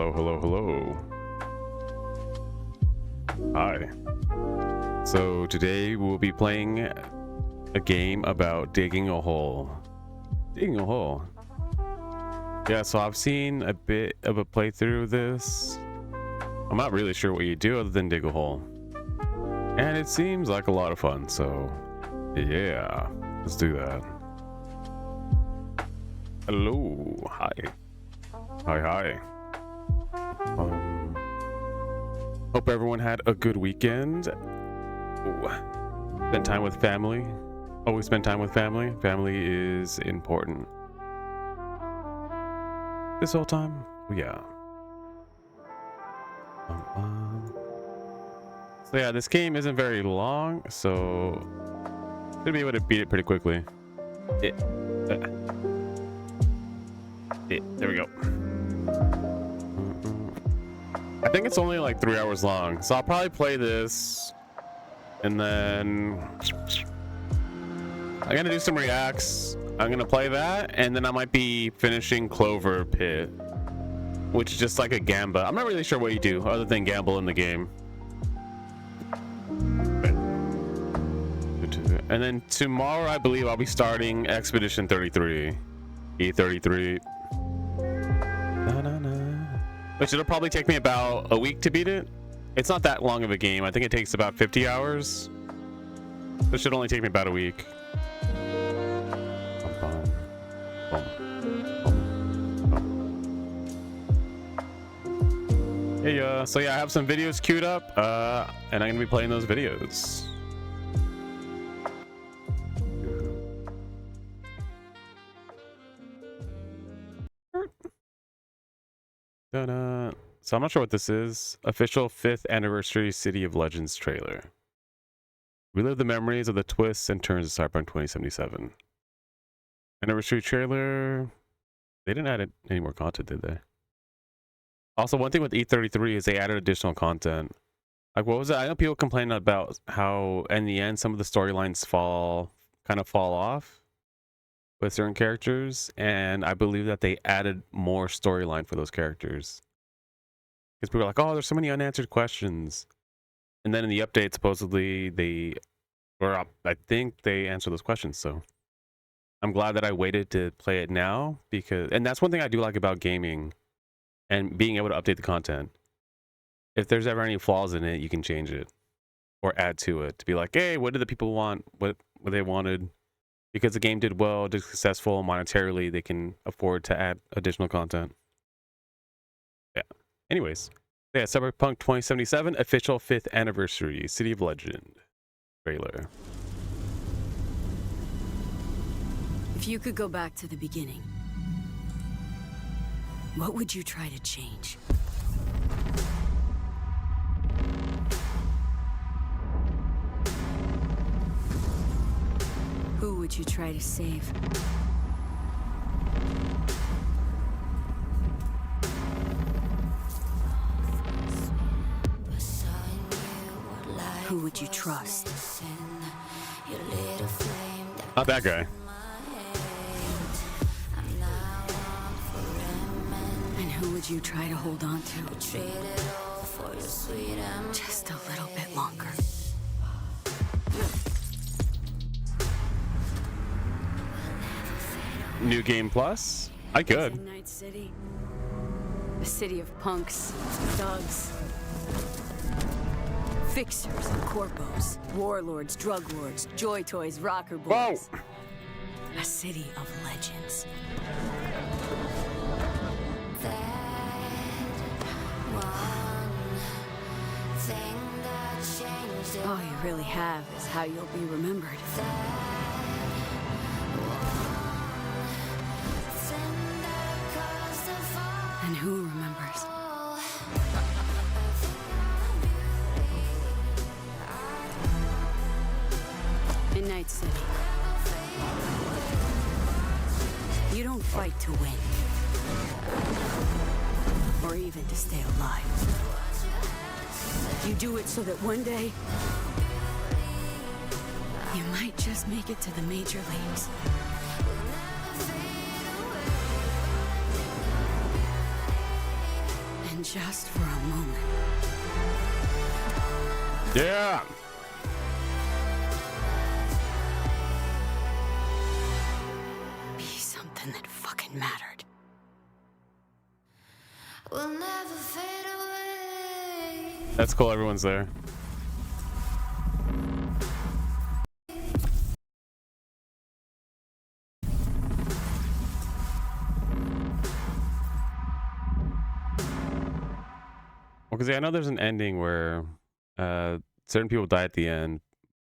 Hello, hello, hello. Hi. So today we'll be playing a game about digging a hole. Digging a hole. Yeah, so I've seen a bit of a playthrough of this. I'm not really sure what you do other than dig a hole. And it seems like a lot of fun, so yeah, let's do that. Hello, hi. Hi. Hope everyone had a good weekend. Ooh. Spend time with family. Always spend time with family. Family is important. This whole time? Yeah. So yeah, this game isn't very long, so should be able to beat it pretty quickly. There we go. I think it's only like 3 hours long, so I'll probably play this and then I'm gonna do some reacts. I'm gonna play that, and then I might be finishing Clover Pit, which is just like a gamba. I'm not really sure what you do other than gamble in the game. And then tomorrow I believe I'll be starting Expedition 33 E33, which it'll probably take me about a week to beat it. It's not that long of a game. I think it takes about 50 hours. This should only take me about a week. Hey, so yeah, I have some videos queued up, and I'm gonna be playing those videos. Ta-da. So I'm not sure what this is. Official 5th anniversary City of Legends trailer. Relive the memories of the twists and turns of Cyberpunk 2077. Anniversary trailer. They didn't add any more content, did they? Also, one thing with E33 is they added additional content. Like, what was it? I know people complain about how in the end some of the storylines kind of fall off with certain characters, and I believe that they added more storyline for those characters. Because people are like, oh, there's so many unanswered questions. And then in the update, supposedly I think they answer those questions. So I'm glad that I waited to play it now, and that's one thing I do like about gaming and being able to update the content. If there's ever any flaws in it, you can change it or add to it to be like, hey, what did the people want? What they wanted? Because the game did well, did successful monetarily, they can afford to add additional content. Yeah. Anyways, yeah, Cyberpunk 2077 official 5th anniversary City of Legend trailer. If you could go back to the beginning, what would you try to change? Who would you try to save? Who would you trust? Not that guy. And who would you try to hold on to? Just a little bit longer. New game plus? I could. Night City. A city of punks, thugs, fixers and corpos, warlords, drug lords, joy toys, rocker boys. Whoa! A city of legends. All you really have is how you'll be remembered. And who remembers? In Night City, you don't fight to win, or even to stay alive. You do it so that one day, you might just make it to the major leagues. And just for a moment. Yeah. Be something that fucking mattered. Will never fade away. That's cool. Everyone's there. Well, because I know there's an ending where certain people die at the end,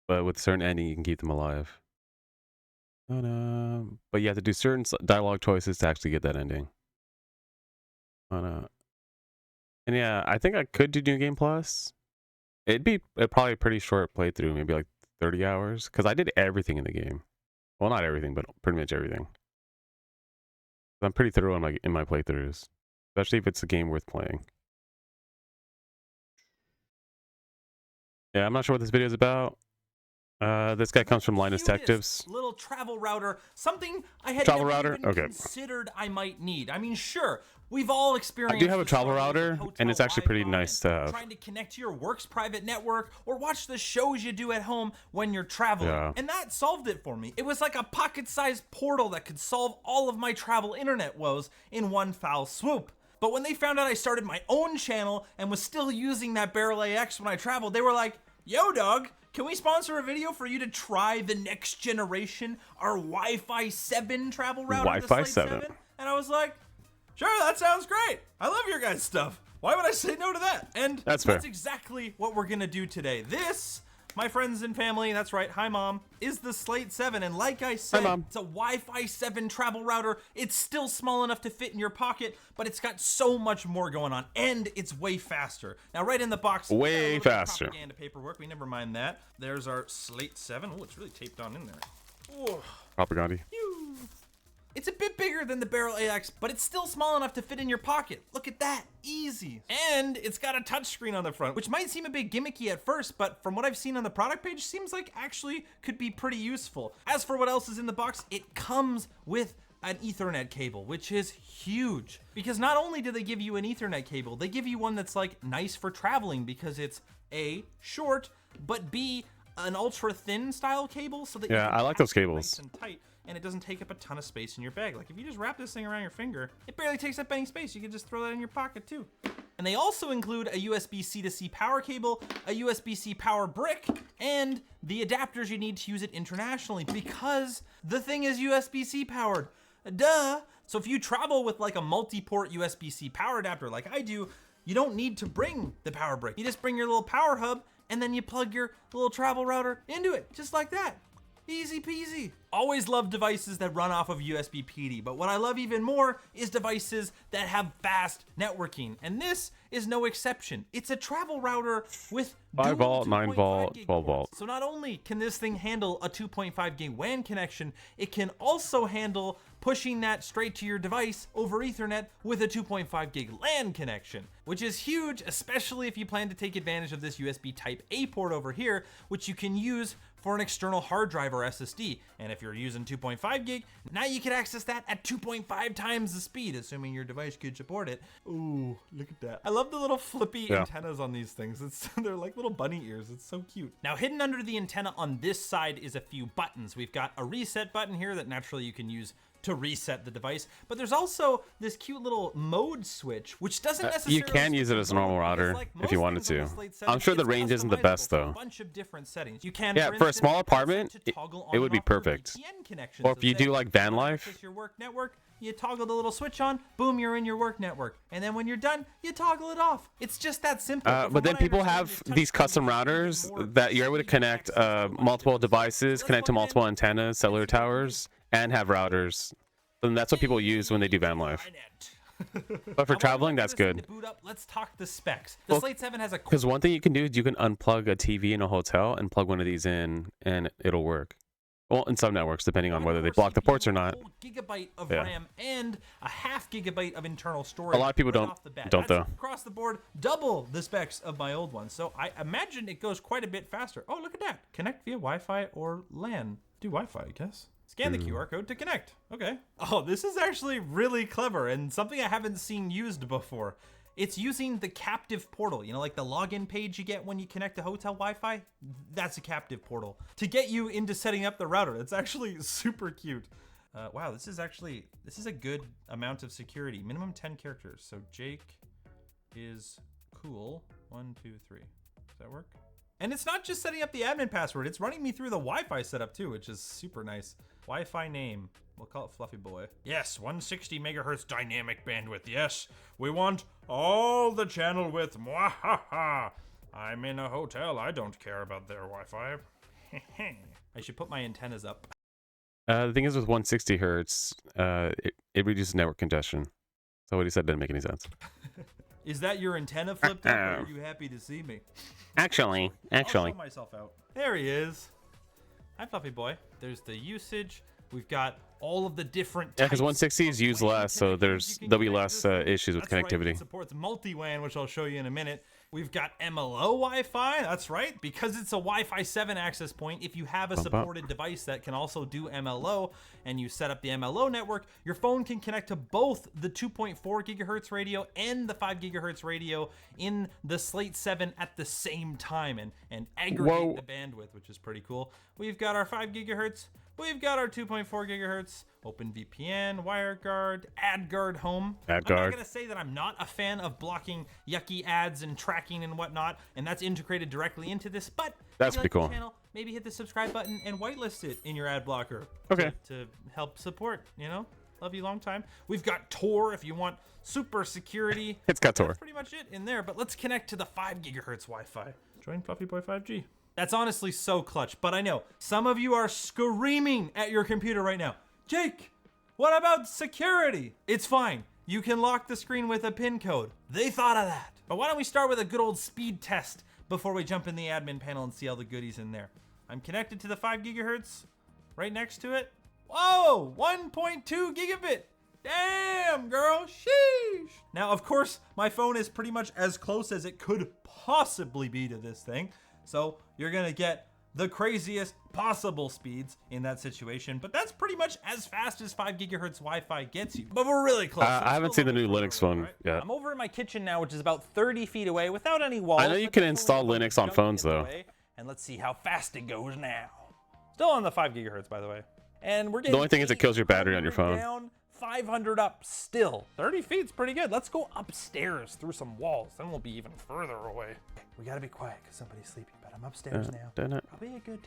but with certain ending, you can keep them alive. But you have to do certain dialogue choices to actually get that ending. And yeah, I think I could do New Game Plus. It'd probably a pretty short playthrough, maybe like 30 hours, because I did everything in the game. Well, not everything, but pretty much everything. I'm pretty thorough in my playthroughs, especially if it's a game worth playing. Yeah, I'm not sure what this video is about. This guy comes from Linus Detectives. Little travel router, something I had Travel never router? even Okay. considered I might need. I mean, sure, we've all experienced. I do have a the travel struggles router, with hotel and it's actually pretty Wi-Fi nice to have. Trying to connect to your work's private network or watch the shows you do at home when you're traveling. Yeah. And that solved it for me. It was like a pocket-sized portal that could solve all of my travel internet woes in one foul swoop. But when they found out I started my own channel and was still using that Barrel AX when I traveled, they were like, yo, dog, can we sponsor a video for you to try the next generation, our Wi-Fi 7 travel router, Wi-Fi the Slate 7? And I was like, sure, that sounds great. I love your guys' stuff. Why would I say no to that? And That's fair. exactly what we're gonna do today. This, my friends and family, that's right, hi mom, is the Slate 7. And like I said, Mom. it's a Wi-Fi 7 travel router. It's still small enough to fit in your pocket, but it's got so much more going on, and it's way faster. Now, right in the box, we got a Way little bit of faster. propaganda paperwork. We never mind that. There's our Slate 7. Oh, it's really taped on in there. Oh. Propaganda. It's a bit bigger than the Barrel AX, but it's still small enough to fit in your pocket. Look at that, easy. And it's got a touchscreen on the front, which might seem a bit gimmicky at first, but from what I've seen on the product page, seems like actually could be pretty useful. As for what else is in the box, it comes with an Ethernet cable, which is huge. Because not only do they give you an Ethernet cable, they give you one that's like nice for traveling because it's A, short, but B, an ultra thin style cable so that you Yeah, can I like pack those it cables. nice and tight, and it doesn't take up a ton of space in your bag. Like if you just wrap this thing around your finger, it barely takes up any space. You can just throw that in your pocket too. And they also include a USB-C to C power cable, a USB-C power brick, and the adapters you need to use it internationally because the thing is USB-C powered. Duh. So if you travel with like a multi-port USB-C power adapter like I do, you don't need to bring the power brick. You just bring your little power hub and then you plug your little travel router into it, just like that. Easy peasy. Always love devices that run off of USB PD, but what I love even more is devices that have fast networking, and this is no exception. It's a travel router with 5 dual volt, 9 2.5 volt, gig 12 volt. ports. So not only can this thing handle a 2.5 gig WAN connection, it can also handle pushing that straight to your device over Ethernet with a 2.5 gig LAN connection, which is huge, especially if you plan to take advantage of this USB Type A port over here, which you can use for an external hard drive or SSD. And if you're using 2.5 gig, now you can access that at 2.5 times the speed, assuming your device could support it. Ooh, look at that. I love the little flippy antennas on these things. They're like little bunny ears. It's so cute. Now, hidden under the antenna on this side is a few buttons. We've got a reset button here that naturally you can use to reset the device, but there's also this cute little mode switch, which doesn't necessarily. You can use it as a normal router if you wanted to. I'm sure the range isn't the best though. A bunch of different settings. You can, Yeah, for a instance, small set apartment, to toggle on it would and be off your perfect. VPN connections. Or if So you say do like van you wanna life. access your work network, you toggle the little switch on, boom, you're in your work network. And then when you're done, you toggle it off. It's just that simple. But then people have these custom routers that you're able to connect multiple devices, connect to multiple antennas, cellular towers, and have routers. And that's what people use when they do van life. But for traveling, that's good. Boot up, let's talk the specs. The Slate 7 has a Because one thing you can do is you can unplug a TV in a hotel and plug one of these in, and it'll work. Well, in some networks, depending on whether they block the ports or not. A whole gigabyte of Yeah. RAM and a half gigabyte of internal storage. A lot of people right don't- off the bat. don't, That's though. across the board, double the specs of my old one. So I imagine it goes quite a bit faster. Oh, look at that! Connect via Wi-Fi or LAN. Do Wi-Fi, I guess. Scan the QR code to connect. Okay. Oh, this is actually really clever and something I haven't seen used before. It's using the captive portal, you know, like the login page you get when you connect to hotel Wi-Fi. That's a captive portal to get you into setting up the router. It's actually super cute. Wow, this is a good amount of security. Minimum 10 characters. So Jake is cool. 1, 2, 3. Does that work? And it's not just setting up the admin password. It's running me through the Wi-Fi setup too, which is super nice. Wi-Fi name. We'll call it Fluffy Boy. Yes, 160 megahertz dynamic bandwidth. Yes, we want all the channel width. Mwahaha. I'm in a hotel. I don't care about their Wi-Fi. I should put my antennas up. The thing is, with 160 hertz, it reduces network congestion. So what he said didn't make any sense. Is that your antenna flipped up, or are you happy to see me? Actually. I'll show myself out. There he is. Hi, Fluffy Boy. There's the usage. We've got all of the different Yeah, because types 160 is of used WAN less, so connections you can there'll be connect less to this thing. issues with That's right, connectivity. it supports multi-WAN, which I'll show you in a minute. We've got MLO Wi-Fi. That's right, because it's a Wi-Fi 7 access point. If you have a supported device that can also do MLO, and you set up the MLO network, your phone can connect to both the 2.4 gigahertz radio and the 5 gigahertz radio in the Slate 7 at the same time, and aggregate the bandwidth, which is pretty cool. We've got our 5 gigahertz. We've got our 2.4 gigahertz, OpenVPN, WireGuard, AdGuard Home. I'm not going to say that I'm not a fan of blocking yucky ads and tracking and whatnot, and that's integrated directly into this, but that's if you pretty cool. The channel, maybe hit the subscribe button and whitelist it in your ad blocker. Okay. To help support, you know? Love you long time. We've got Tor if you want super security. It's got Tor. That's pretty much it in there, but let's connect to the 5 gigahertz Wi-Fi. Join Fluffy Boy 5G. That's honestly so clutch, but I know some of you are screaming at your computer right now. Jake, what about security? It's fine. You can lock the screen with a PIN code. They thought of that. But why don't we start with a good old speed test before we jump in the admin panel and see all the goodies in there. I'm connected to the 5 gigahertz right next to it. Whoa, 1.2 gigabit. Damn, girl, sheesh. Now, of course, my phone is pretty much as close as it could possibly be to this thing. So you're gonna get the craziest possible speeds in that situation, but that's pretty much as fast as 5 gigahertz Wi-Fi gets you. But we're really close. I haven't seen the new Linux phone yet. I'm over in my kitchen now, which is about 30 feet away without any walls. I know you can install Linux on phones though. And let's see how fast it goes now. Still on the 5 gigahertz, by the way. And we're getting The only thing is it kills your battery on your phone. Down, 500 up still. 30 feet's pretty good. Let's go upstairs through some walls. Then we'll be even further away. We gotta be quiet because somebody's sleeping, but I'm upstairs now. Probably a good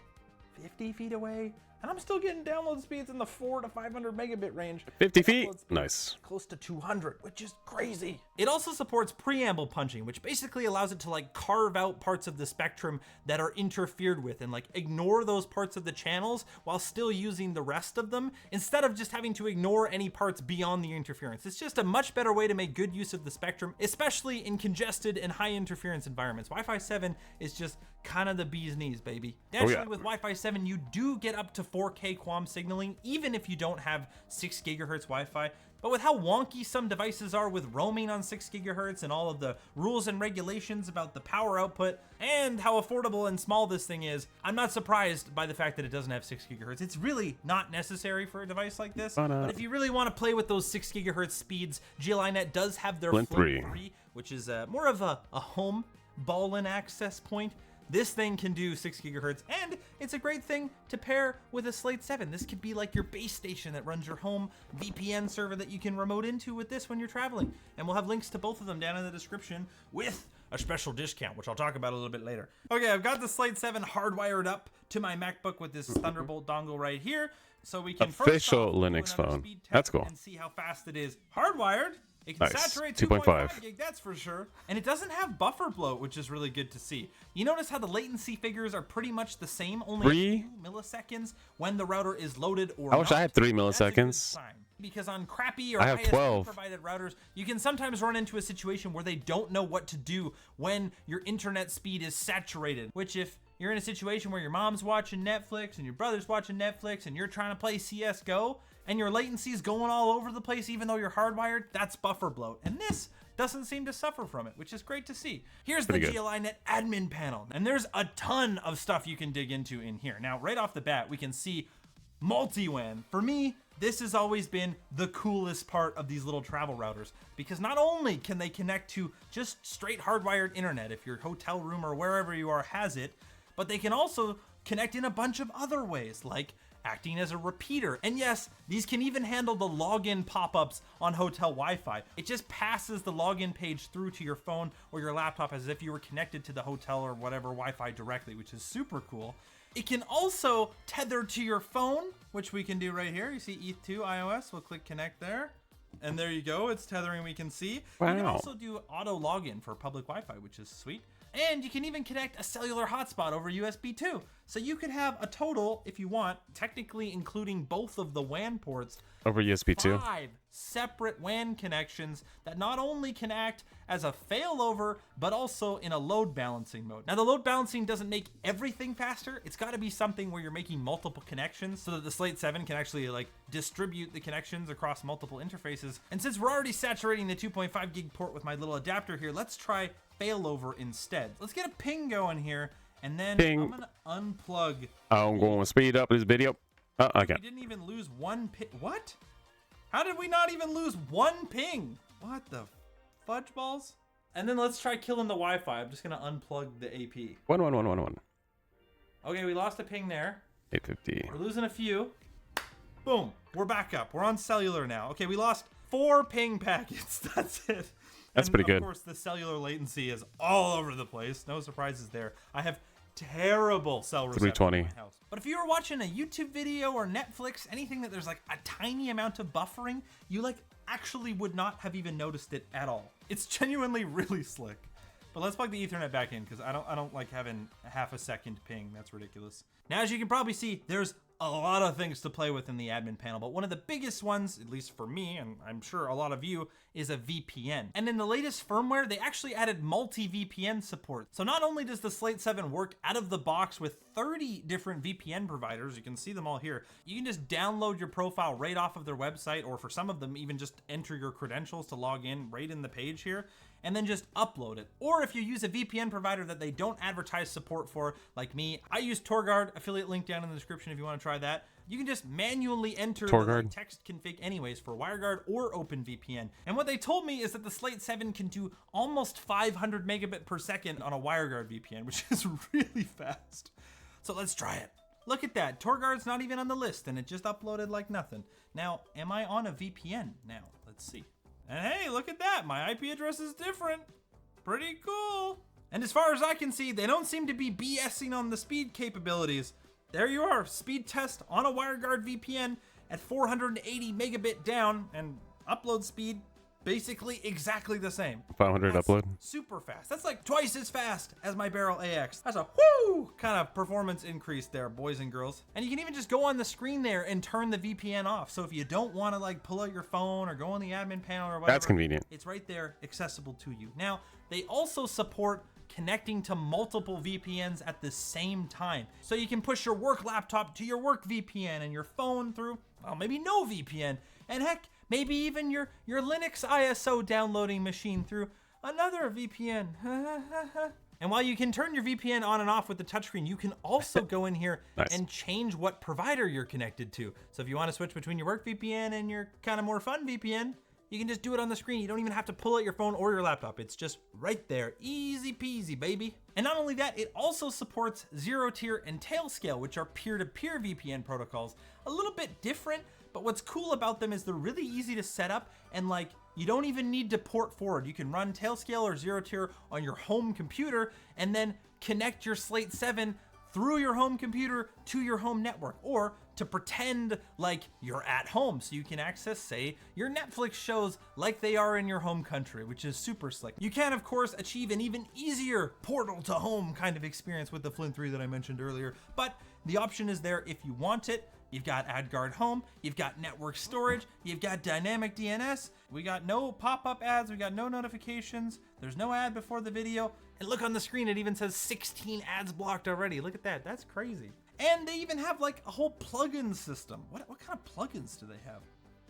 50 feet away. And I'm still getting download speeds in the 400 to 500 megabit range. 50 feet? Nice. Close to 200, which is crazy. It also supports preamble punching, which basically allows it to like carve out parts of the spectrum that are interfered with and like ignore those parts of the channels while still using the rest of them instead of just having to ignore any parts beyond the interference. It's just a much better way to make good use of the spectrum, especially in congested and high interference environments. Wi-Fi 7 is just kind of the bee's knees, baby. Naturally, with Wi-Fi 7, you do get up to 4K QAM signaling, even if you don't have 6 gigahertz Wi-Fi. But with how wonky some devices are with roaming on 6 gigahertz and all of the rules and regulations about the power output and how affordable and small this thing is, I'm not surprised by the fact that it doesn't have 6 gigahertz. It's really not necessary for a device like this. But if you really want to play with those 6 gigahertz speeds, GLINet does have their Flint 3, which is more of a home ball-in access point. This thing can do 6 gigahertz, and it's a great thing to pair with a Slate 7. This could be like your base station that runs your home VPN server that you can remote into with this when you're traveling. And we'll have links to both of them down in the description with a special discount, which I'll talk about a little bit later. Okay, I've got the Slate 7 hardwired up to my MacBook with this Thunderbolt dongle right here, so we can official Linux phone. That's cool. And see how fast it is hardwired. It can saturate 2.5 gig, that's for sure. And it doesn't have buffer bloat, which is really good to see. You notice how the latency figures are pretty much the same, only 2 milliseconds when the router is loaded or I wish I had 3 milliseconds. Because on crappy or I have 12 provided routers, you can sometimes run into a situation where they don't know what to do when your internet speed is saturated, which if you're in a situation where your mom's watching Netflix and your brother's watching Netflix and you're trying to play CSGO and your latency is going all over the place even though you're hardwired, that's buffer bloat. And this doesn't seem to suffer from it, which is great to see. Here's the GLINet admin panel, and there's a ton of stuff you can dig into in here. Now, right off the bat, we can see Multi-WAN. For me, this has always been the coolest part of these little travel routers, because not only can they connect to just straight hardwired internet if your hotel room or wherever you are has it, but they can also connect in a bunch of other ways, like acting as a repeater. And yes, these can even handle the login pop-ups on hotel Wi-Fi. It just passes the login page through to your phone or your laptop as if you were connected to the hotel or whatever Wi-Fi directly, which is super cool. It can also tether to your phone, which we can do right here. You see ETH2 iOS, we'll click connect there. And there you go, it's tethering, we can see. Wow. You can also do auto login for public Wi-Fi, which is sweet. And you can even connect a cellular hotspot over USB too. So you could have a total, if you want, technically including both of the WAN ports, Over USB 2. 5 separate WAN connections that not only can act as a failover, but also in a load balancing mode. Now the load balancing doesn't make everything faster. It's gotta be something where you're making multiple connections so that the Slate 7 can actually like distribute the connections across multiple interfaces. And since we're already saturating the 2.5 gig port with my little adapter here, let's try failover instead. Let's get a ping going here, and then Ping. I'm gonna unplug. I'm going to speed up this video. Okay. We didn't even lose one ping. What? How did we not even lose one ping? What the fudge balls? And then let's try killing the Wi-Fi. I'm just gonna unplug the AP. 11111. Okay, we lost a ping there. 850. We're losing a few. Boom, we're back up. We're on cellular now. Okay, we lost 4 ping packets. That's it. That's And pretty good. Of course, the cellular latency is all over the place. No surprises there. I have terrible cell reception 320. in my house. But if you were watching a YouTube video or Netflix, anything that there's like a tiny amount of buffering, you like actually would not have even noticed it at all. It's genuinely really slick. But let's plug the Ethernet back in, because I don't like having a half a second ping. That's ridiculous. Now, as you can probably see, there's a lot of things to play with in the admin panel, but one of the biggest ones, at least for me, and I'm sure a lot of you, is a VPN. And in the latest firmware, they actually added multi-VPN support. So not only does the Slate 7 work out of the box with 30 different VPN providers, you can see them all here, you can just download your profile right off of their website, or for some of them, even just enter your credentials to log in right in the page here, and then just upload it. Or if you use a VPN provider that they don't advertise support for, like me, I use TorGuard, affiliate link down in the description if you want to try that. You can just manually enter the TorGuard? text config anyways for WireGuard or OpenVPN. And what they told me is that the Slate 7 can do almost 500 megabit per second on a WireGuard VPN, which is really fast. So let's try it. Look at that, TorGuard's not even on the list and it just uploaded like nothing. Now, am I on a VPN now? Let's see. And hey, look at that, my IP address is different. Pretty cool. And as far as I can see, they don't seem to be BSing on the speed capabilities. There you are, speed test on a WireGuard VPN at 480 megabit down, and upload speed basically exactly the same. 500 That's upload. super fast. That's like twice as fast as my Barrel AX. That's a whoo kind of performance increase there, boys and girls. And you can even just go on the screen there and turn the VPN off. So if you don't want to like pull out your phone or go on the admin panel or whatever, That's convenient. it's right there accessible to you. Now, they also support connecting to multiple VPNs at the same time. So you can push your work laptop to your work VPN and your phone through, well, maybe no VPN. And heck, maybe even your Linux ISO downloading machine through another VPN. And while you can turn your VPN on and off with the touchscreen, you can also go in here Nice. and change what provider you're connected to. So if you want to switch between your work VPN and your kind of more fun VPN, you can just do it on the screen. You don't even have to pull out your phone or your laptop. It's just right there. Easy peasy, baby. And not only that, it also supports zero tier and Tailscale, which are peer-to-peer VPN protocols. A little bit different, but what's cool about them is they're really easy to set up, and like, you don't even need to port forward. You can run Tailscale or zero tier on your home computer and then connect your Slate 7 through your home computer to your home network, or to pretend like you're at home so you can access, say, your Netflix shows like they are in your home country, which is super slick. You can, of course, achieve an even easier portal to home kind of experience with the Flint 3 that I mentioned earlier, but the option is there if you want it. You've got AdGuard Home, you've got network storage, you've got dynamic DNS, we got no pop-up ads, we got no notifications, there's no ad before the video, and look on the screen, it even says 16 ads blocked already. Look at that, that's crazy. And they even have like a whole plugin system. What kind of plugins do they have?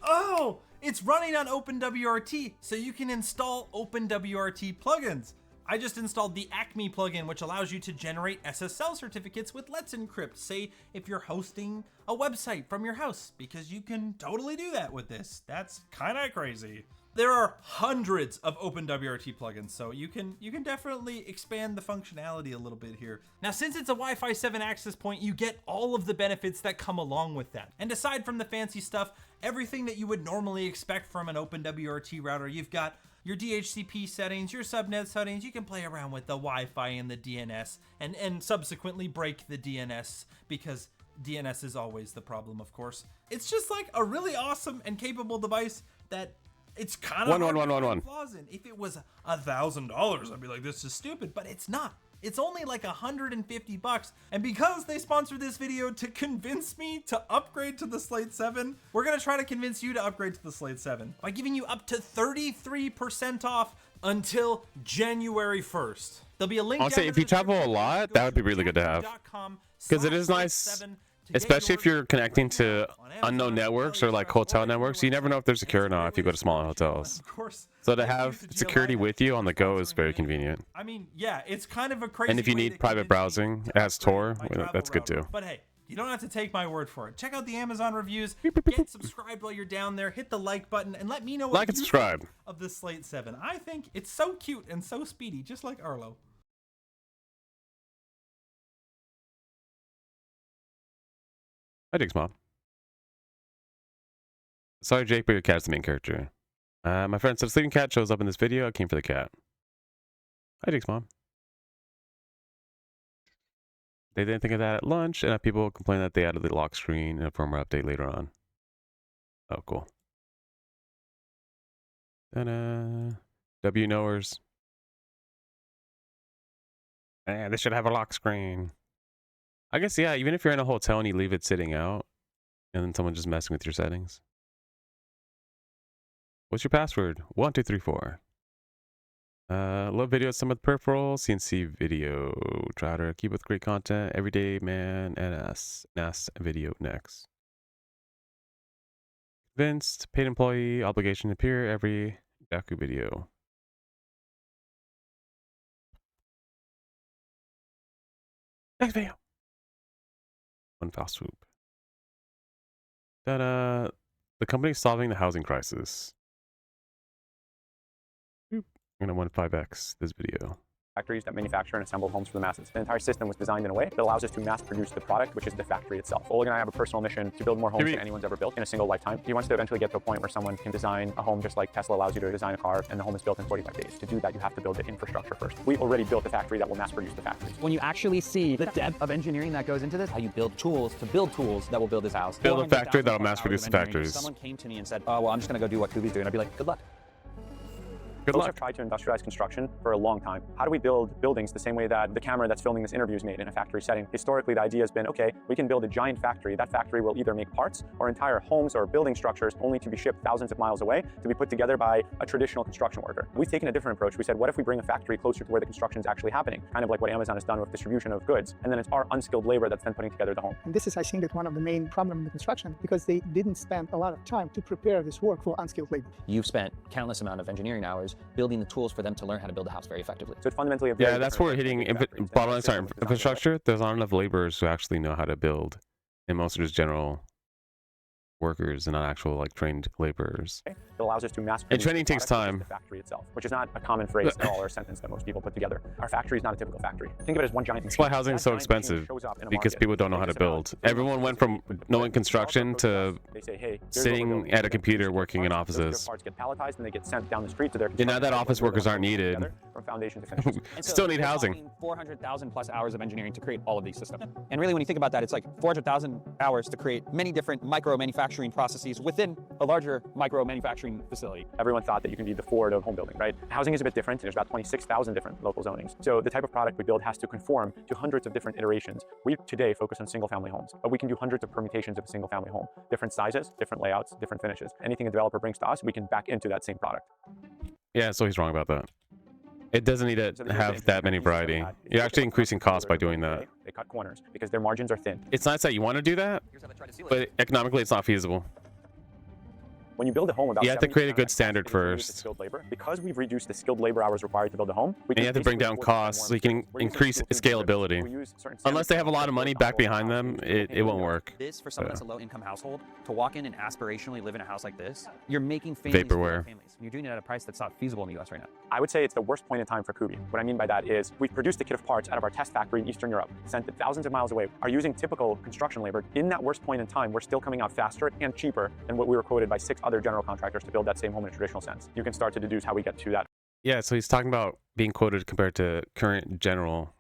Oh, it's running on OpenWRT, so you can install OpenWRT plugins. I just installed the Acme plugin, which allows you to generate SSL certificates with Let's Encrypt. Say if you're hosting a website from your house, because you can totally do that with this. That's kind of crazy. There are hundreds of OpenWRT plugins, so you can definitely expand the functionality a little bit here. Now, since it's a Wi-Fi 7 access point, you get all of the benefits that come along with that. And aside from the fancy stuff, everything that you would normally expect from an OpenWRT router, you've got your DHCP settings, your subnet settings. You can play around with the Wi-Fi and the DNS and subsequently break the DNS, because DNS is always the problem, of course. It's just like a really awesome and capable device that it's kind of hard to find flaws in. If it was $1,000, I'd be like, this is stupid, but it's not. It's only like $150. And because they sponsored this video to convince me to upgrade to the Slate 7, we're gonna try to convince you to upgrade to the Slate 7 by giving you up to 33% off until January 1st. There'll be a link. I'll say if you travel a lot, that would be really good to have, because it is nice. Especially if you're connecting to unknown networks or like hotel networks, you never know if they're secure or not if you go to smaller hotels. So to have security with you on the go is very convenient. I mean, yeah, it's kind of a crazy. And if you need private browsing, it has Tor, that's good too. But hey, you don't have to take my word for it. Check out the Amazon reviews. Get subscribed while you're down there. Hit the like button and let me know what you think of the Slate 7. I think it's so cute and so speedy, just like Arlo. Hi, Diggs Mom. Sorry, Jake, but your cat's the main character. My friend said sleeping cat shows up in this video. I came for the cat. Hi, Diggs Mom. They didn't think of that at lunch, and people complain that they added the lock screen in a firmware update later on. Oh, cool. Ta-da. W knowers. Yeah, they should have a lock screen. I guess, yeah, even if you're in a hotel and you leave it sitting out, and then someone just messing with your settings. What's your password? 1234. Love videos, some of the peripherals, CNC video, try to keep with great content, everyday man, NS video next. Convinced, paid employee, obligation to appear every Daku video. Next video. One foul swoop. Ta-da! The company's solving the housing crisis. I'm gonna 15x this video. Factories that manufacture and assemble homes for the masses. The entire system was designed in a way that allows us to mass produce the product, which is the factory itself. Oleg and I have a personal mission to build more homes than anyone's ever built in a single lifetime. He wants to eventually get to a point where someone can design a home just like Tesla allows you to design a car, and the home is built in 45 days. To do that, you have to build the infrastructure first. We already built the factory that will mass produce the factories. When you actually see the depth of engineering that goes into this, how you build tools to build tools that will build this house. Build a factory that will mass produce the factories. Someone came to me and said, oh, well, I'm just going to go do what Kubi's doing. I'd be like, good luck. Good Folks luck. have tried to industrialize construction for a long time. How do we build buildings the same way that the camera that's filming this interview is made in a factory setting? Historically, the idea has been, okay, we can build a giant factory. That factory will either make parts or entire homes or building structures only to be shipped thousands of miles away to be put together by a traditional construction worker. We've taken a different approach. We said, what if we bring a factory closer to where the construction is actually happening? Kind of like what Amazon has done with distribution of goods. And then it's our unskilled labor that's then putting together the home. And this is, I think, one of the main problems in the construction, because they didn't spend a lot of time to prepare this work for unskilled labor. You've spent countless amount of engineering hours building the tools for them to learn how to build a house very effectively. So it's fundamentally a very that's where we're hitting bottlenecks on infrastructure. There's not enough laborers who actually know how to build, and most are just general workers and not actual like trained laborers. It allows us to mass And produce training the takes product, which time. is the factory itself, which is not a common phrase at all or a sentence that most people put together. Our factory is not a typical factory. Think of it as one giant That's machine. why housing is so expensive, because people don't know how to build. Everyone went from knowing construction to sitting at a computer working in offices. Parts get palletized and they get sent down the street to their. And now that office workers aren't needed, from foundation to finish. still need housing. 400,000 plus hours of engineering to create all of these systems. And really, when you think about that, it's like 400,000 hours to create many different micro manufacturing processes within a larger micro manufacturing facility. Everyone thought that you can be the Ford of home building, right? Housing is a bit different. There's about 26,000 different local zonings. So the type of product we build has to conform to hundreds of different iterations. We today focus on single family homes, but we can do hundreds of permutations of a single family home. Different sizes, different layouts, different finishes. Anything a developer brings to us, we can back into that same product. Yeah, so he's wrong about that. It doesn't need to have that many variety. You're actually increasing costs by doing that. They cut corners because their margins are thin. It's nice that you want to do that, but economically it's not feasible. When you build a home, about You have to create a 70% good of that standard cost is related to first. skilled labor. Because we've reduced the skilled labor hours required to build a home, we And you have to bring basically down afford to buy costs more so you can materials. We're using increase steel tubes and rivets. scalability. We use certain Unless they have a ceramics lot of money back behind them, it won't work. This, for someone that's a low-income household, to walk in and aspirationally live in a house like this, you're making families feel like Vaporware. families. You're doing it at a price that's not feasible in the U.S. right now. I would say it's the worst point in time for Kubi. What I mean by that is we've produced a kit of parts out of our test factory in Eastern Europe, sent it thousands of miles away, are using typical construction labor. In that worst point in time, we're still coming out faster and cheaper than what we were quoted by 6 other general contractors to build that same home in a traditional sense. You can start to deduce how we get to that. Yeah, so he's talking about being quoted compared to current general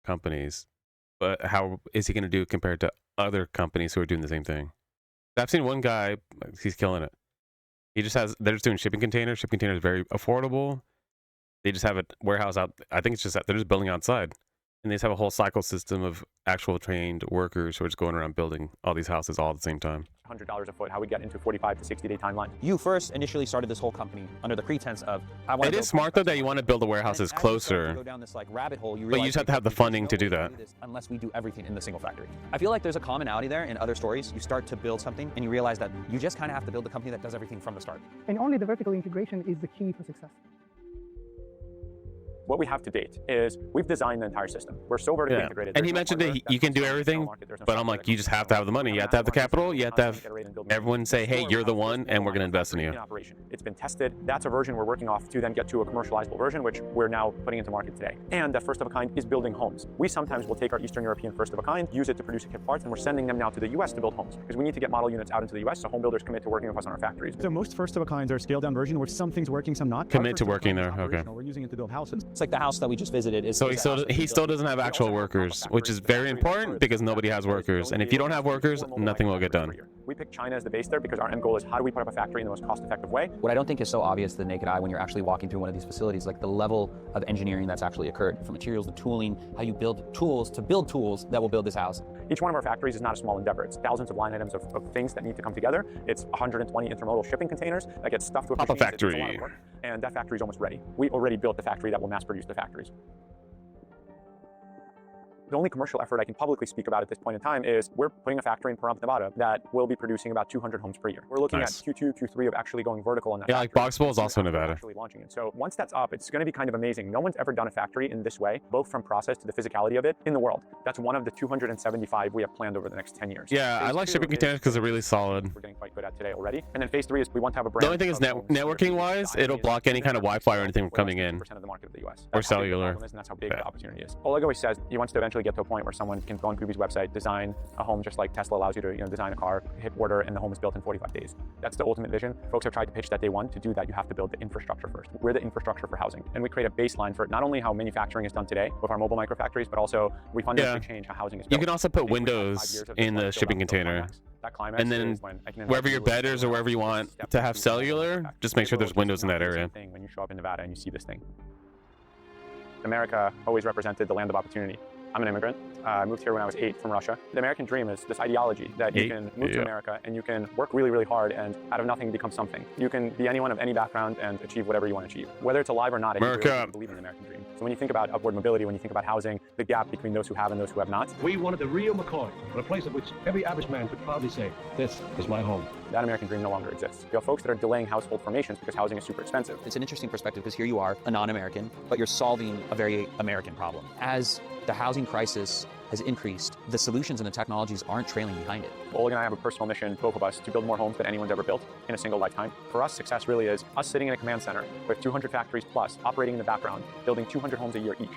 companies, but how is he going to do compared to other companies who are doing the same thing? I've seen one guy, he's killing it. He just has, they're just doing shipping containers. Shipping containers are very affordable. They just have a warehouse out. I think it's just that they're just building outside. And they just have a whole cycle system of actual trained workers who are just going around building all these houses all at the same time. $100 a foot, how we get into 45 to 60 day timeline. You first initially started this whole company under the pretense of, I want It is smart though that you want to build the warehouses closer. Go down this like rabbit hole, But you just have to have the funding to do that. Unless we do everything in the single factory. I feel like there's a commonality there in other stories. You start to build something and you realize that you just kind of have to build a company that does everything from the start. And only the vertical integration is the key for success. What we have to date is we've designed the entire system. We're so vertically integrated. And There's he no mentioned that hardware you can do comes from the everything, external market. There's no but I'm software like, that you comes just from have to have the money. You have to have the capital. You have to have everyone say, hey, you're the one, and we're going to invest in you. Operation. It's been tested. That's a version we're working off to then get to a commercializable version, which we're now putting into market today. And that first of a kind is building homes. We sometimes will take our Eastern European first of a kind, use it to produce a kit of parts, and we're sending them now to the US to build homes because we need to get model units out into the US so home builders commit to working with us on our factories. So most first of a kinds are scaled down version where some things working, some not. Commit to working there. Okay. We're using it to build houses. It's like the house that we just visited. So he still doesn't have actual workers, which is very important because nobody has workers. And if you don't have workers, nothing will get done. We picked China as the base there because our end goal is how do we put up a factory in the most cost-effective way. What I don't think is so obvious to the naked eye when you're actually walking through one of these facilities, like the level of engineering that's actually occurred, from materials to tooling, how you build tools to build tools that will build this house. Each one of our factories is not a small endeavor. It's thousands of line items of things that need to come together. It's 120 intermodal shipping containers that get stuffed with Pop a machines. It takes a lot factory. of work, and that factory is almost ready. We already built the factory that will mass produce the factories. The only commercial effort I can publicly speak about at this point in time is we're putting a factory in Pahrump, Nevada that will be producing about 200 homes per year. We're looking Nice. at Q2, Q3 of actually going vertical on that. Yeah, like factory. Boxbowl is also in Actually Nevada. Actually launching it. So once that's up, it's going to be kind of amazing. No one's ever done a factory in this way, both from process to the physicality of it in the world. That's one of the 275 we have planned over the next 10 years. Yeah, I Phase like 2 shipping containers because they're really solid. We're getting quite good at today already. And then phase 3 is we want to have a brand. The only thing is networking wise, it'll block any kind of Wi-Fi or anything from coming in. Of the market of the US. Or That's how big the cellular. problem is, and that's how big Yeah. the opportunity is. Oleg always says he wants to eventually get to a point where someone can go on Kubi's website, design a home just like Tesla allows you to design a car, hit order, and the home is built in 45 days. That's the ultimate vision. Folks have tried to pitch that day one. To do that, you have to build the infrastructure first. We're the infrastructure for housing. And we create a baseline for not only how manufacturing is done today with our mobile microfactories, but also we fundamentally change how housing is built. You can also put I think we're at 5 windows years of in this the like shipping build-out container. climax. That climax And then is when I can invite wherever you your to bed is or a wherever you want step to have into cellular, factory. just make sure It will there's windows in not that be the area. same thing when you show up in Nevada and you see this thing. America always represented the land of opportunity. I'm an immigrant. I moved here when I was 8 from Russia. The American dream is this ideology that you can move to America and you can work really, really hard and out of nothing become something. You can be anyone of any background and achieve whatever you want to achieve. Whether it's alive or not, I think we America. really believe in the American dream. So when you think about upward mobility, when you think about housing, the gap between those who have and those who have not, We wanted the real McCoy, but a place at which every average man could proudly say, this is my home. that American dream no longer exists. You have folks that are delaying household formations because housing is super expensive. It's an interesting perspective because here you are, a non-American, but you're solving a very American problem. As the housing crisis has increased, the solutions and the technologies aren't trailing behind it. Oleg and I have a personal mission, both of us, to build more homes than anyone's ever built in a single lifetime. For us, success really is us sitting in a command center with 200 factories plus, operating in the background, building 200 homes a year each.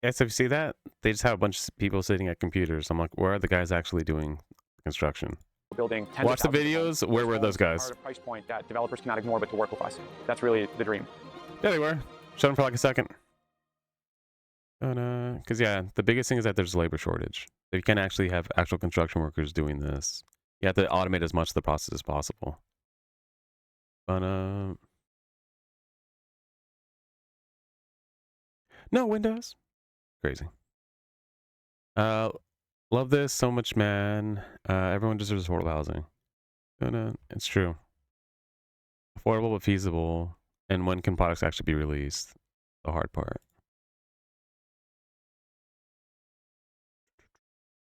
Yes, if you see that, they just have a bunch of people sitting at computers. I'm like, where are the guys actually doing construction? We're building tens of Watch the thousands of homes. videos. Where were those Homes guys? are at a price point that developers cannot ignore but to work with us. That's really the dream. There they were. Shut them for like a second. Because yeah, the biggest thing is that there's labor shortage. So you can't actually have actual construction workers doing this. You have to automate as much of the process as possible. But no Windows. Crazy. Love this so much, man. Everyone deserves affordable housing. It's true. Affordable but feasible. And when can products actually be released? The hard part.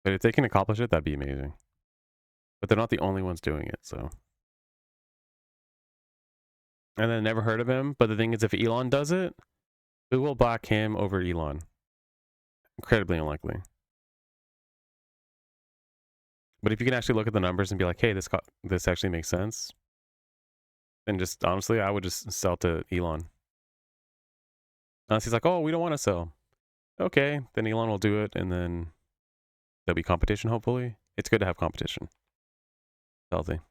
But if they can accomplish it, that'd be amazing. But they're not the only ones doing it, so. and then never heard of him. But the thing is, if Elon does it, who will back him over Elon? Incredibly unlikely. But if you can actually look at the numbers and be like, hey, this actually makes sense, then just honestly, I would just sell to Elon. Unless he's like, oh, we don't want to sell. Okay, then Elon will do it, and then there'll be competition, hopefully. It's good to have competition. Healthy.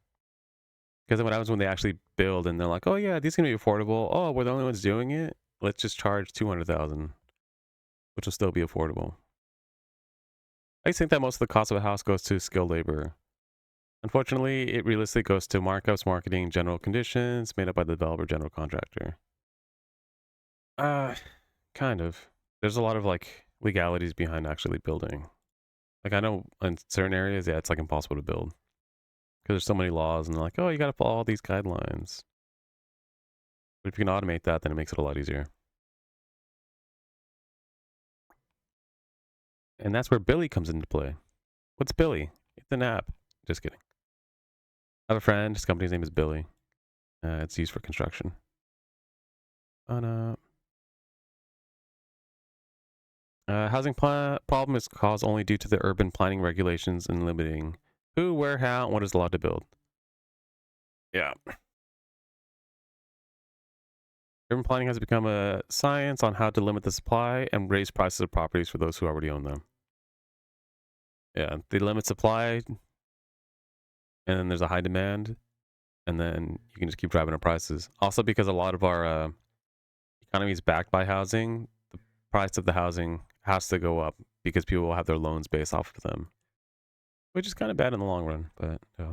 Because then what happens when they actually build and they're like, oh yeah, these can be affordable. Oh, we're the only ones doing it. Let's just charge $200,000, which will still be affordable. I think that most of the cost of a house goes to skilled labor. Unfortunately, it realistically goes to markups, marketing, general conditions, made up by the developer, general contractor. Kind of. There's a lot of like legalities behind actually building. Like I know in certain areas, yeah, it's like impossible to build because there's so many laws and they're like, oh, you got to follow all these guidelines. But if you can automate that, then it makes it a lot easier. And that's where Billy comes into play. What's Billy? It's an app. Just kidding. I have a friend. His company's name is Billy. It's used for construction. Housing problem is caused only due to the urban planning regulations and limiting who, where, how, and what is allowed to build. Yeah. Urban planning has become a science on how to limit the supply and raise prices of properties for those who already own them. Yeah, they limit supply, and then there's a high demand, and then you can just keep driving up prices. Also, because a lot of our economy is backed by housing, the price of the housing has to go up because people will have their loans based off of them, which is kind of bad in the long run, but yeah.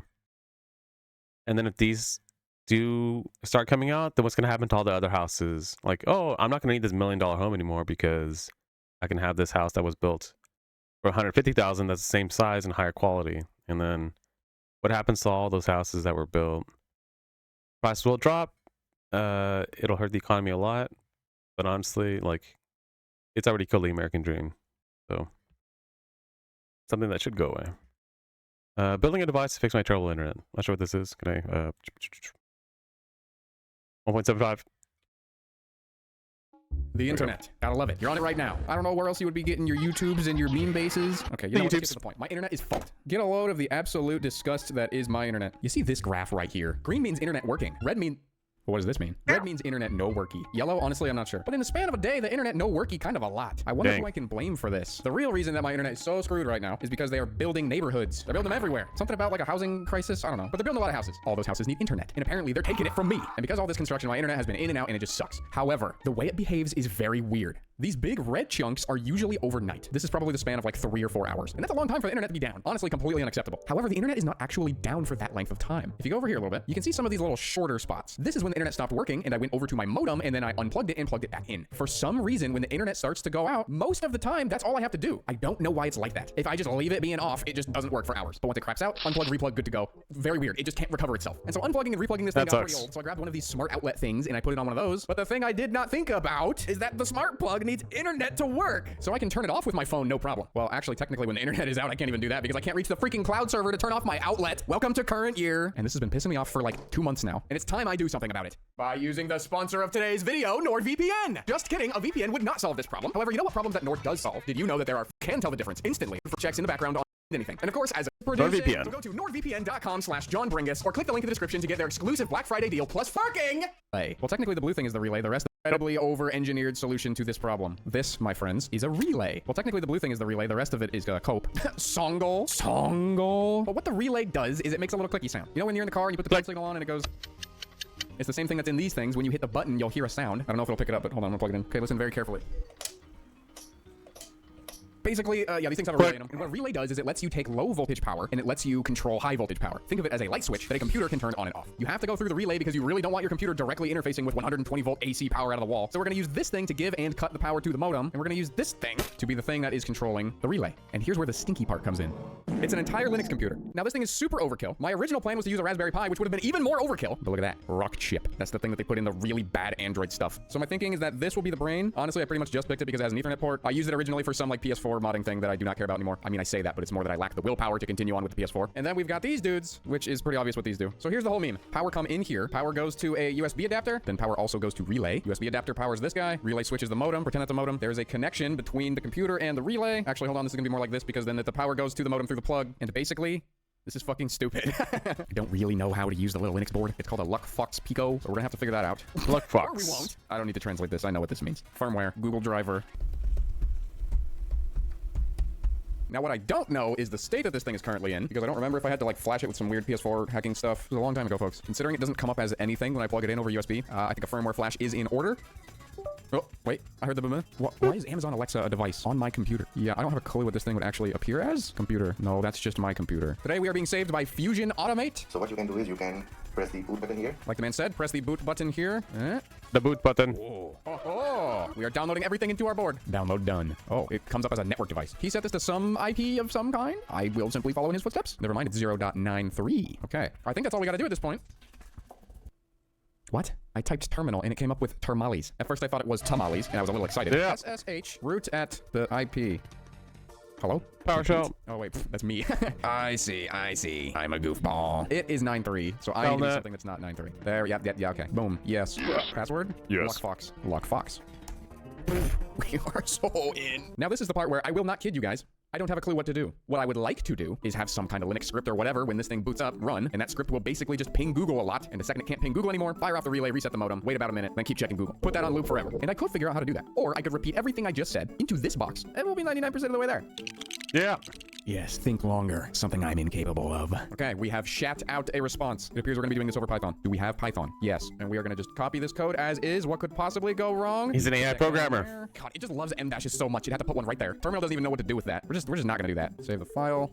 And then if these do start coming out, then what's going to happen to all the other houses? Like, oh, I'm not going to need this $1 million home anymore because I can have this house that was built for $150,000 that's the same size and higher quality. And then what happens to all those houses that were built? Prices will drop. It'll hurt the economy a lot. But honestly, like, it's already killed the American dream. So, something that should go away. Building a device to fix my terrible internet. Not sure what this is. Can I? 1.75. The internet. Gotta love it. You're on it right now. I don't know where else you would be getting your YouTubes and your meme bases. Okay, you know what? Let's get to the point. My internet is fucked. Get a load of the absolute disgust that is my internet. You see this graph right here? Green means internet working. Red means... What does this mean? Red means internet no worky. Yellow, honestly, I'm not sure. But in the span of a day, the internet no worky kind of a lot. I wonder who I can blame for this. The real reason that my internet is so screwed right now is because they are building neighborhoods. They're building them everywhere. Something about like a housing crisis? I don't know. But they're building a lot of houses. All those houses need internet. And apparently they're taking it from me. And because all this construction, my internet has been in and out and it just sucks. However, the way it behaves is very weird. These big red chunks are usually overnight. This is probably the span of like 3 or 4 hours. And that's a long time for the internet to be down. Honestly, completely unacceptable. However, the internet is not actually down for that length of time. If you go over here a little bit, you can see some of these little shorter spots. This is when the internet stopped working and I went over to my modem and then I unplugged it and plugged it back in. For some reason, when the internet starts to go out, most of the time, that's all I have to do. I don't know why it's like that. If I just leave it being off, it just doesn't work for hours. But once it craps out, unplug, replug, good to go. Very weird. It just can't recover itself. And so unplugging and replugging this thing got pretty old. So I grabbed one of these smart outlet things and I put it on one of those. But the thing I did not think about is that the smart plug needs internet to work. So I can turn it off with my phone, no problem. Well, actually, technically, when the internet is out, I can't even do that because I can't reach the freaking cloud server to turn off my outlet. Welcome to current year. And this has been pissing me off for like 2 months now. And it's time I do something about it. By using the sponsor of today's video, NordVPN. Just kidding, a VPN would not solve this problem. However, you know what problems that Nord does solve? Did you know that there can tell the difference instantly for checks in the background on anything? And of course, as a producer, so go to nordvpn.com/JohnBringus or click the link in the description to get their exclusive Black Friday deal plus parking. Well, technically the blue thing is the relay. The rest incredibly over-engineered solution to this problem. This, my friends, is a relay. Well, technically the blue thing is the relay. The rest of it is cope. Songle. But what the relay does is it makes a little clicky sound. You know when you're in the car and you put the turn signal on and it goes... It's the same thing that's in these things. When you hit the button, you'll hear a sound. I don't know if it'll pick it up, but hold on, I'm gonna plug it in. Okay, listen very carefully. Basically, yeah, these things have a relay in them. And what a relay does is it lets you take low voltage power and it lets you control high voltage power. Think of it as a light switch that a computer can turn on and off. You have to go through the relay because you really don't want your computer directly interfacing with 120 volt AC power out of the wall. So we're gonna use this thing to give and cut the power to the modem, and we're gonna use this thing to be the thing that is controlling the relay. And here's where the stinky part comes in. It's an entire Linux computer. Now this thing is super overkill. My original plan was to use a Raspberry Pi, which would have been even more overkill. But look at that, rock chip. That's the thing that they put in the really bad Android stuff. So my thinking is that this will be the brain. Honestly, I pretty much just picked it because it has an Ethernet port. I used it originally for some like PS4 PS4 modding thing that I do not care about anymore. I mean, I say that, but it's more that I lack the willpower to continue on with the PS4. And then we've got these dudes, which is pretty obvious what these do. So here's the whole meme. Power come in here. Power goes to a USB adapter. Then power also goes to relay. USB adapter powers this guy. Relay switches the modem. Pretend that's a modem. There's a connection between the computer and the relay. Actually, hold on. This is gonna be more like this because then the power goes to the modem through the plug. And basically, this is fucking stupid. I don't really know how to use the little Linux board. It's called a LuckFox Pico, so we're gonna have to figure that out. LuckFox. Or we won't. I don't need to translate this. I know what this means. Firmware, Google driver. Now, what I don't know is the state that this thing is currently in, because I don't remember if I had to, like, flash it with some weird PS4 hacking stuff. It was a long time ago, folks. Considering it doesn't come up as anything when I plug it in over USB, I think a firmware flash is in order. Oh, wait, I heard the boom. Why is Amazon Alexa a device on my computer? Yeah, I don't have a clue what this thing would actually appear as. Computer. No, that's just my computer. Today, we are being saved by Fusion Automate. So what you can do is you can press the boot button here. Like the man said, press the boot button here. The boot button. Oh, we are downloading everything into our board. Download done. Oh, it comes up as a network device. He set this to some IP of some kind. I will simply follow in his footsteps. Never mind, it's 0.93. Okay, I think that's all we gotta do at this point. What? I typed terminal and it came up with termales. At first I thought it was tamales and I was a little excited. Yeah. SSH root at the IP. Hello? PowerShell. Oh wait, that's me. I see. I'm a goofball. It is 9.3, so I need to do something that's not 9.3. There, yeah, okay. Boom. Yes. Password? Yes. LuckFox. We are so in. Now this is the part where I will not kid you guys. I don't have a clue what to do. What I would like to do is have some kind of Linux script or whatever when this thing boots up, run, and that script will basically just ping Google a lot, and the second it can't ping Google anymore, fire off the relay, reset the modem, wait about a minute, then keep checking Google. Put that on loop forever. And I could figure out how to do that. Or I could repeat everything I just said into this box, and we'll be 99% of the way there. Yeah. Yes, think longer. Something I'm incapable of. Okay, we have shat out a response. It appears we're gonna be doing this over Python. Do we have Python? Yes. And we are gonna just copy this code as is. What could possibly go wrong? He's an AI programmer. God, it just loves M dashes so much. You'd have to put one right there. Terminal doesn't even know what to do with that. We're just not gonna do that. Save the file.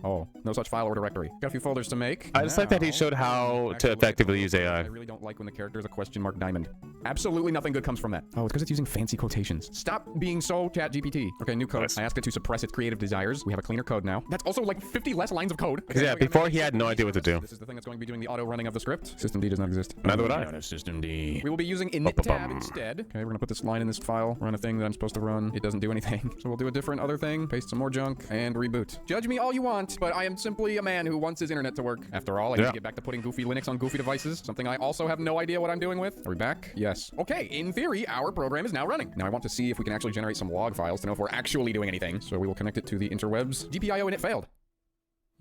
Oh, no such file or directory. Got a few folders to make. I just like that he showed how to effectively use AI. I really don't like when the character is a question mark diamond. Absolutely nothing good comes from that. Oh, it's because it's using fancy quotations. Stop being so ChatGPT. Okay, new code. Nice. I asked it to suppress its creative desires. We have a cleaner code now. That's also like 50 less lines of code. Okay, yeah, before he had no idea what to do. This is the thing that's going to be doing the auto running of the script. Systemd does not exist. Neither would I. Systemd. We will be using init tab instead. Okay, we're gonna put this line in this file, run a thing that I'm supposed to run. It doesn't do anything. So we'll do a different other thing, paste some more junk, and reboot. Judge me all you want, but I am simply a man who wants his internet to work. After all, I need to get back to putting goofy Linux on goofy devices, something I also have no idea what I'm doing with. Are we back? Yes. Okay, in theory, our program is now running. Now I want to see if we can actually generate some log files to know if we're actually doing anything. So we will connect it to the interwebs. GPIO and it failed.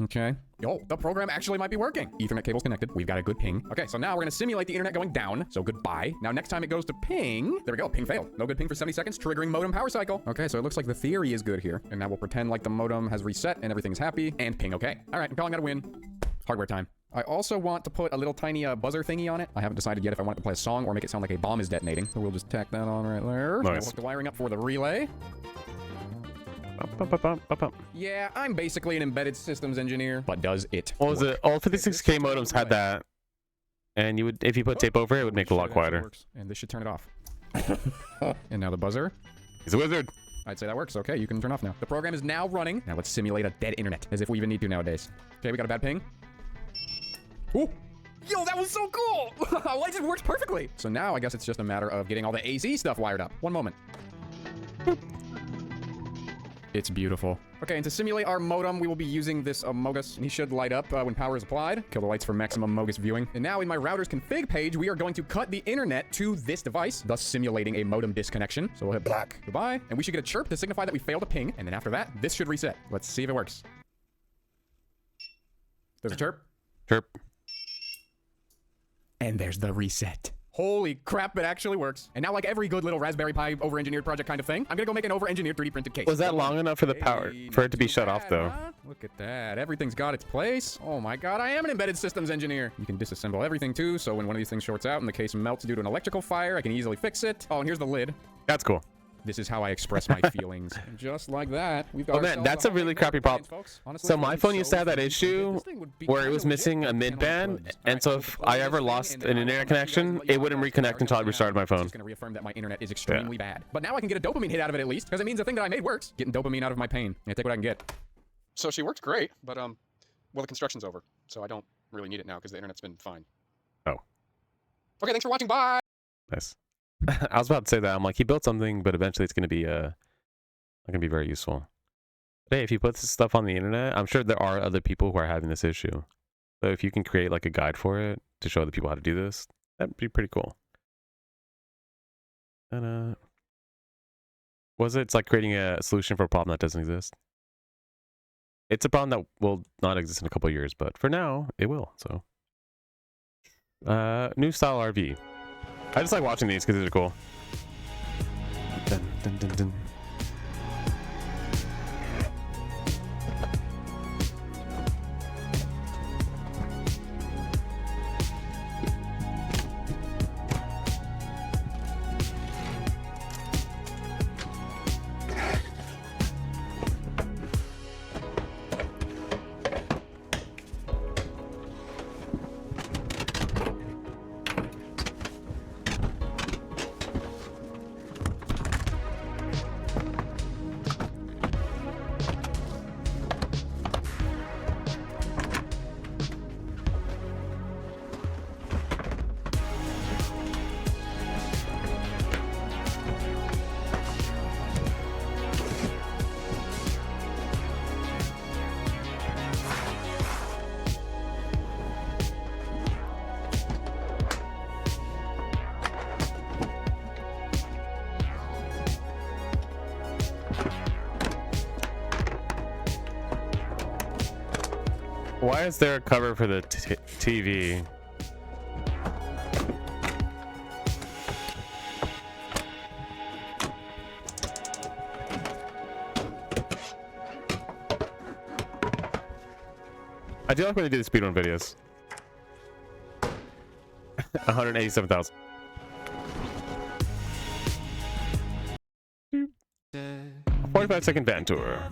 Okay. Yo, the program actually might be working. Ethernet cable's connected. We've got a good ping. Okay, so now we're gonna simulate the internet going down. So goodbye. Now next time it goes to ping, there we go, ping failed. No good ping for 70 seconds, triggering modem power cycle. Okay, so it looks like the theory is good here. And now we'll pretend like the modem has reset and everything's happy, and ping okay. All right, I'm calling that a win. Hardware time. I also want to put a little tiny buzzer thingy on it. I haven't decided yet if I want it to play a song or make it sound like a bomb is detonating. So we'll just tack that on right there. Nice. We'll hook the wiring up for the relay. Yeah, I'm basically an embedded systems engineer, but does it What was it? All 56K modems had that. And you would, if you put tape over it, it would make it a lot quieter. And this should turn it off. And now the buzzer. He's a wizard. I'd say that works. Okay, you can turn off now. The program is now running. Now let's simulate a dead internet, as if we even need to nowadays. Okay, we got a bad ping. Ooh. Yo, that was so cool! It just works perfectly. So now I guess it's just a matter of getting all the AC stuff wired up. One moment. It's beautiful. Okay, and to simulate our modem, we will be using this Mogus, and he should light up when power is applied. Kill the lights for maximum Mogus viewing. And now in my router's config page, we are going to cut the internet to this device, thus simulating a modem disconnection. So we'll hit black. Goodbye. And we should get a chirp to signify that we failed a ping. And then after that, this should reset. Let's see if it works. There's a chirp. Chirp. And there's the reset. Holy crap, it actually works. And now, like every good little Raspberry Pi over-engineered project kind of thing, I'm gonna go make an over-engineered 3D printed case. Was that long enough for the power, for it to be shut off, though? Huh? Look at that. Everything's got its place. Oh my god, I am an embedded systems engineer. You can disassemble everything, too, so when one of these things shorts out and the case melts due to an electrical fire, I can easily fix it. Oh, and here's the lid. That's cool. This is how I express my feelings. And just like that, we've got. Oh man, that's a really crappy problem. So my phone used to have that issue where it was missing a mid-band, and so if I ever lost an internet connection, it wouldn't reconnect until I restarted my phone. It's going to reaffirm that my internet is extremely bad. But now I can get a dopamine hit out of it at least, because it means the thing that I made works. Getting dopamine out of my pain. I take what I can get. So she works great, but well, the construction's over, so I don't really need it now because the internet's been fine. Oh. Okay, thanks for watching. Bye. Nice. I was about to say that. I'm like, he built something, but eventually it's going to be That can be very useful. But hey, if you put this stuff on the internet, I'm sure there are other people who are having this issue. So if you can create like a guide for it to show other people how to do this, that'd be pretty cool. And it's like creating a solution for a problem that doesn't exist. It's a problem that will not exist in a couple of years, but for now, it will. So, new style RV. I just like watching these because these are cool. Dun, dun, dun, dun. Why is there a cover for the TV? I do like when they do the speedrun videos. 187,000. 45-second van tour.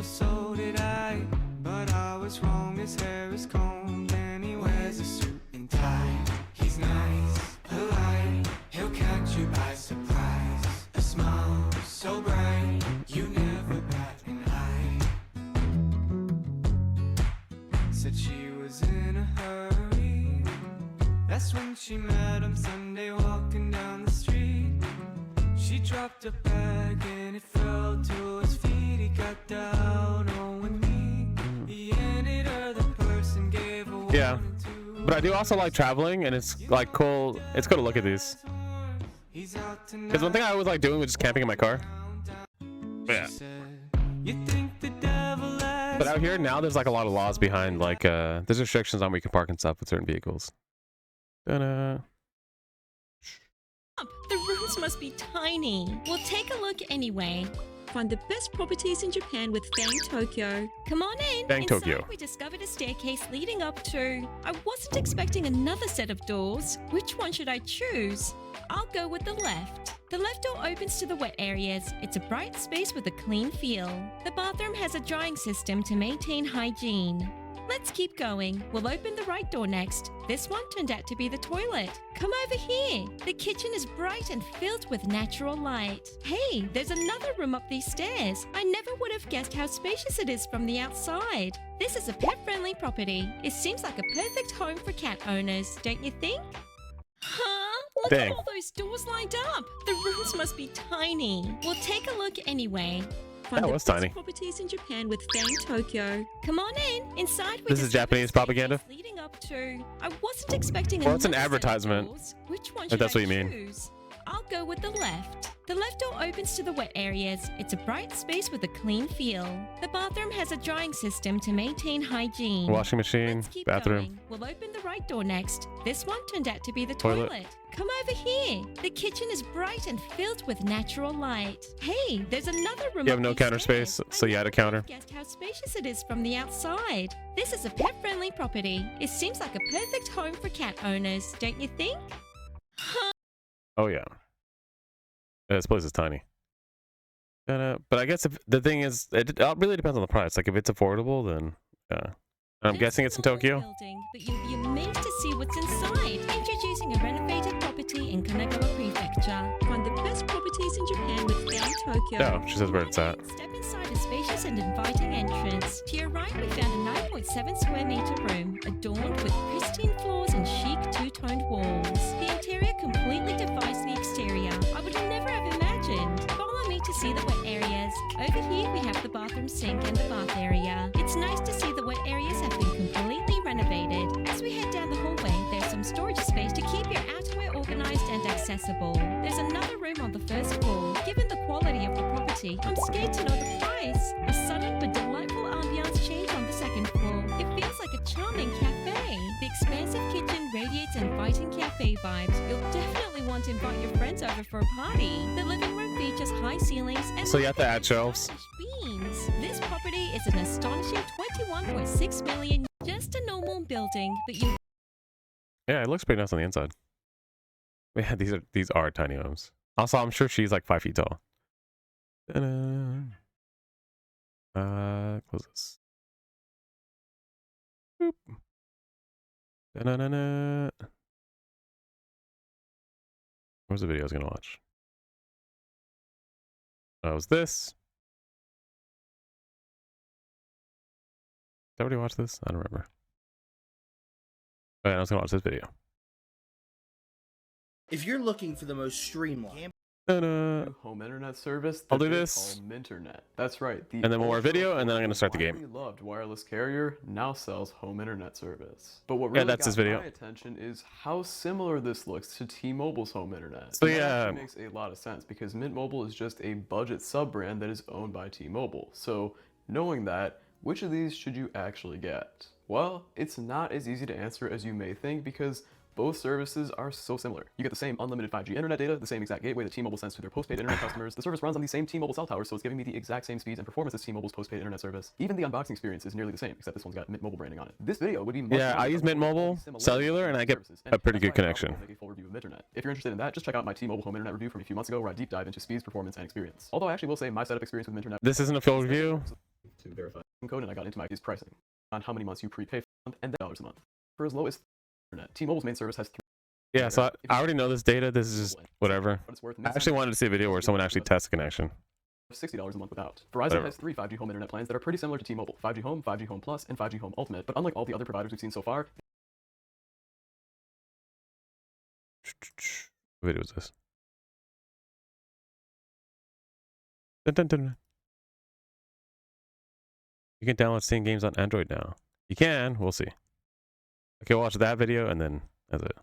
So did I, but I was wrong. His hair is combed and he wears a suit and tie. He's nice, polite, he'll catch you by surprise. A smile so bright, you never bat an eye. Said she was in a hurry. That's when she met him Sunday walking down the street. She dropped a bag and it fell to his feet. He got down on one knee. He ended her the person gave a Yeah, but I do also like traveling, and it's like cool. It's cool to look at these. Because one thing I always like doing was just camping in my car. But yeah. But out here now, there's like a lot of laws behind like there's restrictions on where you can park and stuff with certain vehicles. Ta-da. The rooms must be tiny. We'll take a look anyway. Find the best properties in Japan with Fang Tokyo. Come on in. Fang Inside, Tokyo. we discovered a staircase leading up to... I wasn't expecting another set of doors. Which one should I choose? I'll go with the left. The left door opens to the wet areas. It's a bright space with a clean feel. The bathroom has a drying system to maintain hygiene. Let's keep going. We'll open the right door next. This one turned out to be the toilet. Come over here. The kitchen is bright and filled with natural light. Hey, there's another room up these stairs. I never would have guessed how spacious it is from the outside. This is a pet-friendly property. It seems like a perfect home for cat owners, don't you think? Huh? Look Dang. at all those doors lined up. The rooms must be tiny. We'll take a look anyway. Find That the was best tiny. properties in Japan with Fang Tokyo. Come on in. Inside, we This is discovered Japanese a propaganda? staircase leading up to... I wasn't expecting Well, it's an another set of advertisement, doors. Which one if should that's I what you mean. choose? I'll go with the left. The left door opens to the wet areas. It's a bright space with a clean feel. The bathroom has a drying system to maintain hygiene. Washing machine, Let's keep bathroom. going. We'll open the right door next. This one turned out to be the Toilet. toilet. Come over here. The kitchen is bright and filled with natural light. Hey, there's another room. You have up no these counter stairs. space, so you had a counter. Guessed how spacious it is from the outside. This is a pet-friendly property. It seems like a perfect home for cat owners, don't you think? Oh yeah. This place is tiny. But I guess if the thing is, it really depends on the price. Like if it's affordable, then yeah. I'm guessing it's in Tokyo. Building, but you'll be amazed to see what's inside. Introducing a renovated property in Kanagawa Prefecture. Find the best properties in Japan with Fang Tokyo. No, she says where it's at. Step inside a spacious and inviting entrance. To your right, we found a 9.7 square meter room, adorned with pristine floors and chic two-toned walls. The interior completely defies the exterior. I would never have imagined. Follow me to see the Over here we have the bathroom sink and the bath area. It's nice to see the wet areas have been completely renovated. As we head down the hallway, there's some storage space to keep your outerwear organized and accessible. There's another room on the first floor. Given the quality of the property, I'm scared to know the price. A sudden but delightful ambiance change on the second floor. It feels like a charming cafe. The expansive kitchen radiates inviting cafe vibes. You'll definitely want to invite your friends over for a party. The living room features high ceilings and So you have to add shelves. beams. This property is an astonishing 21.6 million. Just a normal building, but you Yeah, it looks pretty nice on the inside. Yeah, these are tiny homes. Also, I'm sure she's like 5 feet tall. Ta-da. Close this. Boop. Da-na-na-na. Where's the video I was gonna watch? Oh, it was this. Did I already watch this? I don't remember. Oh, yeah, I was gonna watch this video. If you're looking for the most streamlined home internet service, I'll that do they this. call Minternet. That's right. The And then more video, and then I'm gonna start the widely game. loved wireless carrier now sells home internet service. But what Yeah, really that's got this video. my attention is how similar this looks to T-Mobile's home internet. So And that yeah. actually makes a lot of sense because Mint Mobile is just a budget sub-brand that is owned by T-Mobile. So knowing that, which of these should you actually get? Well, it's not as easy to answer as you may think because both services are so similar. You get the same unlimited 5G internet data, the same exact gateway that T-Mobile sends to their postpaid internet customers. The service runs on the same T-Mobile cell towers, so it's giving me the exact same speeds and performance as T-Mobile's postpaid internet service. Even the unboxing experience is nearly the same, except this one's got Mint Mobile branding on it. This video would be much Yeah, I use Mint Mobile cellular, and I get a pretty good connection. Make a full review of Internet. If you're interested in that, just check out my T-Mobile home internet review from a few months ago where I deep dive into speeds, performance, and experience. Although I actually will say my setup experience with Internet. This isn't a full review. To verify code, and I got into my pricing on how many months you prepay for a month and then dollars a month. For as low as Internet, T-Mobile's main service has 3. Yeah, so I already know this data. This is just whatever. I actually wanted to see a video where someone actually tests a connection. $60 a month without. Verizon Whatever. has 3 5G home internet plans that are pretty similar to T-Mobile: 5G Home, 5G Home Plus, and 5G Home Ultimate. But unlike all the other providers we've seen so far, What video is this? Dun, dun, dun. You can download Steam games on Android now. You can. We'll see. Okay, watch that video and then that's it.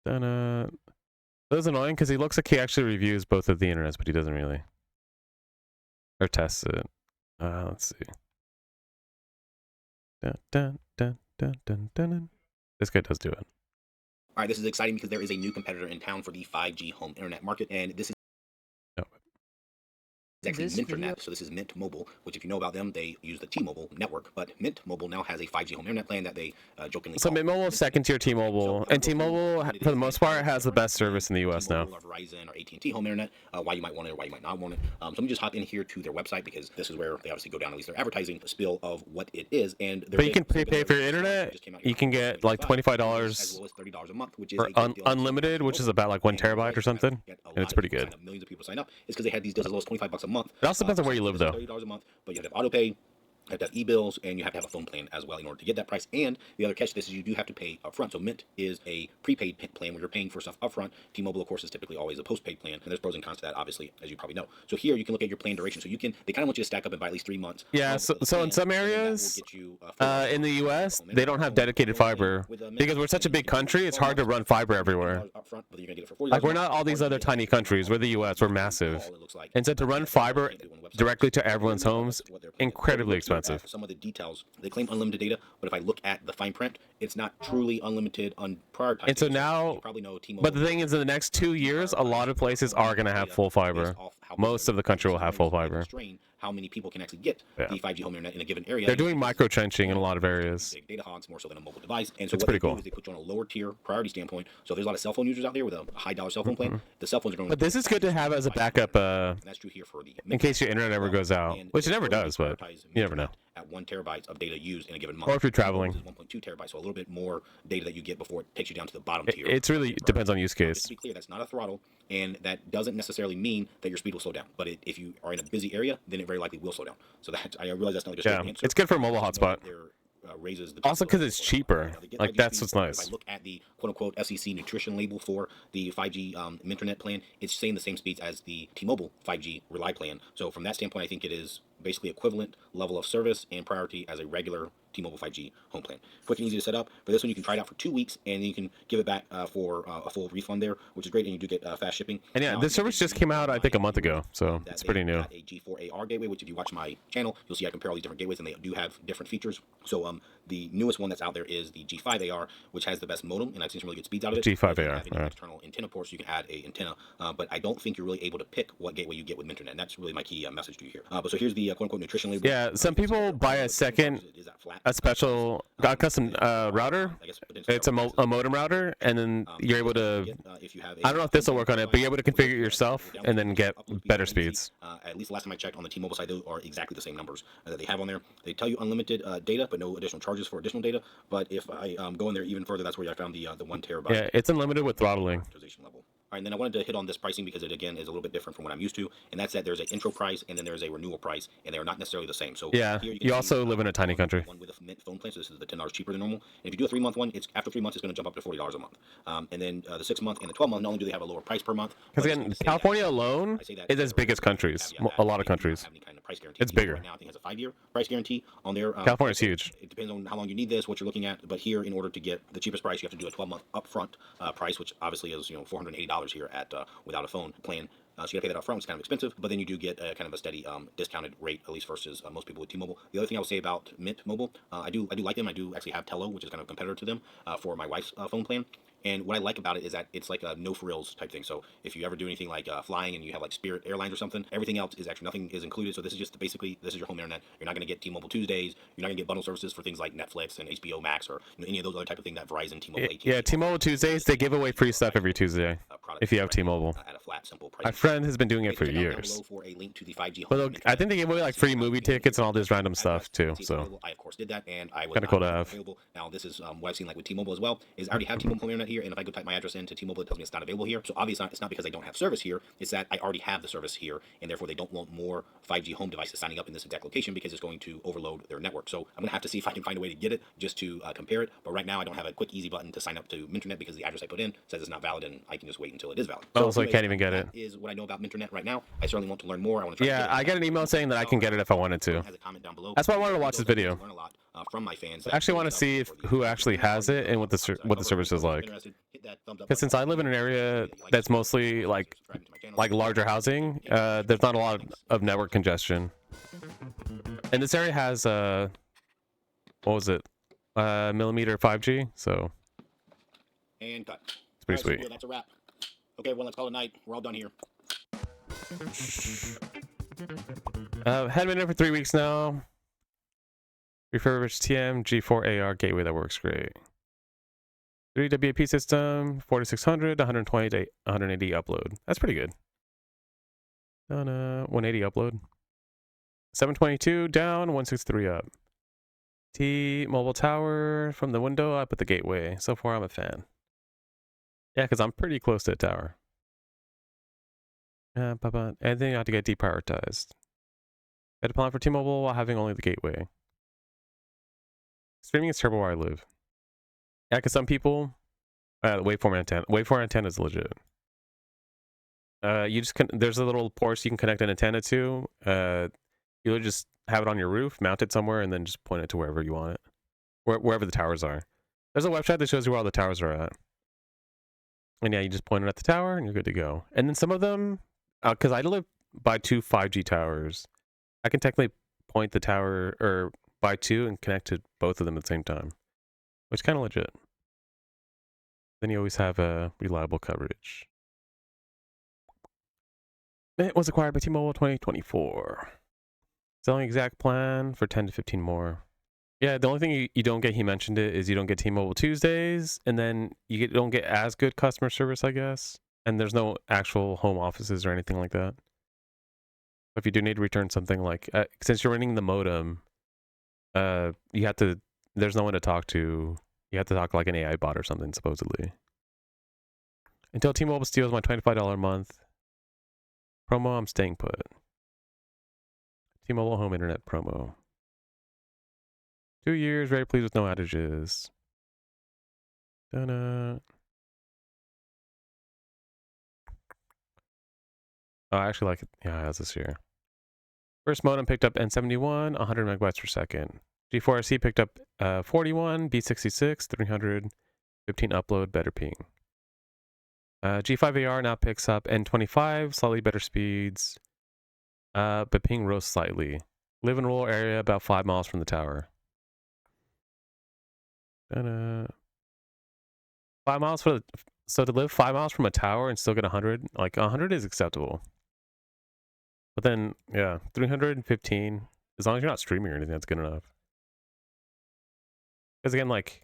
Dun, that was annoying because he looks like he actually reviews both of the internets, but he doesn't really. Or tests it. Let's see. Dun, dun, dun, dun, dun, dun, dun. This guy does do it. All right, this is exciting because there is a new competitor in town for the 5G home internet market, and this is actually Minternet. So this is Mint Mobile, which if you know about them, they use the T-Mobile network. But Mint Mobile now has a 5G home internet plan that they jokingly So call Mint Mobile is second tier T-Mobile, and T-Mobile, for the most part, has the best service in the U.S. now. Or Verizon or AT&T home internet, why you might want it or why you might not want it. So let me just hop in here to their website because this is where they obviously go down at least their advertising spill of what it is. And but you can prepay for your internet. You can get like $25 as low as $30 a month, which is for unlimited, which is about like 1 terabyte or something, and it's pretty good. Millions of people sign up. It's because they had these deals as low as $25 a month. It also depends on where you live, though. $30 a month, but you have to have auto pay. You have to have e-bills, and you have to have a phone plan as well in order to get that price. And the other catch to this is you do have to pay upfront. So Mint is a prepaid plan where you're paying for stuff upfront. T-Mobile, of course, is typically always a postpaid plan, and there's pros and cons to that, obviously, as you probably know. So here you can look at your plan duration. So you can, they kind of want you to stack up and buy at least 3 months. Yeah, so in some areas, in the U.S., they don't have dedicated fiber because we're such a big country. It's hard to run fiber everywhere. Like we're not all these other tiny countries. We're the U.S. We're massive, and so to run fiber directly to everyone's homes, incredibly expensive. Some of the details, they claim unlimited data, but if I look at the fine print, it's not truly unlimited on prioritized. And so now, but the thing is, in the next 2 years, a lot of places are going to have full fiber. Most of the country will have full fiber. How many people can actually get the 5G home internet in a given area? They're doing micro trenching in a lot of areas. Big data hogs more so than a mobile device, and so it's what pretty they do cool. is they put you on a lower tier priority standpoint. So if there's a lot of cell phone users out there with a high dollar cell phone plan, the cell phones are going. But this is good to have as a backup, that's true here for the in case your internet ever goes out, which it never does, but you never know. At 1 terabyte of data used in a given month, or if you're traveling, 1.2 terabytes, so a little bit more data that you get before it takes you down to the bottom tier. It's really depends on use case. Just to be clear, that's not a throttle, and that doesn't necessarily mean that your speed will slow down. But if you are in a busy area, then it very likely will slow down. So that I realize that's not just it's good for a mobile hotspot. Their raises the Also because it's cheaper. Like that's what's If I nice. look at the quote-unquote FCC nutrition label for the 5G internet plan, it's saying the same speeds as the T-Mobile 5G Rely plan. So from that standpoint, I think it is basically equivalent level of service and priority as a regular T-Mobile 5G home plan. Quick and easy to set up. For this one, you can try it out for 2 weeks, and then you can give it back for a full refund there, which is great, and you do get fast shipping. And yeah, this service just came out, I think, a month ago, so it's pretty new. A G4AR gateway, which if you watch my channel, you'll see I compare all these different gateways, and they do have different features. So the newest one that's out there is the G5AR, which has the best modem, and I've seen some really good speeds out of it. G5AR. An external antenna port, so you can add a antenna, but I don't think you're really able to pick what gateway you get with Minternet, and that's really my key message to you here. But so here's the quote-unquote nutrition label. Yeah, some people buy a special, got a custom router. It's a modem router, and then you're able to, I don't know if this will work on it, but you're able to configure it yourself and then get better speeds. At least the last time I checked on the T-Mobile side, those are exactly the same numbers that they have on there. They tell you unlimited data, but no additional charges for additional data. But if I go in there even further, that's where I found the 1 terabyte. Yeah, it's unlimited with throttling. All right, and then I wanted to hit on this pricing because it, again, is a little bit different from what I'm used to, and that's that there's an intro price and then there's a renewal price, and they are not necessarily the same. So Yeah, here you also live in a tiny country. One with a Mint phone plan, so this is the $10 cheaper than normal. And if you do a 3-month one, it's after 3 months, it's going to jump up to $40 a month. And then the 6-month and the 12-month, not only do they have a lower price per month, Because again, California alone is as big as countries, a lot of countries. It's bigger. Right now, I think it has a 5-year price guarantee on there. California's huge. It depends on how long you need this, what you're looking at. But here, in order to get the cheapest price, you have to do a 12-month upfront price, which obviously is $480 here at without a phone plan. So you gotta pay that up front. It's kind of expensive, but then you do get kind of a steady discounted rate, at least versus most people with T-Mobile. The other thing I would say about Mint Mobile, I do like them. I do actually have Tello, which is kind of a competitor to them for my wife's phone plan. And what I like about it is that it's like a no frills type thing. So if you ever do anything like flying and you have like Spirit Airlines or something, everything else is actually nothing is included. So this is just basically this is your home internet. You're not going to get T-Mobile Tuesdays. You're not going to get bundle services for things like Netflix and HBO Max or any of those other type of things that Verizon, T-Mobile, AT&T. Yeah, T-Mobile Tuesdays, they give away free stuff every Tuesday if you have T-Mobile. At a flat, simple price. My friend has been doing it for years. For a link to the 5G But look, I think they give away like free movie tickets and all this random stuff too. So I of course did that, and I was kind of cool to have. available. Now this is what I've seen like with T-Mobile as well. Is I already have T-Mobile home internet here, and if I go type my address into T-Mobile, it tells me it's not available here. So obviously it's not because I don't have service here. It's that I already have the service here, and therefore they don't want more 5G home devices signing up in this exact location because it's going to overload their network. So I'm gonna have to see if I can find a way to get it just to compare it. But right now I don't have a quick easy button to sign up to Minternet because the address I put in says it's not valid, and I can just wait until it is valid. Oh, so I can't even get it. That is what I know about Minternet right now. I certainly want to learn more. I want to try. Yeah, I got an email saying that I can get it if I wanted to. That's why I wanted to watch this video. From my fans. I actually want to see who actually has it and what the service is like. Because since I live in an area that's mostly like larger housing, there's not a lot of network congestion. And this area has what was it? Millimeter 5G, so and cut. It's pretty sweet. So that's a wrap. Okay, well, let's call it a night. We're all done here. Had been there for 3 weeks now. Refurbished TM G4AR gateway that works great. 3 WAP system, 4600, 120 to 180 upload. That's pretty good. Done 180 upload. 722 down, 163 up. T-Mobile tower from the window up at the gateway. So far, I'm a fan. Yeah, because I'm pretty close to the tower. And then you have to get deprioritized. Had to plan for T-Mobile while having only the gateway. Streaming is terrible where I live. Yeah, because some people, waveform antenna is legit. You just there's a little ports you can connect an antenna to. You'll just have it on your roof, mount it somewhere, and then just point it to wherever you want it, wherever the towers are. There's a website that shows you where all the towers are at. And yeah, you just point it at the tower, and you're good to go. And then some of them, because I live by 2 5G towers, I can technically point the tower or by 2 and connect to both of them at the same time, which is kind of legit. Then you always have reliable coverage. It was acquired by T-Mobile 2024. Selling exact plan for 10 to 15 more. Yeah, the only thing you don't get, he mentioned it, is you don't get T-Mobile Tuesdays, and then you don't get as good customer service, I guess. And there's no actual home offices or anything like that. If you do need to return something like, since you're running the modem, you have to, there's no one to talk to. You have to talk like an AI bot or something, supposedly. Until T-Mobile steals my $25 a month promo, I'm staying put. T-Mobile home internet promo. 2 years, very pleased with no outages. Dun-dun. Oh, I actually like it. Yeah, as this year. First modem picked up N71, 100 megabytes per second. G4SC picked up 41, B66, 300, 15 upload, better ping. G5AR now picks up N25, slightly better speeds, but ping rose slightly. Live in rural area about 5 miles from the tower. 5 miles for the, so to live 5 miles from a tower and still get 100, like 100 is acceptable. But then, yeah, 315, as long as you're not streaming or anything, that's good enough. Because again, like,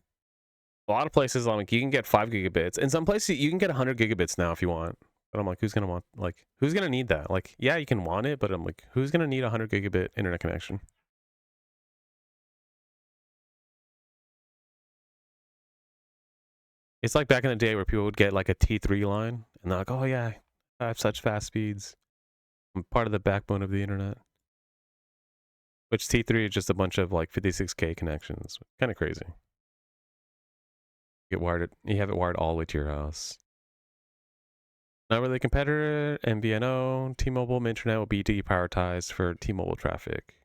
a lot of places, like, you can get 5 gigabits. In some places, you can get 100 gigabits now if you want. But I'm like, who's going to want, like, who's going to need that? Like, yeah, you can want it, but I'm like, who's going to need a 100 gigabit internet connection? It's like back in the day where people would get, like, a T3 line, and they're like, oh, yeah, I have such fast speeds. I'm part of the backbone of the internet. Which T3 is just a bunch of, like, 56K connections. Kind of crazy. You have it wired all the way to your house. Not really a competitor, MVNO, T-Mobile internet will be deprioritized for T-Mobile traffic.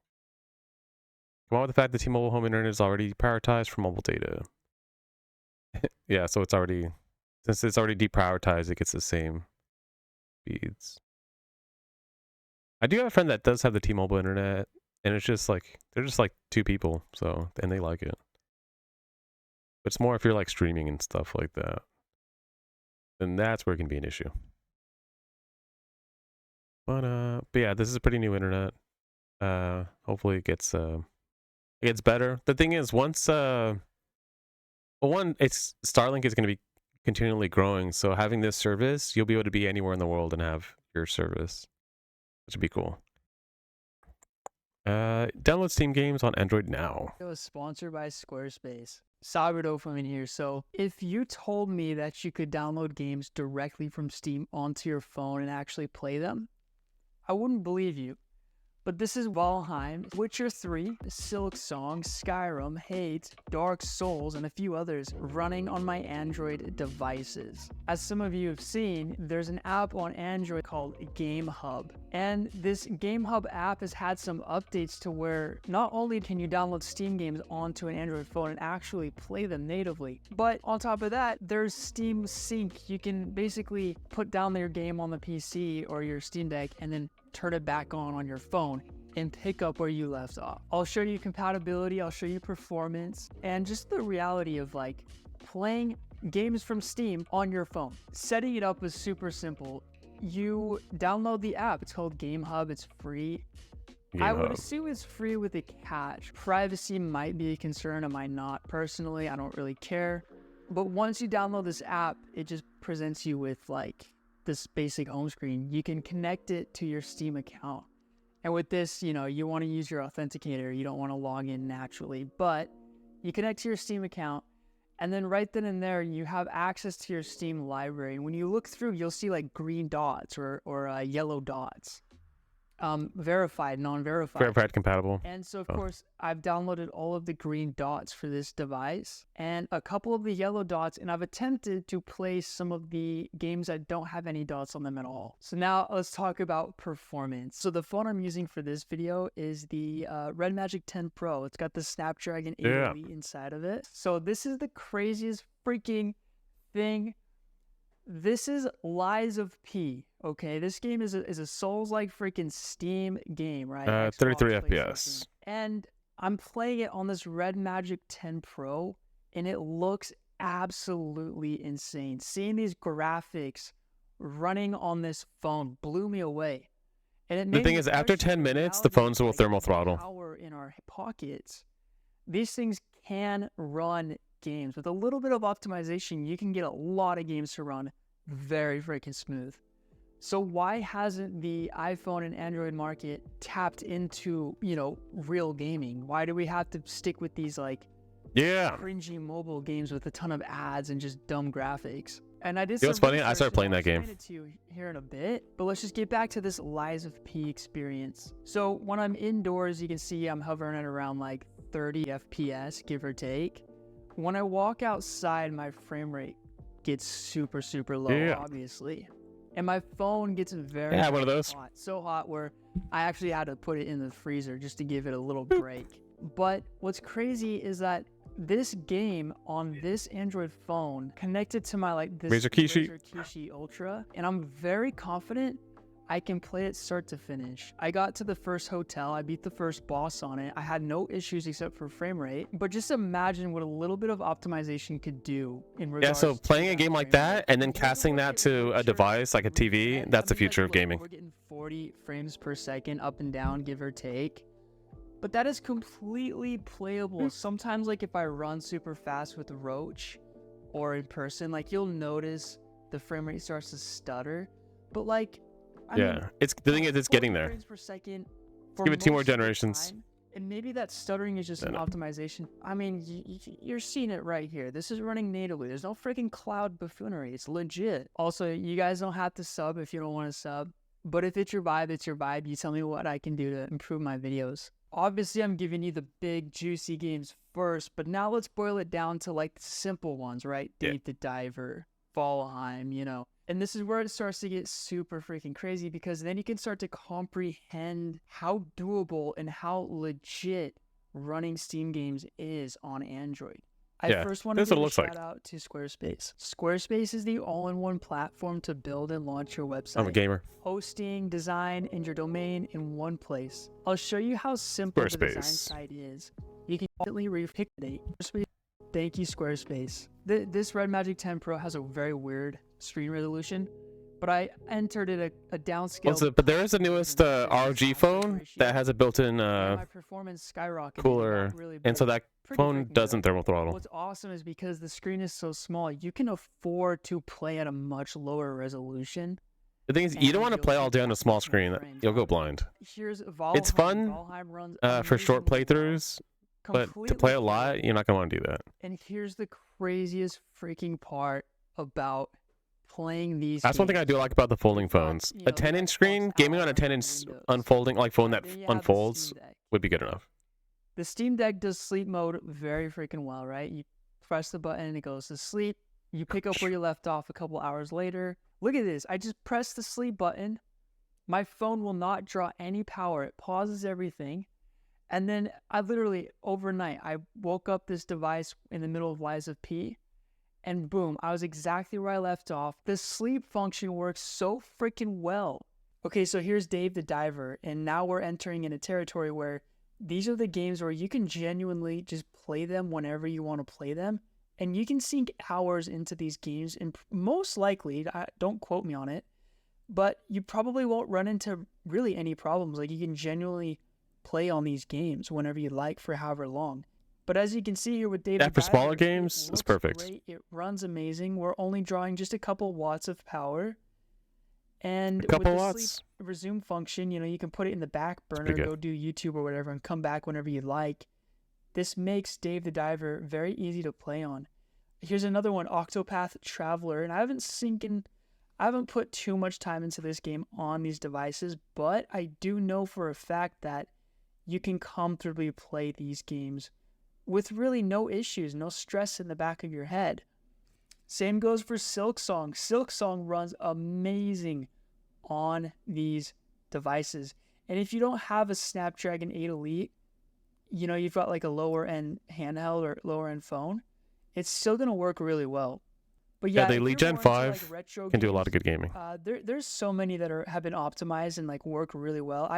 Come on with the fact that T-Mobile home internet is already prioritized for mobile data. Yeah, so it's already, since it's already deprioritized, it gets the same speeds. I do have a friend that does have the T-Mobile internet, and it's just like, they're just like 2 people, so, and they like it. But it's more if you're like streaming and stuff like that. Then that's where it can be an issue. But yeah, this is a pretty new internet. Hopefully it gets better. The thing is, once well, one, it's Starlink is going to be continually growing, so having this service, you'll be able to be anywhere in the world and have your service, which would be cool. Download Steam games on Android now. It was sponsored by Squarespace. Sabado from in here. So if you told me that you could download games directly from Steam onto your phone and actually play them, I wouldn't believe you. But this is Valheim, Witcher 3, Silk Song, Skyrim, Hades, Dark Souls, and a few others running on my Android devices. As some of you have seen, there's an app on Android called Game Hub. And this Game Hub app has had some updates to where not only can you download Steam games onto an Android phone and actually play them natively, but on top of that, there's Steam Sync. You can basically put down your game on the PC or your Steam Deck and then turn it back on your phone and pick up where you left off. I'll show you compatibility, I'll show you performance, and just the reality of like playing games from Steam on your phone. Setting it up is super simple. You download the app, it's called Game Hub, it's free. I would assume it's free with a catch. Privacy might be a concern, it might not. Personally, I don't really care. But once you download this app, it just presents you with like this basic home screen. You can connect it to your Steam account. And with this, you know, you want to use your authenticator. You don't want to log in naturally, but you connect to your Steam account, and then right then and there, you have access to your Steam library. And when you look through, you'll see like green dots or yellow dots. Verified, non-verified. Verified compatible. And so, of course, I've downloaded all of the green dots for this device and a couple of the yellow dots, and I've attempted to play some of the games that don't have any dots on them at all. So now let's talk about performance. So the phone I'm using for this video is the Red Magic 10 Pro. It's got the Snapdragon 8 Elite inside of it. So this is the craziest freaking thing. This is Lies of P, okay? This game is a Souls-like freaking Steam game, right? 33 FPS. And I'm playing it on this Red Magic 10 Pro, and it looks absolutely insane. Seeing these graphics running on this phone blew me away. And the thing is, after 10 minutes, the phones will thermal throttle. Power in our pockets. These things can run games. With a little bit of optimization, you can get a lot of games to run very freaking smooth. So why hasn't the iPhone and Android market tapped into, you know, real gaming? Why do we have to stick with these like cringy mobile games with a ton of ads and just dumb graphics? And I did. You know what's funny? I started playing that game. I'll explain it to you here in a bit, but let's just get back to this Lies of P experience. So when I'm indoors, you can see I'm hovering at around like 30 FPS, give or take. When I walk outside, my frame rate gets super, super low, obviously. And my phone gets very, one of those. hot. So hot where I actually had to put it in the freezer just to give it a little break. But what's crazy is that this game on this Android phone connected to my this Razer Kishi Ultra, and I'm very confident I can play it start to finish. I got to the first hotel, I beat the first boss on it. I had no issues except for frame rate. But just imagine what a little bit of optimization could do in regards so to playing a game like that and then casting that to a device like a TV, that's the future of gaming. We're getting 40 frames per second up and down, give or take. But that is completely playable. Sometimes if I run super fast with Roach or in person, you'll notice the frame rate starts to stutter. But I mean, it's the thing is it's getting there. Frames per second Give it 2 more generations. And maybe that stuttering is just an optimization. I mean, you're seeing it right here. This is running natively. There's no freaking cloud buffoonery. It's legit. Also, you guys don't have to sub if you don't want to sub. But if it's your vibe, it's your vibe. You tell me what I can do to improve my videos. Obviously, I'm giving you the big, juicy games first. But now let's boil it down to the simple ones, right? Dave the Diver, Valheim, And this is where it starts to get super freaking crazy, because then you can start to comprehend how doable and how legit running Steam games is on Android. I first want to give a shout out to Squarespace. Squarespace is the all-in-one platform to build and launch your website. I'm a gamer. Hosting, design, and your domain in one place. I'll show you how simple the design site is. You can instantly repick the date. Thank you, Squarespace. This Red Magic 10 Pro has a very weird screen resolution, but I entered it a downscale. But there is the newest ROG phone that has a built-in my performance skyrocketed. cooler, and so that phone doesn't thermal throttle. What's awesome is because the screen is so small, you can afford to play at a much lower resolution. The thing is, you don't want to play all day on a small screen. You'll go blind. Here's Valheim. It's fun for short playthroughs, but to play a lot, you're not going to want to do that. And here's the craziest freaking part about playing these That's games. one thing I do like about the folding phones. A 10-inch screen, gaming on a 10-inch unfolding, phone that unfolds, would be good enough. The Steam Deck does sleep mode very freaking well, right? You press the button and it goes to sleep. You pick up where you left off a couple hours later. Look at this. I just press the sleep button. My phone will not draw any power. It pauses everything. And then I literally, overnight, I woke up this device in the middle of Lies of P. And boom, I was exactly where I left off. The sleep function works so freaking well. Okay, so here's Dave the Diver. And now we're entering in a territory where these are the games where you can genuinely just play them whenever you want to play them. And you can sink hours into these games. And most likely, don't quote me on it, but you probably won't run into really any problems. You can genuinely play on these games whenever you like for however long. But as you can see here with Dave, for smaller games, it's perfect. Great. It runs amazing. We're only drawing just a couple watts of power. And a couple with the watts. sleep resume function, you can put it in the back burner, go do YouTube or whatever, and come back whenever you like. This makes Dave the Diver very easy to play on. Here's another one, Octopath Traveler, and I haven't put too much time into this game on these devices, but I do know for a fact that you can comfortably play these games with really no issues, no stress in the back of your head. Same goes for Silksong. Silksong runs amazing on these devices. And if you don't have a Snapdragon 8 Elite, you've got a lower end handheld or lower end phone, it's still going to work really well. But yeah, the Elite Gen 5 can do a lot of good gaming. There's so many that have been optimized and work really well.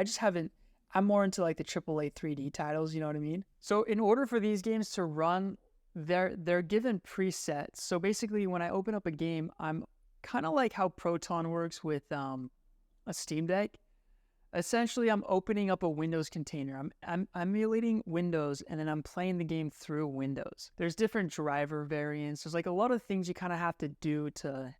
I'm more into the AAA 3D titles, you know what I mean? So in order for these games to run, they're given presets. So basically when I open up a game, I'm kind of like how Proton works with a Steam Deck. Essentially, I'm opening up a Windows container. I'm emulating Windows, and then I'm playing the game through Windows. There's different driver variants. There's a lot of things you kind of have to do to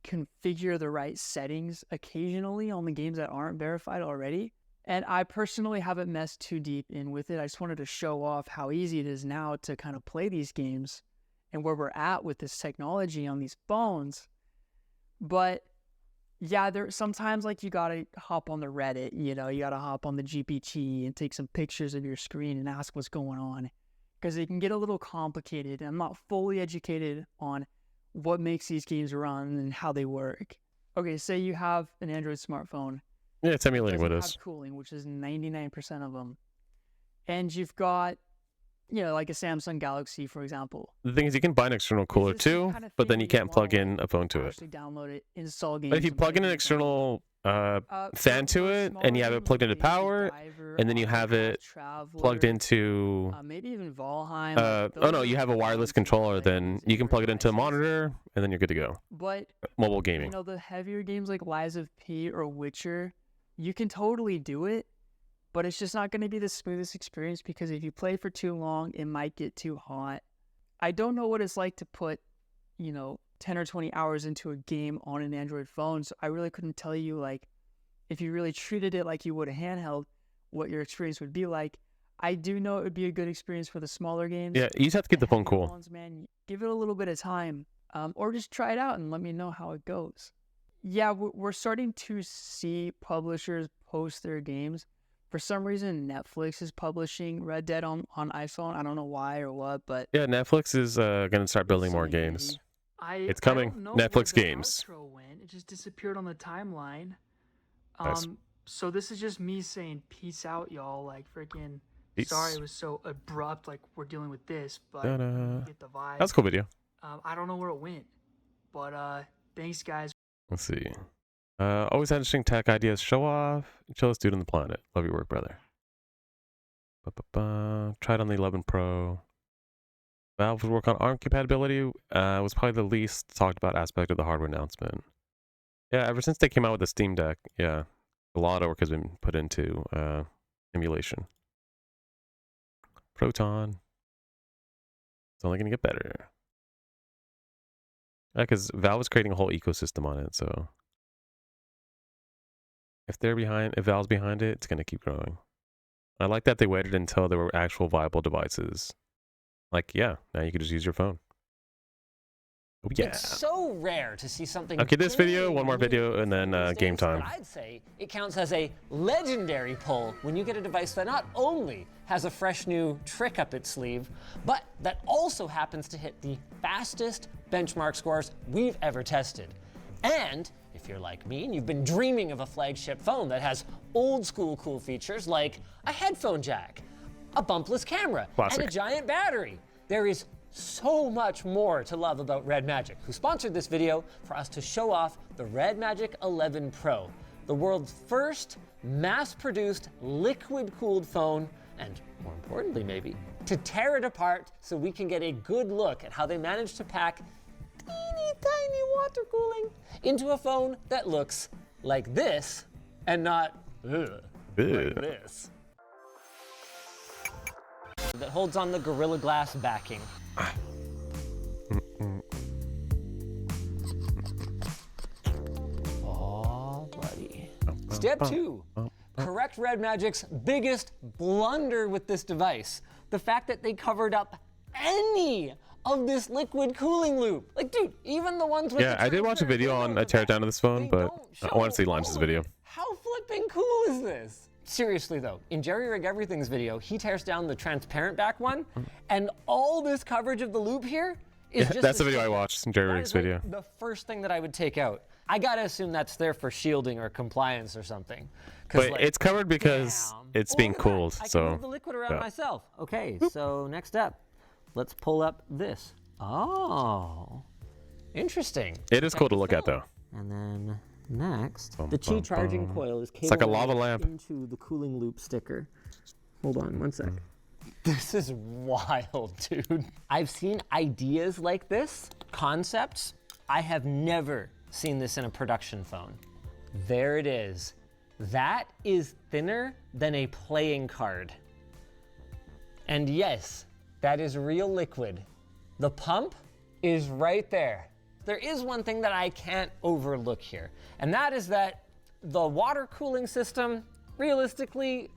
configure the right settings occasionally on the games that aren't verified already. And I personally haven't messed too deep in with it. I just wanted to show off how easy it is now to kind of play these games and where we're at with this technology on these phones. But Yeah, there sometimes like you gotta hop on the Reddit, you gotta hop on the GPT and take some pictures of your screen and ask what's going on. Because it can get a little complicated. I'm not fully educated on what makes these games run and how they work. Okay, say you have an Android smartphone. Yeah, it's emulating doesn't Windows. have cooling, which is 99% of them. And you've got, like a Samsung Galaxy, for example. The thing is, you can buy an external cooler too, but then you can't plug in a phone to it. Actually download it, install games. But if you and plug play in an games on it. external fan to it, and you have it plugged into power, and then you have it plugged into maybe even Valheim. oh no, you have a wireless controller, then you can plug it into a monitor, and then you're good to go. But mobile gaming. The heavier games like Lies of P or Witcher, you can totally do it, but it's just not going to be the smoothest experience because if you play for too long, it might get too hot. I don't know what it's like to put, 10 or 20 hours into a game on an Android phone, so I really couldn't tell you, like, if you really treated it like you would a handheld, what your experience would be like. I do know it would be a good experience for the smaller games. Yeah, you just have to keep the phone cool. Ones, man, give it a little bit of time, or just try it out and let me know how it goes. Yeah, we're starting to see publishers post their games. For some reason, Netflix is publishing Red Dead on iPhone. I don't know why or what, but yeah, Netflix is going to start building more games. It's coming. I don't know Netflix where the games. outro went. It just disappeared on the timeline. Nice. So this is just me saying peace out, y'all. Like freaking. Peace. Sorry, it was so abrupt. Like we're dealing with this, but Ta-da. you get the vibe. That's a cool video. I don't know where it went, but thanks, guys. Let's see. Always had interesting tech ideas. Show off. Chillest dude on the planet. Love your work, brother. Tried on the 11 Pro. Valve would work on ARM compatibility. Was probably the least talked about aspect of the hardware announcement. Yeah, ever since they came out with the Steam Deck, yeah, a lot of work has been put into emulation. Proton. It's only going to get better. Yeah, because Valve is creating a whole ecosystem on it, so if Valve's behind it, it's going to keep growing. I like that they waited until there were actual viable devices. Like, yeah, now you can just use your phone. Oh, yeah. It's so rare to see something. Okay, this video, one more video, and then game time. But I'd say it counts as a legendary pull when you get a device that not only has a fresh new trick up its sleeve, but that also happens to hit the fastest benchmark scores we've ever tested. And if you're like me and you've been dreaming of a flagship phone that has old school cool features like a headphone jack, a bumpless camera, Classic. and a giant battery, there is so much more to love about Red Magic, who sponsored this video for us to show off the Red Magic 11 Pro, the world's first mass-produced liquid-cooled phone, and more importantly maybe, to tear it apart so we can get a good look at how they managed to pack teeny tiny water cooling into a phone that looks like this and not like this. That holds on the Gorilla Glass backing. Oh, buddy. Step 2. Correct Red Magic's biggest blunder with this device. The fact that they covered up any of this liquid cooling loop. Like, dude, even the ones with Yeah, I did watch a video on a teardown of this phone, but I want to see Lance's video. How flipping cool is this? Seriously though, in Jerry Rig Everything's video, he tears down the transparent back one, and all this coverage of the loop here is just that's the video I watched, Jerry Rig's video. The first thing that I would take out. I gotta assume that's there for shielding or compliance or something. But like, it's covered because it's being cooled, I so. can move the liquid around yeah. myself. Okay, so next up, let's pull up this. Oh, interesting. It is cool to look at though. And then next, the Qi charging coil is It's like a lava cabled lamp. into the cooling loop sticker. Hold on one sec. This is wild, dude. I've seen ideas like this, concepts. I have never seen this in a production phone. There it is. That is thinner than a playing card. And yes, that is real liquid. The pump is right there. There is one thing that I can't overlook here, and that is that the water cooling system, realistically,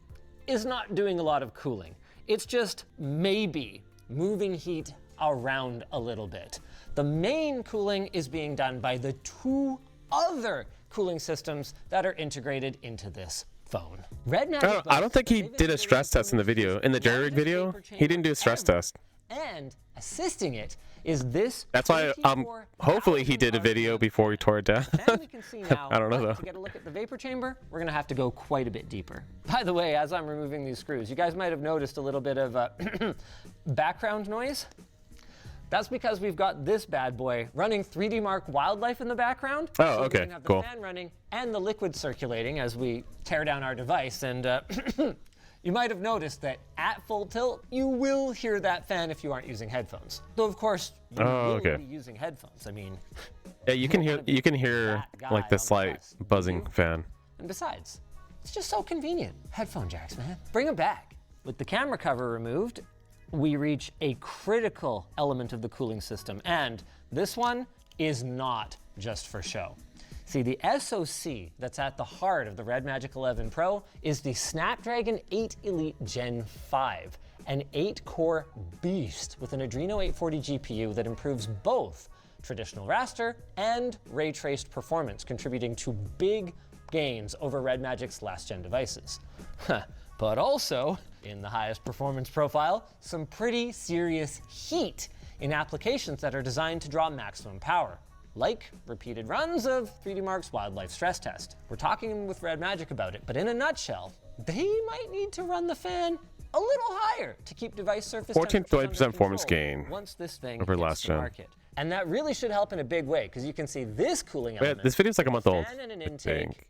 is not doing a lot of cooling. It's just maybe moving heat around a little bit. The main cooling is being done by the two other cooling systems that are integrated into this phone. Red Magic I don't think he did a stress test in the video. In the jerry rig video, he didn't do a stress test. And assisting it is this. That's why hopefully he did a video before he tore it down. And we can see now, I don't know though. To get a look at the vapor chamber, we're gonna have to go quite a bit deeper. By the way, as I'm removing these screws, you guys might have noticed a little bit of background noise. That's because we've got this bad boy running 3D Mark Wildlife in the background. Oh, so okay, we can have the cool. fan running and the liquid circulating as we tear down our device. And you might have noticed that at full tilt, you will hear that fan if you aren't using headphones. Though of course, you will be using headphones. I mean, yeah, you can hear like the slight buzzing fan. And besides, it's just so convenient. Headphone jacks, man. Bring them back. With the camera cover removed, we reach a critical element of the cooling system, and this one is not just for show. See, the SoC that's at the heart of the Red Magic 11 Pro is the Snapdragon 8 Elite Gen 5, an 8-core beast with an Adreno 840 GPU that improves both traditional raster and ray-traced performance, contributing to big gains over Red Magic's last-gen devices. But also, in the highest performance profile, some pretty serious heat in applications that are designed to draw maximum power, like repeated runs of 3D Mark's Wildlife stress test. We're talking with Red Magic about it, but in a nutshell, they might need to run the fan a little higher to keep device surface 14 to 20% temperature performance under gain control once this thing over hits last the gen. market. And that really should help in a big way, because you can see this cooling element. This video's like a month old. Fan and an I intake, think.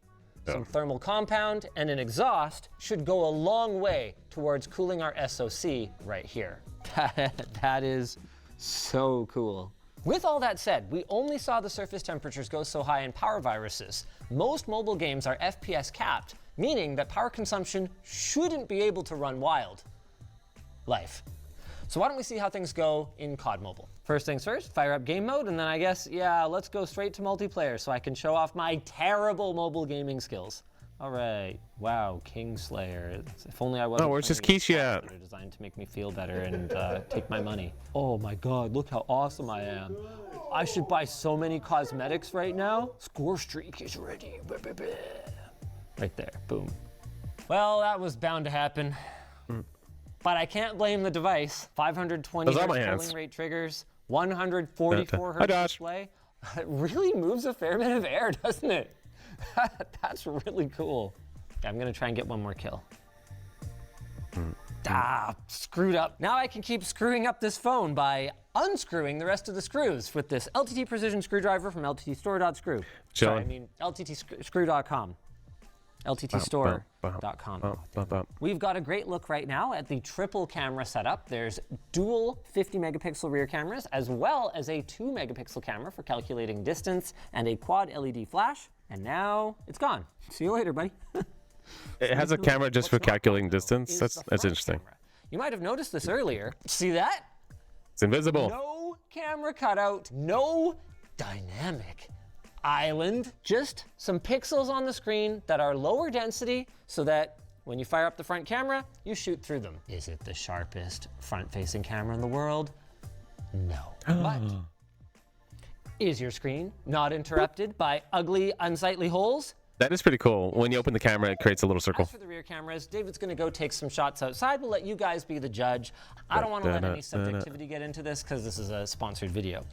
some thermal compound, and an exhaust should go a long way towards cooling our SoC right here. That is so cool. With all that said, we only saw the surface temperatures go so high in power viruses. Most mobile games are FPS capped, meaning that power consumption shouldn't be able to run wild life. So why don't we see how things go in COD Mobile? First things first, fire up game mode, and then I guess, yeah, let's go straight to multiplayer so I can show off my terrible mobile gaming skills. All right, wow, Kingslayer. If only I wasn't. Oh, where's his Kishi at? That are designed to make me feel better and take my money. Oh my God, look how awesome I am. I should buy so many cosmetics right now. Score streak is ready. Right there, boom. Well, that was bound to happen. But I can't blame the device. 520 Hz polling rate triggers, 144 Hz display. It really moves a fair bit of air, doesn't it? That's really cool. I'm gonna try and get one more kill. Screwed up. Now I can keep screwing up this phone by unscrewing the rest of the screws with this LTT precision screwdriver from LTTstore.screw. Sorry, I mean LTTscrew.com. LTTstore.com. We've got a great look right now at the triple camera setup. There's dual 50 megapixel rear cameras, as well as a 2 megapixel camera for calculating distance and a quad LED flash. And now it's gone. See you later, buddy. It has a camera just for calculating distance. That's interesting. You might have noticed this earlier. See that? It's invisible. No camera cutout, no dynamic island, just some pixels on the screen that are lower density so that when you fire up the front camera, you shoot through them. Is it the sharpest front-facing camera in the world? No. But is your screen not interrupted by ugly, unsightly holes? That is pretty cool. When you open the camera, it creates a little circle. As for the rear cameras, David's gonna go take some shots outside. We'll let you guys be the judge. I don't want to let any subjectivity get into this because this is a sponsored video.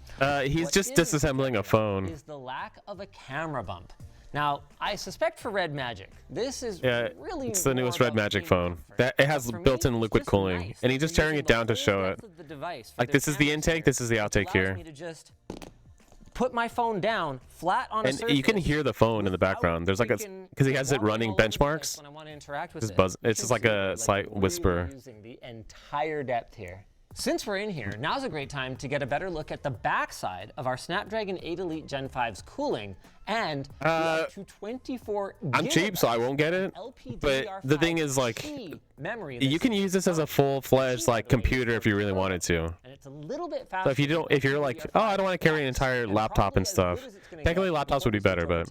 He's just disassembling a phone. Is the lack of a camera bump. Now, I suspect for Red Magic, this is really it's the newest Red Magic phone. That it has built-in liquid cooling, and he's just tearing it down to show it. Like this is the intake, this is the outtake here. Put my phone down flat on a surface. And you can hear the phone in the background. There's like a, because he has it running benchmarks. Just buzz. It's just like a slight whisper. Using the entire depth here. Since we're in here, now's a great time to get a better look at the backside of our Snapdragon 8 Elite Gen 5's cooling and to 24 I'm cheap, so I won't get it. But the thing is, like, you can use this as a full-fledged like computer if you really wanted to. And it's a little bit faster. So if you don't, if you're like, oh, I don't want to carry an entire laptop and stuff, technically laptops would be better, but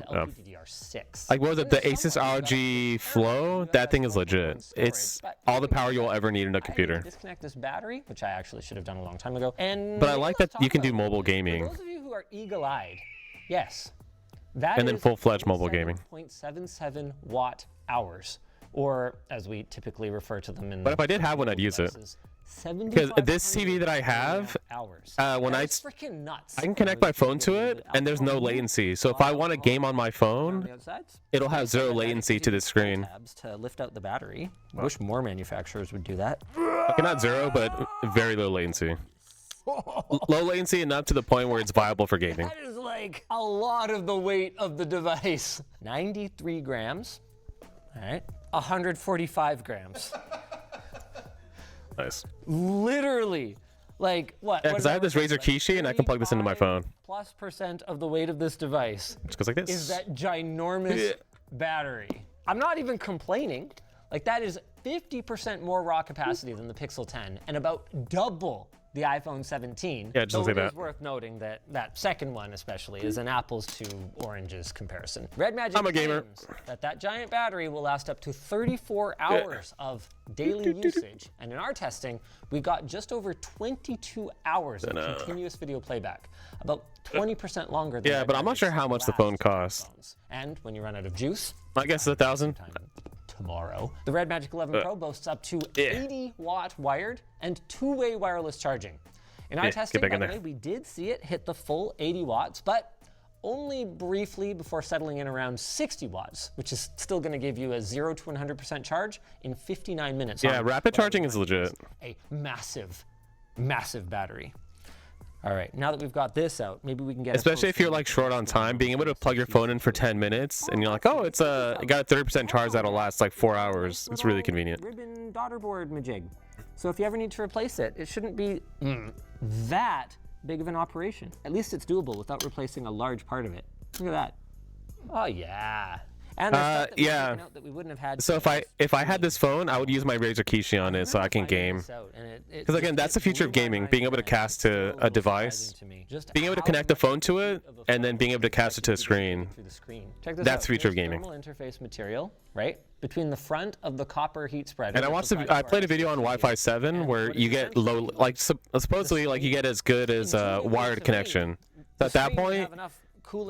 like what was it, the Asus ROG Flow? That thing is legit. It's all the power you'll ever need in a computer. Disconnect this battery, which I actually should have done a long time ago. And but I like that you can do mobile gaming. For those of you who are eagle-eyed, yes, That And then is full-fledged mobile gaming. 0.77 watt hours, or as we typically refer to them in. But if I did have one, I'd use it. Because this TV that I have, when That's freaking nuts. I can connect my phone to it, and there's no latency. So if I want a game on my phone, it'll have zero latency to the screen. Tabs to lift out the battery. I wish more manufacturers would do that. Okay, not zero, but very low latency. Low latency enough to the point where it's viable for gaming. That is like a lot of the weight of the device. 93 grams. All right. 145 grams. Nice. Literally. Like what? Yeah, because I have this Razer Kishi and I can plug this into my phone. +% of the weight of this device. Just goes like this. Is that ginormous battery. I'm not even complaining. Like that is 50% more raw capacity than the Pixel 10 and about double the iPhone 17. Yeah, just so say it that. is worth noting that that second one especially is an apples to oranges comparison. Red Magic I'm a gamer. claims that giant battery will last up to 34 hours of daily usage. And in our testing, we got just over 22 hours of continuous video playback, about 20% longer than Yeah, but I'm not sure how much the phone costs. And when you run out of juice, I guess it's 1,000. Tomorrow. The Red Magic 11 Pro boasts up to 80-watt wired and two-way wireless charging. In our testing, by the way, we did see it hit the full 80 watts, but only briefly before settling in around 60 watts, which is still going to give you a 0 to 100% charge in 59 minutes. Yeah, rapid charging is legit. A massive, massive battery. All right, now that we've got this out, maybe we can get. Especially if you're like short on time, being able to plug your phone in for 10 minutes and you're like, oh, it got a 30% charge that'll last like 4 hours. It's really convenient. Ribbon daughter board majig. So if you ever need to replace it, it shouldn't be that big of an operation. At least it's doable without replacing a large part of it. Look at that. Oh yeah. And yeah. that we wouldn't have had. So if I had this phone, I would use my Razer Kishi on it so I can game. Because again, that's the future of gaming: being able to cast to a device, being able to connect the phone to it, and then being able to cast it to a screen. That's the future of gaming. Thermal interface material, right, between the front of the copper heat spreader. And I played a video on Wi-Fi 7 where you get low, like supposedly like you get as good as a wired connection. So at that point,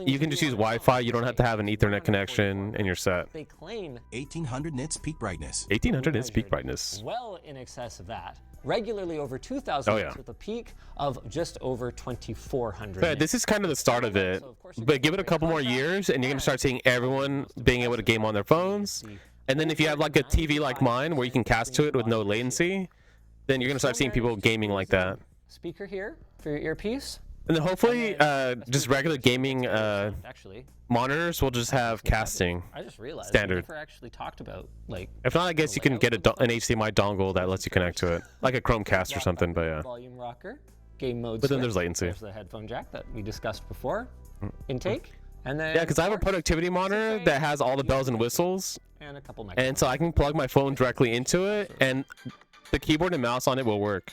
you can just use Wi-Fi. You don't have to have an Ethernet connection, and you're set. They claim 1800 nits peak brightness. 1800 nits peak brightness. Well in excess of that. Regularly over 2,000 nits with a peak of just over 2,400. Yeah, this is kind of the start of it. But give it a couple more years, and you're gonna start seeing everyone being able to game on their phones. And then if you have like a TV like mine where you can cast to it with no latency, then you're gonna start seeing people gaming like that. Speaker here for your earpiece. And then hopefully, just regular gaming monitors will just have casting. I just realized standard. We never actually talked about like. If not, I guess you can get an HDMI dongle that lets you connect to it, like a Chromecast or something. But yeah. Volume rocker, game mode. But then there's latency. There's the headphone jack that we discussed before. Intake, and then. Yeah, because I have a productivity monitor that has all the bells and whistles. And a couple. And so I can plug my phone directly into it, and the keyboard and mouse on it will work.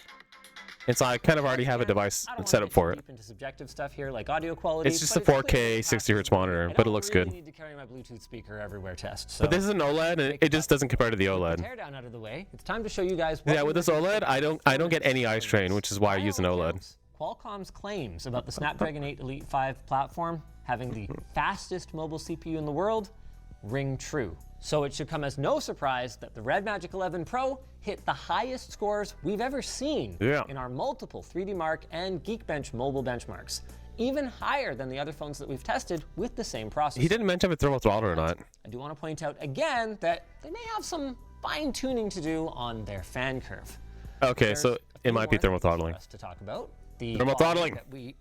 And so I kind of already have a device set up for it. Into subjective stuff here, like audio quality. It's just a 4K 60 hertz monitor, but it looks good. I need to carry my Bluetooth speaker everywhere test. So but this is an OLED, and it just doesn't compare to the OLED. Teardown out of the way. It's time to show you guys. Yeah, with this OLED, I don't get any eye strain, which is why I use an OLED. Qualcomm's claims about the Snapdragon 8 Elite 5 platform having the fastest mobile CPU in the world ring true. So it should come as no surprise that the Red Magic 11 Pro hit the highest scores we've ever seen in our multiple 3D Mark and Geekbench mobile benchmarks, even higher than the other phones that we've tested with the same processor. He didn't mention if it's thermal throttle or not. I do want to point out again that they may have some fine tuning to do on their fan curve. Okay, so it might be thermal throttling. To talk about the thermal throttling that we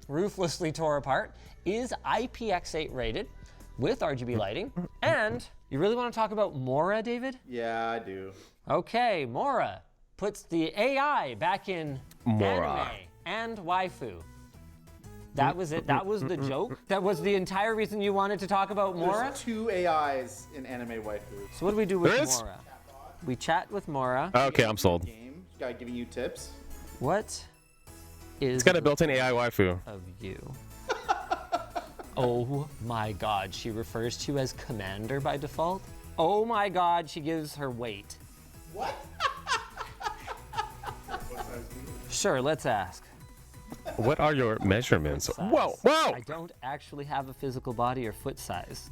ruthlessly tore apart is IPX8 rated with RGB lighting. And you really want to talk about Mora, David? Yeah, I do. Okay, Mora puts the AI back in anime and waifu. That was it. That was the joke. That was the entire reason you wanted to talk about Mora? There's 2 AIs in anime waifu. So what do we do with Mora? We chat with Mora. Okay, I'm sold. This guy giving you tips. What is it's got a built-in AI waifu. Of you. Oh my god, she refers to you as Commander by default? Oh my god, she gives her weight. What? Sure, let's ask. What are your measurements? Whoa, whoa! I don't actually have a physical body or foot size.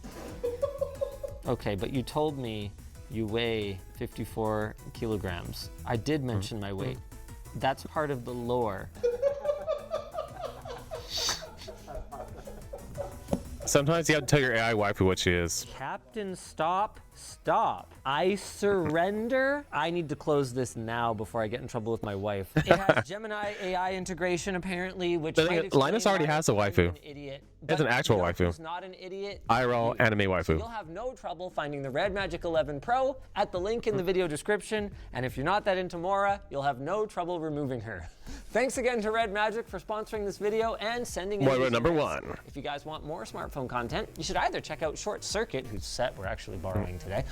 Okay, but you told me you weigh 54 kilograms. I did mention my weight. That's part of the lore. Sometimes you have to tell your AI waifu what she is. Captain, stop. I surrender. I need to close this now before I get in trouble with my wife. It has Gemini AI integration, apparently, which Linus already has a waifu. An idiot. It's an actual waifu. Who's not an idiot? IRL anime waifu. You'll have no trouble finding the Red Magic 11 Pro at the link in the video description. And if you're not that into Mora, you'll have no trouble removing her. Thanks again to Red Magic for sponsoring this video and sending in Moira number 1. If you guys want more smartphone content, you should either check out Short Circuit, whose set we're actually borrowing today,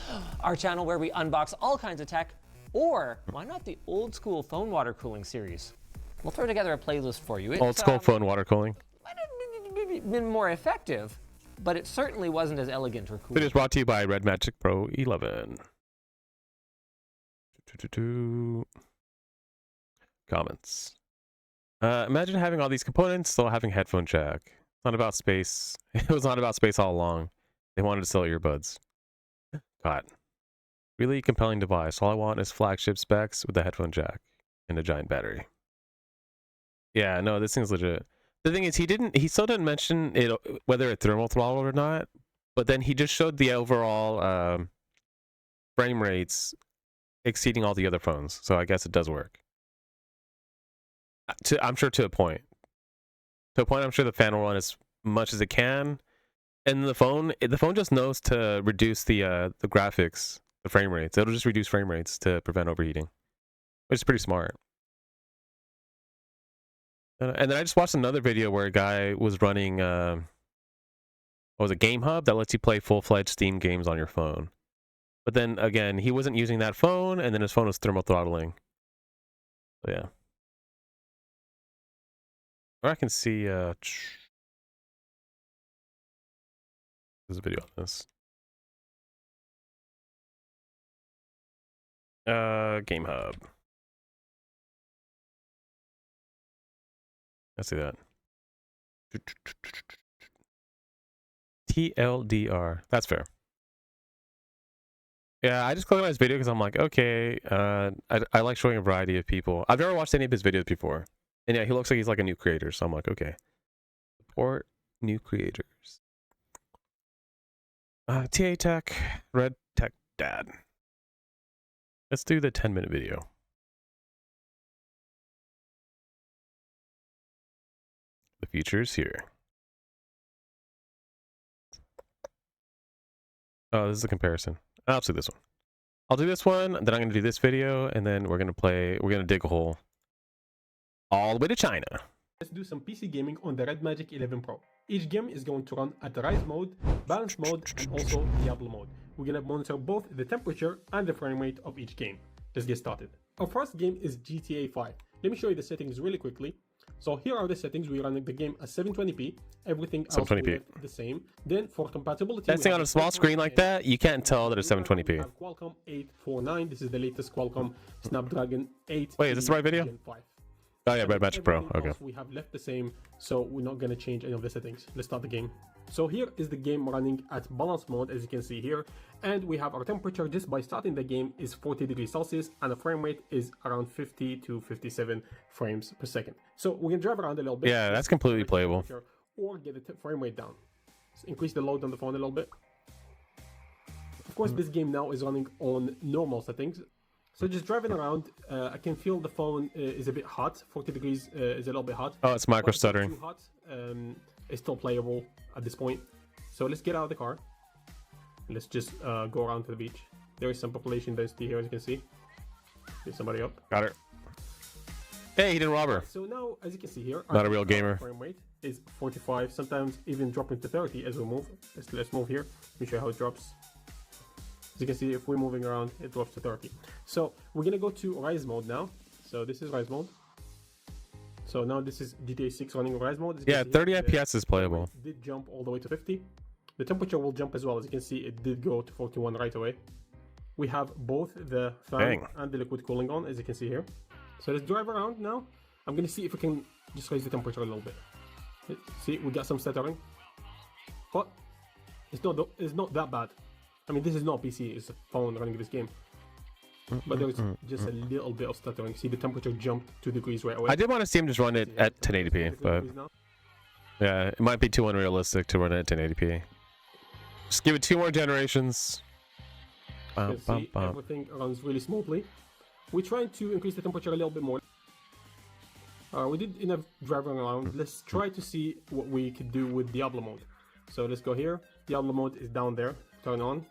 our channel where we unbox all kinds of tech, or why not the old school phone water cooling series? We'll throw together a playlist for you. Old school phone water cooling. Might have been more effective, but it certainly wasn't as elegant or cool. It is brought to you by Red Magic Pro 11. Comments. Imagine having all these components, still having headphone jack. It's not about space. It was not about space all along. They wanted to sell earbuds. God. Really compelling device. All I want is flagship specs with a headphone jack and a giant battery. Yeah, no, this thing's legit. The thing is, he still didn't mention it, whether it thermal throttled or not, but then he just showed the overall frame rates exceeding all the other phones. So I guess it does work. I'm sure to a point. To a point, I'm sure the fan will run as much as it can. And the phone just knows to reduce the graphics, the frame rates. It'll just reduce frame rates to prevent overheating, which is pretty smart. And then I just watched another video where a guy was running, what was it, Game Hub, that lets you play full-fledged Steam games on your phone. But then again, he wasn't using that phone, and then his phone was thermal throttling. So yeah. Or I can see, there's a video on this. Game Hub. I see that. TLDR. That's fair. Yeah, I just clicked on his video because I'm like, okay, I like showing a variety of people. I've never watched any of his videos before. And yeah, he looks like he's like a new creator, so I'm like, okay. Support new creators. TA Tech, Red Tech Dad. Let's do the 10-minute video. The future is here. Oh, this is a comparison. I'll do this one. I'll do this one, then I'm going to do this video, and then we're going to dig a hole all the way to China. Let's do some PC gaming on the Red Magic 11 Pro. Each game is going to run at Rise mode, Balance mode, and also Diablo mode. We're going to monitor both the temperature and the frame rate of each game. Let's get started. Our first game is GTA 5. Let me show you the settings really quickly. So here are the settings. We're running the game at 720p. Everything else is the same. Then for compatibility, that thing on a small screen like that, you can't tell that it's 720p. We have Qualcomm 849. This is the latest Qualcomm Snapdragon 8. Wait, is this the right video? Gen 5. Oh yeah, Red Magic Pro. Okay. We have left the same, so we're not gonna change any of the settings. Let's start the game. So here is the game running at balance mode, as you can see here, and we have our temperature just by starting the game is 40 degrees Celsius, and the frame rate is around 50 to 57 frames per second. So we can drive around a little bit. Yeah, that's completely playable. Or get the frame rate down. So increase the load on the phone a little bit. Of course, this game now is running on normal settings. So just driving around, I can feel the phone is a bit hot. 40 degrees is a little bit hot. Oh, it's micro stuttering. Too hot. It's still playable at this point. So let's get out of the car. Let's just go around to the beach. There is some population density here, as you can see. There's somebody up. Got it. Hey, he didn't rob her. So now, as you can see here, not a real gamer. Frame rate is 45. Sometimes even dropping to 30 as we move. Let's move here. Let me show you how it drops. As you can see, if we're moving around, it drops to 30. So we're gonna go to Rise mode now. So this is Rise mode. So now this is GTA 6 running Rise mode. Yeah, 30 FPS is playable. It did jump all the way to 50. The temperature will jump as well. As you can see, it did go to 41 right away. We have both the fan and the liquid cooling on, as you can see here. So let's drive around now. I'm gonna see if we can just raise the temperature a little bit. See, we got some stuttering, but it's not that bad. I mean, this is not a PC, it's a phone running this game. But there's just a little bit of stuttering. See, the temperature jumped 2 degrees right away. I did want to see him just run it at 1080p, but yeah, it might be too unrealistic to run it at 1080p. Just give it 2 more generations. See, everything runs really smoothly. We're trying to increase the temperature a little bit more. We did enough driving around. Let's try to see what we could do with Diablo mode. So let's go here. Diablo mode is down there. Turn on.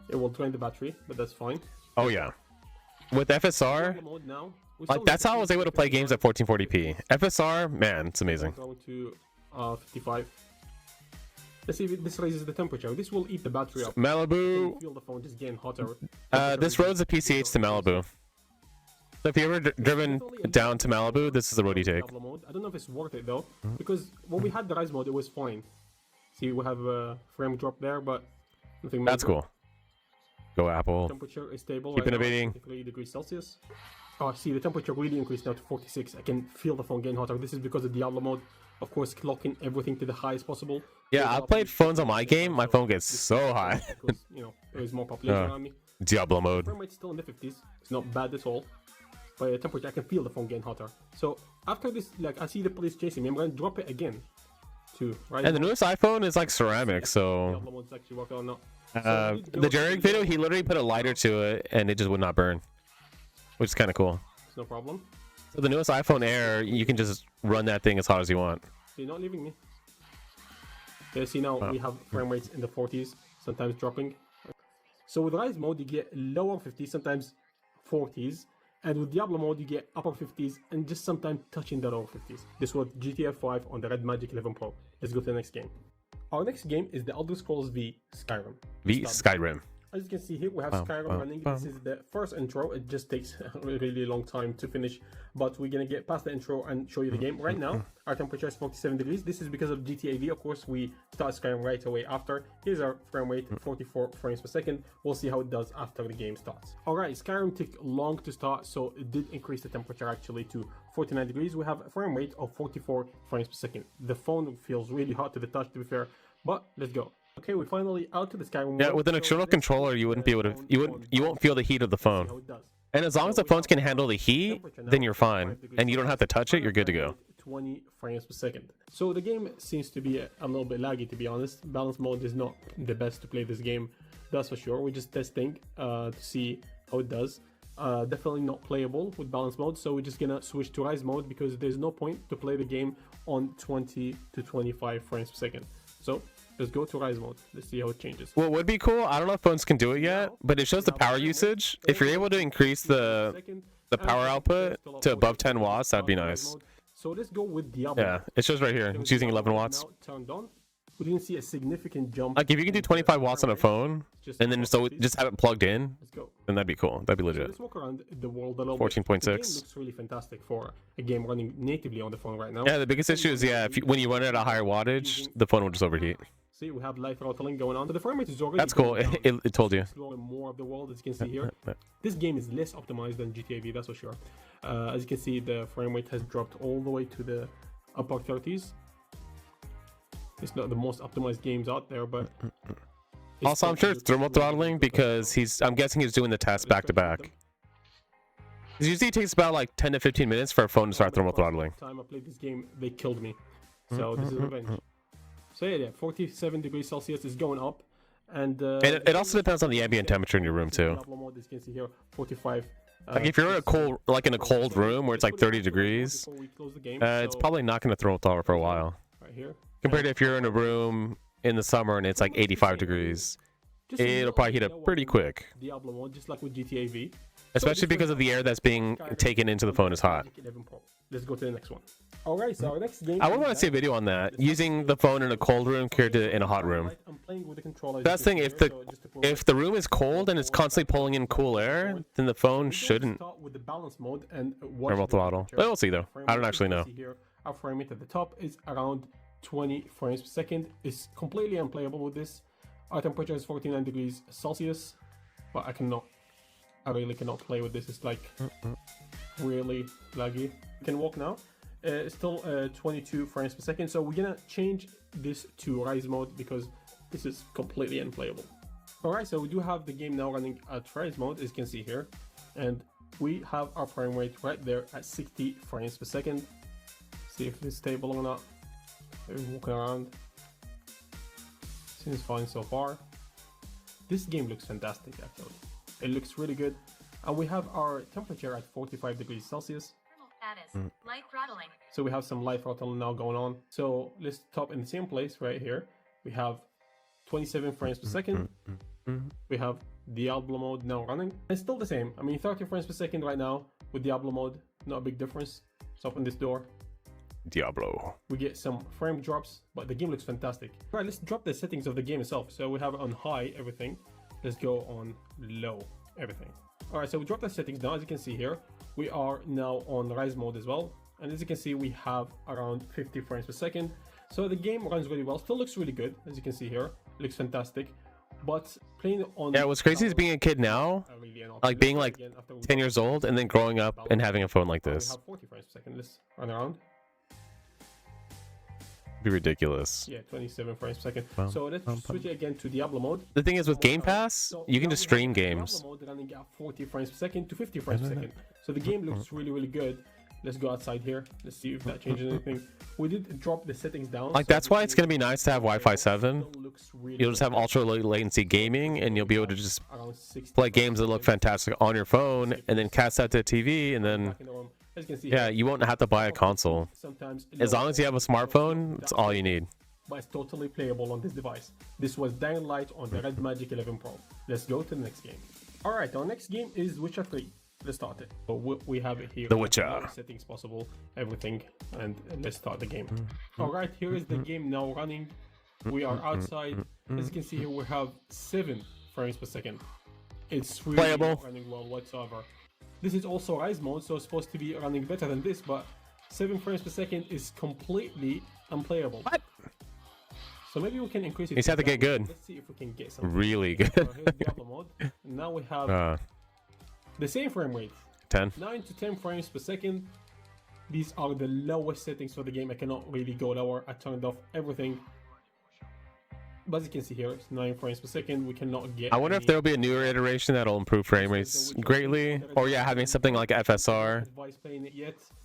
It will drain the battery, but that's fine. Oh yeah. With FSR, now, like that's how I was able to play games at 1440p. FSR, man, it's amazing. Going to 55. Let's see if this raises the temperature. This will eat the battery up. Malibu. Feel the phone just getting hotter. This road's a PCH to Malibu. So if you ever driven down to Malibu, this is the road you take. I don't know if it's worth it though, because when we had the Rise mode, it was fine. See, we have a frame drop there, but nothing major. That's cool. Go Apple. Temperature is stable. Keep right innovating. Now, 3 degrees Celsius. Oh, see, the temperature really increased now to 46. I can feel the phone getting hotter. This is because of Diablo mode. Of course, clocking everything to the highest possible. Yeah, I played phones on my game. My phone gets so high. Because, you know, there is more population around me. Diablo mode. Frame rate's still in the 50s. It's not bad at all. But the temperature, I can feel the phone getting hotter. So after this, like, I see the police chasing me. I'm going to drop it again. And the newest iPhone is like ceramic, so the Jarek video, he literally put a lighter to it and it just would not burn, which is kind of cool. It's no problem. So the newest iPhone Air, you can just run that thing as hot as you want. You're not leaving me. Okay, see now we have frame rates in the 40s, sometimes dropping. So with Rise mode, you get lower 50s, sometimes 40s. And with Diablo mode, you get upper 50s and just sometimes touching the lower 50s. This was GTA 5 on the Red Magic 11 Pro. Let's go to the next game. Our next game is the Elder Scrolls V Skyrim. Skyrim. As you can see here, we have Skyrim running. This is the first intro. It just takes a really long time to finish, but we're gonna get past the intro and show you the game. Right now, our temperature is 47 degrees. This is because of GTA V. Of course, we start Skyrim right away after. Here's our frame rate, 44 frames per second. We'll see how it does after the game starts. Alright, Skyrim took long to start, so it did increase the temperature actually to 49 degrees. We have a frame rate of 44 frames per second. The phone feels really hot to the touch, to be fair, but let's go. Okay, we're finally out to the Skyrim. Yeah, with an external controller, you wouldn't be able to. You won't feel the heat of the phone. And as long as the phones can handle the heat, then you're fine, and you don't have to touch it. You're good to go. 20 frames per second. So the game seems to be a little bit laggy, to be honest. Balance mode is not the best to play this game, that's for sure. We're just testing to see how it does. Definitely not playable with balance mode, so we're just gonna switch to Rise mode because there's no point to play the game on 20 to 25 frames per second. So let's go to Rise mode. Let's see how it changes. What would be cool, I don't know if phones can do it yet, but it shows the power usage. If you're able to increase the power output to above 10 watts, that'd be nice. So let's go with Diablo. Yeah, it shows right here. It's using 11 watts. Turned on. We didn't see a significant jump. Like if you can do 25 watts on a phone, and then just have it plugged in, then that'd be cool. That'd be legit. So let's walk around the world a little 14.6. The game looks really fantastic for a game running natively on the phone right now. Yeah, the biggest issue is when you run it at a higher wattage, the phone will just overheat. See, we have live throttling going on. So the frame rate is already. That's cool. It told you. Exploring more of the world, as you can see here. This game is less optimized than GTA V, that's for sure. As you can see, the frame rate has dropped all the way to the upper 30s. It's not the most optimized games out there, but also I'm sure it's thermal throttling because I'm guessing he's doing the test back to back. It usually takes about like 10 to 15 minutes for a phone to start thermal throttling. Time I played this game, they killed me. So this is revenge. So yeah, 47 degrees Celsius is going up, and it also depends on the ambient temperature in your room too. As you can see here, 45. Like if you're in a cold room where it's like 30 degrees, it's probably not going to thermal throttle for a while. Right here. Compared to if you're in a room in the summer and it's like 85 degrees, it'll probably heat up pretty quick. Diablo mode, just like with GTA V. Especially because of the air that's being taken into the phone is hot. Let's go to the next one. Alright, so our next game. I would want to see a video on that. Using the phone in a cold room compared to in a hot room. Best thing, if the room is cold and it's constantly pulling in cool air, then the phone shouldn't with the balance mode and thermal throttle. But we'll see though. I don't actually know. Our frame rate at the top is around 20 frames per second. It's completely unplayable with this. Our temperature is 49 degrees Celsius, but I really cannot play with this. It's like really laggy. You can walk now. It's still 22 frames per second. So we're gonna change this to Rise mode because this is completely unplayable. Alright, so we do have the game now running at Rise mode, as you can see here. And we have our frame rate right there at 60 frames per second. See if it's stable or not. We're walking around. Seems fine so far. This game looks fantastic actually. It looks really good. And we have our temperature at 45 degrees Celsius. Light throttling. So we have some light throttling now going on. So let's stop in the same place right here. We have 27 frames per second. We have Diablo mode now running. It's still the same. I mean, 30 frames per second right now with Diablo mode. Not a big difference. Let's open this door. Diablo. We get some frame drops, but the game looks fantastic. All right, let's drop the settings of the game itself. So we have it on high, everything. Let's go on low, everything. All right, so we dropped the settings now. As you can see here, we are now on Rise mode as well. And as you can see, we have around 50 frames per second. So the game runs really well. Still looks really good, as you can see here. Looks fantastic. But playing on... Yeah, what's crazy is being a kid now, like being like 10 years old and then growing up and having a phone like this. We have 40 frames per second. Let's run around. Be ridiculous. Yeah, 27 frames per second. So let's switch it again to Diablo mode. The thing is with Game Pass, you can just stream games. Diablo mode running at 40 frames per second to 50 frames per second. So the game looks really, really good. Let's go outside here. Let's see if that changes anything. We did drop the settings down. Like, that's why it's going to be nice to have Wi-Fi 7. You'll just have ultra low latency gaming, and you'll be able to just play games that look fantastic on your phone, and then cast that to TV, and then, yeah, you won't have to buy a console. As long as you have a smartphone, that's all you need. But it's totally playable on this device. This was Dying Light on the Red Magic 11 Pro. Let's go to the next game. Alright, our next game is Witcher 3. Let's start it. So we have it here. The Witcher. Settings possible, everything, and let's start the game. All right, here is the game now running. We are outside. As you can see here, we have 7 frames per second. It's really playable, not running well whatsoever. This is also Rise mode, so it's supposed to be running better than this, but 7 frames per second is completely unplayable. What? So maybe we can increase it. You just have to get good. Let's see if we can get something. Really good. So here's Diablo mode. Now we have the same frame rate. 10. 9 to 10 frames per second. These are the lowest settings for the game. I cannot really go lower. I turned off everything. But as you can see here, it's 9 frames per second. We cannot get... I wonder if there'll be a newer iteration that'll improve frame rates greatly. Or yeah, having something like FSR.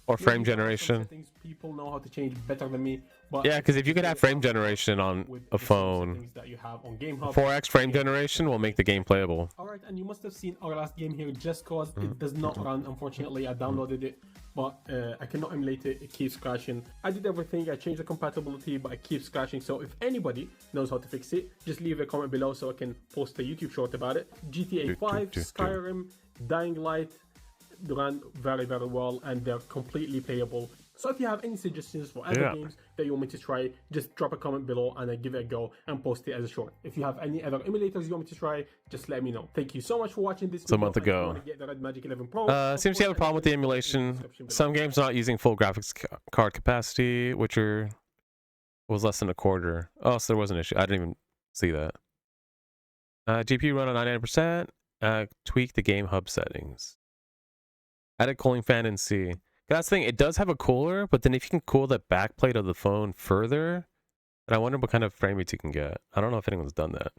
Or frame generation. People know how to change better than me. But yeah, because if you could have frame generation on a phone, 4x frame generation will make the game playable. Alright, and you must have seen our last game here just cause it does not run. Unfortunately, I downloaded it, but I cannot emulate it. It keeps crashing. I did everything. I changed the compatibility, but it keeps crashing. So if anybody knows how to fix it, just leave a comment below so I can post a YouTube short about it. GTA 5, Skyrim, Dying Light run very, very well, and they're completely playable. So if you have any suggestions for other games that you want me to try, just drop a comment below and I give it a go and post it as a short. If you have any other emulators you want me to try, just let me know. Thank you so much for watching this video. A month ago. Get the Red Magic 11 Pro. Seems you have a problem with the emulation. Some games not using full graphics card capacity, which was less than a quarter. Oh, so there was an issue. I didn't even see that. GPU run on 99%. Tweak the game hub settings. Add a cooling fan and see. That's the thing, it does have a cooler, but then if you can cool the backplate of the phone further, then I wonder what kind of frame rates you can get. I don't know if anyone's done that.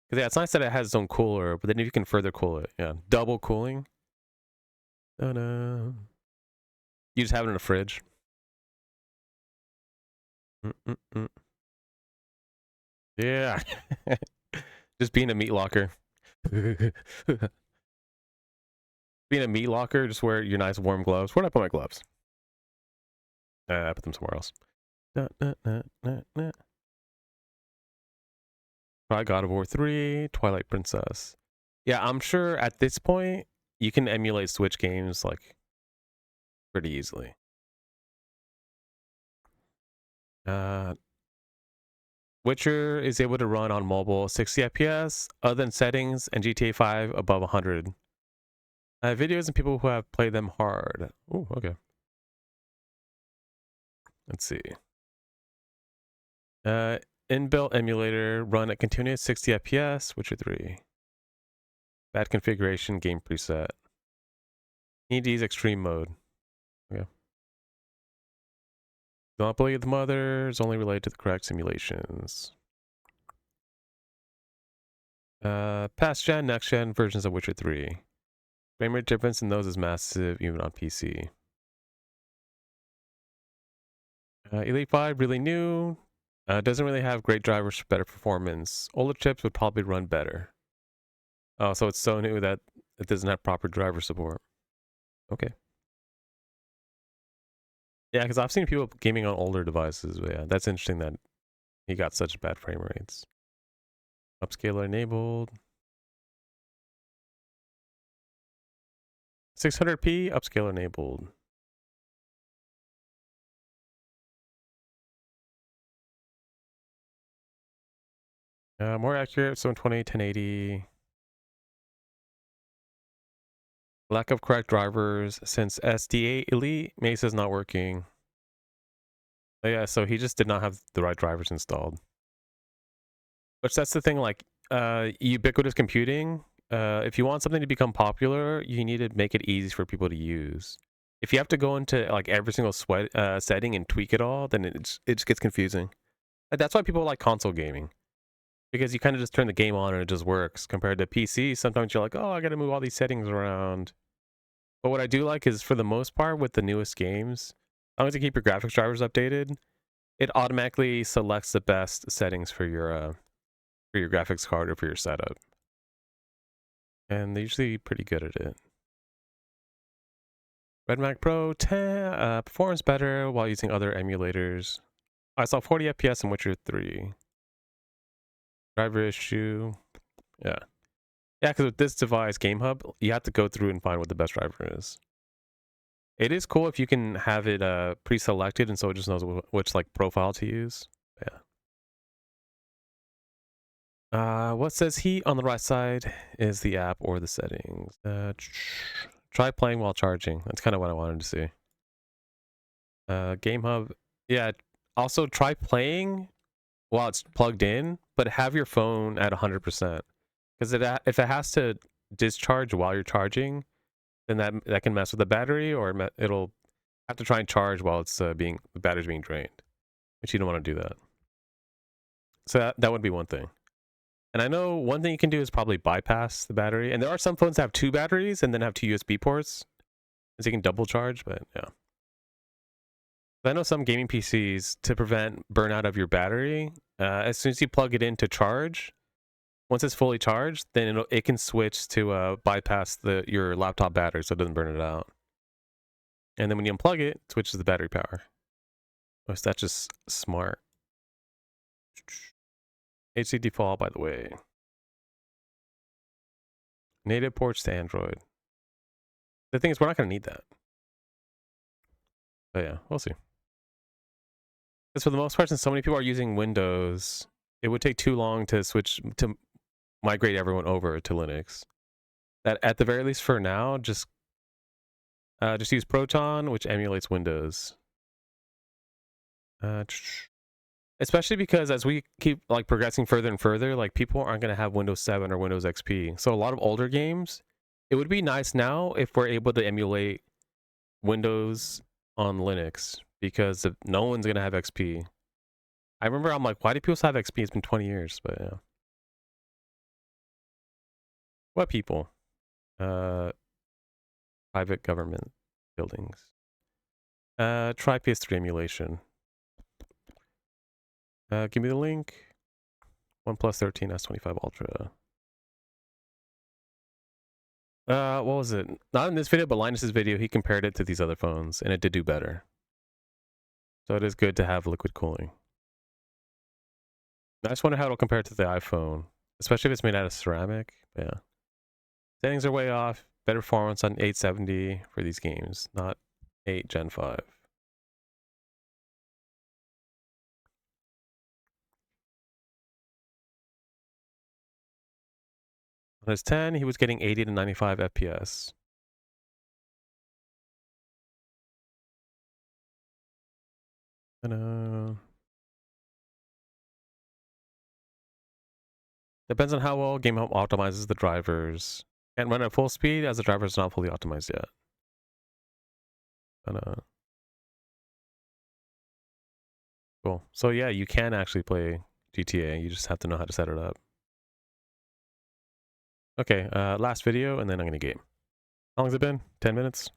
Because yeah, it's nice that it has its own cooler, but then if you can further cool it, yeah, double cooling. You just have it in a fridge. Yeah. Just being a meat locker. Being a meat locker, just wear your nice warm gloves. Where'd I put my gloves? I put them somewhere else. Try God of War 3, Twilight Princess. Yeah, I'm sure at this point, you can emulate Switch games, like, pretty easily. Witcher is able to run on mobile 60 FPS, other than settings, and GTA 5 above 100. Videos and people who have played them hard. Oh, okay. Let's see. Inbuilt emulator, run at continuous 60 FPS, Witcher 3. Bad configuration, game preset. Need to use extreme mode. Okay. Don't believe the mother is only related to the correct simulations. Past gen, next gen versions of Witcher 3. Frame rate difference in those is massive, even on PC. Elite 5, really new. Doesn't really have great drivers for better performance. Older chips would probably run better. Oh, so it's so new that it doesn't have proper driver support. Okay. Yeah, because I've seen people gaming on older devices. But yeah, that's interesting that he got such bad frame rates. Upscaler enabled. 600p, upscaler enabled. More accurate, 720, 1080. Lack of correct drivers since SD8 Elite. Mesa is not working. Oh, yeah, so he just did not have the right drivers installed. Which that's the thing, like ubiquitous computing. If you want something to become popular, you need to make it easy for people to use. If you have to go into like every single setting and tweak it all, then it just gets confusing. That's why people like console gaming. Because you kind of just turn the game on and it just works. Compared to PC, sometimes you're like, oh, I got to move all these settings around. But what I do like is, for the most part, with the newest games, as long as you keep your graphics drivers updated, it automatically selects the best settings for your graphics card or for your setup. And they're usually pretty good at it. Red Mac Pro 10 performs better while using other emulators. I saw 40 FPS in Witcher 3. Driver issue. Yeah. Yeah, because with this device, Game Hub, you have to go through and find what the best driver is. It is cool if you can have it pre-selected, and so it just knows which like profile to use. Yeah. What says he on the right side is the app or the settings. Try playing while charging. That's kind of what I wanted to see. Game Hub. Yeah. Also, try playing while it's plugged in, but have your phone at 100%. Because if it has to discharge while you're charging, then that can mess with the battery, or it'll have to try and charge while it's the battery's being drained, which you don't want to do that. So that would be one thing. And I know one thing you can do is probably bypass the battery. And there are some phones that have 2 batteries and then have 2 USB ports, so you can double charge. But yeah, I know some gaming PCs, to prevent burnout of your battery, as soon as you plug it in to charge, once it's fully charged, then it can switch to bypass your laptop battery so it doesn't burn it out. And then when you unplug it, it switches the battery power. Oh, so that's just smart. HC default, by the way. Native ports to Android. The thing is, we're not going to need that. But yeah, we'll see. Because for the most part, since so many people are using Windows, it would take too long to migrate everyone over to Linux. That at the very least for now, just use Proton, which emulates Windows. Especially because as we keep like progressing further and further, like people aren't going to have Windows 7 or Windows XP. So a lot of older games, it would be nice now if we're able to emulate Windows on Linux, because no one's going to have XP. I remember I'm like, why do people have XP? It's been 20 years, but yeah. What people? Private government buildings. Try PS3 emulation. Give me the link. OnePlus 13 S25 Ultra. What was it? Not in this video, but Linus's video, he compared it to these other phones, and it did do better. So it is good to have liquid cooling. I just wonder how it'll compare to the iPhone, especially if it's made out of ceramic. But yeah. Settings are way off. Better performance on 870 for these games, not 8 Gen 5. On his 10, he was getting 80 to 95 FPS. Depends on how well Game Hub optimizes the drivers. Can't run at full speed as the driver is not fully optimized yet. Cool. So yeah, you can actually play GTA. You just have to know how to set it up. Okay, last video, and then I'm gonna game. How long's it been? 10 minutes?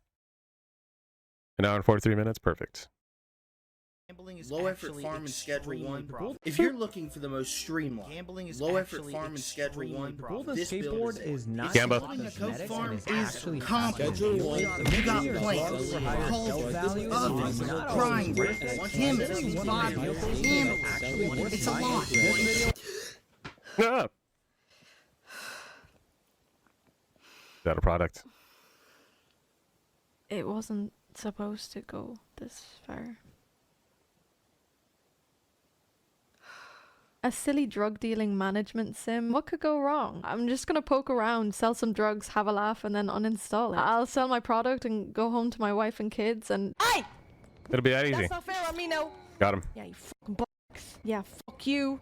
An hour and 43 minutes? Perfect. Gambling is low effort farm and schedule 1. If you're looking for the most streamlined, gambling is low effort farm and schedule 1. This skateboard is not Gamba. a coat farm is complicated. You got plants, culverts, ovens, grinders, chemistry, it's a lot. Ah! Is that a product? It wasn't supposed to go this far. A silly drug dealing management sim. What could go wrong? I'm just gonna poke around, sell some drugs, have a laugh, and then uninstall it. I'll sell my product and go home to my wife and kids and— Hey! It'll be that easy. That's not fair on me now. Got him. Yeah, you fucking box. Yeah, fuck you.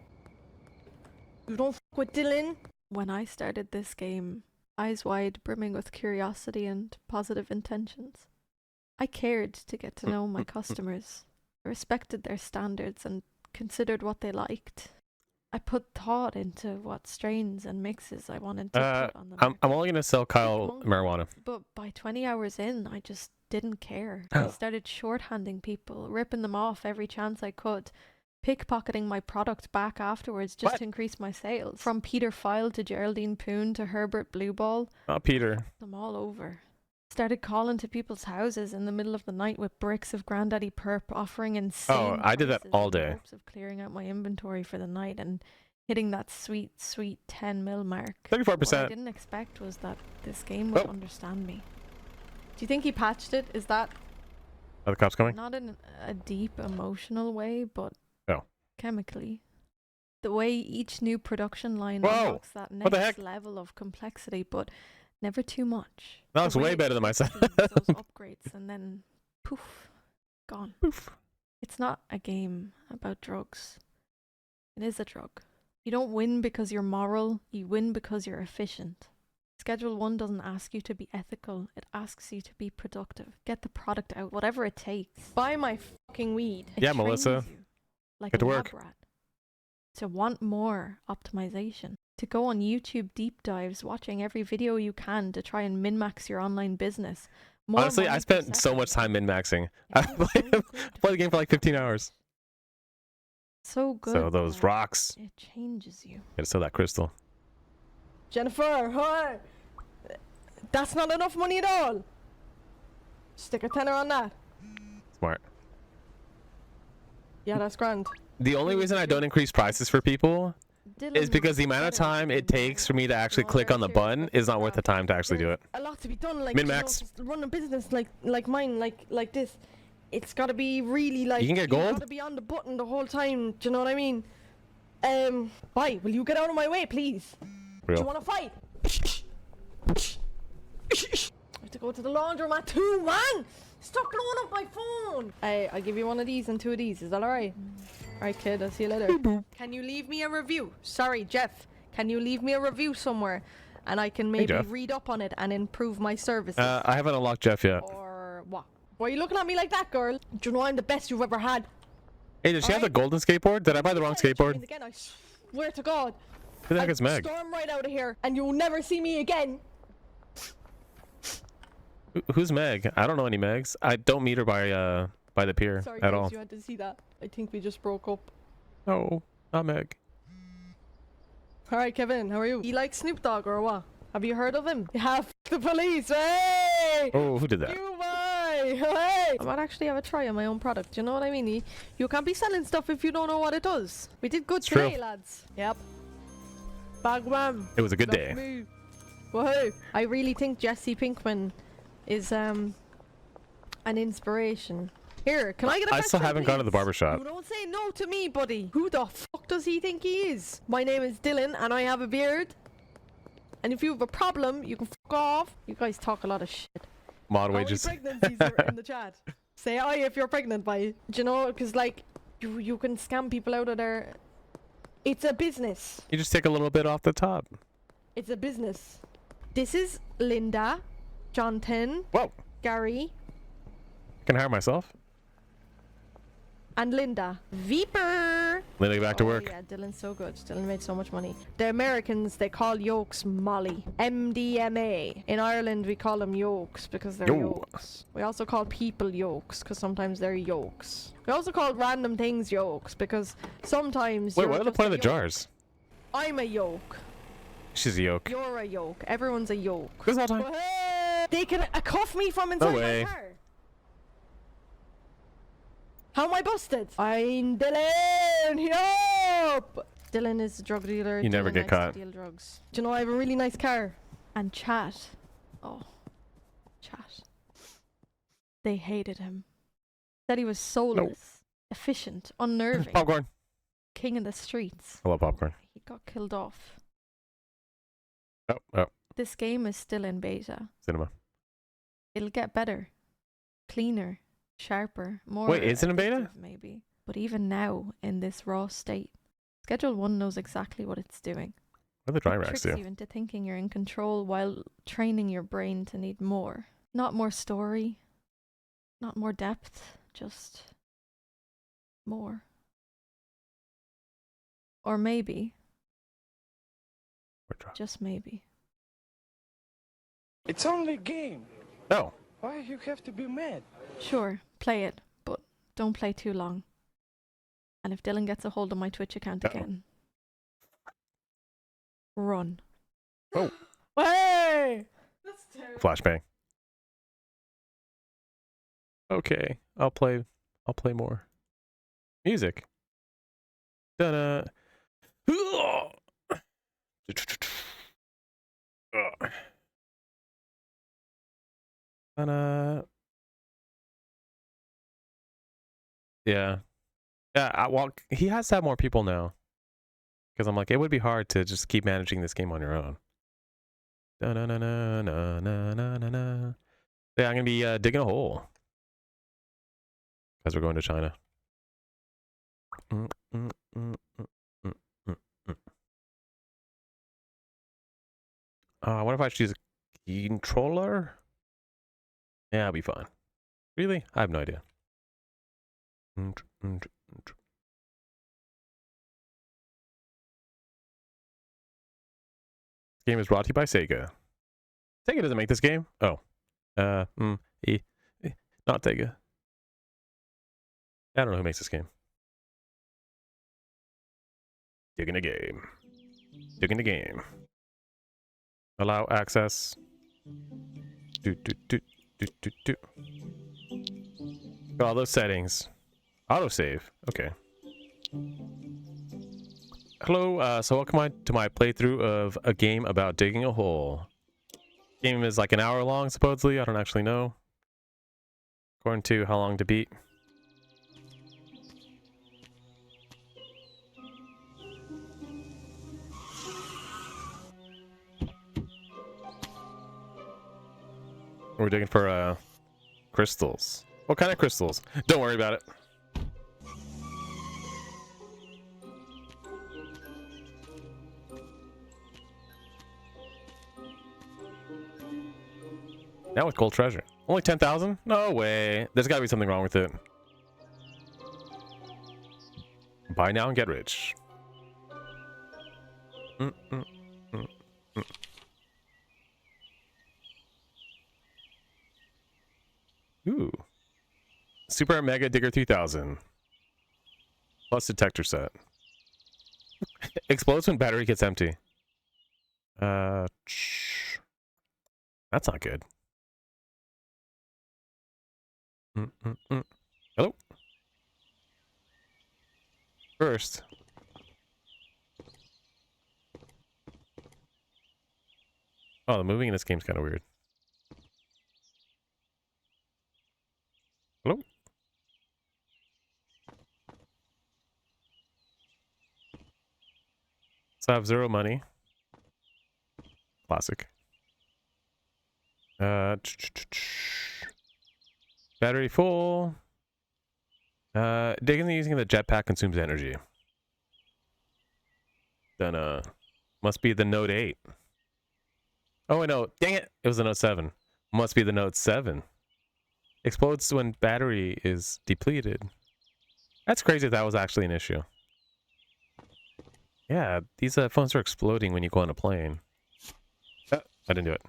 You don't fuck with Dylan. When I started this game, eyes wide, brimming with curiosity and positive intentions, I cared to get to know my customers. I respected their standards and considered what they liked. I put thought into what strains and mixes I wanted to put on them. I'm only gonna sell Kyle marijuana. But by 20 hours in, I just didn't care. I started shorthanding people, ripping them off every chance I could, pickpocketing my product back afterwards just to increase my sales. From Peter File to Geraldine Poon to Herbert Blueball. Oh, Peter. Them all over. Started calling to people's houses in the middle of the night with bricks of Granddaddy Perp, offering insane I did that prices all in day. hopes of clearing out my inventory for the night and hitting that sweet 10 mil mark. 34%. What I didn't expect was that this game would understand me. Do you think he patched it? Is that— Are the cops coming? not in a deep emotional way, but No. chemically? The way each new production line Whoa! unlocks that What the next heck? level of complexity, but never too much. That looks The way way better than my side. those upgrades and then poof, gone. Poof. It's not a game about drugs. It is a drug. You don't win because you're moral, you win because you're efficient. Schedule 1 doesn't ask you to be ethical, it asks you to be productive. Get the product out, whatever it takes. Buy my fucking weed. It Yeah, trains Melissa. you like Get a to lab work. rat. To want more optimization. To go on YouTube deep dives, watching every video you can to try and min-max your online business. More Honestly, I money per spent so second. much time min-maxing. I played the game for like 15 hours. So good. So those that rocks. It changes you. Gotta sell that crystal. Jennifer, hi. That's not enough money at all. Stick a tenner on that. Smart. Yeah, that's grand. The only reason I don't increase prices for people is because the amount of time it takes for me to actually click on the button is not worth the time to actually do it. A lot to be done, like Min-max. You know, run a business like mine, like this. It's got to be really like You can get gold? got to be on the button the whole time. Do you know what I mean? Bye. Will you get out of my way, please? Do Real. you want to fight? I have to go to the laundromat too, man. Stop blowing up my phone. I'll give you one of these and two of these. Is that alright? Alright, kid. I'll see you later. Can you leave me a review? Sorry, Jeff. Can you leave me a review somewhere, and I can maybe Jeff. read up on it and improve my services? I haven't unlocked Jeff yet. Or what? Why are you looking at me like that, girl? Do you know I'm the best you've ever had? Hey, did she have the golden skateboard? Did I buy the wrong skateboard? And again, I swear to God. Who the heck is Meg? Storm right out of here, and you'll never see me again. Who's Meg? I don't know any Megs. I don't meet her by the pier Sorry, at guys, all. you had to see that. I think we just broke up. No, not Meg. All right, Kevin, how are you? You like Snoop Dogg or what? Have you heard of him? Yeah, f the police. Hey! Oh, who did that? You boy! Hey! I might actually have a try on my own product. Do you know what I mean? You can't be selling stuff if you don't know what it does. We did good today, true. lads. Yep. Bagman. It was a good That's day. me. Woohoo! I really think Jesse Pinkman is an inspiration. Here, can I get a I still question, haven't gone to the please? barbershop. You don't say no to me, buddy. Who the fuck does he think he is? My name is Dylan, and I have a beard. And if you have a problem, you can fuck off. You guys talk a lot of shit. Mod How many wages. pregnancies are in the chat? Say hi if you're pregnant, by. Do you know? Because like, you can scam people out of their. It's a business. You just take a little bit off the top. It's a business. This is Linda, Jonathan, Whoa. Gary. Can I hire myself? And Linda. Viper! Linda, back to work. Yeah, Dylan's so good. Dylan made so much money. The Americans, they call yolks Molly. MDMA. In Ireland, we call them yolks because they're yolks. We also call people yolks because sometimes they're yolks. We also call random things yolks because sometimes. Wait, what are the point of the jars? I'm a yolk. She's a yolk. You're a yolk. Everyone's a yolk. This whole time. They can cuff me from inside way. my car. How am I busted? I'm Dylan. Yup. Dylan is a drug dealer. You never Dylan get likes to caught. deal drugs. Do you know I have a really nice car? And chat. Oh, chat. They hated him. Said he was soulless, efficient, unnerving. Popcorn. King of the streets. I love popcorn. He got killed off. Oh. This game is still in beta. Cinema. It'll get better, cleaner, sharper, more. Wait, is it in beta? addictive, maybe. But even now, in this raw state, Schedule 1 knows exactly what it's doing. What do the dry It racks tricks do? you into thinking you're in control while training your brain to need more. Not more story, not more depth, just more. Or maybe, just maybe. It's only a game. No. Why you have to be mad? Sure, play it, but don't play too long. And if Dylan gets a hold of my Twitch account again, run. Oh. Hey! That's terrible. Flashbang. Okay, I'll play more. Music. Da-da. Yeah. Yeah, well, he has to have more people now. Because I'm like, it would be hard to just keep managing this game on your own. Da-na-na-na-na-na-na-na-na. Yeah, I'm going to be digging a hole. Because we're going to China. I wonder if I should use a controller? Yeah, it'll be fine. Really? I have no idea. This game is brought to you by Sega. Sega doesn't make this game? Oh. Not Sega. I don't know who makes this game. Digging the game. Digging the game. Allow access. All those settings. Autosave. Okay. Hello, so welcome to my playthrough of a game about digging a hole. Game is like an hour long, supposedly. I don't actually know. According to how long to beat. We're digging for crystals. What kind of crystals? Don't worry about it. Now with gold treasure. Only 10,000? No way. There's gotta be something wrong with it. Buy now and get rich. Ooh. Super Mega Digger 3000. Plus detector set. Explodes when battery gets empty. That's not good. Hello? First. Oh, the moving in this game's kind of weird. Hello? So I have 0 money. Classic. Battery full. Digging and using the jetpack consumes energy. Then must be the Note 8. Oh wait, no, dang it! It was the Note 7. Must be the Note 7. Explodes when battery is depleted. That's crazy if that was actually an issue. Yeah, these phones are exploding when you go on a plane. Oh, I didn't do it.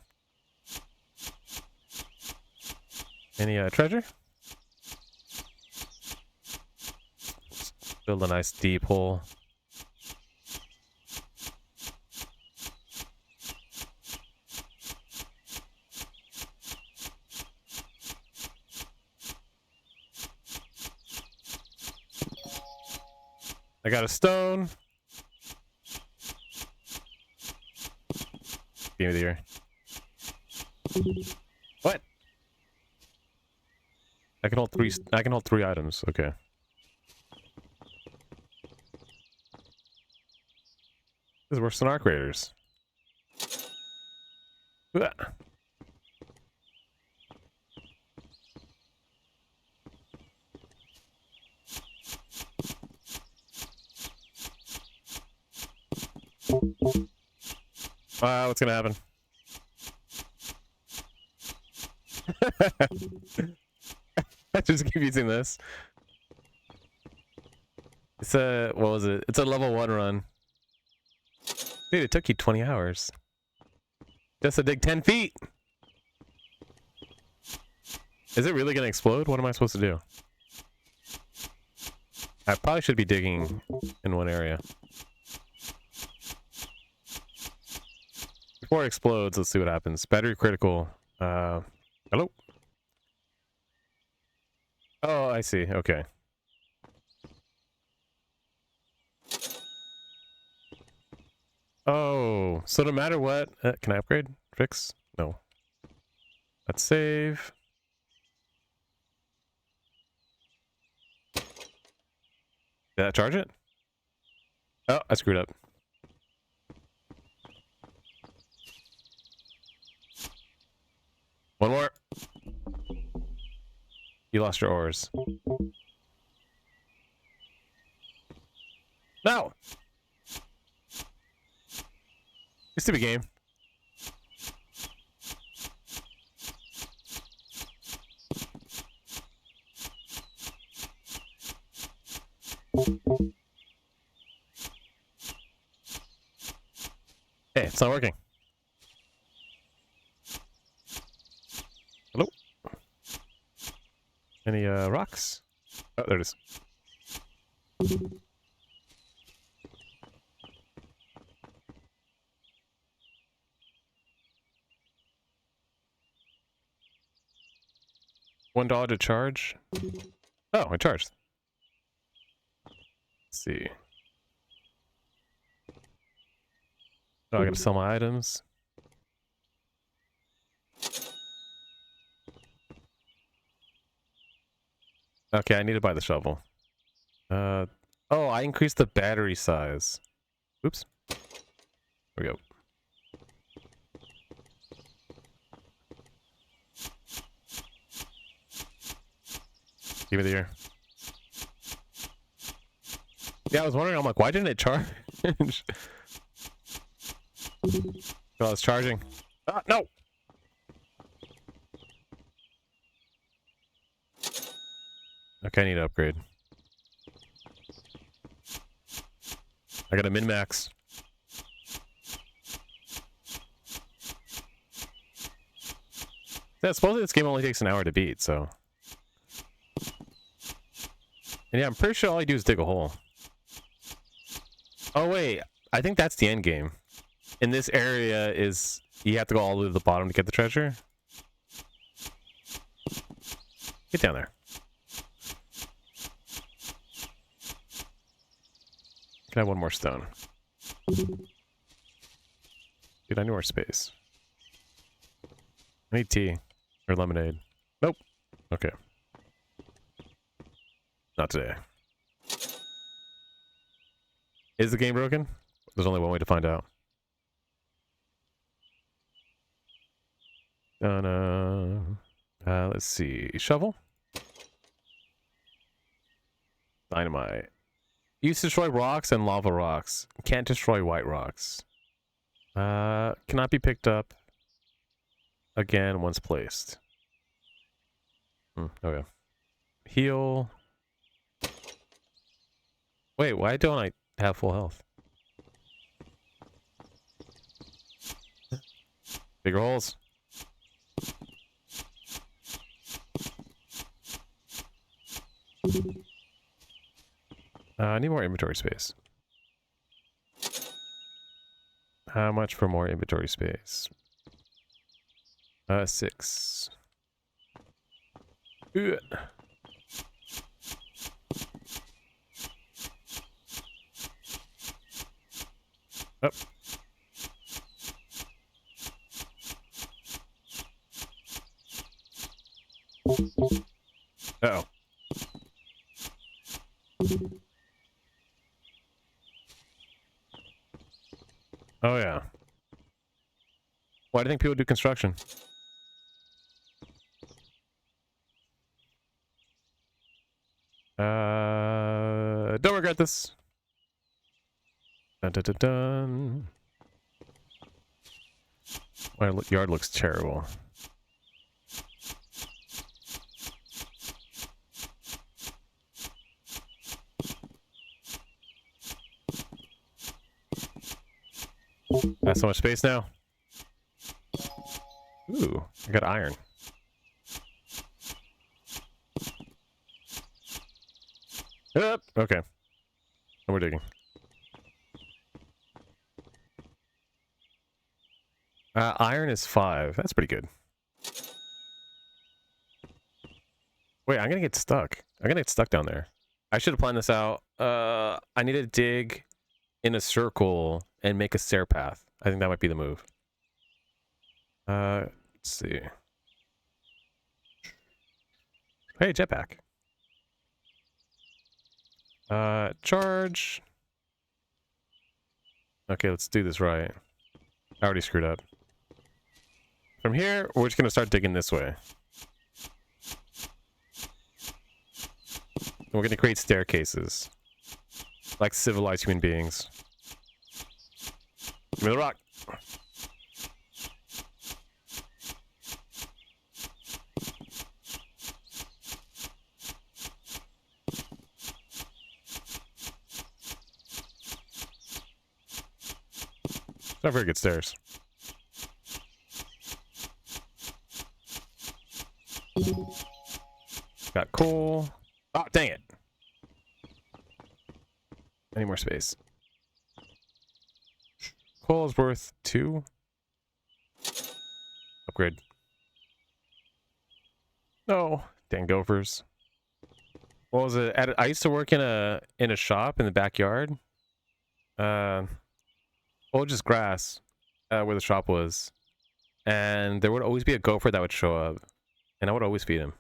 Any treasure? Build a nice deep hole. I got a stone. Game of the year. What? I can hold three. I can hold 3 items. Okay. This is worse than Arc Raiders. Ugh. What's gonna happen? I just keep using this. It's a, what was it? It's a level 1 run. Dude, it took you 20 hours. Just to dig 10 feet! Is it really gonna explode? What am I supposed to do? I probably should be digging in one area. Before it explodes, let's see what happens. Battery critical. Hello? Oh, I see. Okay. Oh, so no matter what... can I upgrade? Fix? No. Let's save. Did that charge it? Oh, I screwed up. One more. You lost your ores. No! You stupid game. Hey, it's not working. Hello? Any rocks? Oh, there it is. $1 to charge? Oh, I charged. Let's see. Oh, I gotta sell my items. Okay, I need to buy the shovel. Oh, I increased the battery size. Oops. There we go. Give me the ear. Yeah, I was wondering, I'm like, why didn't it charge? Oh, it's charging. Ah, no! Okay, I need to upgrade. I got a min-max. Yeah, supposedly this game only takes an hour to beat, so... And yeah, I'm pretty sure all I do is dig a hole. Oh wait, I think that's the end game. In this area is... You have to go all the way to the bottom to get the treasure. Get down there. Can I have one more stone? Dude, I need more space. I need tea. Or lemonade. Nope. Okay. Not today. Is the game broken? There's only one way to find out. Let's see. Shovel? Dynamite. Use to destroy rocks and lava rocks. Can't destroy white rocks. Cannot be picked up again once placed. Okay. Heal. Wait, why don't I have full health? Bigger holes. I need more inventory space. How much for more inventory space? 6. Ugh. Up. Uh-oh. Oh yeah. Why do you think people do construction? Don't regret this. Dun, dun, dun, dun. My yard looks terrible. That's so much space now. Ooh, I got iron. Yep. Okay. And we're digging. Iron is 5. That's pretty good. Wait, I'm gonna get stuck. I'm gonna get stuck down there. I should have planned this out. I need to dig in a circle and make a stair path. I think that might be the move. Let's see. Hey, jetpack. Charge. Okay, let's do this right. I already screwed up. From here, we're just gonna start digging this way. And we're gonna create staircases. Like civilized human beings. Give me the rock. Not very good stairs. Got coal. Oh, dang it. I need more space. Coal is worth 2. Upgrade. No, dang gophers. What was it? I used to work in a shop in the backyard. Well, just grass, where the shop was, and there would always be a gopher that would show up, and I would always feed him.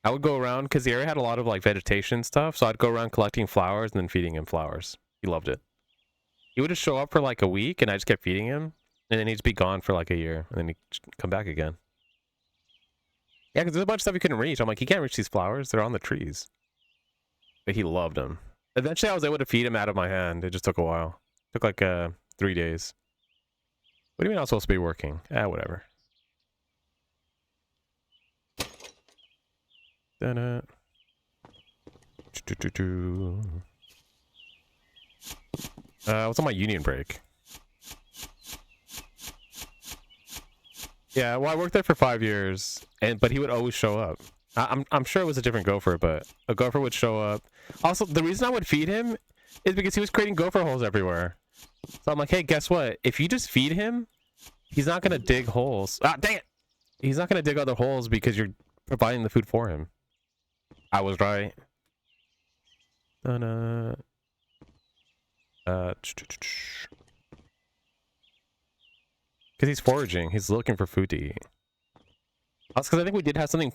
I would go around because the area had a lot of like vegetation stuff, so I'd go around collecting flowers and then feeding him flowers. He loved it. He would just show up for like a week, and I just kept feeding him, and then he'd just be gone for like a year, and then he'd come back again. Yeah, because there's a bunch of stuff he couldn't reach. I'm like, he can't reach these flowers; they're on the trees. But he loved them. Eventually, I was able to feed him out of my hand. It just took a while. It took like 3 days. What do you mean I was supposed to be working? Whatever. Da-da. What's on my union break? Yeah, well, I worked there for 5 years, but he would always show up. I'm sure it was a different gopher, but a gopher would show up. Also, the reason I would feed him is because he was creating gopher holes everywhere. So I'm like, hey, guess what? If you just feed him, he's not gonna dig holes. Ah, dang it! He's not gonna dig other holes because you're providing the food for him. I was right. Because he's foraging. He's looking for food to eat. Also, because I think we did have something.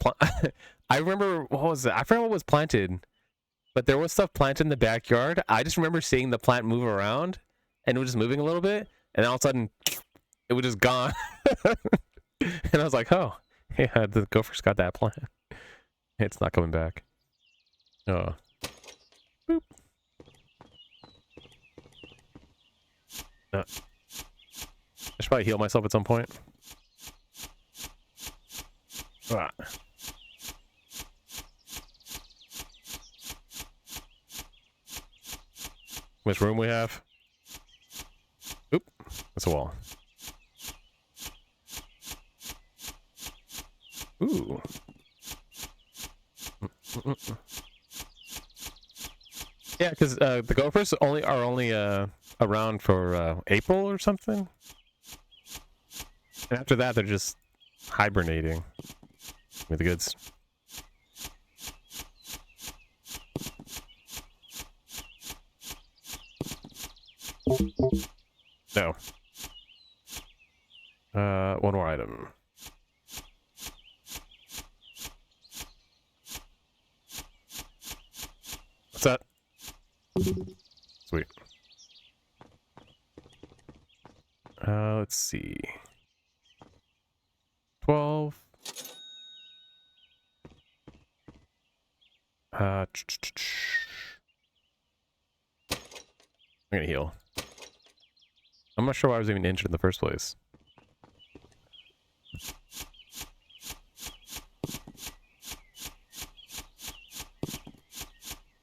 I remember what was it? I forgot what was planted, but there was stuff planted in the backyard. I just remember seeing the plant move around, and it was just moving a little bit, and then all of a sudden, it was just gone. And I was like, "Oh, yeah, the gopher's got that plant. It's not coming back." Oh. Boop. I should probably heal myself at some point. Ah. How much room we have? Oop, that's a wall. Ooh. Yeah, because the gophers are only around for April or something, and after that they're just hibernating with the goods. No. One more item. What's that? Sweet. Let's see. 12. I'm gonna heal. I'm not sure why I was even injured in the first place.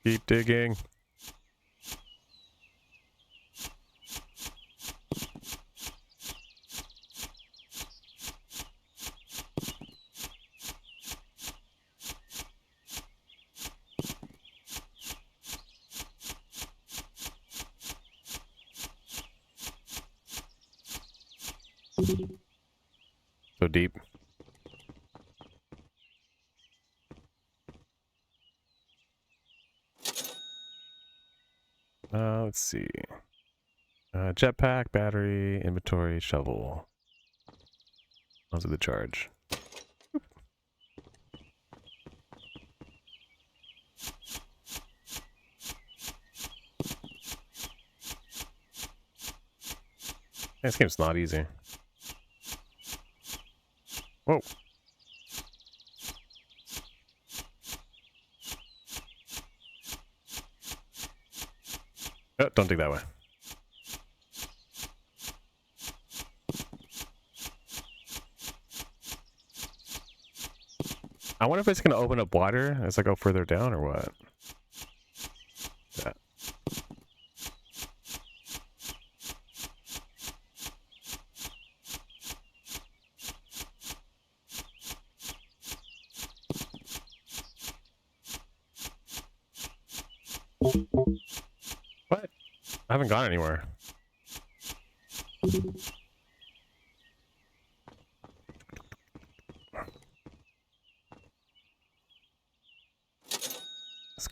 Keep digging. So deep. Let's see. Jetpack, battery, inventory, shovel. Those are the charge. This game's not easy. Whoa. Oh, don't dig that way. I wonder if it's gonna open up wider as I go further down or what. Yeah. What? I haven't gone anywhere.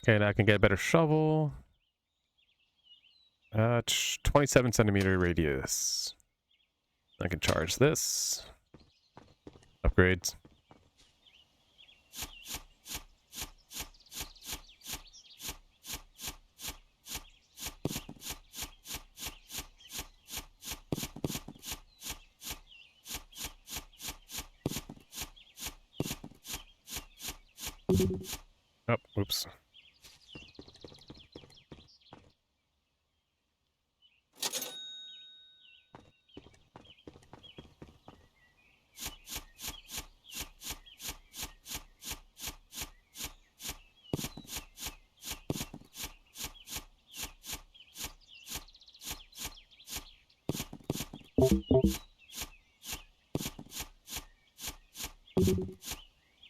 Okay, now I can get a better shovel. 27 centimeter radius. I can charge this. Upgrades. Oh, oops.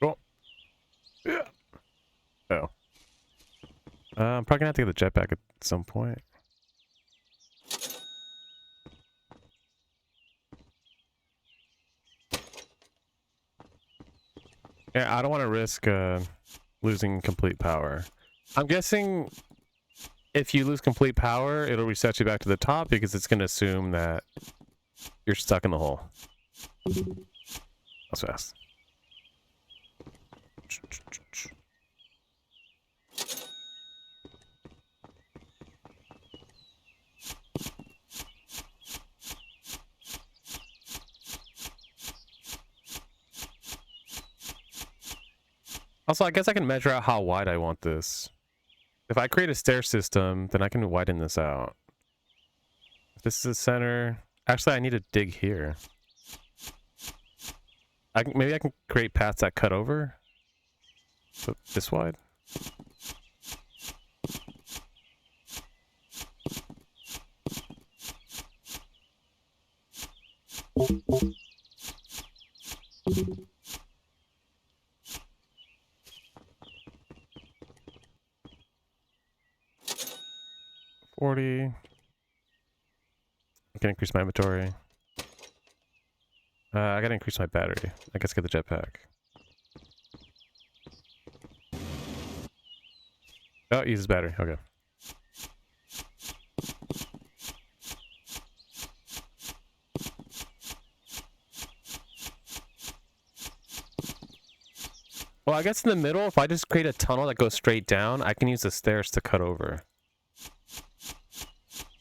Cool. Yeah. Oh. I'm probably gonna have to get the jetpack at some point. Yeah, I don't want to risk losing complete power. I'm guessing if you lose complete power, it'll reset you back to the top because it's gonna assume that you're stuck in the hole. That's fast. Also, I guess I can measure out how wide I want this. If I create a stair system, then I can widen this out. If this is the center... Actually, I need to dig here. Maybe I can create paths that cut over. So this wide. 40. I can increase my inventory. I gotta increase my battery. I guess get the jetpack. Oh, it uses battery. Okay. Well, I guess in the middle, if I just create a tunnel that goes straight down, I can use the stairs to cut over.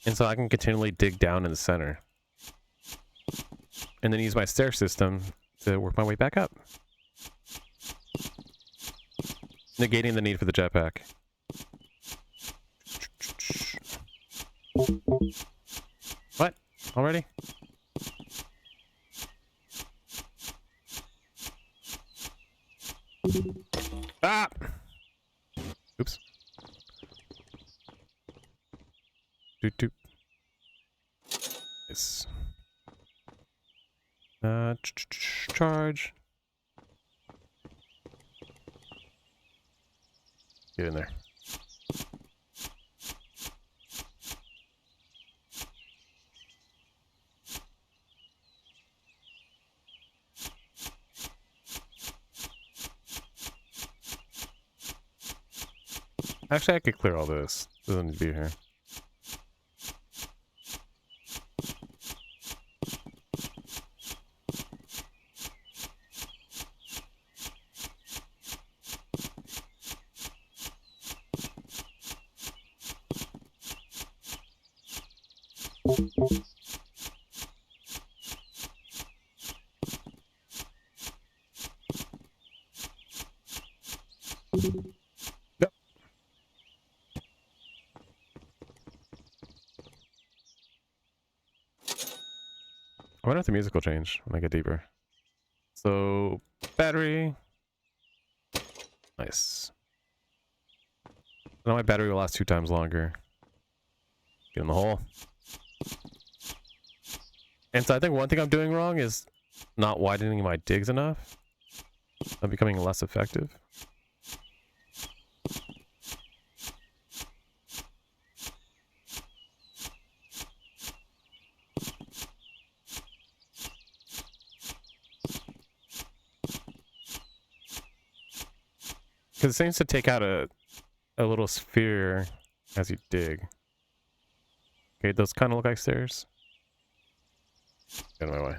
And so I can continually dig down in the center. And then use my stair system to work my way back up. Negating the need for the jetpack. What? Already? Ah! Oops. Doot doot. Yes. Charge. Get in there. Actually, I could clear all this. Doesn't need to be here. Yep. I wonder if the music will change when I get deeper. So, battery. Nice. Now my battery will last 2 times longer. Get in the hole. And so I think one thing I'm doing wrong is not widening my digs enough. I'm becoming less effective. Because it seems to take out a little sphere as you dig. Okay, those kind of look like stairs. Get out of my way.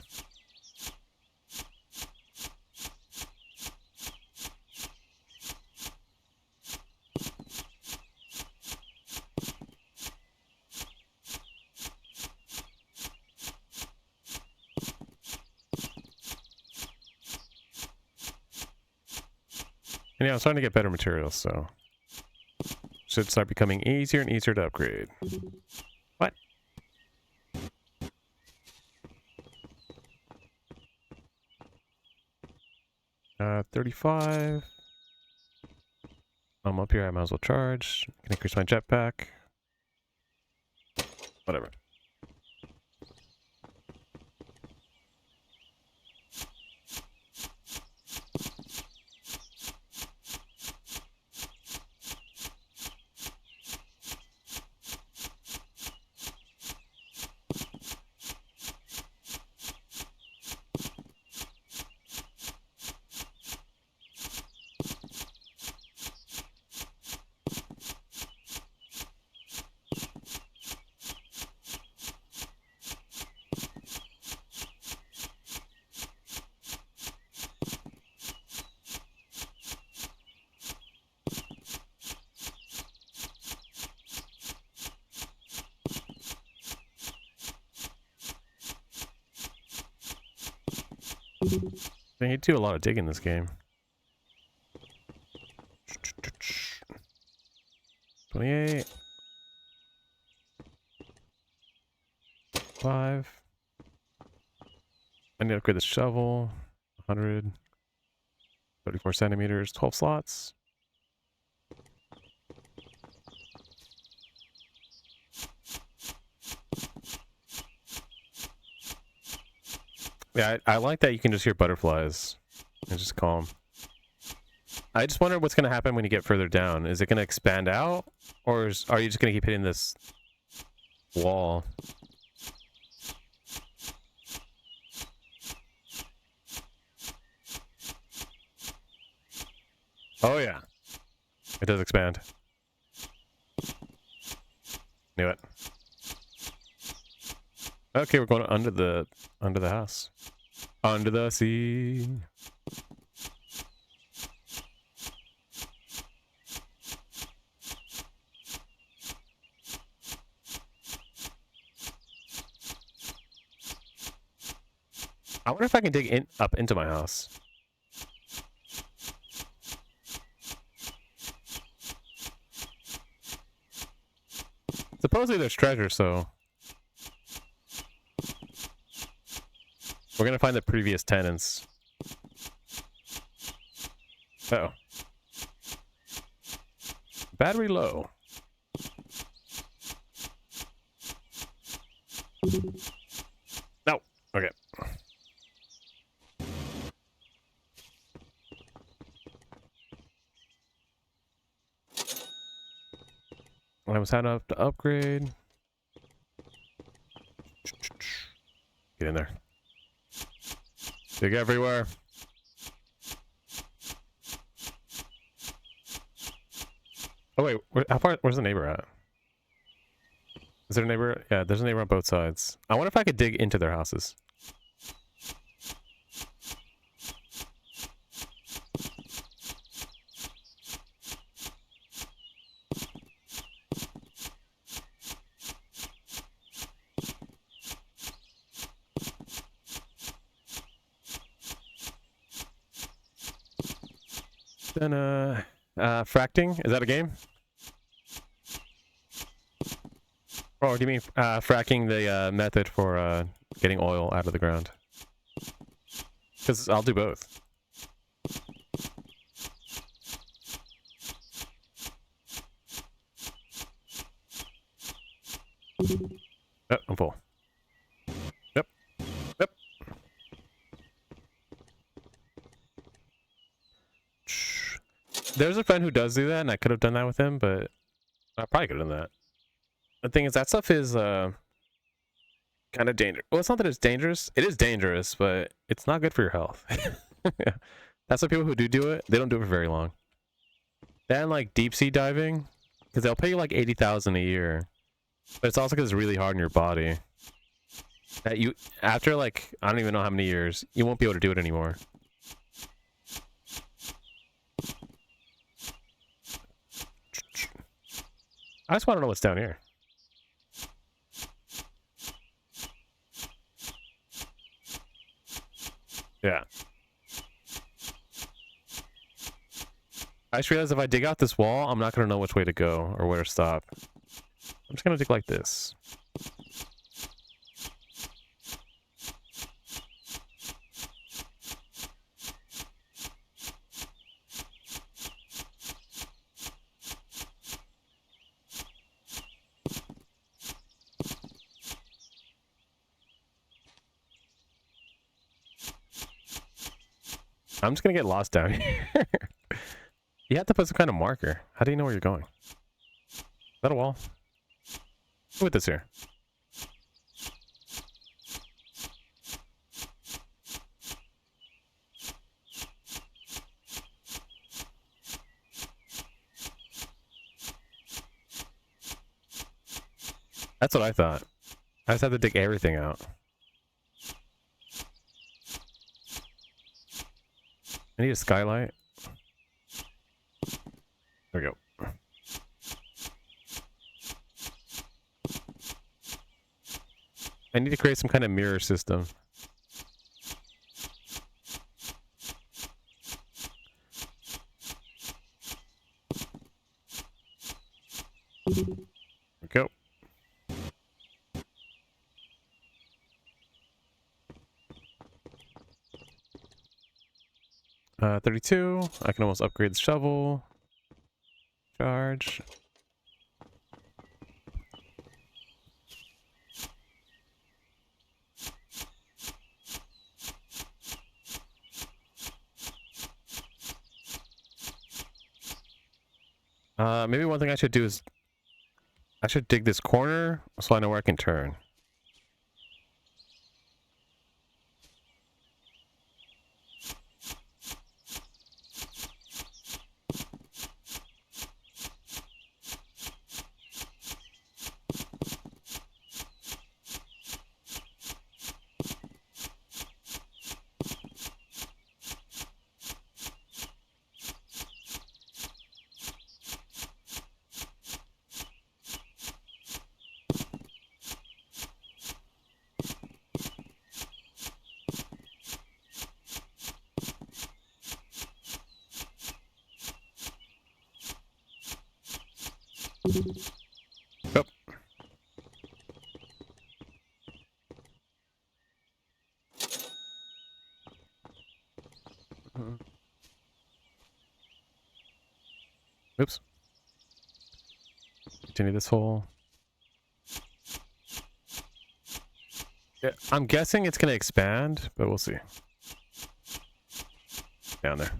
And yeah, I'm starting to get better materials, so should start becoming easier and easier to upgrade. What? Uh, 35. I'm up here, I might as well charge. Can increase my jetpack. Whatever. They need to do a lot of digging in this game. 28. 5. I need to upgrade the shovel. 100. 34 centimeters. 12 slots. Yeah, I like that you can just hear butterflies and just calm. I just wonder what's going to happen when you get further down. Is it going to expand out? Or are you just going to keep hitting this wall. Oh yeah, it does expand. Knew it. Okay, we're going under the house. Under the sea. I wonder if I can dig up into my house. Supposedly there's treasure, so we're gonna find the previous tenants. Uh oh. Battery low. No. Okay. I was had up to upgrade. Get in there. Dig everywhere. Oh wait, how far? Where's the neighbor at? Is there a neighbor? Yeah, there's a neighbor on both sides. I wonder if I could dig into their houses. Then fracking, is that a game? Or do you mean fracking the method for getting oil out of the ground? Because I'll do both. Oh, I'm full. Yep. Yep. There's a friend who does do that, and I could have done that with him, but I probably could have done that. The thing is, that stuff is kind of dangerous. Well, it's not that it's dangerous. It is dangerous, but it's not good for your health. Yeah. That's why people who do it, they don't do it for very long. Then like deep sea diving, because they'll pay you like 80,000 a year, but it's also because it's really hard on your body. That you, after like I don't even know how many years, you won't be able to do it anymore. I just want to know what's down here. Yeah. I just realized if I dig out this wall, I'm not going to know which way to go or where to stop. I'm just going to dig like this. I'm just gonna get lost down here. You have to put some kind of marker. How do you know where you're going? Is that a wall? Put this here. That's what I thought. I just had to dig everything out. I need a skylight. There we go. I need to create some kind of mirror system. There we go. Uh, 32. I can almost upgrade the shovel. Charge. Maybe one thing I should do is I should dig this corner so I know where I can turn. Yep. Oops. Continue this hole. Yeah, I'm guessing it's gonna expand, but we'll see. Down there.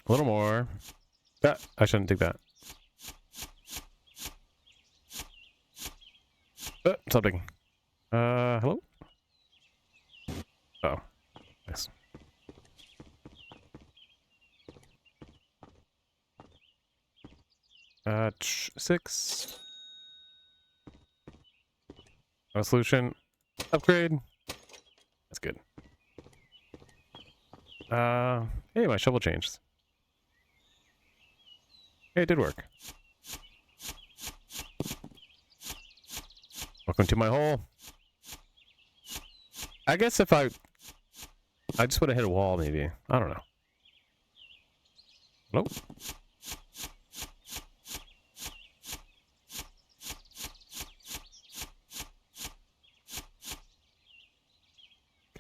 A little more. I shouldn't take that. Stop digging. Hello? Oh. Nice. Six. No solution. Upgrade. That's good. Hey, my shovel changed. Hey, it did work. Welcome to my hole. I guess if I just would have hit a wall, maybe. I don't know. Nope.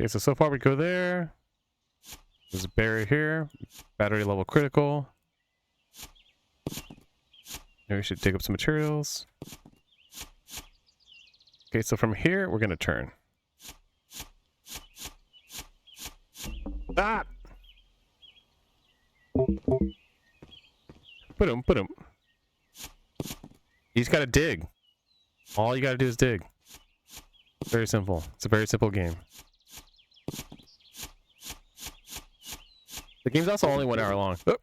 Okay, so far we go there. There's a barrier here. Battery level critical. Maybe we should dig up some materials. Okay, so from here, we're going to turn. Ah! Put him. You just got to dig. All you got to do is dig. Very simple. It's a very simple game. The game's also only 1 hour long. Oh.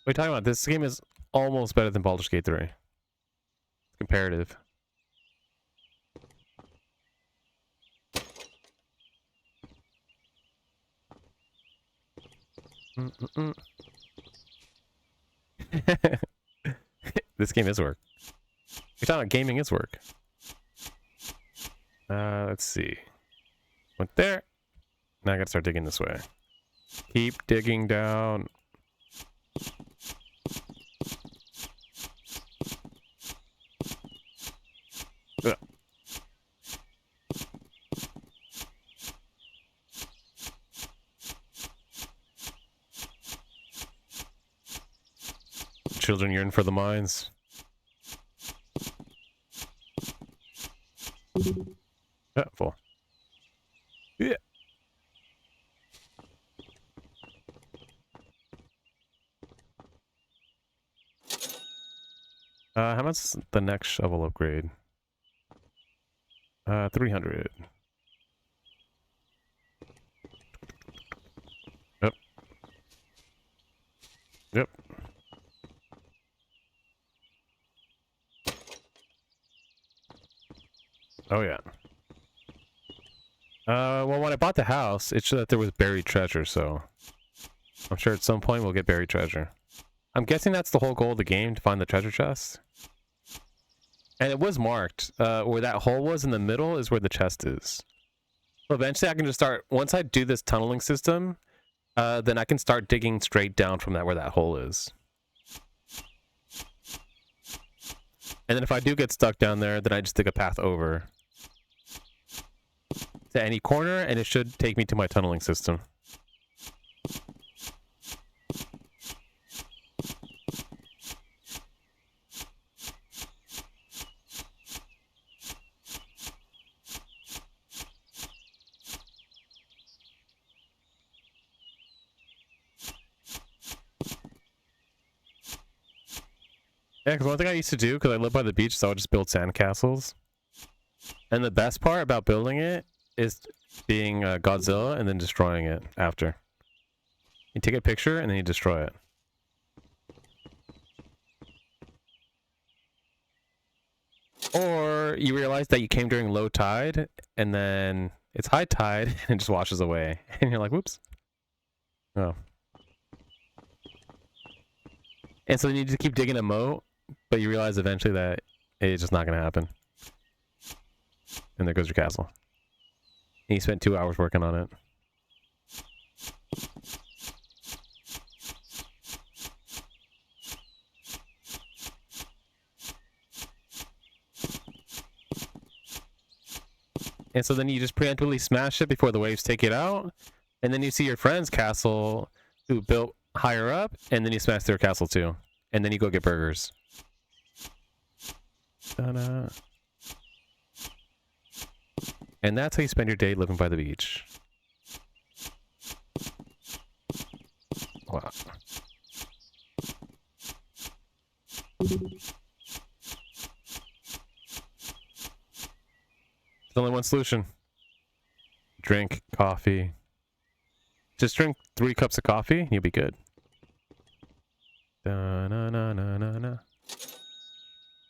What are you talking about? This game is almost better than Baldur's Gate 3. It's comparative. This game is work. You're talking about gaming is work. Let's see. Went there. Now I gotta start digging this way. Keep digging down. Ugh. Children yearn for the mines. Yeah, full. Yeah. How much is the next shovel upgrade? 300. Yep. Yep. Oh yeah. Well, when I bought the house, it showed that there was buried treasure, so I'm sure at some point we'll get buried treasure. I'm guessing that's the whole goal of the game, to find the treasure chest. And it was marked. Where that hole was in the middle is where the chest is. So eventually I can just start, once I do this tunneling system, then I can start digging straight down from that where that hole is. And then if I do get stuck down there, then I just dig a path over to any corner, and it should take me to my tunneling system. Yeah, because one thing I used to do, because I live by the beach, so I would just build sandcastles. And the best part about building it is being Godzilla and then destroying it after. You take a picture and then you destroy it. Or you realize that you came during low tide and then it's high tide and it just washes away. And you're like, whoops. Oh. And so you need to keep digging a moat, but you realize eventually that it's just not going to happen. And there goes your castle. And you spent 2 hours working on it. And so then you just preemptively smash it before the waves take it out. And then you see your friend's castle who built higher up, and then you smash their castle too. And then you go get burgers. Ta-da. And that's how you spend your day living by the beach. Wow. There's only one solution. Drink coffee. Just drink 3 cups of coffee and you'll be good. Da-na-na-na-na-na.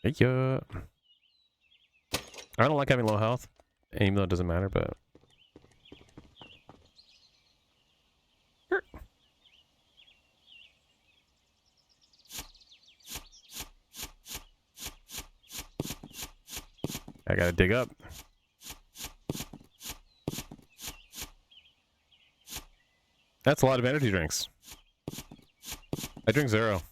Hey, yeah. I don't like having low health, even though it doesn't matter, but... I gotta dig up. That's a lot of energy drinks. I drink 0.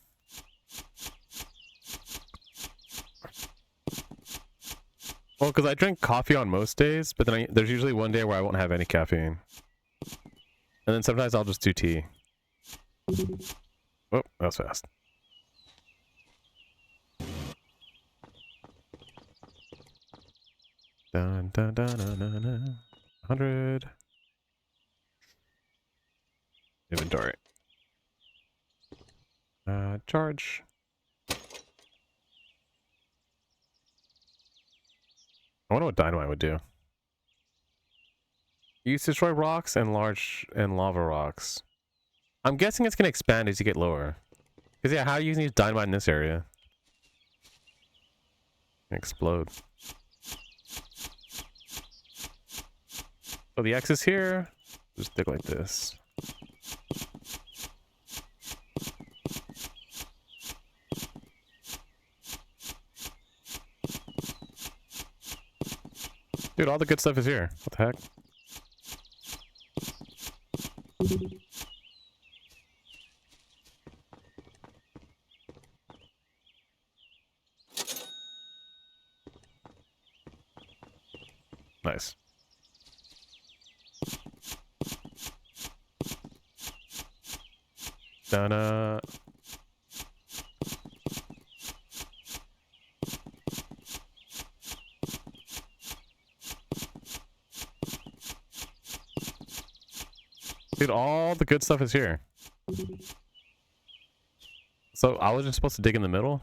Well, because I drink coffee on most days, but then there's usually one day where I won't have any caffeine. And then sometimes I'll just do tea. Oh, that was fast. Dun, dun, dun, dun, dun, dun. 100. Inventory. Charge. I wonder what dynamite would do. You used to destroy rocks and lava rocks. I'm guessing it's gonna expand as you get lower. Cause yeah, how are you using dynamite in this area? Explode. So the X is here. Just dig like this. Dude, all the good stuff is here. What the heck? Nice. Donna. Dude, all the good stuff is here. So I was just supposed to dig in the middle?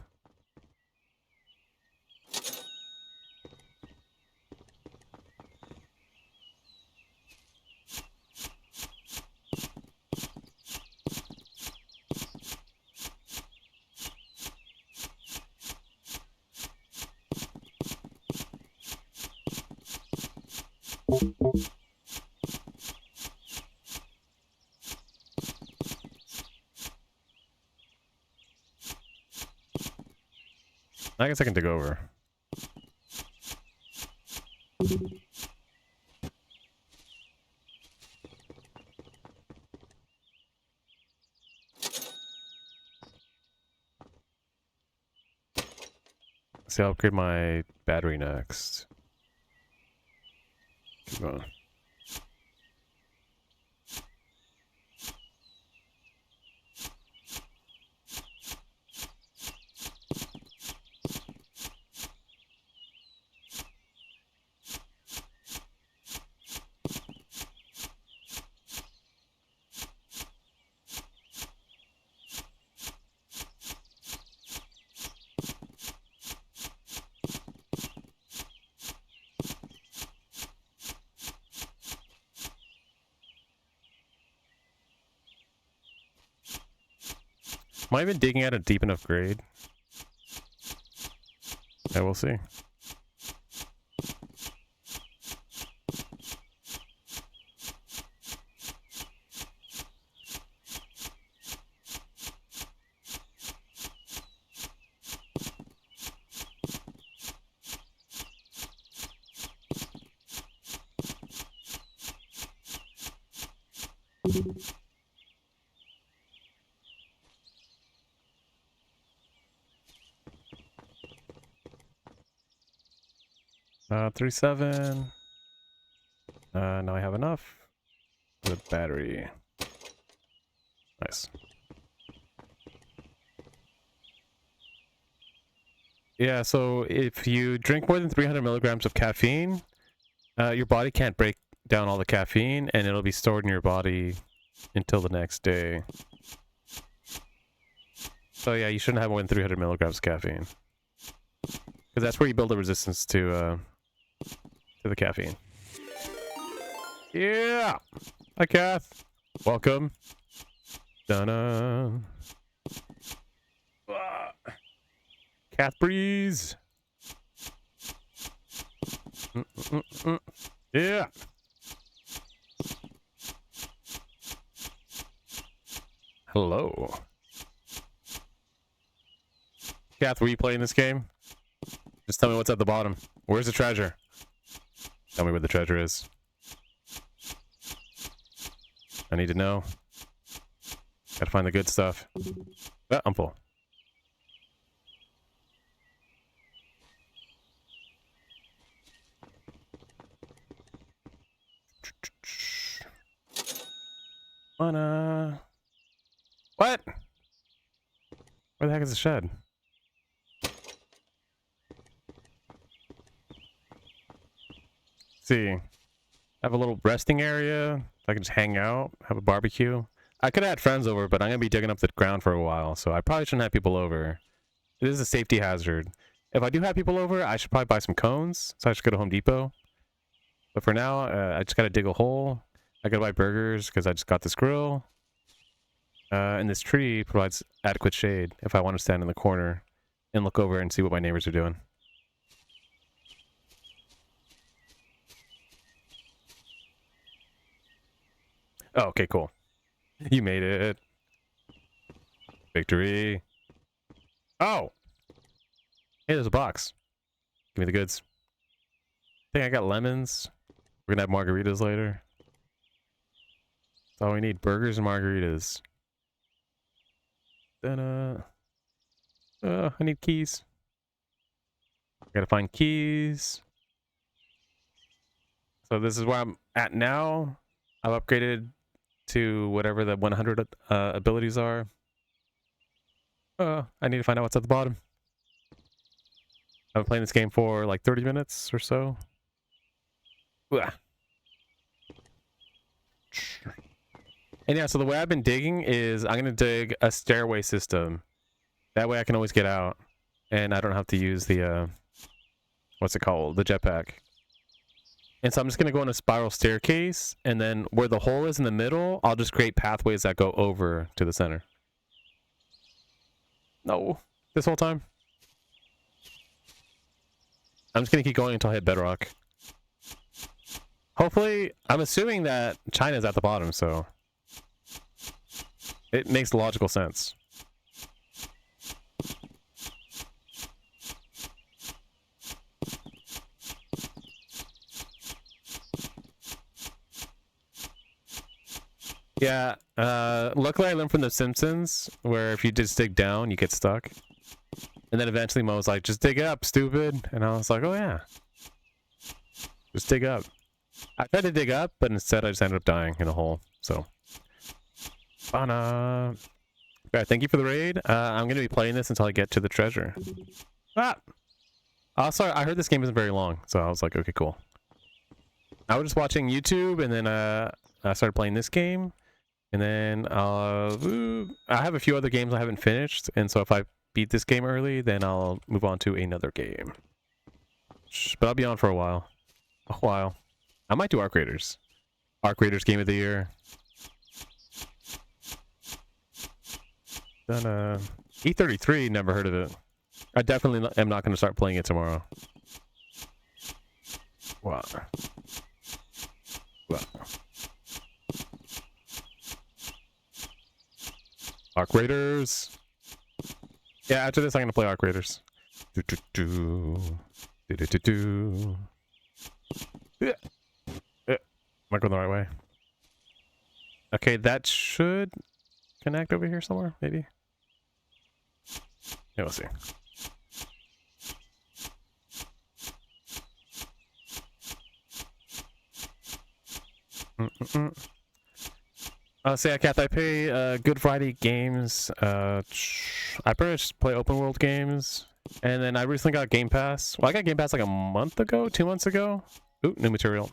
I guess I can dig over. See, I'll upgrade my battery next. Keep going. Am I even digging at a deep enough grade? Yeah, we'll see. Uh, 37. Now I have enough. The battery. Nice. Yeah, so if you drink more than 300 milligrams of caffeine, your body can't break down all the caffeine, and it'll be stored in your body until the next day. So yeah, you shouldn't have more than 300 milligrams of caffeine. Because that's where you build a resistance to the caffeine. Yeah! Hi, Kath. Welcome. Dun-dun. Kath Breeze. Yeah. Hello. Kath, were you playing this game? Just tell me what's at the bottom. Where's the treasure? Tell me where the treasure is. I need to know. Gotta find the good stuff. Ah, I'm full. What? Where the heck is the shed? See. I have a little resting area. I can just hang out, have a barbecue. I could have had friends over, but I'm going to be digging up the ground for a while, so I probably shouldn't have people over. It is a safety hazard. If I do have people over, I should probably buy some cones, so I should go to Home Depot. But for now, I just got to dig a hole. I got to buy burgers because I just got this grill. And this tree provides adequate shade if I want to stand in the corner and look over and see what my neighbors are doing. Oh, okay, cool. You made it. Victory. Oh! Hey, there's a box. Give me the goods. I think I got lemons. We're gonna have margaritas later. That's all we need. Burgers and margaritas. Then, I need keys. Gotta find keys. So this is where I'm at now. I've upgraded to whatever the 100 abilities are. I need to find out what's at the bottom. I've been playing this game for like 30 minutes or so. Ugh. And yeah, so the way I've been digging is I'm going to dig a stairway system. That way I can always get out. And I don't have to use the, what's it called? The jetpack. And so I'm just going to go on a spiral staircase. And then where the hole is in the middle, I'll just create pathways that go over to the center. No. This whole time. I'm just going to keep going until I hit bedrock. Hopefully, I'm assuming that China's at the bottom, so it makes logical sense. Yeah, luckily I learned from The Simpsons, where if you just dig down, you get stuck. And then eventually Mo was like, just dig up, stupid. And I was like, oh yeah. Just dig up. I tried to dig up, but instead I just ended up dying in a hole, so. Bana. Alright, thank you for the raid. I'm gonna be playing this until I get to the treasure. Ah! Oh, sorry, I heard this game isn't very long, so I was like, okay, cool. I was just watching YouTube, and then I started playing this game. And then I have a few other games I haven't finished, and so if I beat this game early, then I'll move on to another game. But I'll be on for a while. I might do Arc Raiders. Arc Raiders Game of the Year. Then E33, never heard of it. I definitely am not going to start playing it tomorrow. Wow. Wow. Arc Raiders. Yeah, after this I'm gonna play Arc Raiders. Yeah. Am I going the right way? Okay, that should connect over here somewhere, maybe. Yeah, we'll see. So yeah, Kath, I play Good Friday games. I pretty much play open world games. And then I recently got Game Pass. Well, I got Game Pass like a month ago, 2 months ago. Ooh, new material.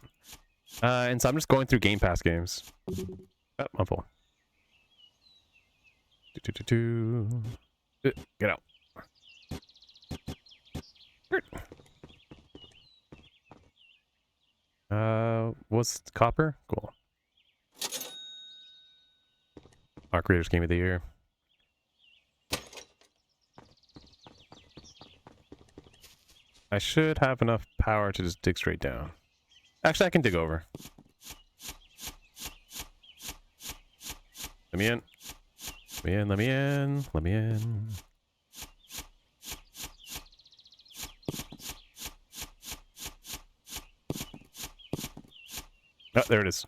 And so I'm just going through Game Pass games. Oh, I'm full. Get out. What's copper? Cool. Arc Raiders Game of the Year. I should have enough power to just dig straight down. Actually, I can dig over. Let me in. Let me in, let me in, let me in. Oh, there it is.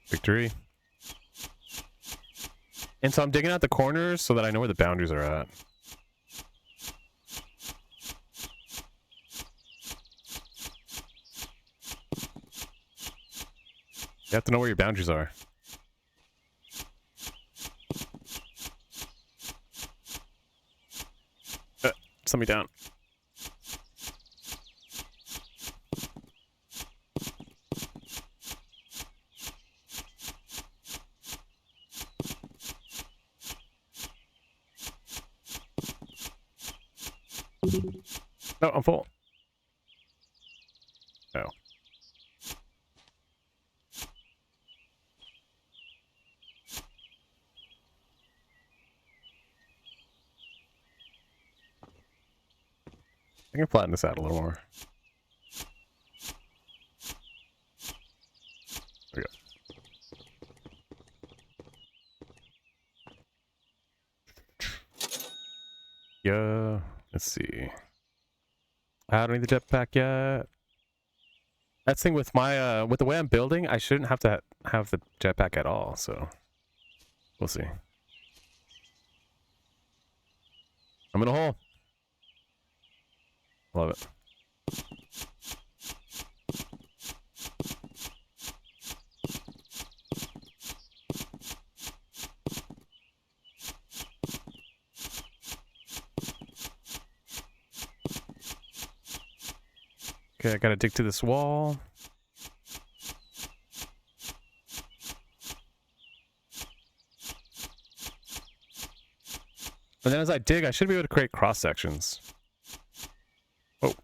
Victory. And so I'm digging out the corners so that I know where the boundaries are at. You have to know where your boundaries are. Just let me down. No, I'm full. Oh. I can flatten this out a little more. There we go. Yeah, let's see. I don't need the jetpack yet. That's the thing with my with the way I'm building, I shouldn't have to have the jetpack at all, so we'll see. I'm in a hole. Love it. Okay, I gotta dig to this wall. And then as I dig, I should be able to create cross sections. Oh.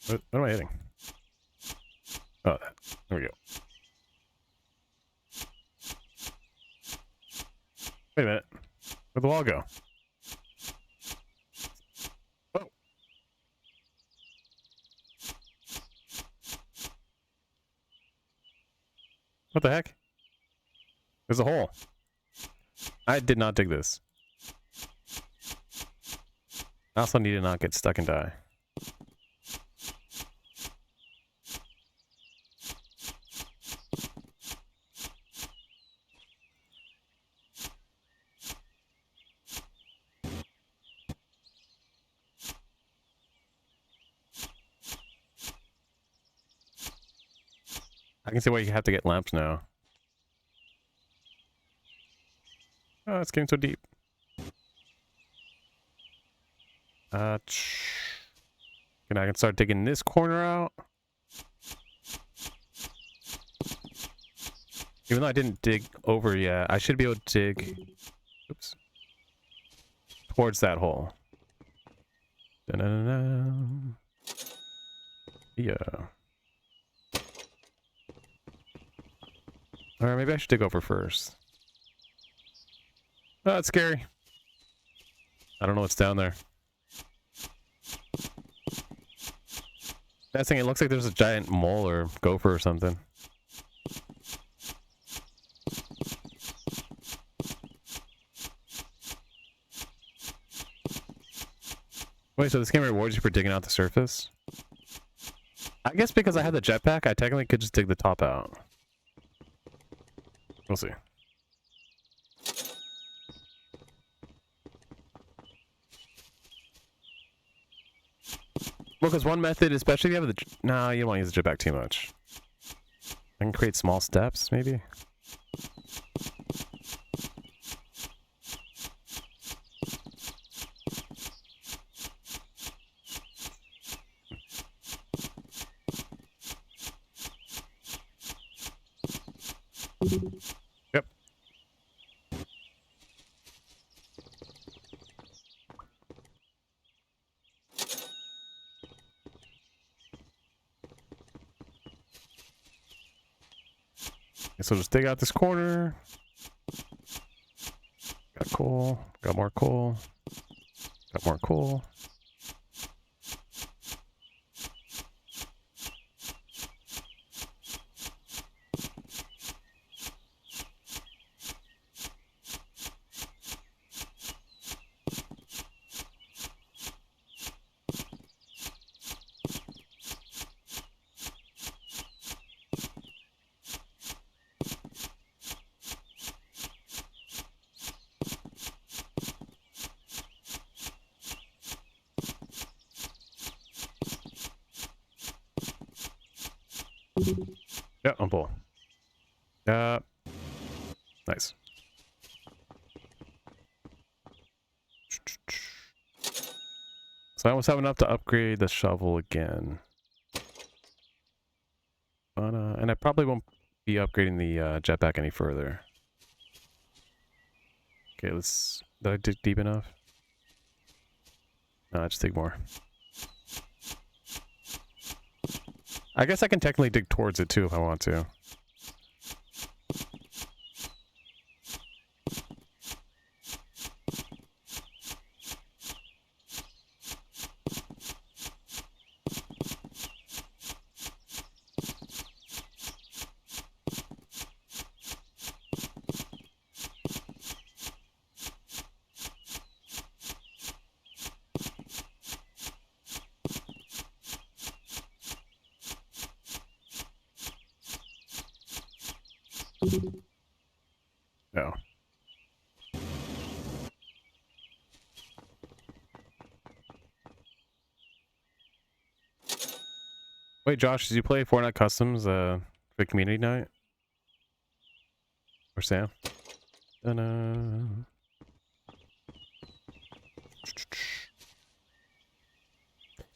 What am I hitting? Oh, there we go. Wait a minute. Where'd the wall go? Oh. What the heck? There's a hole. I did not dig this. I also need to not get stuck and die. I can see why you have to get lamps now. Oh, it's getting so deep. And I can start digging this corner out. Even though I didn't dig over yet, I should be able to dig, oops, towards that hole. Da-da-da-da. Yeah. Alright, maybe I should dig over first. Oh, that's scary. I don't know what's down there. That thing, it looks like there's a giant mole or gopher or something. Wait, so this game rewards you for digging out the surface? I guess because I had the jetpack, I technically could just dig the top out. We'll see. Well, because one method, especially if you have the... No, you don't want to use the jetpack too much. I can create small steps, maybe? Yep. So just dig out this corner. Got coal. Got more coal. Got more coal. Yeah, I'm full. Nice. So I almost have enough to upgrade the shovel again. But, and I probably won't be upgrading the jetpack any further. Okay, let's... Did I dig deep enough? No, I just dig more. I guess I can technically dig towards it too if I want to. No. Wait, Josh, did you play Fortnite Customs for community night? Or Sam? Ta-da.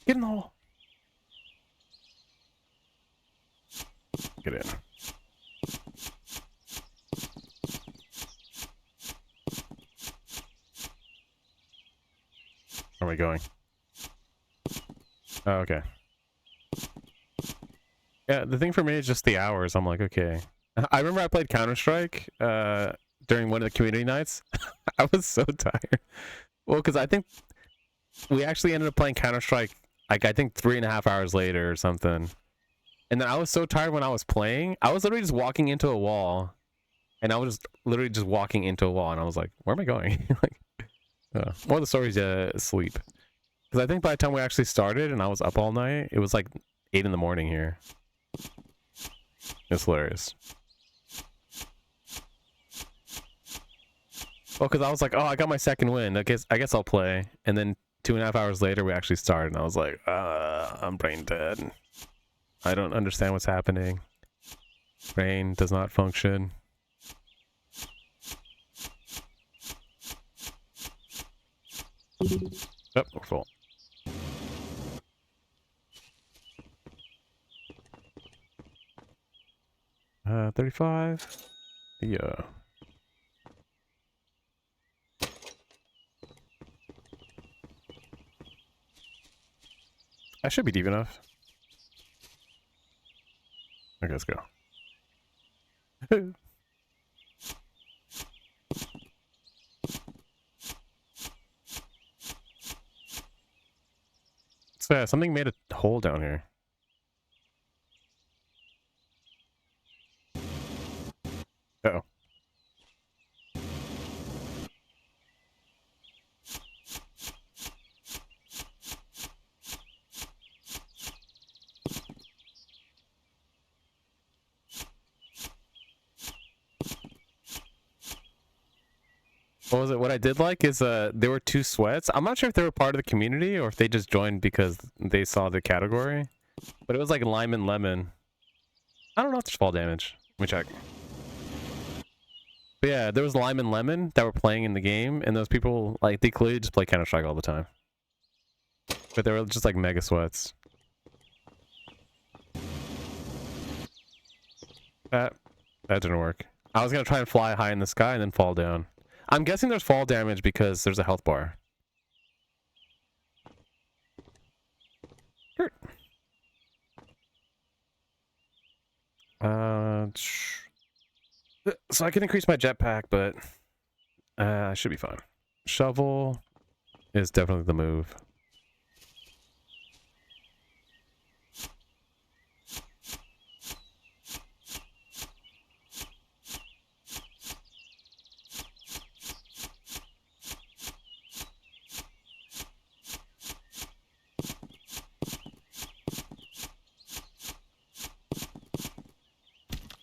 Get in the hole. Get in. Where am I going? Oh, okay. Yeah, the thing for me is just the hours. I'm like, okay. I remember I played Counter-Strike during one of the community nights. I was so tired. Well, because I think we actually ended up playing Counter-Strike, like, I think 3.5 hours later or something. And then I was so tired when I was playing. I was literally just walking into a wall. And I was literally just walking into a wall. And I was like, where am I going? Like, one of the stories, sleep. Because I think by the time we actually started and I was up all night, it was like 8 in the morning here. It's hilarious. Well, because I was like, oh, I got my second win. I guess I'll play. And then 2.5 hours later, we actually started, and I was like, I'm brain dead. I don't understand what's happening. Brain does not function. Oh, we're full. Uh, 35. Yeah. I should be deep enough. Okay, let's go. So, something made a hole down here. Uh-oh. What was it? What I did like is there were 2 sweats. I'm not sure if they were part of the community or if they just joined because they saw the category. But it was like lime and lemon. I don't know if there's fall damage. Let me check. But yeah, there was lime and lemon that were playing in the game, and those people, like, they clearly just play Counter-Strike all the time. But they were just like mega sweats. That didn't work. I was gonna try and fly high in the sky and then fall down. I'm guessing there's fall damage because there's a health bar. Sure. So I can increase my jetpack, but I should be fine. Shovel is definitely the move.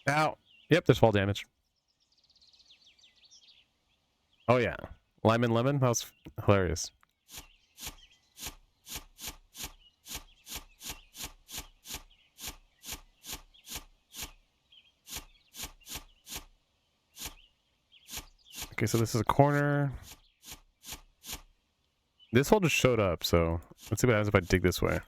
Ow. Yep, there's fall damage. Oh yeah. Lime and lemon? That was hilarious. Okay, so this is a corner. This hole just showed up, so let's see what happens if I dig this way.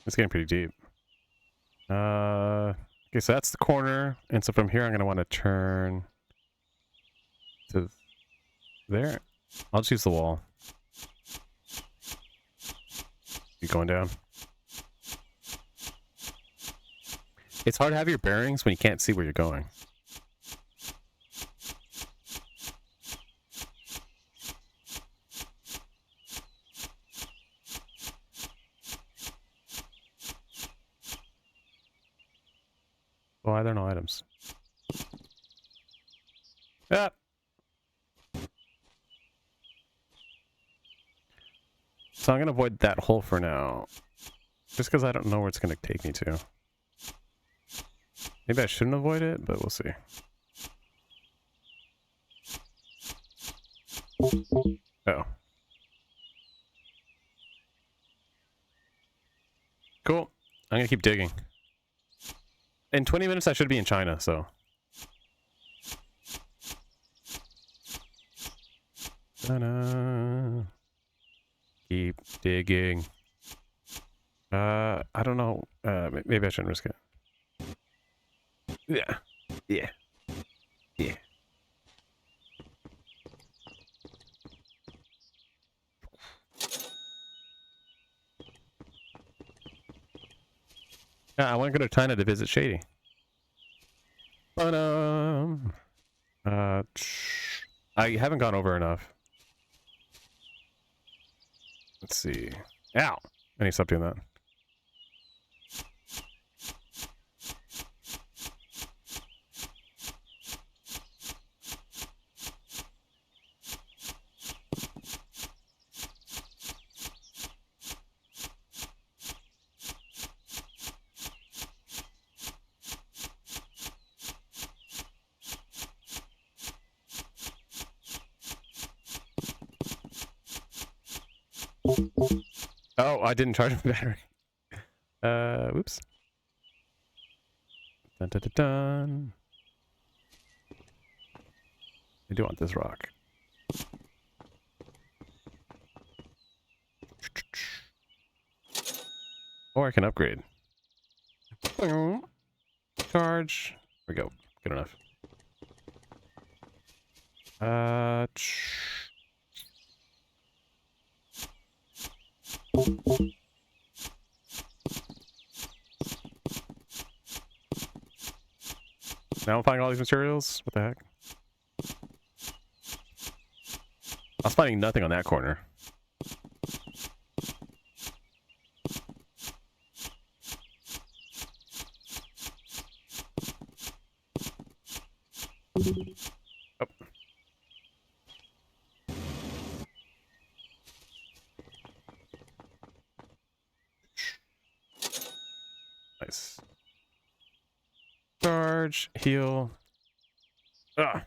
It's getting pretty deep. Okay, so that's the corner, and so from here I'm gonna want to turn to there. I'll just use the wall. Keep going down. It's hard to have your bearings when you can't see where you're going. Why are there no items? Ah! So I'm gonna avoid that hole for now. Just because I don't know where it's gonna take me to. Maybe I shouldn't avoid it, but we'll see. Oh. Cool. I'm gonna keep digging. In 20 minutes, I should be in China, so. Ta-da. Keep digging. I don't know. Maybe I shouldn't risk it. Yeah. Yeah. Yeah. I want to go to China to visit Shady. But I haven't gone over enough. Let's see. Ow! I need to stop doing that. Oh, I didn't charge my battery. Whoops. Dun, dun, dun, dun. I do want this rock. Or I can upgrade. Charge. There we go. Good enough. Now I'm finding all these materials? What the heck? I was finding nothing on that corner. Oh. Nice. Charge, heal. Ugh.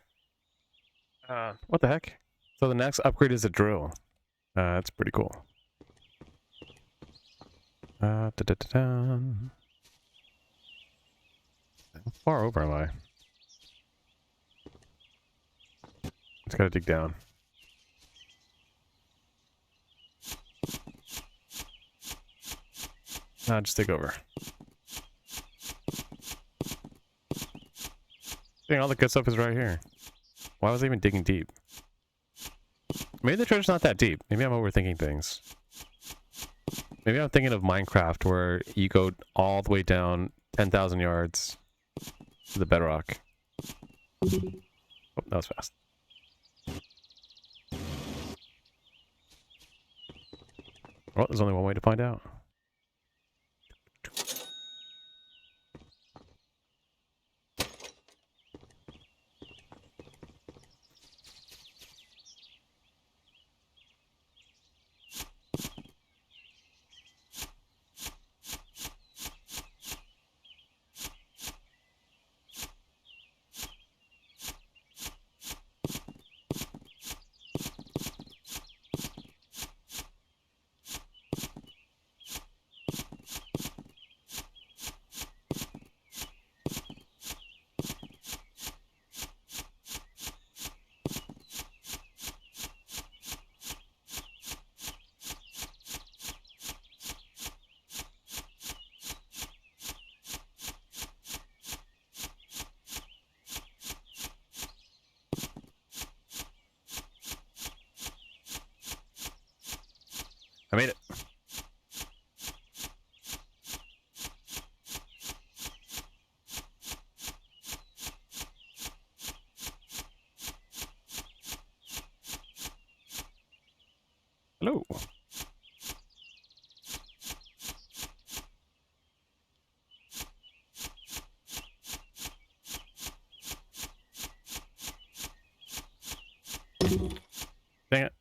What the heck? So the next upgrade is a drill. That's pretty cool. How far over am I? Just gotta dig down. Just dig over. Dang, all the good stuff is right here. Why was I even digging deep? Maybe the treasure's not that deep. Maybe I'm overthinking things. Maybe I'm thinking of Minecraft where you go all the way down 10,000 yards to the bedrock. Oh, that was fast. Well, there's only one way to find out. I made it. Hello. Dang it.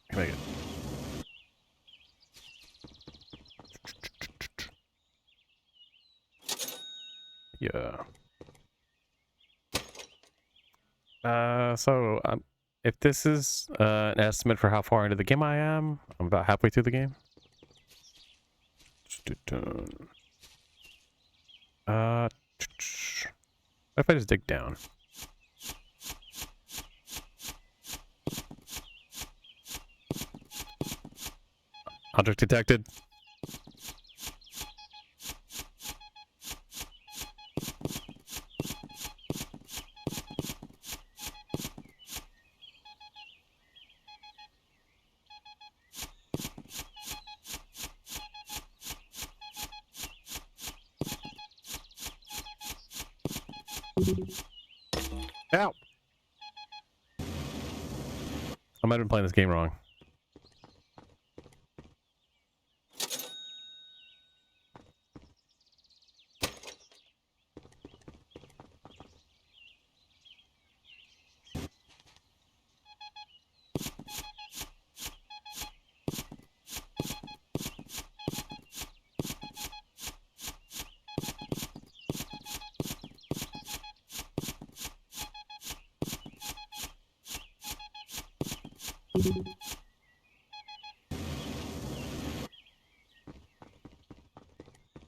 I can make it. Yeah. So if this is an estimate for how far into the game I am, I'm about halfway through the game. What if I just dig down? Object detected. Ow! I might have been playing this game wrong.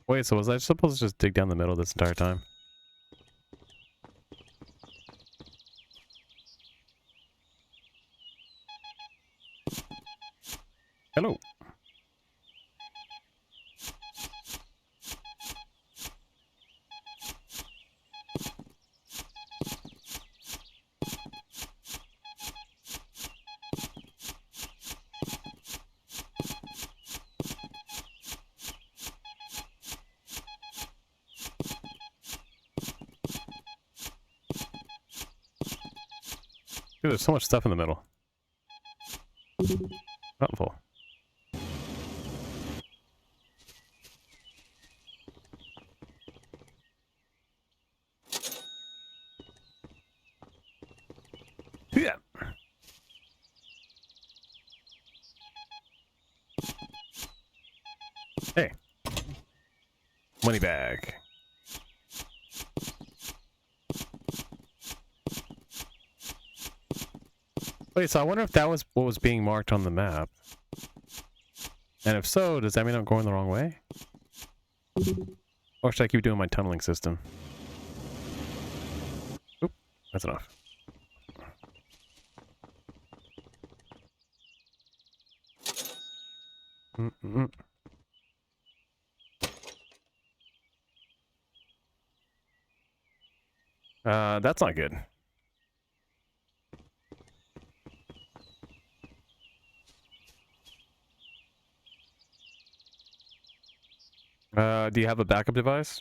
Wait, so was I supposed to just dig down the middle this entire time? Hello. Dude, there's so much stuff in the middle. Not full. Yeah. Hey. Money bag. Wait, so I wonder if that was what was being marked on the map. And if so, does that mean I'm going the wrong way? Or should I keep doing my tunneling system? Oop, that's enough. Mm-mm. That's not good. Do you have a backup device?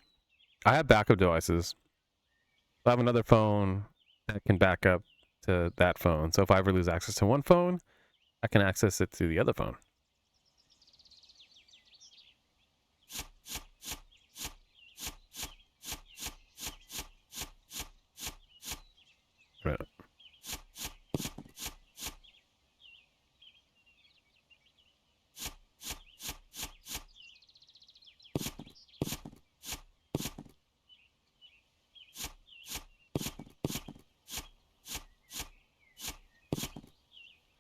I have backup devices. I have another phone that can back up to that phone. So if I ever lose access to one phone, I can access it to the other phone. Right.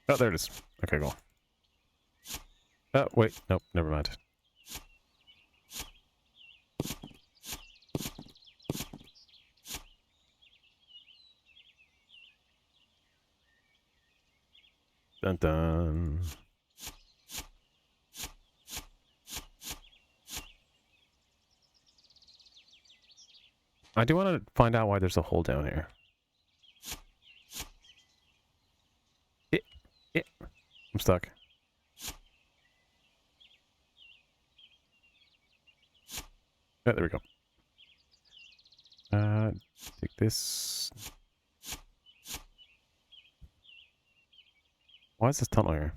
Oh, there it is. Okay, cool. Oh, wait. Nope, never mind. Dun dun. I do want to find out why there's a hole down here. I'm stuck. Oh, there we go. Take this. Why is this tunnel here?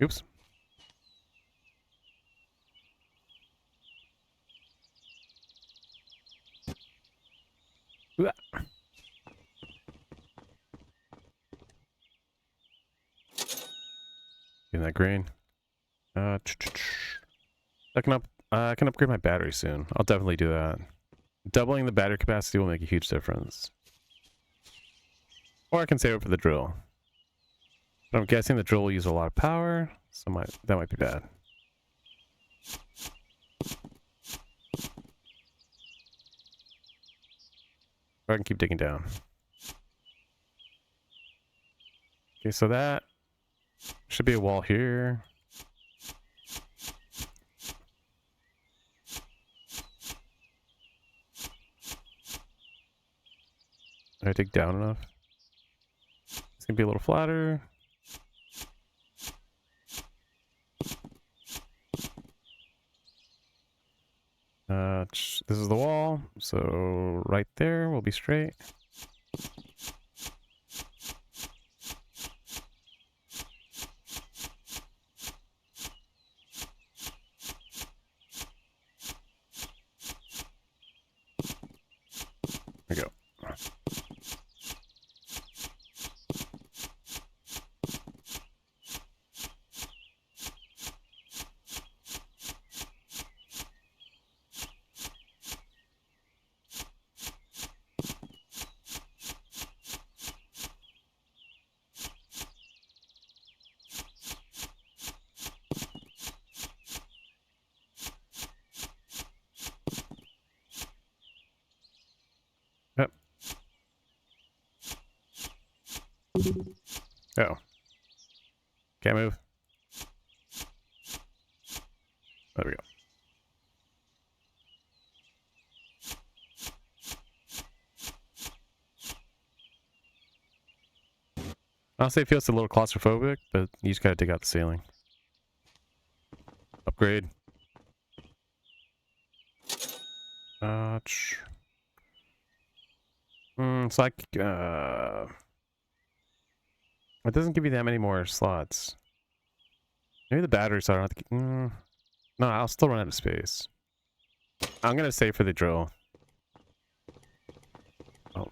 Oops. In that green. I can upgrade my battery soon. I'll definitely do that. Doubling the battery capacity will make a huge difference. Or I can save it for the drill. But I'm guessing the drill will use a lot of power, so that might be bad. Or I can keep digging down. Okay, so that should be a wall here. Did I dig down enough? It's gonna be a little flatter. This is the wall, so right there will be straight. There we go. Yep. Oh. Can't move. There we go. Honestly, it feels a little claustrophobic, but you just gotta dig out the ceiling. Upgrade. It's like, it doesn't give you that many more slots. Maybe the battery, so I don't have to... no, I'll still run out of space. I'm gonna save for the drill. Oh.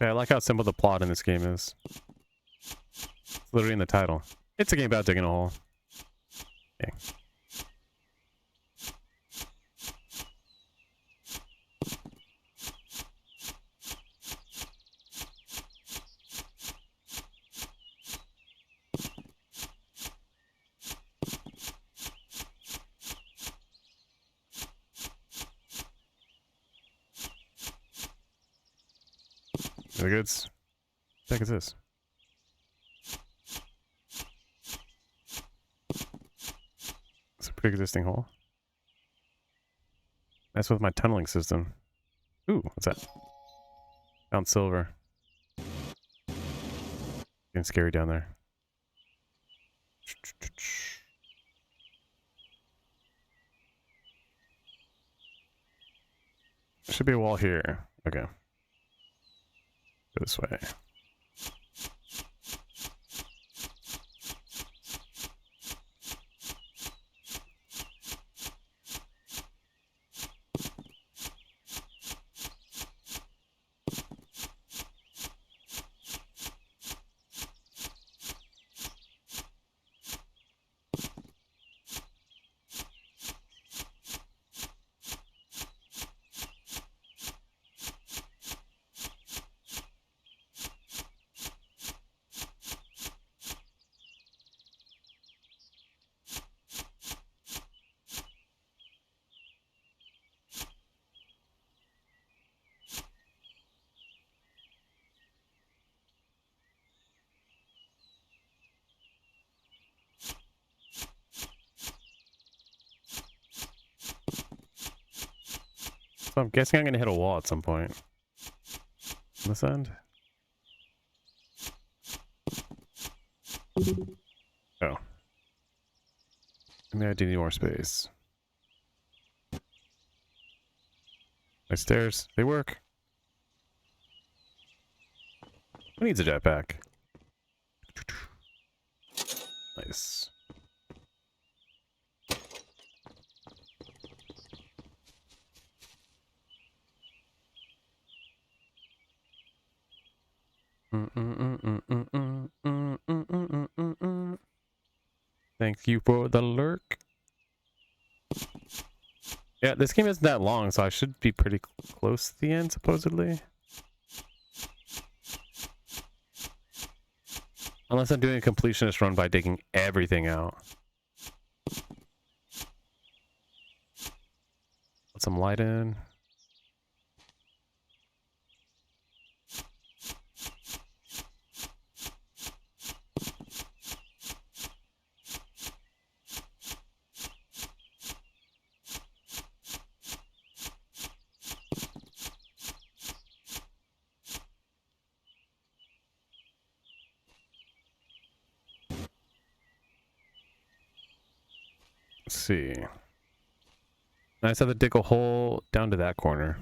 Yeah, I like how simple the plot in this game is. It's literally in the title. It's a game about digging a hole. Okay. The goods. What the heck is this? It's a pre-existing hole. That's with my tunneling system. Ooh, what's that? Found silver. Getting scary down there. There should be a wall here. Okay. Go this way. So I'm guessing I'm gonna hit a wall at some point. On this end? Oh. Maybe I do need more space. My stairs, they work. Who needs a jetpack? Nice. Thank you for the lurk. Yeah, this game isn't that long, so I should be pretty close to the end, supposedly. Unless I'm doing a completionist run by digging everything out. Put some light in. Let's see. I just have to dig a hole down to that corner.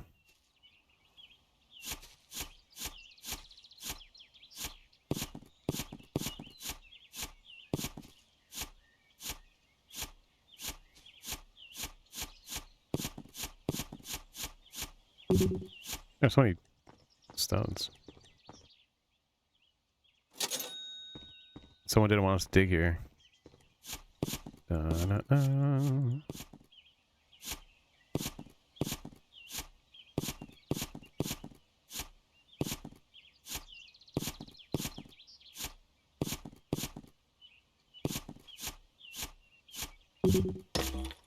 There's so many stones. Someone didn't want us to dig here. Da-da-da.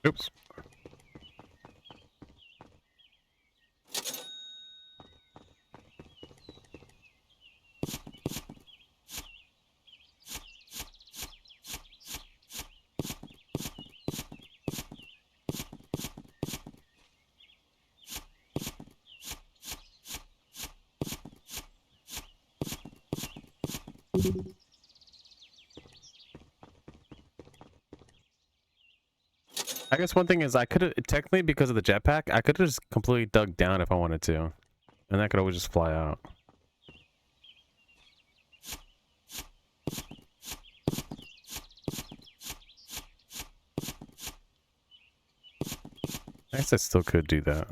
Oops. I guess one thing is I could have, technically because of the jetpack, I could have just completely dug down if I wanted to. And that could always just fly out. I guess I still could do that.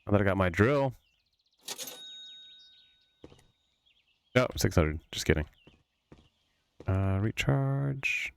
Now that I got my drill. Oh, 600. Just kidding. Recharge.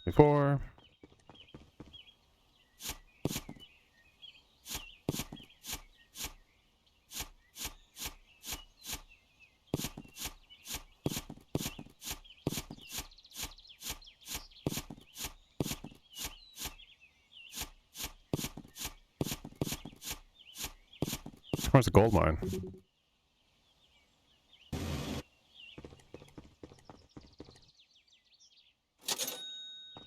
Before. Where's the gold mine?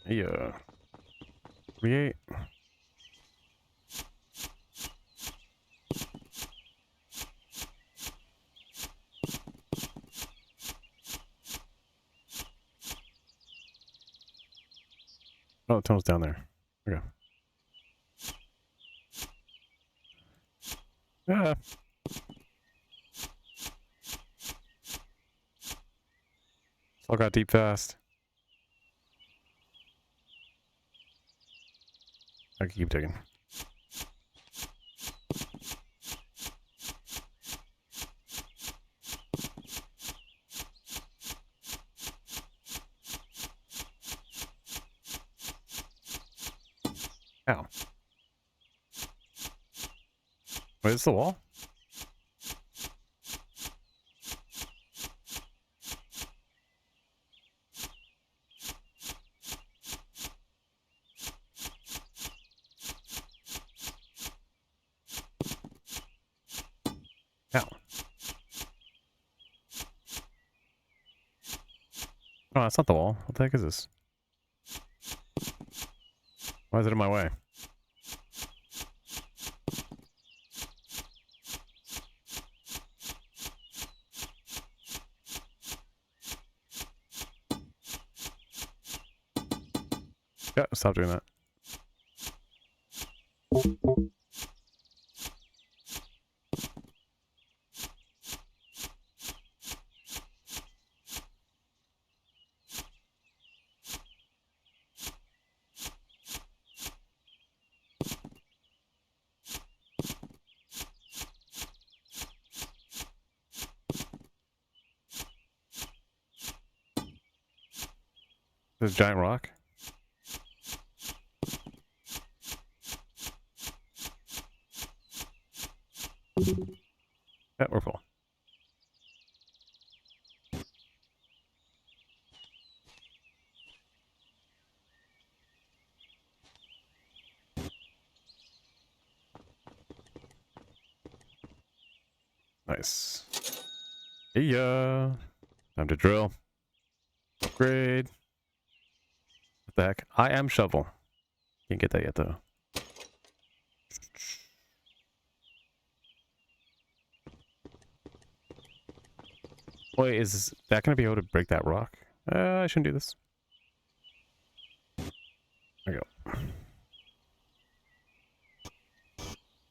Yeah. Create. Oh, the tunnel's down there. Okay. Ah. All got deep fast. I can keep digging. Ow. Wait, is this the wall? Ow. Oh, that's not the wall. What the heck is this? Why is it in my way? Yeah, stop doing that. This giant rock? Yeah, we're full. Nice. Yeah. Time to drill. Upgrade. What the heck? I am shovel. Can't get that yet though. Wait, is that gonna be able to break that rock? I shouldn't do this. There we go.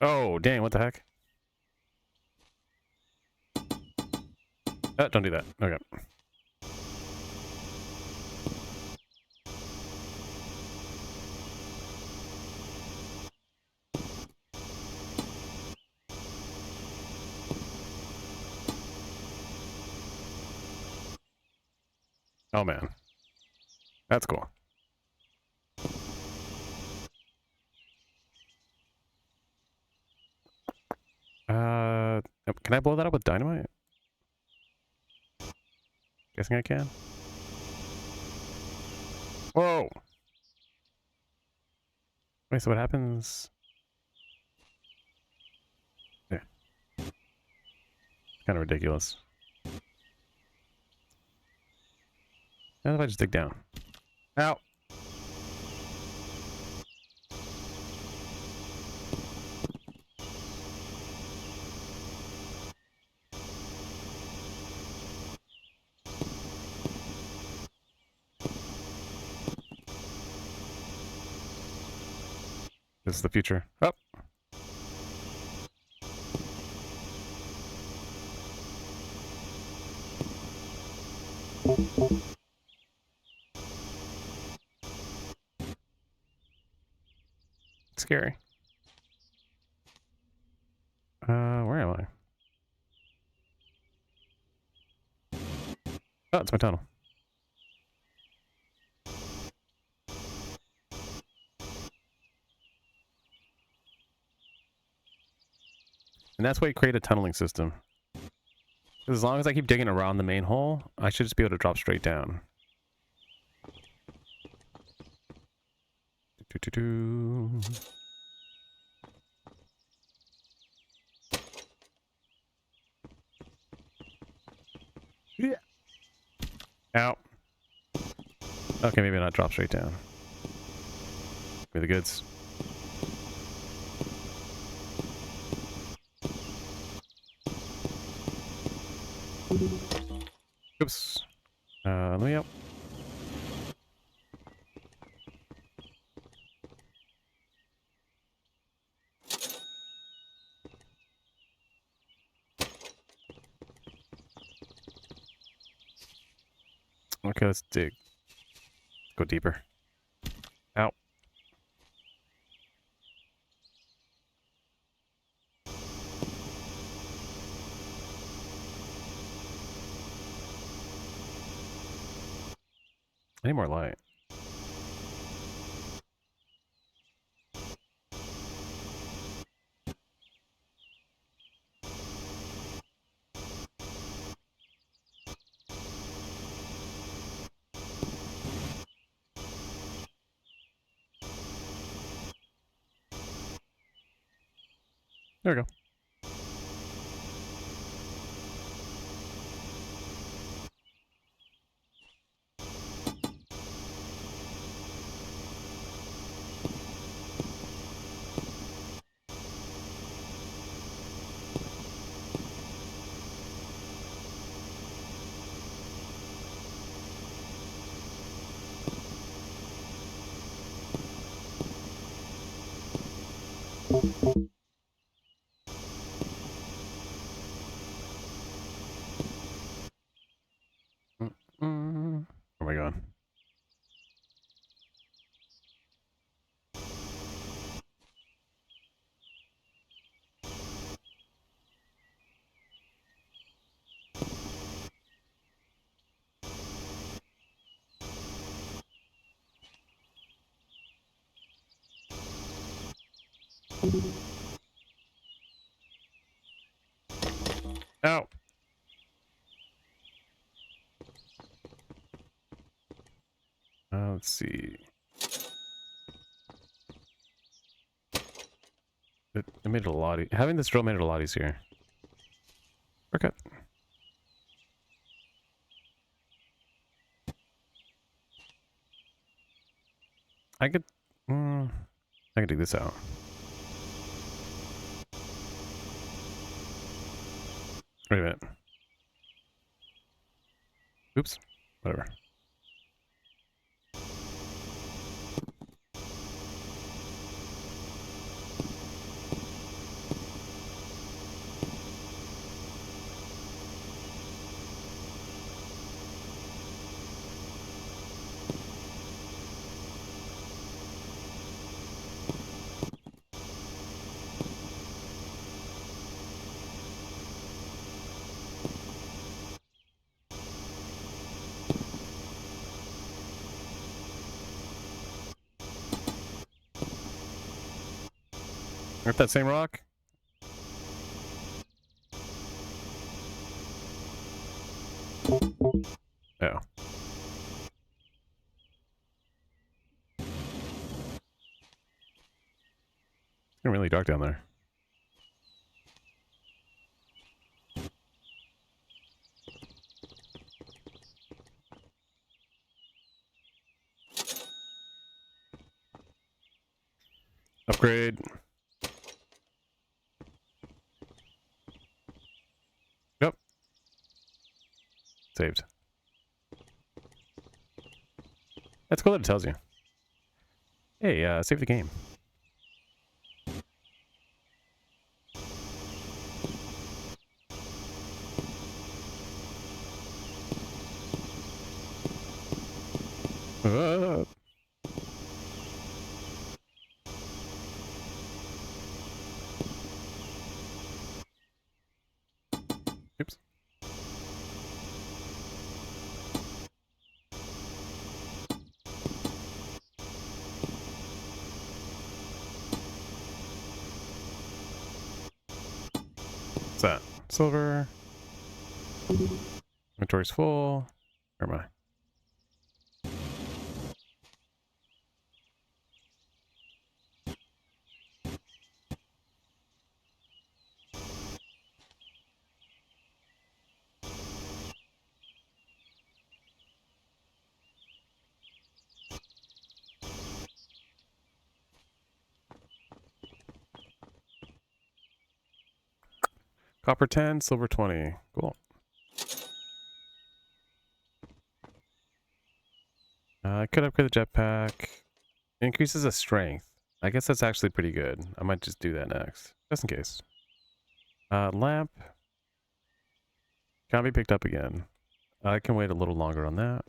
Oh, dang, what the heck? Don't do that. Okay. Oh man. That's cool. Can I blow that up with dynamite? Guessing I can. Whoa! Wait, so what happens? Yeah. Kind of ridiculous. And if I just dig down? Ow! This is the future. Oh! Scary. Where am I? Oh, it's my tunnel. And that's why you create a tunneling system. As long as I keep digging around the main hole, I should just be able to drop straight down. Yeah. Ow. Okay, maybe not drop straight down. Give me the goods. Oops. Let me out. Okay, let's dig. Go deeper. Ow. I need more light. There we go. Oh my god. Ow. Let's see. It made it a lot. Having this drill made it a lot easier. Okay. I could. I could dig this out. Wait a minute. Oops. Whatever. Earth that same rock? Oh. It's getting really dark down there. Upgrade. Yep. Saved. That's cool that it tells you. Hey, save the game. Oops. What's that? Silver. Inventory's full. Where am I? Copper 10, silver 20. Cool. I could upgrade the jetpack. Increases the strength. I guess that's actually pretty good. I might just do that next, just in case. Lamp. Can't be picked up again. I can wait a little longer on that.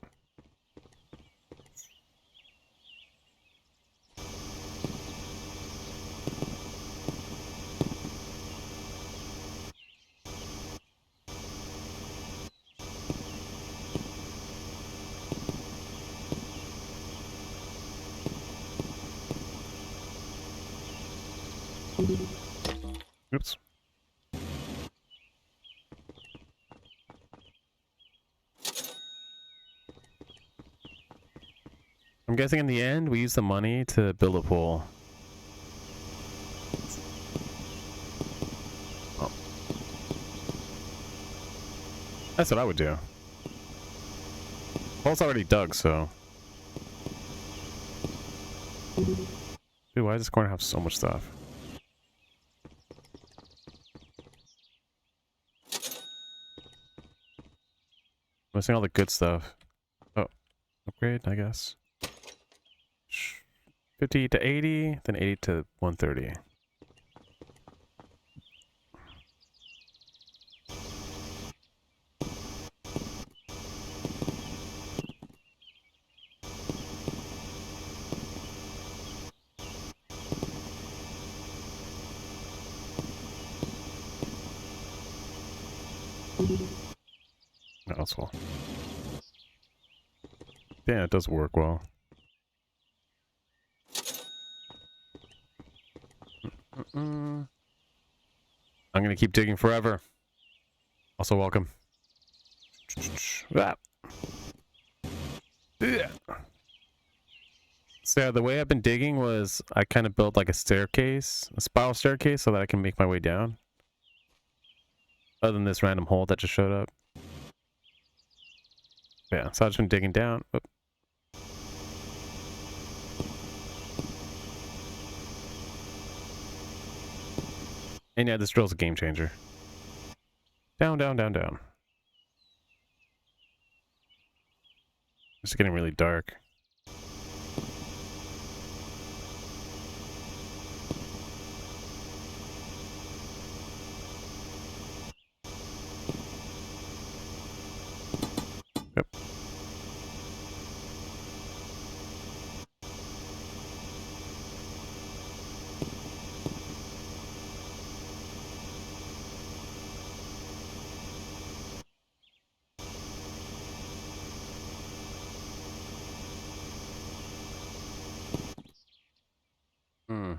Oops. I'm guessing in the end we use the money to build a pool. That's what I would do. Hole's already dug, so. Dude, why does this corner have so much stuff? Missing all the good stuff. Oh, upgrade, I guess. 50 to 80, then 80 to 130. No, that's well. Yeah, it does work well. I'm gonna keep digging forever. Also, welcome. Ah. Yeah. So yeah, the way I've been digging was I kind of built like a staircase, a spiral staircase, so that I can make my way down. Other than this random hole that just showed up. Yeah, so I've just been digging down. Oop. And yeah, this drill's a game changer. Down, down, down, down. It's getting really dark. Yep. Hmm.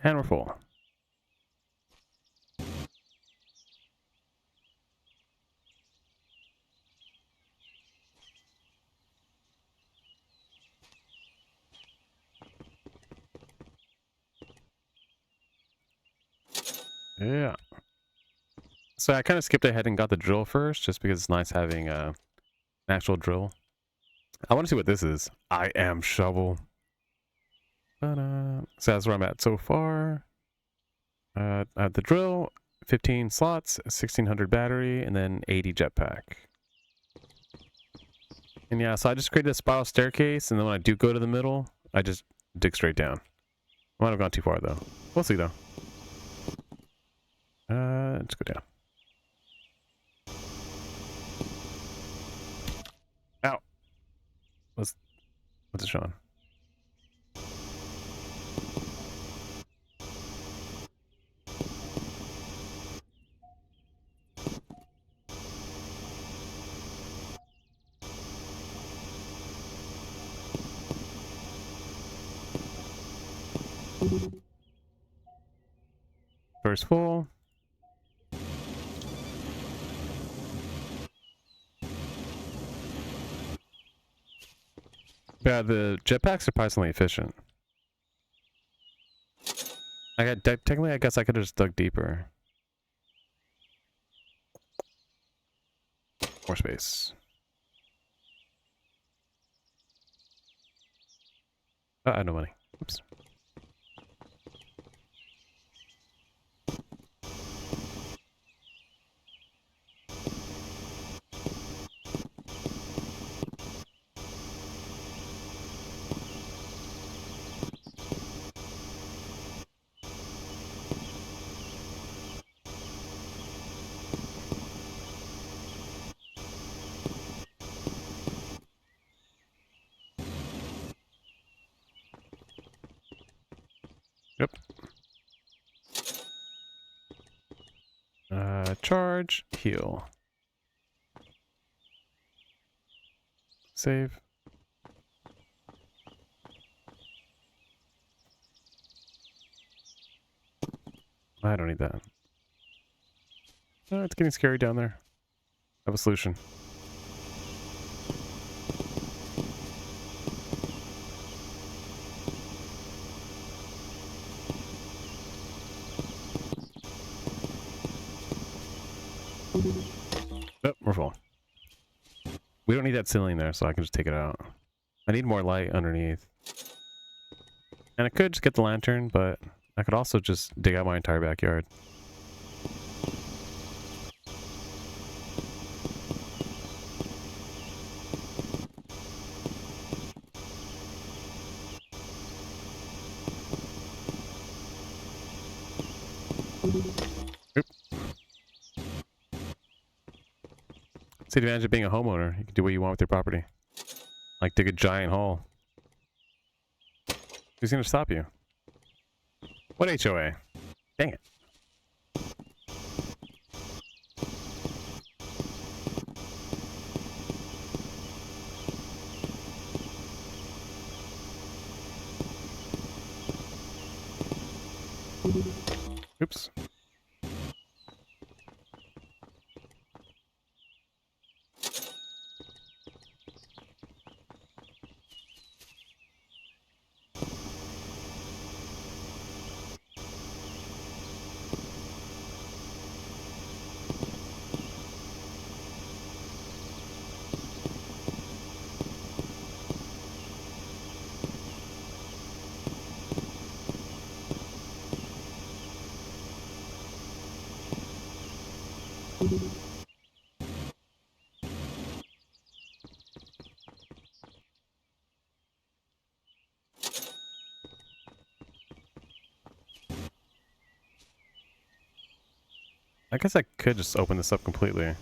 And we're full. Yeah. So I kind of skipped ahead and got the drill first, just because it's nice having an actual drill. I want to see what this is. I am shovel. So that's where I'm at so far. I have the drill, 15 slots, 1600 battery, and then 80 jetpack. And yeah, so I just created a spiral staircase, and then when I do go to the middle, I just dig straight down. I might have gone too far though. We'll see though. Let's go down. Ow. What's it showing? First full. Yeah, the jetpack's surprisingly efficient. Technically, I guess I could have just dug deeper. More space. I have no money. Oops. Yep. Charge, heal. Save. I don't need that. Oh, it's getting scary down there. I have a solution. Oh, we're full. We don't need that ceiling there, so I can just take it out. I need more light underneath. And I could just get the lantern, but I could also just dig out my entire backyard. Oop. It's the advantage of being a homeowner. You can do what you want with your property. Like dig a giant hole. Who's gonna stop you? What HOA? Dang it. Oops. I guess I could just open this up completely.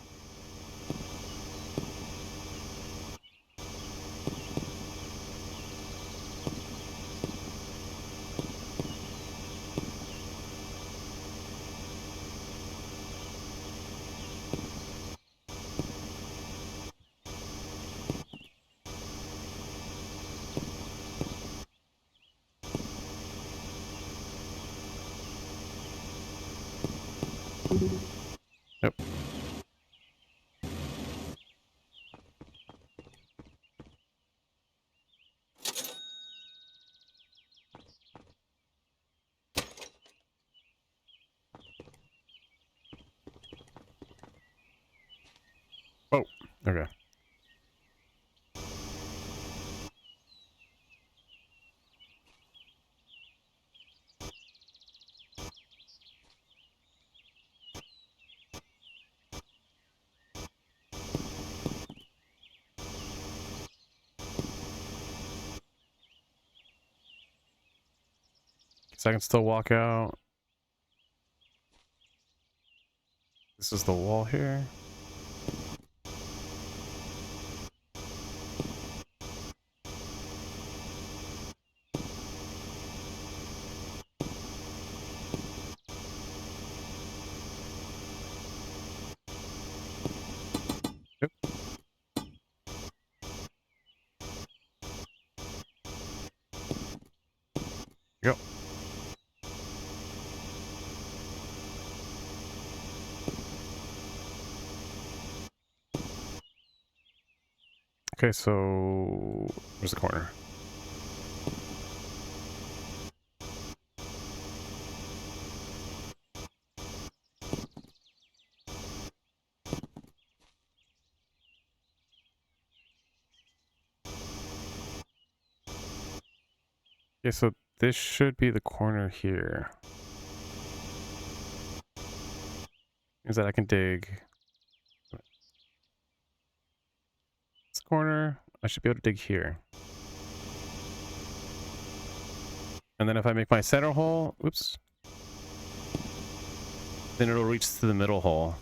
Yep. Oh, okay. So I can still walk out. This is the wall here. Yep. Yep. Okay, so where's the corner? Okay, so this should be the corner here. Means that I can dig this corner. I should be able to dig here. And then if I make my center hole, oops, then it'll reach to the middle hole.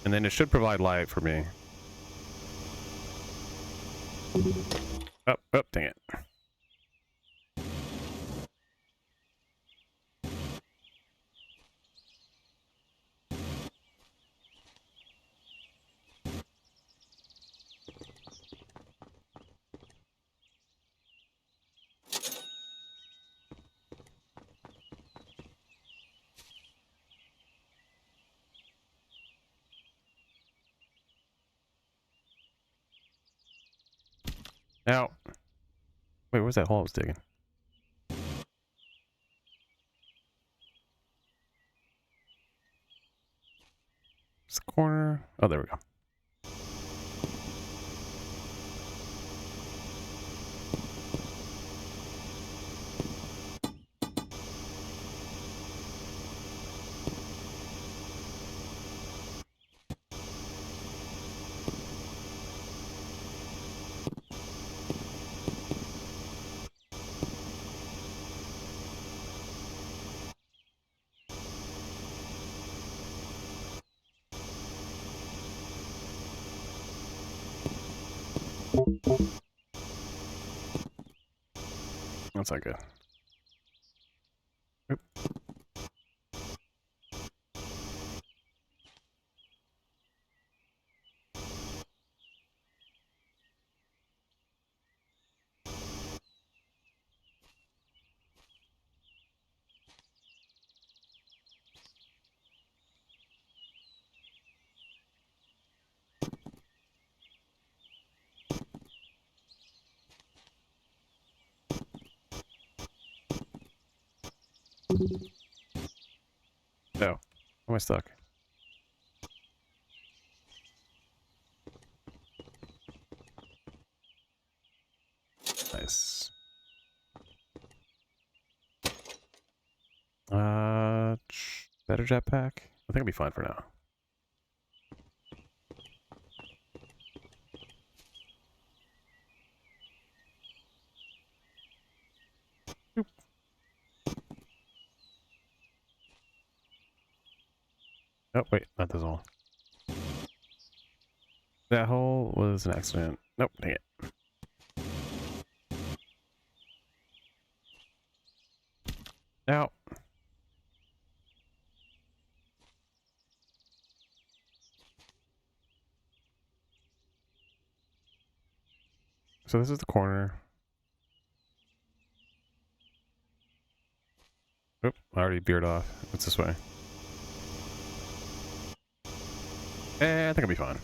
And then it should provide light for me. Oh, oh, dang it. Now, wait, where's that hole I was digging? It's the corner. Oh, there we go. That's not good. Oop. No. Am I stuck? Nice. Better jetpack? I think I'll be fine for now. Oop. Oh, wait, not this hole. That hole was an accident. Nope, dang it. Now. So this is the corner. Oop, I already veered off. It's this way. I think I'll be fine.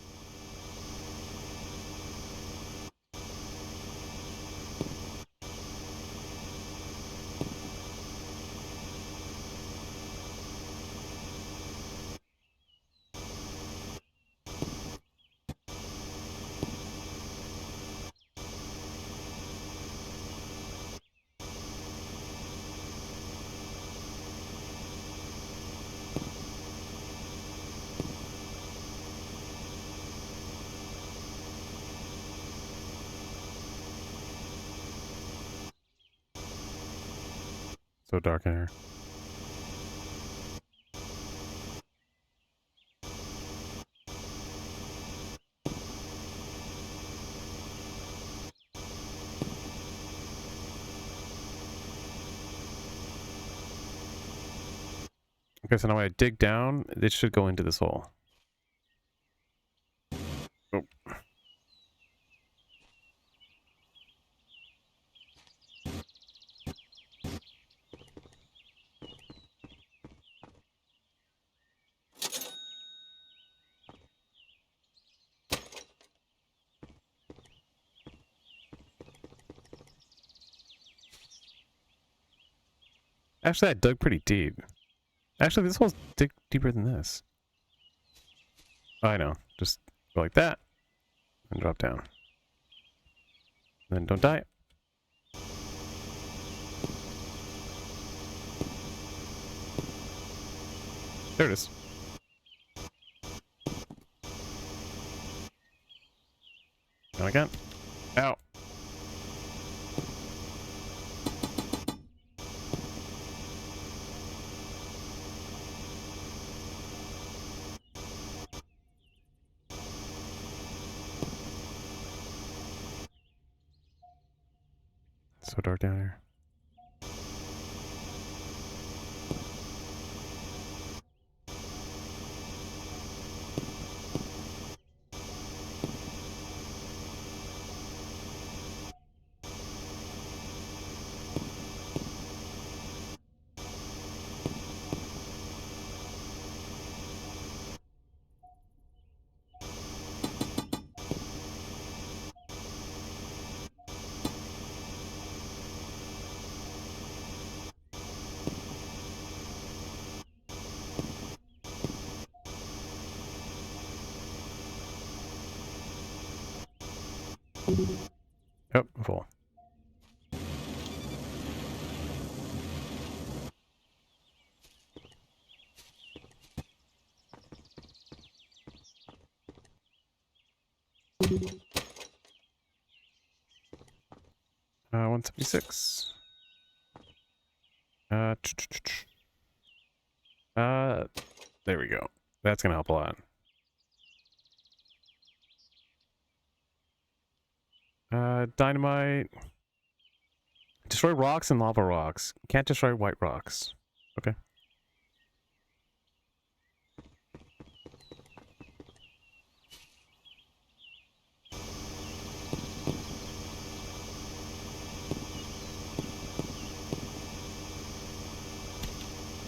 So dark in here. Okay, so now when I dig down, it should go into this hole. Oh. Actually, I dug pretty deep. Actually, this hole's deeper than this. Oh, I know. Just go like that and drop down. And then don't die. There it is. Down again. Ow. It's so dark down here. Yep, full. Uh, 176. There we go. That's gonna help a lot. Dynamite. Destroy rocks and lava rocks. Can't destroy white rocks. Okay.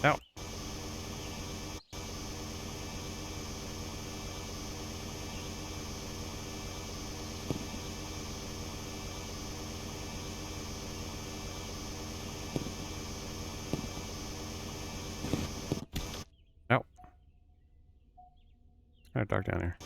Ow. Ow. It's kind of dark down here.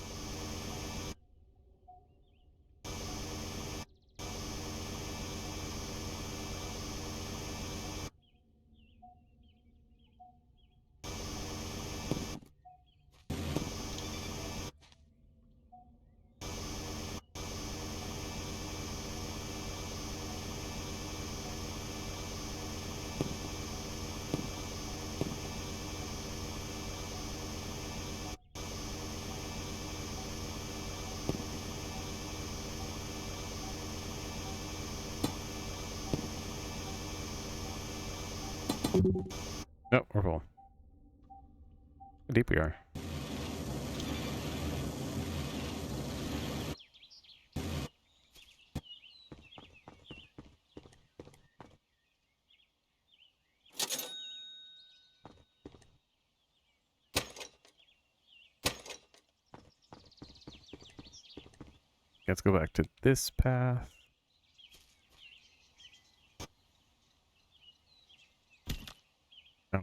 Nope, we're full. How deep we are. Let's go back to this path. Oh.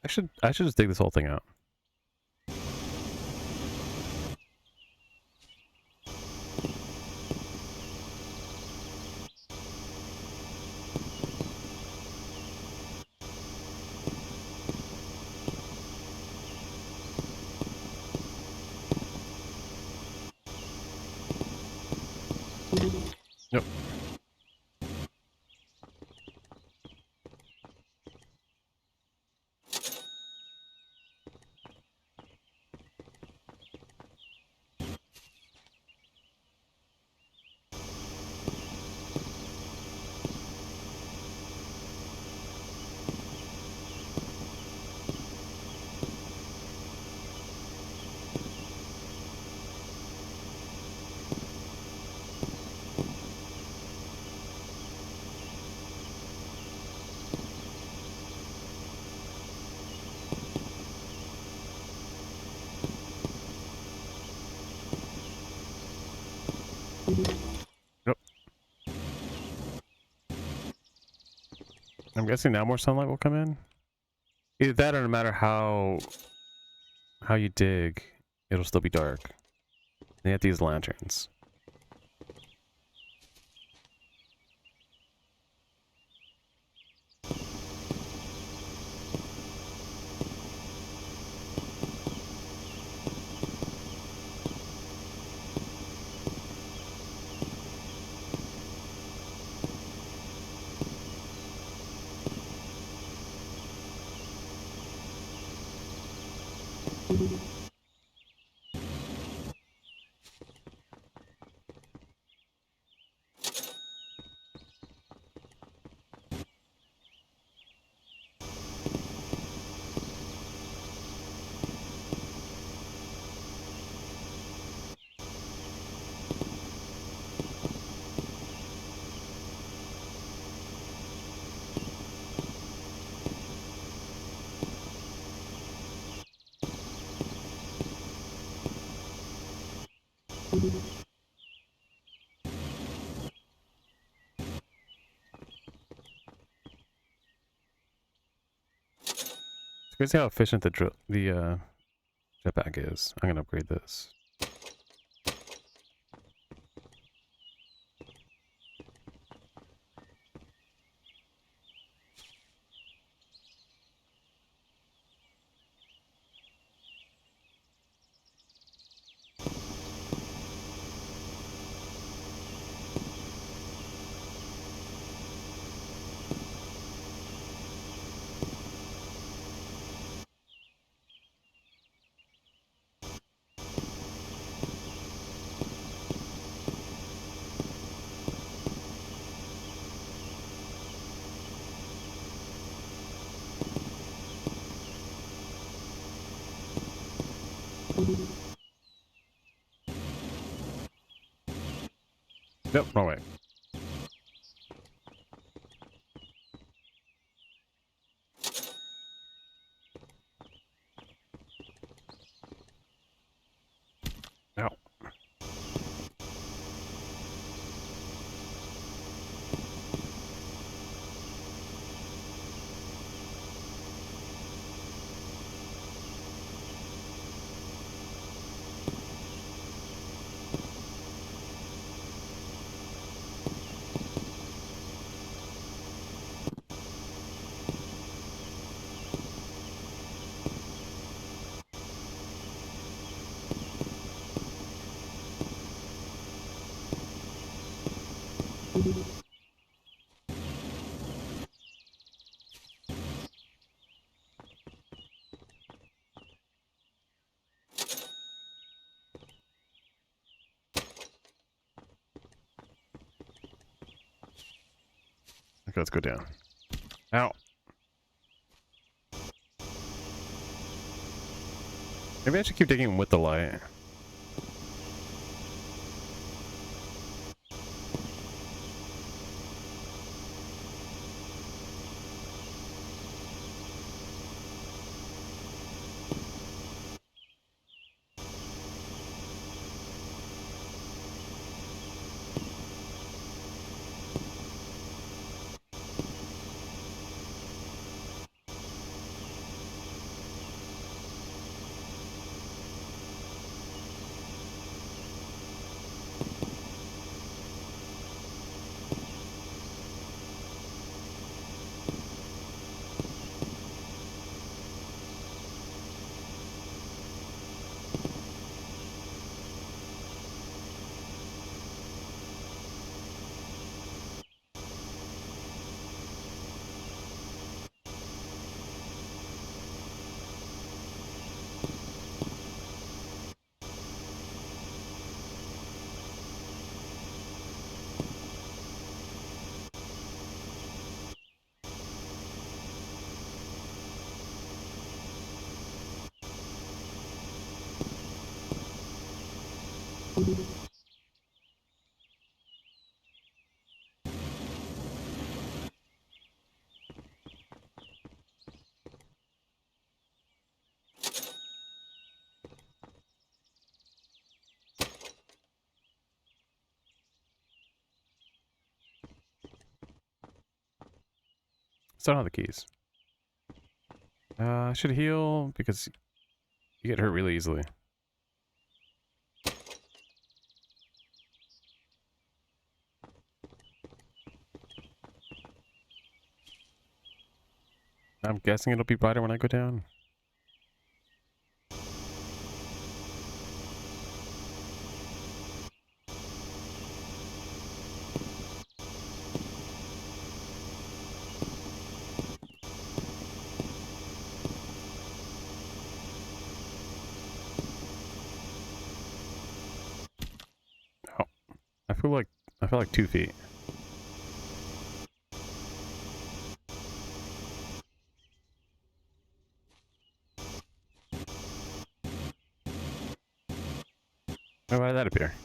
I should just dig this whole thing out. Nope. Nope. I'm guessing now more sunlight will come in. Either that or no matter how you dig, it'll still be dark. They have to use lanterns. It's crazy how efficient the jetpack is. I'm gonna upgrade this. Nope, wrong way. Ow. Okay, let's go down. Ow. Maybe I should keep digging with the light. Still don't have the keys. I should heal because you get hurt really easily. I'm guessing it'll be brighter when I go down. Oh, I feel like 2 feet. Oh, why did that appear?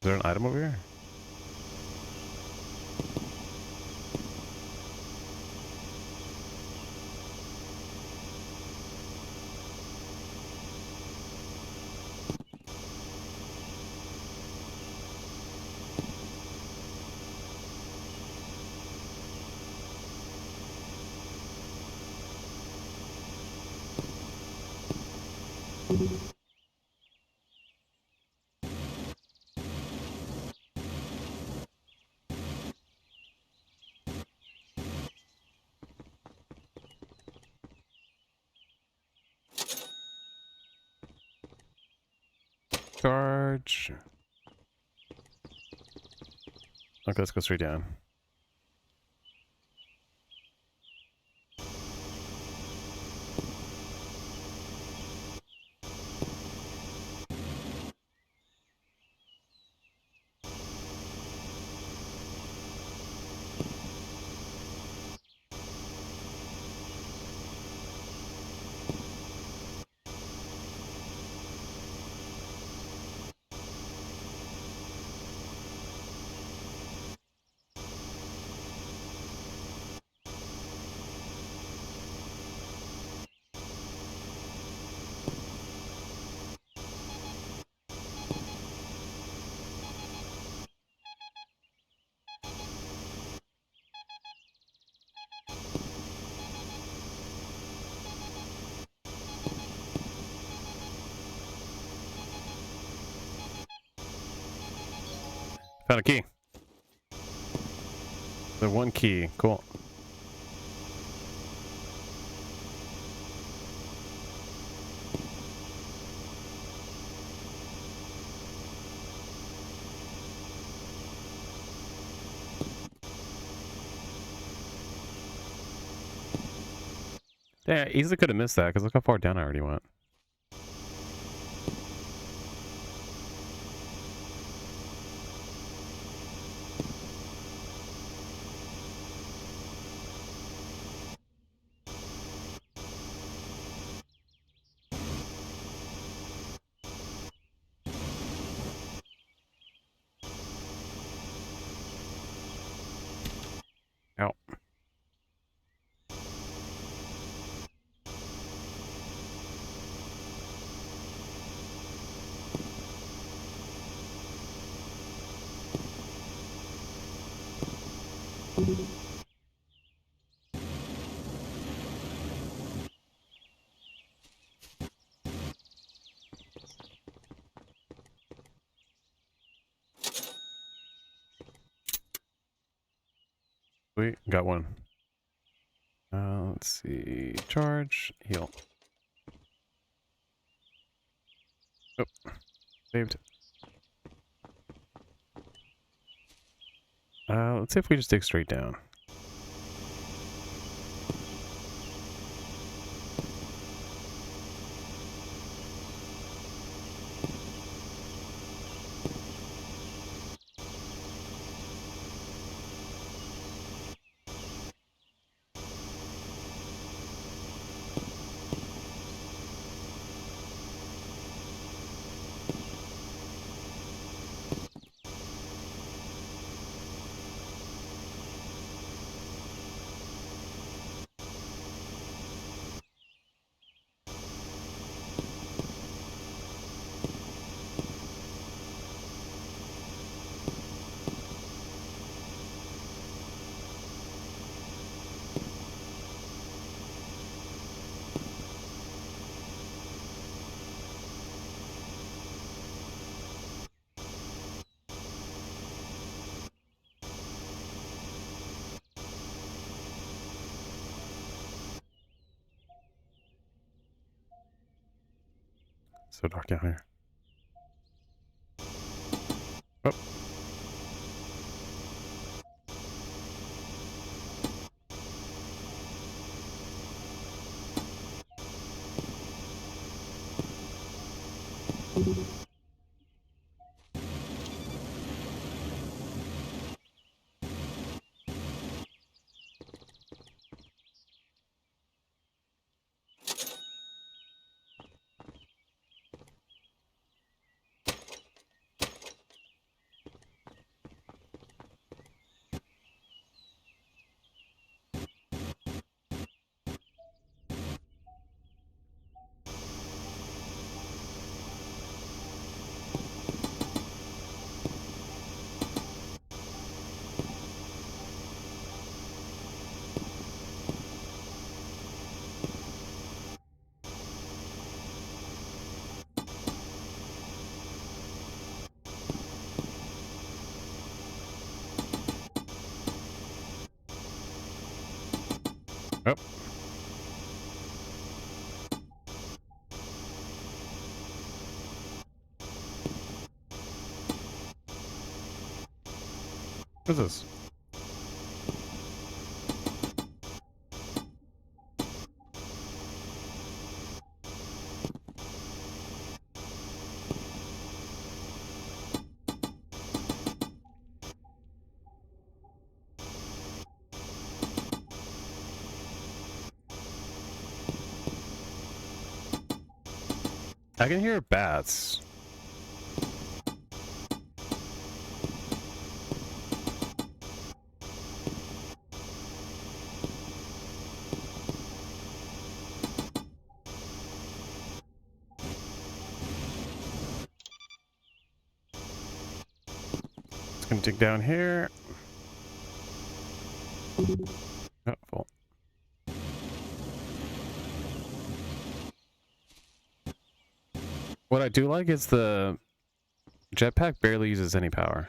Is there an item over here? Charge. Okay, let's go straight down. Found a key. The one key. Cool. Yeah, easily could have missed that because look how far down I already went. Ow. Sweet, got one. Let's see. Charge, heal. Oh, saved. Let's see if we just dig straight down. So dark down here. Oh. Oh. What's this? I can hear bats. It's gonna dig down here. Oh, full. What I do like is the jetpack barely uses any power.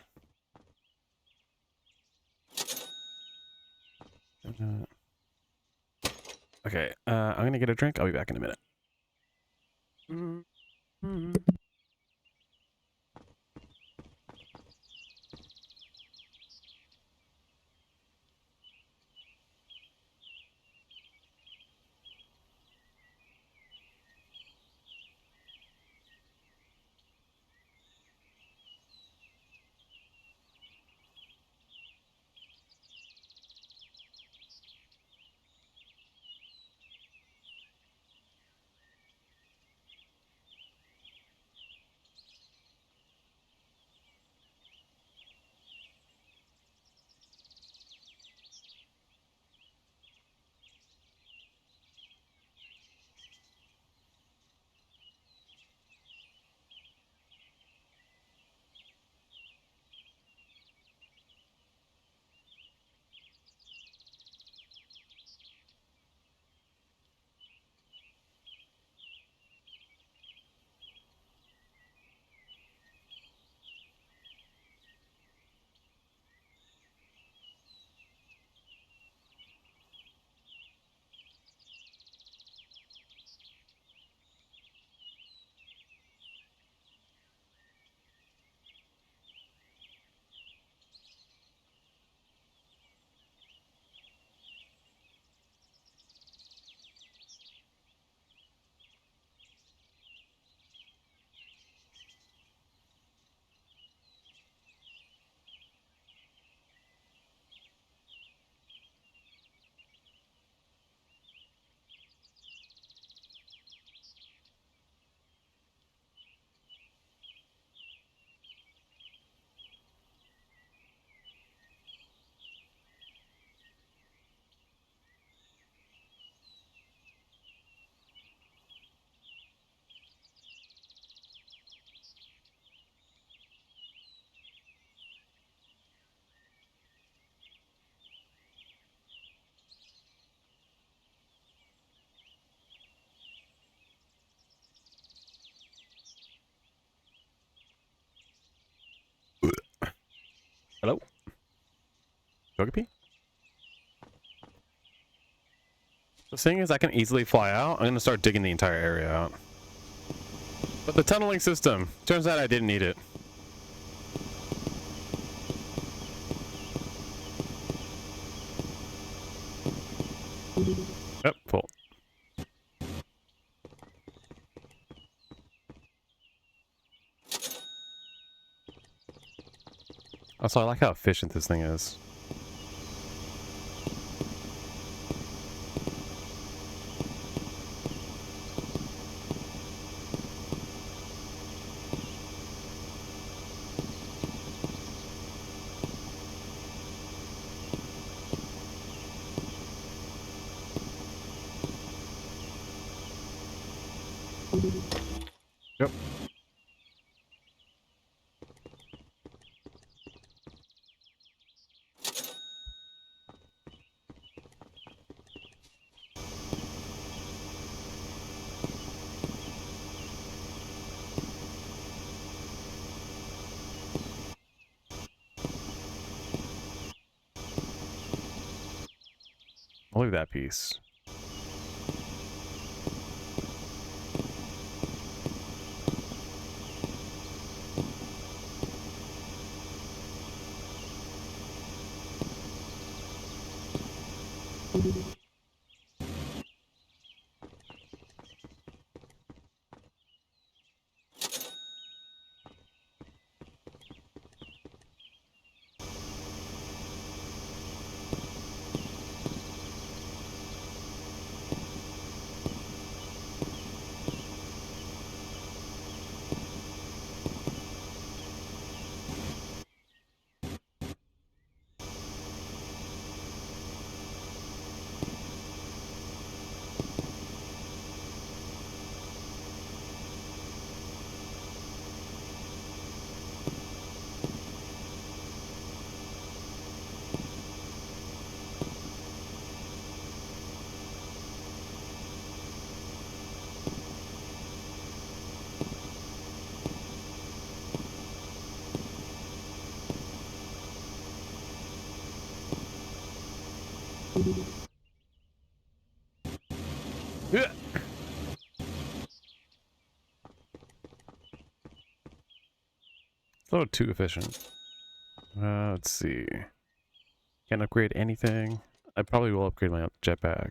Okay, I'm gonna get a drink. I'll be back in a minute. Hello? Togepi? The thing is, I can easily fly out. I'm gonna start digging the entire area out. But the tunneling system, turns out I didn't need it. Yep, full. Also, I like how efficient this thing is. Yep. I'll leave that piece. Yeah. A little too efficient. Let's see. Can't upgrade anything. I probably will upgrade my jetpack.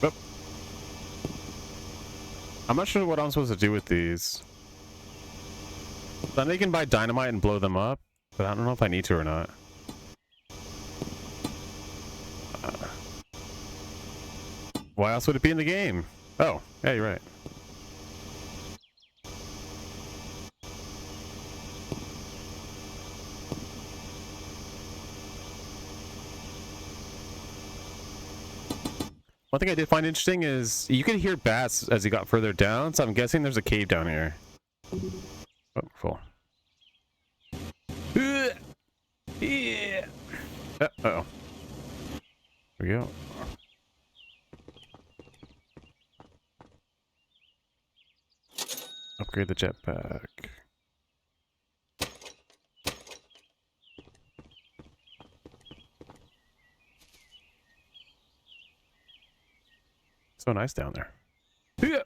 Yep. I'm not sure what I'm supposed to do with these. I know you can buy dynamite and blow them up, but I don't know if I need to or not. Why else would it be in the game? Oh, yeah, you're right. One thing I did find interesting is you could hear bats as you got further down, so I'm guessing there's a cave down here. Oh, full. Yeah. Uh-oh. Here we go. Upgrade the jetpack. So nice down there. Yeah.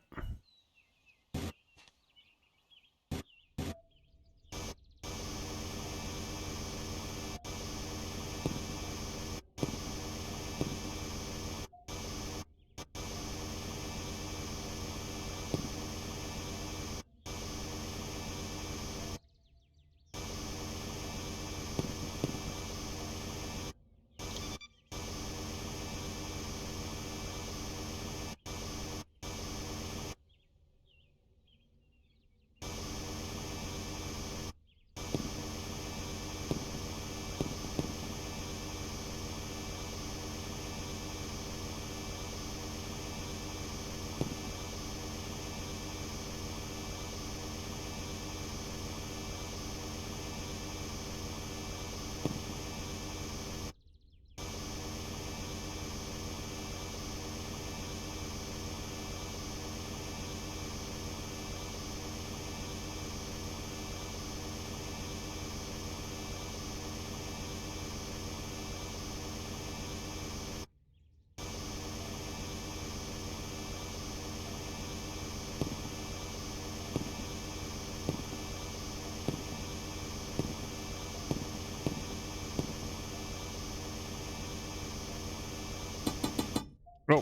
Oh.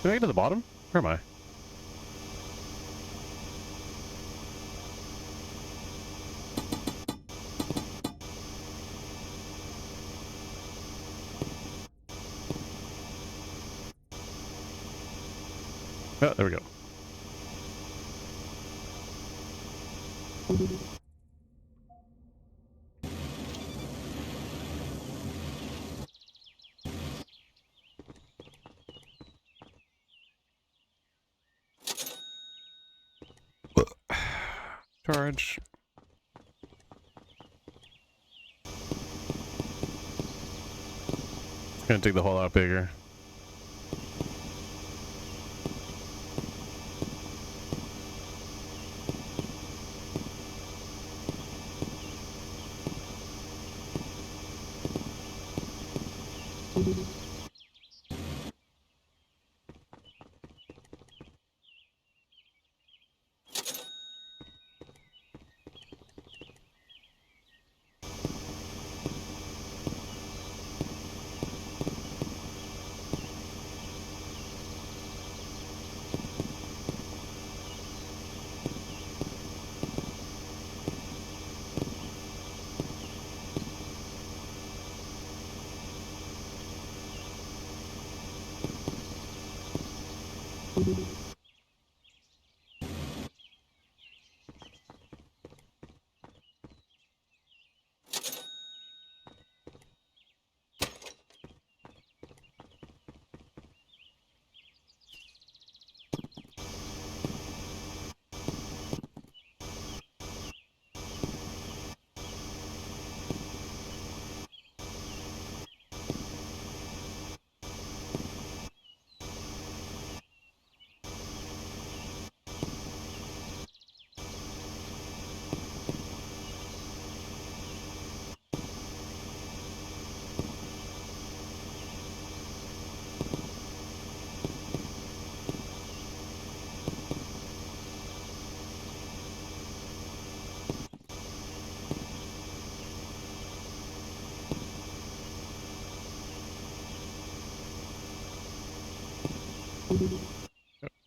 Did I get to the bottom? Where am I? Oh, there we go. Charge. It's gonna take the hole out bigger.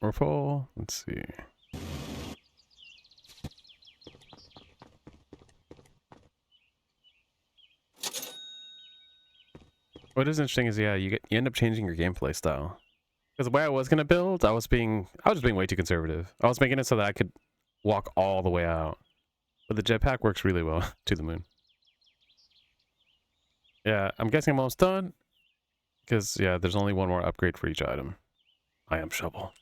We're full. Let's see. What is interesting is, yeah, you end up changing your gameplay style. Because the way I was gonna build, I was just being way too conservative. I was making it so that I could walk all the way out. But the jetpack works really well to the moon. Yeah, I'm guessing I'm almost done. Because, yeah, there's only one more upgrade for each item. I am shovel.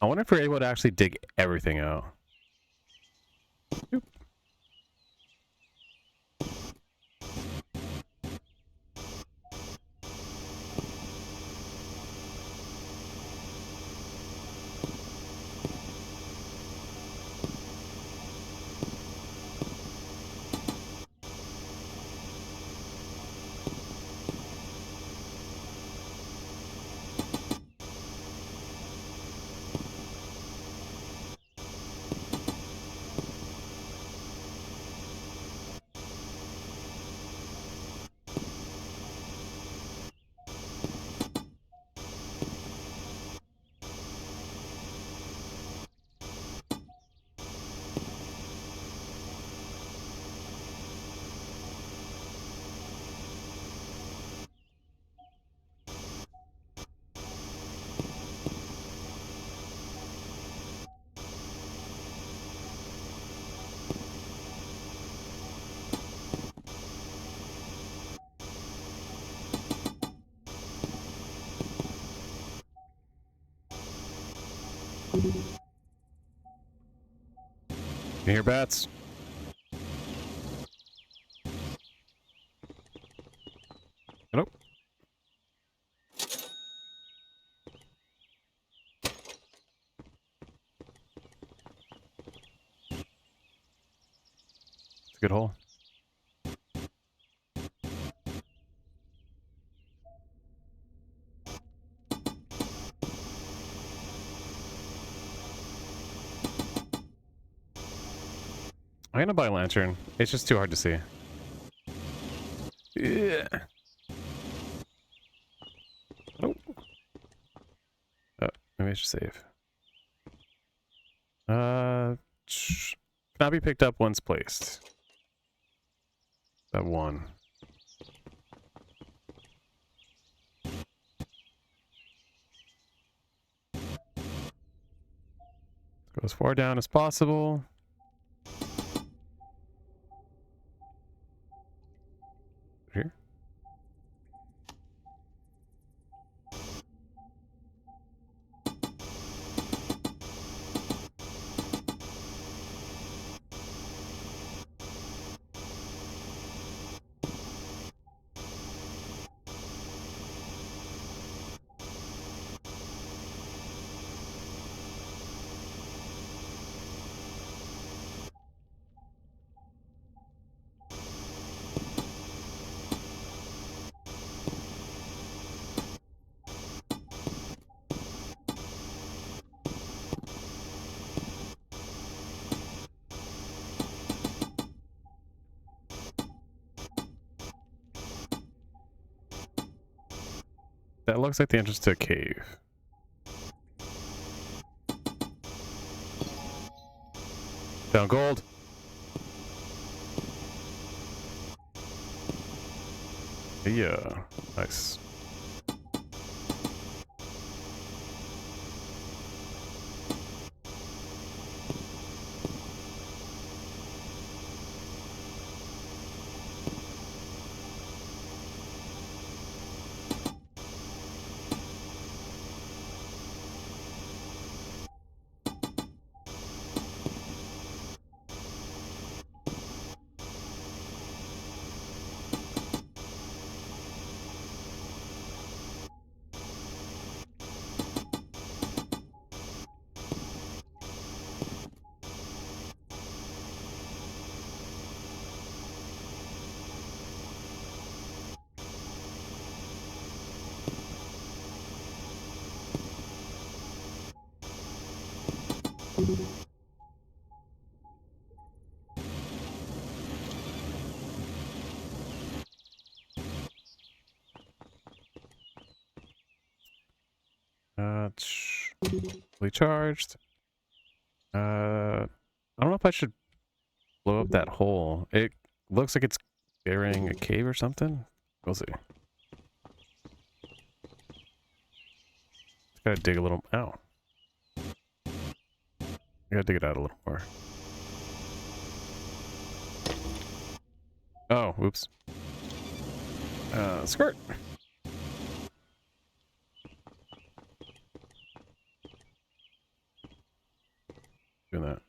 I wonder if we're able to actually dig everything out. Oop. You hear bats? Nope. It's a good hole. I'm gonna buy a lantern. It's just too hard to see. Yeah. Nope. Oh, maybe I should save. Cannot be picked up once placed. That one. Go as far down as possible. Here. That looks like the entrance to a cave. Found gold. Yeah, nice. Fully charged. I don't know if I should blow up that hole. It looks like it's burying a cave or something. We'll see. Just gotta dig a little. Ow. I gotta dig it out a little more. Oh, oops. Skirt. Doing that.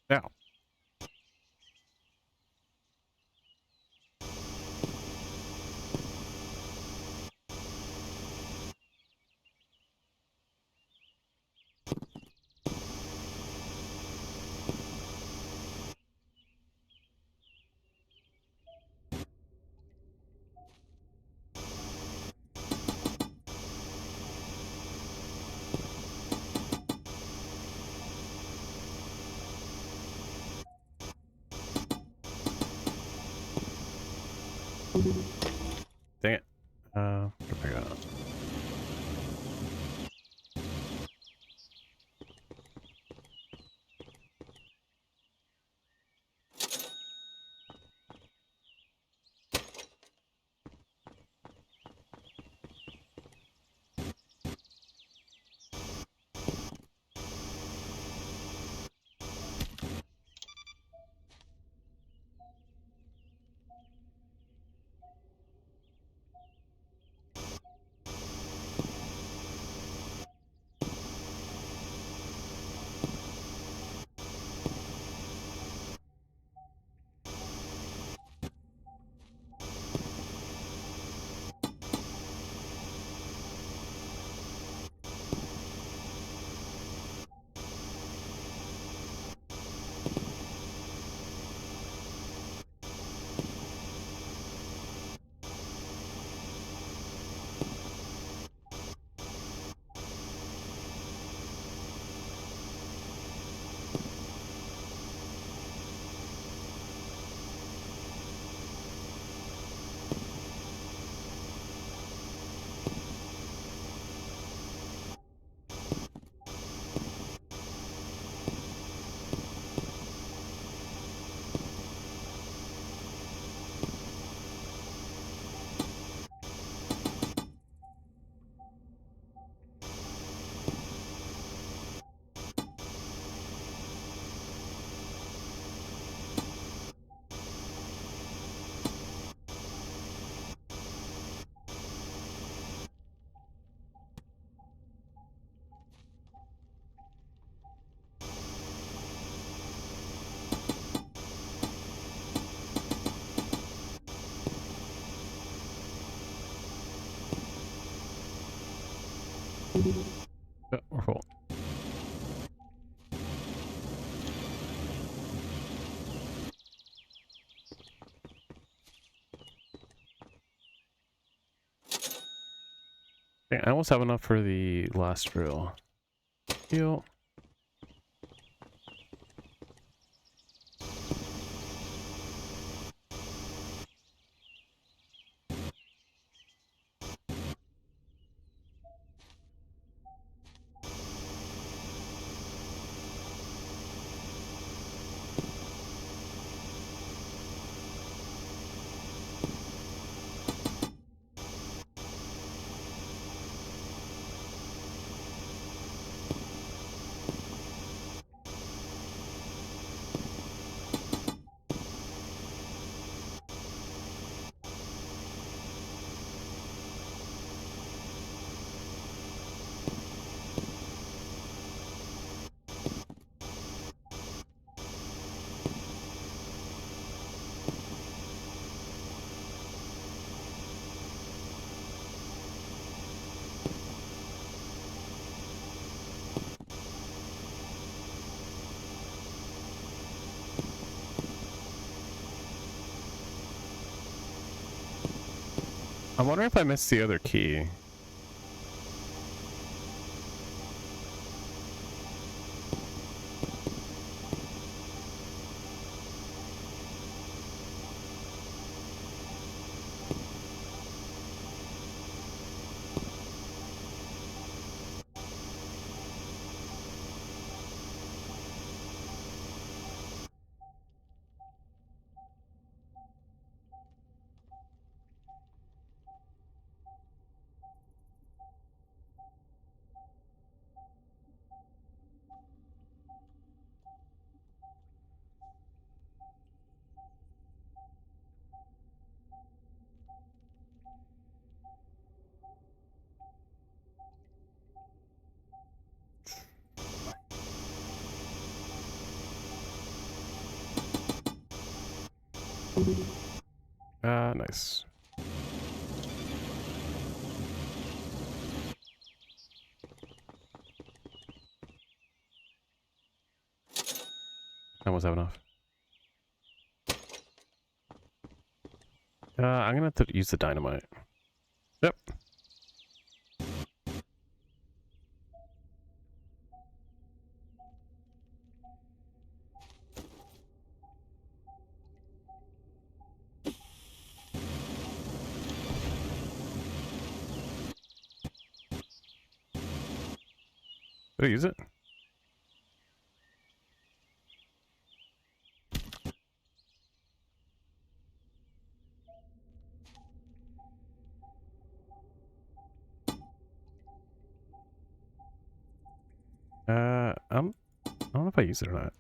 Now. Dang it. Go pick it up. Yeah, we're full. Okay, I almost have enough for the last drill. Heal. I'm wondering if I missed the other key. Nice. I almost have enough. I'm gonna have to use the dynamite. Yep. Did I use it? I don't know if I use it or not.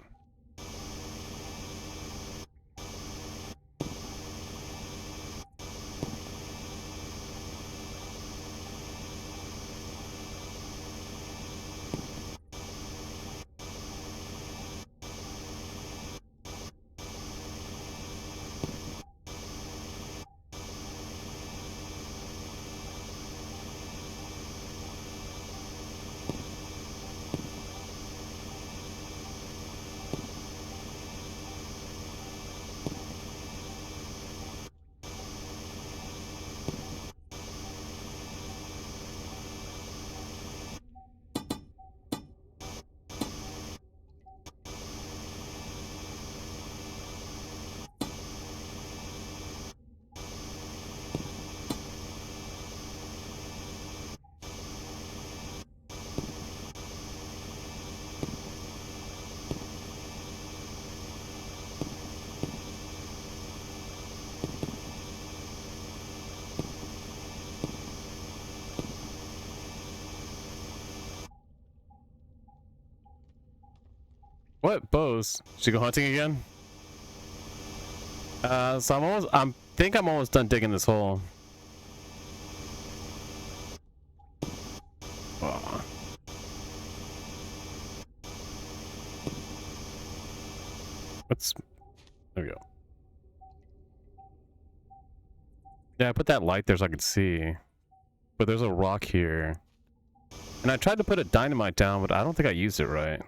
What? Bows? Should go hunting again? So I'm almost done digging this hole. Oh. There we go. Yeah, I put that light there so I could see. But there's a rock here. And I tried to put a dynamite down, but I don't think I used it right.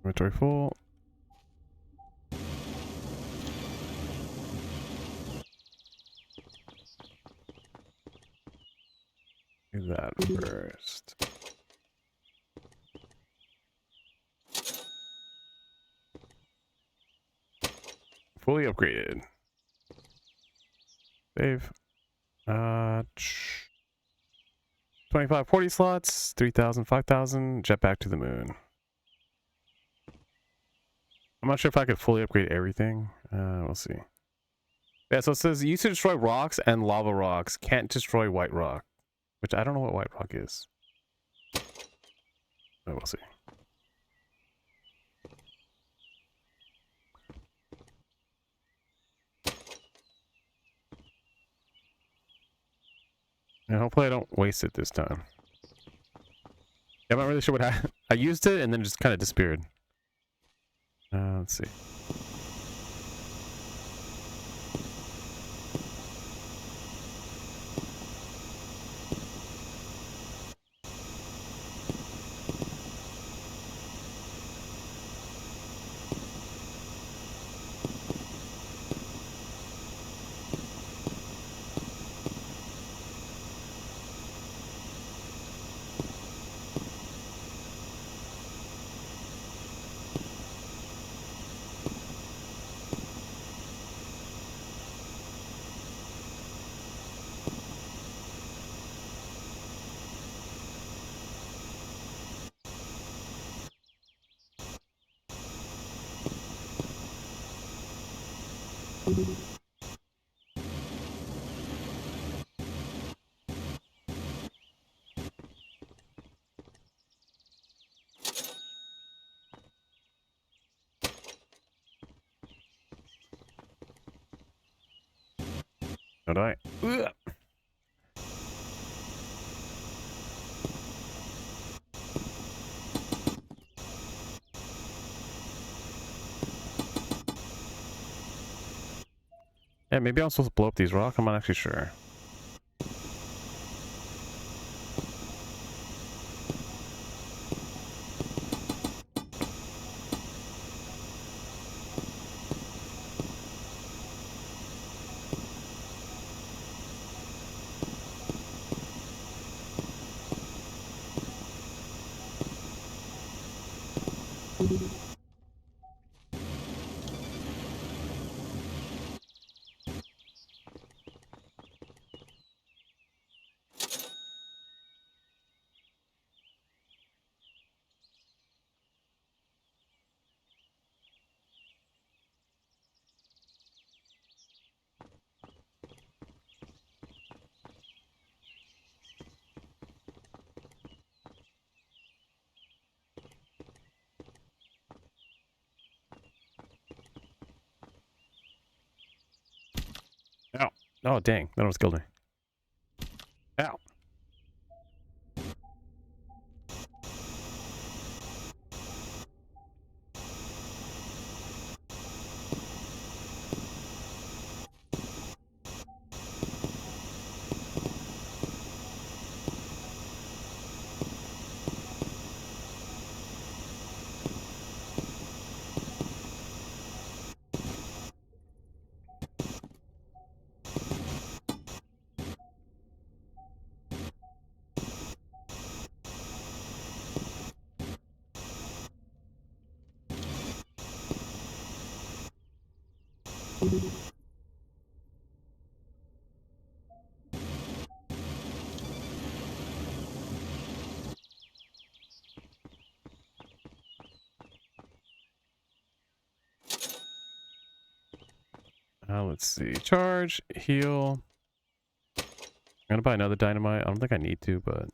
Inventory full. Do that first. Fully upgraded. Save. 25, 40 slots, 3,000, 5,000, jetpack to the moon. I'm not sure if I could fully upgrade everything. We'll see. Yeah, so it says used to destroy rocks and lava rocks. Can't destroy white rock. Which I don't know what white rock is. But we'll see. And hopefully I don't waste it this time. I'm not really sure what I used it and then it just kind of disappeared. Let's see. How do I? Ugh. Yeah, maybe I'm supposed to blow up these rocks. I'm not actually sure. Ow. Oh, dang. That almost killed me. Ow. Let's see. Charge, heal. I'm gonna buy another dynamite. I don't think I need to, but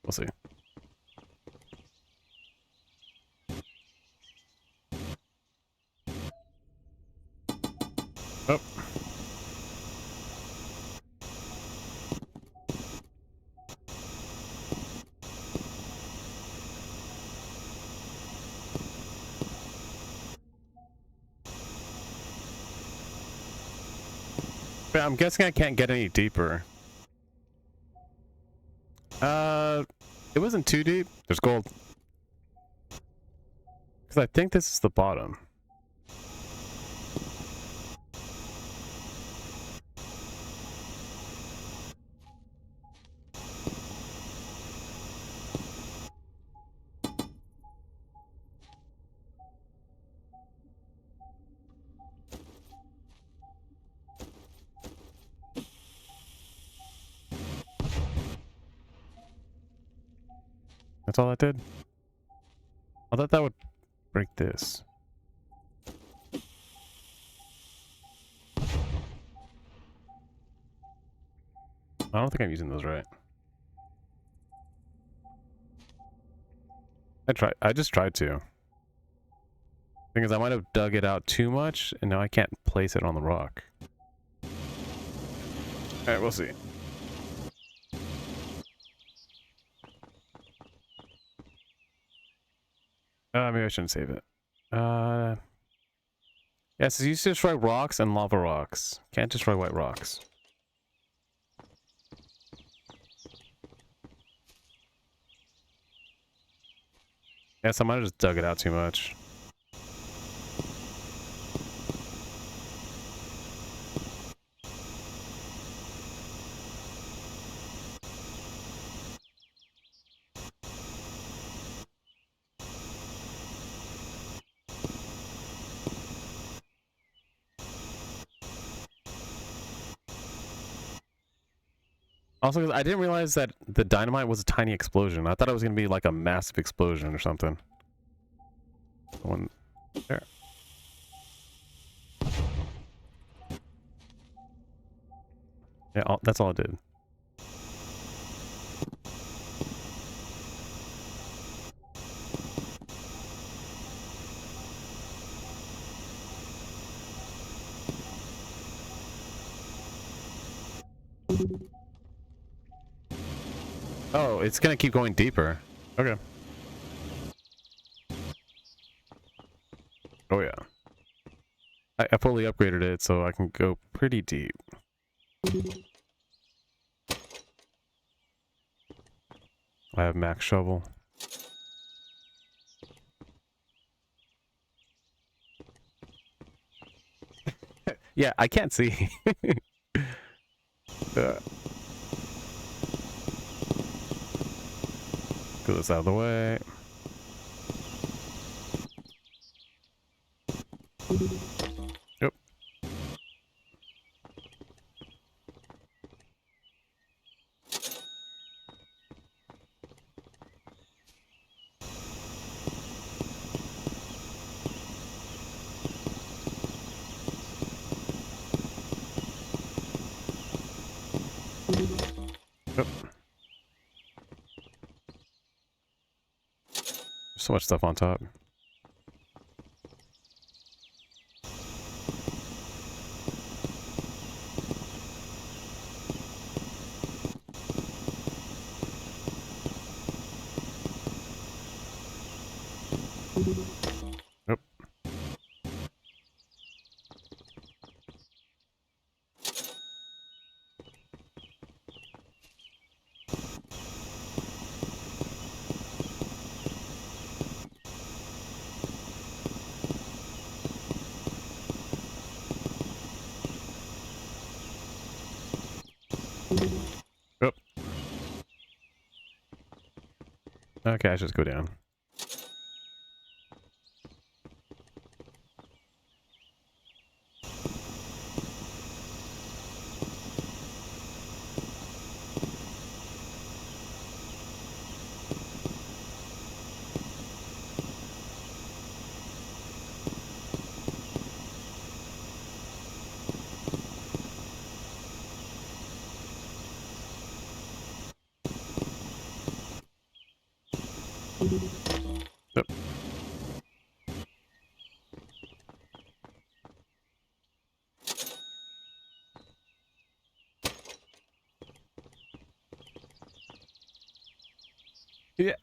we'll see. Oh. But I'm guessing I can't get any deeper. It wasn't too deep. There's gold. Because I think this is the bottom. That's all that did? I thought that would break this. I don't think I'm using those right. I just tried to. Thing is, I might have dug it out too much, and now I can't place it on the rock. Alright, we'll see. Maybe I shouldn't save it. Yeah, so you destroy rocks and lava rocks. Can't destroy white rocks. Yeah, so I might have just dug it out too much. Also, 'cause I didn't realize that the dynamite was a tiny explosion. I thought it was going to be like a massive explosion or something. One there. Yeah, that's all it did. Oh, it's going to keep going deeper. Okay. Oh, yeah. I fully upgraded it so I can go pretty deep. I have max shovel. Yeah, I can't see. Get this out of the way. Yep. Yep. So much stuff on top. Yep. Yep. Okay, I should just go down. Yeah.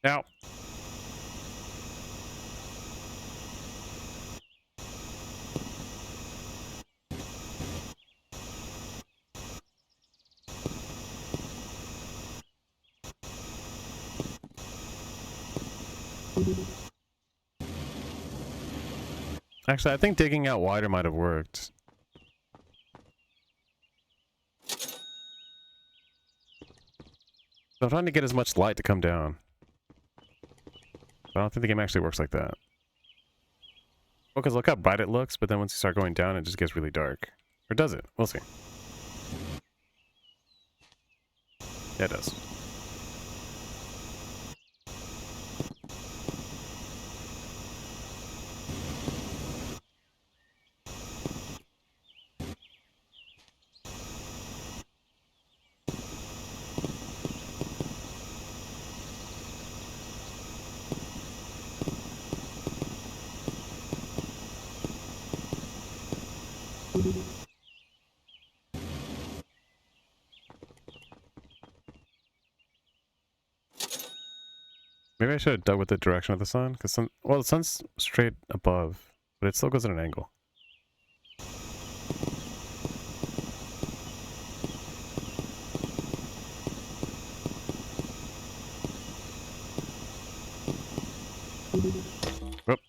Now. Actually, I think digging out wider might have worked. I'm trying to get as much light to come down. I don't think the game actually works like that. Well, because look how bright it looks, but then once you start going down, it just gets really dark. Or does it? We'll see. Yeah, it does. Maybe I should have dug with the direction of the sun, because well, the sun's straight above, but it still goes at an angle. Whoop.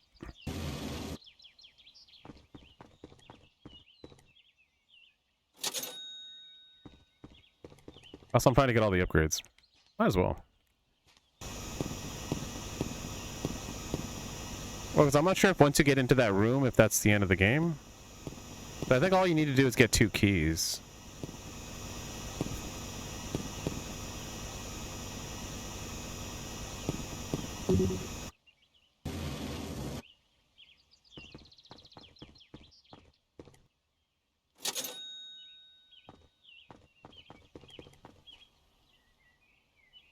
Also, I'm trying to get all the upgrades. Might as well. Well, because I'm not sure if once you get into that room, if that's the end of the game. But I think all you need to do is get 2 keys.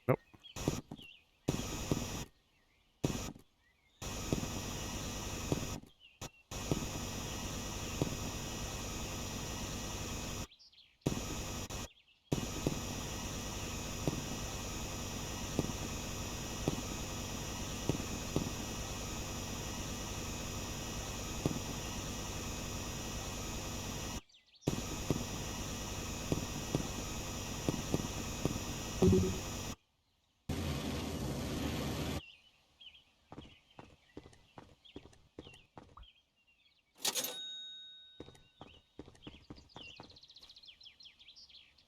Nope.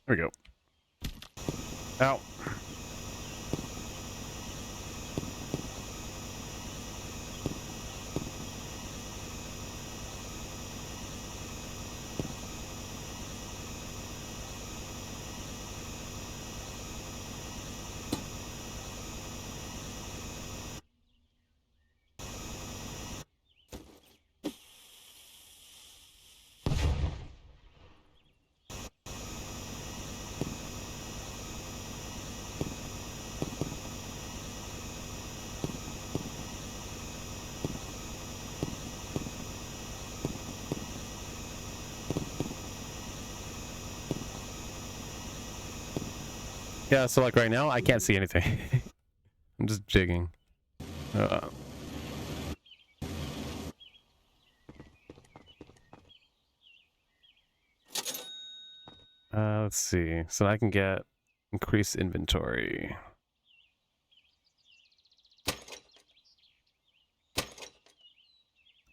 There we go. Ow. Yeah, so like right now, I can't see anything. I'm just jigging. Let's see. So I can get increased inventory.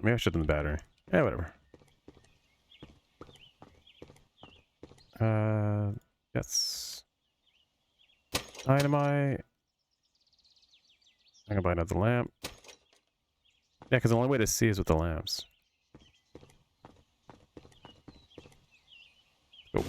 Maybe I should have done the battery. Yeah, whatever. Yes. Dynamite. I can buy another lamp. Yeah, because the only way to see is with the lamps. Go.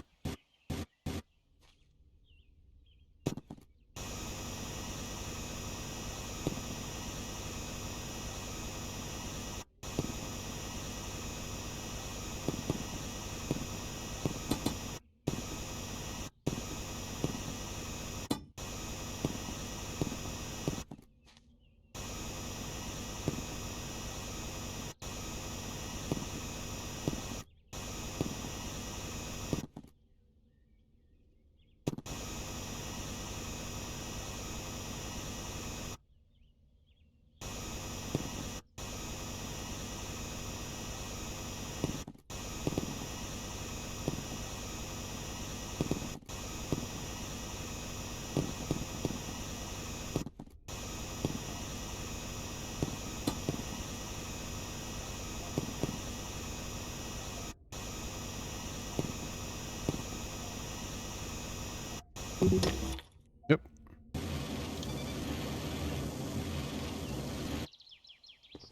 Yep.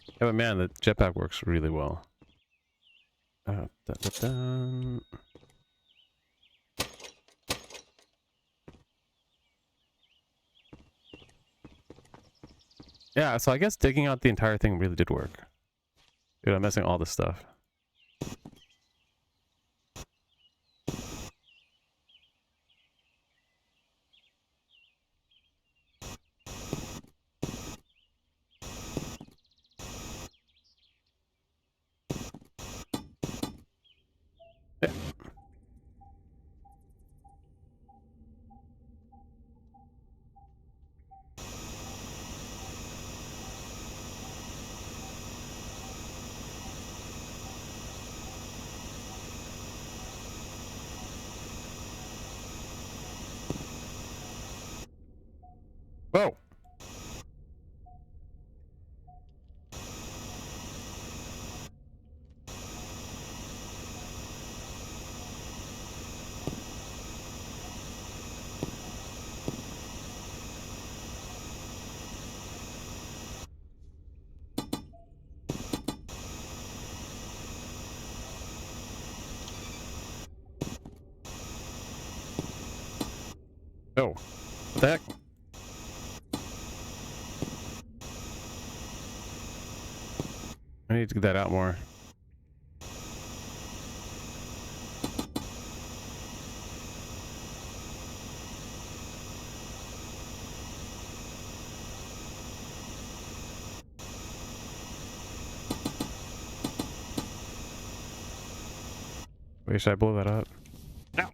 Yeah, but man, the jetpack works really well. Dun, dun, dun. Yeah, so I guess digging out the entire thing really did work. Dude, I'm missing all this stuff. Yeah. Whoa! Oh, what the heck? I need to get that out more. Wait, should I blow that up? No.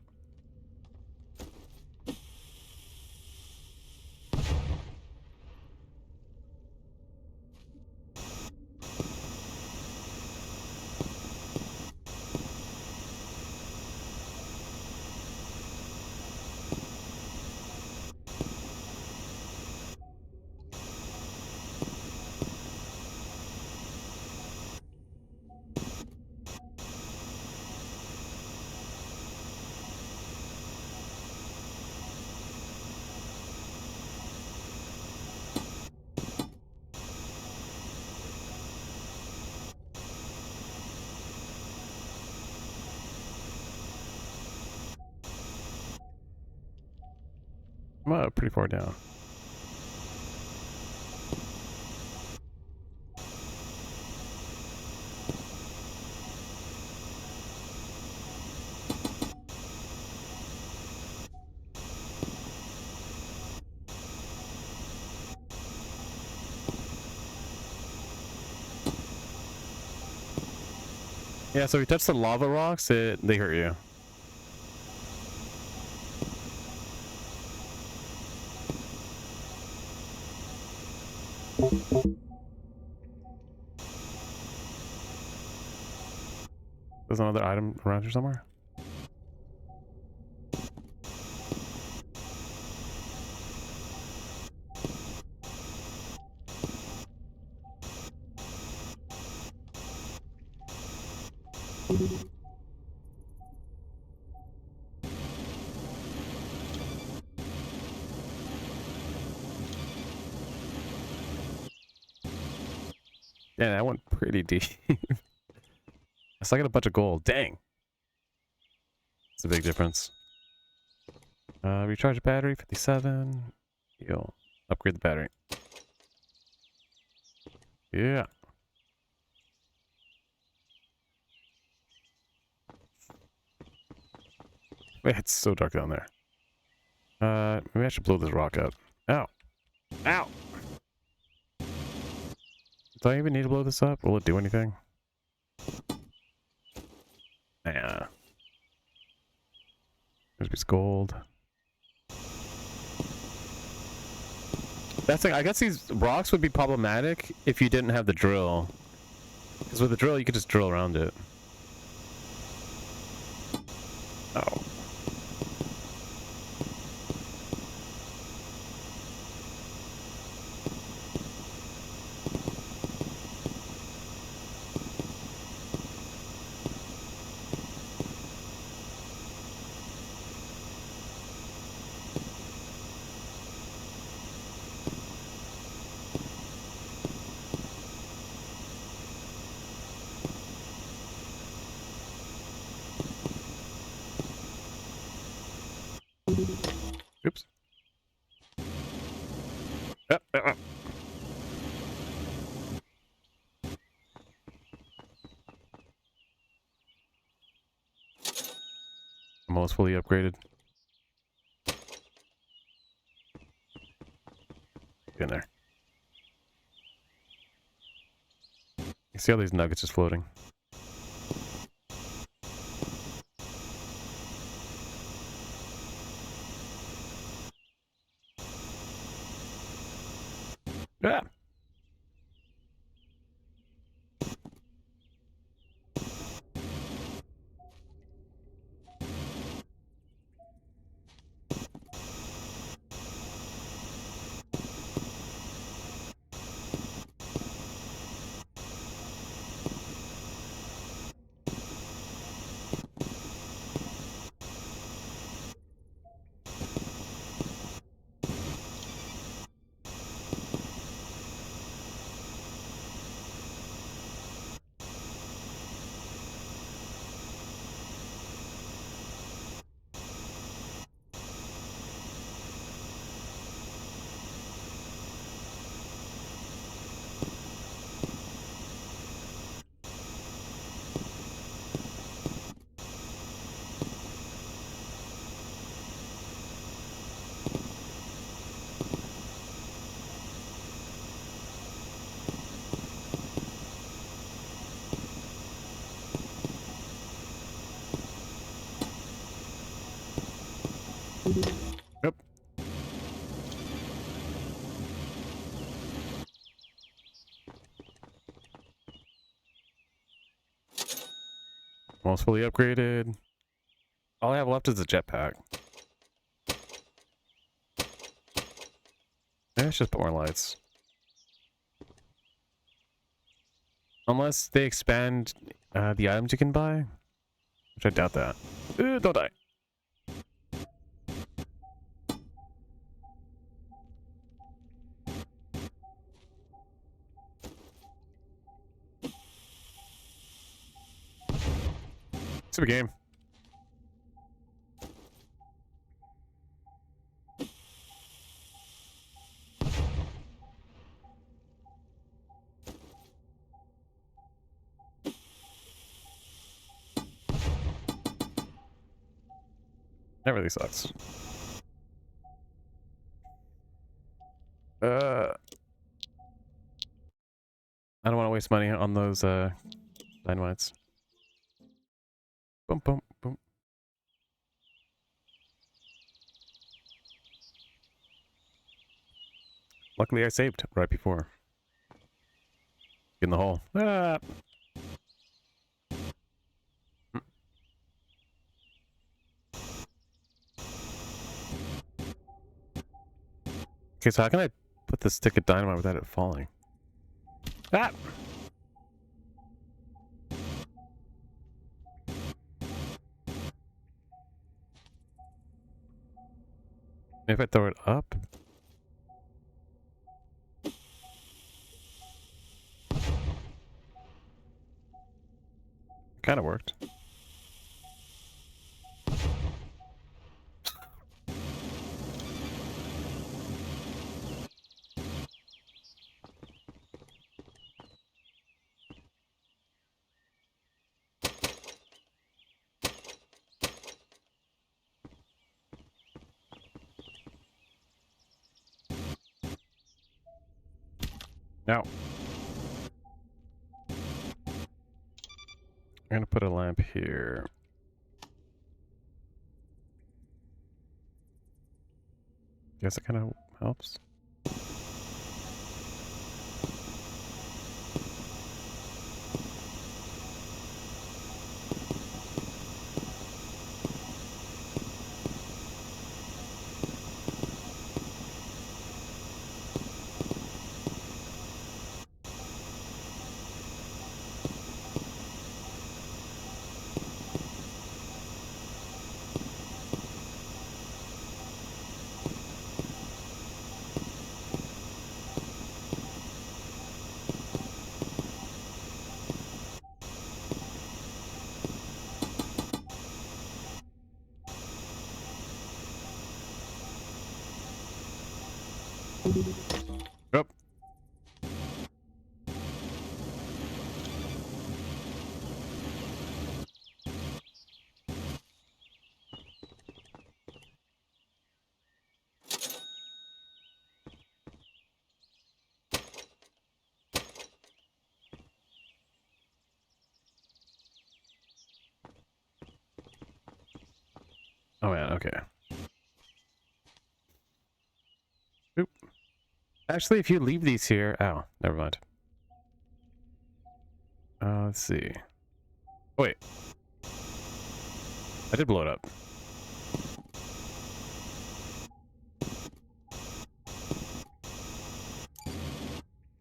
I'm pretty far down. Yeah, so if you touch the lava rocks, they hurt you. There's another item around here somewhere. Yeah, that went pretty deep. It's like a bunch of gold. Dang. It's a big difference. Recharge battery, 57. Heal. Upgrade the battery. Yeah. Wait, it's so dark down there. Maybe I should blow this rock up. Ow. Ow! Do I even need to blow this up? Will it do anything? Nah. There's piece of gold. That's the thing. I guess these rocks would be problematic if you didn't have the drill. Because with the drill, you could just drill around it. Oh. Oops. I'm almost fully upgraded. Get in there. You see all these nuggets just floating? Yeah. Yep. Almost fully upgraded. All I have left is a jetpack. Yeah, it's just power lights. Unless they expand the items you can buy. Which I doubt that. Don't die. It's a game. That really sucks. I don't want to waste money on those dynamites. Boom, boom, boom. Luckily, I saved right before. In the hole. Ah. Okay, so how can I put this stick of dynamite without it falling? Ah! If I throw it up? Kind of worked. Now, I'm gonna put a lamp here. Guess it kind of helps. Yep. Oh man, okay. Oop. Actually, if you leave these here... Oh, never mind. Let's see. Oh, wait. I did blow it up.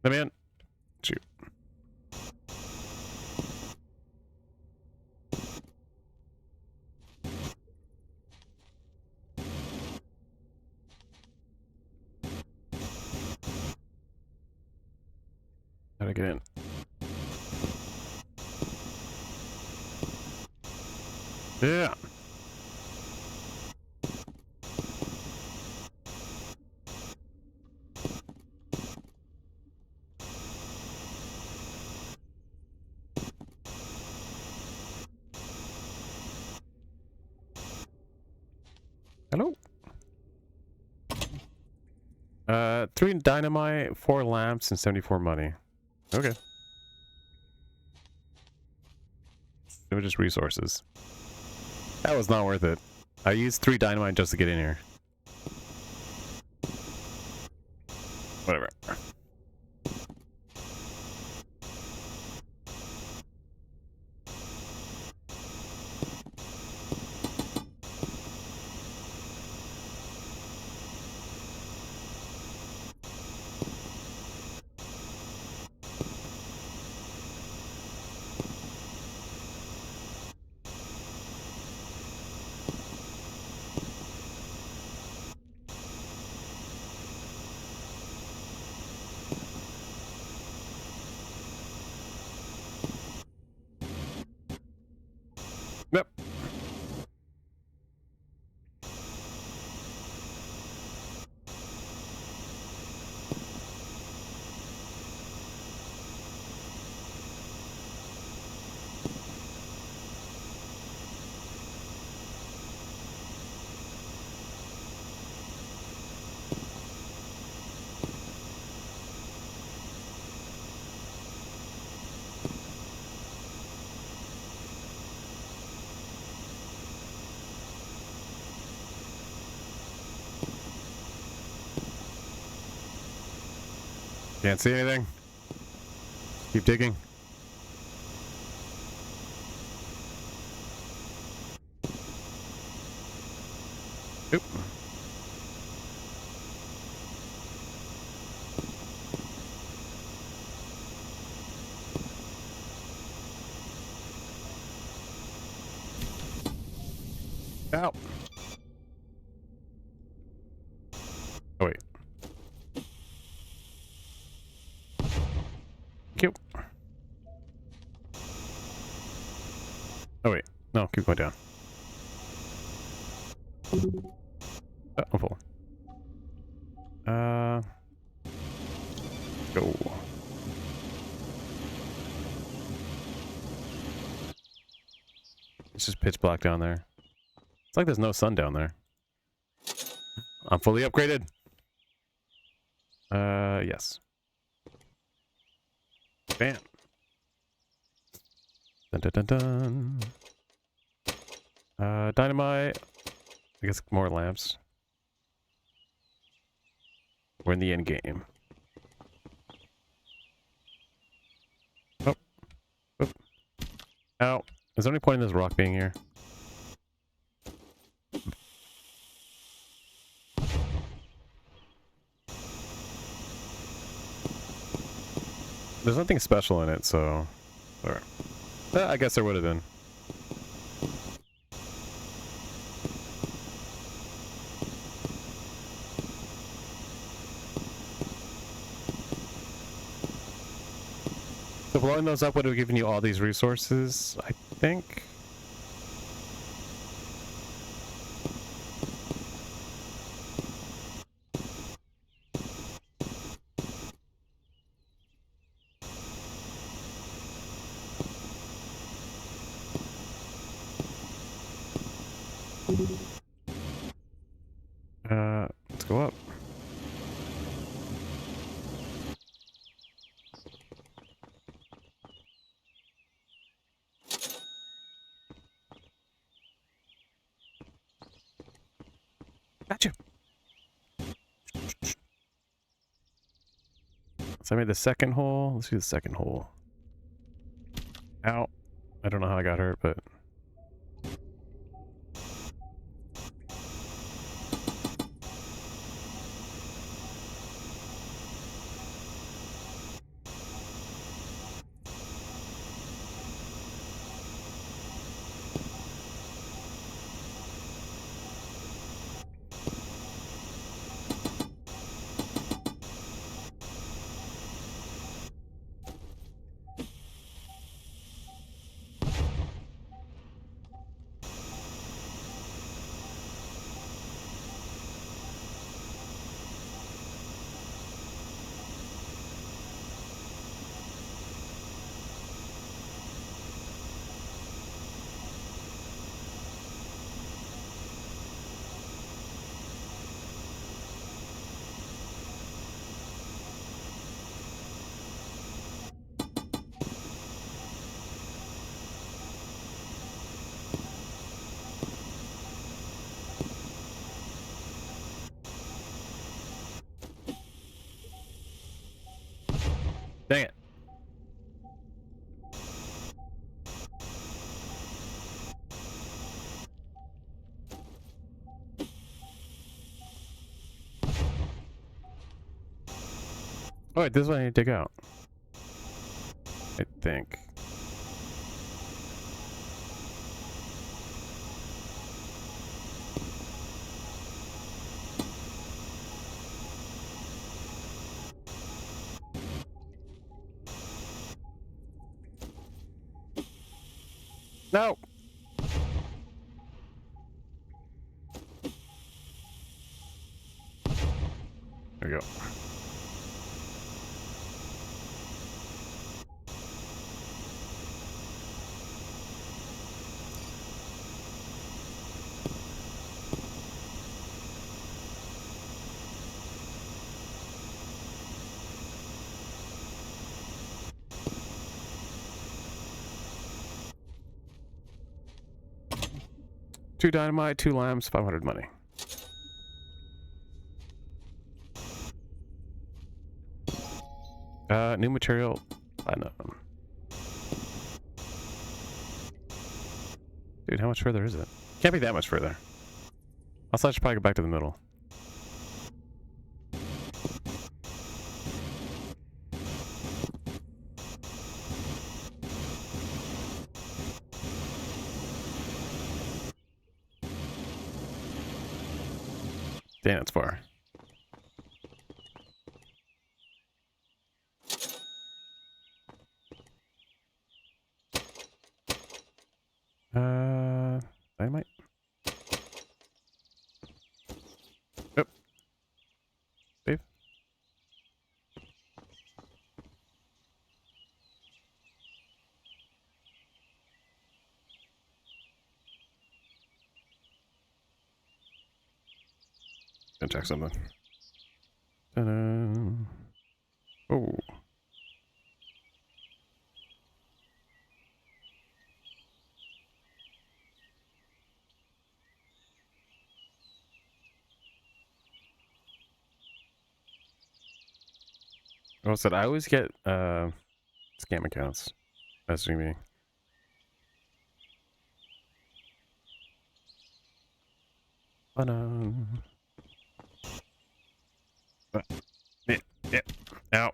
Let me in. Shoot. How to get in? Yeah. Hello. 3 dynamite, 4 lamps, and 74 money. Okay. It was just resources. That was not worth it. I used 3 dynamite just to get in here. Whatever. Yep. Can't see anything. Keep digging. Oop. Ow. Oh, wait. Thank you. Oh wait, no, keep going down. Oh, I'm full. Go. It's just pitch black down there. It's like there's no sun down there. I'm fully upgraded. Yes. Bam. Dun dun dun dun. Dynamite. I guess more lamps. We're in the end game. Oh. Oh. Ow. Is there any point in this rock being here? There's nothing special in it, so... Alright. I guess there would have been. So blowing those up would have given you all these resources, I think. Let's go up. Gotcha. So I made the second hole. Let's do the second hole. Ow. I don't know how I got hurt, but... Dang it. Oh wait, this is what I need to dig out. I think. No! There we go. Two dynamite, 2 lamps, 500 money. New material, platinum. Dude, how much further is it? Can't be that much further. Also, I should probably go back to the middle. Damn, it's far. Dynamite. Yep. Save. Gonna check something. Ta-da. Oh. Well said. I always get scam accounts messaging me. Yeah. Ow.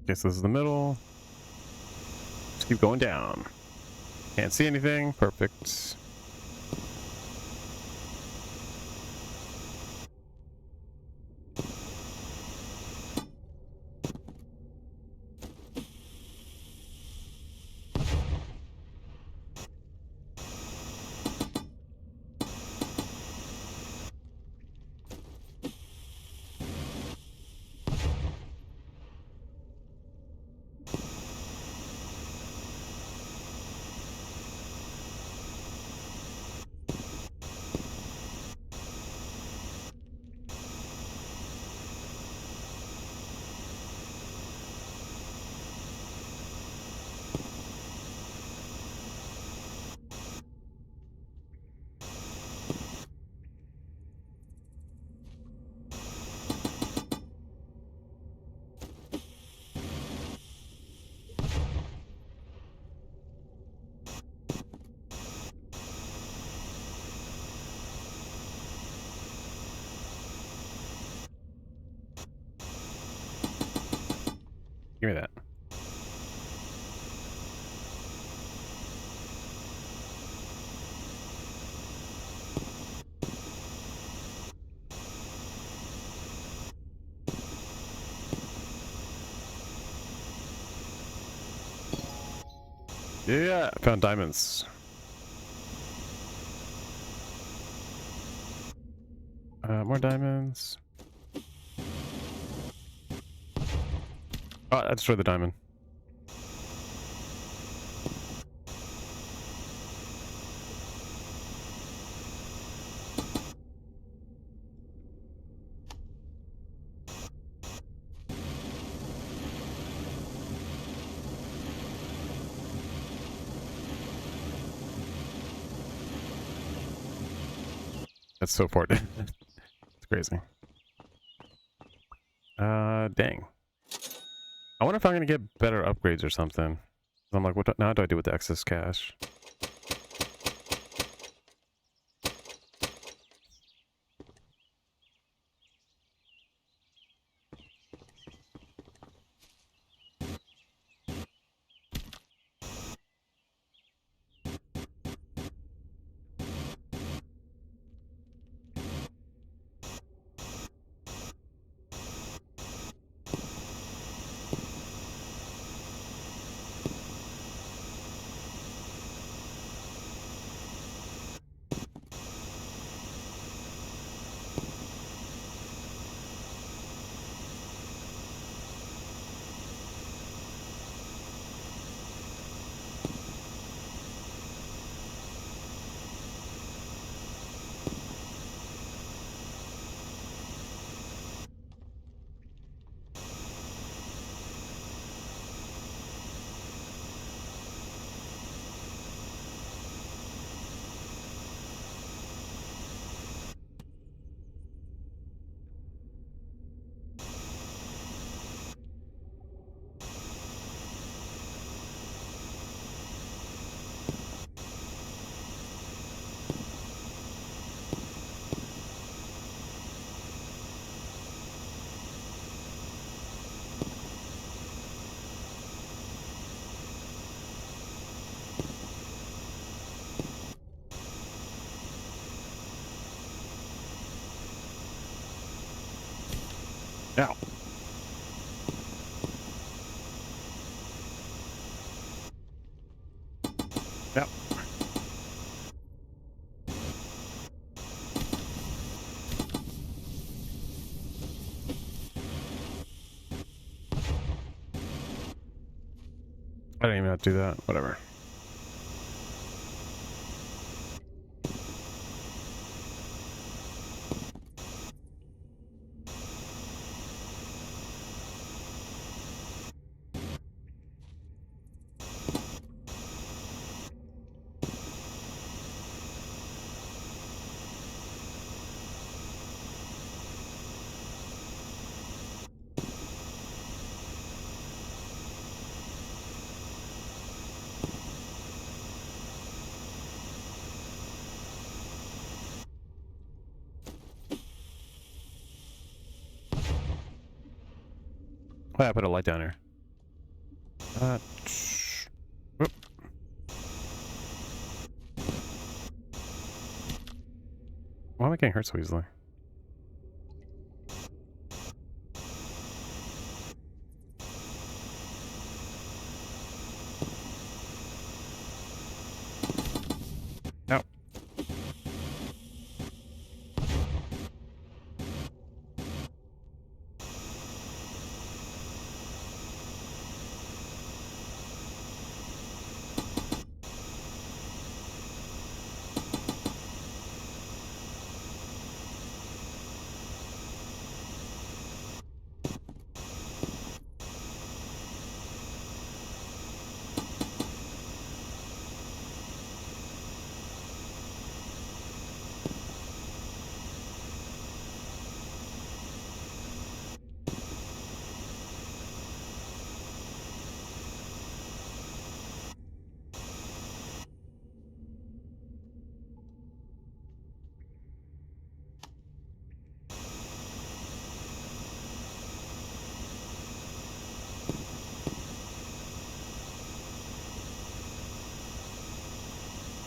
Guess this is the middle. Just keep going down. Can't see anything. Perfect. Give me that. Yeah, I found diamonds. More diamonds. Oh, I destroyed the diamond. That's so important. It's crazy. Dang. I wonder if I'm gonna get better upgrades or something. I'm like, what now do I do with the excess cash? Ow. Yep. I didn't even have to do that. Whatever. Why I put a light down here? Whoop. Why am I getting hurt so easily? Ow.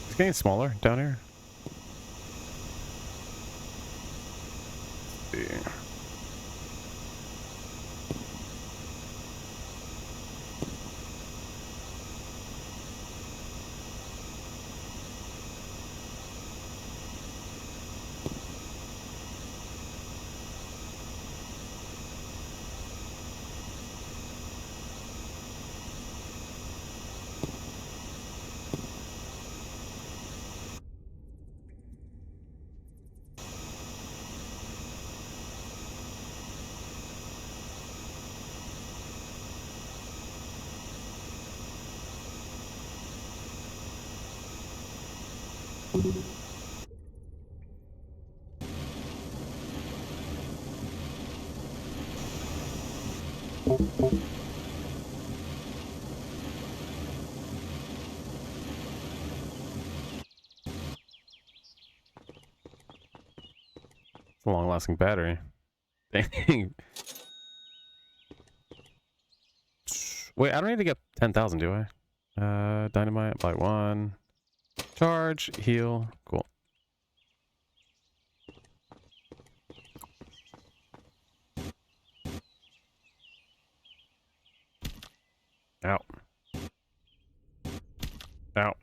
It's getting smaller down here. Let's see. It's a long-lasting battery. Dang. Wait, I don't need to get 10,000, do I? Dynamite, light one. Charge, heal. Cool. Ow. Ow.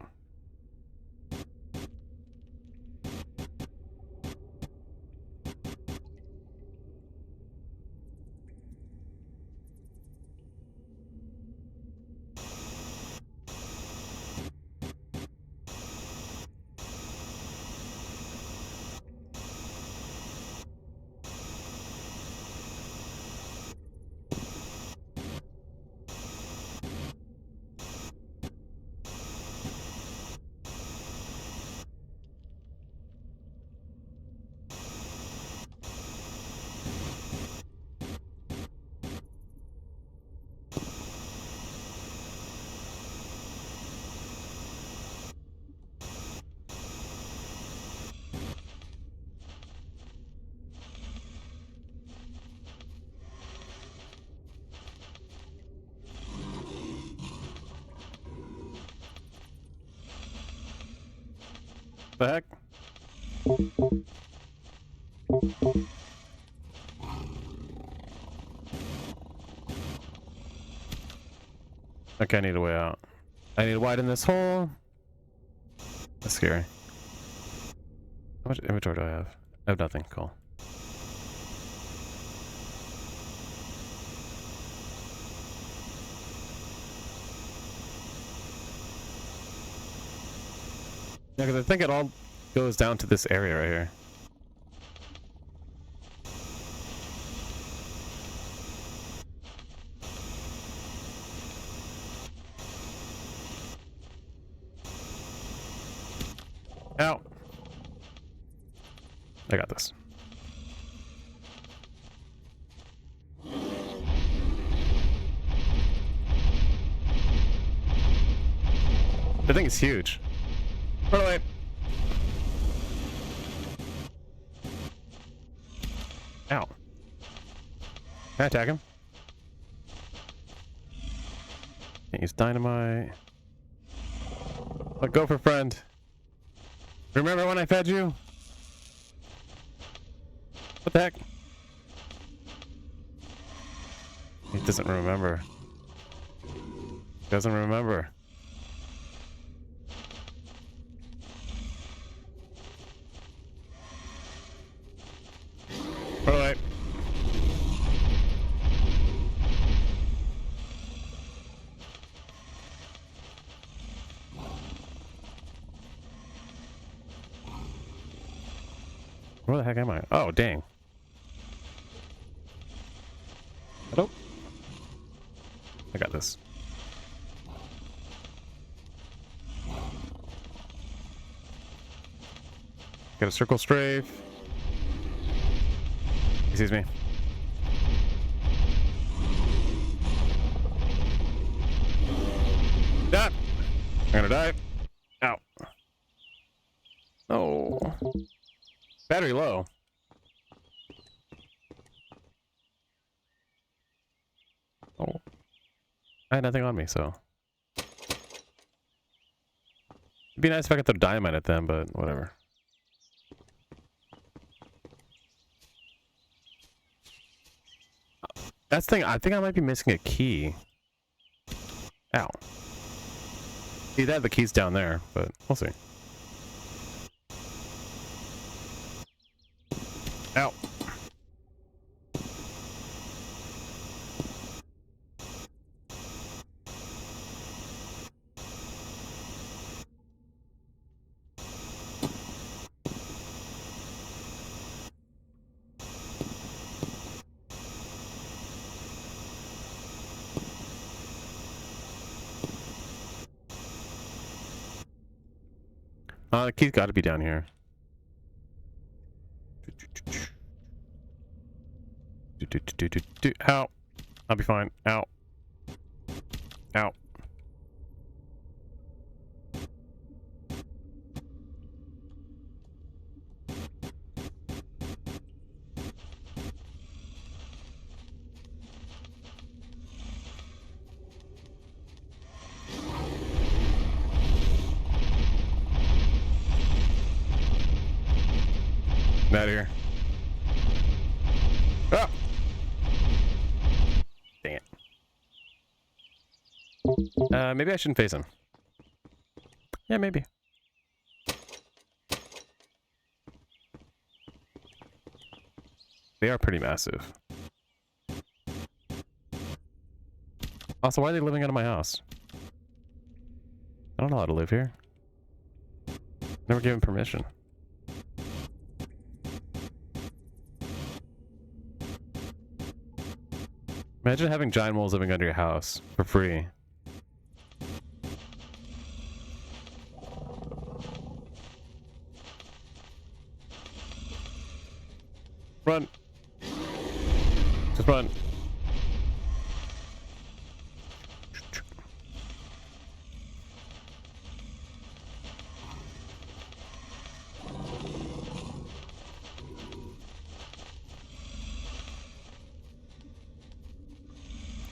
The heck? Okay, I need a way out. I need to widen this hole. That's scary. How much inventory do I have? I have nothing. Cool. Yeah, because I think it all goes down to this area right here. Ow. I got this. The thing is huge. Run away. Ow. Can I attack him? Can't use dynamite. Let go for friend. Remember when I fed you? What the heck? He doesn't remember. Doesn't remember. Alright. Where the heck am I? Oh, dang. Hello? I got this. Get a circle strafe. Excuse me. Ah! I'm gonna die. Ow. Oh. Battery low. Oh. I had nothing on me, so. It'd be nice if I could throw dynamite at them, but whatever. That's the thing, I think I might be missing a key. Ow. See, they have the keys down there, but we'll see. Ow. The key's got to be down here. Ow. I'll be fine. Ow. Ow. Out of here. Ah! Dang it. Maybe I shouldn't face him. Yeah, maybe. They are pretty massive. Also, why are they living out of my house? I don't know how to live here. Never given permission. Imagine having giant moles living under your house for free. Run. Just run.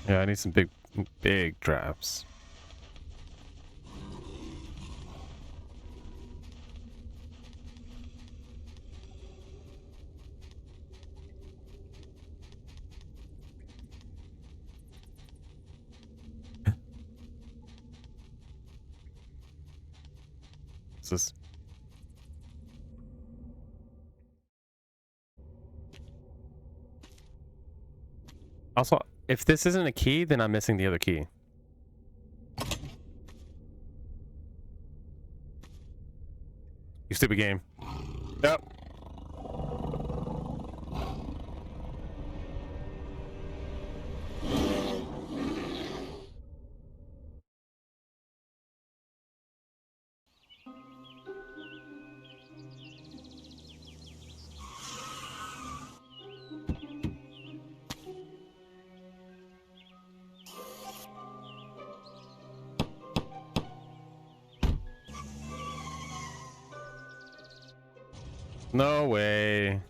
Yeah, I need some big traps. What's this? Also, if this isn't a key, then I'm missing the other key. You stupid game. Yep. No way.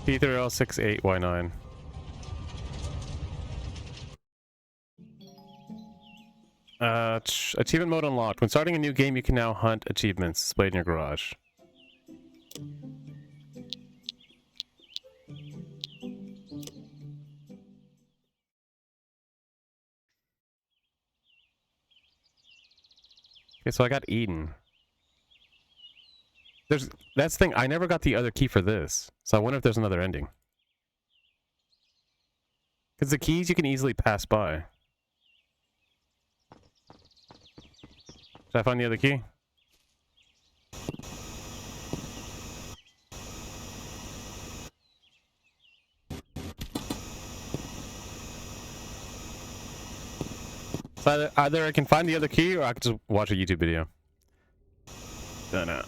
P3L68Y9. Achievement mode unlocked. When starting a new game, you can now hunt achievements displayed in your garage. Okay, so I got Eden. That's the thing. I never got the other key for this, so I wonder if there's another ending. Because the keys you can easily pass by. Did I find the other key? So either I can find the other key, or I can just watch a YouTube video. Done it.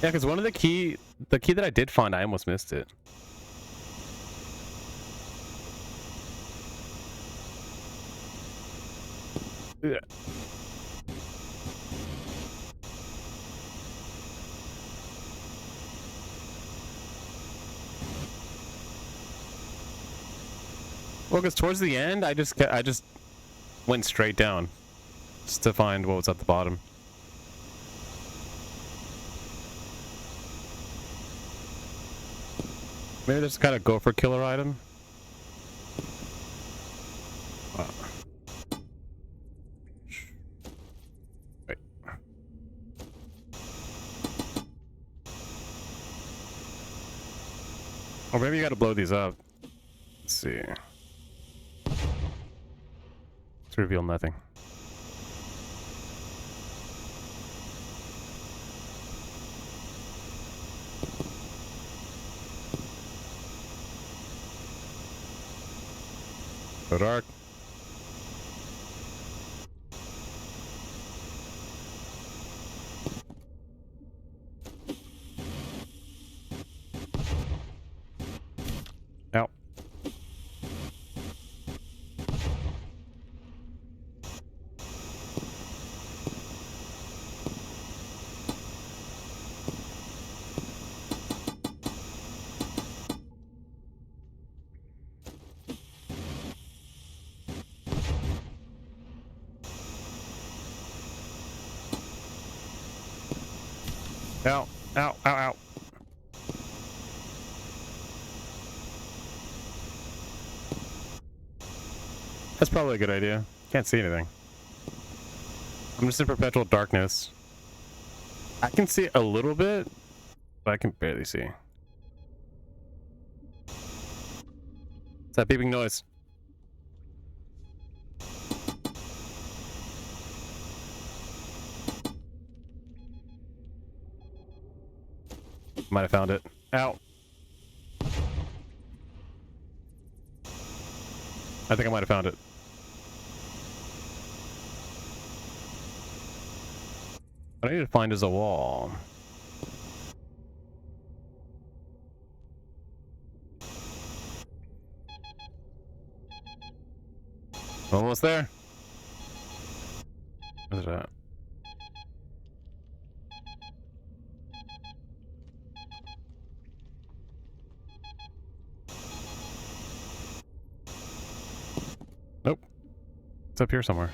Yeah, because one of the key that I did find, I almost missed it. Yeah. Well, because towards the end, I just went straight down just to find what was at the bottom. Maybe there's kind of go for killer item. Wait. Or maybe you gotta blow these up. Let's see. Let's reveal nothing. So dark. Ow. Ow, ow, ow, ow. That's probably a good idea. Can't see anything. I'm just in perpetual darkness. I can see a little bit, but I can barely see. It's that beeping noise. Might have found it. Ow. I think I might have found it. What I need to find is a wall. Almost there. What's that? Nope. It's up here somewhere.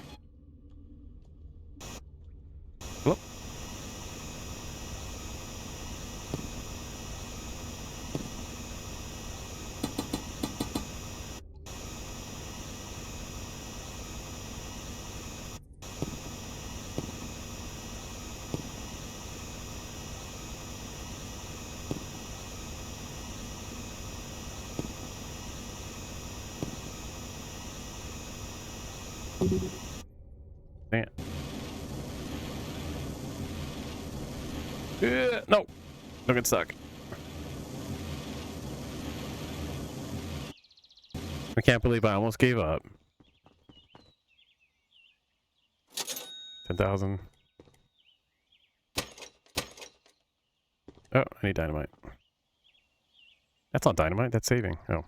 Dang it. No! Don't get stuck. I can't believe I almost gave up. 10,000. Oh, I need dynamite. That's not dynamite, that's saving. Oh.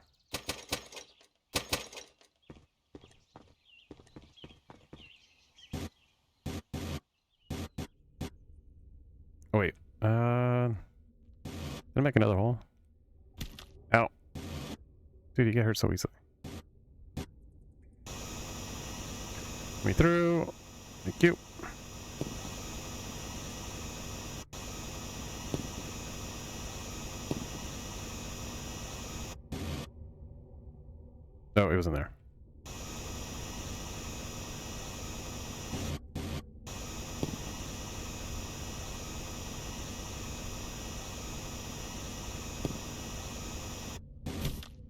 Oh wait. Did I make another hole? Ow. Dude, you get hurt so easily. Get me through. Thank you. No, it was in there.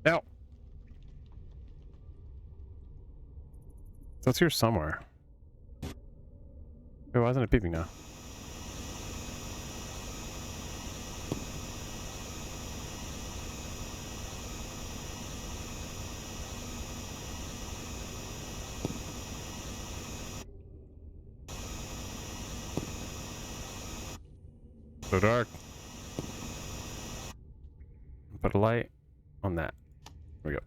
Ow. So it's here somewhere. Oh, why isn't it beeping now? So dark. Put a light on that. There we go.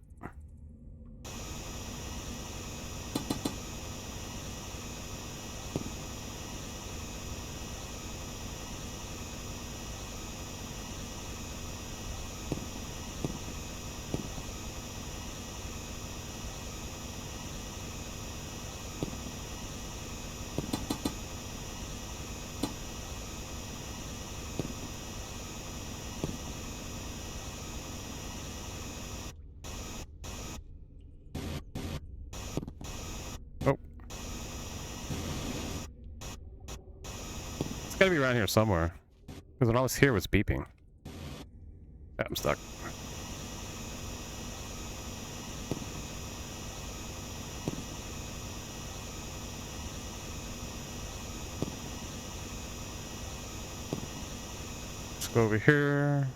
Oh. It's gotta be around here somewhere. Because when I was here, it was beeping. Yeah, I'm stuck. Let's go over here.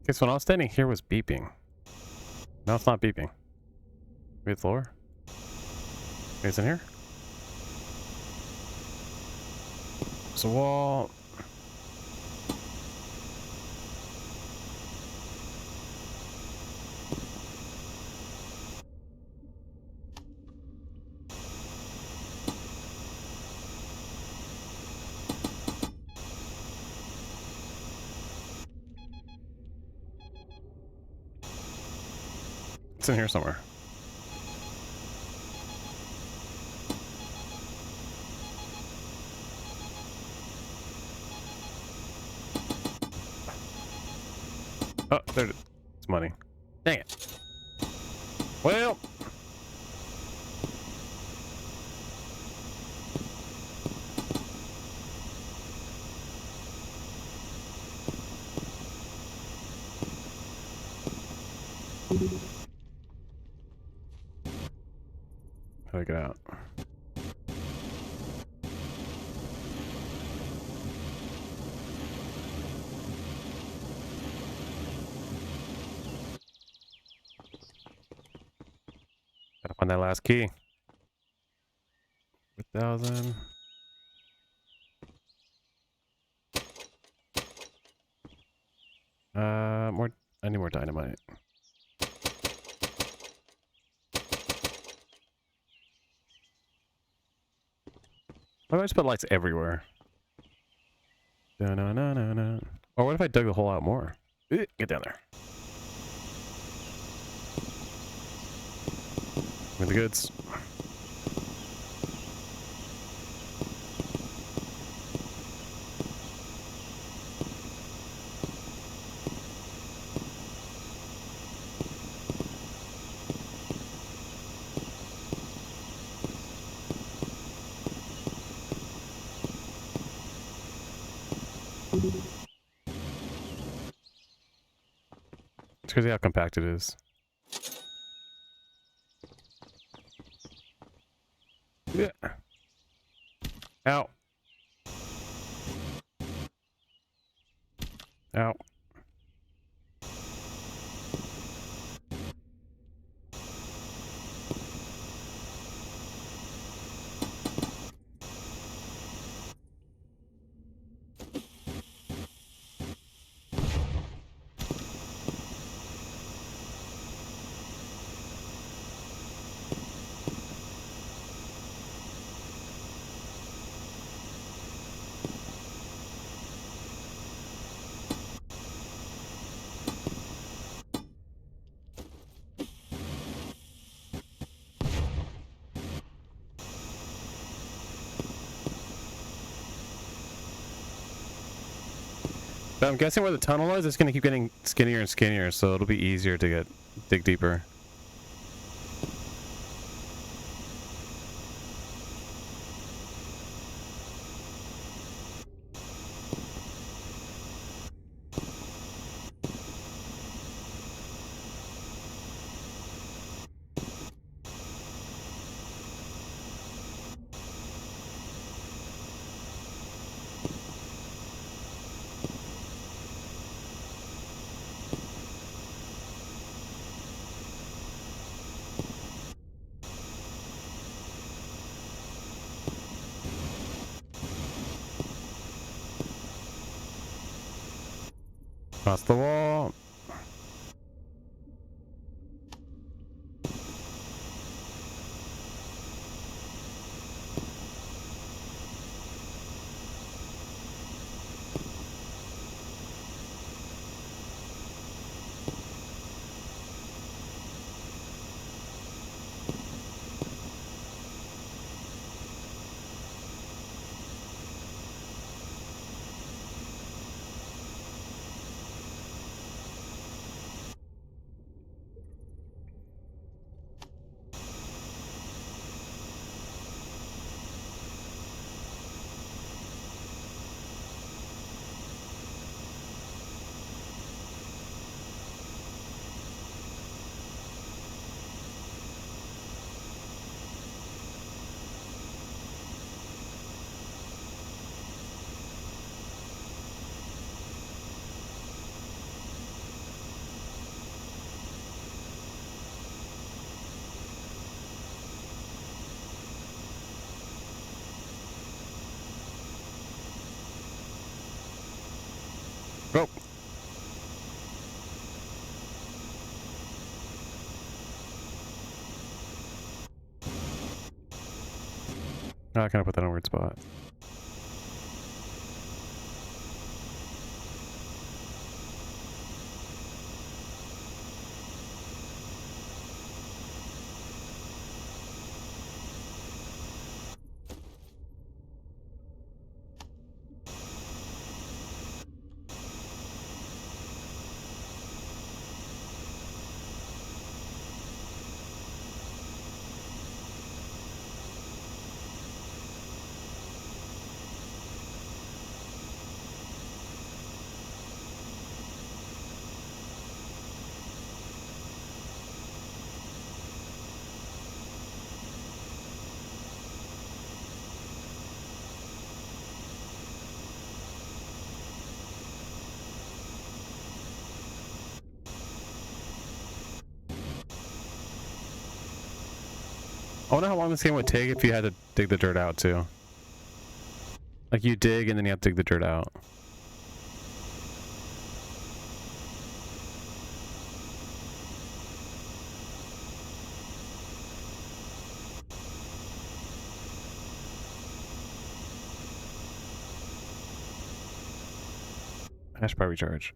Okay, so when I was standing here, it was beeping. Now it's not beeping. Maybe it's lower? Maybe it's in here? There's a wall. It's in here somewhere. Oh, there it is. It's money. Dang it. Well. How do I get out? Gotta find that last key. 1,000. More. I need more dynamite. Why do I just put lights everywhere? Da-na-na-na-na. Or what if I dug the hole out more? Get down there. With the goods. It's crazy how compact it is. Yeah. Ow. Ow. But I'm guessing where the tunnel is, it's going to keep getting skinnier and skinnier, so it'll be easier to dig deeper. Across the wall. Go. I kind of put that in a weird spot. I wonder how long this game would take if you had to dig the dirt out too. Like you dig and then you have to dig the dirt out. Hash power recharge.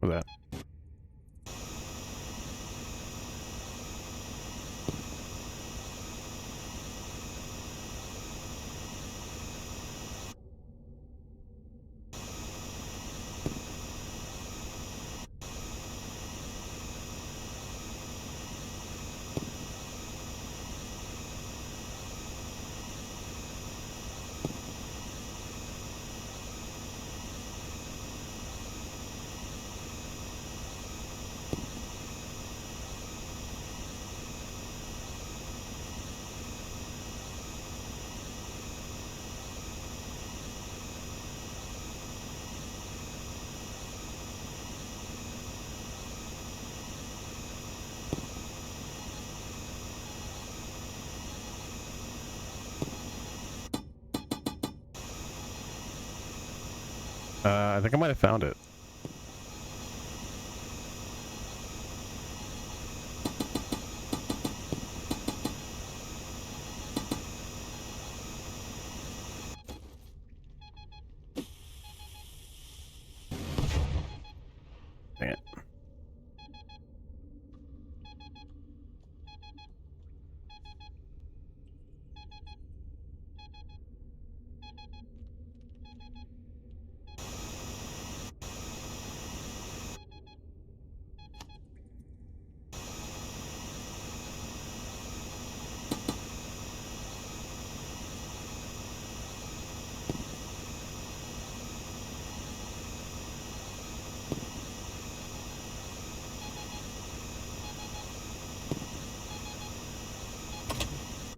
For that. I think I might have found it. Dang it.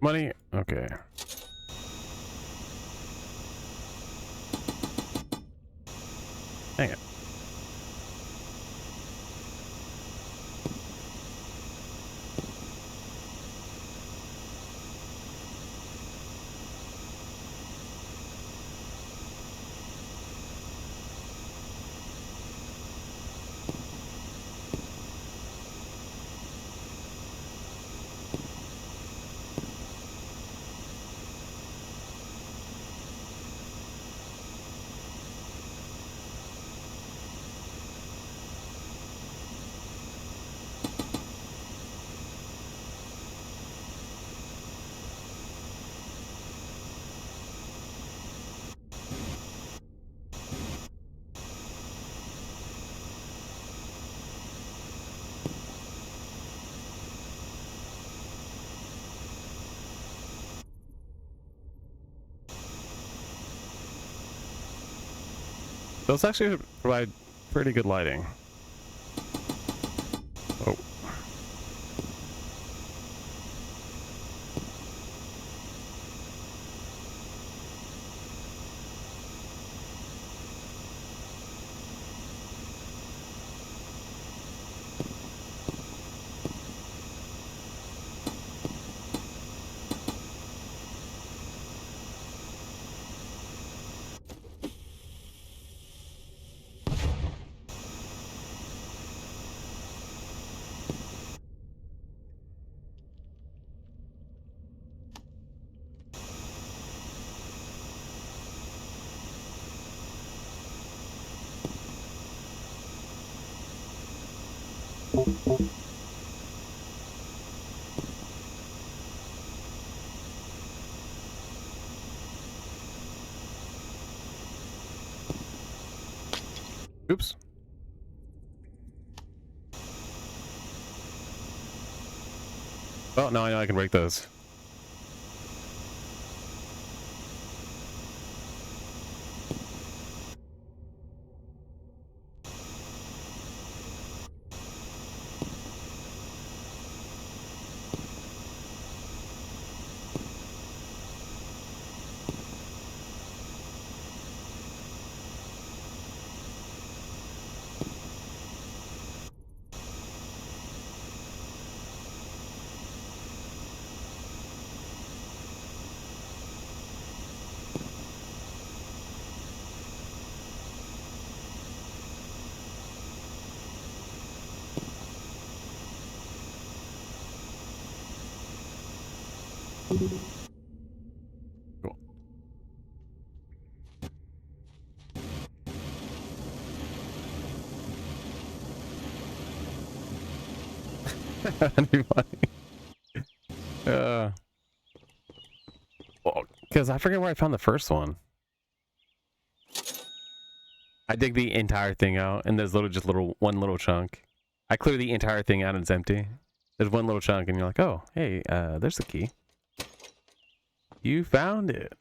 Money? Okay. Dang it. Those actually provide pretty good lighting. Oh. Oops. Well, now I know I can break those. Cool. That'd be funny. Well, because I forget where I found the first one. I dig the entire thing out, and there's one little chunk. I clear the entire thing out and it's empty. There's one little chunk, and you're like, oh, hey, there's the key. You found it.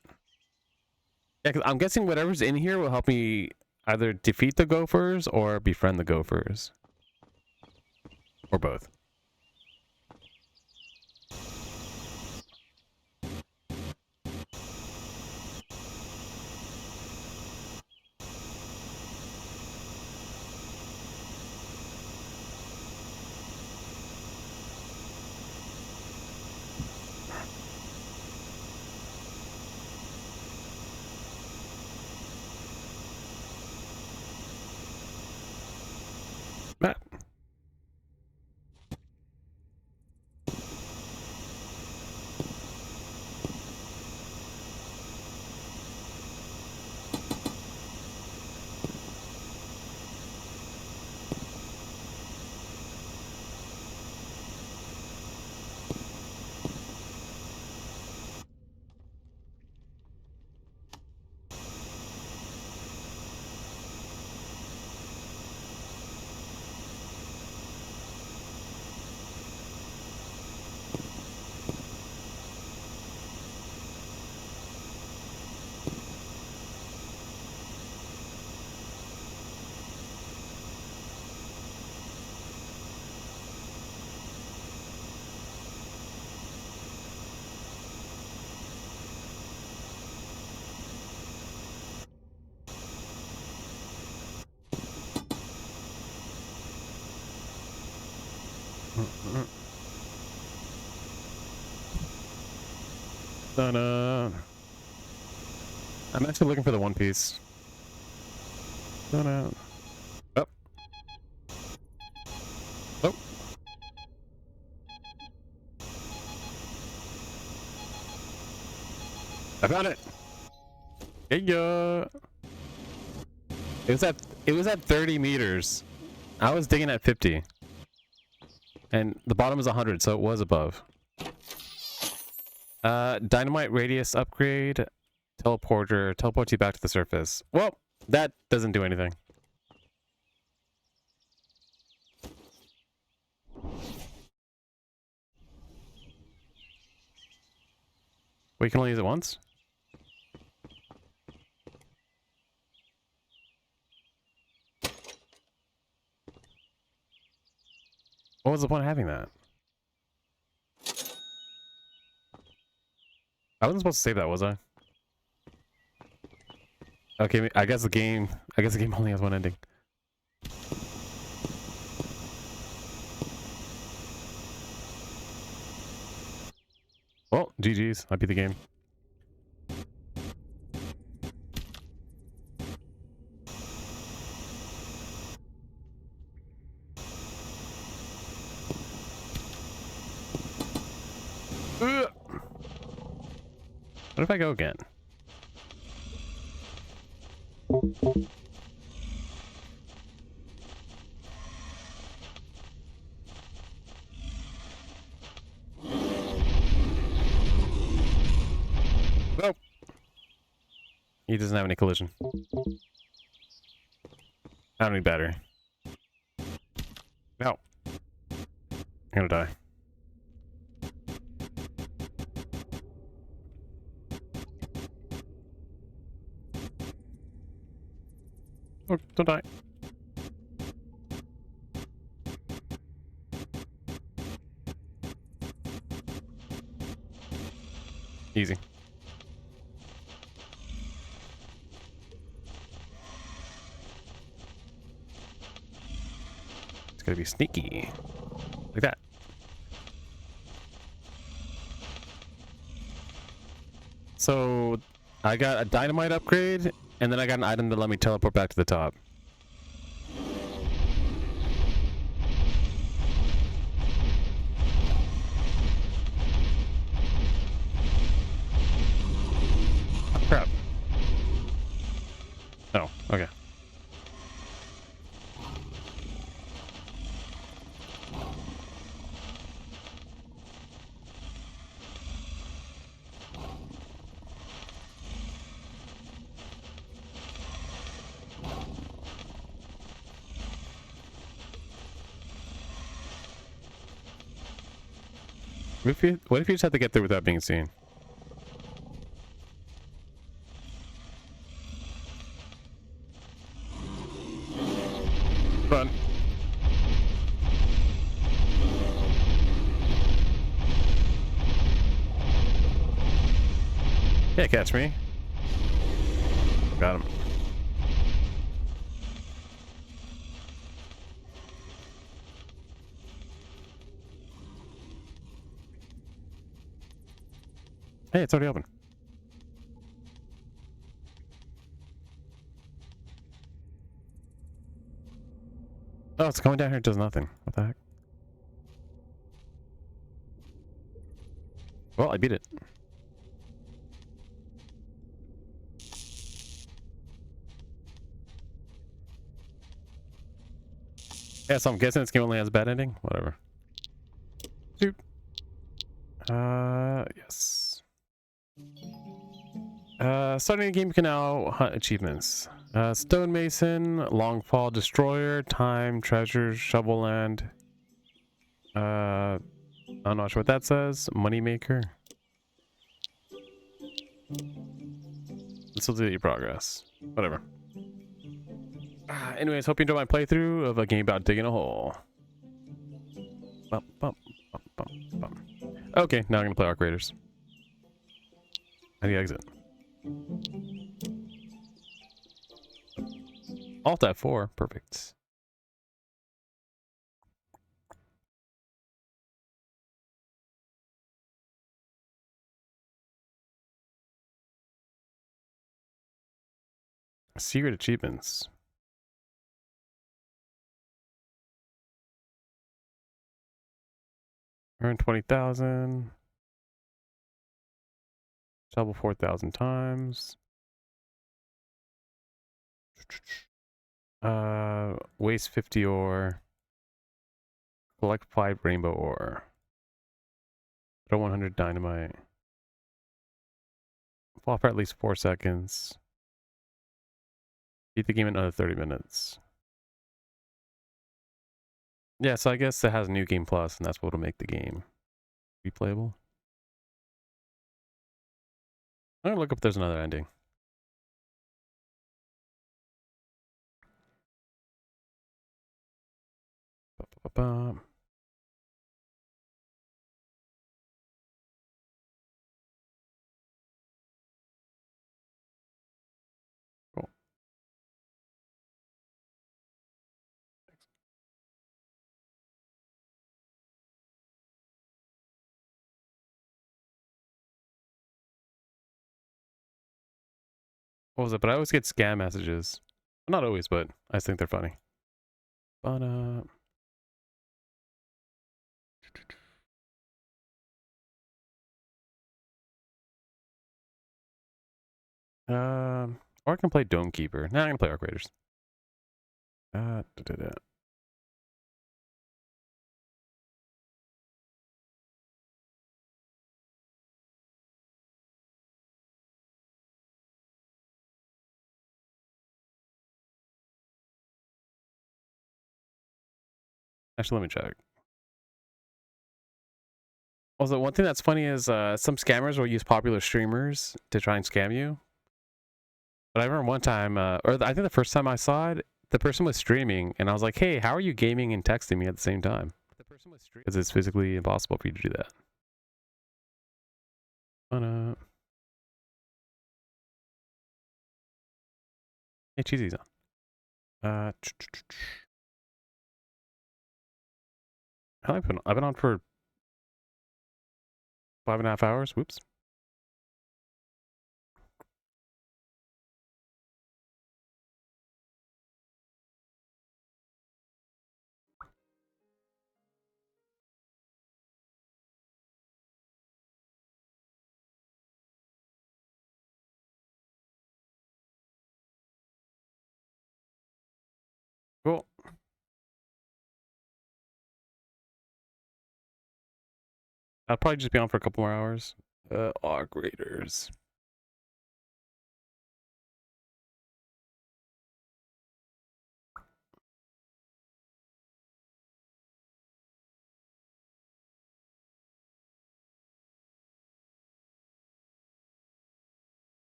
Yeah, 'cause I'm guessing whatever's in here will help me either defeat the gophers or befriend the gophers. Or both. Matt. Ta-da. I'm actually looking for the One Piece. Ta-da. Oh. Oh. I found it. Hey ya. It was at 30 meters. I was digging at 50. And the bottom is 100, so it was above. Dynamite radius upgrade. Teleporter. Teleports you back to the surface. Well, that doesn't do anything. We can only use it once? What was the point of having that? I wasn't supposed to save that, was I? Okay, I guess the game only has one ending. Well, GG's. I beat the game. What if I go again? Nope. He doesn't have any collision. I don't need battery. No. I'm gonna die. Oh, don't die. Easy. It's gonna be sneaky. Like that. So I got a dynamite upgrade, and then I got an item that let me teleport back to the top. Oh, crap. Oh, okay. What if you just have to get there without being seen? Run. Can't catch me. Got him. Hey, it's already open. Oh, it's going down here. It does nothing. What the heck? Well, I beat it. Yeah, so I'm guessing this game only has a bad ending. Whatever. Shoot. Yes. Starting a game, you can now hunt achievements. Stonemason, Longfall Destroyer, Time, Treasure, Shovelland. I'm not sure what that says. Moneymaker. This will delete your progress. Whatever. Anyways, hope you enjoyed my playthrough of a game about digging a hole. Bum, bum, bum, bum, bum. Okay, now I'm gonna play Arc Raiders. How do you exit? Alt F4, perfect. Secret achievements. Earn 20,000. Double 4,000 times. Waste 50 ore. Collect 5 rainbow ore. Throw 100 dynamite. Fall for at least 4 seconds. Beat the game in another 30 minutes. Yeah, so I guess it has New Game Plus, and that's what'll make the game replayable. I'm gonna look up if there's another ending. Ba-ba-ba-ba. Cool. What was it? But I always get scam messages. Not always, but I just think they're funny. But or I can play Dome Keeper. Nah, I'm gonna play Arc Raiders. Actually, let me check. Also, one thing that's funny is some scammers will use popular streamers to try and scam you. But I remember one time, I think the first time I saw it, the person was streaming, and I was like, "Hey, how are you gaming and texting me at the same time?" The person was streaming because it's physically impossible for you to do that. Hey, Cheesy's on. How long I've been on for 5.5 hours. Whoops. Cool. I'll probably just be on for a couple more hours. Graders.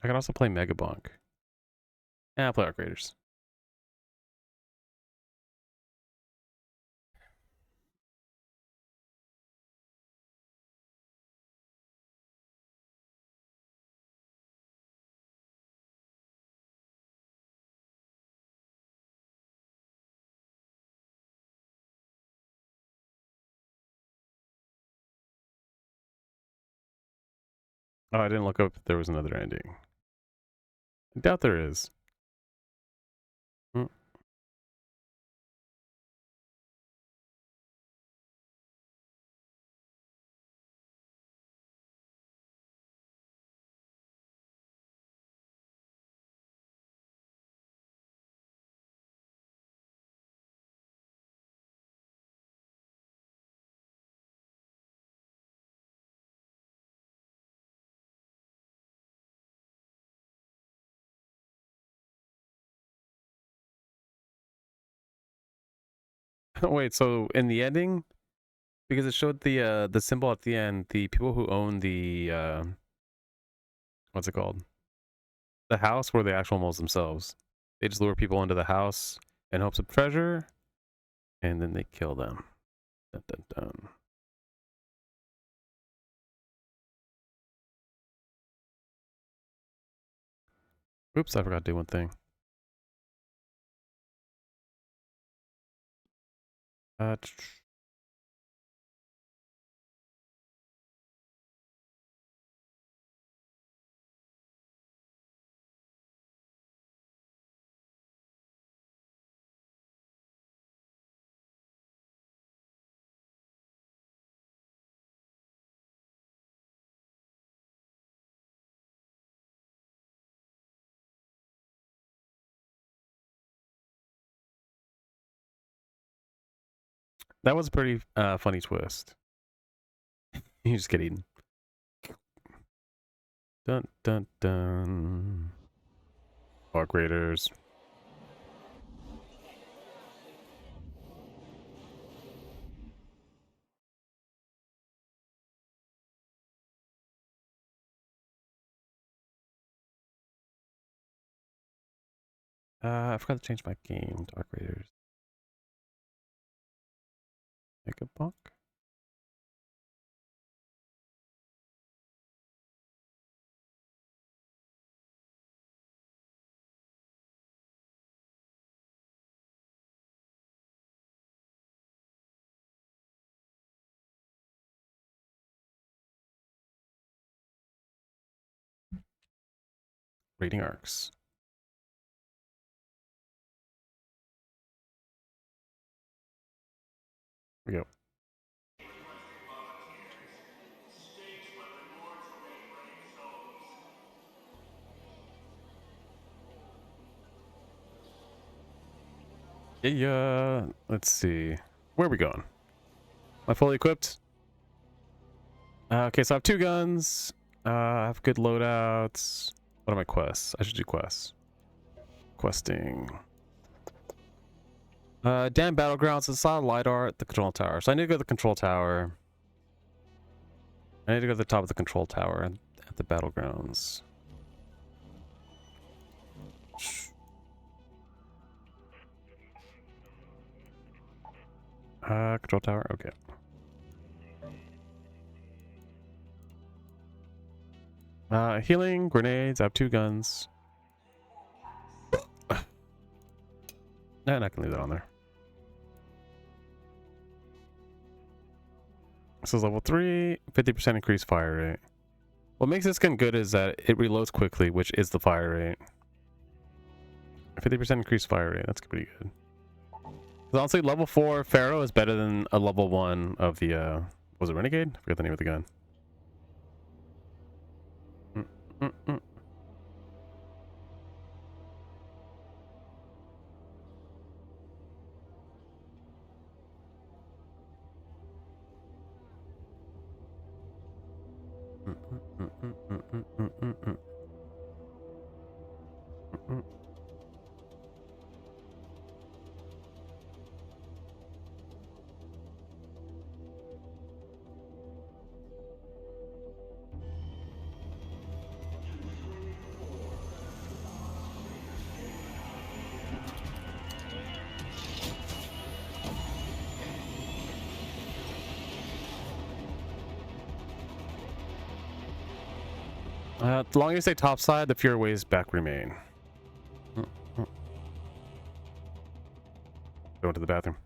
I can also play Megabonk. Yeah, I'll play Arc Raiders. Oh, I didn't look up if there was another ending. I doubt there is. Wait, so in the ending, because it showed the symbol at the end, the people who own the what's it called? The house were the actual moles themselves. They just lure people into the house in hopes of treasure, and then they kill them. Dun, dun, dun. Oops, I forgot to do one thing. That was a pretty funny twist. You just get eaten. Dun dun dun. Arc Raiders. I forgot to change my game to Arc Raiders. Megabonk. Rating arcs. Here we go. Yeah, let's see. Where are we going? Am I fully equipped? Okay, so I have 2 guns. I have good loadouts. What are my quests? I should do quests. Questing. Damn battlegrounds. It's a lot of LiDAR at the control tower. So I need to go to the control tower. I need to go to the top of the control tower at the battlegrounds. Control tower. Okay. Healing, grenades. I have 2 guns. No, I can leave that on there. This is level 3, 50% increased fire rate. What makes this gun good is that it reloads quickly, which is the fire rate. 50% increased fire rate. That's pretty good. Honestly, level 4 Pharaoh is better than a level 1 of the, was it Renegade? I forget the name of the gun. The longer you stay topside, the fewer ways back remain. Go into the bathroom.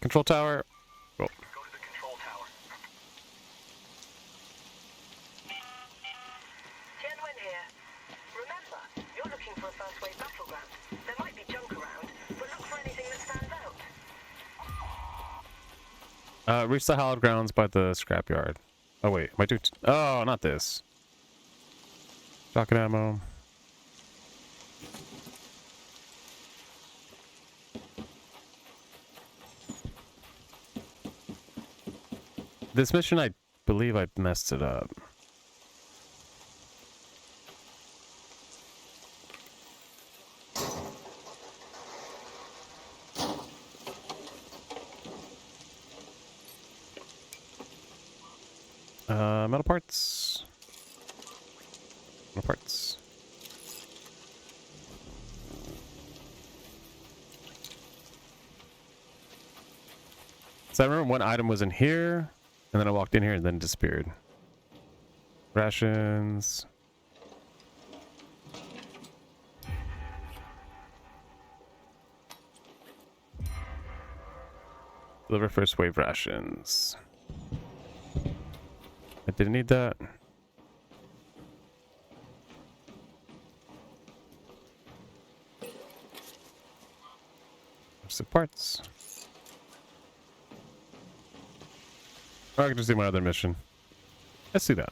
Control tower. Go. Reach the hallowed grounds by the scrapyard. Oh wait, am I doing? Oh, not this. Shotgun ammo. This mission, I believe I messed it up. Metal parts. Metal parts. So I remember one item was in here, and then I walked in here and then disappeared. Rations. Deliver first wave rations. I didn't need that. There's the parts. Or I can just do my other mission. Let's do that.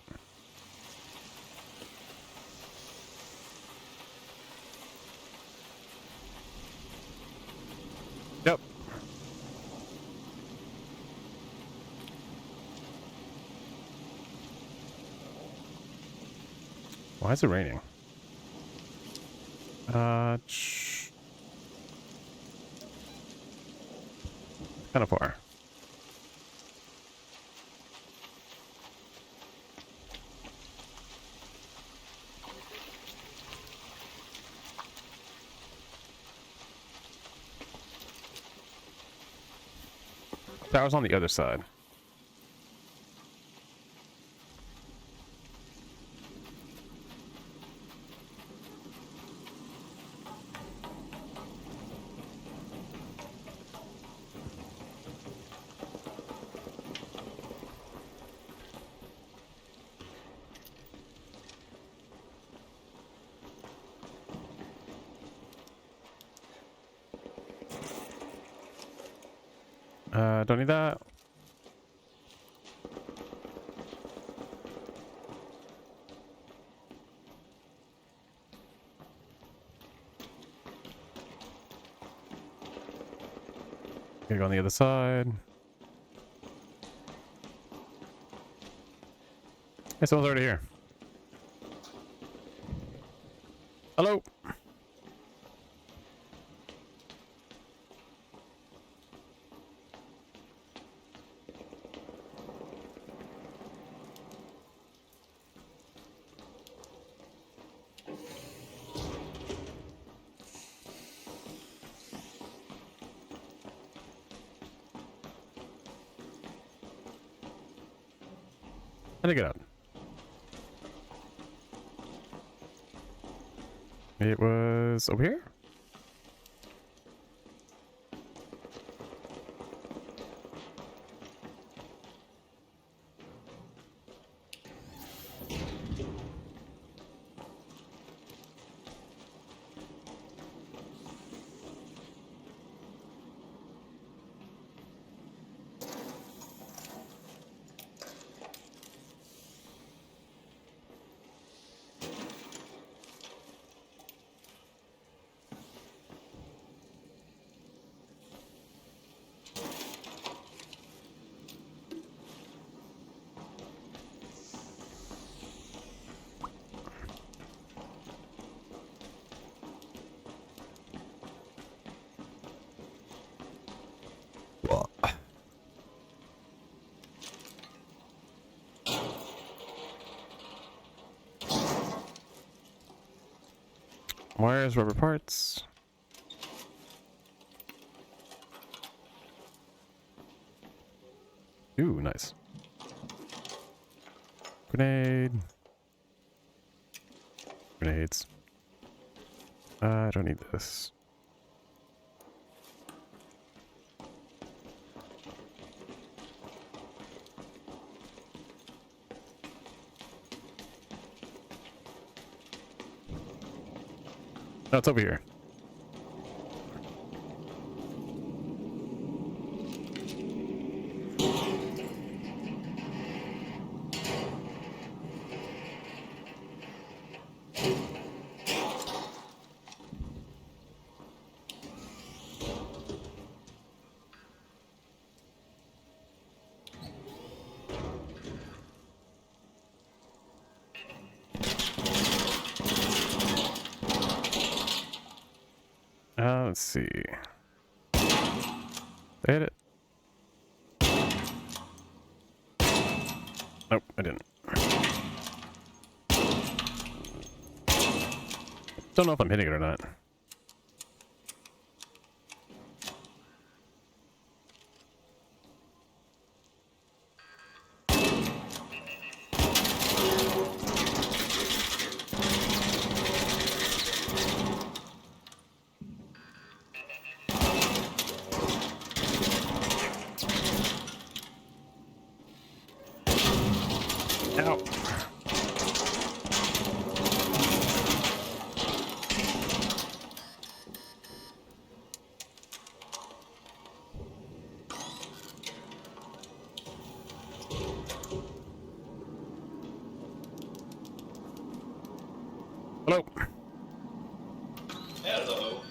Yep. Why is it raining? Kind of far. Tower's on the other side. Don't need that. Gonna go on the other side. Hey, someone's already here. Hello. How'd I get out? It was over here? Wires, rubber parts. Ooh, nice. Grenade. Grenades. I don't need this. No, it's over here. Let's see. Hit it. Nope, I didn't. Don't know if I'm hitting it or not. Ow. Hello. Hello.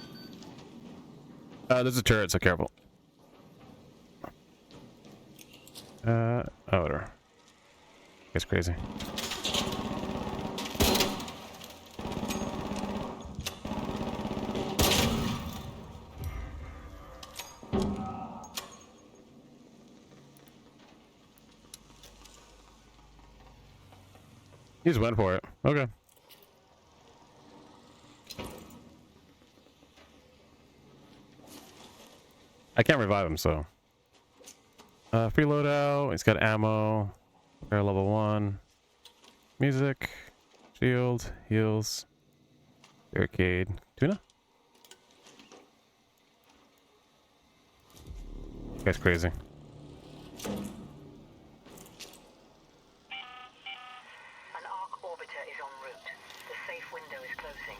There's a turret, so careful. Oh, whatever. It's crazy. He just went for it. Okay. I can't revive him, so. Free loadout. He's got ammo. Repair level 1. Music. Shield. Heals. Barricade. Tuna? That's crazy. An arc orbiter is en route. The safe window is closing.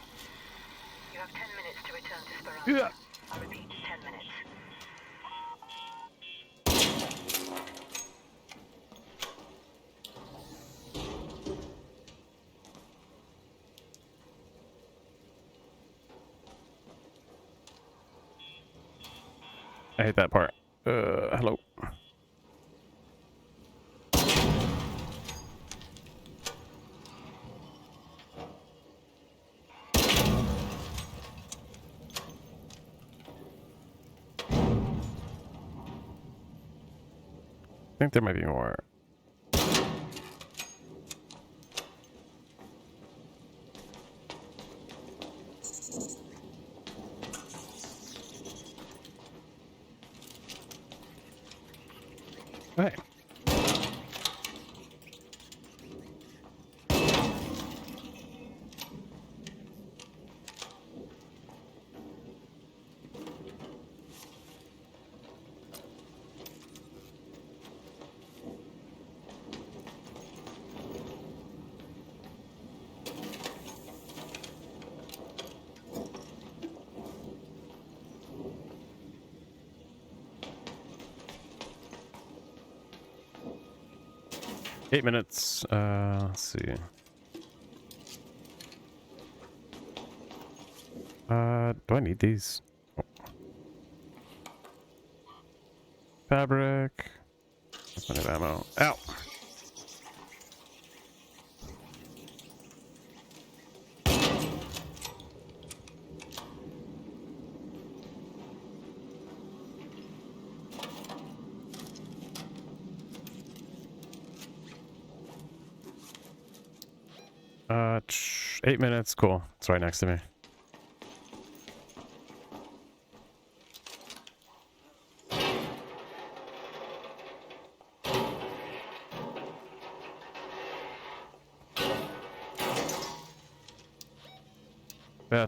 You have 10 minutes to return to Speranza. Yeah. I repeat, 10 minutes. I hate that part. Hello. think there might be more. Okay. Eight minutes. Let's see. Do I need these? Oh. Fabric. That's plenty of ammo. Ow! Uh, 8 minutes. Cool. It's right next to me.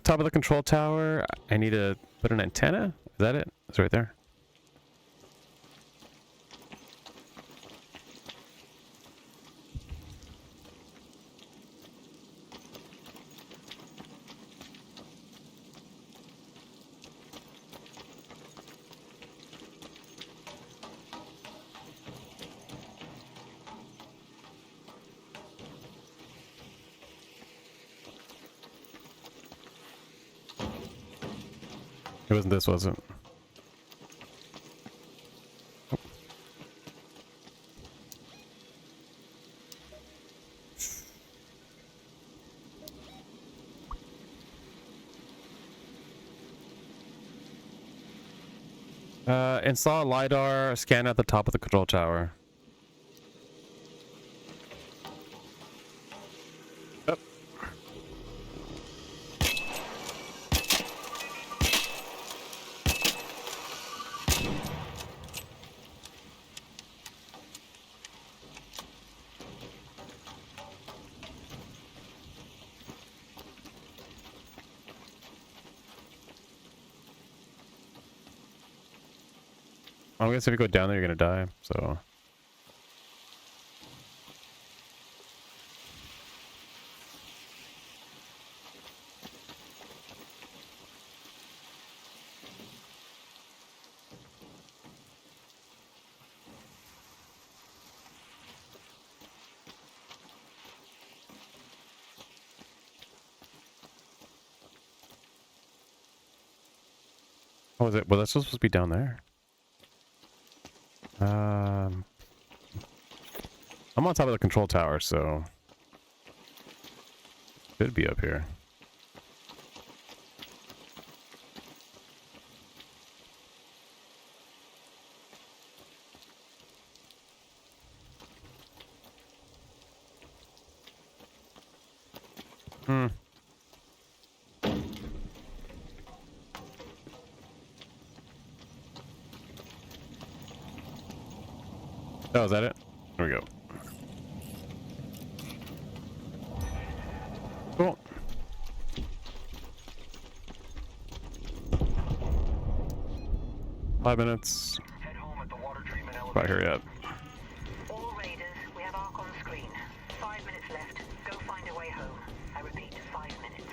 Top of the control tower. I need to put an antenna. Is that it? It's right there. It wasn't this, was it? Install a LiDAR scan at the top of the control tower. Oh. I guess if you go down there, you're gonna die. So. Oh, is it? Well, that's supposed to be down there. I'm on top of the control tower, so should be up here. Hmm. Oh, is that it? There we go. Cool. Five minutes. About here yet. All raiders, we have Ark on screen. 5 minutes left. Go find a way home. I repeat, 5 minutes.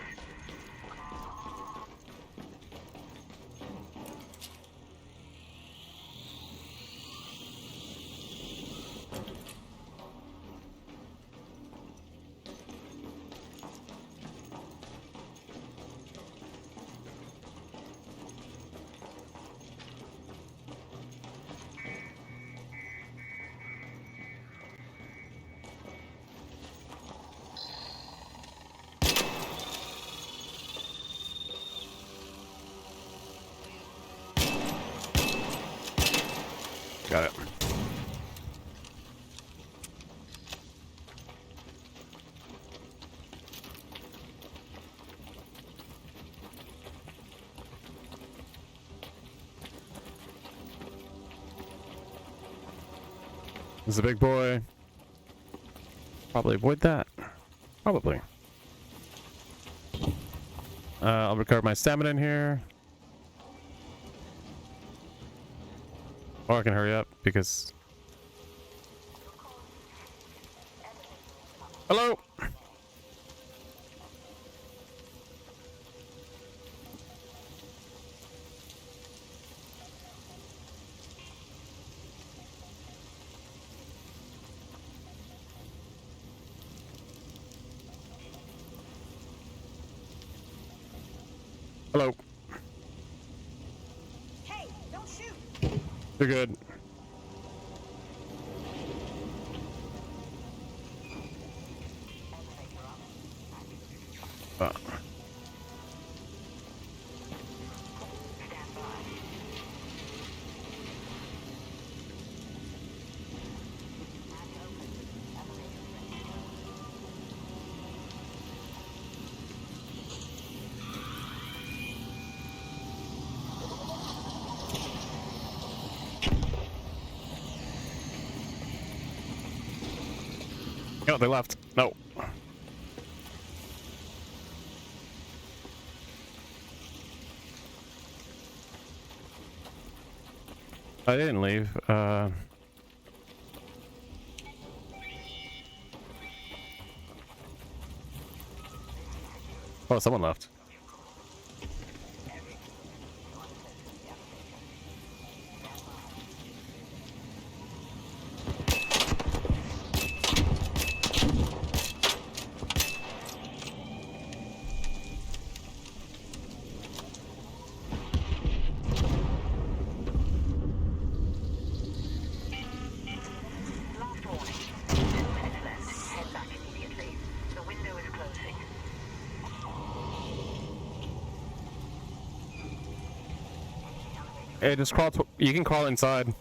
Got it. This is a big boy. Probably avoid that. Probably. I'll recover my stamina in here. Or I can hurry up because... Hello? Hello. Hey, don't shoot! You're good. Oh, they left. No. I didn't leave. Oh, someone left. Last warning. 2 minutes left. Head back immediately. The window is closing. Hey, just crawl. You can crawl inside.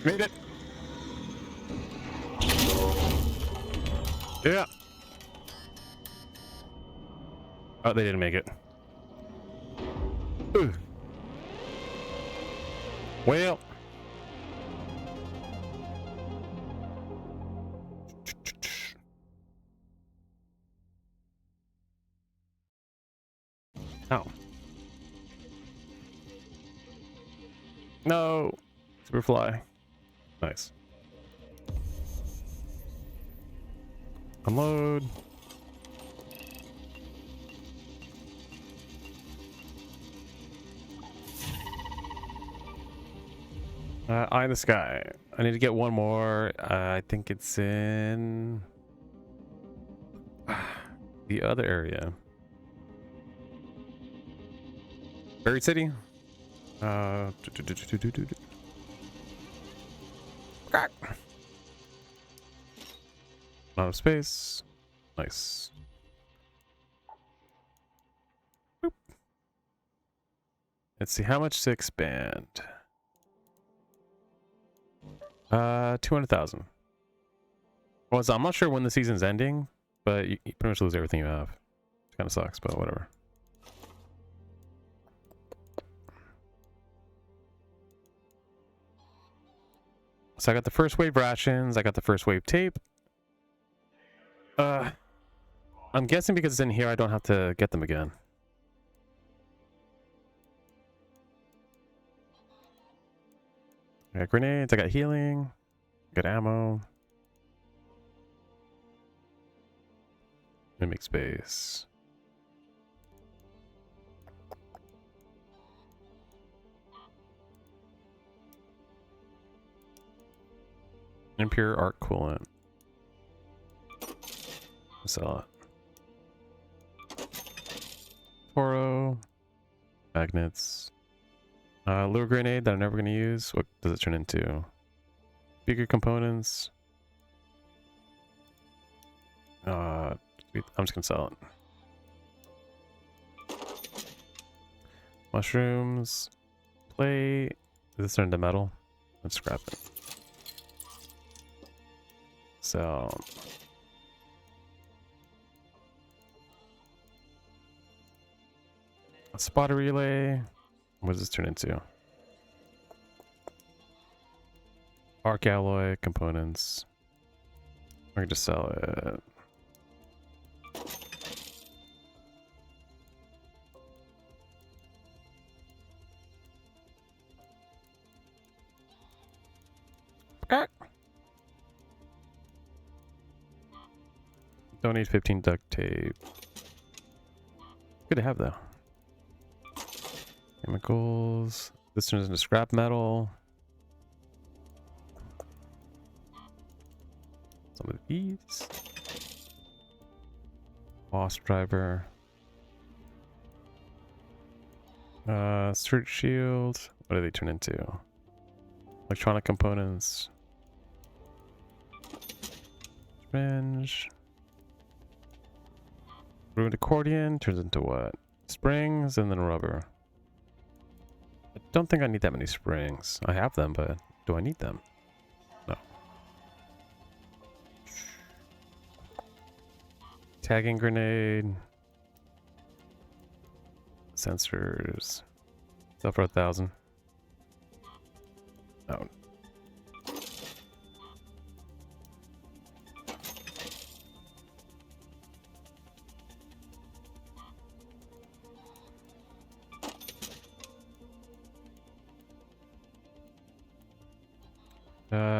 Made it. Yeah. Oh, they didn't make it. Ooh. Well. Oh. No. Superfly. Nice. Unload. Eye in the sky. I need to get one more. I think it's in the other area. Buried City. Out of space. Nice. Boop. Let's see how much to expand. 200,000. Well, I'm not sure when the season's ending, but you pretty much lose everything you have. It kind of sucks, but whatever. So I got the first wave rations. I got the first wave tape. I'm guessing because it's in here, I don't have to get them again. I got grenades. I got healing. I got ammo. Mimic space. Impure arc coolant. Sell it. Toro. Magnets. Lure grenade that I'm never going to use. What does it turn into? Bigger components. I'm just going to sell it. Mushrooms. Plate. Does this turn into metal? Let's scrap it. So a spotter relay. What does this turn into? Arc alloy components. I can just sell it. Don't need 15 duct tape. Good to have though. Chemicals. This turns into scrap metal. Some of these. Boss driver. Search shield. What do they turn into? Electronic components. Syringe. Ruined accordion turns into what? Springs and then rubber. I don't think I need that many springs. I have them, but do I need them? No. Tagging grenade. Sensors. Sell for 1,000. No.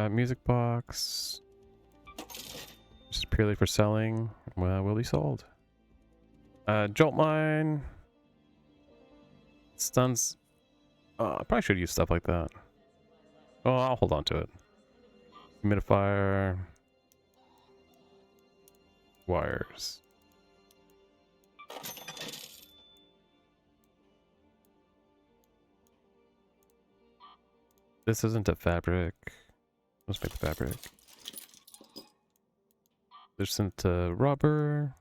Music box. Just purely for selling. Well, will be sold. Jolt mine. Stuns. I probably should use stuff like that. Oh, I'll hold on to it. Humidifier. Wires. This isn't a fabric. Let's make the fabric. This isn't rubber.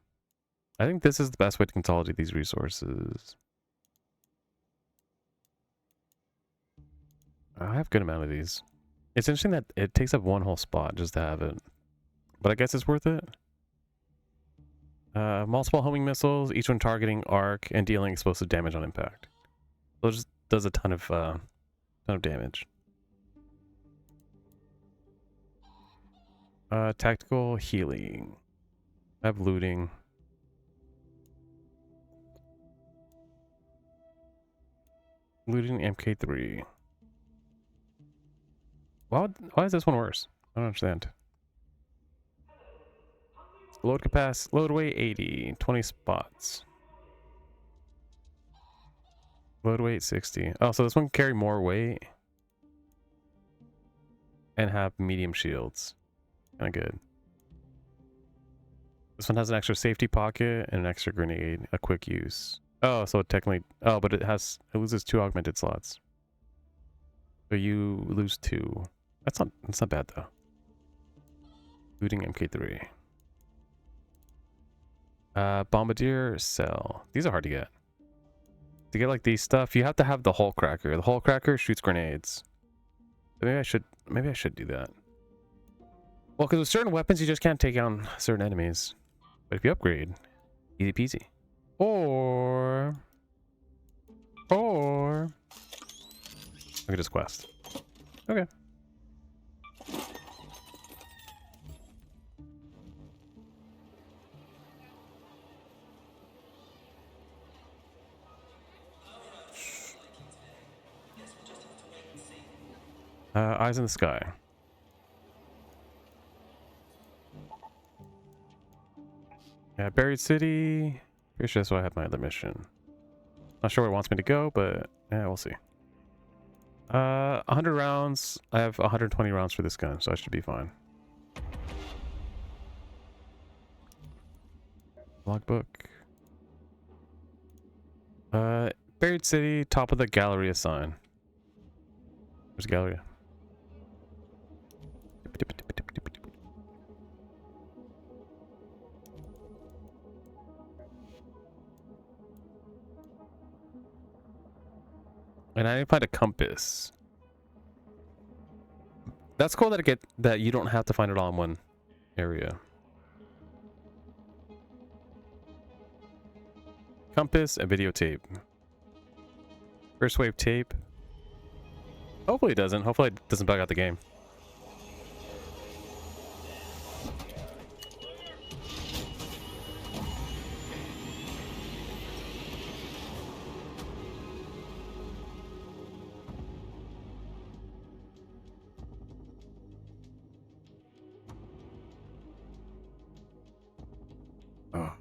I think this is the best way to consolidate these resources. I have a good amount of these. It's interesting that it takes up one whole spot just to have it. But I guess it's worth it. Multiple homing missiles, each one targeting arc and dealing explosive damage on impact. So it just does a ton of damage. Tactical healing. I have looting. Looting MK3. Why is this one worse? I don't understand. Load capacity, load weight 80, 20 spots. Load weight 60. Oh, so this one can carry more weight and have medium shields. Kind of good. This one has an extra safety pocket and an extra grenade, a quick use. Oh, so it technically, oh, but it loses 2 augmented slots. So you lose 2. That's not bad though. Looting MK3. Bombardier cell. These are hard to get. To get like these stuff, you have to have the hole cracker. The hole cracker shoots grenades. So maybe I should do that. Well, because with certain weapons, you just can't take on certain enemies. But if you upgrade, easy peasy. Or look at this quest. Okay. Eyes in the sky. Yeah, Buried City. Pretty sure that's why I have my other mission. Not sure where it wants me to go, but yeah, we'll see. 100 rounds. I have 120 rounds for this gun, so I should be fine. Logbook. Buried City, top of the Galleria sign. Where's Galleria? And I need to find a compass. That's cool that you don't have to find it all in one area. Compass and videotape. First wave tape. Hopefully it doesn't. Hopefully it doesn't bug out the game. Oh,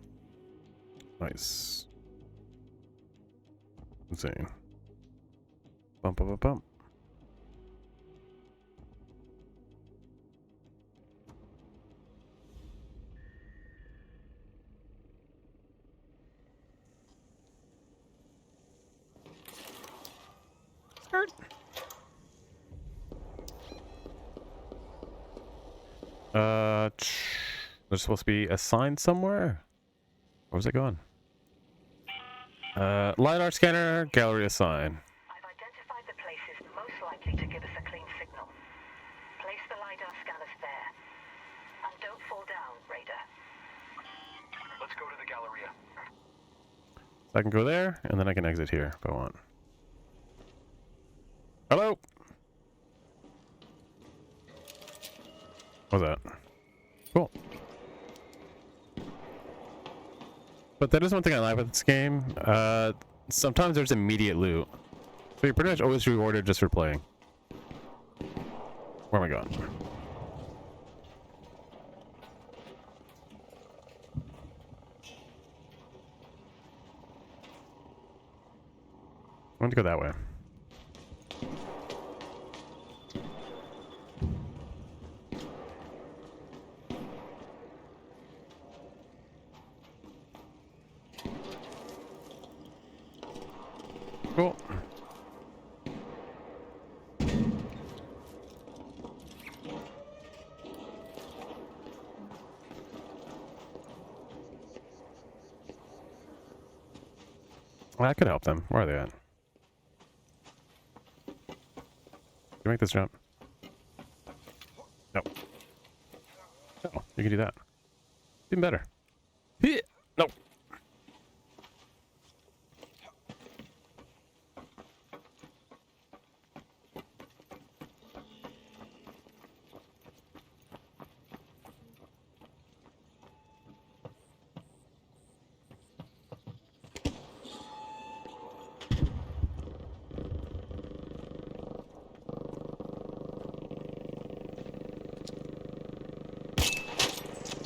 nice. Insane. Bump, bump, bump, bump. Skirt. There's supposed to be a sign somewhere. Where's it going? LiDAR scanner, gallery assign. I've identified the places most likely to give us a clean signal. Place the LiDAR scanners there. And don't fall down, Raider. Let's go to the Galleria. So I can go there, and then I can exit here if I want. Hello? What's that? Cool. But that is one thing I like with this game. Sometimes there's immediate loot. So you're pretty much always rewarded just for playing. Where am I going? I want to go that way. Cool. Well, I could help them. Where are they at? Can you make this jump? No. No, you can do that. Even better. No.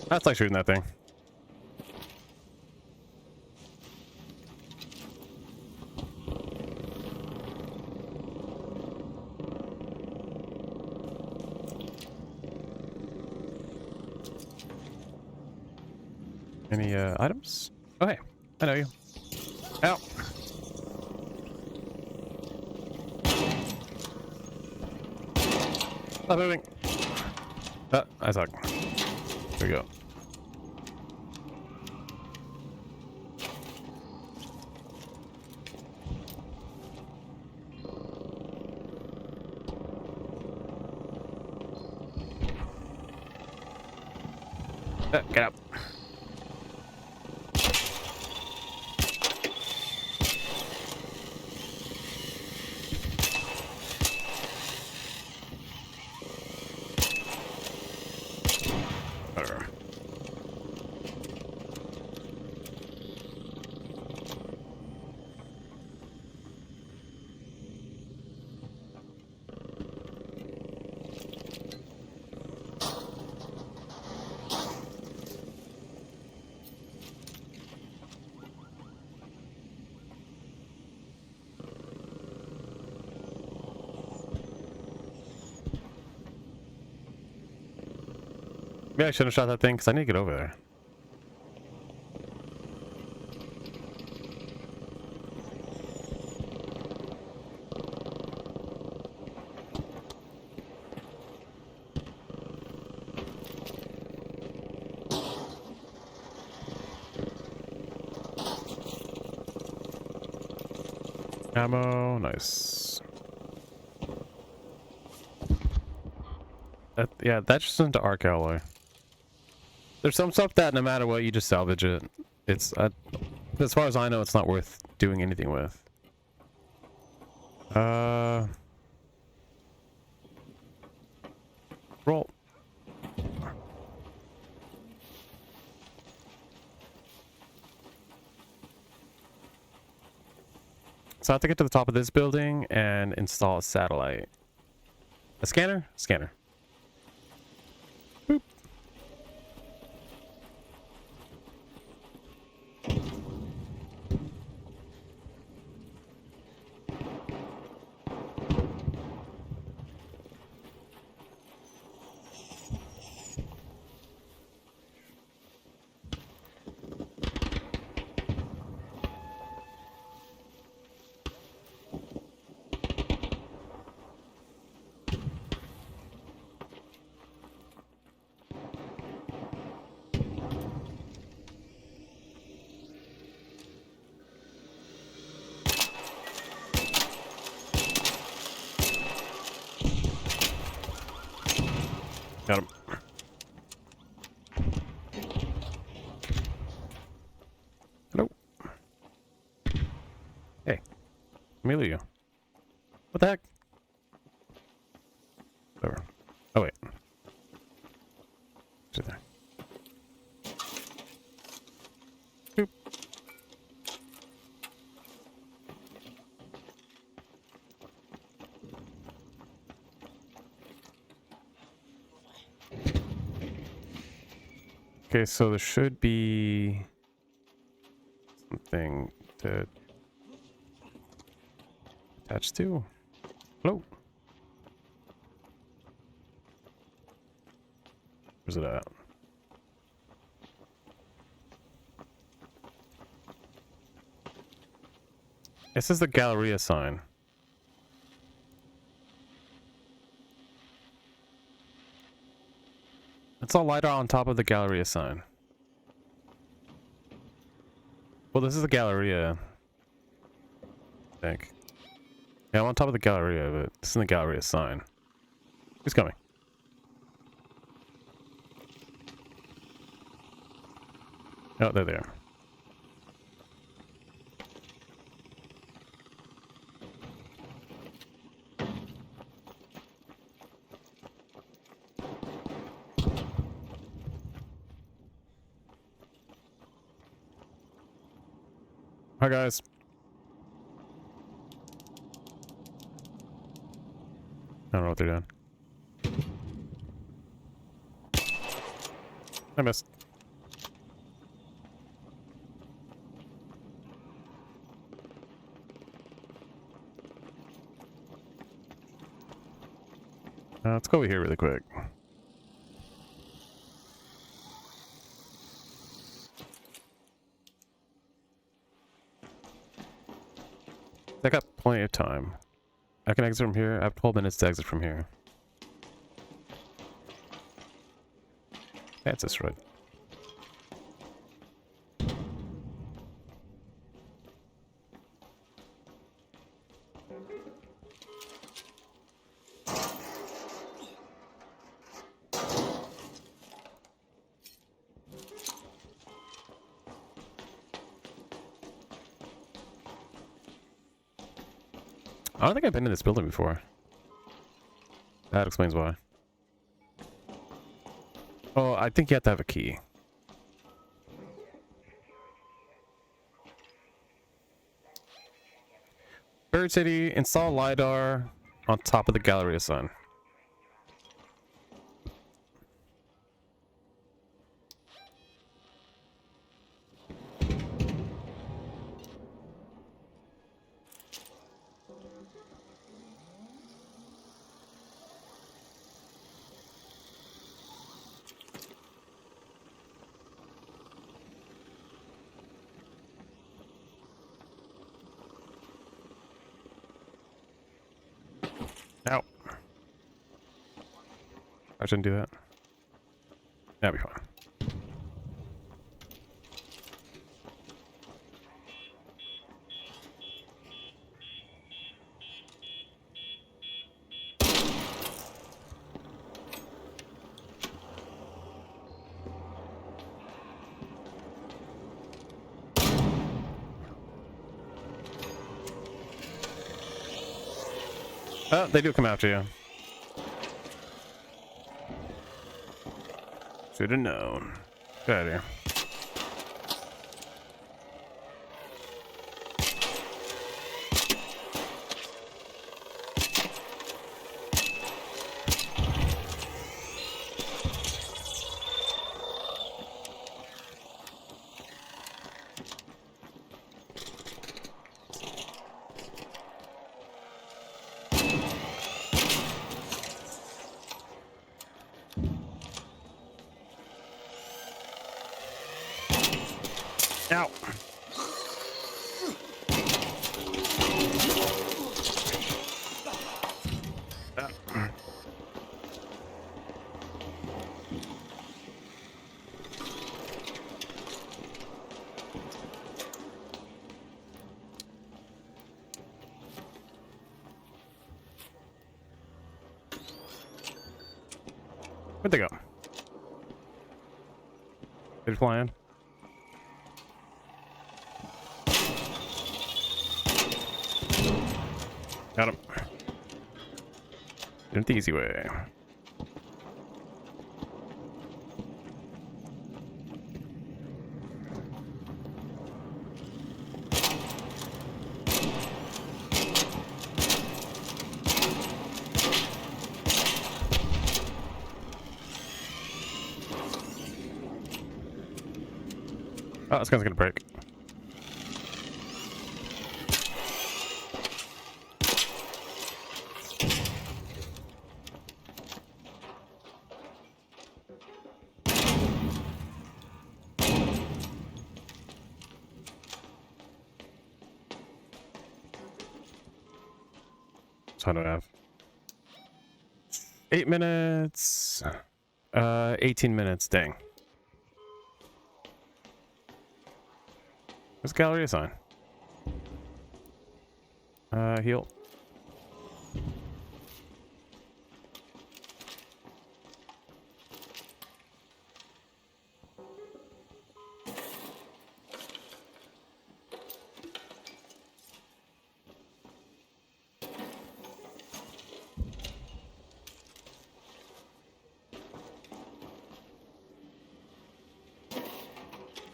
That's like shooting that thing. Any items? Oh hey, I know you. Ow. Stop moving. I suck. There we go. Get up. Whatever. Maybe I should have shot that thing because I need to get over there. Ammo, nice. Yeah, that's just into arc alloy. There's some stuff that no matter what, you just salvage it. It's as far as I know, it's not worth doing anything with. Roll. So I have to get to the top of this building and install a satellite. A scanner? Scanner. Boop. Got him. Hello. Hey. Emilio. What the heck? Whatever. Oh, wait. Sit there. Boop. Okay, so there should be something to attach to. Hello. Where's it at? This is the Galleria sign. It's all LiDAR on top of the Galleria sign. Well, this is the Galleria, I think. Yeah, I'm on top of the Galleria, but this is the Galleria sign. Who's coming? Oh, they're there. Hi, guys. I don't know what they're doing. I missed. Let's go over here really quick. I got plenty of time. I can exit from here. I have 12 minutes to exit from here. That's this right. I don't think I've been in this building before. That explains why. Oh, I think you have to have a key. Bird City, install LiDAR on top of the Galleria sign. Ow. I shouldn't do that. That'll be fine. Oh, they do come after you. Should have known. Get out of here. Ow. Where'd they go? They're flying. Got him. Did it the easy way. Oh, this gun's gonna break. So I don't have 8 minutes. 18 minutes. Dang. Where's the Galleria sign? Heal.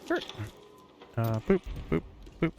Sure. Boop, boop, boop.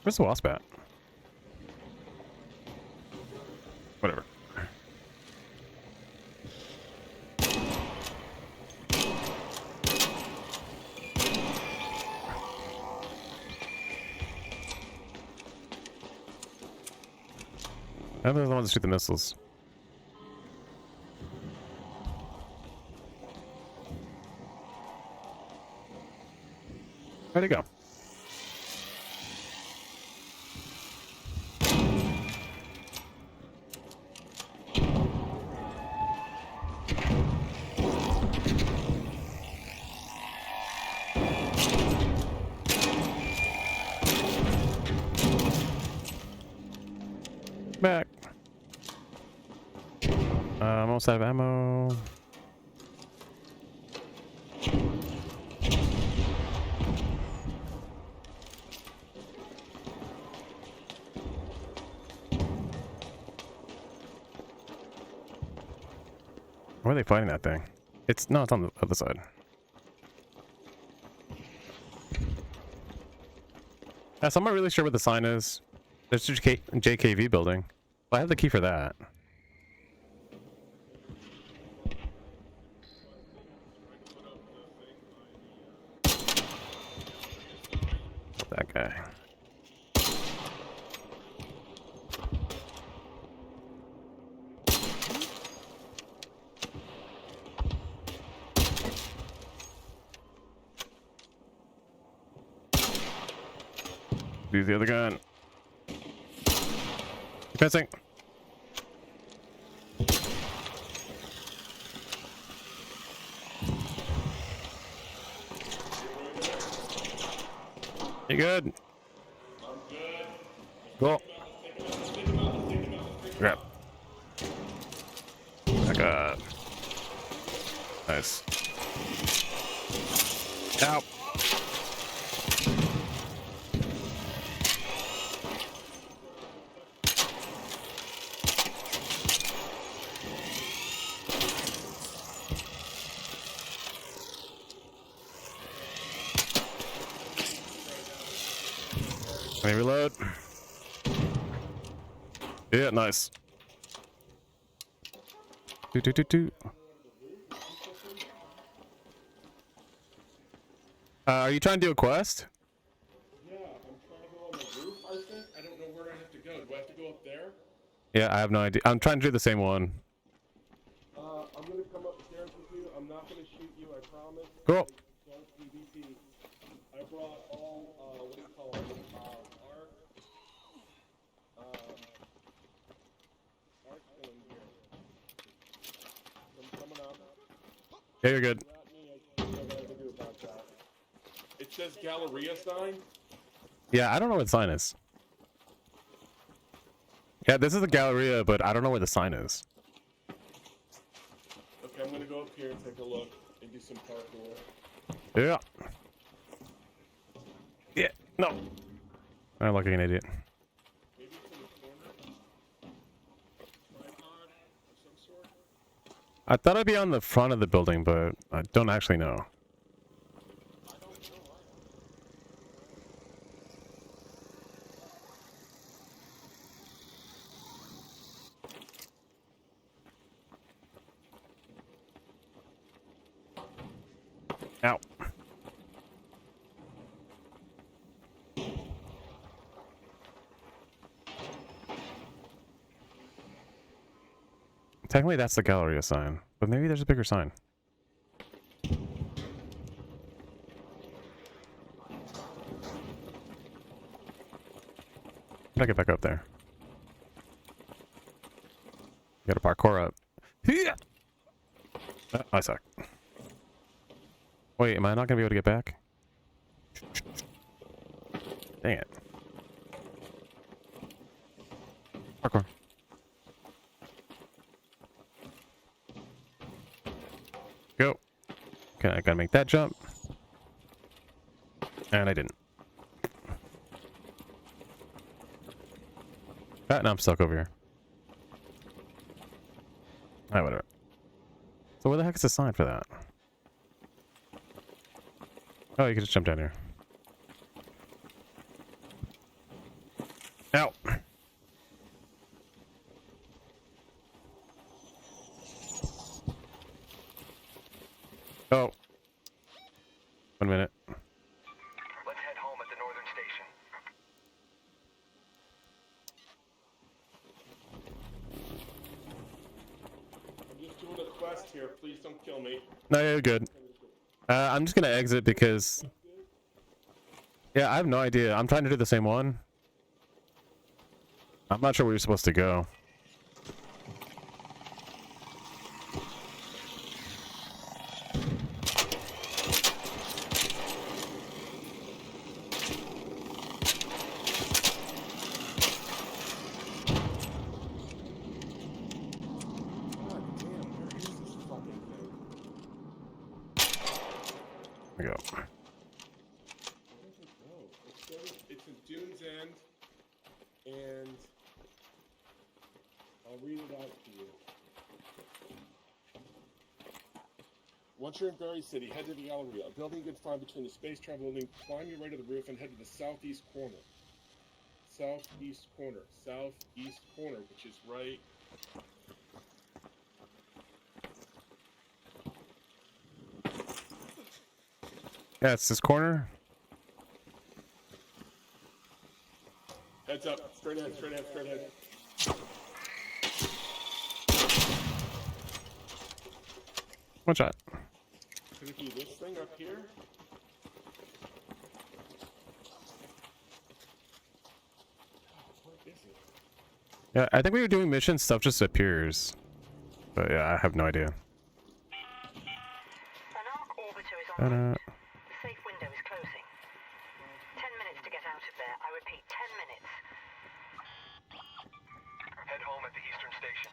Where's the wasp at? Whatever. I'm the one to shoot the missiles. Where'd it go? Back. I'm almost out of ammo. Where are they fighting that thing? It's on the other side. So I'm not really sure what the sign is. There's a JKV building. Well, I have the key for that. That guy. Use the other gun. Fencing. You good? Cool. Grab. Back up. Nice. Ow. Let me reload. Yeah, nice. Do. Are you trying to do a quest? Yeah, I'm trying to go on the roof, I think. I don't know where I have to go. Do I have to go up there? Yeah, I have no idea. I'm trying to do the same one. I'm gonna come upstairs with you. I'm not gonna shoot you, I promise. Cool. Don't PvP. I brought all, what do you call it? Arc in here. I'm coming up. Yeah, you're good. I don't know what I can do about that. It says Galleria sign. Yeah, I don't know where the sign is. Yeah, this is the Galleria, but I don't know where the sign is. Okay, I'm gonna go up here and take a look and do some parkour. Yeah. Yeah. No. I'm looking an idiot. Maybe it's in the corner. Tripod of some sort. I thought I'd be on the front of the building, but I don't actually know. Ow. Technically, that's the Galleria sign, but maybe there's a bigger sign. How do I get back up there? Gotta parkour up. I suck. Wait, am I not gonna be able to get back? Dang it. Parkour. Go. Okay, I gotta make that jump. And I didn't. Ah, now I'm stuck over here. Alright, whatever. So where the heck is the sign for that? Oh, you can just jump down here. Ow! Oh. 1 minute. Let's head home at the northern station. I'm just doing a quest here. Please don't kill me. No, you're good. I'm just gonna exit because... Yeah, I have no idea. I'm trying to do the same one. I'm not sure where you're supposed to go. There we go. It's in Dune's End, and I'll read it out to you. Once you're in Berry City, head to the Galleria, a building you can find between the space travel link. Climb your way to the roof and head to the southeast corner. Southeast corner. Southeast corner, which is right... Yeah, it's this corner. Heads up. Straight ahead, straight ahead, straight ahead. One shot. Can we do this thing up here? Yeah, I think we were doing mission stuff just appears. But yeah, I have no idea. An arc orbiter is en route. The safe window is closing. 10 minutes to get out of there. I repeat, 10 minutes. Head home at the eastern station.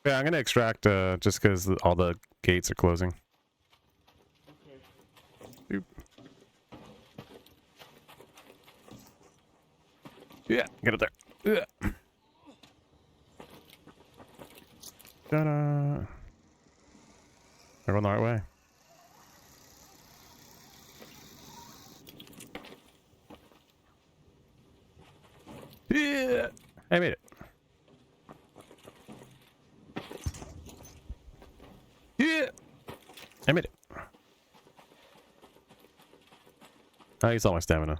Yeah, I'm gonna extract just because all the gates are closing. Boop. Yeah, get up there. Yeah. Ta-da! We're going the right way. Yeah, I made it. Yeah, I made it. I used all my stamina.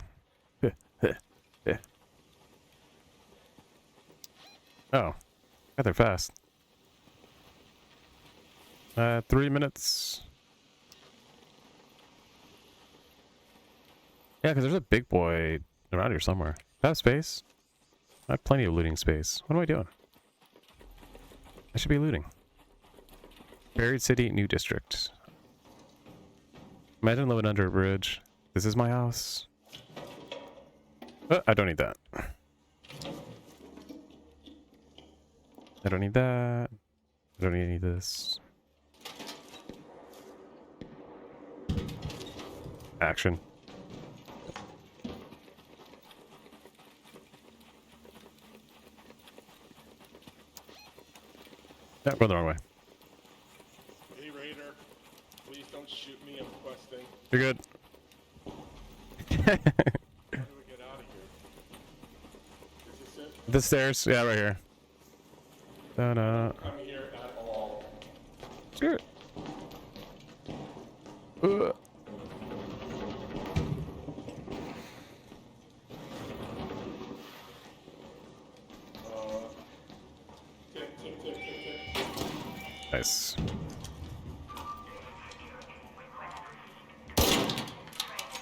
Oh, got there fast. 3 minutes. Yeah, because there's a big boy around here somewhere. I have space. I have plenty of looting space. What am I doing? I should be looting. Buried City, New District. Imagine living under a bridge. This is my house. I don't need that. I don't need that. I don't need any of this. Action. Yeah, we're the wrong way. Hey Raider, please don't shoot me. I'm questing. You're good. How do we get out of here? Is this it? The stairs, yeah, right here. Ta-da. Come here at all. Sure. Nice.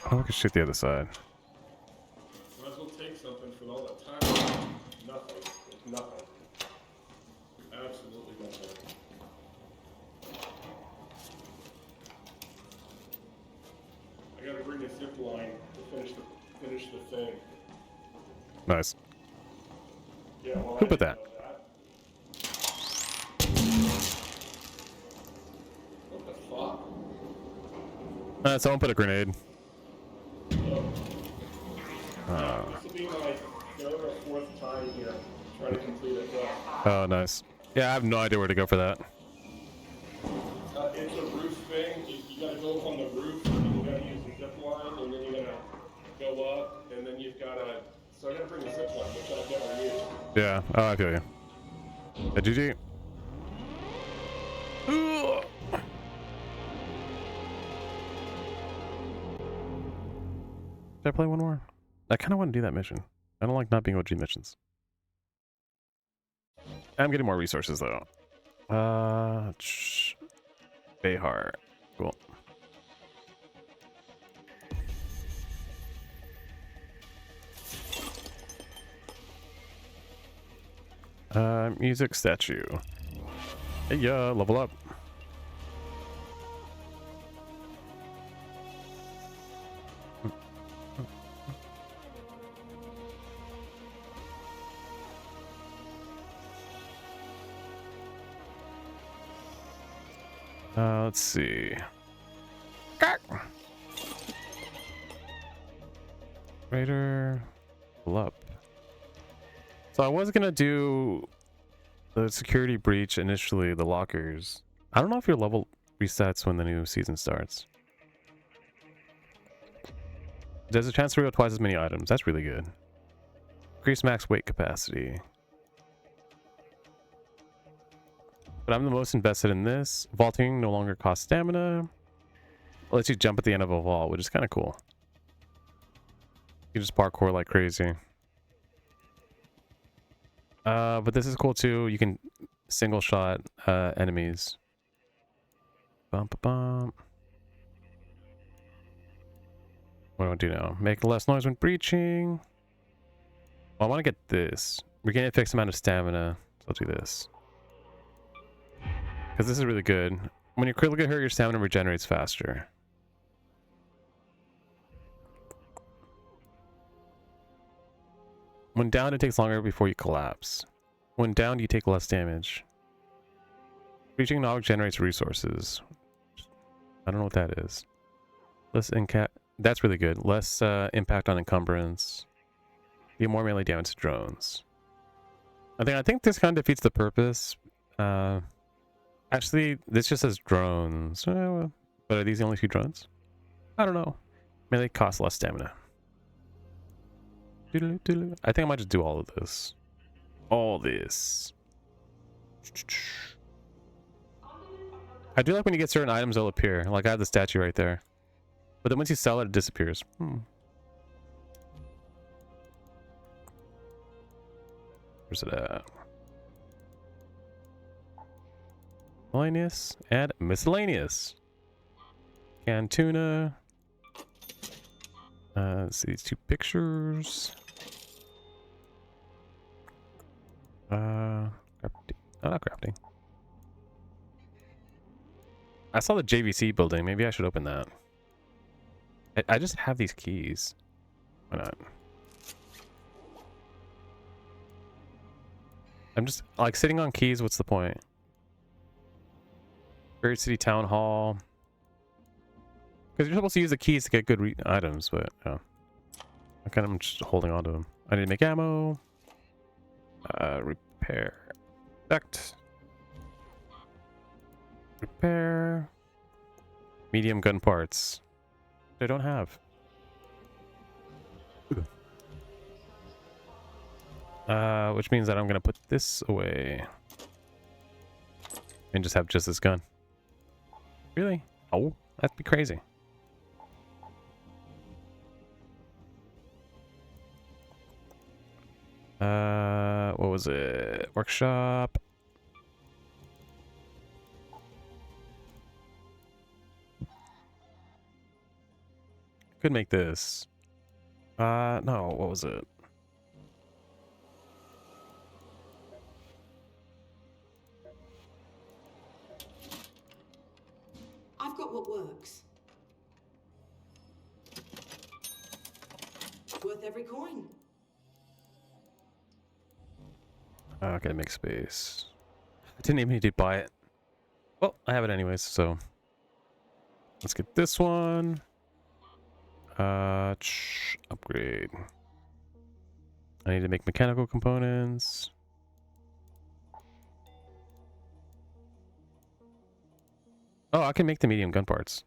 Oh, we can shoot the other side. Might as well take something for all that time. Nothing. Nothing. Absolutely nothing. I gotta bring a zip line to finish the thing. Nice. Yeah, well, Who put that? What the fuck? Someone put a grenade. This will be my third or fourth time here trying to complete it. Oh, nice. Yeah, I have no idea where to go for that. It's a roof thing. You gotta go up on the roof, and you gotta use the zip line, and then you gotta go up, and then you've gotta. So I gotta bring a zip line, which I've never used. Yeah, oh, I feel you. GG. Did I play one more? I kind of want to do that mission. I don't like not being OG missions. I'm getting more resources though. Behar. Cool. Music statue. Hey, yeah, level up. Let's see. Raider, level up. So I was gonna do the security breach initially, the lockers. I don't know if your level resets when the new season starts. There's a chance to reveal twice as many items. That's really good. Increase max weight capacity. But I'm the most invested in this. Vaulting no longer costs stamina. Lets you jump at the end of a vault, which is kind of cool. You just parkour like crazy. But this is cool too. You can single shot enemies. Bum, ba, bum. What do I do now? Make less noise when breaching. Well, I want to get this. Regain a fixed amount of stamina. So I'll do this. Because this is really good. When you're critically hurt, your stamina regenerates faster. When down, it takes longer before you collapse. When down, you take less damage. Reaching an object generates resources. I don't know what that is. Less that's really good. Less impact on encumbrance. Deal more melee damage to drones. I think this kind of defeats the purpose. Actually, this just says drones. But are these the only two drones? I don't know. Melee costs less stamina. I think I might just do all of this. All this. I do like when you get certain items, they'll appear. Like I have the statue right there. But then once you sell it, it disappears. Where's it at? Miscellaneous. Add miscellaneous. Canned tuna. Let's see these two pictures. Crafting. Oh, not crafting. I saw the JVC building. Maybe I should open that. I just have these keys. Why not? I'm just like sitting on keys. What's the point? Buried City Town Hall. Because you're supposed to use the keys to get good items, but I kind of just holding on to them. I need to make ammo. Repair. Duct. Repair. Medium gun parts. I don't have. Which means that I'm gonna put this away. And just have just this gun. Really? Oh, that'd be crazy. What was it? Workshop. Could make this. No, what was it? I've got what works. Worth every coin. Okay, make space. I didn't even need to buy it. Well, I have it anyways, so let's get this one. Upgrade. I need to make mechanical components. Oh, I can make the medium gun parts.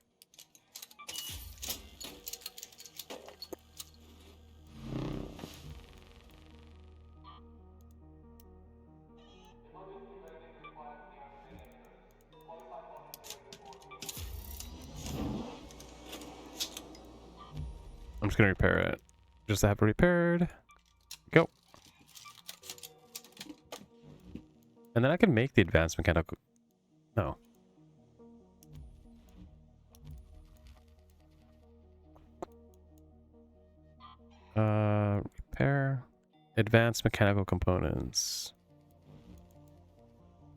I'm just gonna repair it. Just to have it repaired. Go. And then I can make the advanced mechanical. No. Repair. Advanced mechanical components.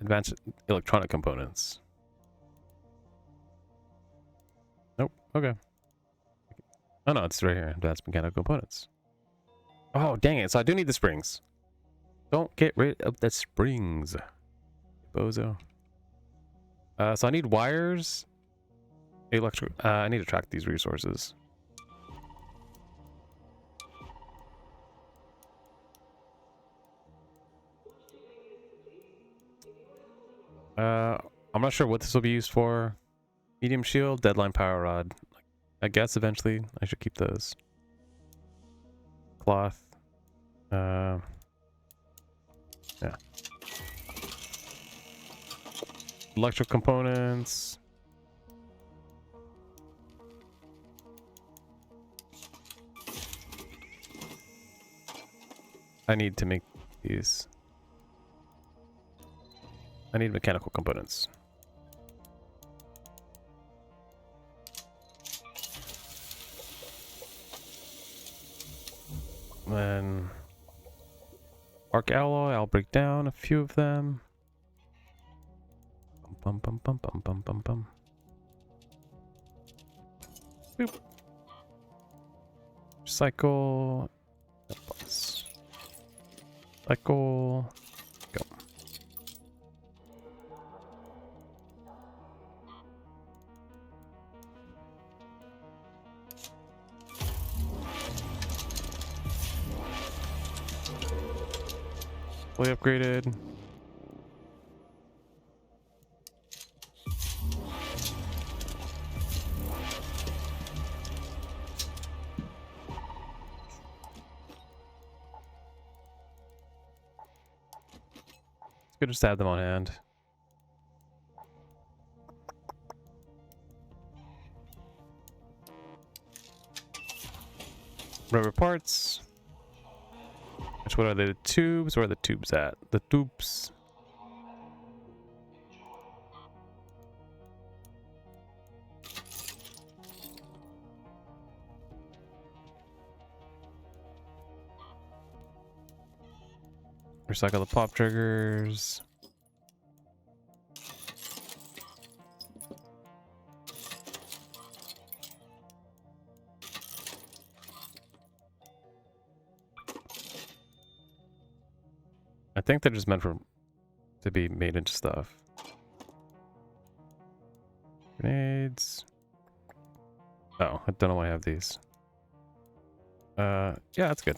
Advanced electronic components. Nope. Okay. Oh no, it's right here. Advanced mechanical components. Oh, dang it. So I do need the springs. Don't get rid of the springs. Bozo. So I need wires. I need to track these resources. I'm not sure what this will be used for. Medium shield, deadline power rod. I guess eventually I should keep those. Cloth. Yeah. Electrical components. I need to make these. I need mechanical components. Then Arc alloy, I'll break down a few of them. Bum bum bum bum bum bum bum. Boop. Cycle. Cycle. Go. Fully upgraded. Good, just have them on hand. Rubber parts. Which one are they? The tubes? Where are the tubes at? The tubes. Recycle the pop triggers. I think they're just meant for to be made into stuff. Grenades. Oh, I don't know why I have these. Yeah, that's good.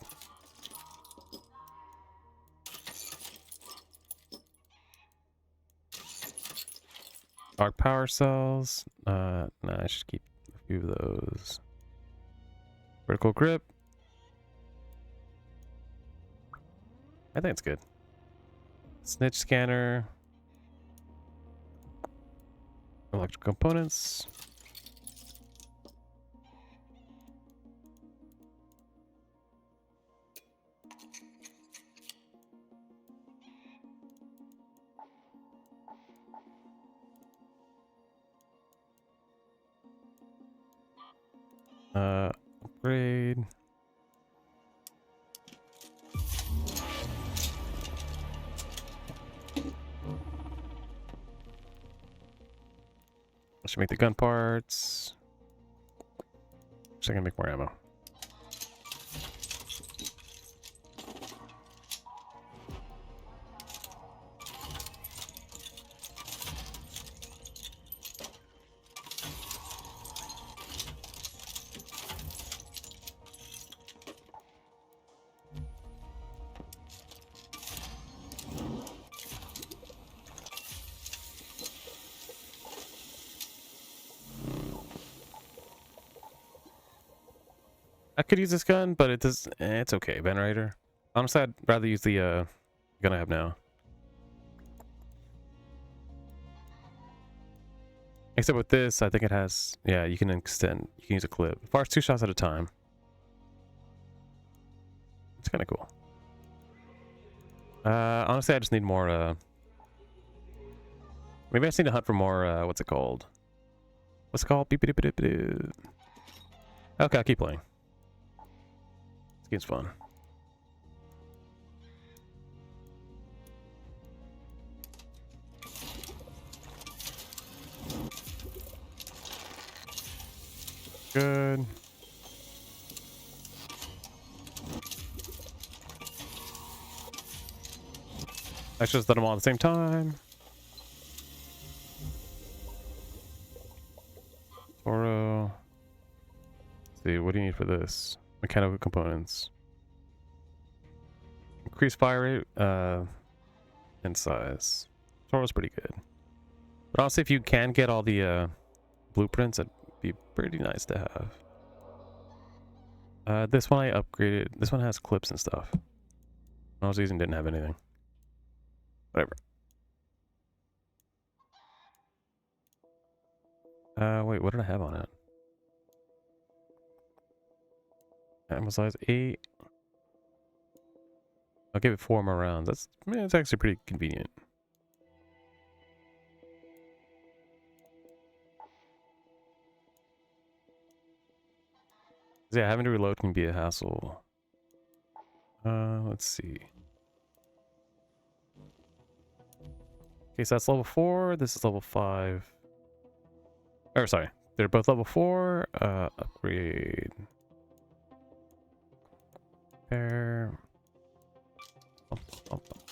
Arc power cells. Nah, I should keep a few of those. Vertical grip. I think it's good. Snitch scanner. Electrical components. Upgrade. I should make the gun parts. Just gonna make more ammo. I could use this gun, but it does. It's okay, Venerator. Honestly, I'd rather use the gun I have now. Except with this, I think it has. Yeah, you can extend. You can use a clip. It fires 2 shots at a time. It's kind of cool. Honestly, I just need more. Maybe I just need to hunt for more. What's it called? What's it called? Beep-a-doop-a-doop-a-doop. Okay, I'll keep playing. This game's fun. Good. I should have done them all at the same time. Toro. Let's see, what do you need for this? Mechanical components. Increase fire rate, and size. Toro's pretty good. But honestly, if you can get all the blueprints, it'd be pretty nice to have. This one I upgraded. This one has clips and stuff. I was using didn't have anything. Whatever. Wait, what did I have on it? Ammo size 8. I'll give it 4 more rounds. That's, I mean, it's actually pretty convenient. Yeah, having to reload can be a hassle. Let's see. Okay, so that's level 4. This is level 5. Or sorry, they're both level 4. Upgrade. Repair. Bump, bump, bump, bump.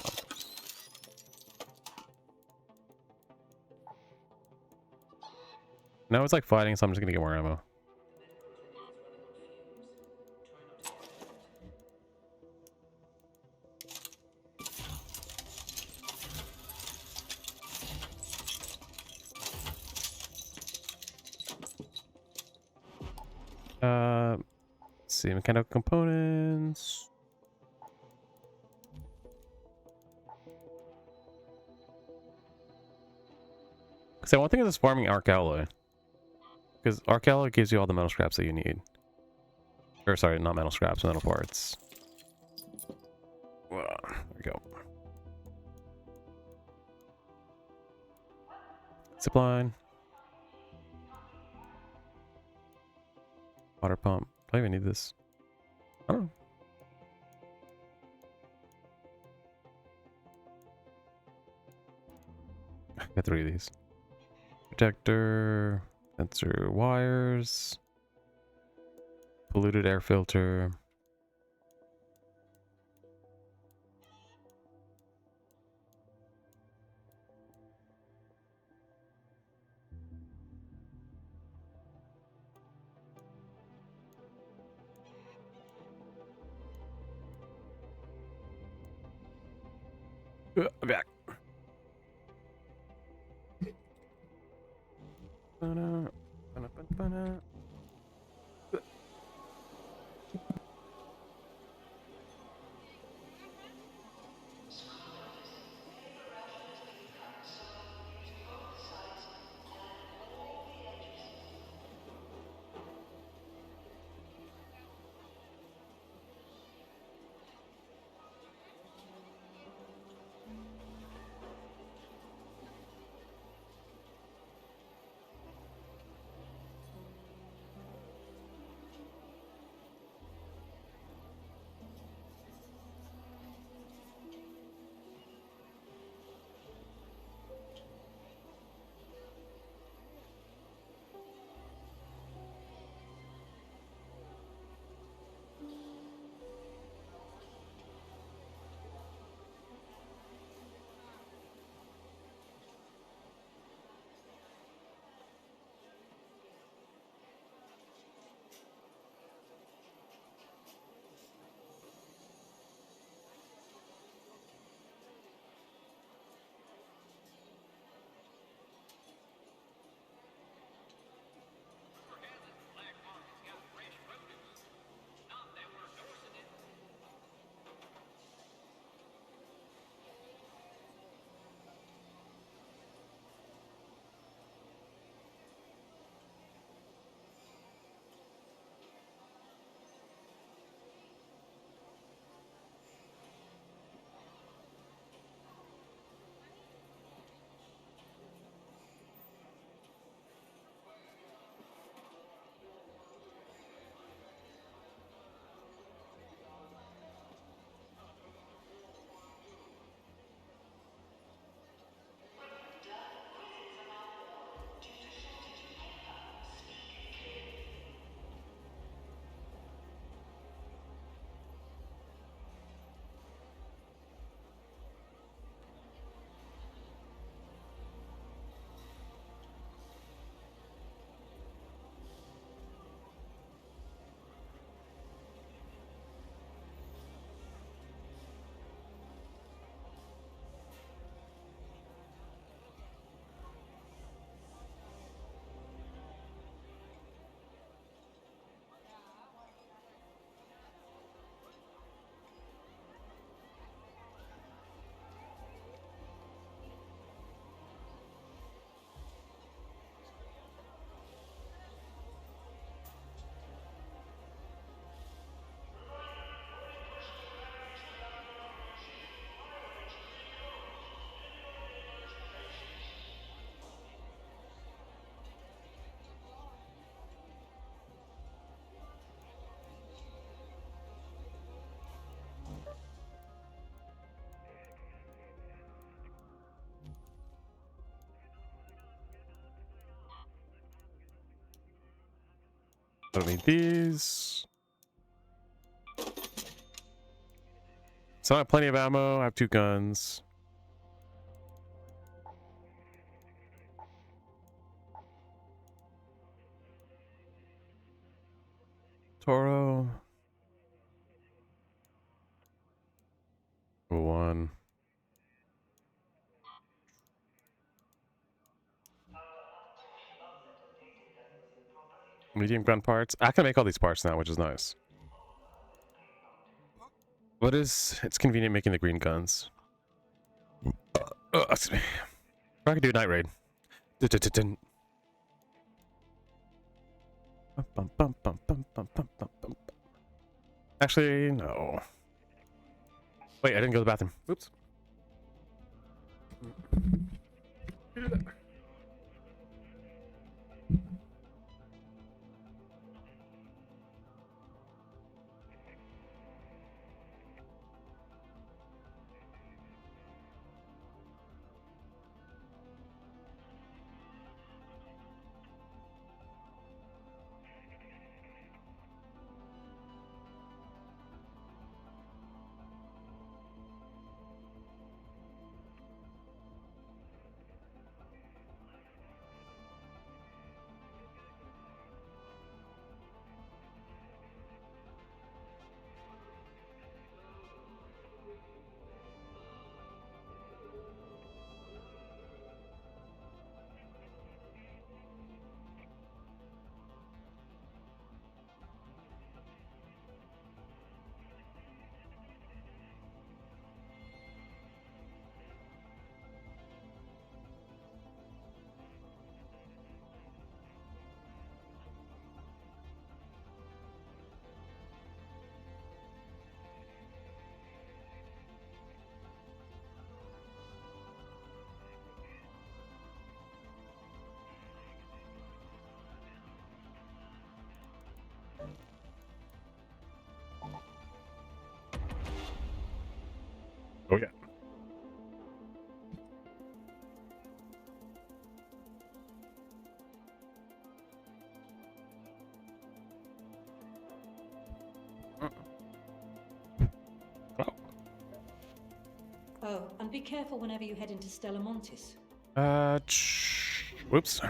Now it's like fighting, so I'm just gonna get more ammo. Let's see, mechanical components. So one thing is farming arc alloy, because arc alloy gives you all the metal scraps that you need. Or sorry, not metal scraps, metal parts. There we go. Zipline. Water pump. Do I even need this? I don't know. Got 3 of these. Protector. Sensor wires. Polluted air filter. I'm back. I don't need these. So I have plenty of ammo. I have 2 guns. Toro. 1. Medium gun parts. I can make all these parts now, which is nice. What is... It's convenient making the green guns. Excuse me. I could do night raid. Dun-dun-dun-dun. Actually, no. Wait, I didn't go to the bathroom. Oops. Oh yeah. Oh, and be careful whenever you head into Stella Montis. Whoops.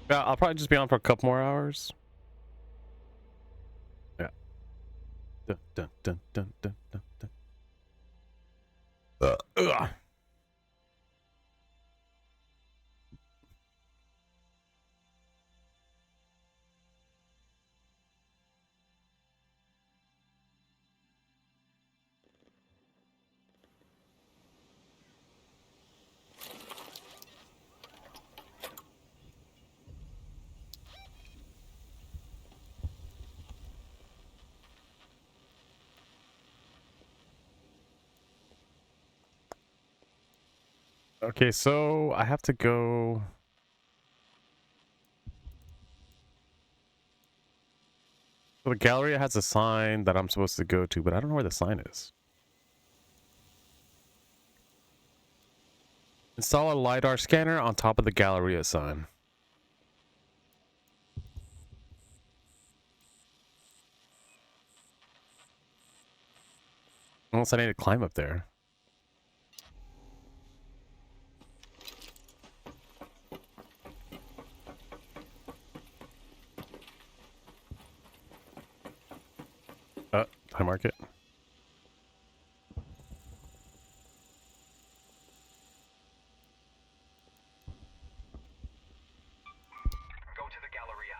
Yeah, I'll probably just be on for a couple more hours. Yeah. Dun, dun, dun, dun, dun, dun, dun. Ugh. Okay, so I have to go. So the Galleria has a sign that I'm supposed to go to, but I don't know where the sign is. Install a LiDAR scanner on top of the Galleria sign. Unless I need to climb up there. Time market. Go to the Galleria.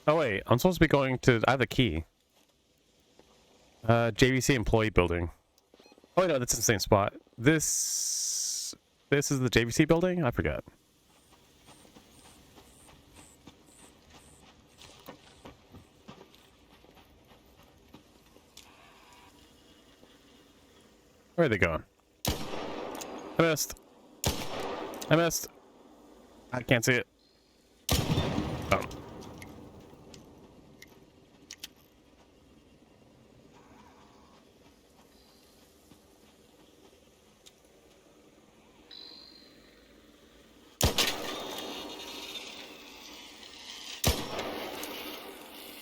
Oh wait, I'm supposed to be going to... I have the key. JVC employee building. Oh no, that's in the same spot. This is the JVC building? I forgot. Where are they going? I missed. I missed. I can't see it. Oh.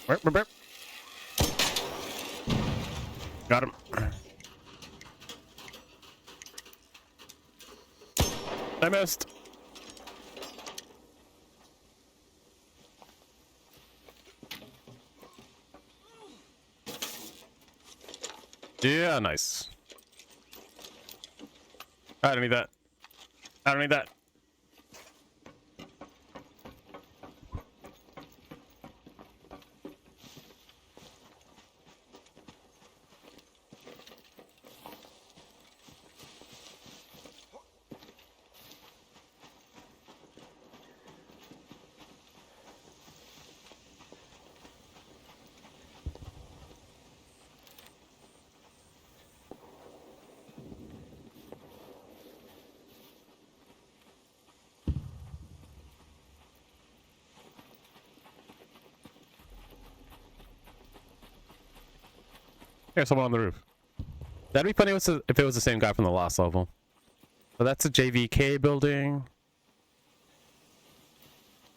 Burp. Got him. I missed. Yeah, nice. I don't need that. I don't need that. There's someone on the roof. That'd be funny if it was the same guy from the last level. But that's a JVK building.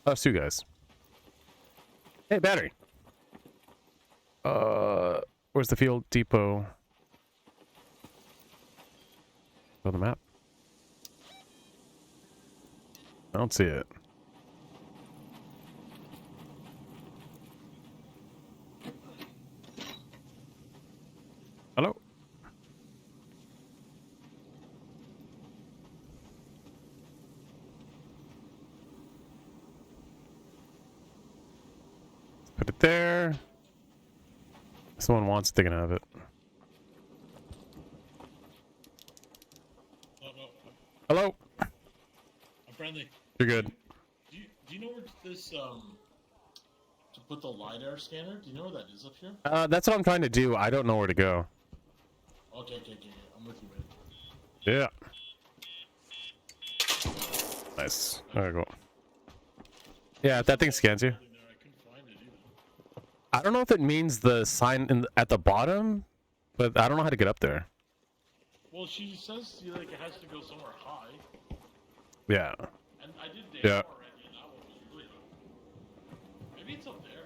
Oh, it's 2 guys. Hey, battery. Where's the field depot? On the map. I don't see it. Hello? Put it there. If someone wants it, they can have it. Hello? I'm friendly. You're good. Do you know where this to put the LiDAR scanner? Do you know where that is up here? That's what I'm trying to do. I don't know where to go. Okay. I'm with you, man. Yeah. Nice. Alright, cool. Yeah, if that thing scans you. I don't know if it means the sign at the bottom, but I don't know how to get up there. Well, she says like it has to go somewhere high. Yeah. And I did the Yeah. already, and that one was really high. Maybe it's up there.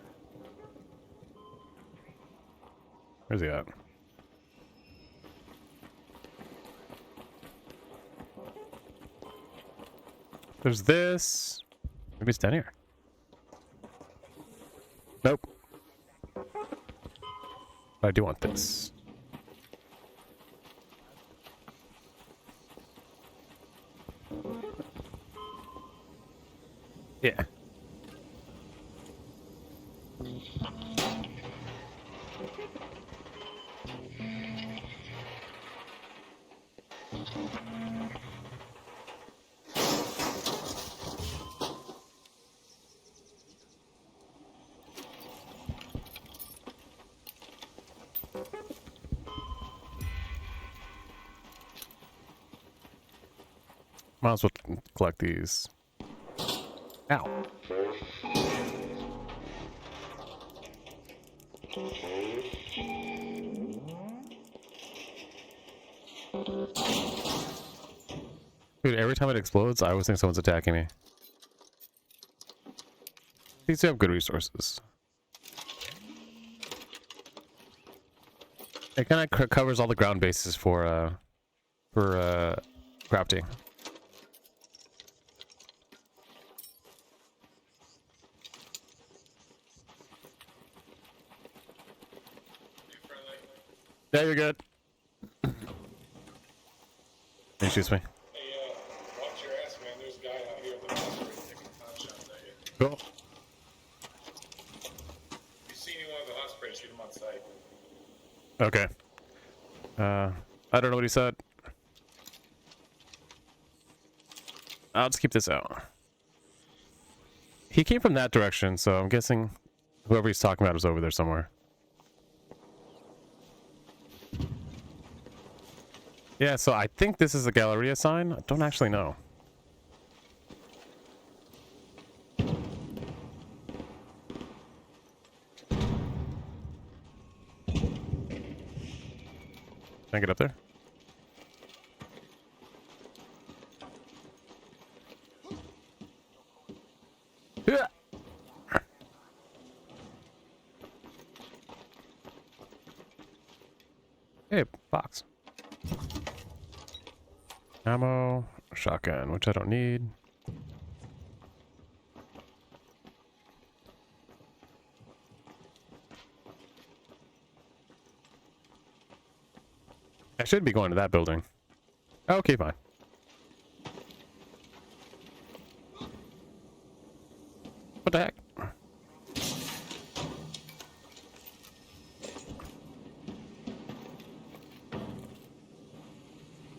Where's he at? There's this. Maybe it's down here. Nope. I do want this. Yeah. Might as well collect these. Ow. Dude, every time it explodes, I always think someone's attacking me. These do have good resources. It kind of covers all the ground bases for crafting. Yeah, you're good. Excuse me. Hey, watch your ass, man. There's a guy out here at the hospital taking pot shots at you. Cool. If you see anyone at the hospital, shoot him on sight. Okay. I don't know what he said. I'll just keep this out. He came from that direction, so I'm guessing whoever he's talking about is over there somewhere. Yeah, so I think this is the Galleria sign. I don't actually know. Can I get up there? Yeah. Hey, box. Ammo, shotgun, which I don't need. I should be going to that building. Okay, fine. What the heck?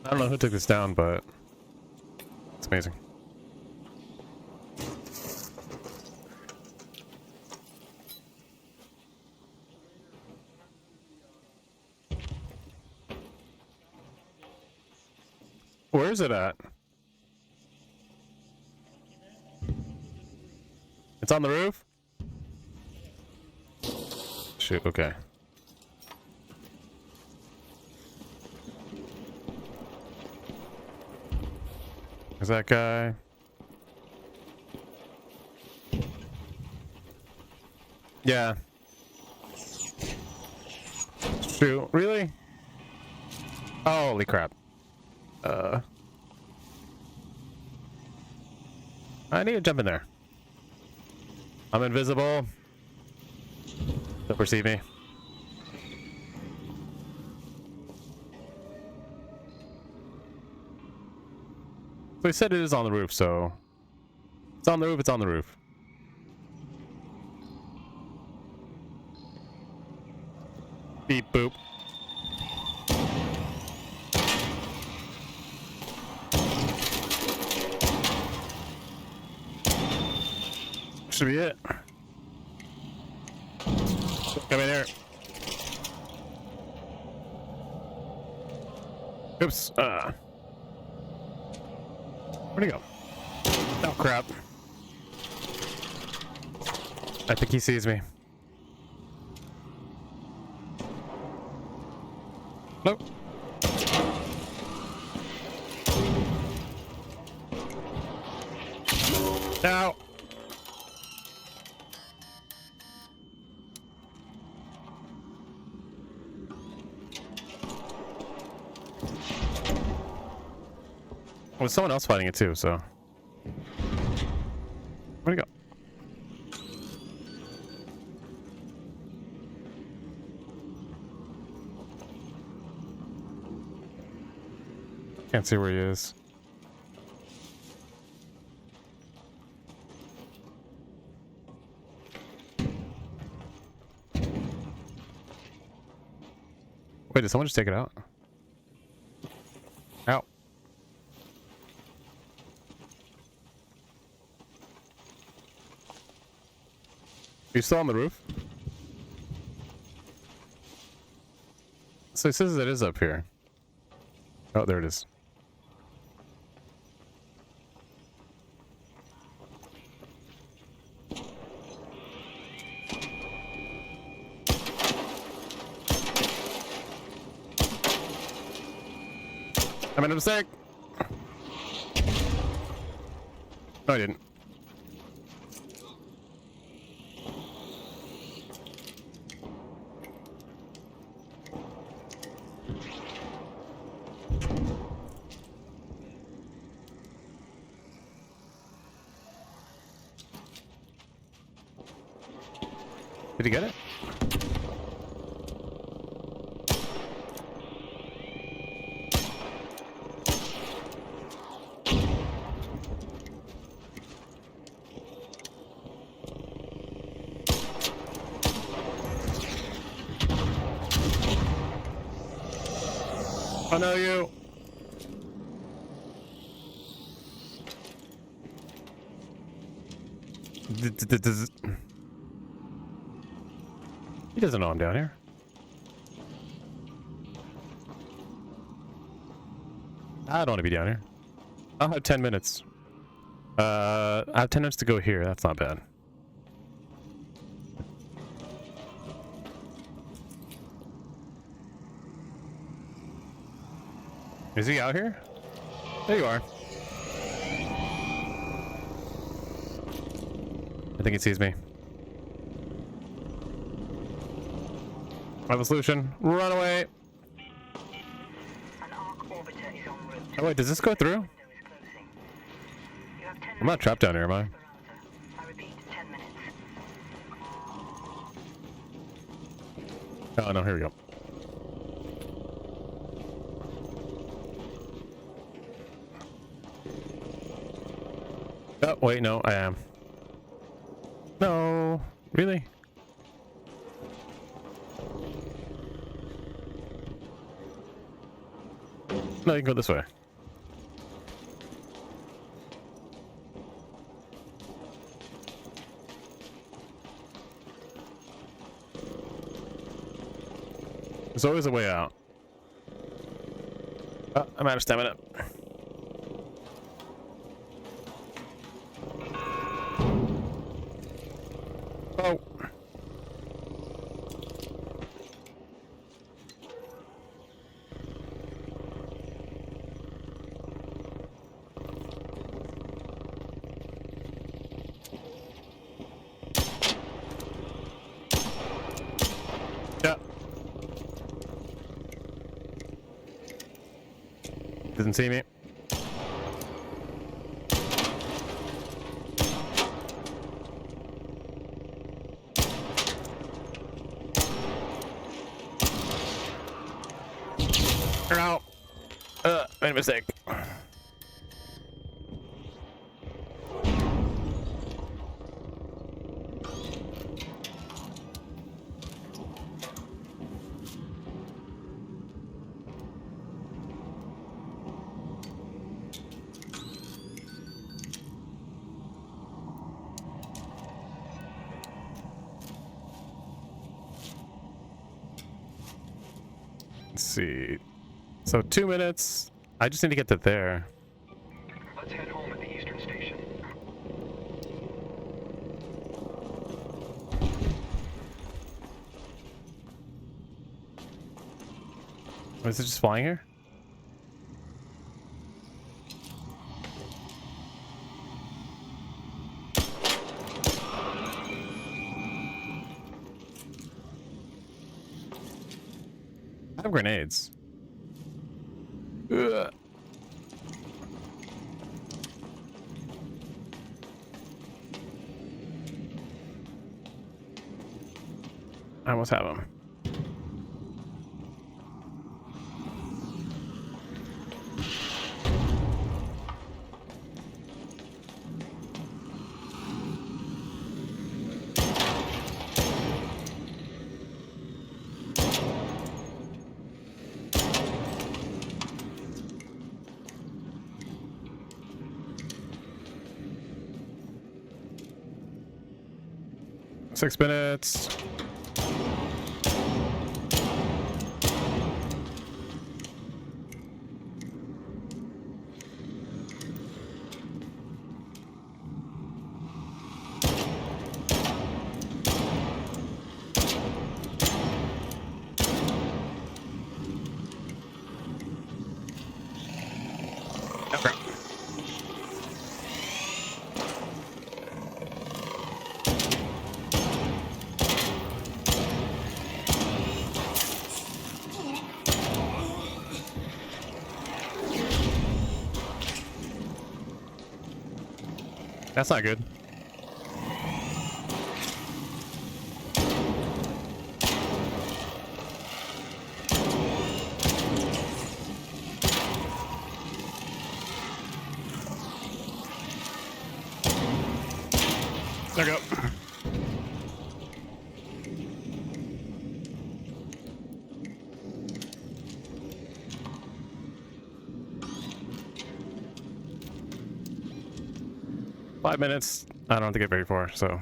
I don't know who took this down, but it's amazing. Where is it at? It's on the roof? Shoot, okay. Is that guy? Yeah. Shoot, really? Holy crap. I need to jump in there. I'm invisible. Don't perceive me. So he said it is on the roof, so... It's on the roof, it's on the roof. Beep boop. Should be it. Come in here. Oops. Where'd he go? Oh, crap. I think he sees me. Nope. Now. Well, someone else fighting it too, so. Where'd he go? Can't see where he is. Wait, did someone just take it out? Ow. Are you still on the roof? So it says it is up here. Oh, there it is. I made a mistake. No, I didn't. Did he get it? I know you. He doesn't know I'm down here. I don't want to be down here. I'll have 10 minutes. I have 10 minutes to go here. That's not bad. Is he out here? There you are. I think he sees me. I have a solution. Run away. Oh wait, does this go through? I'm not trapped down here, am I? Oh no, here we go. Oh wait, no, I am. No, really? No, you can go this way. There's always a way out. Oh, I'm out of stamina. Oh. Yeah. Doesn't see me. Ow. Made a mistake. Let's see. So 2 minutes. I just need to get to there. Let's head home at the eastern station. Oh, is it just flying here? I have grenades. Ugh. I almost have them. Six minutes. Okay. That's not good. There we go. Five minutes. I don't have to get very far, so.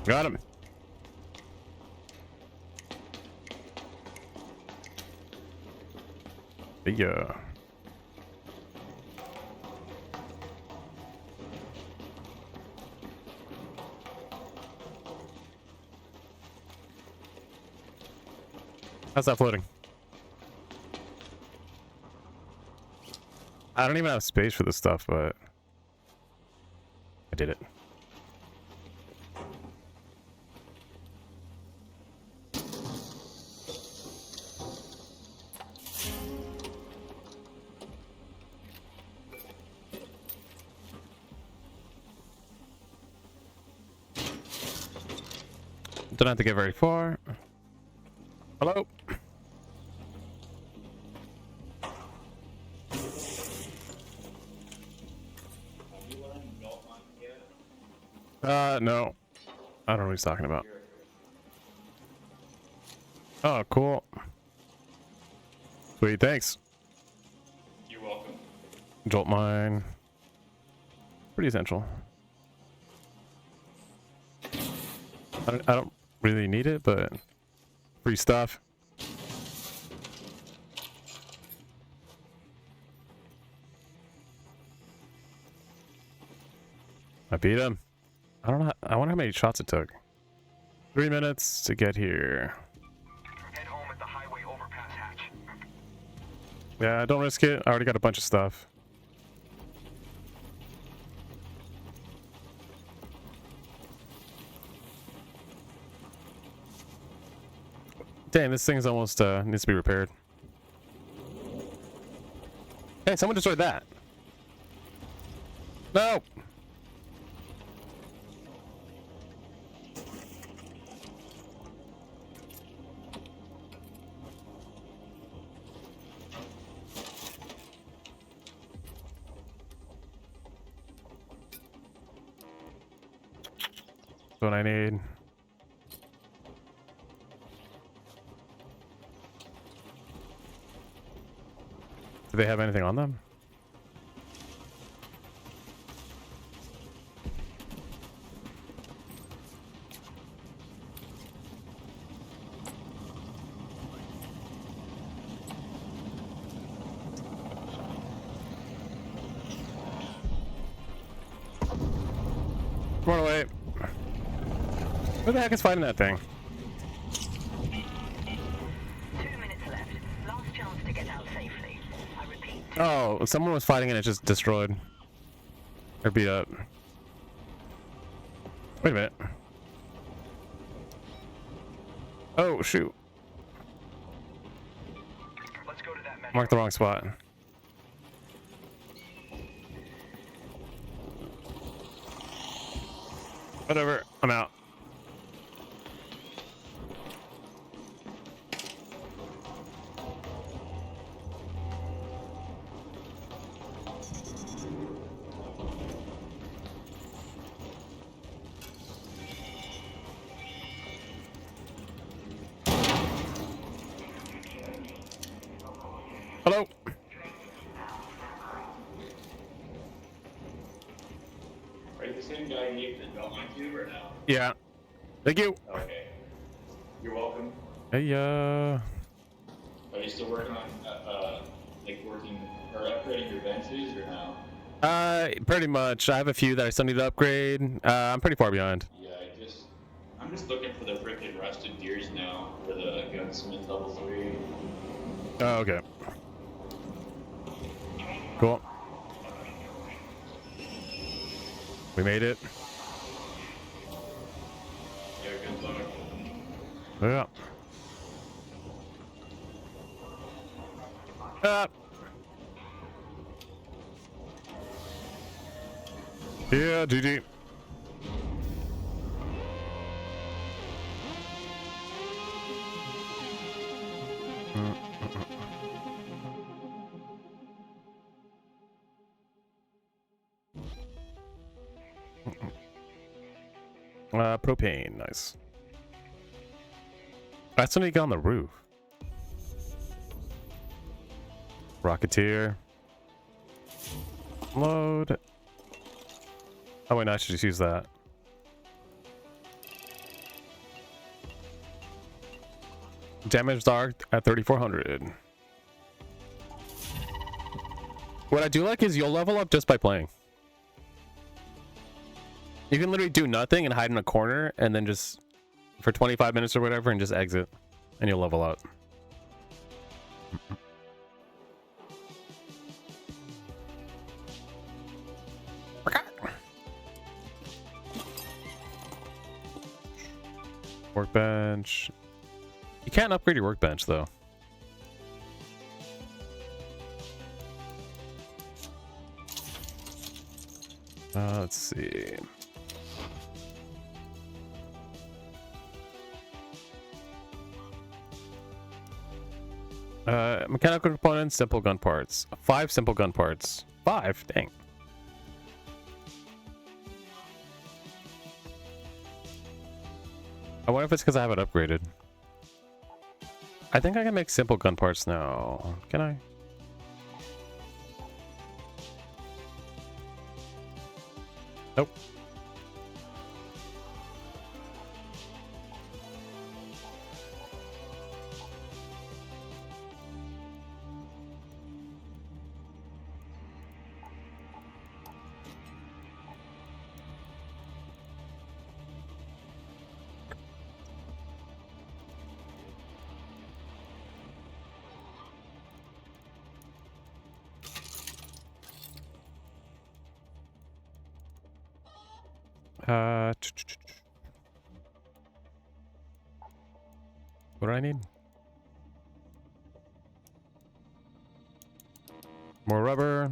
Got him. Yeah. How's that floating? I don't even have space for this stuff, but I did it. Don't have to get very far. Hello? No. I don't know what he's talking about. Oh, cool. Sweet, thanks. You're welcome. Jolt mine. Pretty essential. I don't really need it, but free stuff. I beat him. I don't know. I wonder how many shots it took. 3 minutes to get here. Head home at the highway overpass hatch. Yeah, don't risk it. I already got a bunch of stuff. Dang, this thing's almost needs to be repaired. Hey, someone destroyed that. No. That's what I need. Do they have anything on them? Run away. Who the heck is fighting that thing? 2 minutes left. Last chance to get out safely. I repeat. Oh, someone was fighting and it just destroyed. Or beat up. Wait a minute. Oh, shoot. Let's go to that metro. Marked the wrong spot. Whatever, I'm out. Hello. Are you the same guy who gave the Belmont to or no? Yeah. Thank you. Okay. You're welcome. Hey, Are you still working on, like working or upgrading your benches or no? pretty much. I have a few that I still need to upgrade. I'm pretty far behind. Yeah, I'm just looking for the frickin' rusted gears now for the gunsmith level 3. Oh, okay. Cool. We made it. Yeah, good luck. Yeah. Yeah, GG. Propane, nice. I still need to get on the roof. Rocketeer. Load. Oh wait, no, I should just use that. Damaged arc at 3400. What I do like is you'll level up just by playing. You can literally do nothing and hide in a corner and then just for 25 minutes or whatever and just exit and you'll level up. Workbench. You can't upgrade your workbench though. Let's see. Mechanical components, simple gun parts. 5 simple gun parts. 5? Dang. I wonder if it's because I have it upgraded. I think I can make simple gun parts now. Can I? Nope. What do I need? More rubber.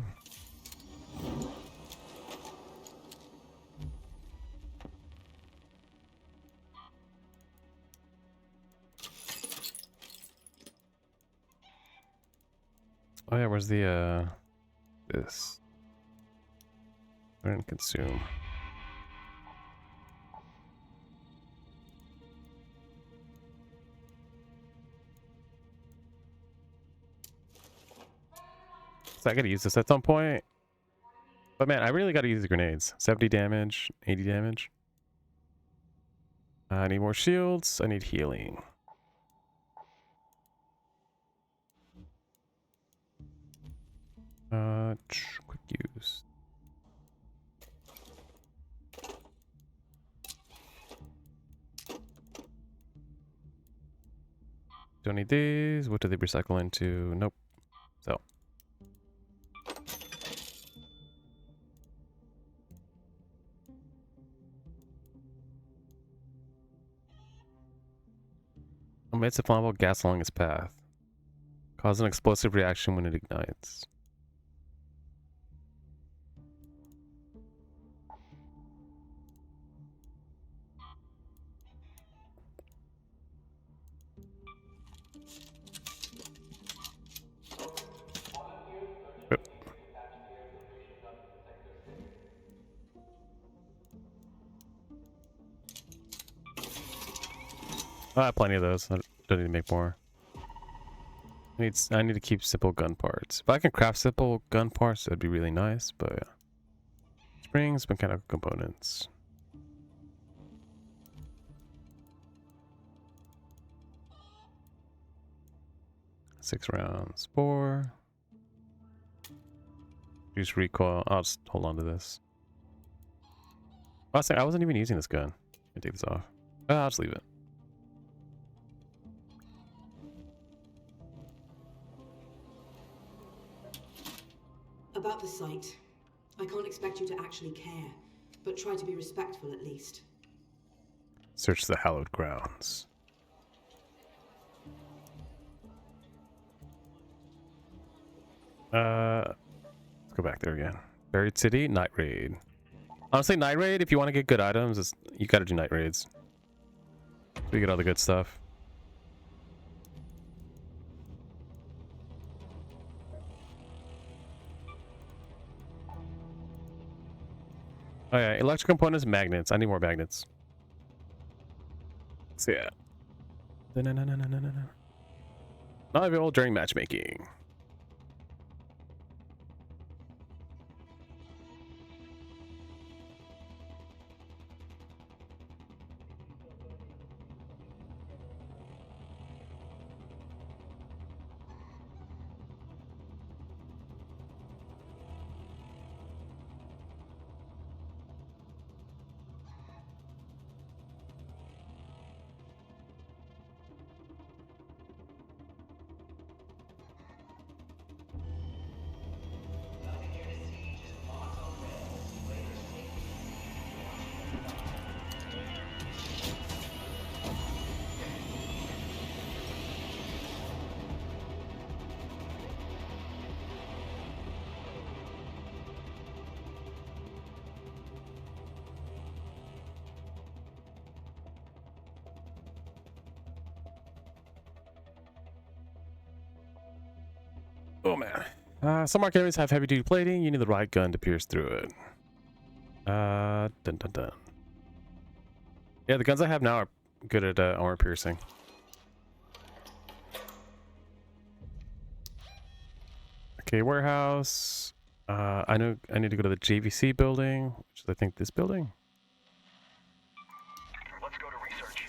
Oh yeah, where's the this? Learn and consume. So I gotta use this at some point. But man, I really gotta use the grenades. 70 damage, 80 damage. I need more shields. I need healing. Quick use. Don't need these. What do they recycle into? Nope. So. Emits a flammable gas along its path. Cause an explosive reaction when it ignites. Yep. I have plenty of those. I don't need to make more. I need to keep simple gun parts. If I can craft simple gun parts, that'd be really nice, but yeah. Springs, mechanical components. Six rounds. 4. Use recoil. I'll just hold on to this. Last thing, I wasn't even using this gun. I'll take this off. I'll just leave it. About the site. I can't expect you to actually care, but try to be respectful at least. Search the hallowed grounds. Let's go back there again. Buried City, Night Raid. Honestly, Night Raid, if you want to get good items, you gotta do Night Raids. So you get all the good stuff. Oh yeah, electric components, magnets. I need more magnets. So yeah. Not available during matchmaking. Oh man. Some market enemies have heavy duty plating. You need the right gun to pierce through it. Dun dun dun. Yeah, the guns I have now are good at armor piercing. Okay, warehouse. I know I need to go to the JVC building, which is I think this building. Let's go to research.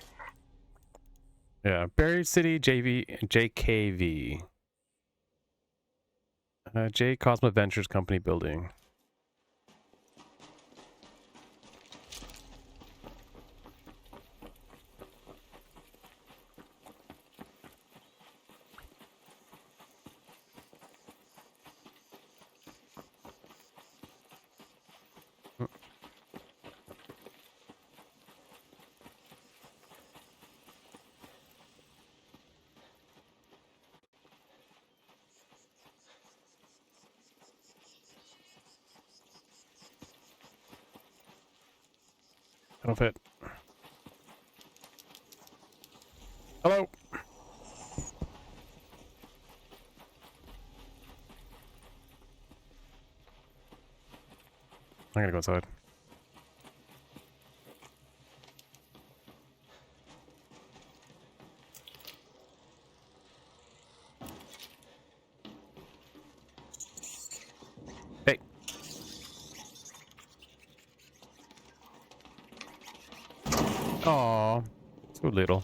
Yeah, Buried City JKV. J Cosmo Ventures Company building. I don't fit. Hello. I'm gonna go outside. Hey. Aw, so little.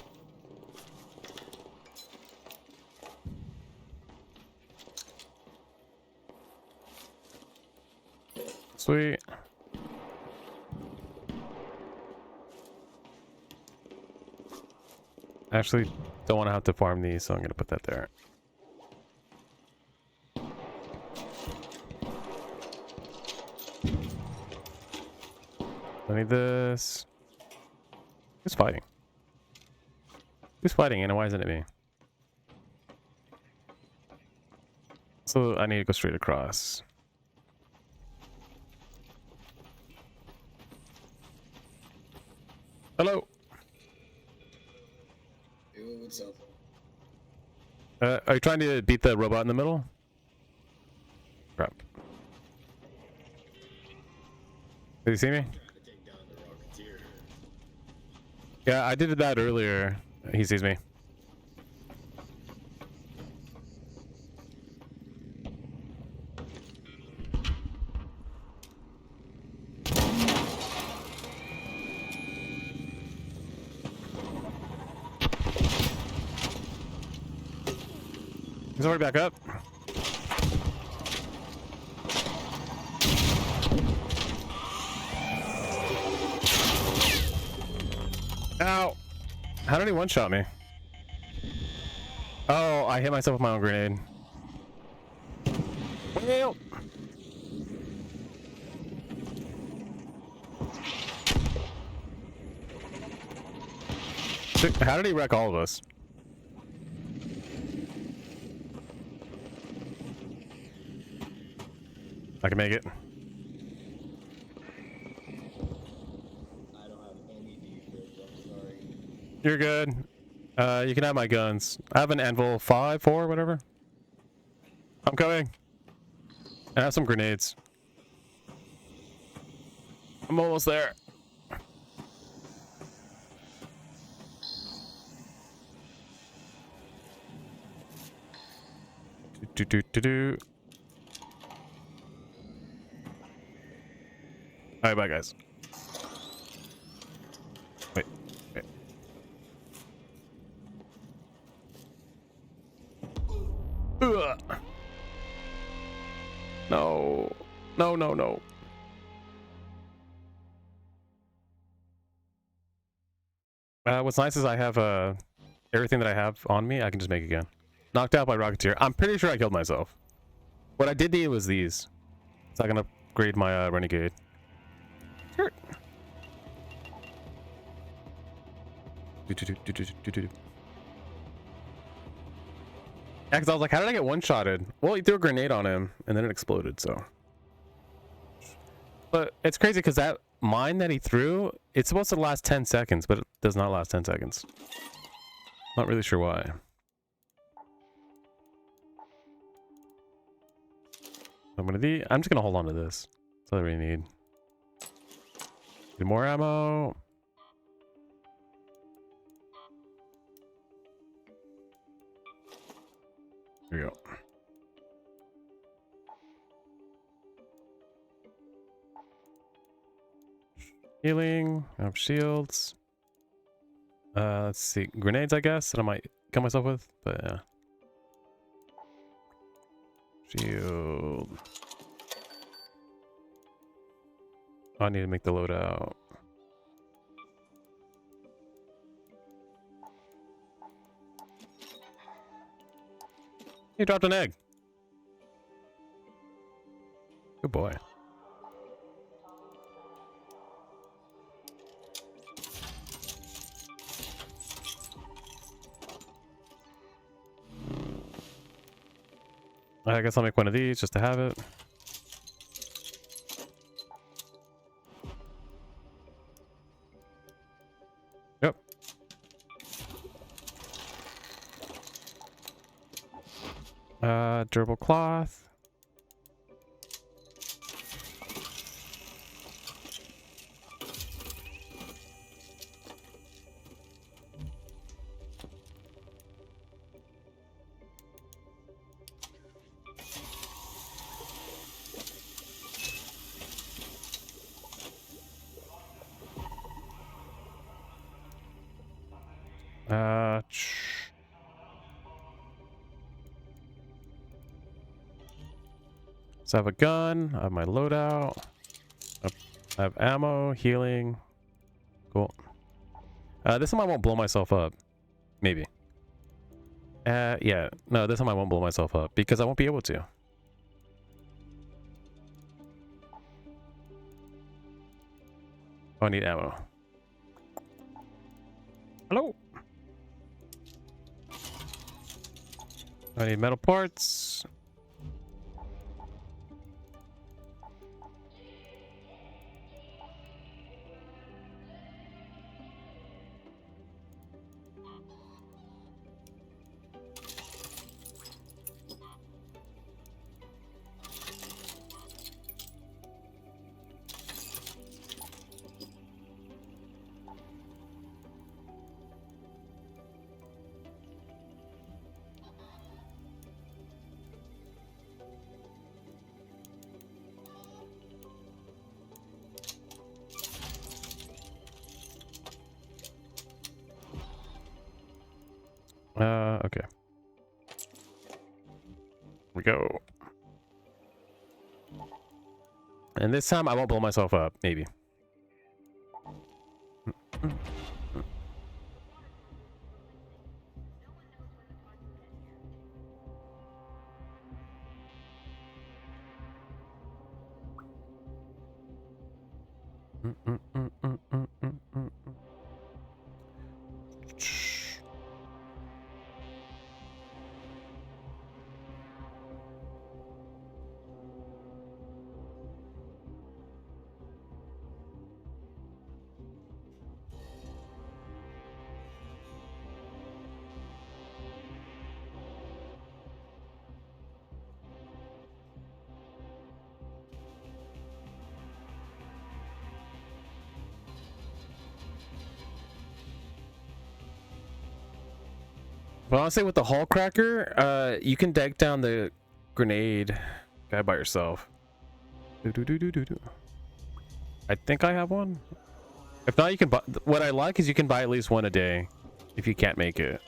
Sweet. Actually, don't want to have to farm these, so I'm gonna put that there. I need this. Who's fighting? Who's fighting and why isn't it me? So I need to go straight across. Hello. Yo, what's up? Are you trying to beat the robot in the middle? Crap. Did you see me? Yeah, I did that earlier. He sees me. He's already back up. Ow! How did he one-shot me? Oh, I hit myself with my own grenade. Well. How did he wreck all of us? I can make it. I don't have any defense, I'm sorry. You're good. You can have my guns. I have an anvil 5, 4, whatever. I'm coming. I have some grenades. I'm almost there. Do. Alright, bye guys. Wait. Ugh. No. No. What's nice is I have everything that I have on me, I can just make again. Knocked out by Rocketeer. I'm pretty sure I killed myself. What I did need was these. So I can upgrade my Renegade. Sure. Yeah, because I was like, how did I get one-shotted? Well, he threw a grenade on him, and then it exploded, so. But it's crazy, because that mine that he threw, it's supposed to last 10 seconds, but it does not last 10 seconds. Not really sure why. I'm just gonna hold on to this. That's all I really need. Need more ammo. Here we go. Healing. I have shields. Let's see. Grenades, I guess, that I might kill myself with, but yeah. Shield. I need to make the loadout. He dropped an egg. Good boy. I guess I'll make one of these just to have it. Yep. Durable cloth. So I have a gun, I have my loadout, I have ammo, healing. Cool. This time I won't blow myself up. Maybe. Yeah. No, this time I won't blow myself up because I won't be able to. Oh, I need ammo. Hello. I need metal parts. Okay. Here we go. And this time I won't blow myself up, maybe. But honestly, with the Hall Cracker, you can deck down the grenade guy by yourself. I think I have one. If not, you can buy. What I like is you can buy at least one a day if you can't make it.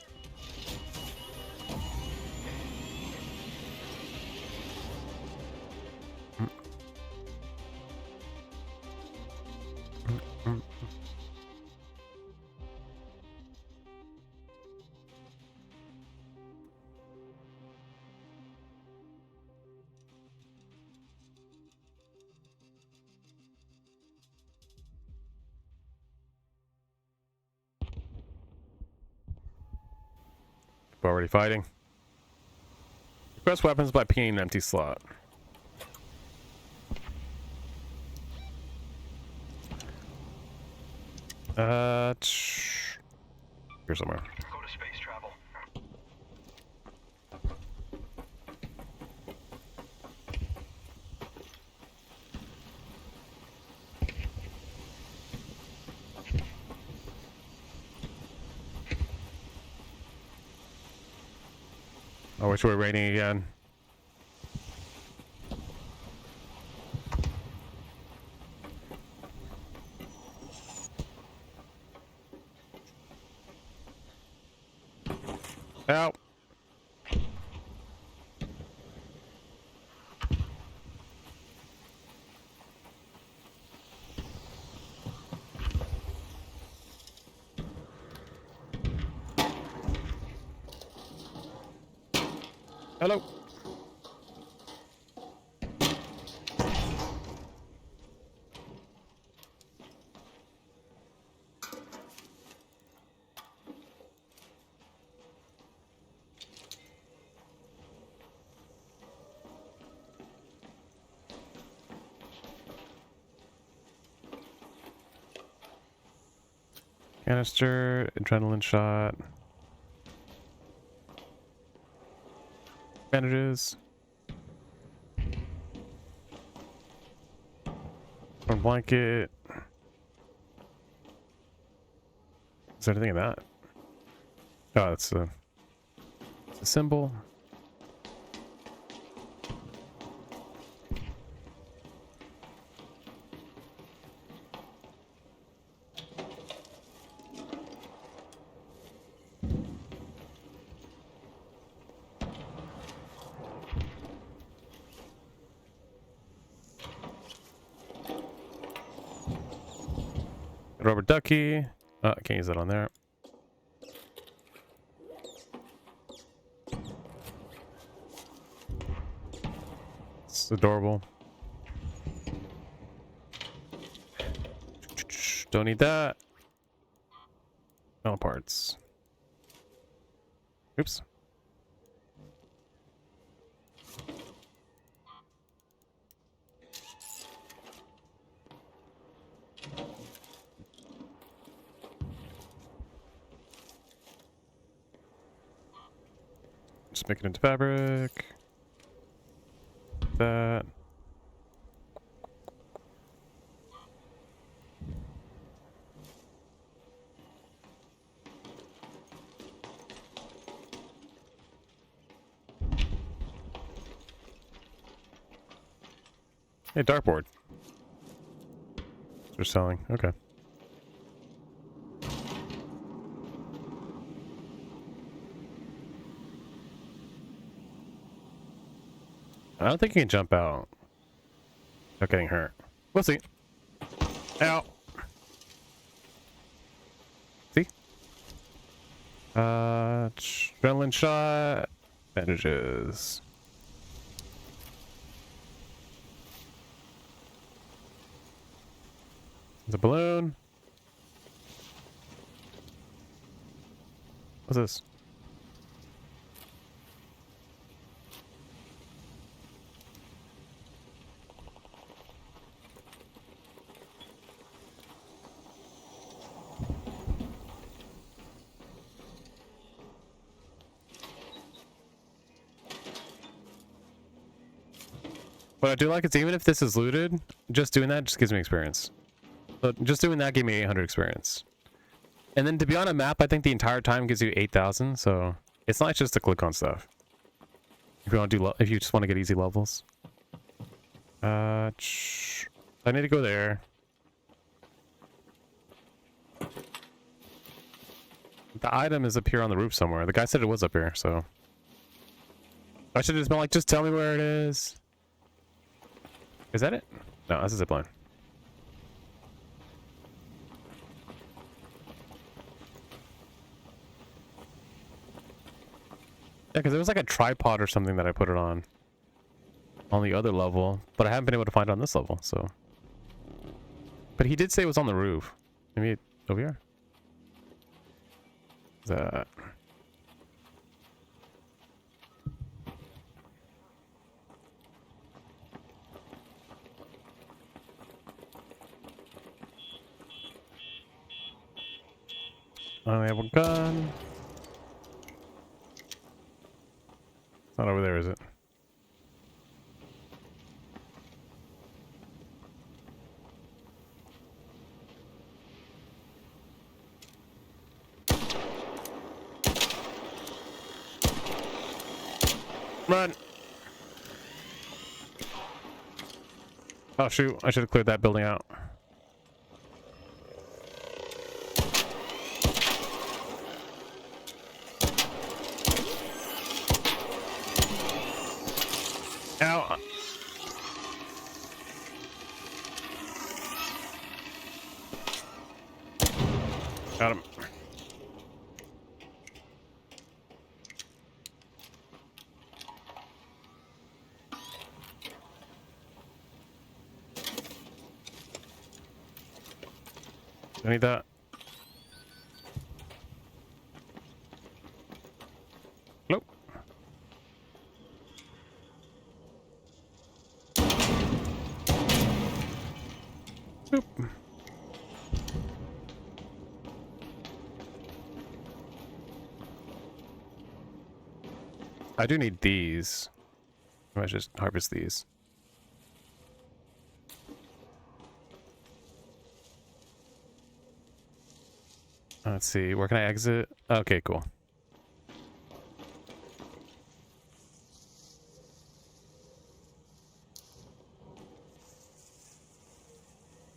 We're already fighting. Request weapons by pinging an empty slot. Here somewhere. Go to space travel. I wish we were raining again. Ow. Hello. Canister, adrenaline shot. Bandages. One blanket. Is there anything in that? Oh, it's a symbol. Rubber ducky. I can't use that on there. It's adorable. Don't need that. No parts. Oops. Just make it into fabric. That. Hey, dartboard. They're selling. Okay. I don't think you can jump out without getting hurt. We'll see. Ow. See? Adrenaline shot. Bandages. The balloon. What's this? What I do like is even if this is looted, just doing that just gives me experience. So just doing that gave me 800 experience. And then to be on a map, I think the entire time gives you 8,000. So it's nice just to click on stuff. If you want to do, if you just want to get easy levels. I need to go there. The item is up here on the roof somewhere. The guy said it was up here, so I should have just been like, just tell me where it is. Is that it? No, that's a zipline. Yeah, because there was like a tripod or something that I put it on the other level, but I haven't been able to find it on this level, so. But he did say it was on the roof. Maybe over here. That. I only have one gun. It's not over there, is it? Run! Oh shoot, I should have cleared that building out. Ow! Got him. I need that. Nope. Nope. I do need these. I might just harvest these. Let's see, where can I exit? Okay, cool.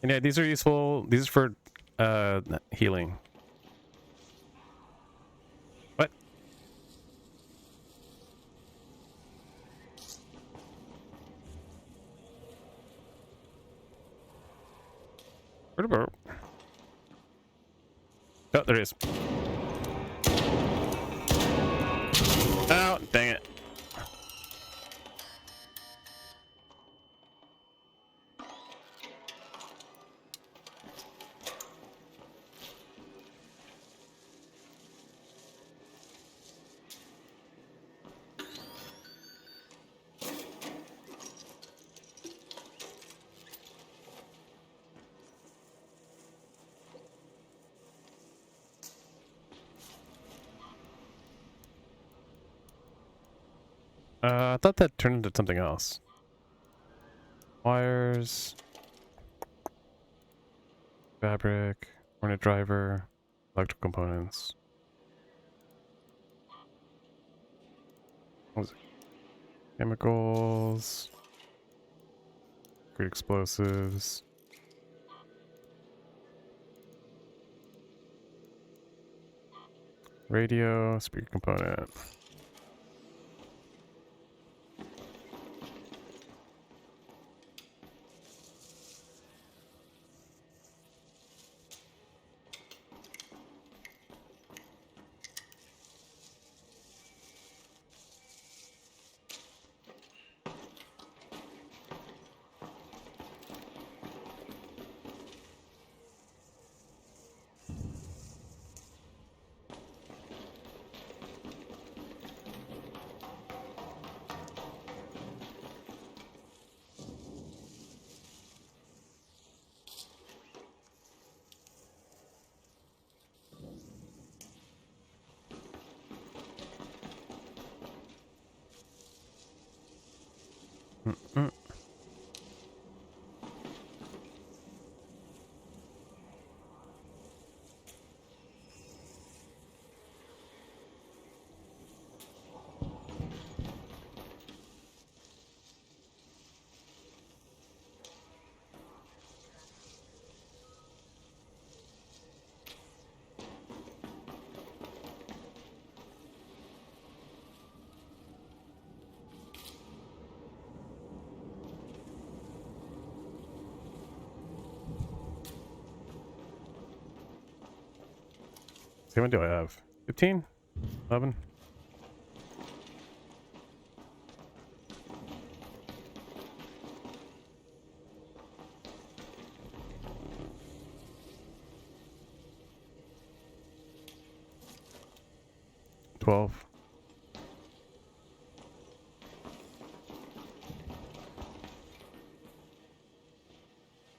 And yeah, these are useful. These are for healing. What? Oh, there it is. Oh, dang it. I thought that turned into something else. Wires. Fabric. Hornet driver. Electrical components. What was it? Chemicals. Great explosives. Radio. Speaker component. Mm-mm. How many do I have? 15? 11? $12.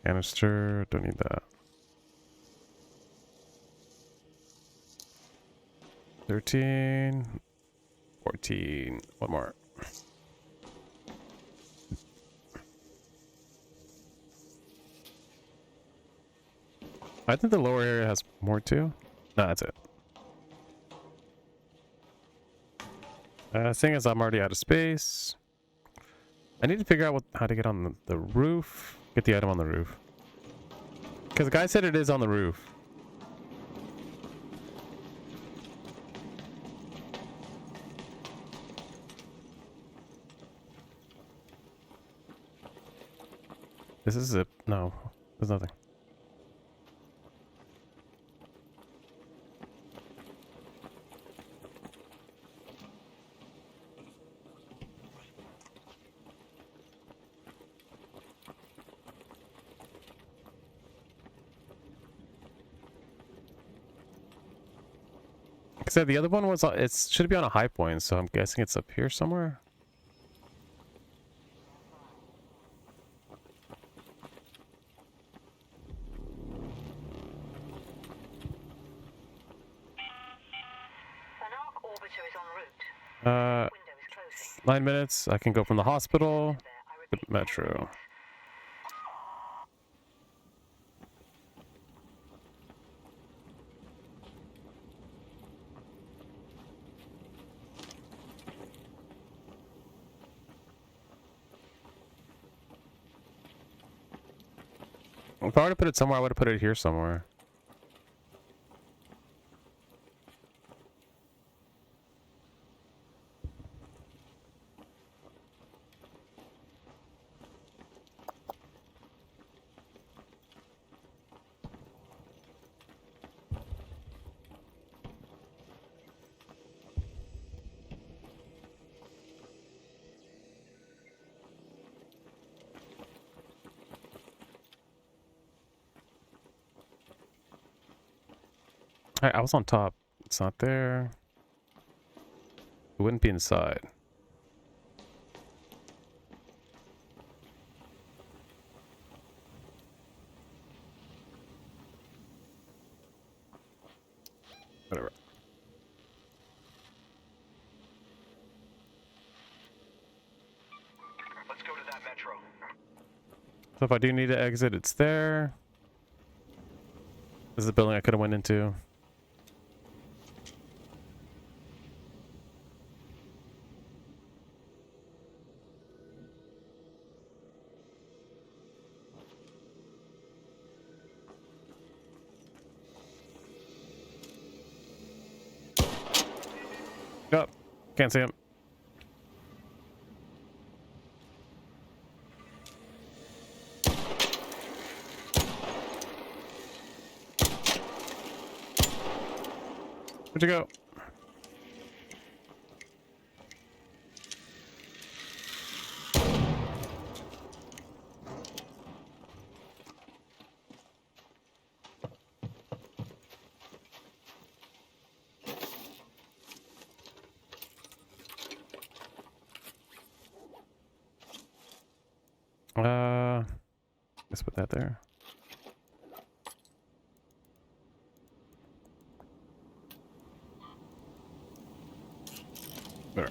Canister, don't need that. 13, 14, one more. I think the lower area has more too. No, that's it. Seeing as I'm already out of space, I need to figure out how to get on the roof. Get the item on the roof. Because the guy said it is on the roof. This is it. No, there's nothing. Like I said, the other one was, it should be on a high point, so I'm guessing it's up here somewhere. An arc orbiter is en route. 9 minutes. I can go from the hospital to metro. If I were to put it somewhere, I would have put it here somewhere. I was on top. It's not there. It wouldn't be inside. Whatever. Let's go to that metro. So if I do need to exit, it's there. This is the building I could have went into. Oh, can't see him. Where'd you go? Let's put that there. There.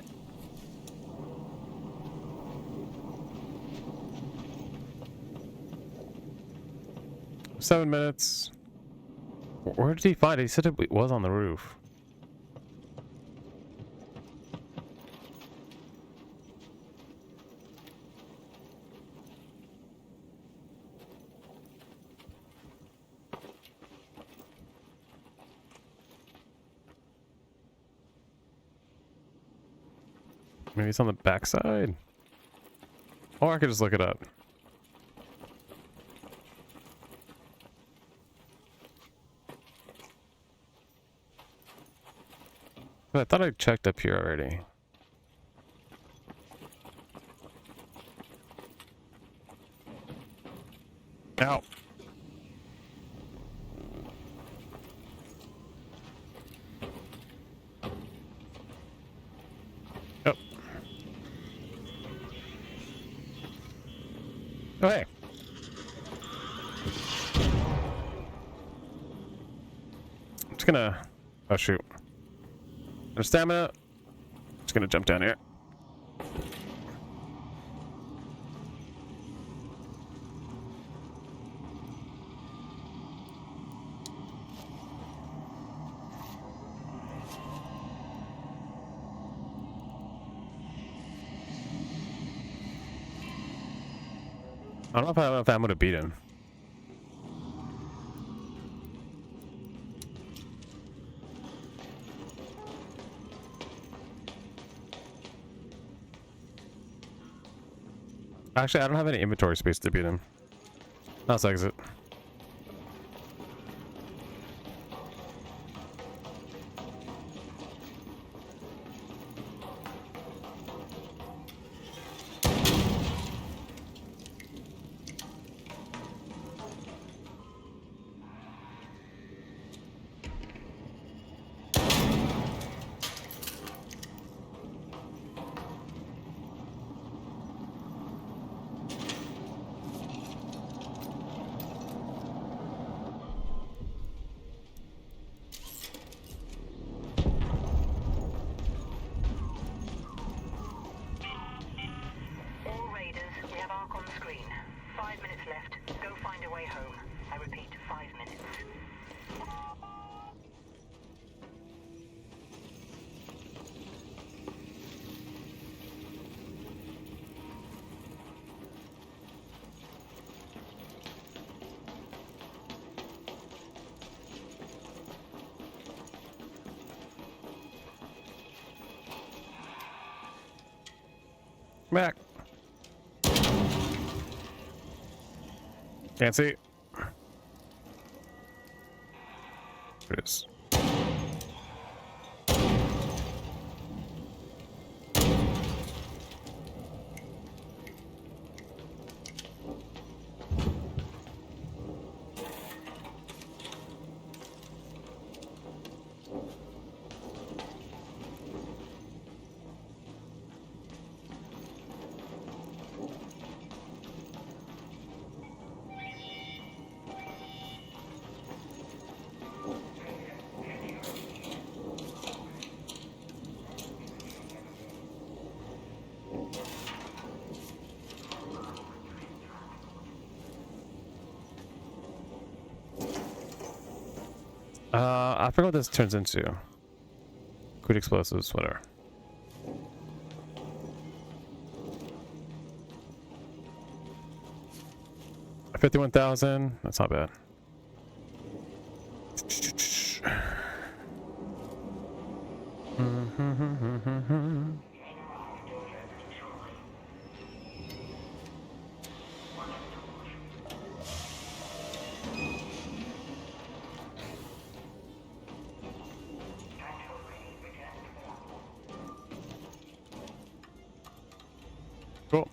Seven minutes. Where did he find it? He said it was on the roof. Maybe it's on the backside? Or I could just look it up. I thought I checked up here already. Ow. Oh. Oh, hey. I'm just gonna... Oh, shoot. There's stamina. Just gonna jump down here. I don't know if I'm gonna beat him. Actually, I don't have any inventory space to beat him. Let's exit. All raiders, we have Ark on screen. 5 minutes left. Go find a way home. I repeat, 5 minutes. Back. Can't see. There it is. I forgot what this turns into. Quick explosives, whatever. $51,000. That's not bad. Cool.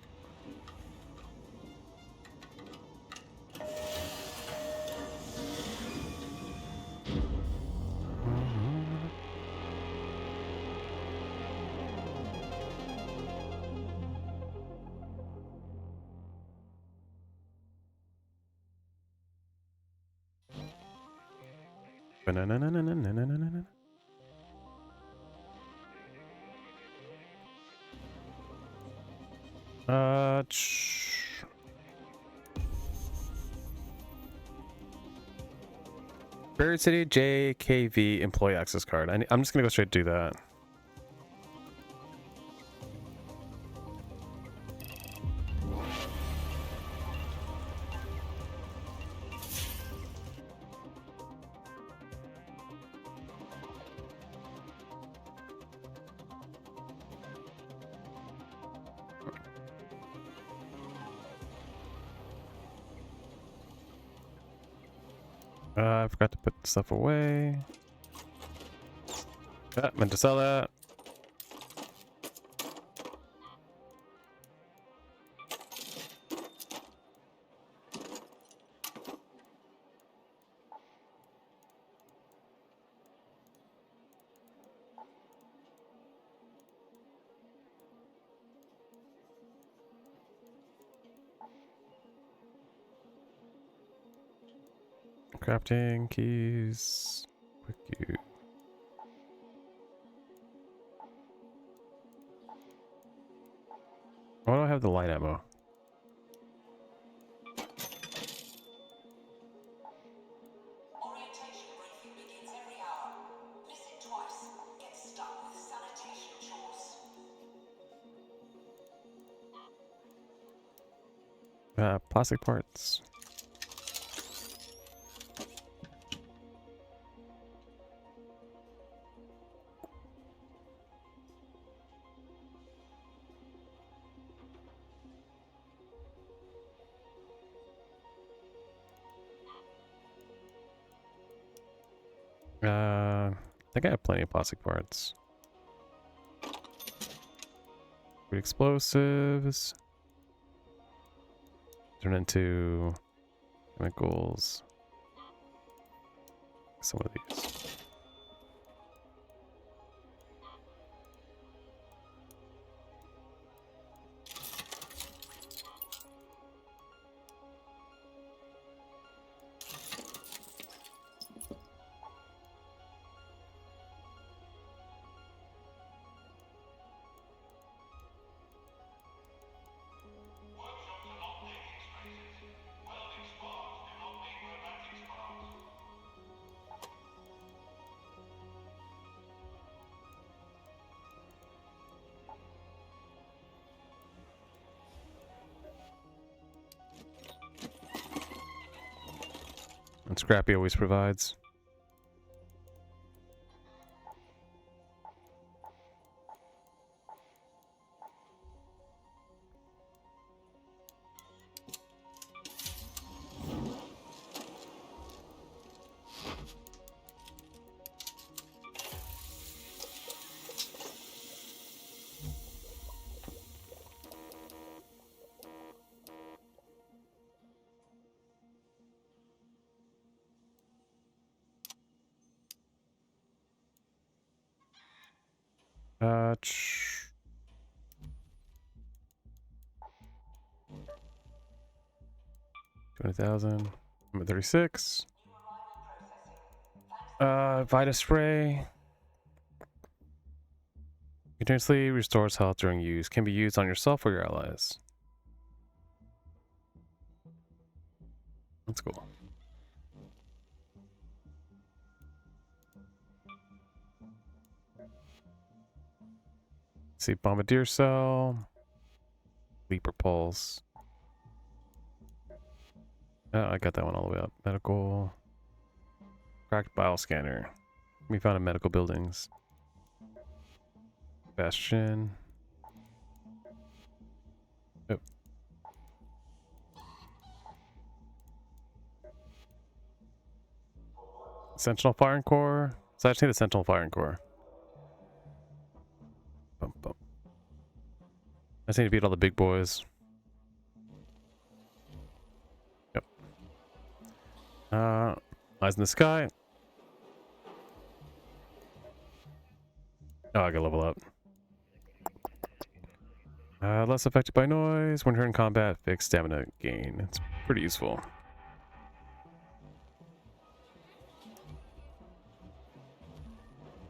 Banana. Buried City JKV employee access card. I'm just gonna go straight do that. I forgot to put stuff away. Meant to sell that. Crafting keys. Quick use. Why do I have the light ammo? Plastic parts. I think I have plenty of plastic parts. Explosives. Turn into chemicals. Some of these. And Scrappy always provides. Uh, 20,000. I'm at 36. Vita spray. Continuously restores health during use. Can be used on yourself or your allies. That's cool. Let's see, Bombardier Cell. Leaper Pulse. I got that one all the way up. Medical. Cracked bile scanner. We found in medical buildings. Bastion. Oh. Sentinel Firing Core. So I just need the Sentinel Firing Core. Bum, bum. I just need to beat all the big boys. Yep. Eyes in the sky. Oh, I gotta level up. Less affected by noise. When you're in combat, fixed stamina gain. It's pretty useful.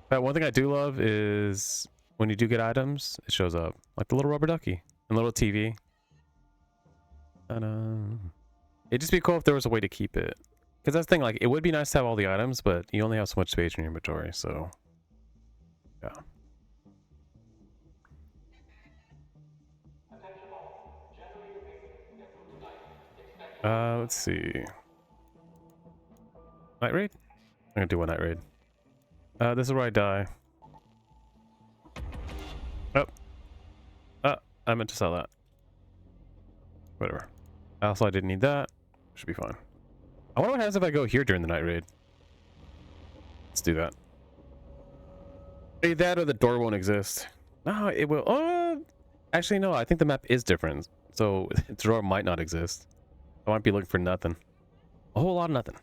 But one thing I do love is when you do get items, it shows up. Like the little rubber ducky and little TV. It'd just be cool if there was a way to keep it. Because that's the thing, like, it would be nice to have all the items, but you only have so much space in your inventory, so... Yeah. Let's see. Night raid? I'm gonna do one night raid. This is where I die. Oh. I meant to sell that. Whatever. Also, I didn't need that. Should be fine. I wonder what happens if I go here during the night raid. Let's do that. Either that or the door won't exist. No, it will. Actually, no. I think the map is different. So the door might not exist. I might be looking for nothing. A whole lot of nothing.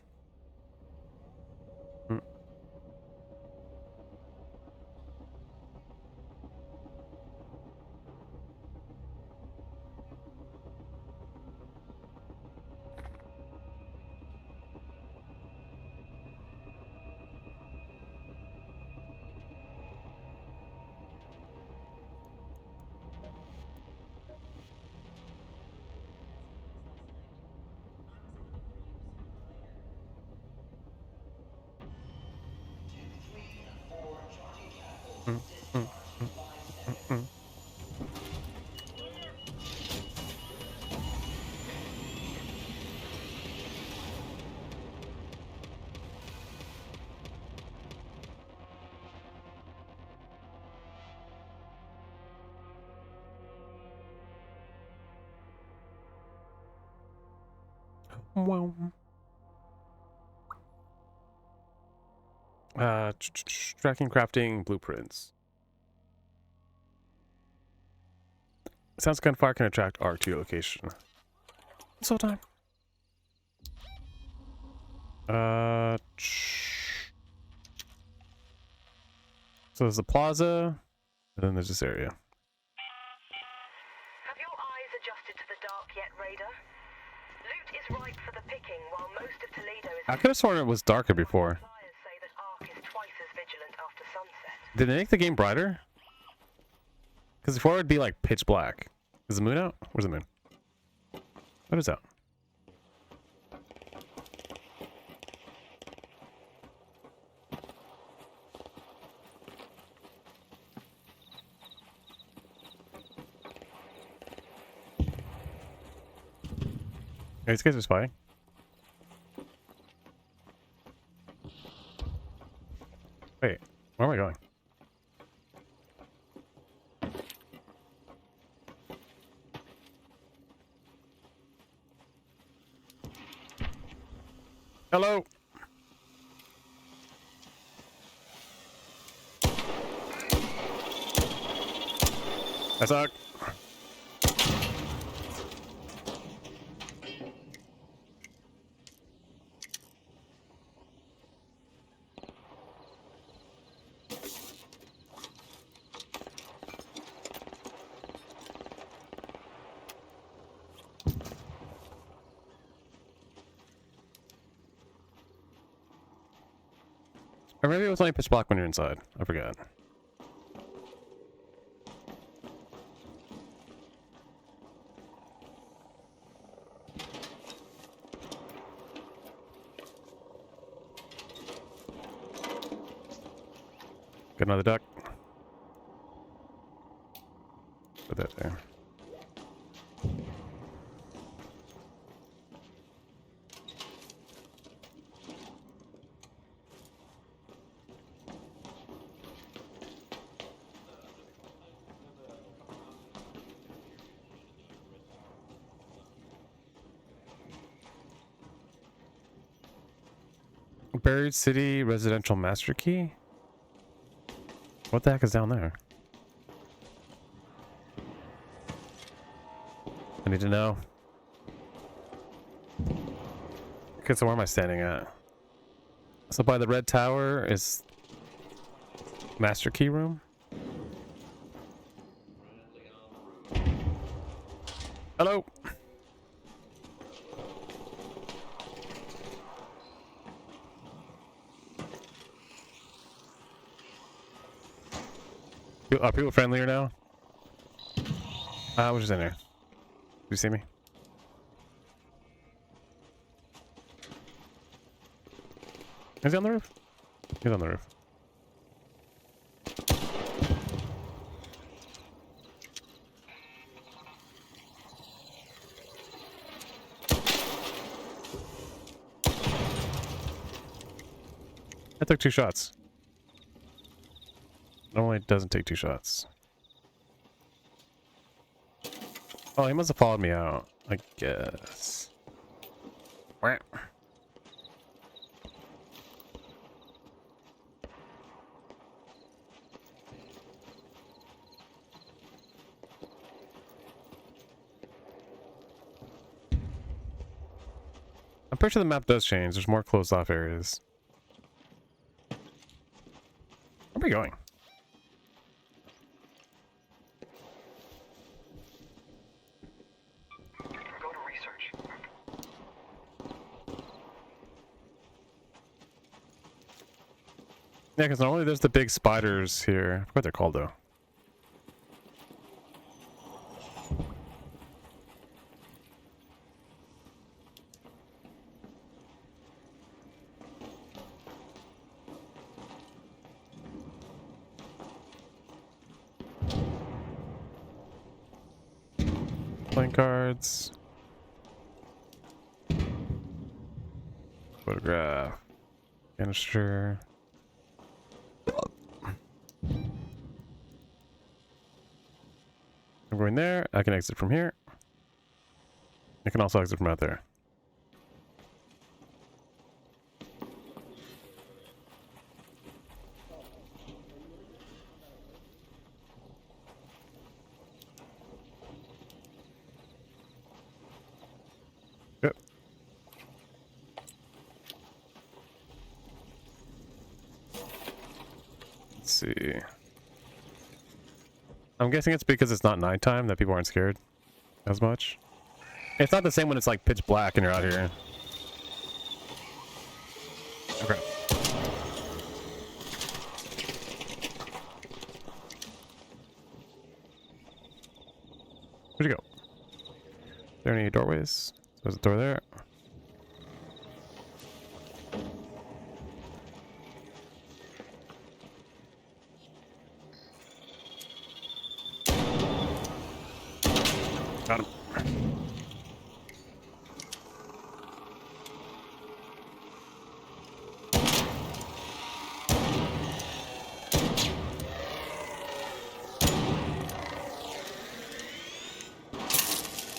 Tracking crafting blueprints. Sounds gunfire can attract arc to your location. What's all time? So there's the plaza, and then there's this area. Have your eyes adjusted to the dark yet, Raider? Loot is ripe for the picking, while most of Toledo is... I could have sworn it was darker before. Suppliers say that Ark is twice as vigilant after sunset. Did they make the game brighter? Because before it would be like pitch black. Is the moon out? Where's the moon? What is out? Hey, these guys are spying. Wait, where am I going? Hello. I suck. Or maybe it was only pitch black when you're inside. I forgot. Got another duck. Put that there. Buried City Residential Master Key? What the heck is down there? I need to know. Okay, so where am I standing at? So by the red tower is Master Key room? Hello? Are people friendlier now? What's just in there? Did you see me? Is he on the roof? He's on the roof. I took 2 shots. Normally it doesn't take 2 shots. Oh, he must have followed me out, I guess. Where? I'm pretty sure the map does change. There's more closed off areas. Where are we going? Go to research. Yeah, because normally there's the big spiders here. I forgot what they're called though. Playing cards. Photograph. Canister. I'm going there. I can exit from here. I can also exit from out there. Let's see. I'm guessing it's because it's not nighttime that people aren't scared as much. It's not the same when it's like pitch black and you're out here. Okay. Where'd you go? Are there any doorways? There's a door there. Got him.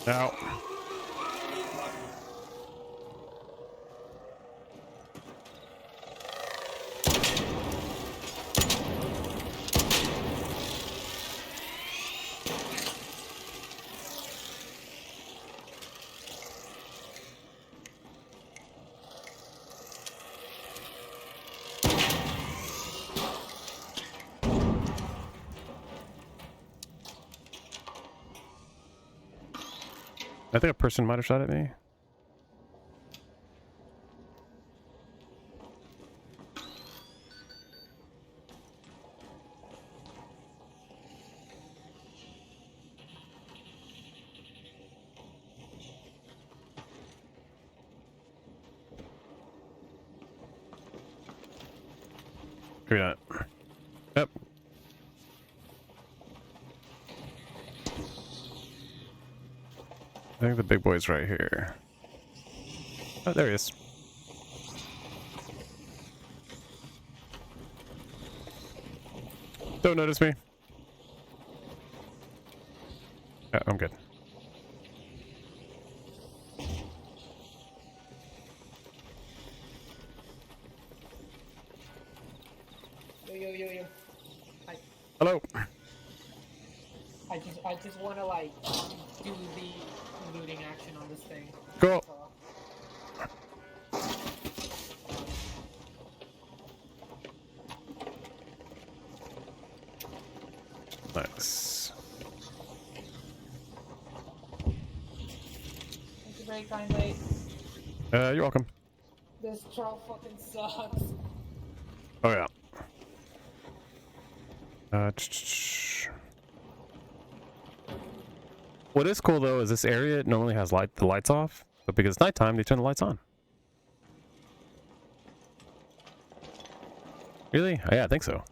Now. I think a person might have shot at me. Maybe not. Yep. I think the big boy's right here. Oh, there he is. Don't notice me. Yeah, I'm good. Yo. Hello. I just want to like do the looting action on this thing. Cool. Nice. Thank you very kindly. You're welcome. This troll fucking sucks. Oh yeah. What is cool though is this area normally has the lights off, but because it's nighttime, they turn the lights on. Really? Oh, yeah, I think so.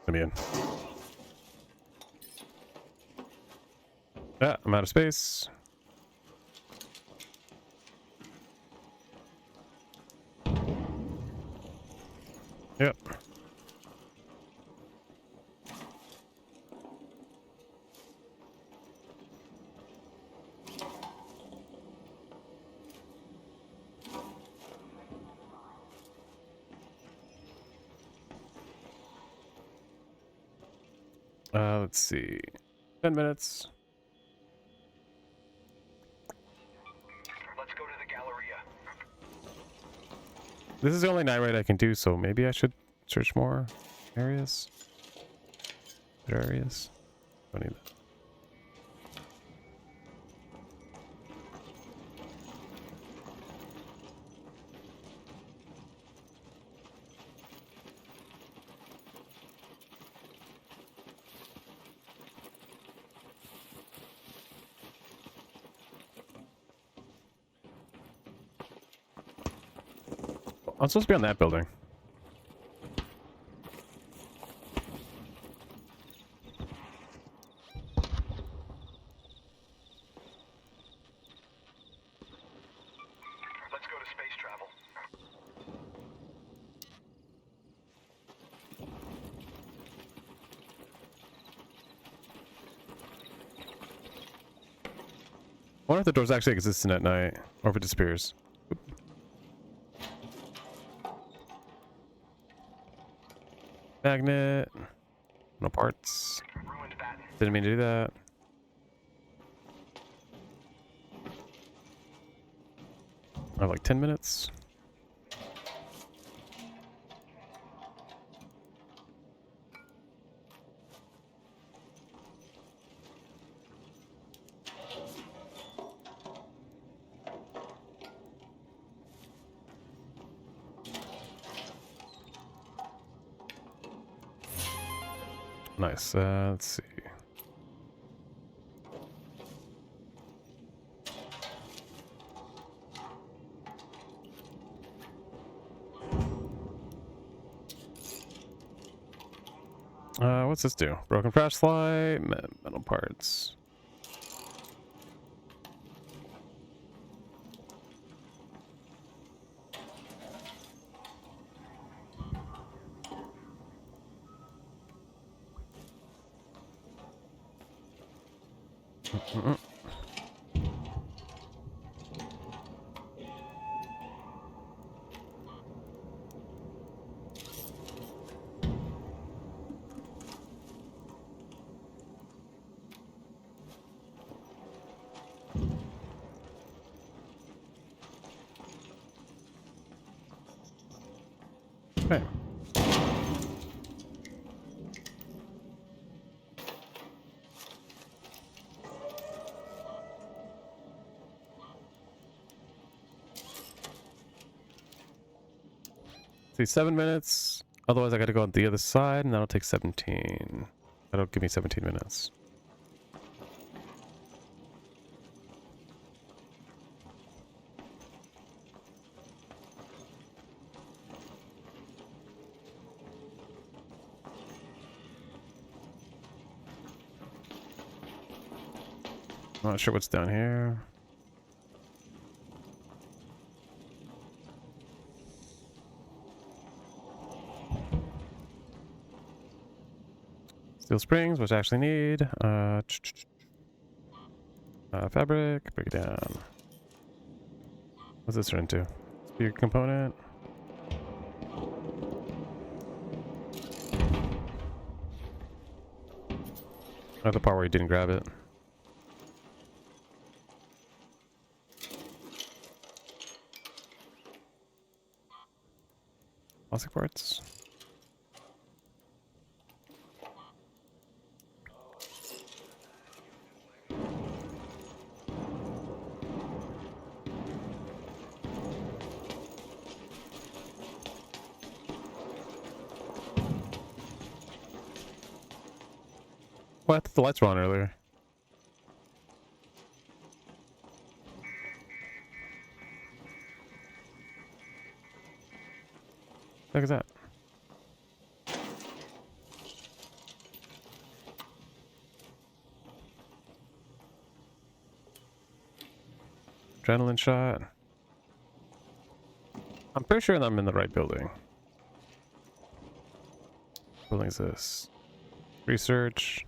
Let me in. Yeah, I'm out of space. Yep. Let's see. 10 minutes. Let's go to the Galleria. This is the only night raid I can do, so maybe I should search more areas. Other areas. Don't need that. I'm supposed to be on that building. Let's go to space travel. I wonder if the doors actually exist at night, or if it disappears. Oop. Magnet. No parts. Didn't mean to do that. I have like 10 minutes. Nice. Let's see. What's this do? Broken flashlight, metal parts. Okay. See, 7 minutes. Otherwise, I gotta go on the other side, and that'll take 17. That'll give me 17 minutes. I'm not sure what's down here. Steel springs, which I actually need. Fabric, break it down. What's this turn into? Spear component. Oh, the part where you didn't grab it. Plastic parts. What? I thought the lights were on earlier. Look at that. Adrenaline shot. I'm pretty sure I'm in the right building. What building is this? Research.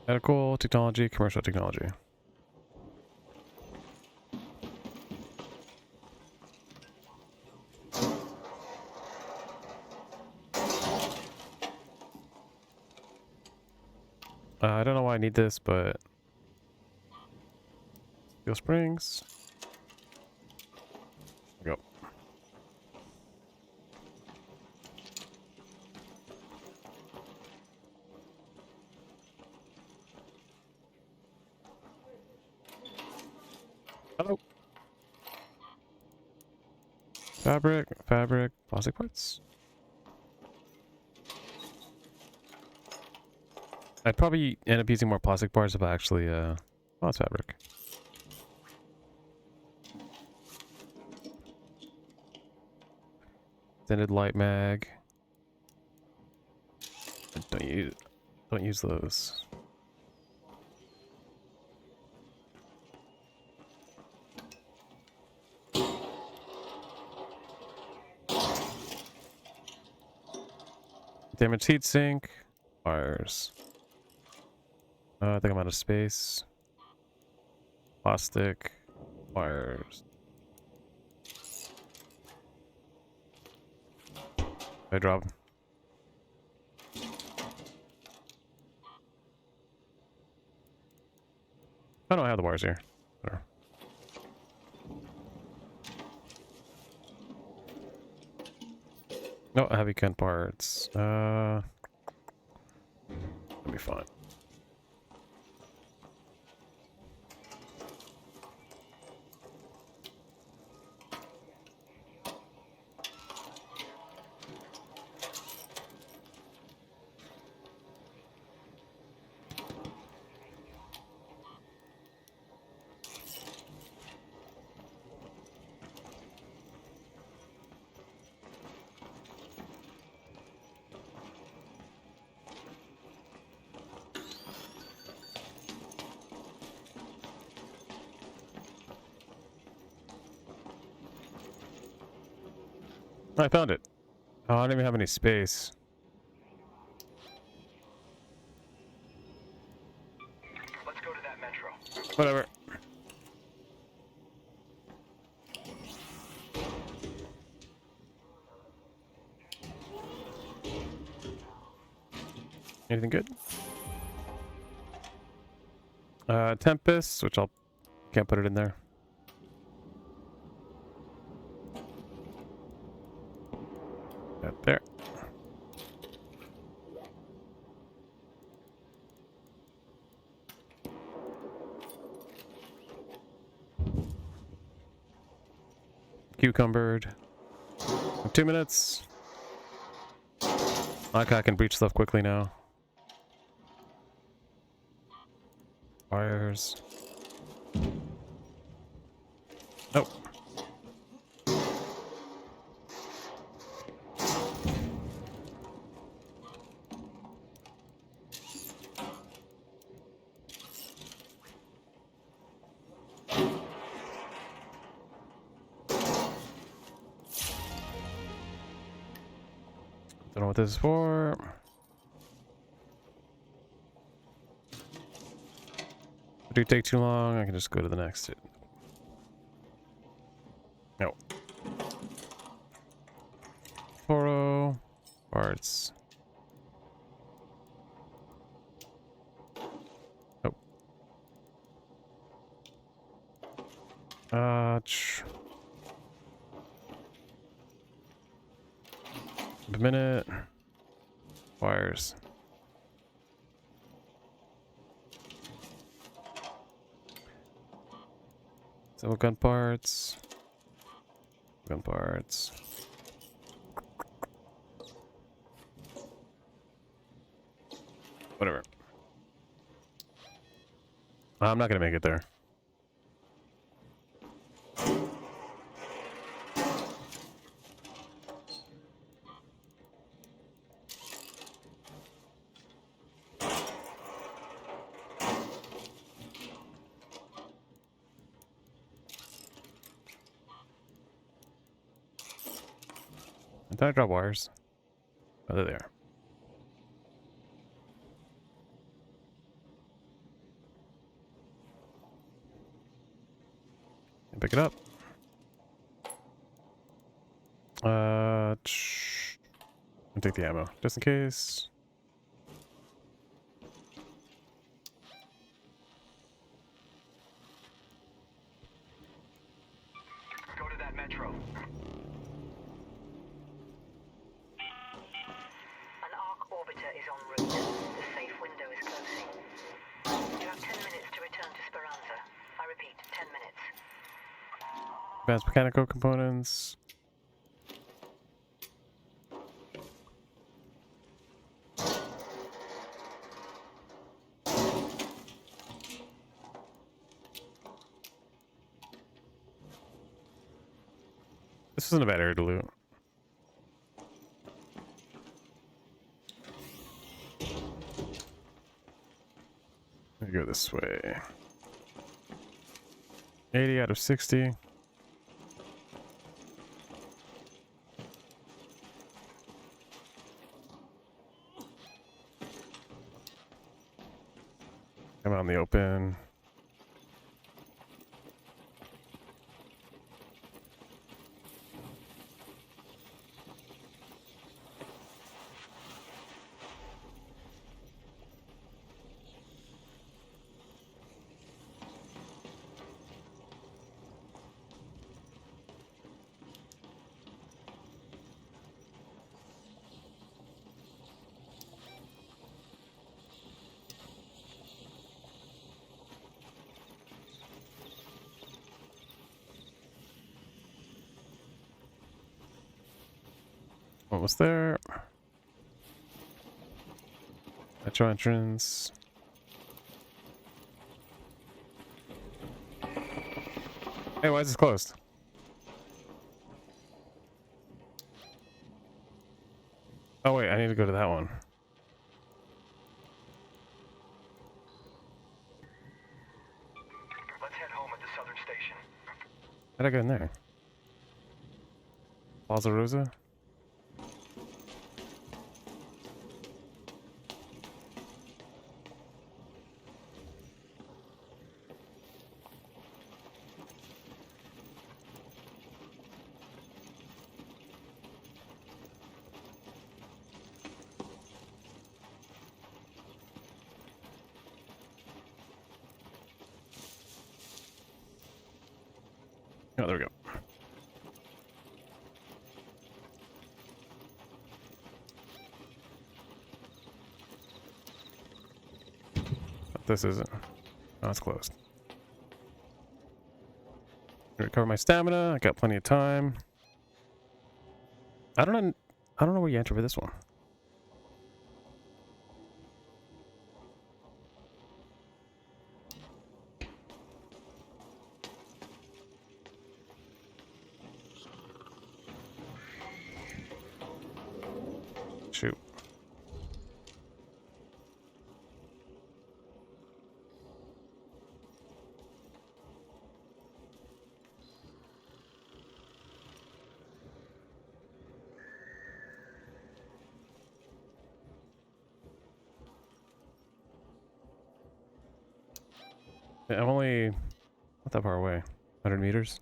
Medical technology, commercial technology. I don't know why I need this, but steel springs. Go. Hello. Fabric, plastic parts. I'd probably end up using more plastic parts if I actually, oh, it's fabric. Extended light mag. Don't use those. Damaged heatsink. Wires. I think I'm out of space. Plastic. Wires. I drop. Oh no, I have the wires here. No heavy gun parts. That'll be fine. I found it. Oh, I don't even have any space. Let's go to that metro. Whatever. Anything good? Tempest, which can't put it in there. Right there. Cucumbered. 2 minutes. Okay, I can breach stuff quickly now. Wires. Oh. Don't know what this is for. If it take too long, I can just go to the next. No. Toro. Parts. Oh. A minute. Wires. So gun parts. Gun parts. Whatever. I'm not gonna make it there. Did I drop wires? Oh, they're there. And pick it up. I'll take the ammo, just in case. Go to that metro. An arc orbiter is en route. The safe window is closing. You have 10 minutes to return to Speranza. I repeat, 10 minutes. Advanced mechanical components. This isn't a bad area to loot. Let me go this way. 80 out of 60. I'm out in the open. What was there? Metro entrance. Hey, why is this closed? Oh wait, I need to go to that one. Let's head home at the southern station. How'd I get in there? Plaza Rosa? Oh, there we go. But this isn't. Oh, it's closed. Recover my stamina. I got plenty of time. I don't know where you enter for this one. Shoot. Yeah, I'm only not that far away. 100 meters.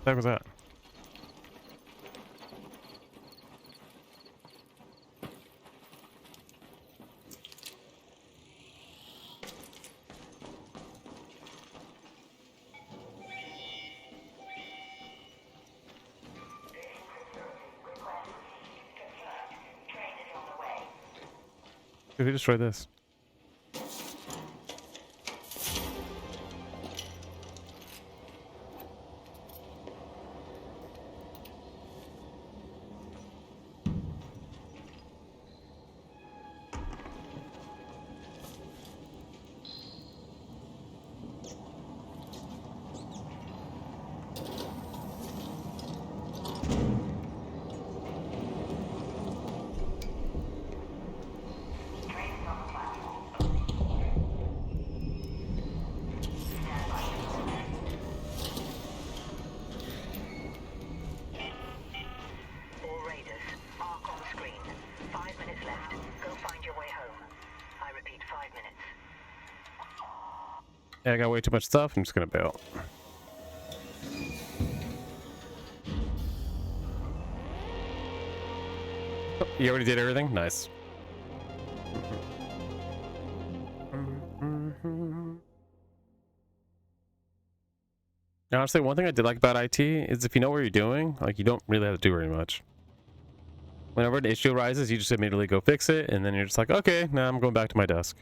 What the heck was that? Did we destroy this? All raiders, mark on the screen. 5 minutes left. Go find your way home. I repeat, 5 minutes. Yeah, I got way too much stuff. I'm just gonna bail. Oh, you already did everything? Nice. Honestly, one thing I did like about IT is if you know what you're doing, like you don't really have to do very much. Whenever an issue arises, you just immediately go fix it, and then you're just like, okay, now I'm going back to my desk.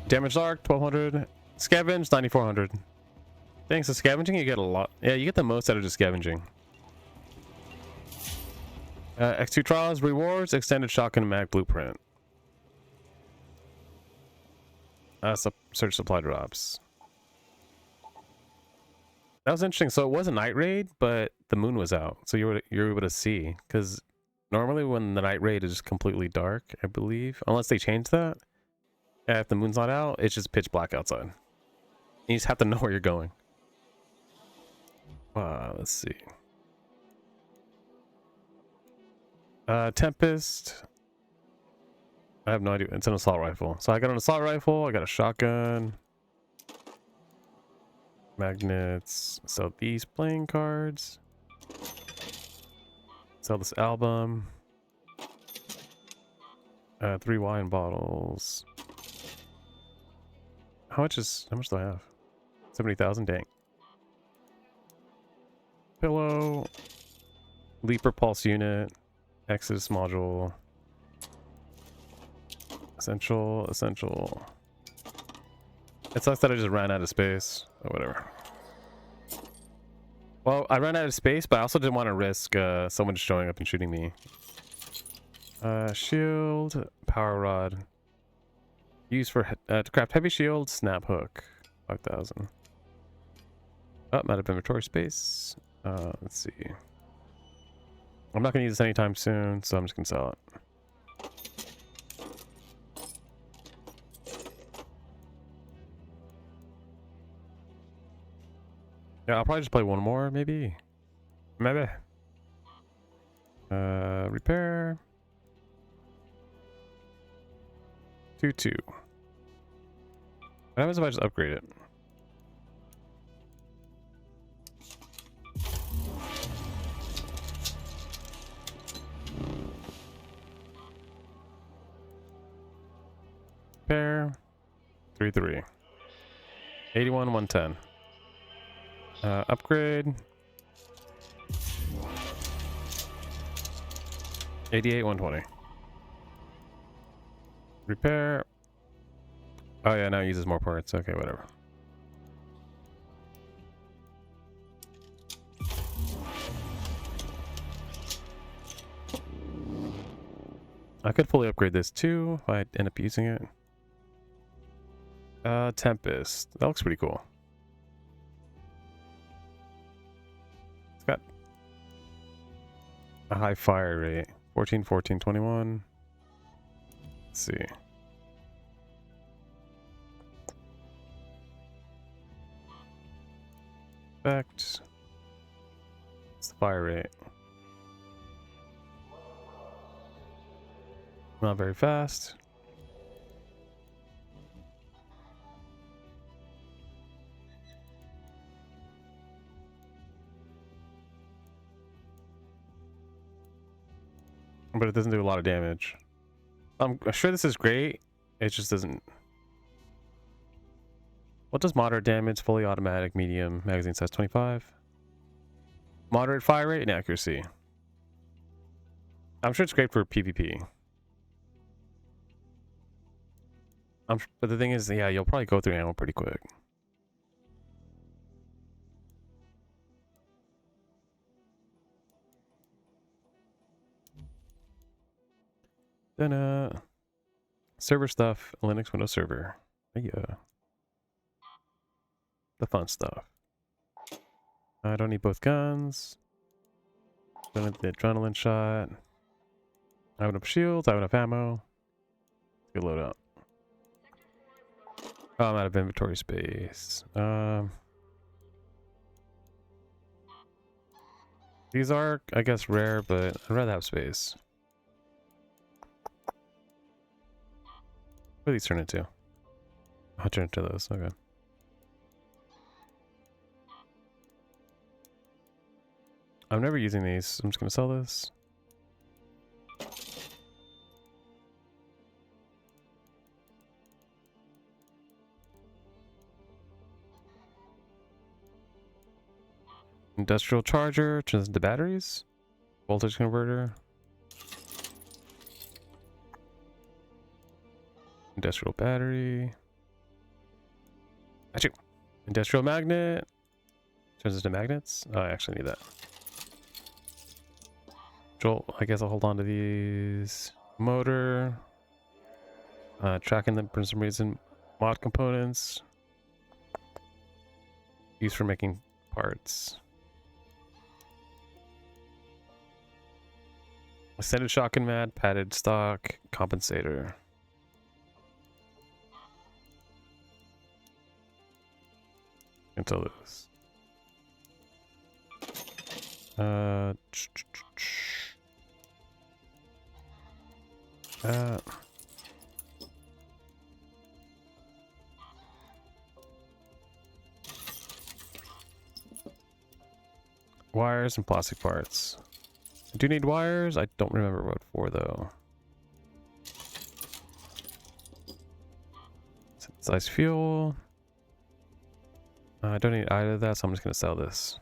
Damage arc 1200, scavenge 9400. Thanks to scavenging, you get a lot. Yeah, you get the most out of just scavenging. X2 trials, rewards, extended shotgun mag blueprint. Search supply drops. That was interesting. So it was a night raid, but the moon was out, so you're able to see. Because normally when the night raid is completely dark, I believe, unless they change that, if the moon's not out, it's just pitch black outside. You just have to know where you're going. Let's see. Tempest. I have no idea. It's an assault rifle. So I got an assault rifle. I got a shotgun. Magnets. Sell these playing cards. Sell this album. 3 wine bottles. How much do I have? 70,000, dang. Pillow. Leaper pulse unit. Exodus module. Essential. It sucks that I just ran out of space. Or whatever. Well, I ran out of space, but I also didn't want to risk someone just showing up and shooting me. Shield, power rod. Used for to craft heavy shield, snap hook. 5,000. Oh, I'm out of inventory space. Let's see. I'm not gonna use this anytime soon, so I'm just gonna sell it. Yeah, I'll probably just play one more, maybe. Maybe. Repair. 2-2. What happens if I just upgrade it? Repair. 3-3. 81, 110. Upgrade. 88, 120. Repair. Oh yeah, now it uses more parts. Okay, whatever. I could fully upgrade this too if I end up using it. Tempest. That looks pretty cool. It's got a high fire rate. 14, 14, 21. Let's see. Effect. What's the fire rate? Not very fast. But it doesn't do a lot of damage. I'm sure this is great. It just doesn't. What does moderate damage? Fully automatic, medium, magazine size 25. Moderate fire rate and accuracy. I'm sure it's great for PvP. But the thing is, yeah, you'll probably go through ammo pretty quick. Then, server stuff, Linux Windows Server. Yeah. The fun stuff. I don't need both guns. Don't need the adrenaline shot. I have enough shields, I have enough ammo. Good load up. Oh, I'm out of inventory space. These are, I guess, rare, but I'd rather have space. What do these turn into? I'll turn into those, okay. I'm never using these. I'm just gonna sell this. Industrial charger, turns into batteries. Voltage converter. Industrial battery. Achoo. Industrial magnet. Turns into magnets. Oh, I actually need that. Joel, I guess I'll hold on to these. Motor. Tracking them for some reason. Mod components. Used for making parts. Extended shotgun mat, padded stock, compensator. Until this. Uh, wires and plastic parts. I do need wires. I don't remember what for though. Size fuel. I don't need either of that, so I'm just gonna sell this.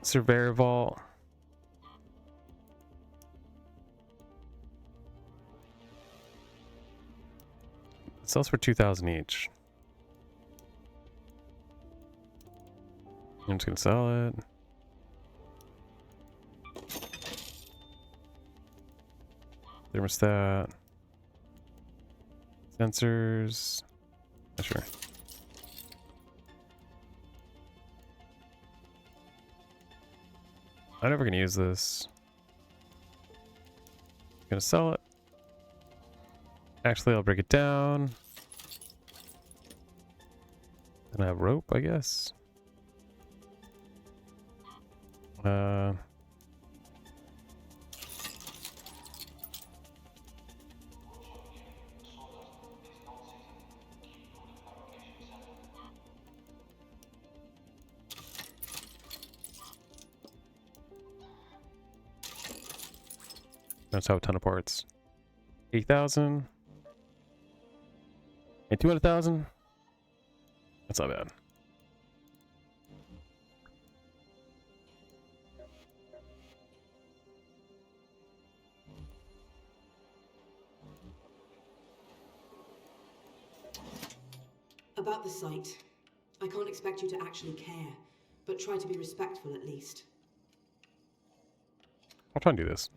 Surveyor vault. It sells for 2,000 each. I'm just gonna sell it. Thermostat. Sensors. Yeah, sure. I'm never gonna use this. Gonna sell it. Actually, I'll break it down. And I have rope, I guess. That's how a ton of parts. 8,000 and 200,000. That's not bad. About the site. I can't expect you to actually care, but try to be respectful at least. I'll try and do this.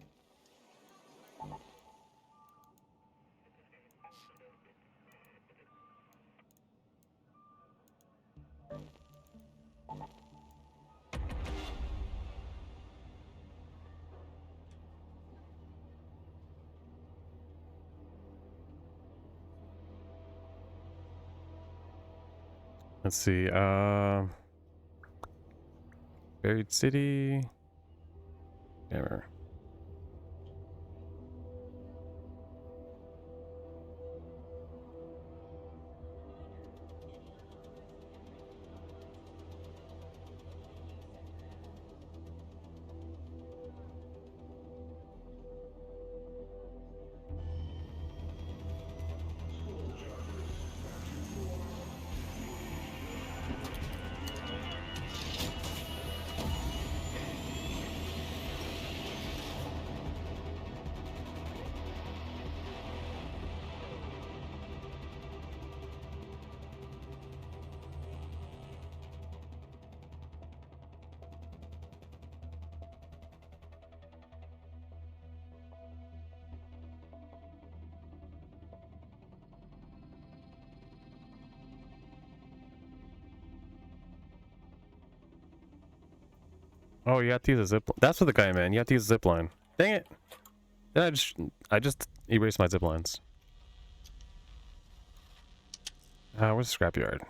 Let's see, Buried City. Never. Oh, you have to use a zip. That's what the guy meant. You have to use a zip line. Dang it! Then I just erased my zip lines. Where's the scrapyard?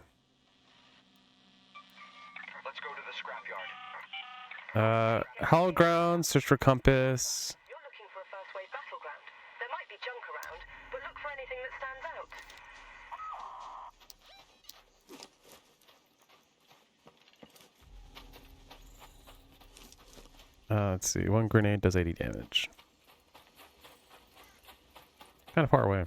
Let's go to the scrapyard. Hollow ground. Search for compass. You're looking for a first wave battleground. There might be junk around, but look for anything that stands out. Let's see. One grenade does 80 damage. Kind of far away.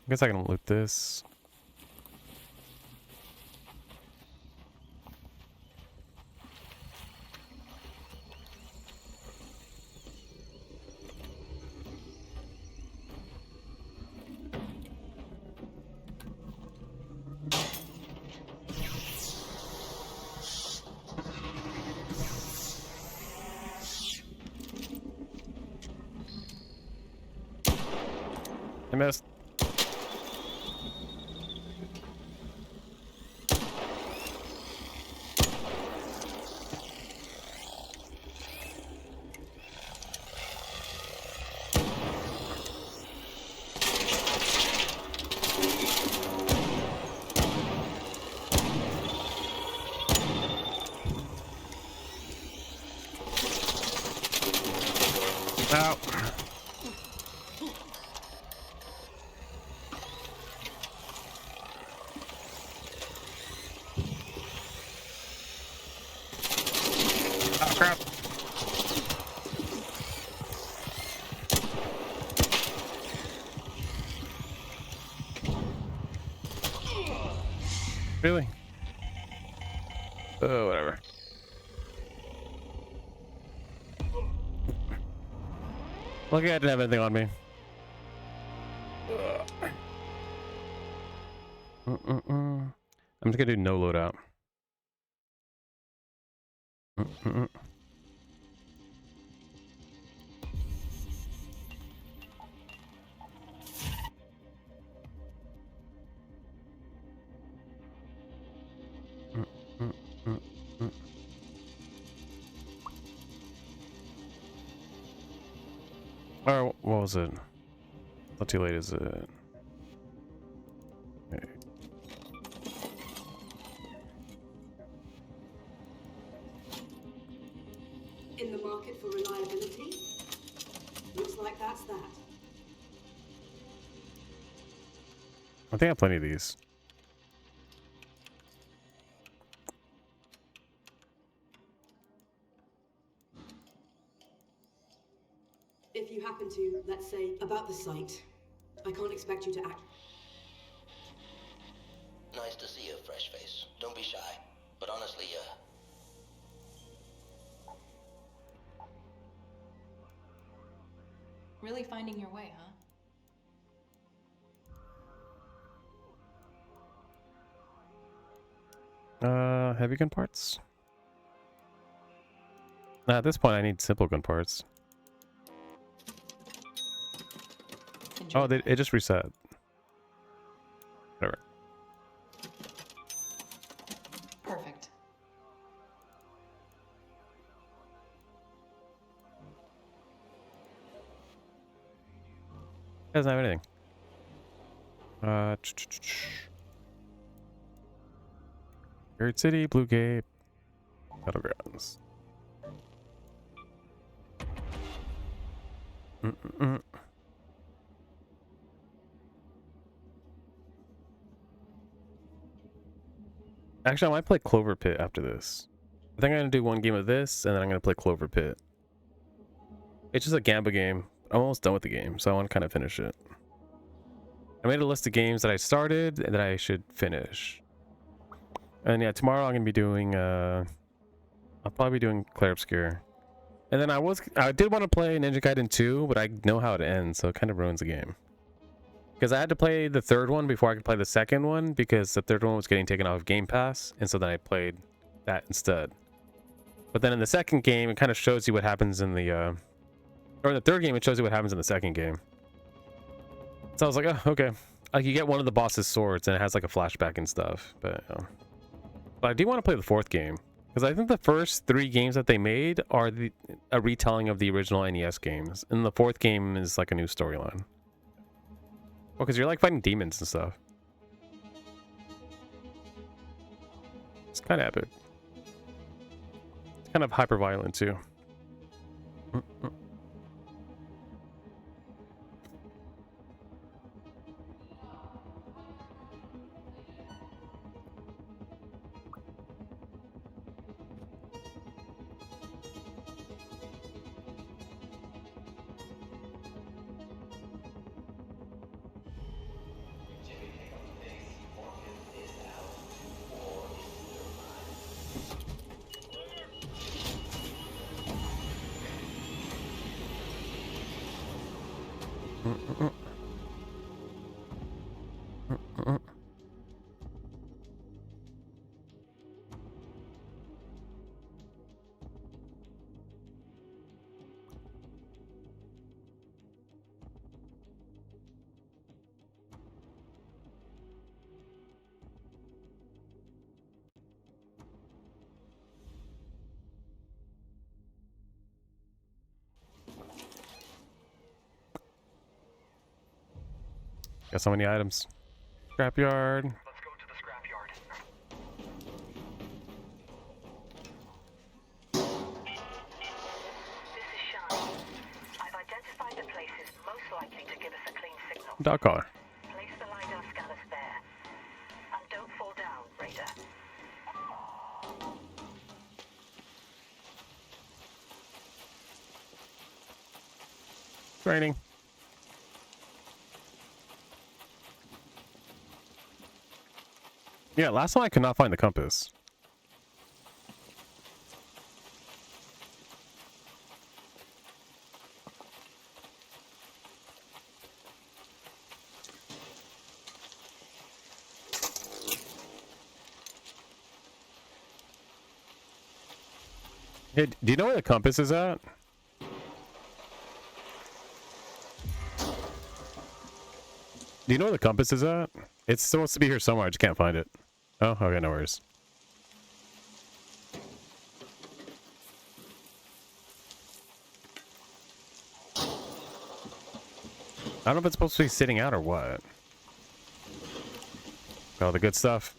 I guess I can loot this. I missed. Ow. Oh, crap. Really? Oh, whatever. Lucky I didn't have anything on me. I'm just gonna do no loadout. Or what was it? Not too late, is it? Okay. In the market for reliability? Looks like that's that. I think I have plenty of these. If you happen to, let's say, about the site, I can't expect you to act. Nice to see a fresh face. Don't be shy. But honestly, Really finding your way, huh? Heavy gun parts? Nah, at this point I need simple gun parts. Oh, it just reset. Whatever. Perfect. It doesn't have anything. Buried City, Blue Gate, Battlegrounds. Actually, I might play Clover Pit after this. I think I'm gonna do one game of this, and then I'm gonna play Clover Pit. It's just a Gamba game. I'm almost done with the game, so I want to kind of finish it. I made a list of games that I started and that I should finish. And yeah, tomorrow I'm gonna be doing I'll probably be doing Clair Obscur. And then I did want to play Ninja Gaiden 2, but I know how it ends, so it kind of ruins the game. Because I had to play the third one before I could play the second one, because the third one was getting taken off of Game Pass, and so then I played that instead. But then in the second game, it kind of shows you what happens in the or in the third game, it shows you what happens in the second game. So I was like, oh, okay. Like, you get one of the boss's swords, and it has like a flashback and stuff. But I do want to play the fourth game, because I think the first 3 games that they made are a retelling of the original NES games, and the fourth game is like a new storyline. Well, because you're like fighting demons and stuff. It's kind of epic. It's kind of hyper violent too. Got so many items. Scrapyard. Let's go to the scrapyard. This is Shani. I've identified the places most likely to give us a clean signal. Dog collar. Place the LiDAR scanners there. And don't fall down, Raider. Training. Yeah, last time I could not find the compass. Hey, do you know where the compass is at? Do you know where the compass is at? It's supposed to be here somewhere. I just can't find it. Oh, okay, no worries. I don't know if it's supposed to be sitting out or what. Oh, the good stuff.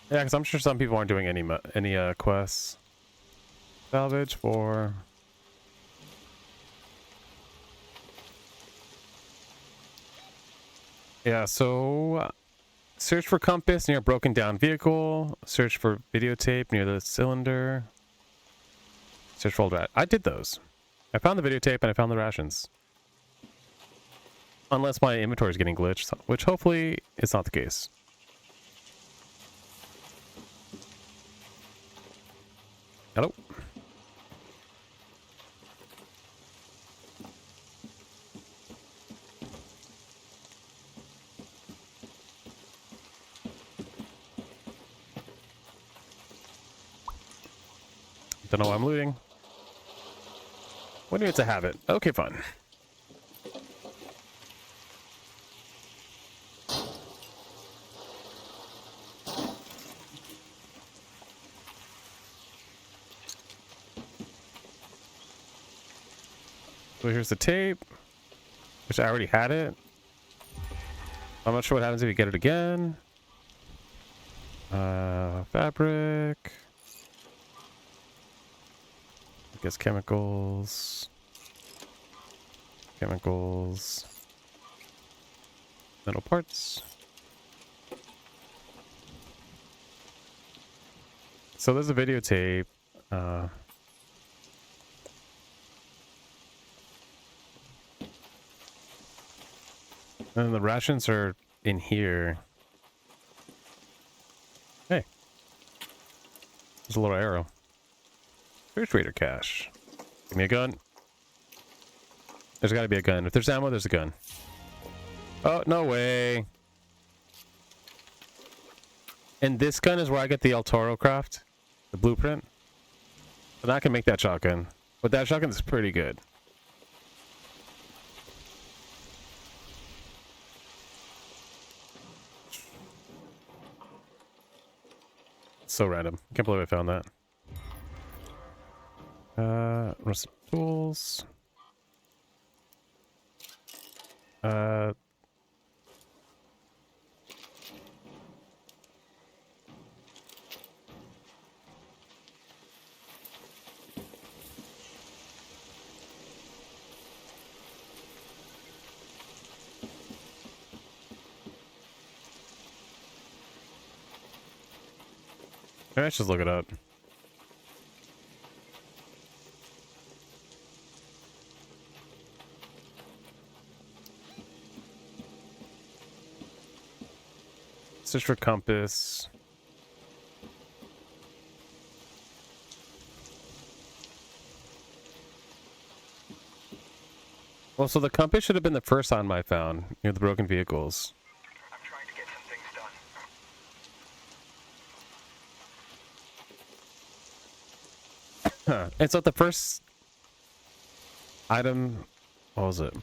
Yeah, because I'm sure some people aren't doing any quests. Salvage for... Yeah, so... search for compass near a broken down vehicle. Search for videotape near the cylinder. Search for old rat. I did those. I found the videotape and I found the rations. Unless my inventory is getting glitched, which hopefully is not the case. Hello. Don't know why I'm looting. When do you have to have it? Okay, fine. So here's the tape, which I already had it. I'm not sure what happens if you get it again. Fabric. I guess chemicals. Chemicals. Metal parts. So there's a videotape. And the rations are in here. Hey. There's a little arrow. Refrigerator cache. Give me a gun. There's gotta be a gun. If there's ammo, there's a gun. Oh, no way. And this gun is where I get the El Toro craft. The blueprint. And I can make that shotgun. But that shotgun is pretty good. So random. Can't believe I found that. Rest tools. Let's just look it up. Search for compass. Well, so the compass should have been the first item I found near the broken vehicles. I'm trying to get some things done. And so the first item, what was it?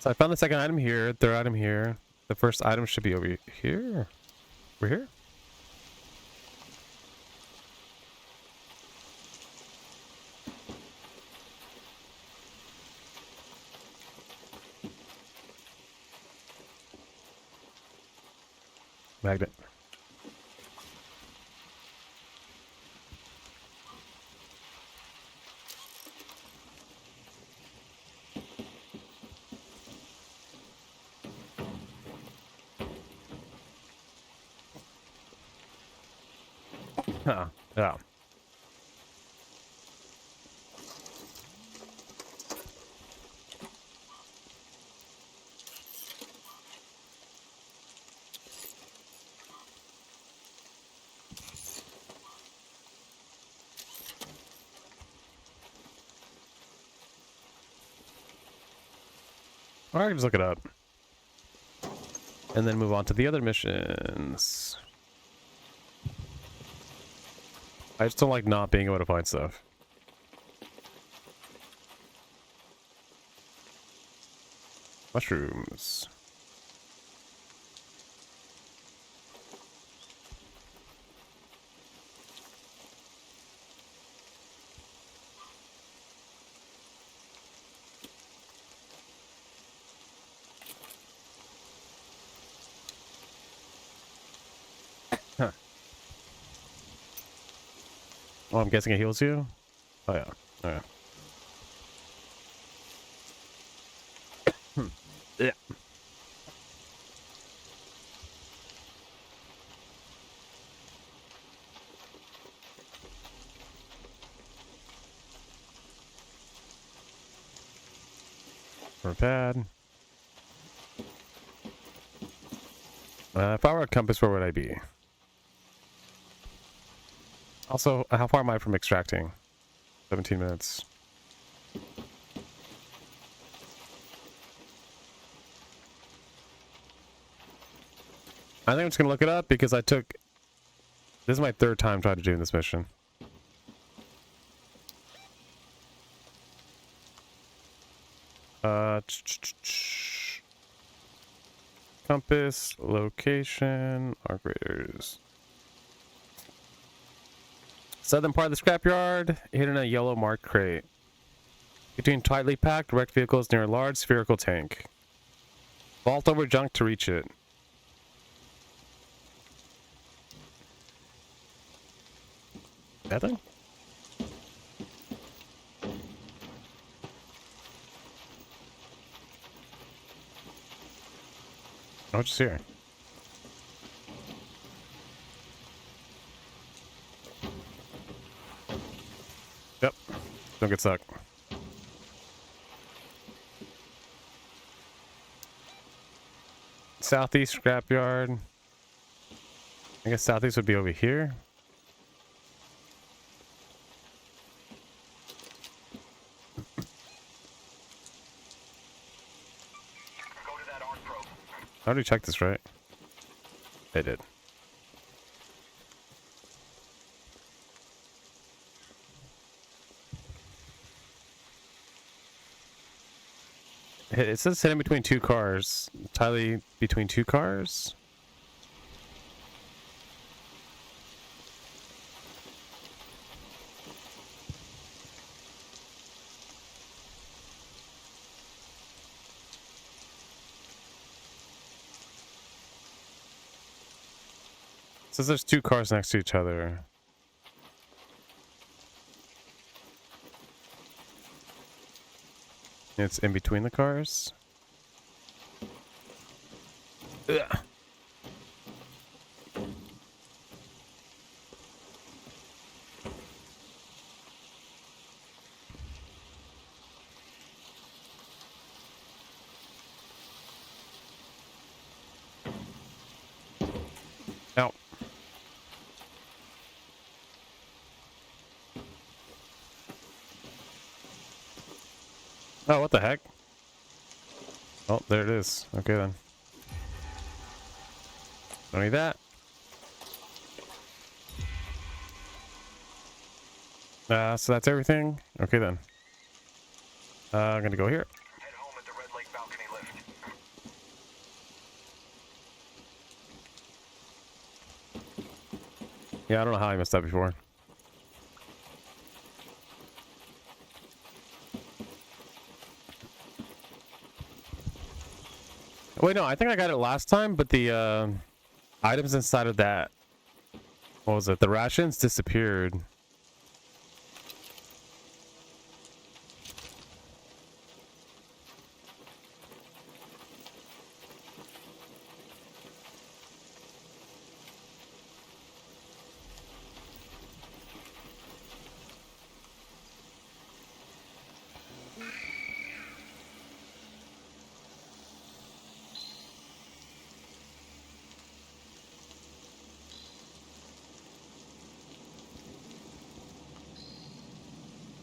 So I found the second item here, third item here. The first item should be over here. We're here. Magnet. Huh. Yeah. Or I can just look it up. And then move on to the other missions. I just don't like not being able to find stuff. Mushrooms. Huh. Oh, I'm guessing it heals you? Oh, yeah. Okay. Yeah. We're bad. If I were a compass, where would I be? Also, how far am I from extracting? 17 minutes. I think I'm just gonna look it up because this is my third time trying to do this mission. Compass, location, operators. Southern part of the scrapyard, hidden in a yellow marked crate. Between tightly packed wrecked vehicles near a large spherical tank. Vault over junk to reach it. That thing? Oh, just here. Yep. Don't get stuck. Southeast scrapyard. I guess southeast would be over here. I already checked this, right? I did. It says hidden between two cars. Entirely between two cars? It says there's two cars next to each other. It's in between the cars. Ugh. Ow. Oh, what the heck? Oh, there it is. Okay then. Don't need that. So that's everything? Okay then. I'm gonna go here. Head home at the Red Lake balcony lift. Yeah, I don't know how I messed up before. Wait, no, I think I got it last time, but the items inside of that, what was it? The rations disappeared.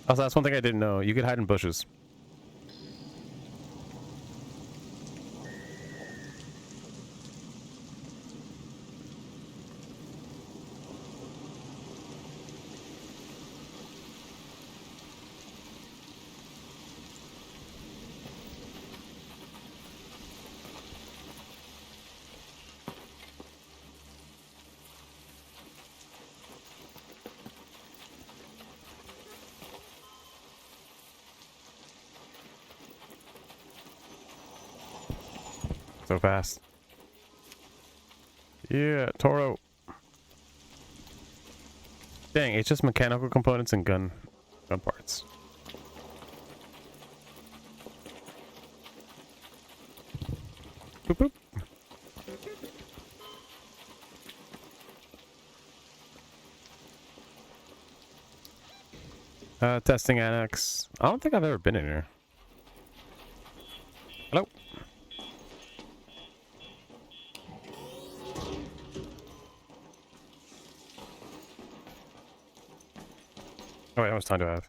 Also, that's one thing I didn't know. You could hide in bushes. So fast. Yeah, Toro. Dang, it's just mechanical components and gun parts. Boop boop. Testing annex. I don't think I've ever been in here. Hello. Oh wait, how much time do I have?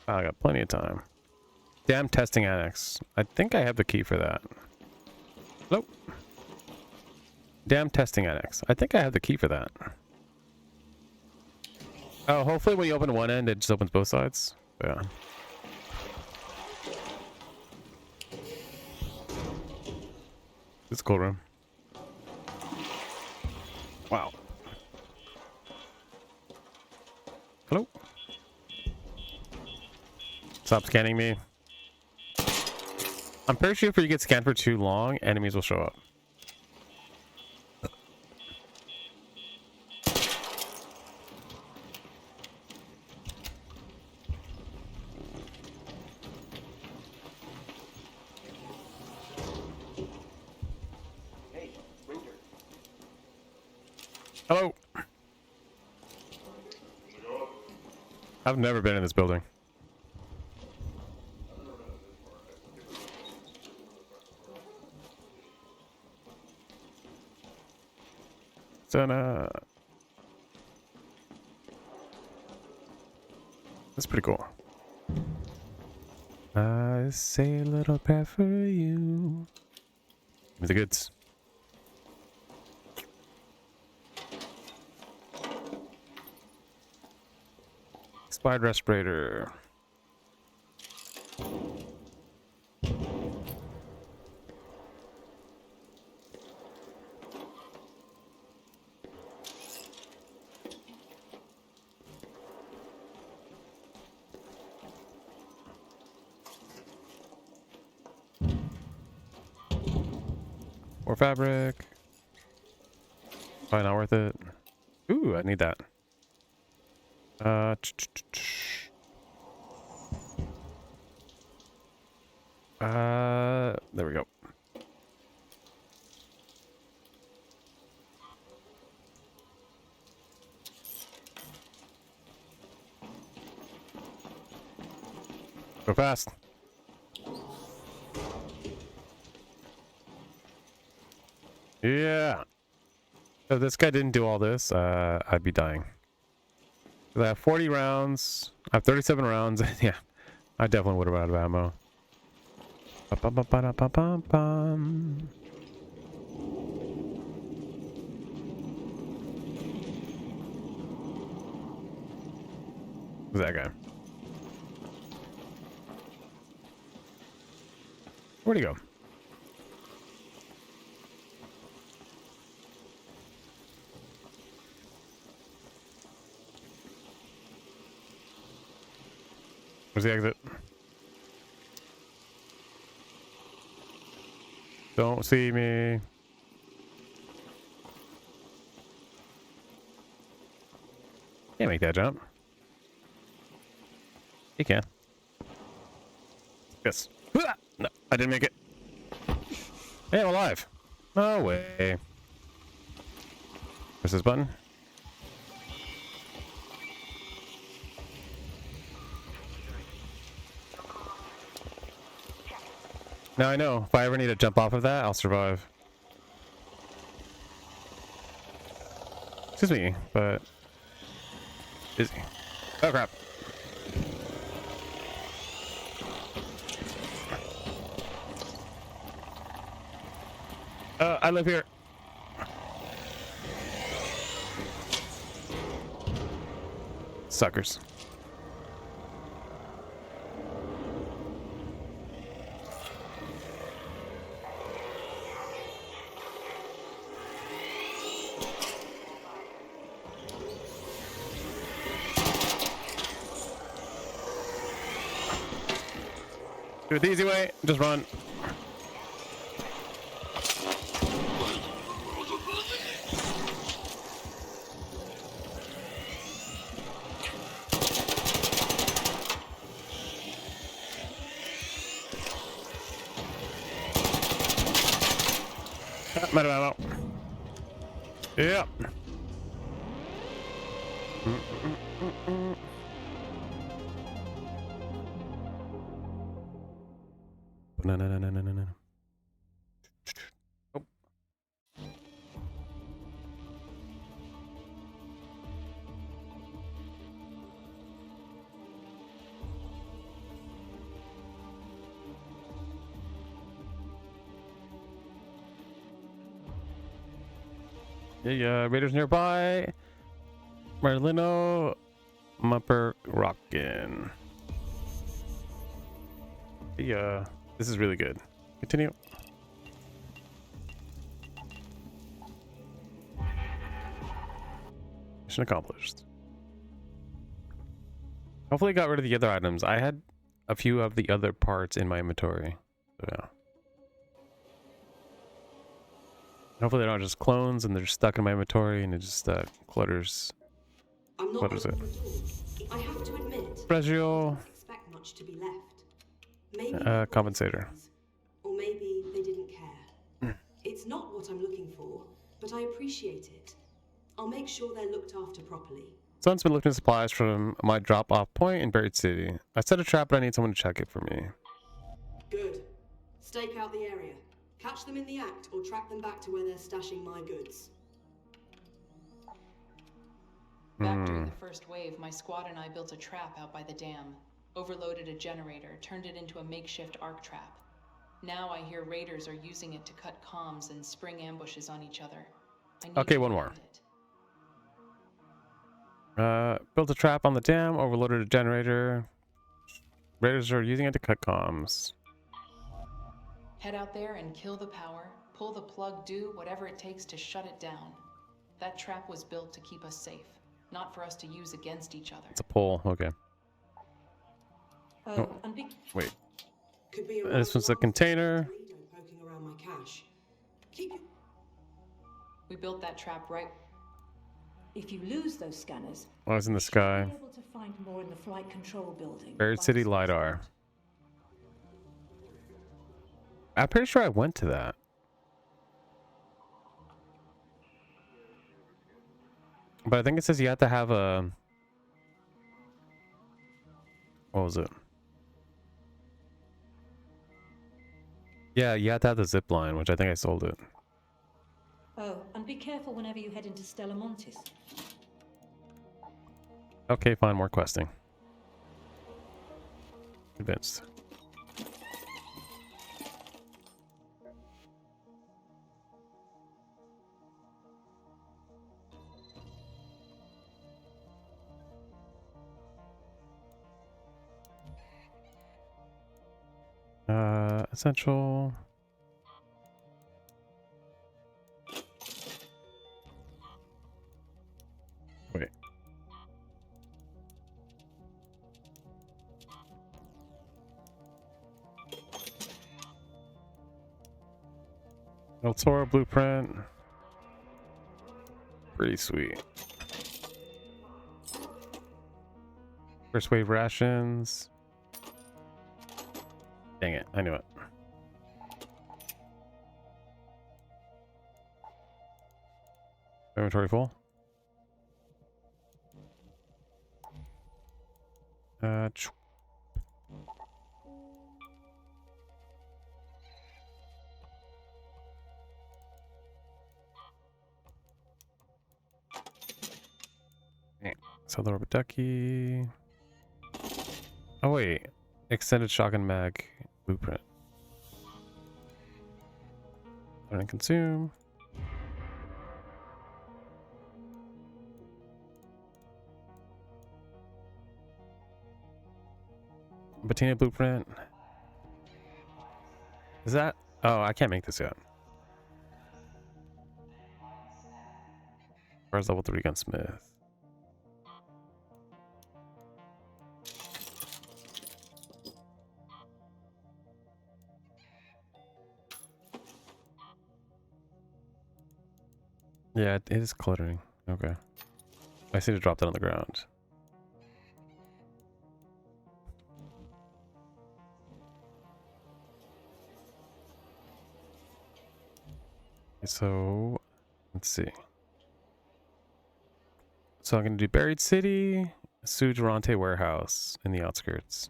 Oh, I got plenty of time. Damn testing annex. I think I have the key for that. Hello. Damn testing annex. I think I have the key for that. Oh, hopefully when you open one end, it just opens both sides. Yeah. It's a cool room. Wow. Hello? Stop scanning me. I'm pretty sure if you get scanned for too long, enemies will show up. Hello. I've never been in this building. That's pretty cool. I say a little prayer for you. Give me the goods. Expired respirator. More fabric. Probably not worth it. Ooh, I need that. There we go. Go fast. Yeah. If this guy didn't do all this, I'd be dying. I have 40 rounds. I have 37 rounds. Yeah, I definitely would have run out of ammo. Ba-ba-ba-da-ba-bum-bum. Who's that guy? Where'd he go? Where's the exit? Don't see me. Can't make that jump. You can. Yes. No, I didn't make it. Hey, I'm alive. No way. Where's this button? Now I know. If I ever need to jump off of that, I'll survive. Excuse me, but... Is he? Oh, crap. I live here. Suckers. Do it the easy way. Just run. Might have out. Yeah. No. Oh. Yeah, raiders nearby. Marlino, Mupper, Rockin. Yeah, this is really good. Continue. Mission accomplished. Hopefully I got rid of the other items. I had a few of the other parts in my inventory. So yeah. Hopefully they're not just clones and they're just stuck in my inventory and it just clutters. What is it? I have to admit, Prezio. Expect much to be left. Maybe Compensator. or maybe they didn't care. It's not what I'm looking for, but I appreciate it. I'll make sure they're looked after properly. Someone's been looking at supplies from my drop-off point in Buried City. I set a trap, but I need someone to check it for me. Good. Stake out the area. Catch them in the act, or track them back to where they're stashing my goods. Back during the first wave, my squad and I built a trap out by the dam. Overloaded a generator, turned it into a makeshift arc trap. Now I hear raiders are using it to cut comms and spring ambushes on each other. Okay, one more. Built a trap on the dam, overloaded a generator. Raiders are using it to cut comms. Head out there and kill the power, pull the plug, do whatever it takes to shut it down. That trap was built to keep us safe, not for us to use against each other. It's a pole, okay. Oh, and wait. Could be This one's a container. Poking around my cache. We built that trap right. If you lose those scanners, Oh, it's in the sky. you'll be able to find more in the flight control building. Buried City LiDAR. I'm pretty sure I went to that. But I think it says you have to have a... What was it? Yeah, you have to have the zip line, which I think I sold it. Oh, and be careful whenever you head into Stella Montis. Okay, fine, more questing. Convinced. Essential. Wait. El Toro blueprint. Pretty sweet. First wave rations. Dang it, I knew it. Inventory full. Okay, so the rubber ducky. Oh wait, extended shotgun mag blueprint. Learn and consume. Batina blueprint. Is that? Oh, I can't make this yet. Where's level 3 gunsmith? Yeah, it is cluttering. Okay. I see to drop that on the ground. So, let's see. So I'm going to do Buried City, Sue Durante Warehouse in the outskirts.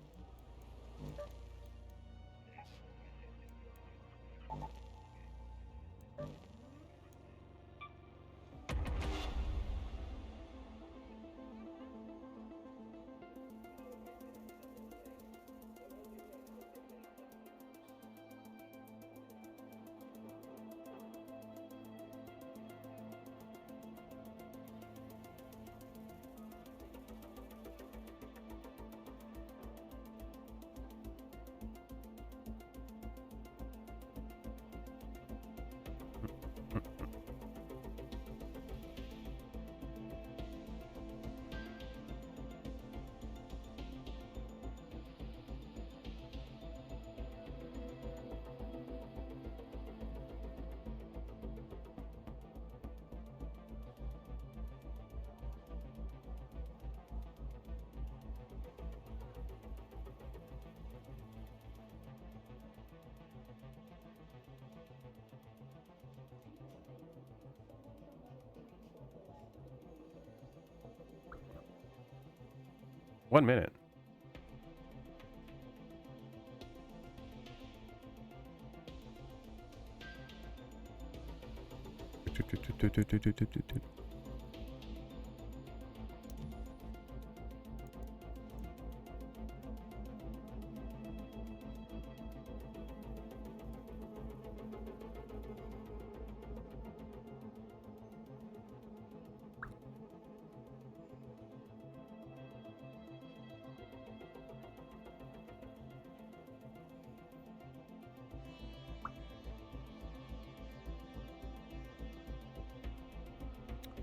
One minute.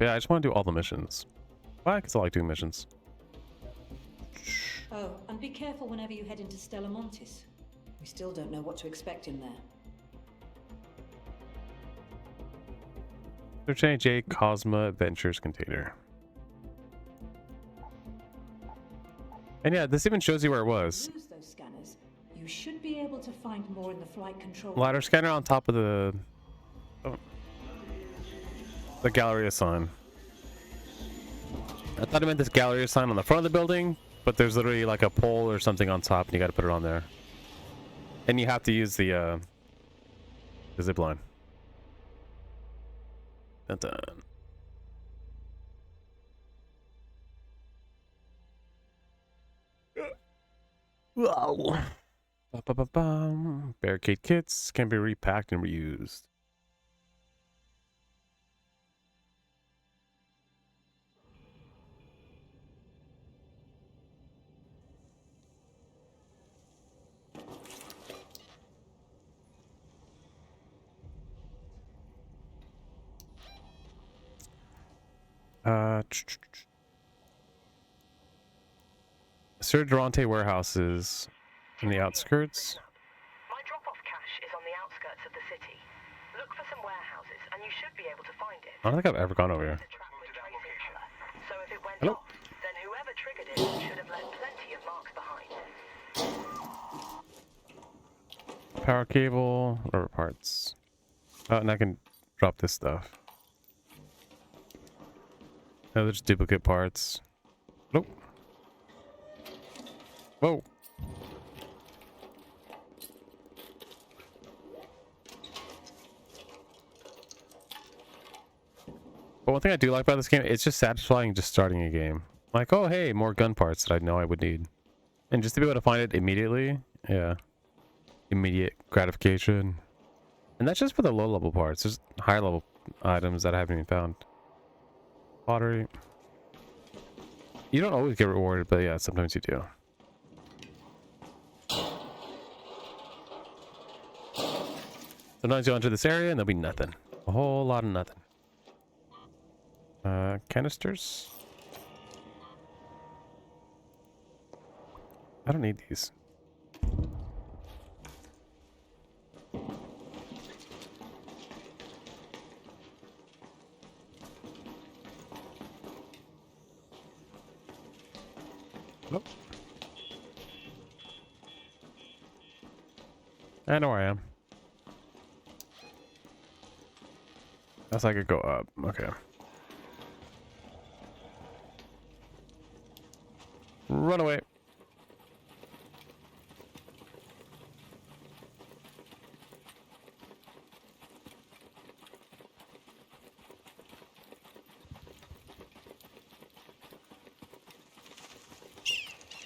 Yeah, I just want to do all the missions. Why? Because I like doing missions. Oh, and be careful whenever you head into Stella Montis. We still don't know what to expect in there. Lieutenant J. Cosma Adventures container. And yeah, this even shows you where it was. Use those scanners. You should be able to find more in the flight control. Ladder scanner on top of the Galleria sign. I thought it meant this Galleria sign on the front of the building, but there's literally like a pole or something on top, and you got to put it on there. And you have to use the zip line. Dun -dun. Wow. Ba-ba-ba-bum. Barricade kits can be repacked and reused. Sir Durante warehouses in the outskirts. My drop-off cache is on the outskirts of the city. Look for some and you should be able to find it. I don't think I've ever gone over here. So if it went Hello? off, then whoever triggered it should have left plenty of marks behind. Power cable, rubber parts. Oh, and I can drop this stuff. No, there's duplicate parts. Nope. Whoa. But one thing I do like about this game, it's just satisfying just starting a game. Like, oh hey, more gun parts that I know I would need. And just to be able to find it immediately, yeah. Immediate gratification. And that's just for the low level parts. There's higher level items that I haven't even found. Pottery. You don't always get rewarded, but yeah, sometimes you do. Sometimes you'll enter this area and there'll be nothing. A whole lot of nothing. Canisters? I don't need these. Nope. I know where I am. That's I could go up. Okay. Run away.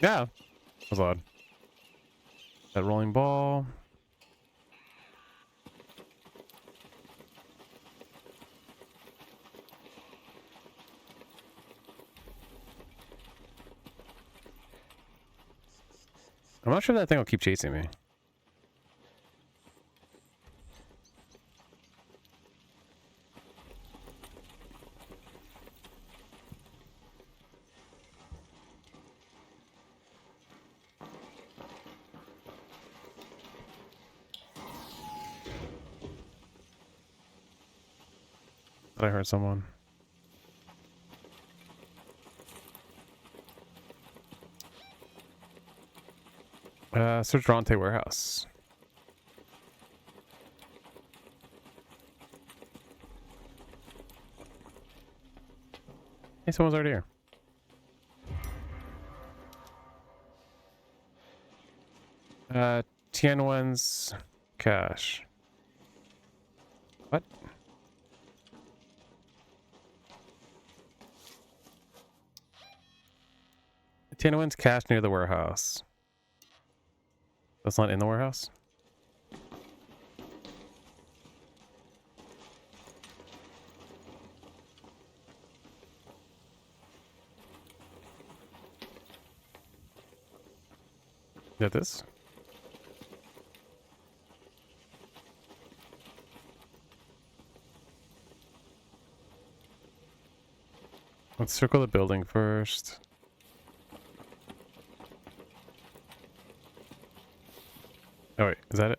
Yeah. That's odd. That rolling ball. I'm not sure that thing will keep chasing me. I heard someone. Search Ronte warehouse. Hey, someone's already here. Tianwen's cash. What? Tianwen's cash near the warehouse. That's not in the warehouse? Is that this? Let's circle the building first. Oh wait, is that it?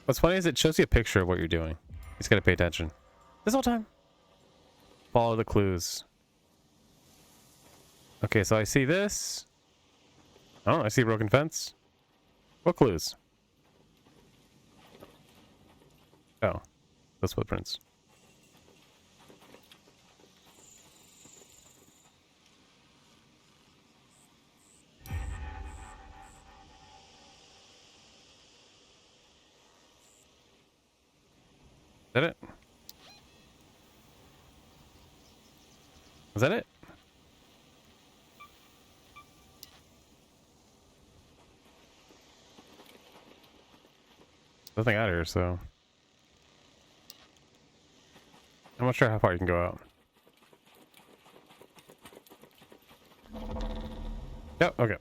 What's funny is it shows you a picture of what you're doing. You just gotta pay attention. This whole time. Follow the clues. Okay, so I see this. Oh, I see a broken fence. What clues? Oh, those footprints. Is that it? Is that it? Nothing out here, so I'm not sure how far you can go out. Yep, okay.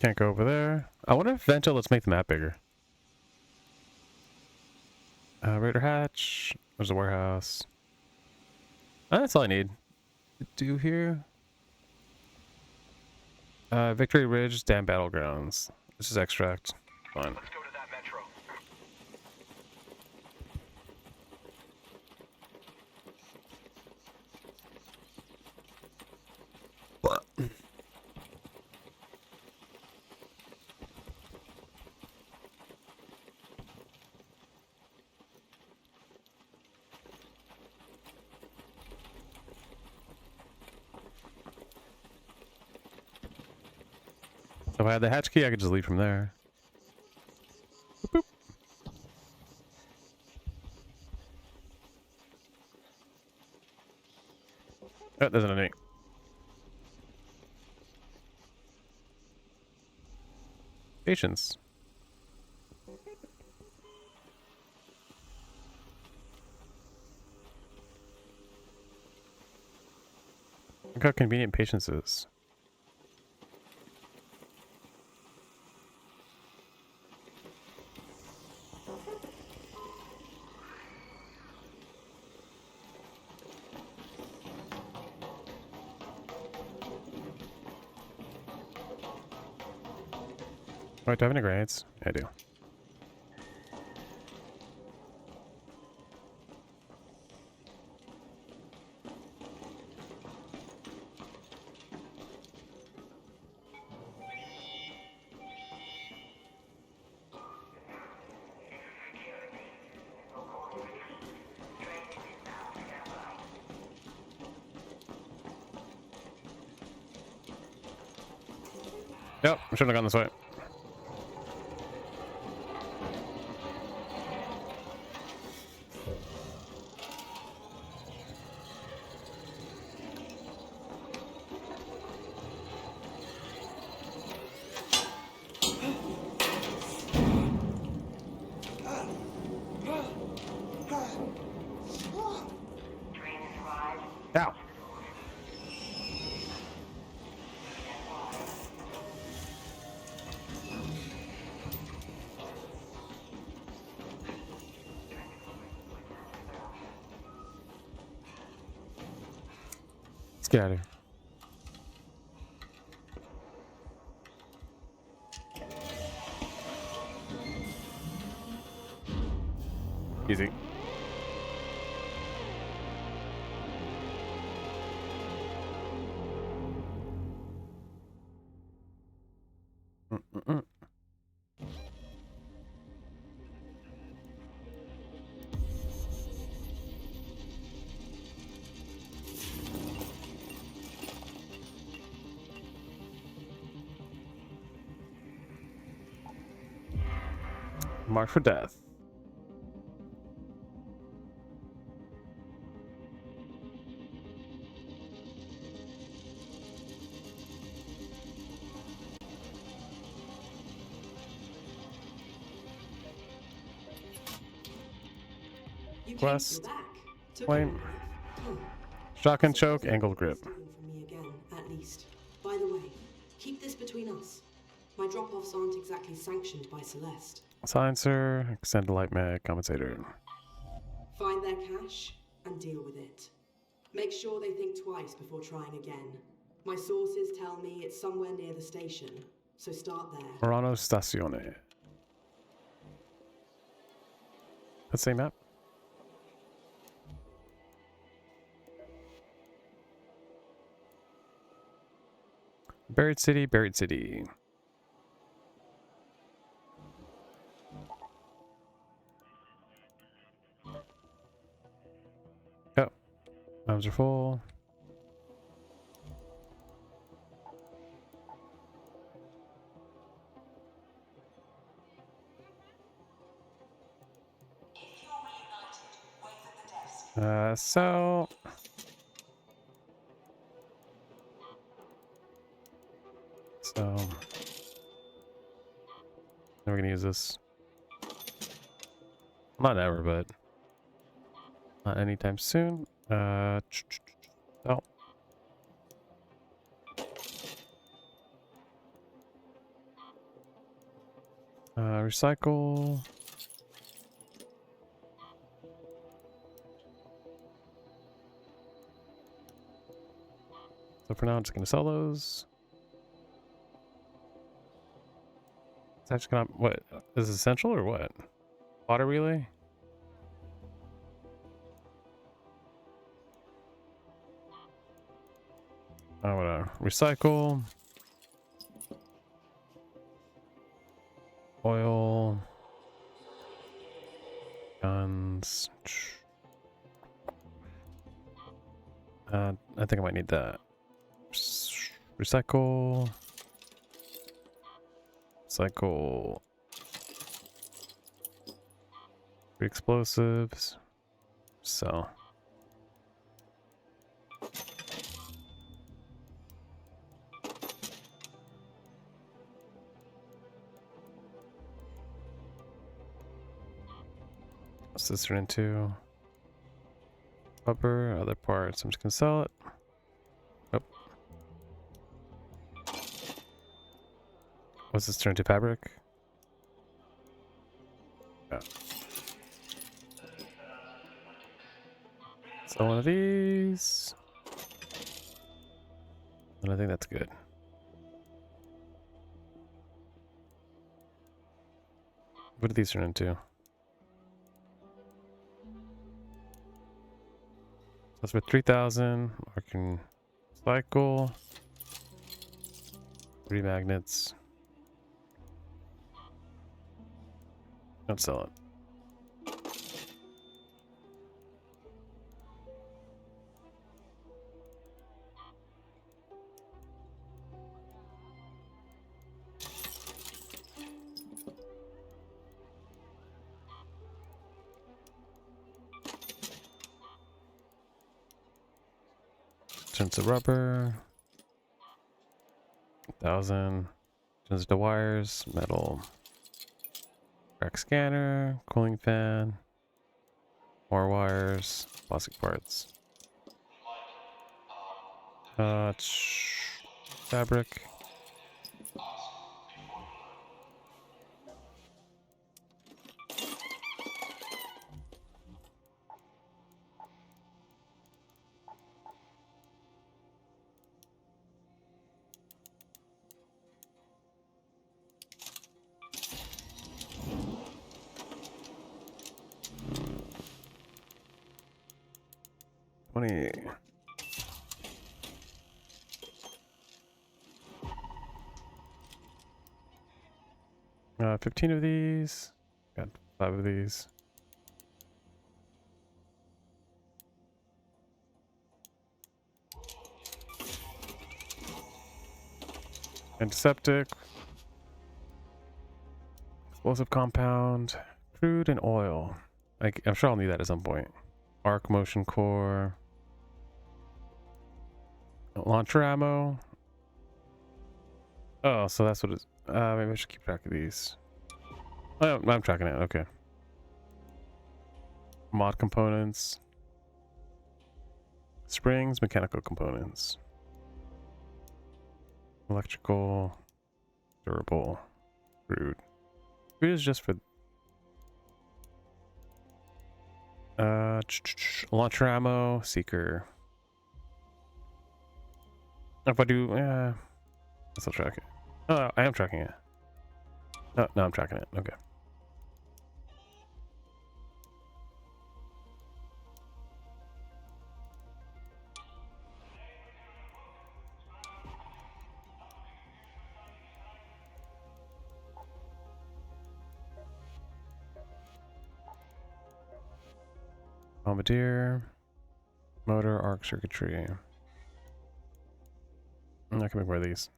Can't go over there. I wonder if eventually let's make the map bigger. Raider hatch. There's a warehouse. That's all I need to do here. Victory Ridge, Dam Battlegrounds. This is extract. Fine. Let's go to that metro. What? So if I had the hatch key, I could just leave from there. Boop, boop. Oh, there's an enemy. Patience. Look how convenient patience is. Wait, do I have any grenades? Yeah, I do. Yep, I shouldn't have gone this way. Ow. Let's get out of here. Easy. Mark for death. Quest. Flame. Shotgun choke, angled grip. From me again, at least. By the way, keep this between us. My drop-offs aren't exactly sanctioned by Celeste. Silencer, extended light mag, compensator. Find their cache and deal with it. Make sure they think twice before trying again. My sources tell me it's somewhere near the station, so start there. Murano Stazione. That same map? Buried City, Buried City. Oh, arms are full. So we're gonna use this. Not ever, but not anytime soon. Oh. Oh. Recycle. So for now, I'm just gonna sell those. It's actually gonna, what is essential or what? Water relay. I wanna recycle. Oil. Guns. I think I might need that. Recycle. Recycle. Explosives. So. What's this turn into? Rubber, other parts. I'm just gonna sell it. Oh. What's this turn into? Fabric? Yeah. So one of these. And I think that's good. What do these turn into? That's for 3,000. I can cycle. 3 magnets. Don't sell it. Turns to rubber. 1,000. Turns to wires. Metal. Crack scanner. Cooling fan. More wires. Plastic parts. Fabric. $20. 15 of these. Got 5 of these. Antiseptic. Explosive compound. Crude and oil. I'm sure I'll need that at some point. Arc motion core. Launcher ammo. Oh, so that's what it is. Maybe I should keep track of these. Oh, I'm tracking it. Okay. Mod components. Springs, mechanical components. Electrical. Durable. Crude. Crude is just for... launcher ammo. Seeker. If I do... I still track it. Oh, I am tracking it. No, I'm tracking it. Okay. Bombardier. Motor, arc circuitry. I can make more of these.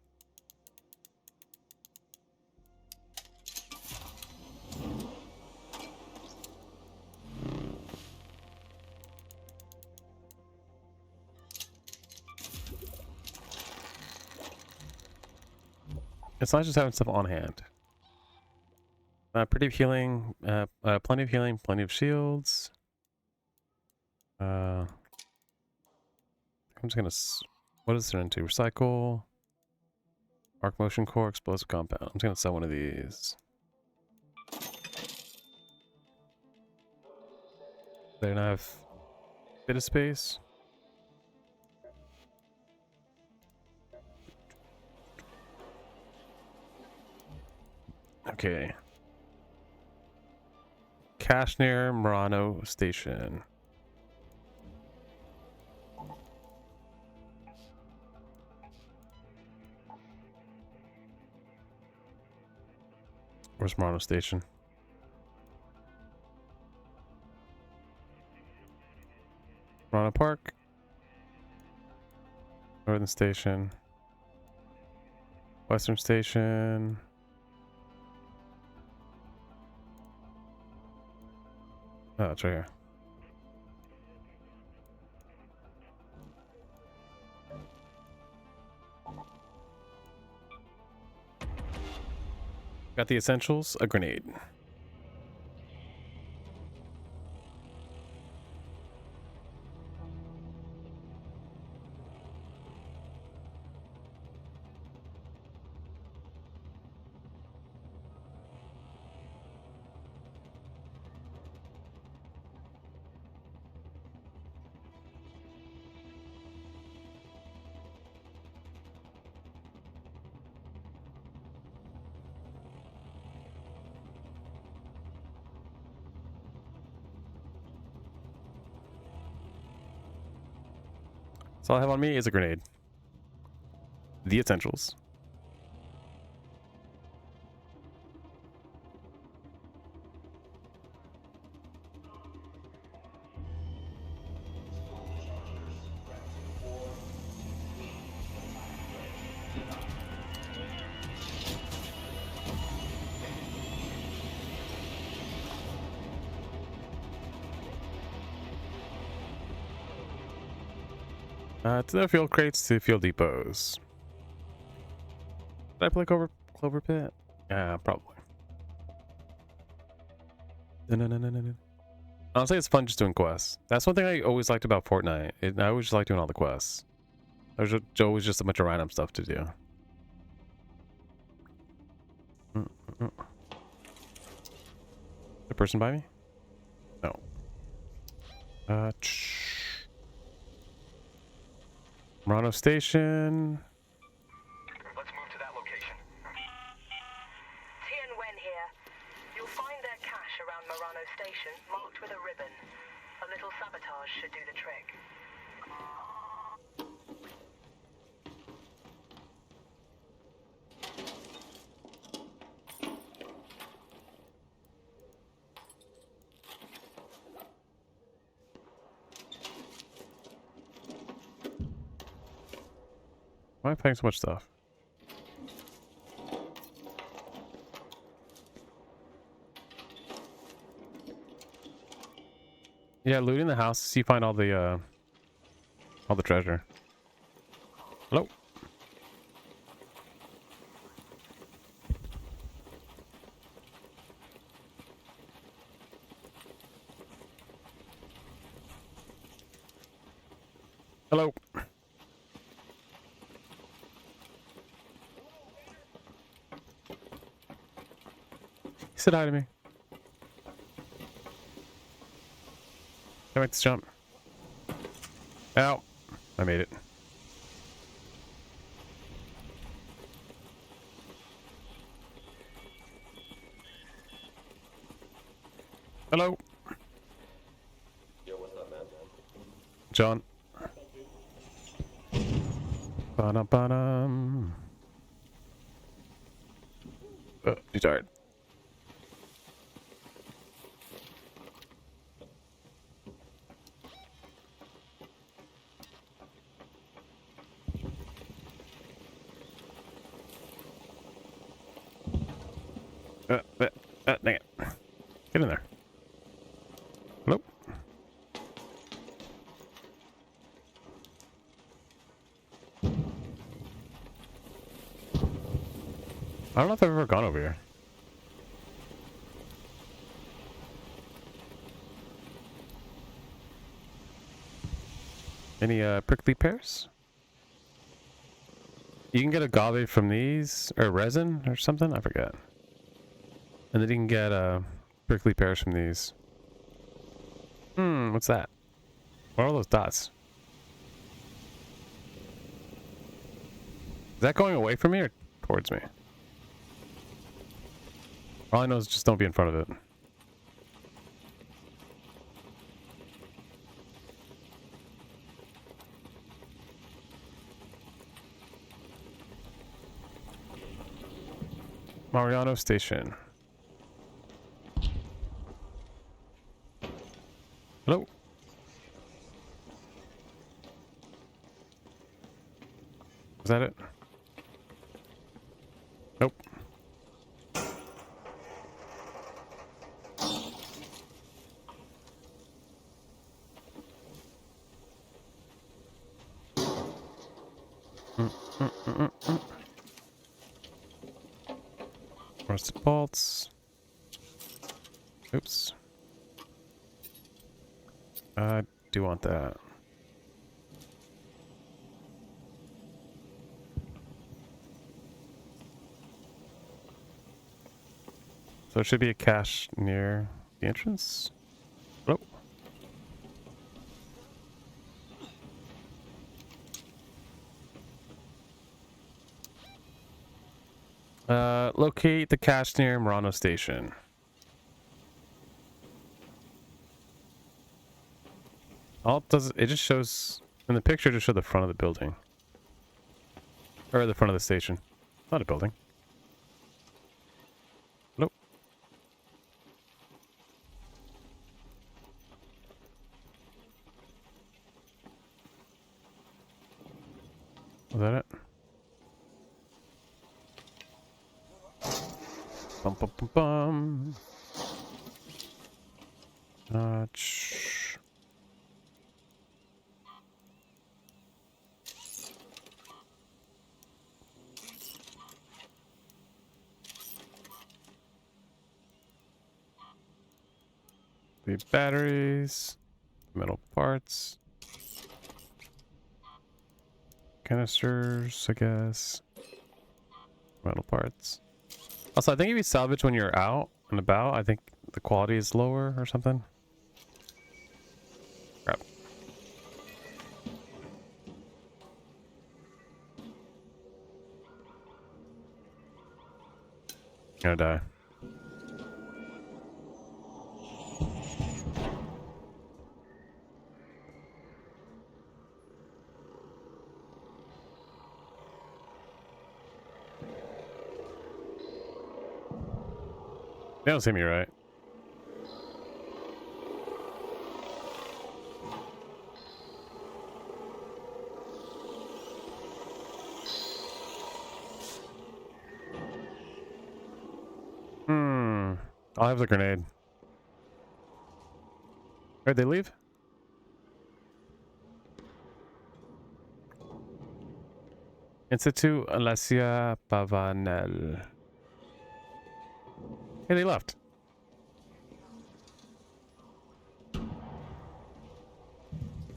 It's not just having stuff on hand. Pretty healing, plenty of healing, plenty of shields. I'm just gonna... What is it into? Recycle. Arc motion core, explosive compound. I'm just gonna sell one of these. They don't have a bit of space. Okay. Cache near Murano Station. Where's Murano Station? Murano Park. Northern Station. Western Station. Oh, it's right here. Got the essentials, a grenade. So all I have on me is a grenade. The essentials. To the fuel crates to fuel depots. Did I play Clover Pit? Yeah, probably. No. Honestly, it's fun just doing quests. That's one thing I always liked about Fortnite. I always just like doing all the quests. There's always just a bunch of random stuff to do. The person by me? No. Murano Station. Let's move to that location. Tien Wen here. You'll find their cache around Murano Station, marked with a ribbon. A little sabotage should do the trick. Why am I playing so much stuff? Yeah, looting the house. See, find all the treasure. Hello. Hello. Say hi to me. Can I make this jump? Ow. I made it. Hello. Yo, what's up, man? John. Ba-dum. You tired? Dang it. Get in there. Hello? I don't know if I've ever gone over here. Any prickly pears? You can get agave from these, or resin, or something? I forget. And then you can get prickly pears from these. What's that? What are those dots? Is that going away from me or towards me? All I know is just don't be in front of it. Mariano Station. Hello? Is that it? Nope. Rusted bolts. Oops. I do want that. So there should be a cache near the entrance. Hello? Locate the cache near Murano Station. All it does, it just shows, in the picture, just show the front of the building. Or the front of the station. Not a building. Nope. Was that it? Bum bum bum bum. Notch. The batteries, metal parts, canisters, I guess, metal parts. Also, I think if you salvage when you're out and about, I think the quality is lower or something. Crap. Gonna die. They don't see me, right? I'll have the grenade. Where'd they leave? Institut Alessia Pavanel. Hey, they left.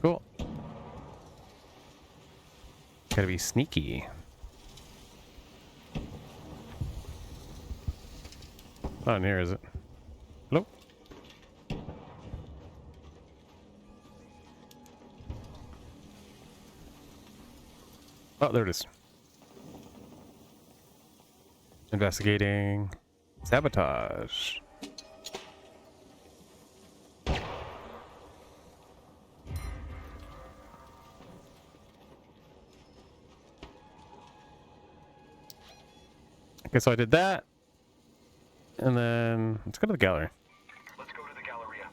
Cool. Gotta be sneaky. Not in here, is it? Hello? Oh, there it is. Investigating. Sabotage. Okay, so I did that. And then let's go to the gallery. Let's go to the Galleria.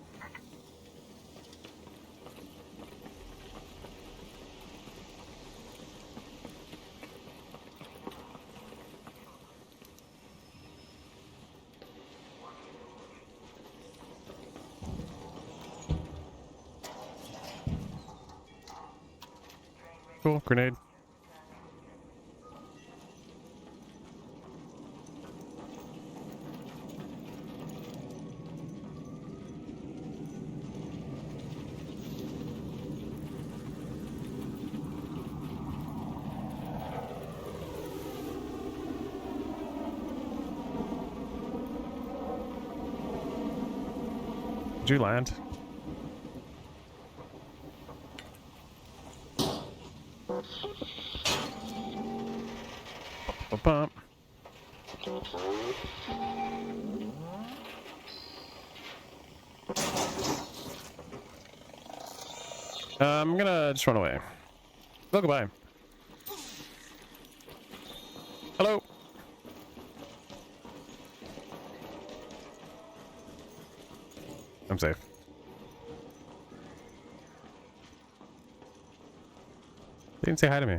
Cool, grenade. Did you land? Bump. I'm gonna just run away. Oh, goodbye. Hello. I'm safe. They didn't say hi to me.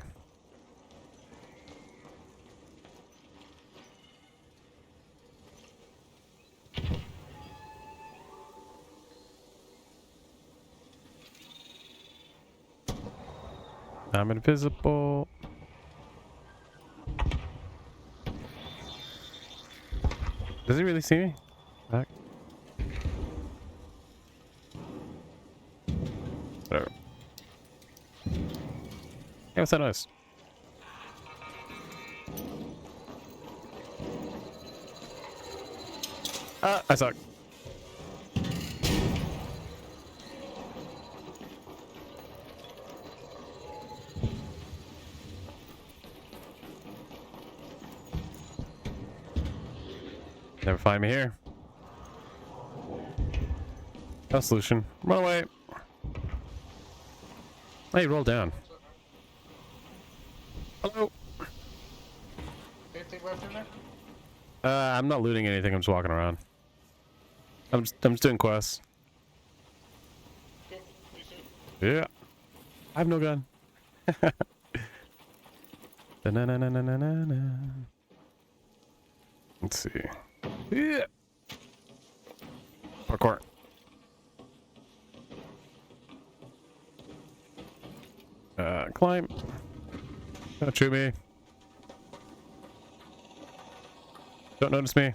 I'm invisible. Does he really see me? Back. Whatever. Hey, what's that noise? Ah, I suck. Never find me here. No solution. Run away. Hey, roll down. Hello. Anything left in there? I'm not looting anything. I'm just walking around. I'm just doing quests. Yeah. I have no gun. Da-na-na-na-na-na-na. Let's see. Yeah. Parkour. Climb. Don't shoot me. Don't notice me.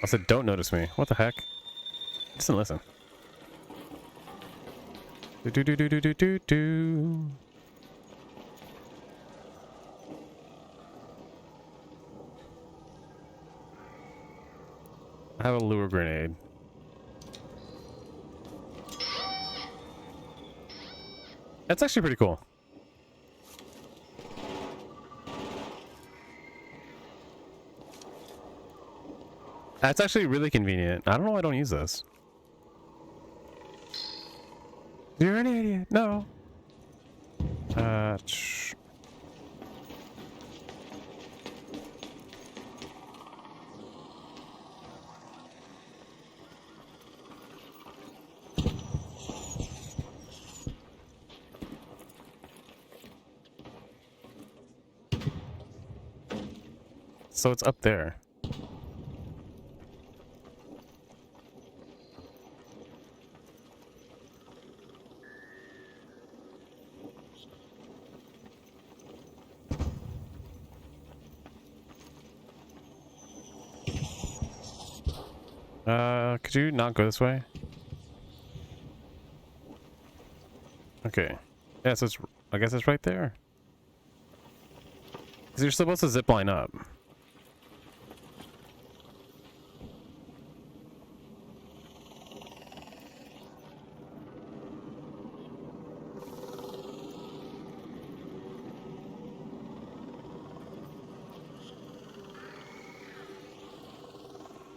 I said don't notice me. What the heck? Listen, listen. Do do do do do do do do. I have a lure grenade. That's actually pretty cool. That's actually really convenient. I don't know why I don't use this. You're an idiot. No. So it's up there. Could you not go this way? Okay. Yeah, so it's, I guess it's right there. Because you're supposed to zip line up.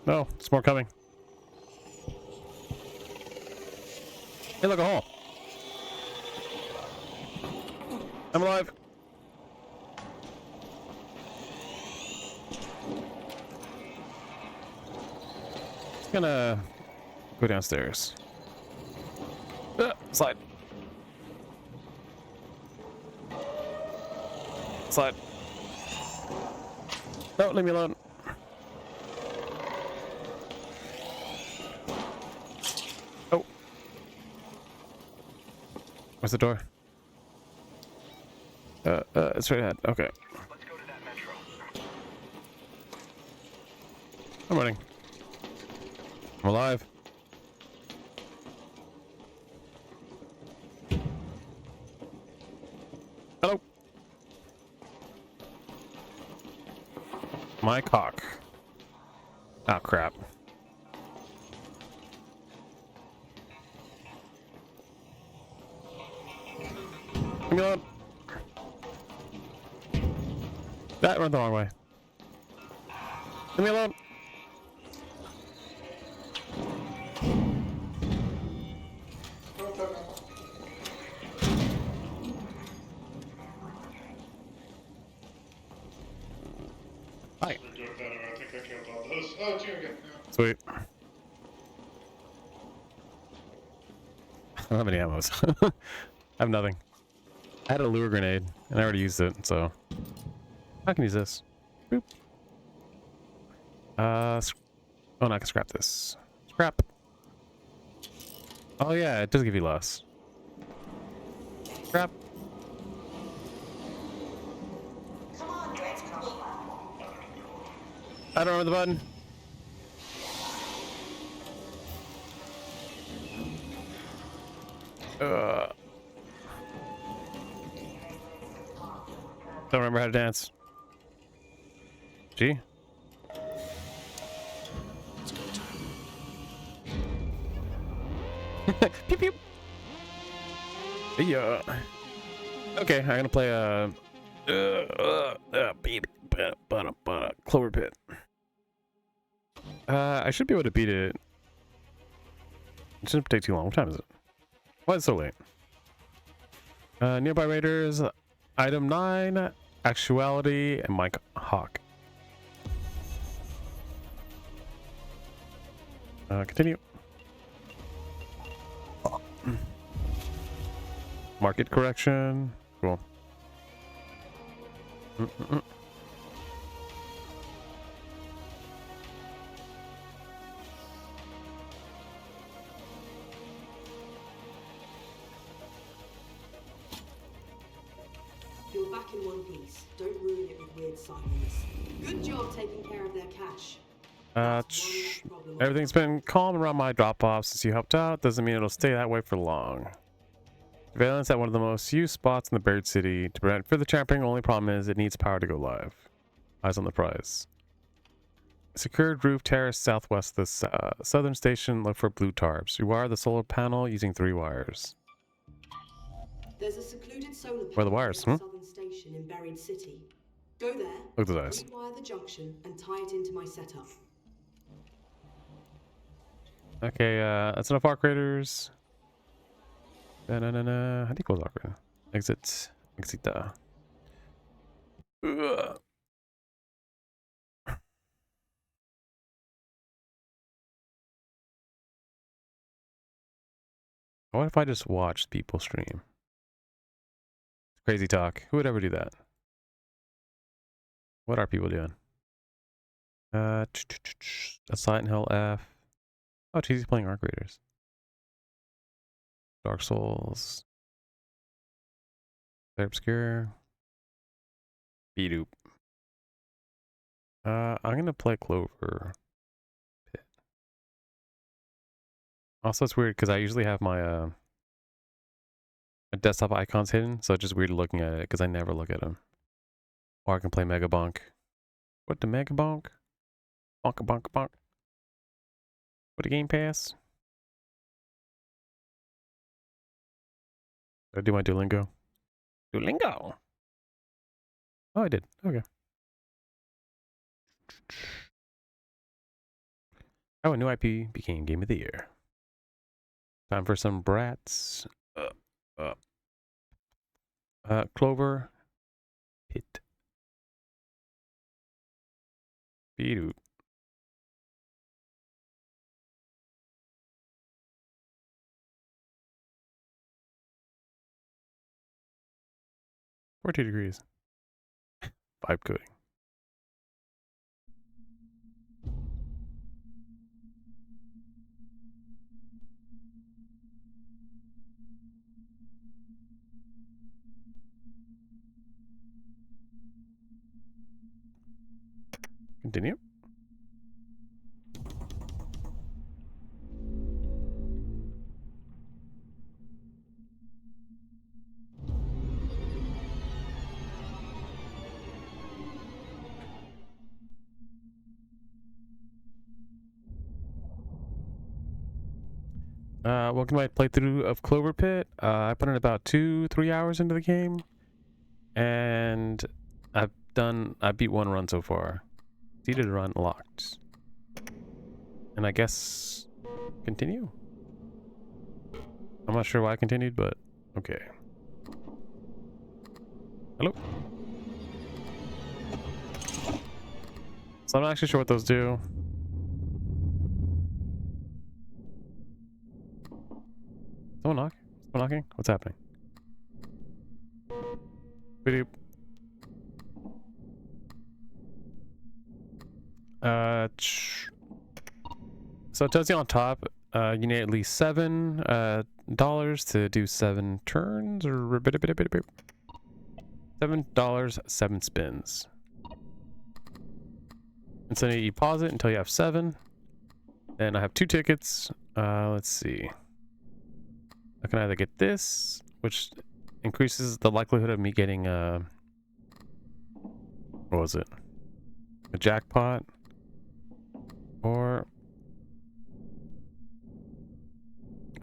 No, there's more coming. Hey, look, a hole. I'm alive. Just gonna go downstairs. Slide. Slide. No, leave me alone. Oh. Where's the door? It's right ahead. Okay. Let's go to that metro. I'm running. I'm alive. Hello. My cock. Oh, crap. Leave me alone. That went the wrong way. Leave me alone. Hi. I think I killed all those. Oh, it's you again. Yeah. Sweet. I don't have any ammos. I have nothing. I had a lure grenade, and I already used it, so I can use this. Boop. Oh, no, I can scrap this. Scrap. Oh yeah, it does give you less. Scrap. I don't remember the button. Don't remember how to dance. Gee. Pew pew. Yeah. Okay, I'm gonna play Clover Pit. I should be able to beat it. It shouldn't take too long. What time is it? Why is it so late? Nearby raiders, item 9, actuality, and Mike Hawk. Continue. Market correction. Cool. You're back in one piece. Don't ruin it with weird silence. Good job taking care of their cash. Everything's been calm around my drop-off since you helped out. Doesn't mean it'll stay that way for long. Surveillance at one of the most used spots in the buried city to prevent further tramping. Only problem is it needs power to go live. Eyes on the prize. Secured roof terrace southwest of the southern station. Look for blue tarps. Rewire the solar panel using 3 wires. There's a secluded solar panel Where are the wires? at the southern station in buried city. Go there. Look at those eyes. Rewire the junction and tie it into my setup. Okay, that's enough arc raiders. I think it was arc raider. Exit. Exita. Ugh. What if I just watched people stream? Crazy talk. Who would ever do that? What are people doing? A Silent Hill F. Oh, he's playing Arc Raiders. Dark Souls. They're obscure. Beat-oop. I'm gonna play Clover Pit. Also, it's weird because I usually have my desktop icons hidden, so it's just weird looking at it because I never look at them. Or I can play Mega Bonk. What the Mega Bonk? Bonk bonk bonk. What a Game Pass? Did I do my Duolingo? Duolingo! Oh, I did. Okay. Oh, a new IP became Game of the Year. Time for some brats. Clover Pit. Beat-oop. $42 degrees. Vibe coding. Continue. Welcome to my playthrough of Clover Pit. I put in about 2-3 hours into the game, and I beat one run so far. Seeded run locked. And I guess continue? I'm not sure why I continued, but okay. Hello? So I'm not actually sure what those do. Someone knock? Someone knocking? What's happening? Video. So it tells you on top, you need at least $7 to do 7 turns, or $7, 7 spins. And so you pause it until you have 7. And I have 2 tickets. Let's see. I can either get this, which increases the likelihood of me getting what was it? A jackpot, or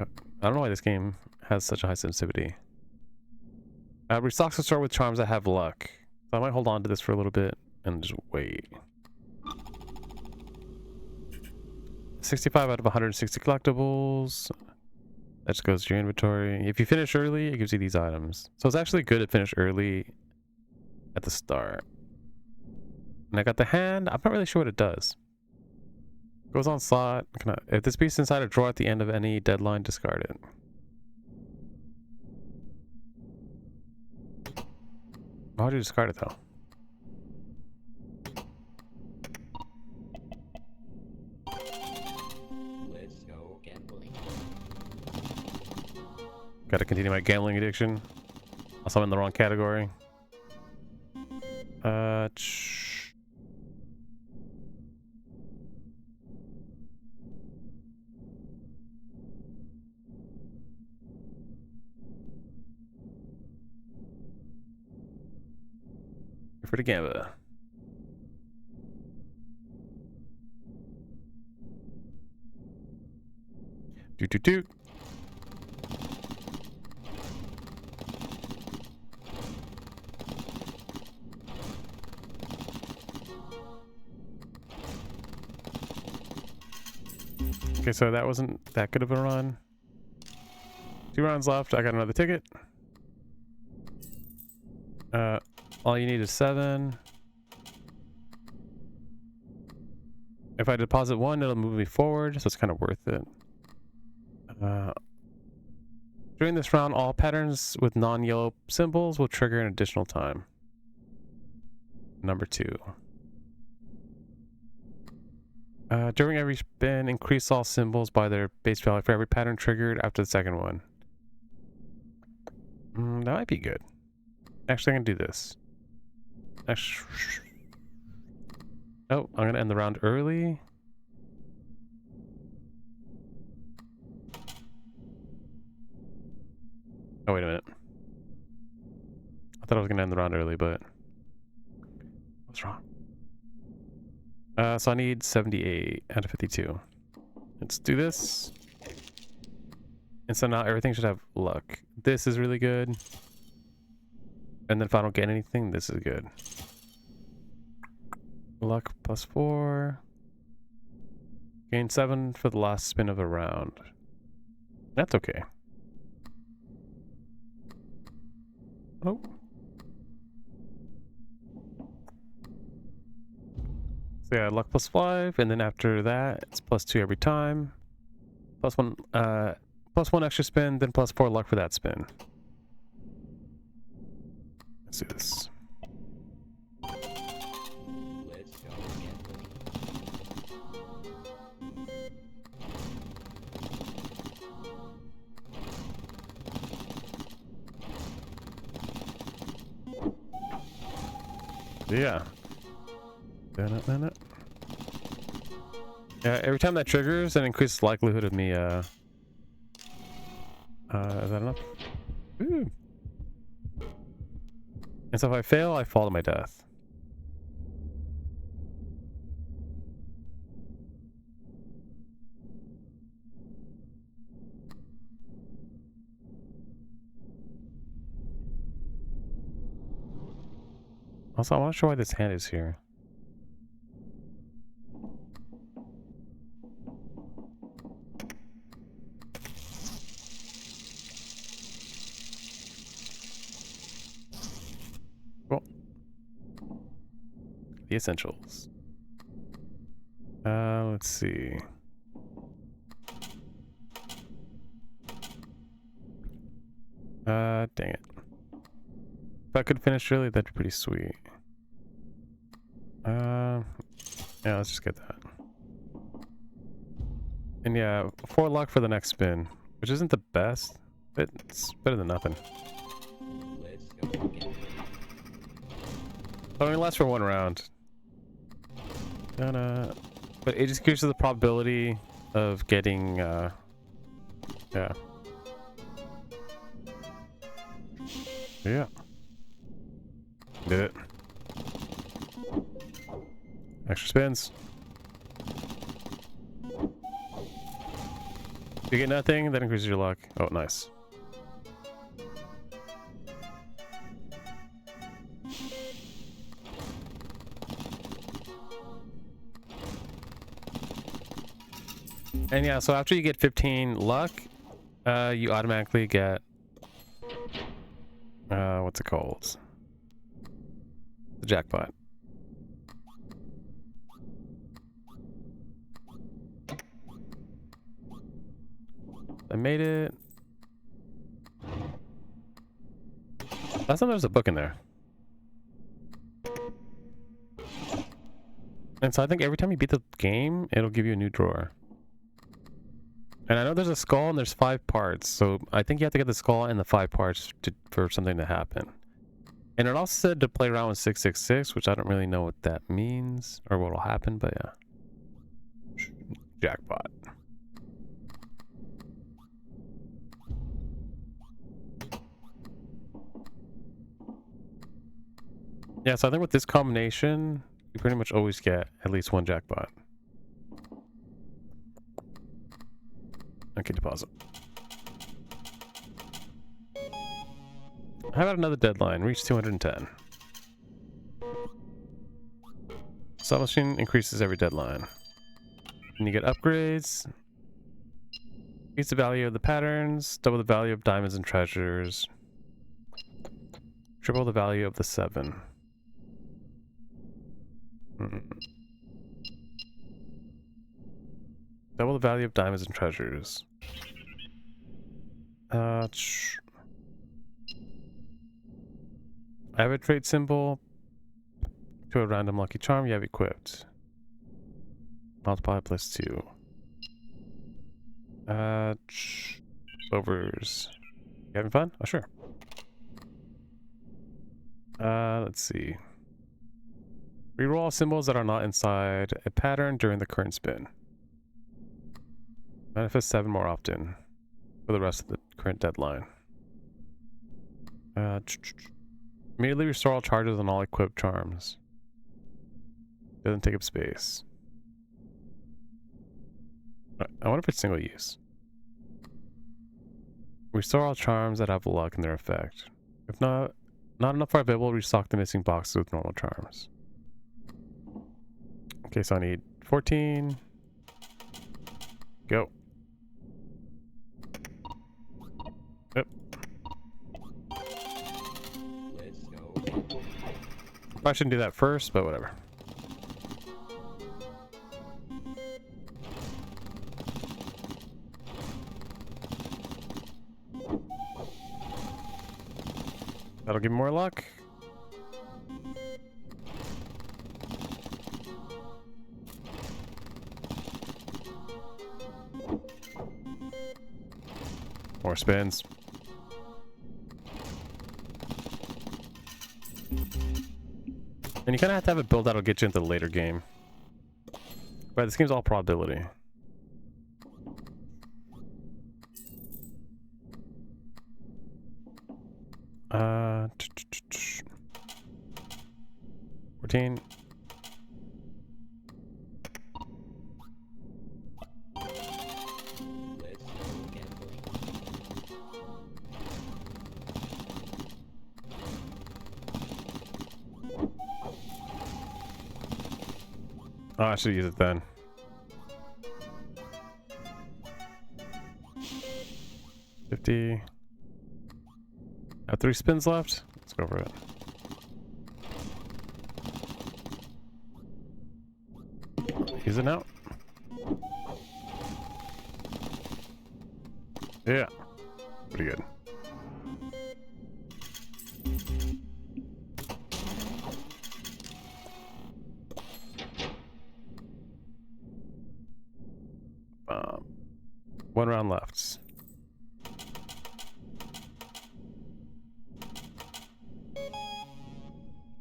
I don't know why this game has such a high sensitivity. Restocks the store with charms that have luck. So I might hold on to this for a little bit and just wait. 65 out of 160 collectibles. That just goes to your inventory. If you finish early, it gives you these items. So it's actually good to finish early at the start. And I got the hand. I'm not really sure what it does. Goes on slot. If this piece is inside a drawer at the end of any deadline, discard it. Why would you discard it though? Let's go gambling. Gotta continue my gambling addiction. Also, I'm in the wrong category. For the gamba. Doot doot doot. Okay, so that wasn't that good of a run. 2 rounds left. I got another ticket. All you need is 7. If I deposit 1, it'll move me forward, so it's kind of worth it. During this round, all patterns with non-yellow symbols will trigger an additional time. Number 2. During every spin, increase all symbols by their base value for every pattern triggered after the second one. That might be good. Actually, I'm gonna do this. Oh, I'm gonna end the round early. Oh, wait a minute. I thought I was gonna end the round early, but what's wrong? So I need 78 out of 52. Let's do this. And so now everything should have luck. This is really good. And then if I don't get anything, this is good. Luck +4. Gain 7 for the last spin of a round. That's okay. Oh. So yeah, luck +5, and then after that, it's +2 every time. +1 extra spin, then +4 luck for that spin. Let's do this. Let's go gambling. Yeah. Yeah, every time that triggers, it increases the likelihood of me, is that enough? Ooh. And so if I fail, I fall to my death. Also, I want to show why this hand is here. Cool. The essentials. Let's see. Dang it. If I could finish early, that'd be pretty sweet. Yeah, let's just get that. And yeah, 4 luck for the next spin, which isn't the best, but it's better than nothing. It only lasts for 1 round. But it just gives you the probability of getting, yeah. Yeah. Did it. Extra spins. If you get nothing, that increases your luck. Oh, nice. And yeah, so after you get 15 luck, you automatically get what's it called? The jackpot. I made it. Last time there was a book in there. And so I think every time you beat the game, it'll give you a new drawer. And I know there's a skull and there's 5 parts, so I think you have to get the skull and the 5 parts for something to happen. And it also said to play around with 666, which I don't really know what that means or what will happen, but yeah. Jackpot. Yeah, so I think with this combination, you pretty much always get at least 1 jackpot. Okay, deposit. How about another deadline? Reach 210. Submachine increases every deadline. And you get upgrades. Increase the value of the patterns. Double the value of diamonds and treasures. Triple the value of the 7. Double the value of diamonds and treasures. I have a trade symbol to a random lucky charm you have equipped. Multiply plus 2. Clovers. You having fun? Oh, sure. Let's see. Reroll all symbols that are not inside a pattern during the current spin. Manifest 7 more often for the rest of the current deadline. Immediately restore all charges on all equipped charms. Doesn't take up space. I wonder if it's single use. Restore all charms that have luck in their effect. If not enough are available, restock the missing boxes with normal charms. Okay, so I need 14. Go. Yep. I shouldn't do that first, but whatever. That'll give me more luck. More spins. And you kind of have to have a build that'll get you into the later game. Right, this game's all probability. Uh, 14. Oh, I should use it then. $50. I have 3 spins left. Let's go for it. Use it now. Yeah. Pretty good. One round left.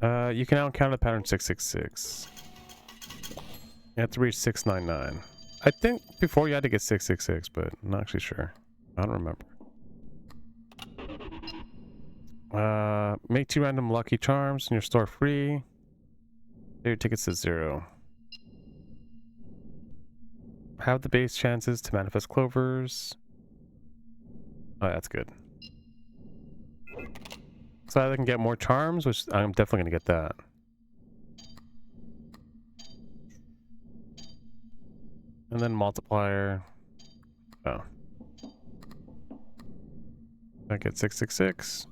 You can now encounter the pattern 666. You have to reach 699. I think before you had to get 666, but I'm not actually sure. I don't remember. Make 2 random lucky charms in your store free. Pay your tickets to 0. Have the base chances to manifest clovers. Oh, that's good. So I can get more charms, which I'm definitely gonna get that. And then multiplier. Oh. I get 666.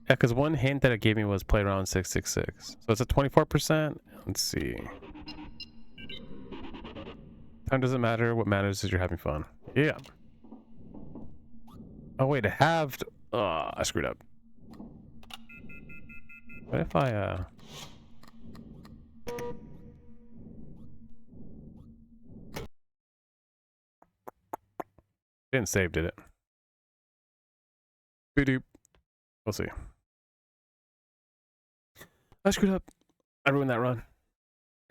Yeah, because one hint that it gave me was play around 666. So it's a 24%. Let's see. Time doesn't matter. What matters is you're having fun. Yeah. Oh, wait. It halved. Oh, I screwed up. What if I, didn't save, did it? Boop. We'll see. I screwed up. I ruined that run.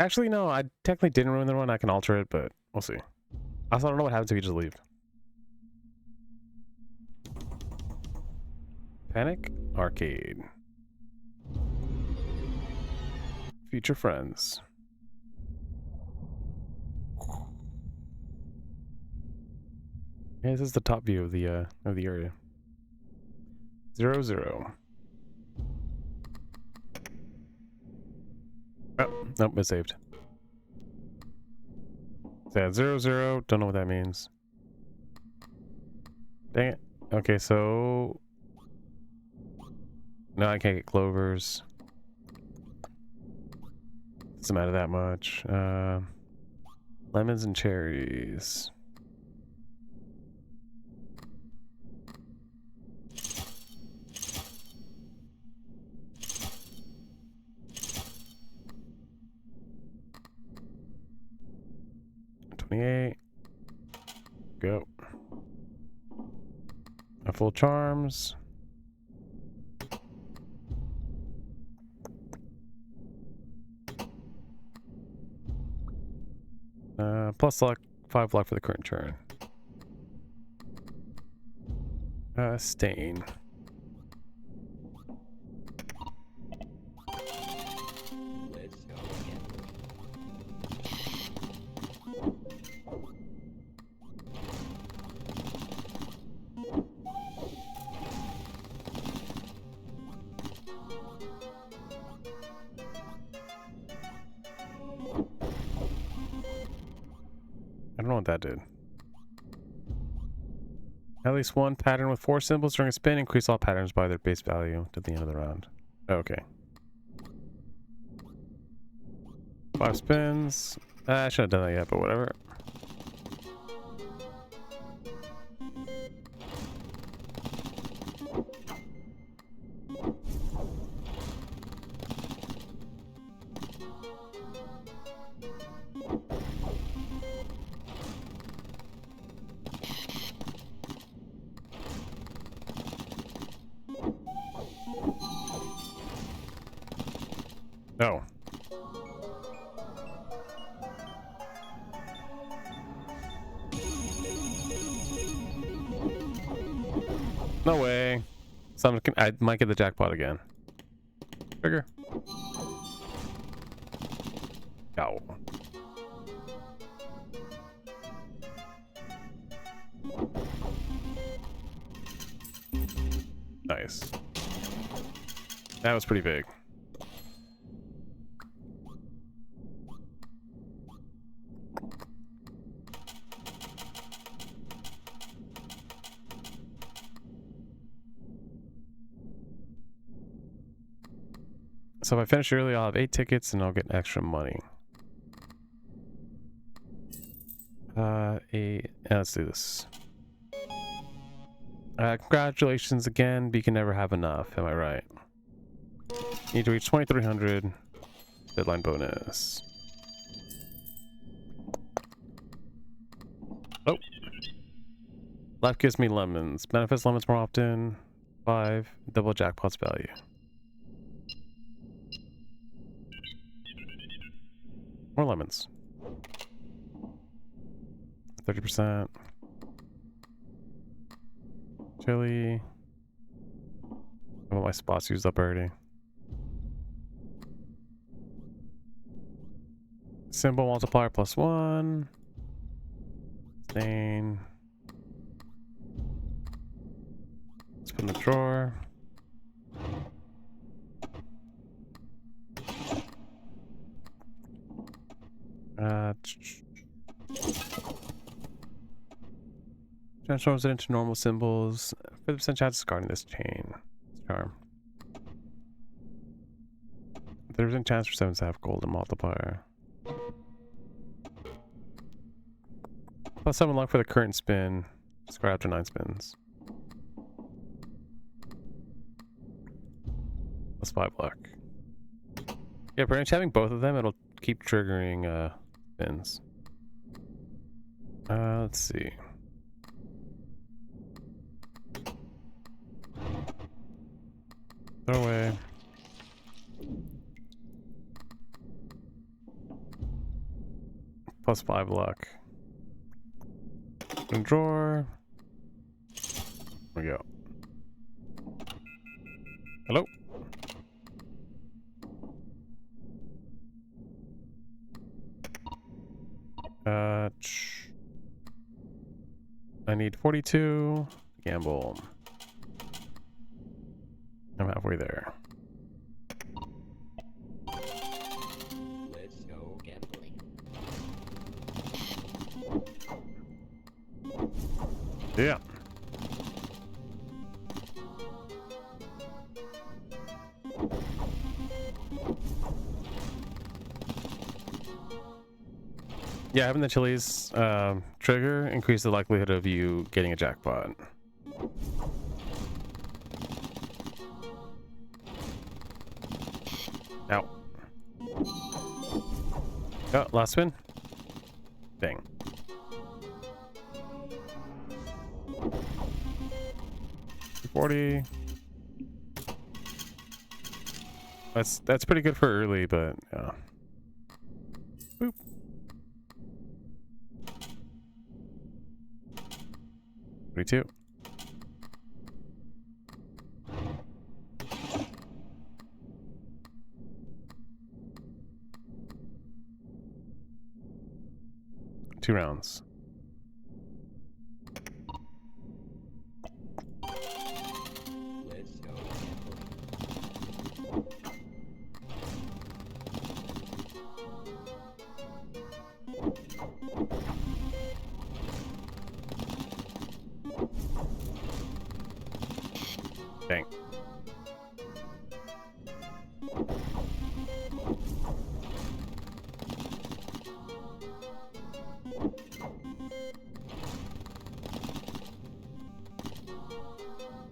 Actually, no, I technically didn't ruin the run. I can alter it, but we'll see. I also don't know what happens if you just leave. Panic Arcade. Future friends. Yeah, this is the top view of the area. 0-0. Oh, nope, it's saved. So yeah, 0-0. Don't know what that means. Dang it. Okay, so no, I can't get clovers. Doesn't matter that much. Lemons and cherries. Go. A full charms. Plus luck, 5 luck for the current turn. Stain. I don't know what that did. At least one pattern with 4 symbols during a spin. Increase all patterns by their base value to the end of the round. Okay. 5 spins. I should have done that yet, but whatever. No. No way. I might get the jackpot again. Trigger. No. Nice. That was pretty big. So if I finish early, I'll have 8 tickets and I'll get extra money. Let's do this. Congratulations again, but you can never have enough, am I right? Need to reach 2300. Deadline bonus. Oh. Life gives me lemons. Benefits lemons more often. 5. Double jackpot's value. More lemons. 30%. Chili. I want my spots used up already. Symbol multiplier +1. Stain. Let's put in the drawer. Transforms it into normal symbols. 50% chance of discarding this chain. Charm. 30% chance for 7 to have golden multiplier. +7 luck for the current spin. Discard after 9 spins. +5 luck. Yeah, pretty much having both of them, it'll keep triggering spins. Let's see. Throw away. +5 luck. In drawer. There we go. Hello? I need 42. Gamble. I'm halfway there. Let's go gambling. Yeah. Yeah, having the chilies trigger increases the likelihood of you getting a jackpot. Ow. Oh, last spin. Dang. $40. That's pretty good for early, but yeah. Boop. $42. Two rounds. Let's go Dang.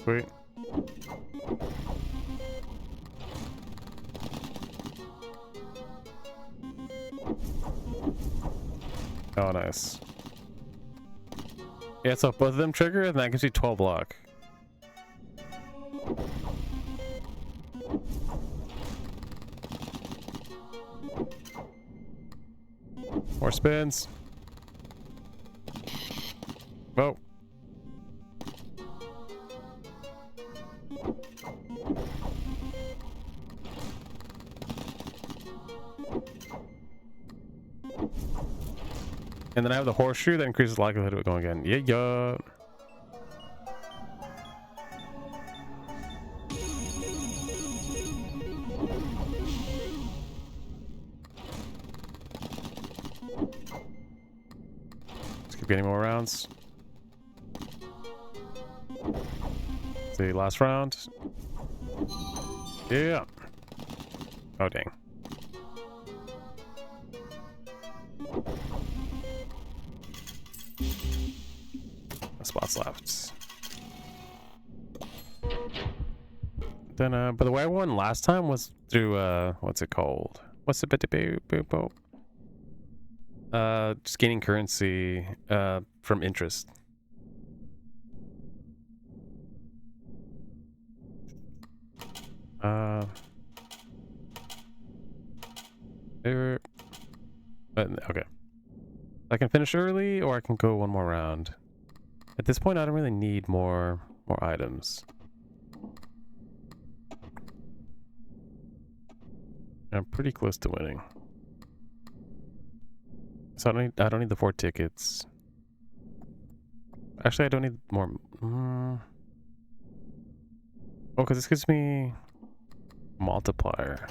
Sweet. Oh, nice. Yeah, so if both of them trigger, and that gives you 12 luck. More spins. Oh. And then I have the horseshoe that increases the likelihood of it going again. Yeah, yeah. Let's keep getting more rounds. See, last round. Yeah. Oh, dang. No spots left. Then, but the way I won last time was through, what's it called? What's the bit? Just gaining currency, from interest. Okay. I can finish early, or I can go one more round. At this point, I don't really need more items. I'm pretty close to winning. So I don't need the 4 tickets. Actually, I don't need more. Oh, because this gives me multiplier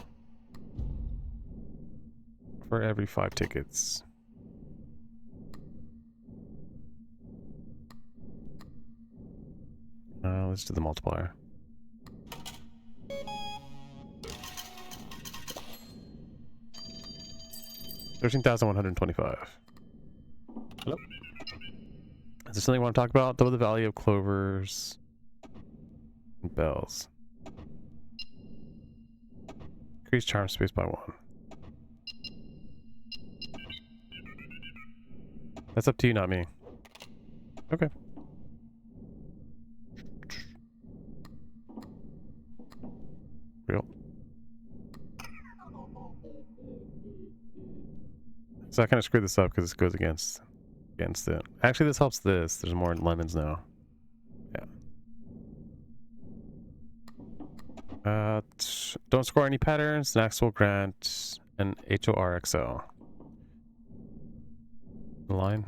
for every 5 tickets. Let's do the multiplier. $13,125. Hello? Is there something you want to talk about? Double the value of clovers and bells. Increase charm space by 1. That's up to you, not me. Okay. Real. So I kind of screwed this up because this goes against it. Actually, this helps this. There's more lemons now. Yeah. Don't score any patterns. Next will grant an HORXO. Line.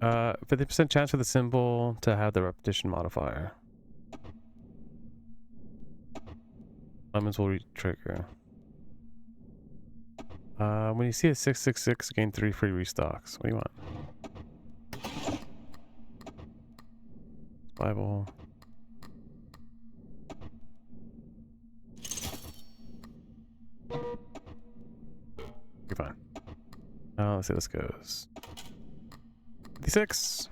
Uh, 50% chance for the symbol to have the repetition modifier. Lemons will re-trigger. When you see a 666, gain 3 free restocks. What do you want? Bible. You're fine. Let's see how this goes. 56.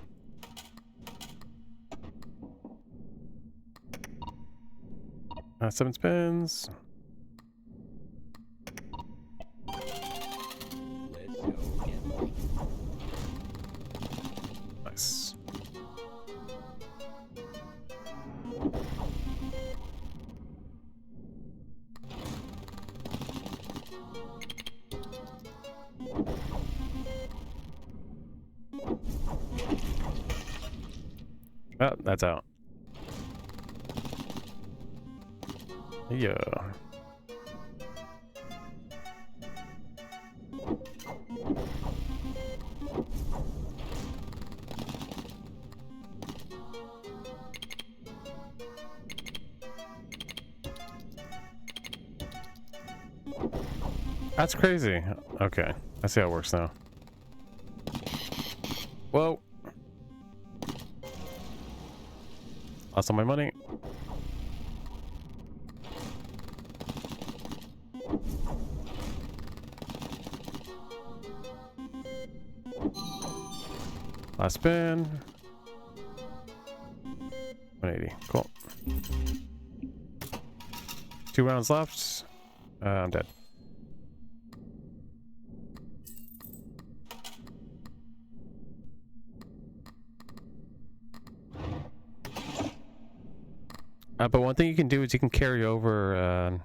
Seven spins. Nice. Oh, that's out. Yeah. That's crazy. Okay, I see how it works now. Whoa. Lost all my money. Last spin. 180. Cool. 2 rounds left. I'm dead. But one thing you can do is you can carry over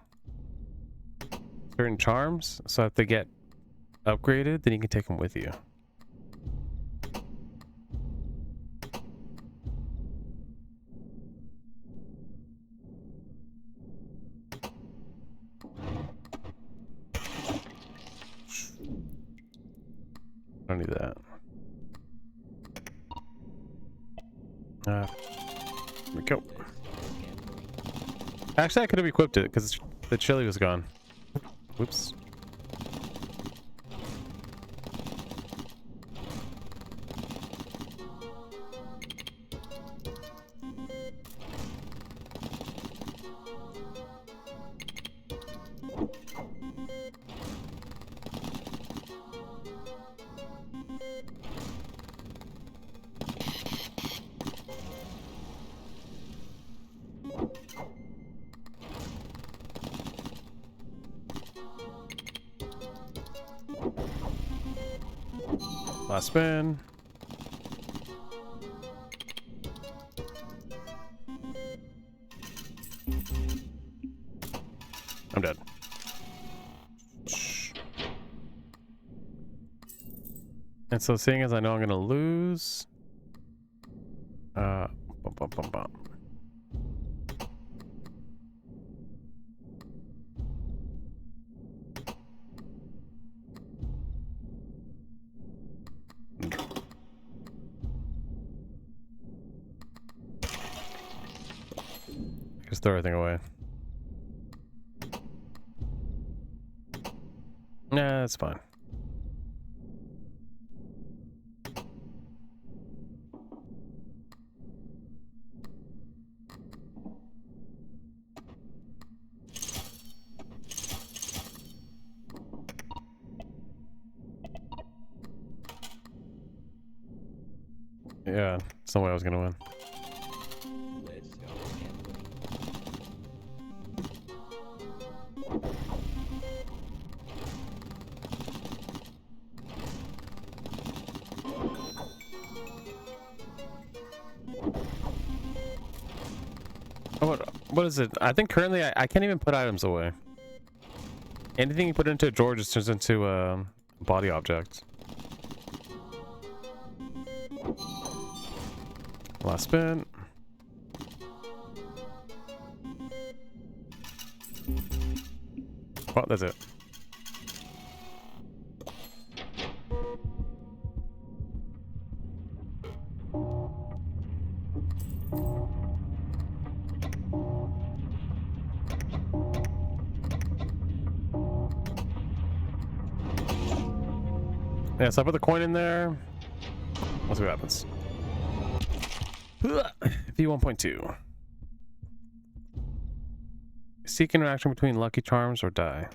certain charms. So if they get upgraded, then you can take them with you. I don't need that. Here we go. Actually, I could have equipped it because the chili was gone. Whoops. Last spin. I'm dead. And so seeing as I know I'm gonna lose, bum, bum, bum, bum. Just throw everything away. Nah, that's fine. Yeah, there's no way I was gonna win. Let's go. Oh, what is it? I think currently I can't even put items away. Anything you put into a drawer just turns into a body object. Last spin. Oh, that's it. Yeah, so I put the coin in there. Let's see what happens. V1.2. Seek interaction between Lucky Charms or die.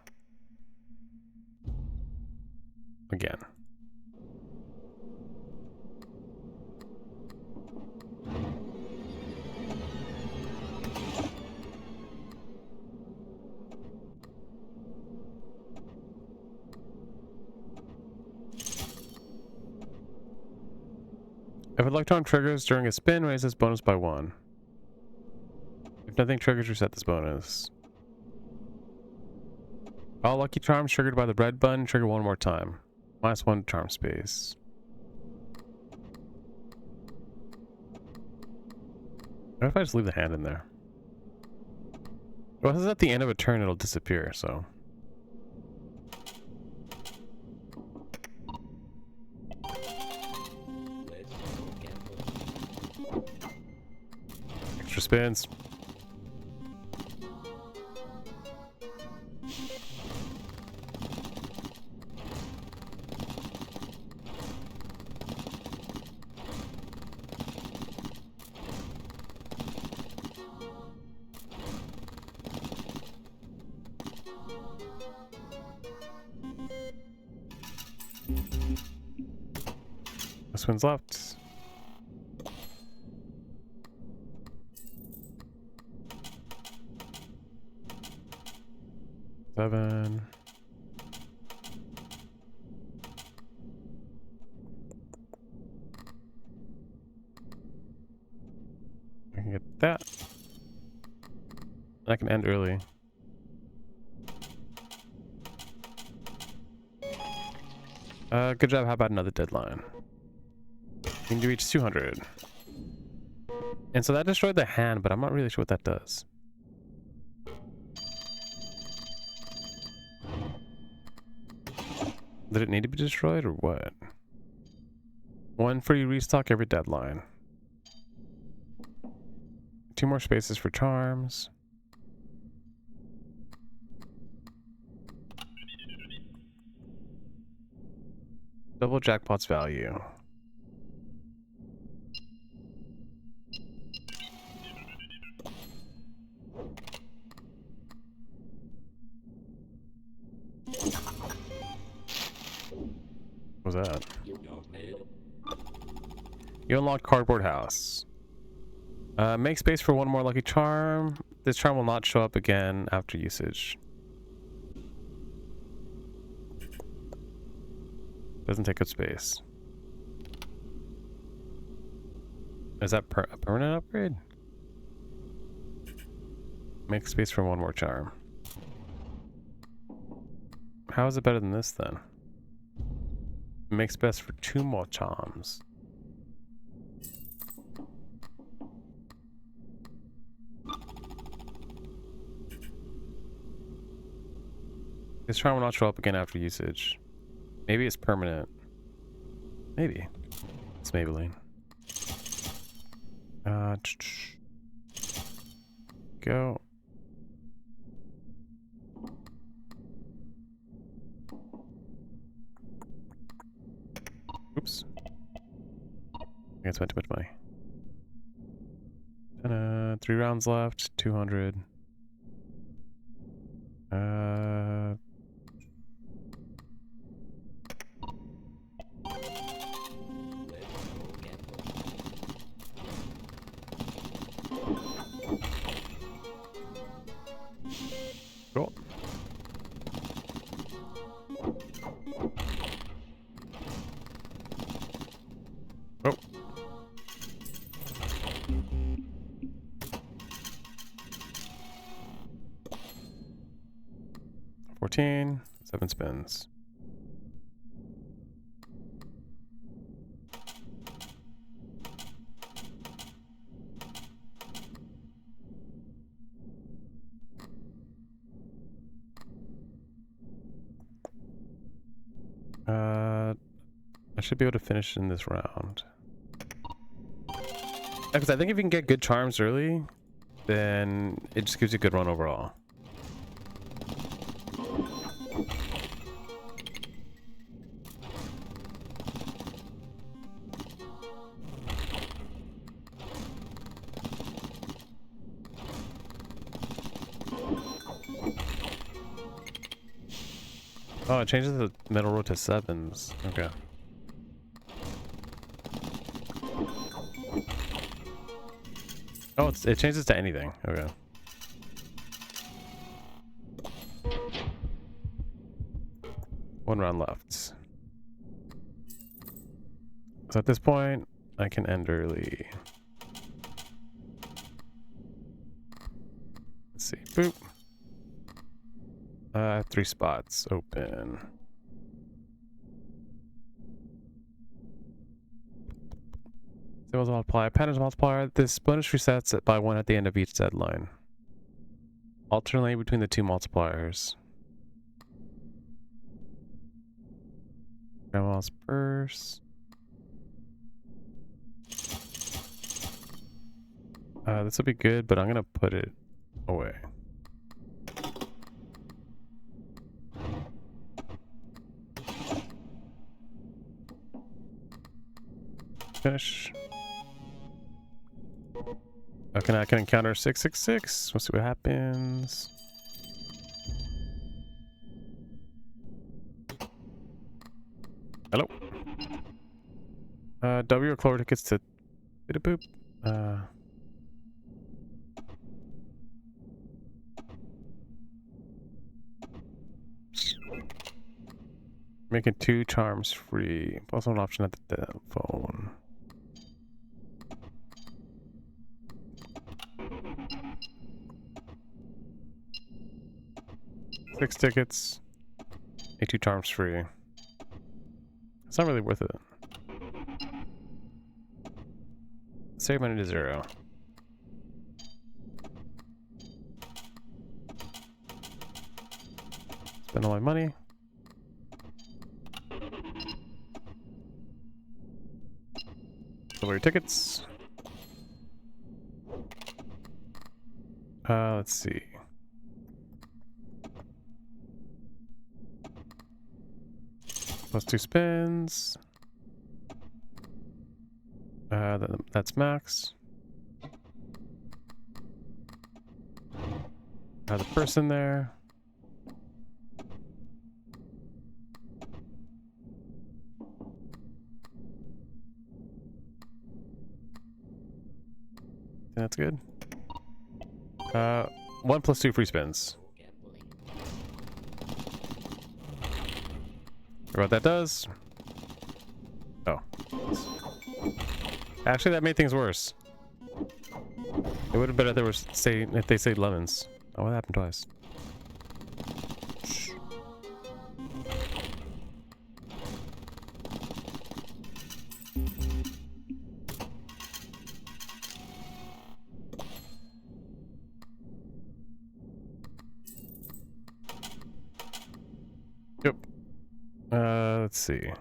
Again. If Electron triggers during a spin, raise this bonus by 1. If nothing triggers, reset this bonus. All Lucky Charms triggered by the red button trigger one more time. -1 charm space. What if I just leave the hand in there? Well, this is at the end of a turn, it'll disappear, so. Extra spins. This one's left. Seven. I can get that. I can end early. Good job. How about another deadline? You need to reach 200. And so that destroyed the hand, but I'm not really sure what that does. Did it need to be destroyed or what? 1 free restock every deadline. 2 more spaces for charms. Double jackpot's value. What was that? You unlock Cardboard House. Make space for 1 more lucky charm. This charm will not show up again after usage. Doesn't take up space. Is that a permanent upgrade? Make space for one more charm. How is it better than this then? Make space for 2 more charms. This charm will not show up again after usage. Maybe it's permanent. Maybe. It's Maybelline. Go. Oops. I spent too much money. 3 rounds left. 200. Cool. Oh. 14, 7 spins. I should be able to finish in this round. Because I think if you can get good charms early, then it just gives you a good run overall. Oh, it changes the middle row to 7s. Okay. Oh, it changes to anything. Okay. One round left. So at this point, I can end early. Let's see. Boop. I have 3 spots open. Symbols multiplier, patterns multiplier. This bonus resets by 1 at the end of each deadline. Alternate between the 2 multipliers. Grandma's purse. This will be good, but I'm gonna put it away. Finish. Okay, I can encounter 666. We'll see what happens. Hello. W or Clover tickets to boop. Making 2 charms free. Also an option at the phone. Six tickets. Make 2 charms free. It's not really worth it. Save money to 0. Spend all my money. Delivery tickets. Let's see. Plus 2 spins. That's max. The person there. That's good. 1 plus 2 free spins. What that does? Oh. Actually, that made things worse. It would have been if they say lemons. Oh, what happened twice? Yep. Let's see.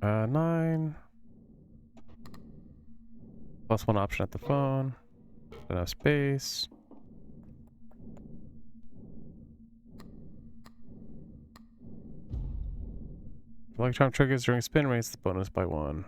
9. Plus 1 option at the phone. Enough space. Lucky charm triggers during spin rates the bonus by 1.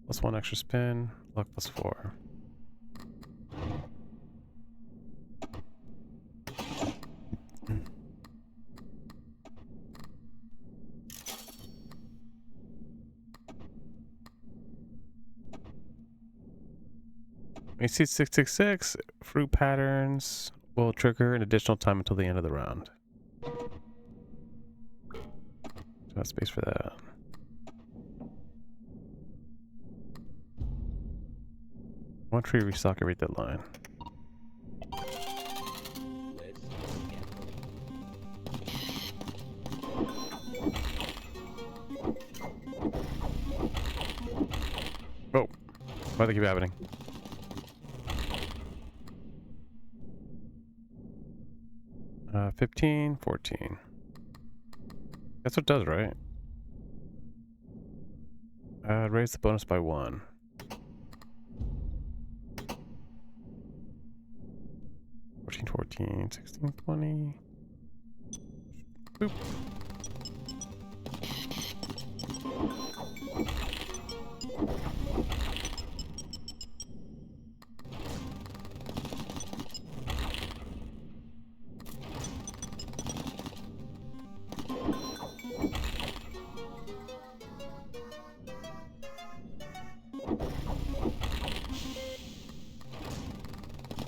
Plus 1 extra spin. Luck plus 4. We see 666 fruit patterns will trigger an additional time until the end of the round. So that's space for that. One tree restock every deadline. Oh, why do they keep happening? Uh, 15, 14. That's what it does, right? Raise the bonus by 1. 14, 14, 16, 20. Boop.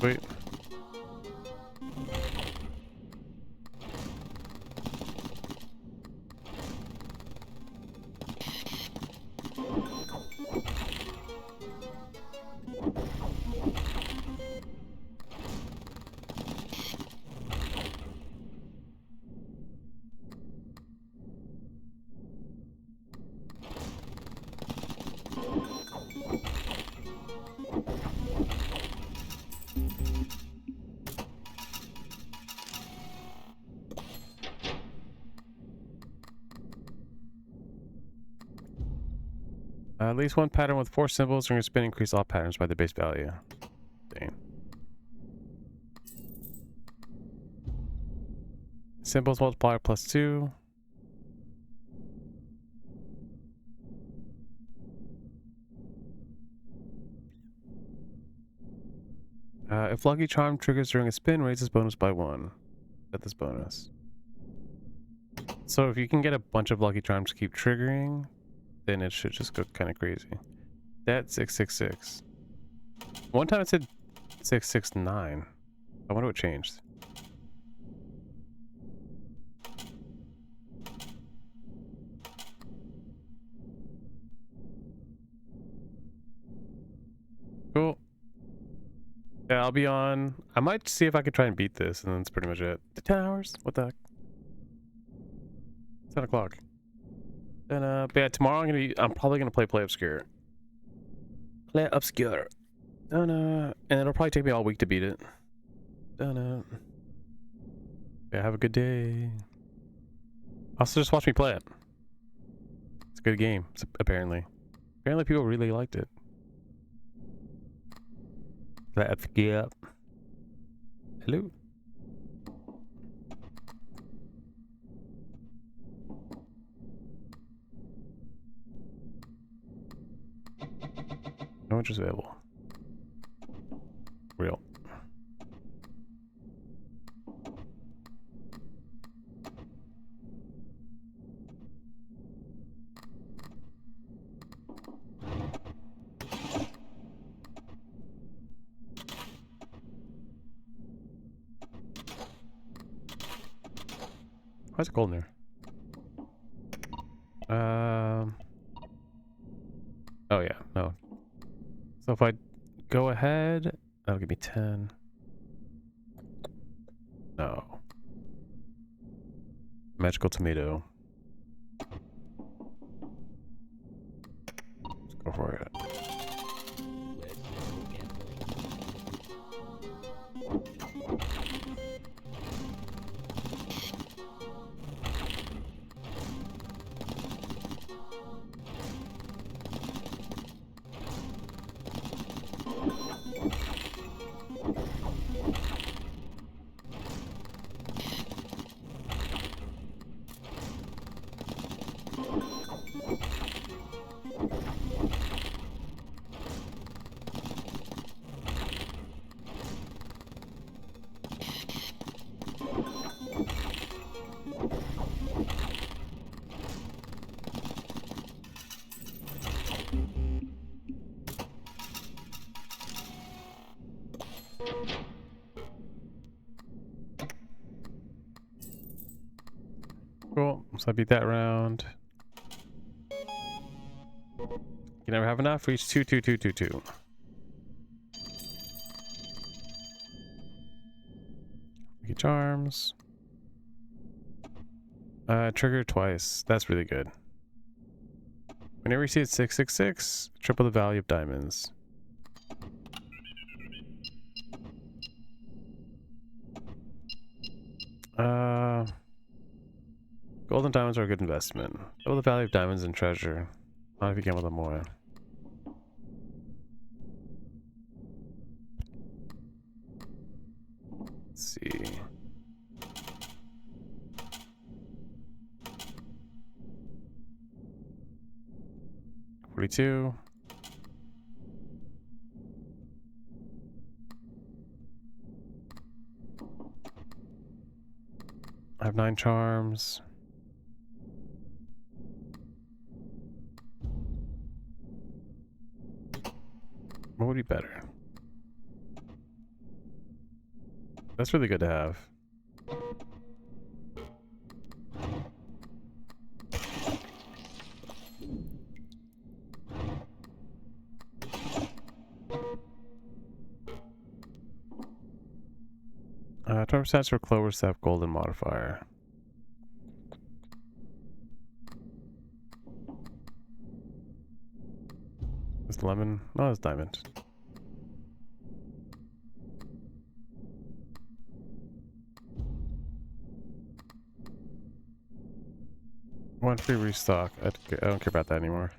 Wait. At least one pattern with 4 symbols during a spin increase all patterns by the base value. Dang. Symbols multiplier plus 2. If Lucky Charm triggers during a spin, raises bonus by 1. Get this bonus. So if you can get a bunch of Lucky Charms to keep triggering, then it should just go kind of crazy. That's 666. One time it said 669. I wonder what changed. Cool. Yeah, I'll be on. I might see if I can try and beat this, and then that's pretty much it. 10 hours? What the heck? 10 o'clock. Then, but yeah, tomorrow I'm probably gonna play Obscure. Play Obscure. And it'll probably take me all week to beat it. Yeah, have a good day. Also, just watch me play it. It's a good game, apparently. Apparently people really liked it. Let's get. Hello. No interest available. Real. Why is it cold in there? Oh yeah, no. So if I go ahead, that'll give me 10. No. Magical tomato. Let's go for it. Cool. So I beat that round. You never have enough. Reach 2, 2, 2, 2, 2. Get charms. Trigger twice. That's really good. Whenever you see it 666, triple the value of diamonds. Gold and diamonds are a good investment. Double the value of diamonds and treasure. Not if you gamble them more. Let's see. $42. I have 9 charms. What would be better? That's really good to have. Tower stats for Clover Step Golden Modifier. Is lemon? No, it's diamond. One free restock. I don't care about that anymore.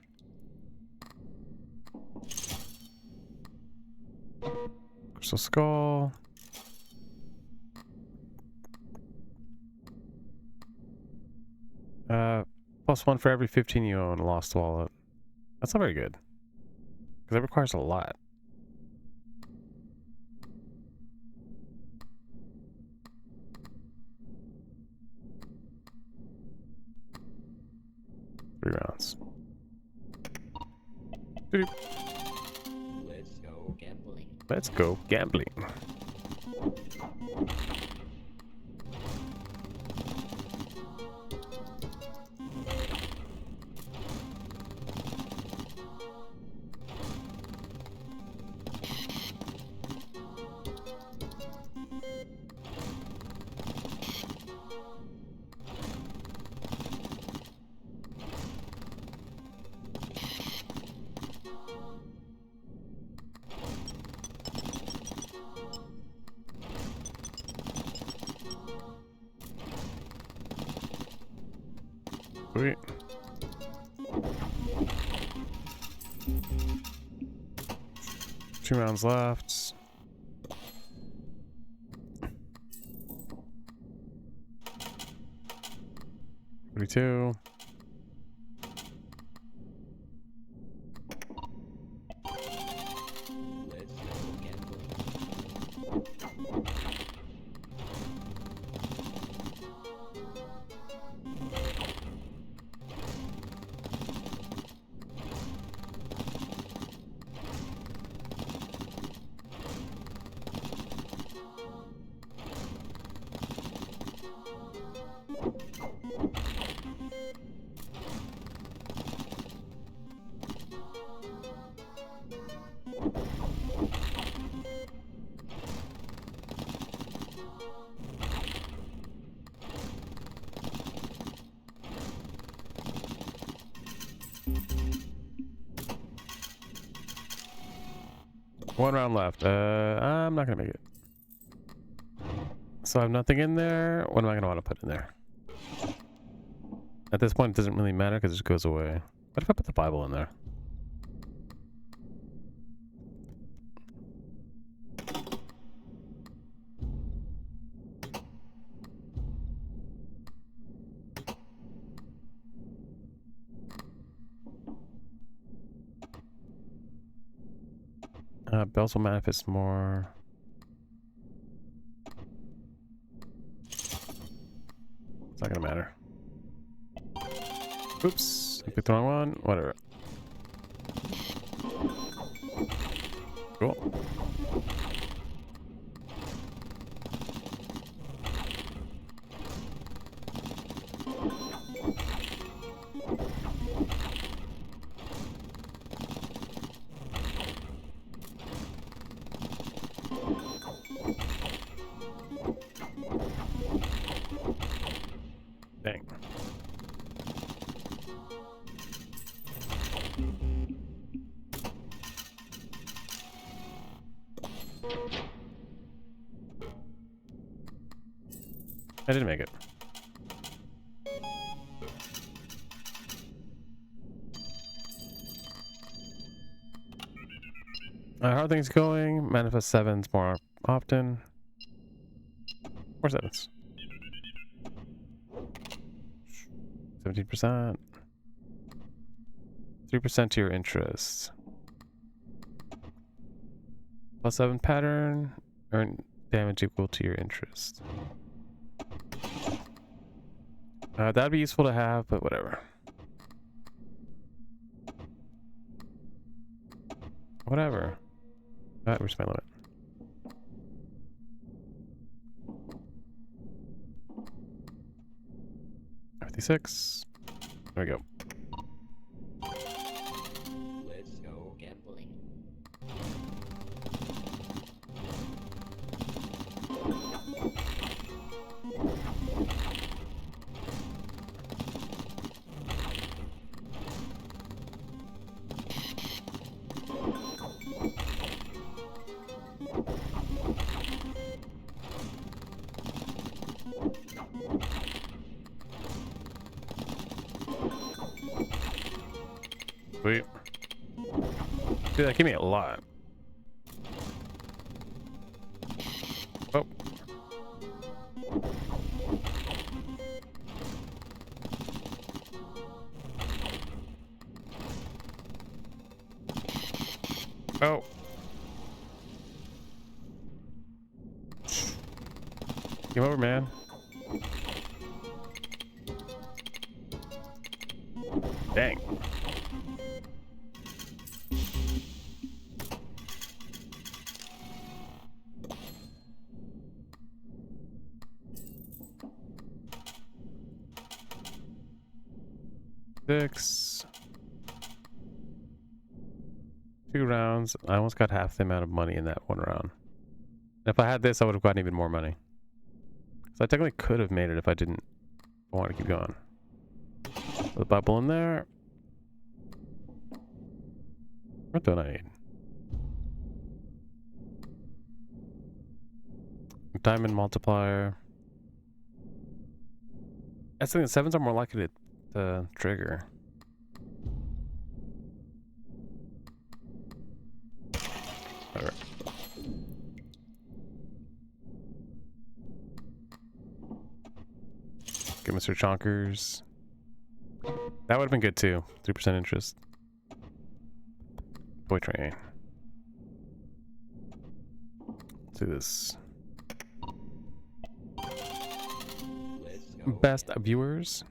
Crystal Skull. +1 for every 15 you own. Lost wallet. That's not very good. Because that requires a lot. Three rounds. Let's go gambling. Let's go gambling. Sweet. Two rounds left. $42. One round left. I'm not gonna make it. So I have nothing in there. What am I gonna want to put in there? At this point, it doesn't really matter because it just goes away. What if I put the Bible in there? Bells will manifest more. It's not gonna matter. Oops, I picked the wrong one. Whatever. Cool. Dang. I didn't make it. How are things going? Manifest 7s more often. More 7s. 17%. 3% to your interest. +7 pattern. Earn damage equal to your interest. That'd be useful to have, but whatever. Whatever. Where's my limit? 56. There we go. Let's go gambling. Sweet. Dude, that gave me a lot. Oh. Oh. Game over, man. Dang. Six. 2 rounds. I almost got half the amount of money in that one round. If I had this, I would have gotten even more money. So I technically could have made it if I didn't want to keep going. Put the Bible in there. What don't I need? Diamond multiplier. That's the thing, 7s are more likely to trigger. Whatever. Get Mr. Chonkers. That would have been good too. 3% interest. Boy train. Let's do this. Best viewers.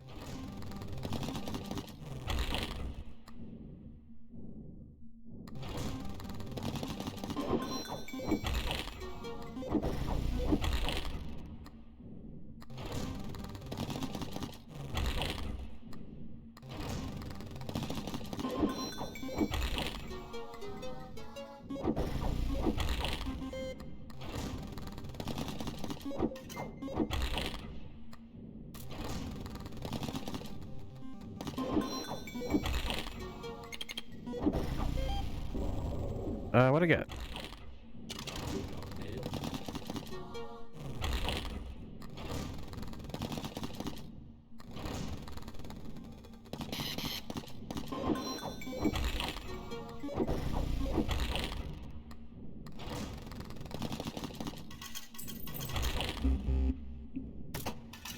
What'd I get?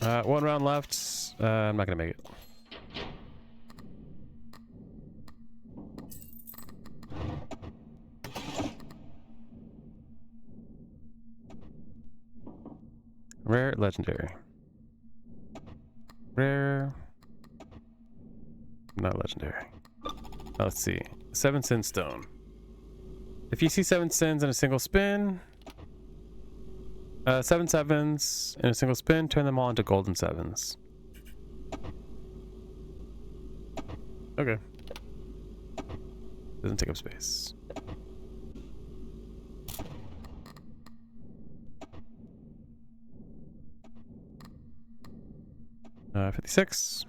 One round left. I'm not gonna make it. Rare, legendary. Rare. Not legendary. Let's see. 7 sin stone. If you see 7 sins in a single spin, 7 sevens in a single spin, turn them all into golden 7s. Okay. Doesn't take up space. Uh, 56.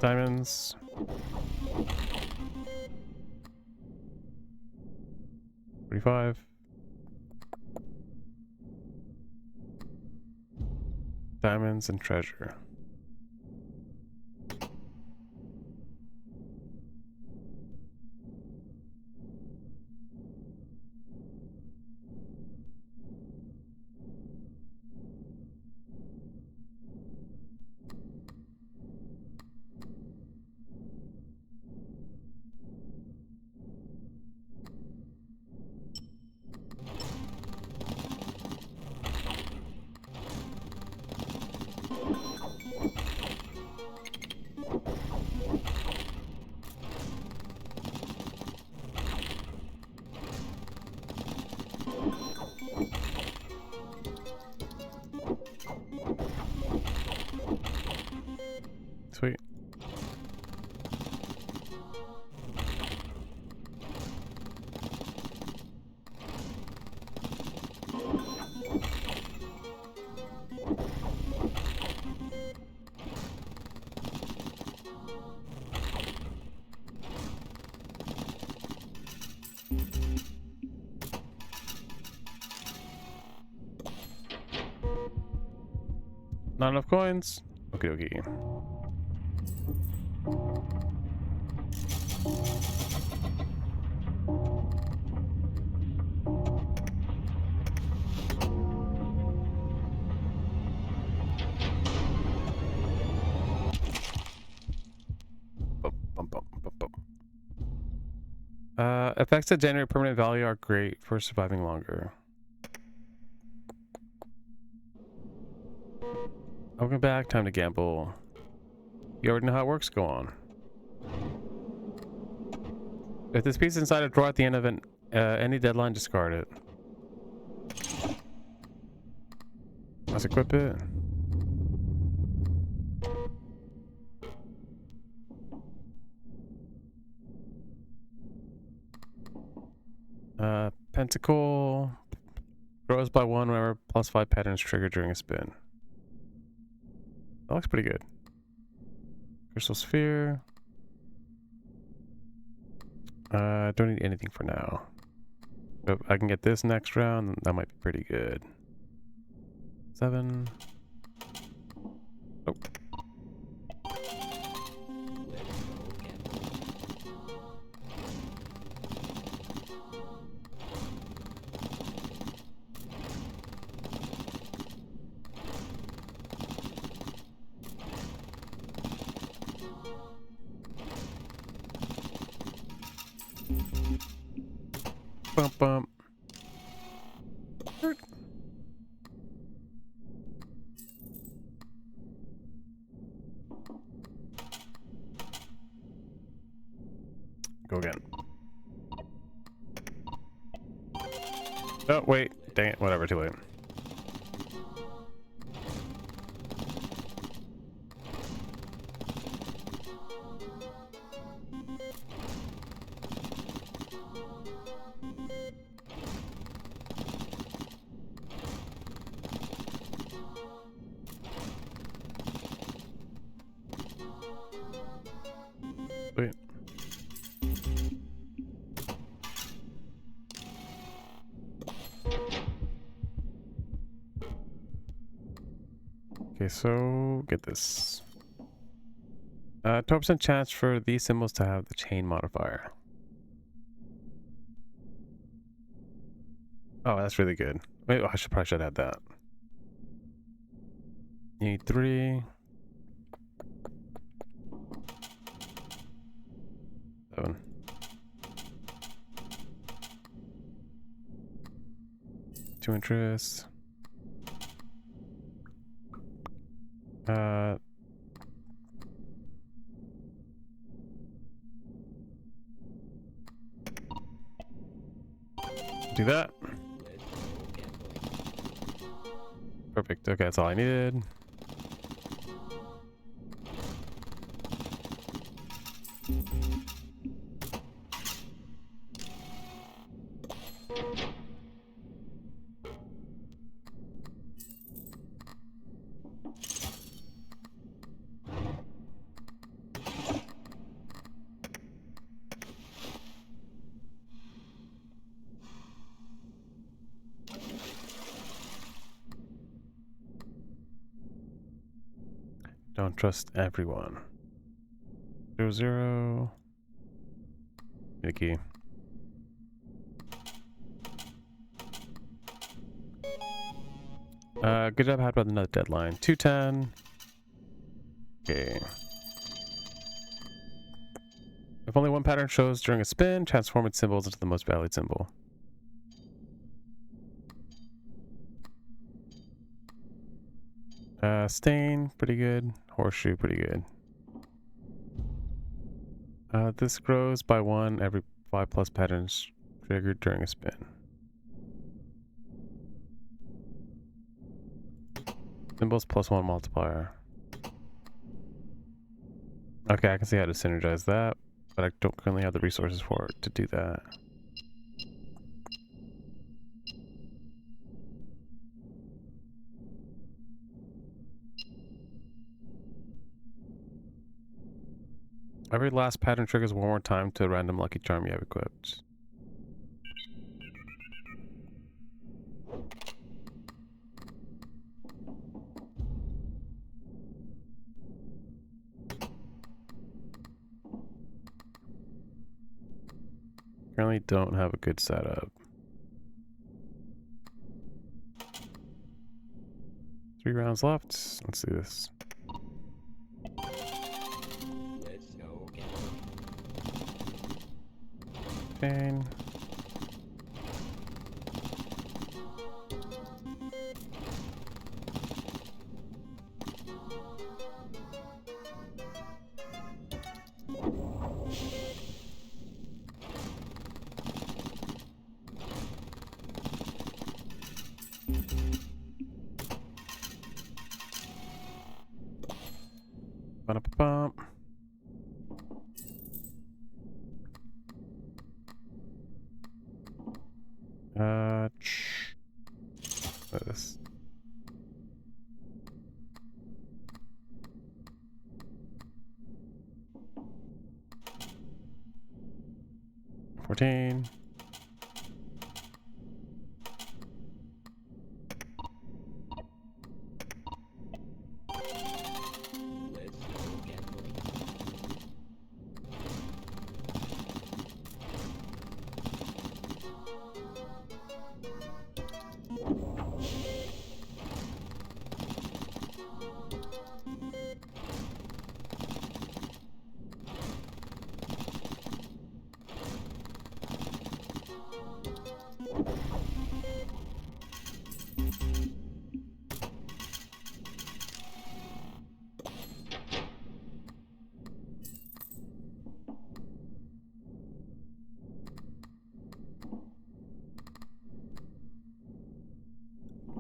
Diamonds. $45. Diamonds and treasure. Sweet. Not enough coins? Okay, okay. Effects that generate permanent value are great for surviving longer. Welcome back, time to gamble. You already know how it works, go on. If this piece is inside a drawer at the end of any deadline, discard it. Let's equip it. Pentacle grows by 1 whenever +5 patterns triggered during a spin. That looks pretty good. Crystal sphere. Don't need anything for now. If I can get this next round, that might be pretty good. 7. Oh. Bump bump. Go again. Oh, wait. Dang it. Whatever, too late. Wait. Okay, so get this. 12% chance for these symbols to have the chain modifier. Oh, that's really good. Wait, I probably should add that. You need 3. 7. 2 interest. Do that. Perfect. Okay, that's all I needed. Don't trust everyone. 0, 0. Mickey. Good job. How about another deadline? 210. Okay. If only one pattern shows during a spin, transform its symbols into the most valued symbol. Stain, pretty good. Horseshoe, pretty good. This grows by 1 every 5 plus patterns triggered during a spin. Symbols +1 multiplier. Okay, I can see how to synergize that, but I don't currently have the resources for it to do that. Every last pattern triggers 1 more time to a random lucky charm you have equipped. Currently don't have a good setup. 3 rounds left. Let's do this. Let's go. Pain. Ba-da-ba-bum. What is this? $14. Let's go gambling.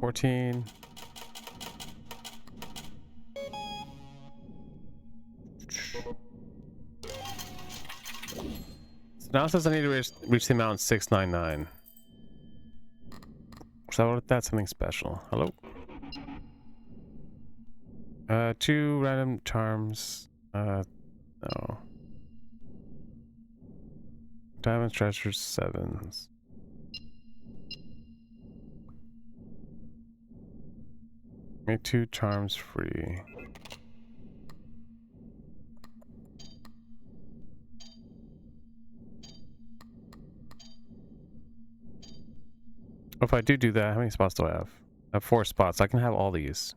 $14. So now it says I need to reach the amount 699. So that's something special. Hello? 2 random charms. No. Diamonds, treasures, 7s. Make 2 charms free. If I do that, how many spots do I have? I have 4 spots. I can have all these.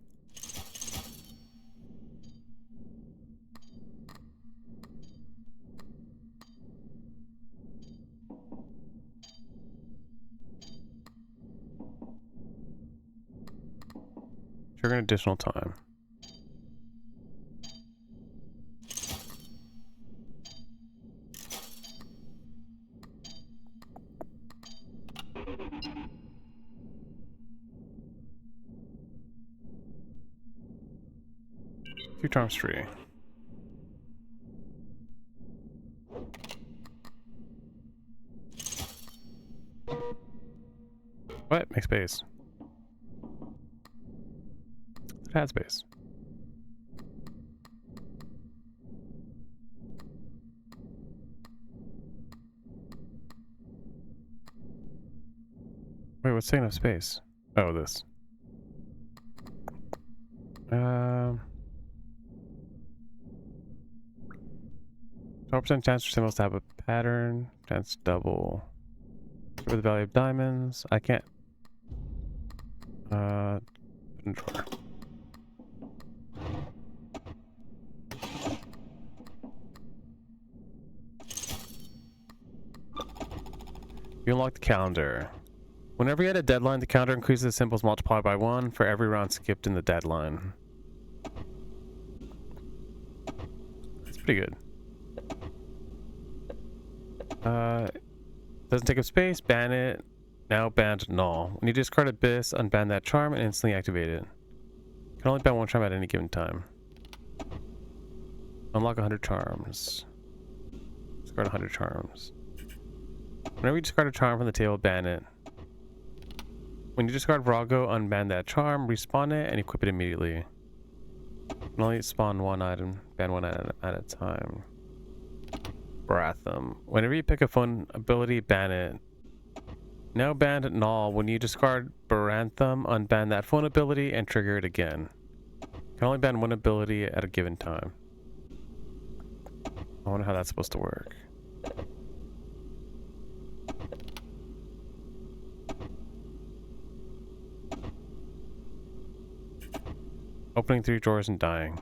Trigger an additional time. Two charms free. What? Make space. It had space. Wait, what's taking up space? Oh, this. 12% chance for symbols to have a pattern. Chance double. For the value of diamonds. I can't. Put in drawer. You unlock the calendar. Whenever you had a deadline, the counter increases the symbols multiplied by 1 for every round skipped in the deadline. That's pretty good. Doesn't take up space, ban it. Now banned null. When you discard Abyss, unban that charm and instantly activate it. You can only ban 1 charm at any given time. Unlock 100 charms. Discard 100 charms. Whenever you discard a charm from the table, ban it. When you discard Vrago, unban that charm, respawn it, and equip it immediately. You can only spawn 1 item, ban 1 item at a time. Bratham. Whenever you pick a phone ability, ban it. Now banned null. When you discard Barantham, unban that phone ability and trigger it again. You can only ban 1 ability at a given time. I wonder how that's supposed to work. Opening 3 drawers and dying.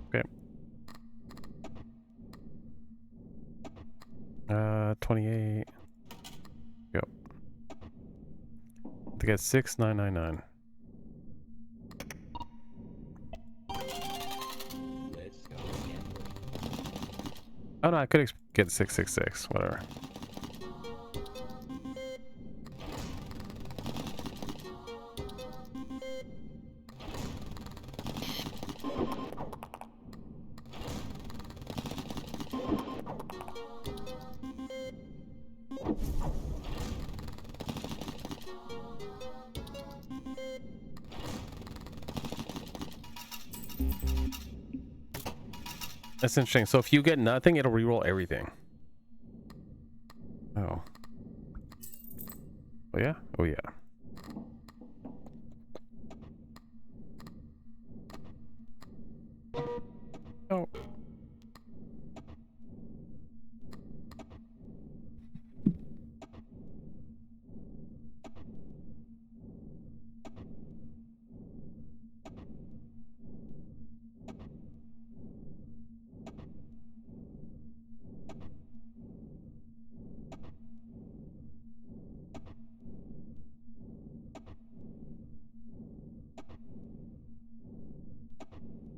Okay. 28. Go. To get 6999. Oh no, I could get 666. Whatever. That's interesting. So if you get nothing, it'll reroll everything. Oh. Oh yeah? Oh yeah. Oh.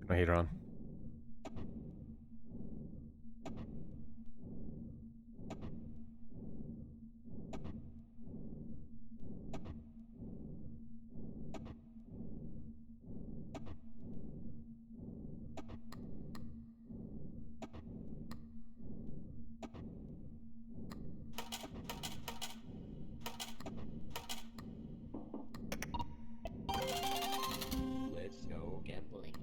My heater on. Let's go gambling.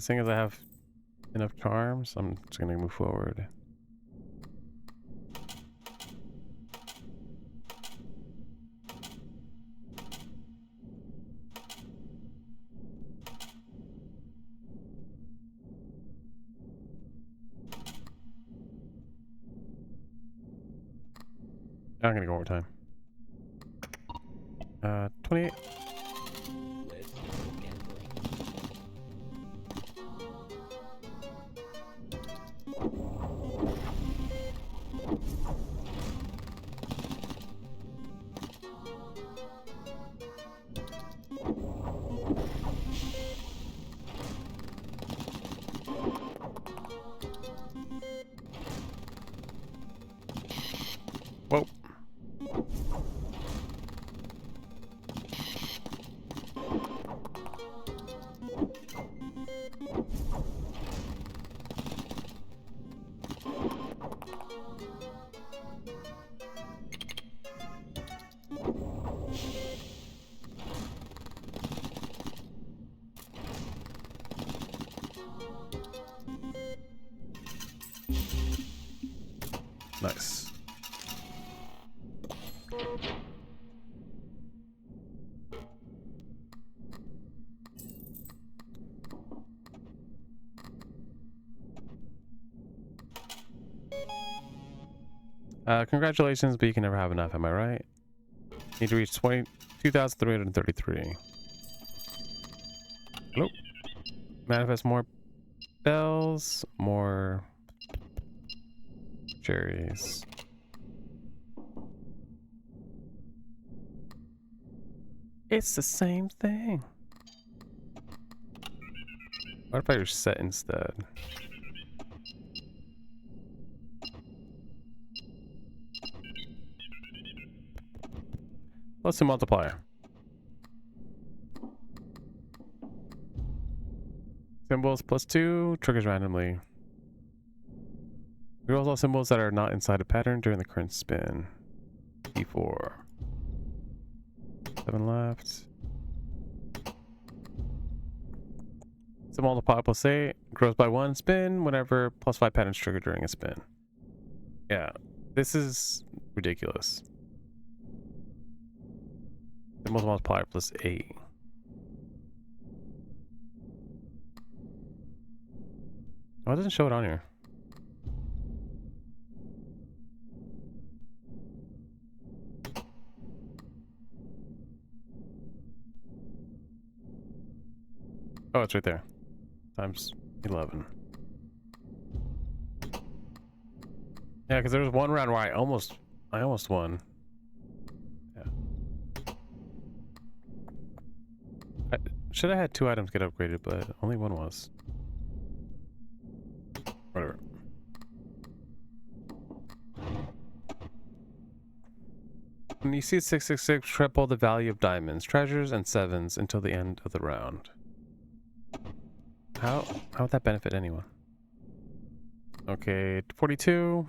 Seeing as I have enough charms, I'm just gonna move forward. I'm gonna go overtime. 28. Let's go gambling. Whoa. Nice. Congratulations, but you can never have enough, am I right? Need to reach 22,333. Hello. Manifest more bells, more cherries. It's the same thing. What if I reset instead? Plus the multiplier. Symbols +2 triggers randomly. Reveals all symbols that are not inside a pattern during the current spin. E4. 7 left. Symbol multiplier +8 grows by 1 spin whenever +5 patterns trigger during a spin. Yeah, this is ridiculous. Symbol multiplier +8. Oh, it doesn't show it on here. Oh, it's right there. Times 11. Yeah, because there was one round where I almost won. Yeah. Should have had 2 items get upgraded, but only one was. Whatever. When you see 666, triple the value of diamonds, treasures, and 7s until the end of the round. How would that benefit anyone? Okay, 42.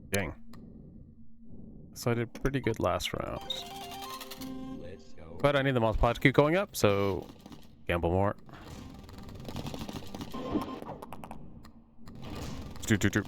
Dang. So I did pretty good last round. Let's go. But I need the multiplier to keep going up, so gamble more. Do.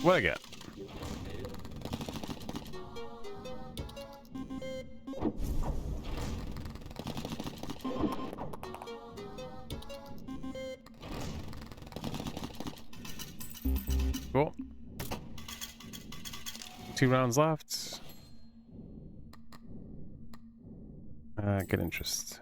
What I get? Cool. 2 rounds left. Good interest.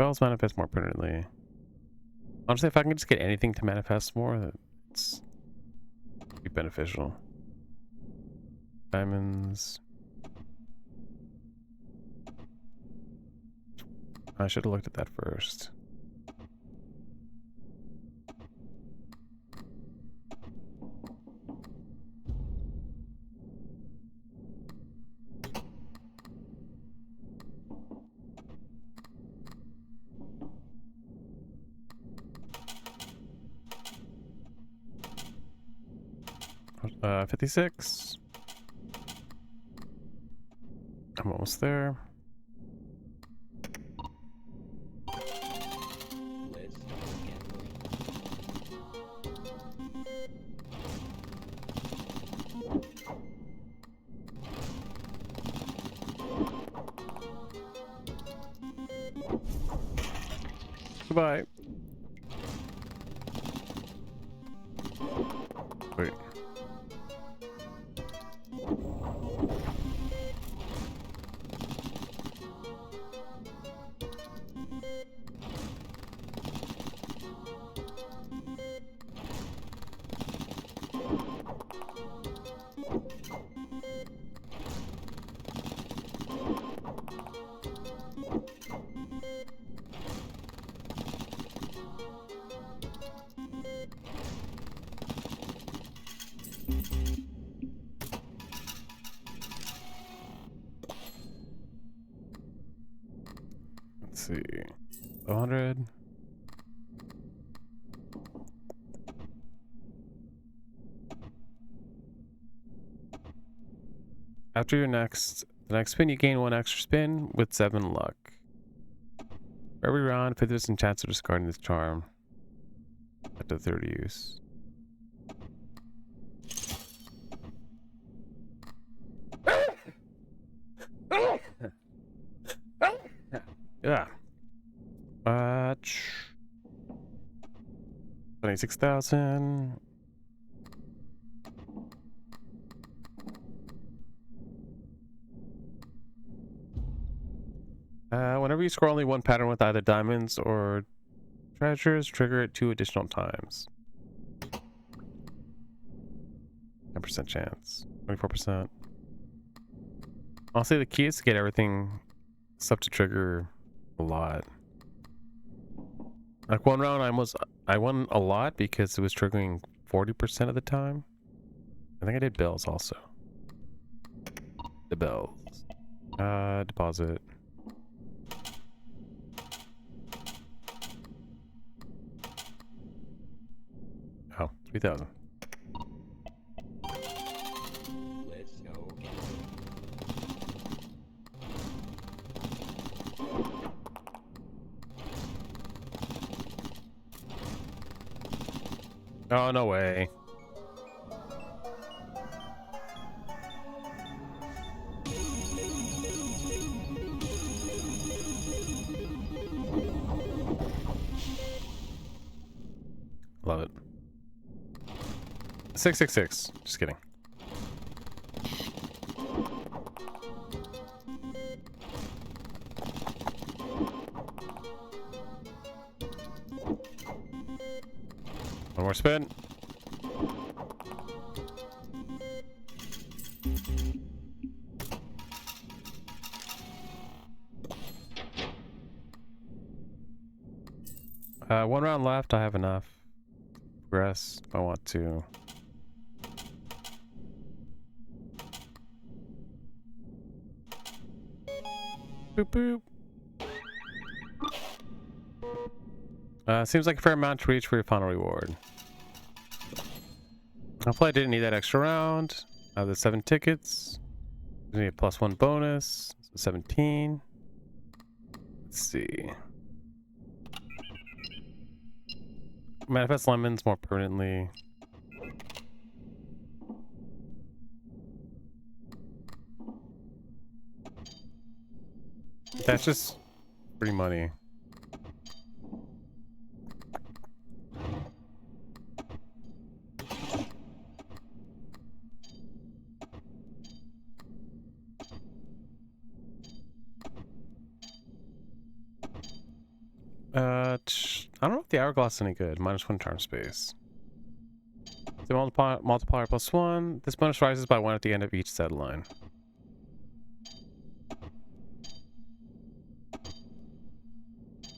Spells manifest more permanently. Honestly, if I can just get anything to manifest more, it's be beneficial. Diamonds. I should have looked at that first. Uh, 56. I'm almost there. Let's go Goodbye. Wait. Let's see. 100. After the next spin, you gain 1 extra spin with 7 luck. For every round, 50% chance of discarding this charm. Up to 30 use. Yeah. 26,000. Whenever you score only 1 pattern with either diamonds or treasures, trigger it 2 additional times. 10% chance. 24%. Honestly, the key is to get everything stuff to trigger a lot. Like one round, I won a lot because it was triggering 40% of the time. I think I did bells also. The bells. Deposit. Oh, 3,000. Let's go again. Oh, no way. Love it. 666. Just kidding. One more spin. One round left. I have enough. Progress if I want to. Boop boop. Seems like a fair amount to reach for your final reward. Hopefully I didn't need that extra round. I have the 7 tickets. Give me a +1 bonus. So 17. Let's see. Manifest lemons more permanently. That's just free money. I don't know if the hourglass is any good. -1 charm space. The multiplier +1. This bonus rises by 1 at the end of each set line.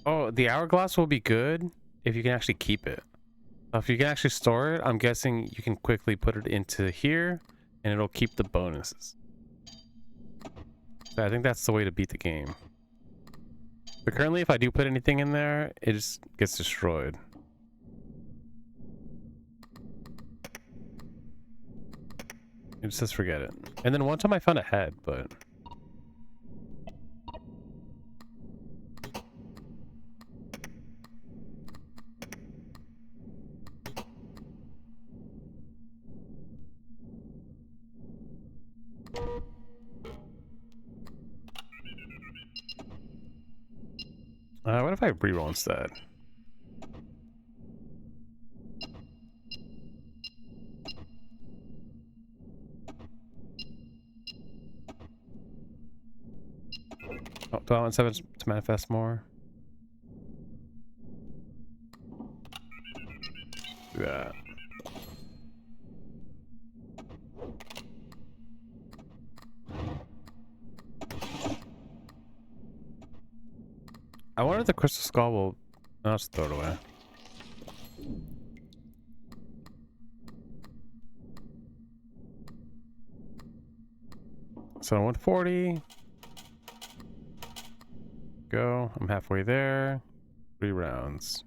Oh, the hourglass will be good if you can actually keep it. If you can actually store it, I'm guessing you can quickly put it into here and it'll keep the bonuses. So I think that's the way to beat the game. But currently, if I do put anything in there, it just gets destroyed. It just says forget it. And then one time I found a head, but... what if I reroll instead? Oh, do I want 7 to manifest more? Do that. I wonder if the crystal skull will... I'll just throw it away. So 140. Go. I'm halfway there. 3 rounds.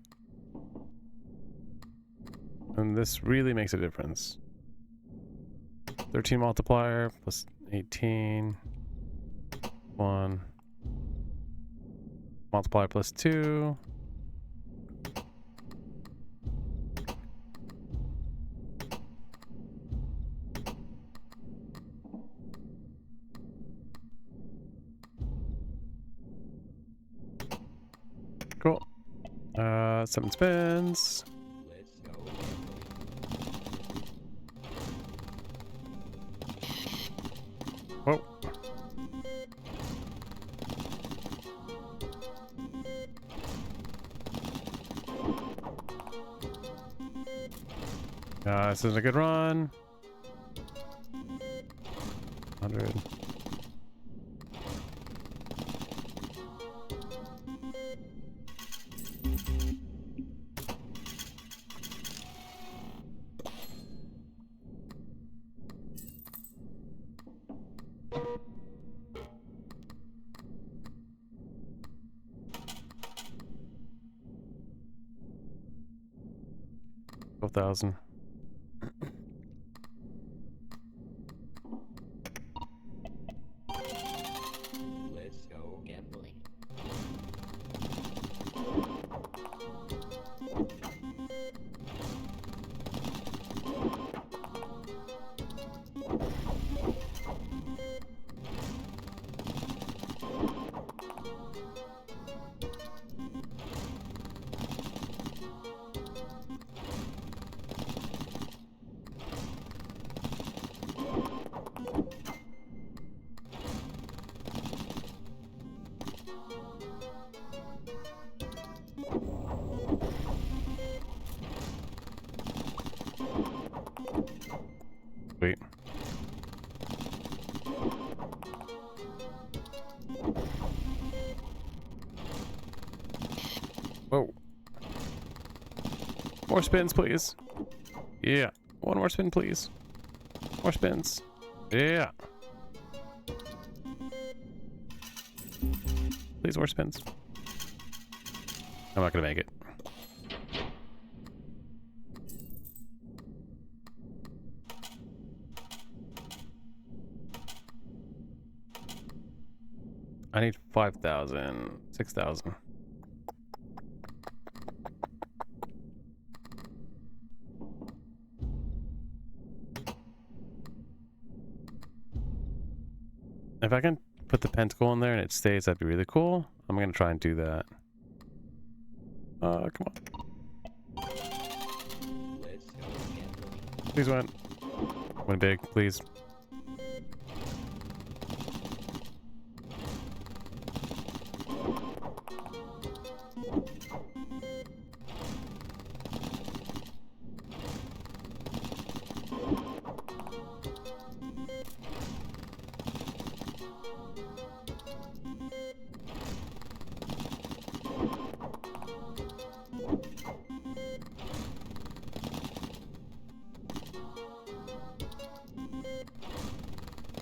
And this really makes a difference. 13 multiplier plus 18. 1. Multiplier plus 2. Cool. 7 spins. Let's go. Whoa. This isn't a good run. 100. $12,000. Let's go gambling. Wait. Whoa. More spins, please. Yeah. One more spin, please. More spins. Yeah. Please, more spins. I'm not gonna make it. I need 5,000, 6,000. If I can put the pentacle in there and it stays, that'd be really cool. I'm gonna try and do that. Come on. Let's go gambling. Please win. Win big, please.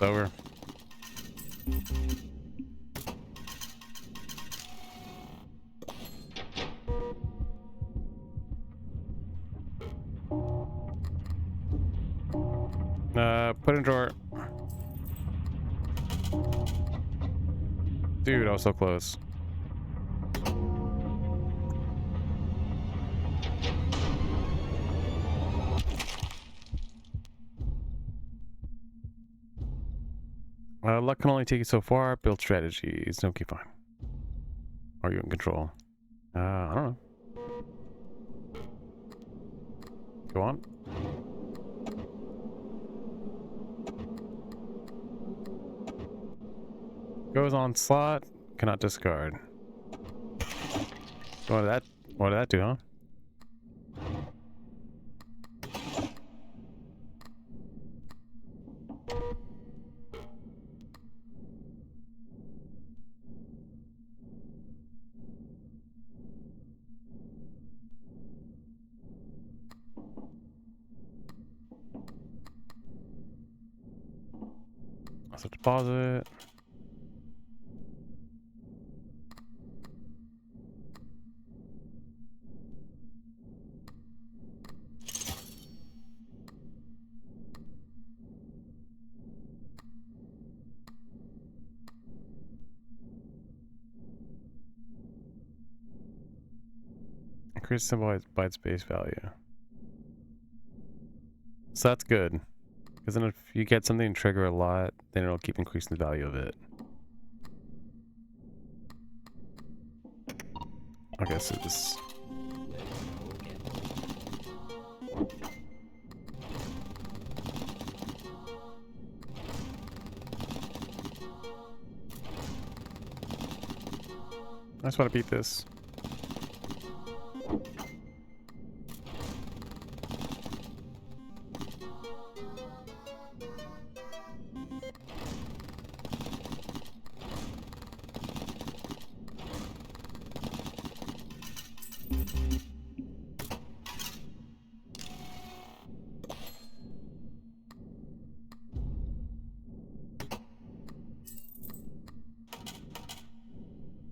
Over. Put in drawer. Dude, I was so close. Luck can only take you so far. Build strategies. Okay, fine. Are you in control? I don't know. Go on. Goes on slot. Cannot discard. What did that do, huh? Also deposit. Increase symbol by its base value. So that's good. Because then if you get something to trigger a lot, then it'll keep increasing the value of it. Okay, so this... I just want to beat this.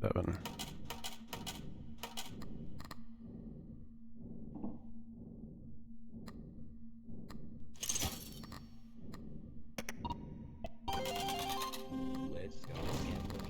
Seven. Let's go gambling.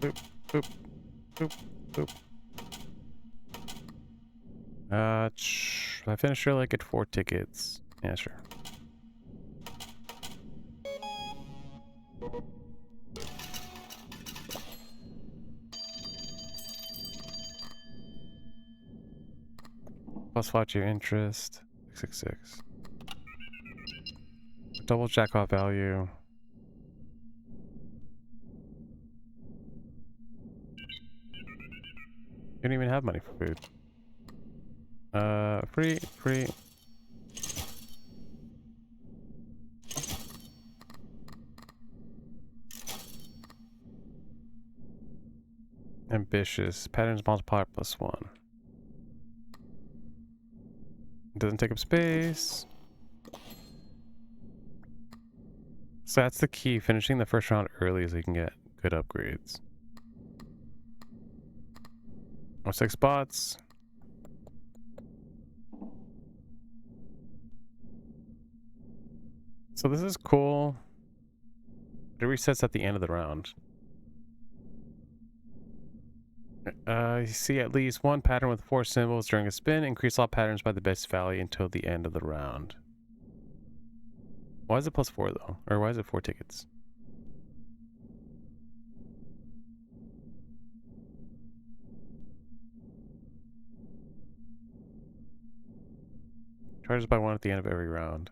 Boop, boop, boop, boop. I finished early, I get 4 tickets. Yeah, sure. Plus 5 to your interest. 666. Double jackpot value. You don't even have money for food. Free. Ambitious. Patterns multiplier +1. Doesn't take up space. So that's the key. Finishing the first round early so you can get good upgrades. 6 spots. So this is cool. It resets at the end of the round. You see at least one pattern with 4 symbols during a spin. Increase all patterns by the best value until the end of the round. Why is it +4 though? Or why is it 4 tickets? Charges by 1 at the end of every round.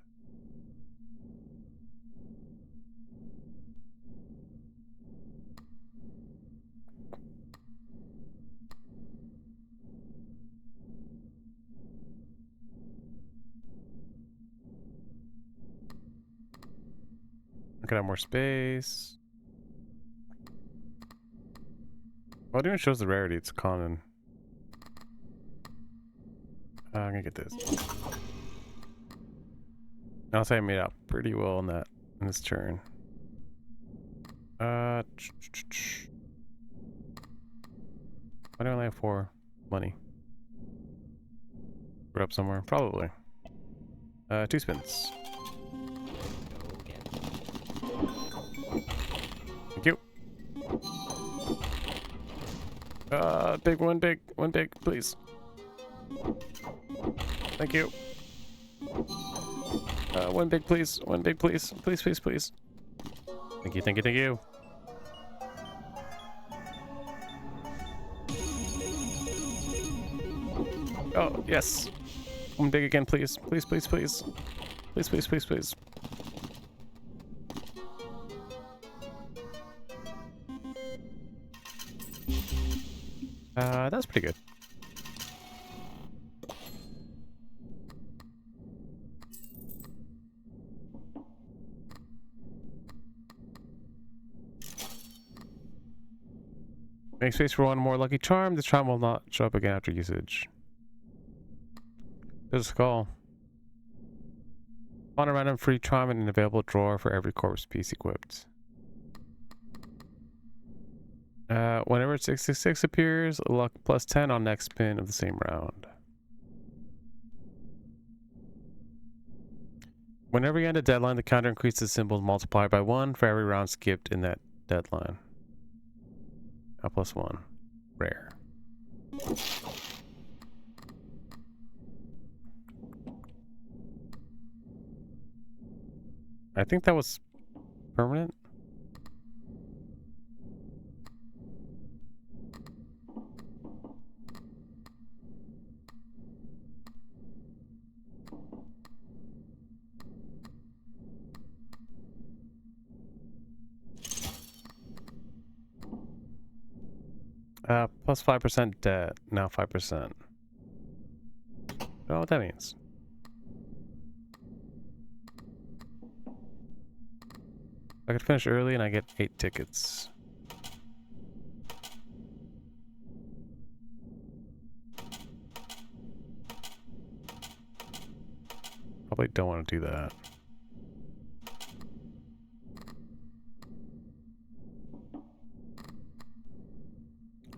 I could have more space. Well, it even shows the rarity. It's common. I'm gonna get this. I'll say I made out pretty well in this turn. Why do I only have 4 money? We're up somewhere, probably. 2 spins. Thank you. Big one, big, please. Thank you. One big, please. One big, please. Please, please, please. Thank you, thank you, thank you. Oh, yes. One big again, please. Please, please, please. Please, please, please, please. That's pretty good. Make space for one more lucky charm. This charm will not show up again after usage. There's a skull. Find a random free charm in an available drawer for every corpse piece equipped. Whenever 666 appears, luck plus 10 on next spin of the same round. Whenever you end a deadline, the counter increases the symbol multiplied by 1 for every round skipped in that deadline. Plus 1. Rare. I think that was permanent. Plus 5% debt. Now 5%. I don't know what that means. I could finish early and I get 8 tickets. Probably don't want to do that.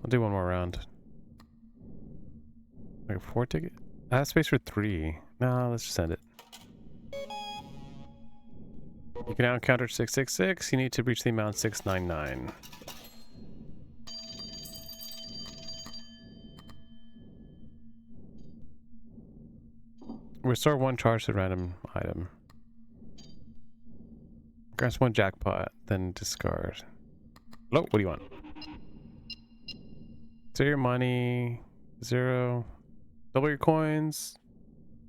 I'll do one more round. Like 4 tickets? I have space for 3. No, let's just end it. You can now encounter 666. You need to reach the amount 699. Restore 1 charge to random item. Grants 1 jackpot, then discard. Hello, what do you want? 0 your money, 0. Double your coins,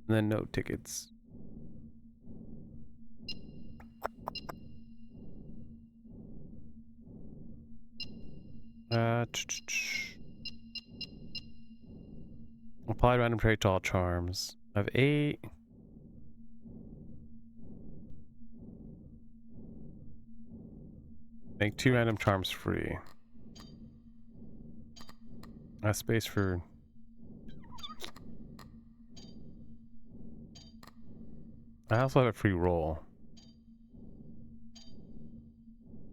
and then no tickets. Apply random trait to all charms. I have 8. Make 2 random charms free. I have space for... I also have a free roll.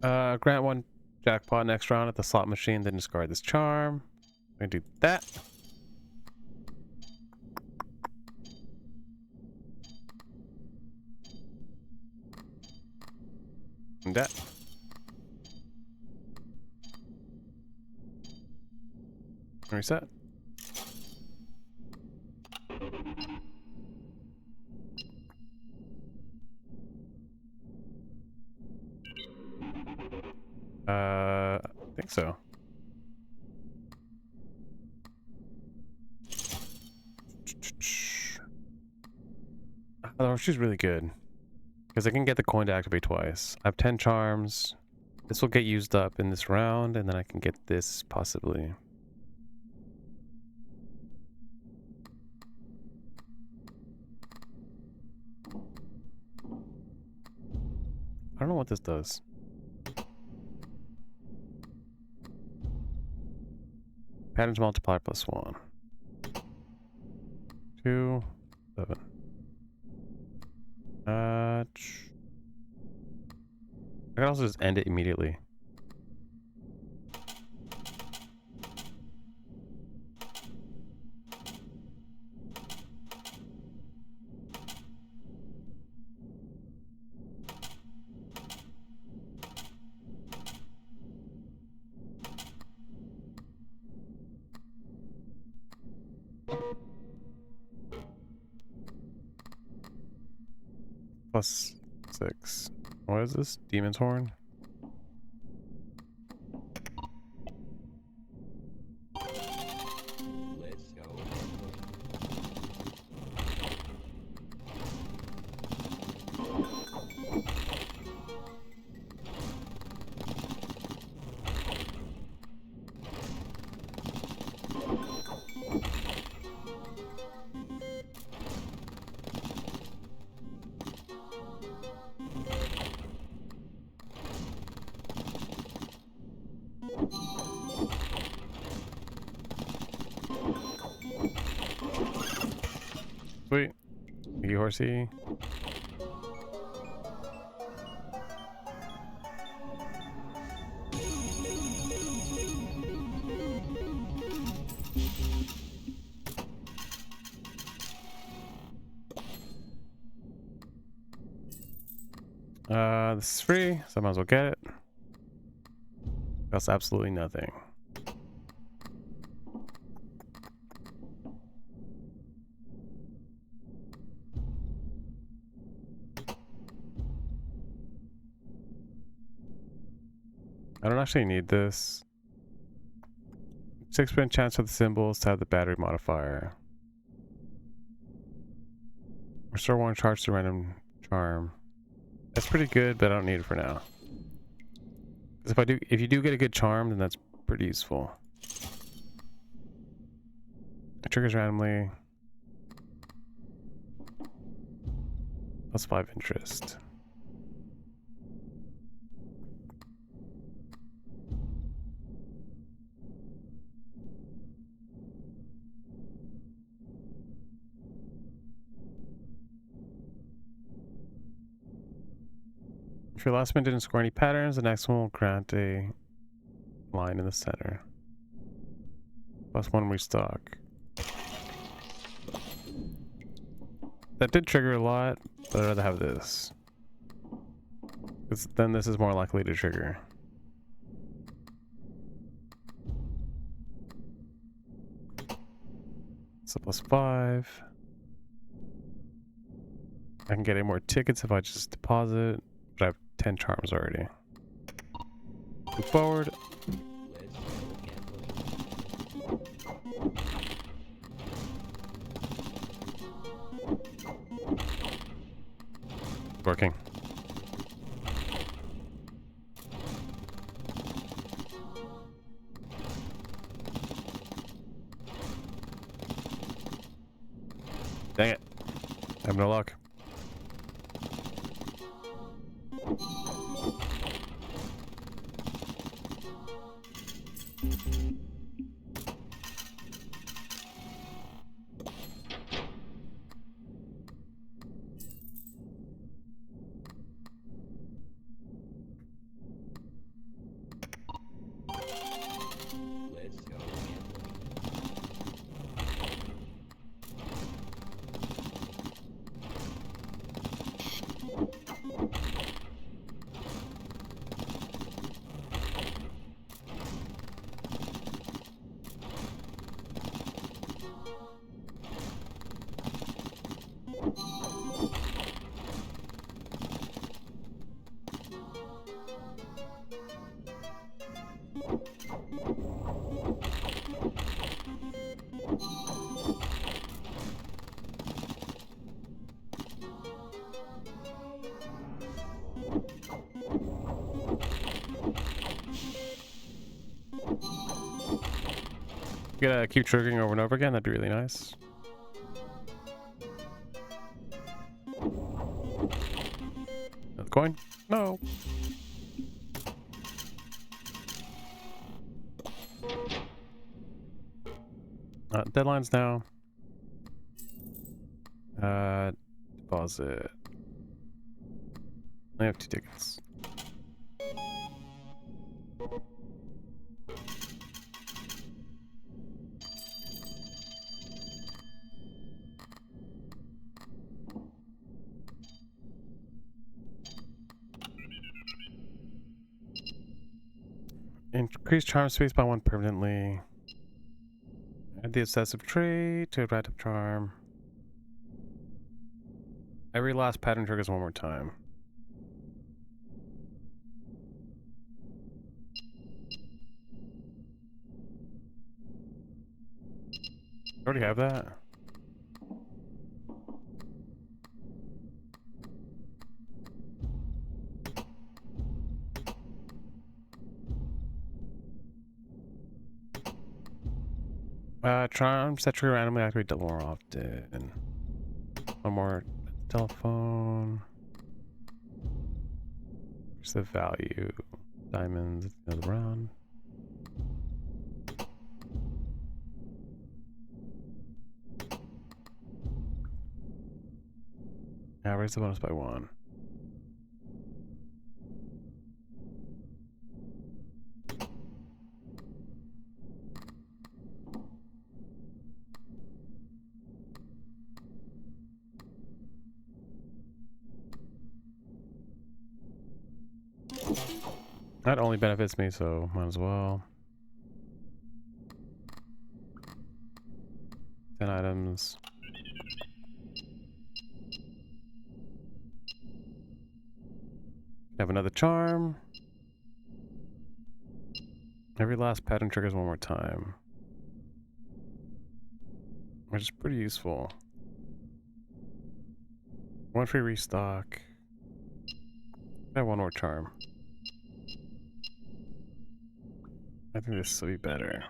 Grant 1 jackpot next round at the slot machine, then discard this charm. I'm gonna do that. And that. Reset. I think so. Oh, she's really good. Because I can get the coin to activate twice. I have 10 charms. This will get used up in this round, and then I can get this possibly. I don't know what this does. Patterns multiplier +1. 2, 7. I can also just end it immediately. +6. What is this? Demon's Horn? Let's go. Sweet. Thank you, horsey. This is free, so I might as well get it. Costs absolutely nothing. I don't actually need this. 6% chance for the symbols to have the battery modifier. Restore 1 charge to random charm. That's pretty good, but I don't need it for now. If you do get a good charm, then that's pretty useful. It triggers randomly. +5 interest. If your last one didn't score any patterns, the next one will grant a line in the center. +1 restock. That did trigger a lot, but I'd rather have this. Because then this is more likely to trigger. So +5. I can get any more tickets if I just deposit, but I have 10 charms already. Move forward. Working. Dang it. I have no luck. Let's go. Gotta keep triggering over and over again. That'd be really nice. Another coin? No. Deadlines now. Deposit. I have 2 tickets. Increase charm space by 1 permanently. Add the obsessive trait to a random charm. Every last pattern triggers 1 more time. I already have that. Charm set trigger randomly activate double more often. 1 more telephone. Here's the value. Diamonds, another round. Yeah, raise the bonus by 1. That only benefits me, so might as well. 10 items. Have another charm. Every last pattern triggers 1 more time. Which is pretty useful. 1 free restock. I have 1 more charm. I think this will be better.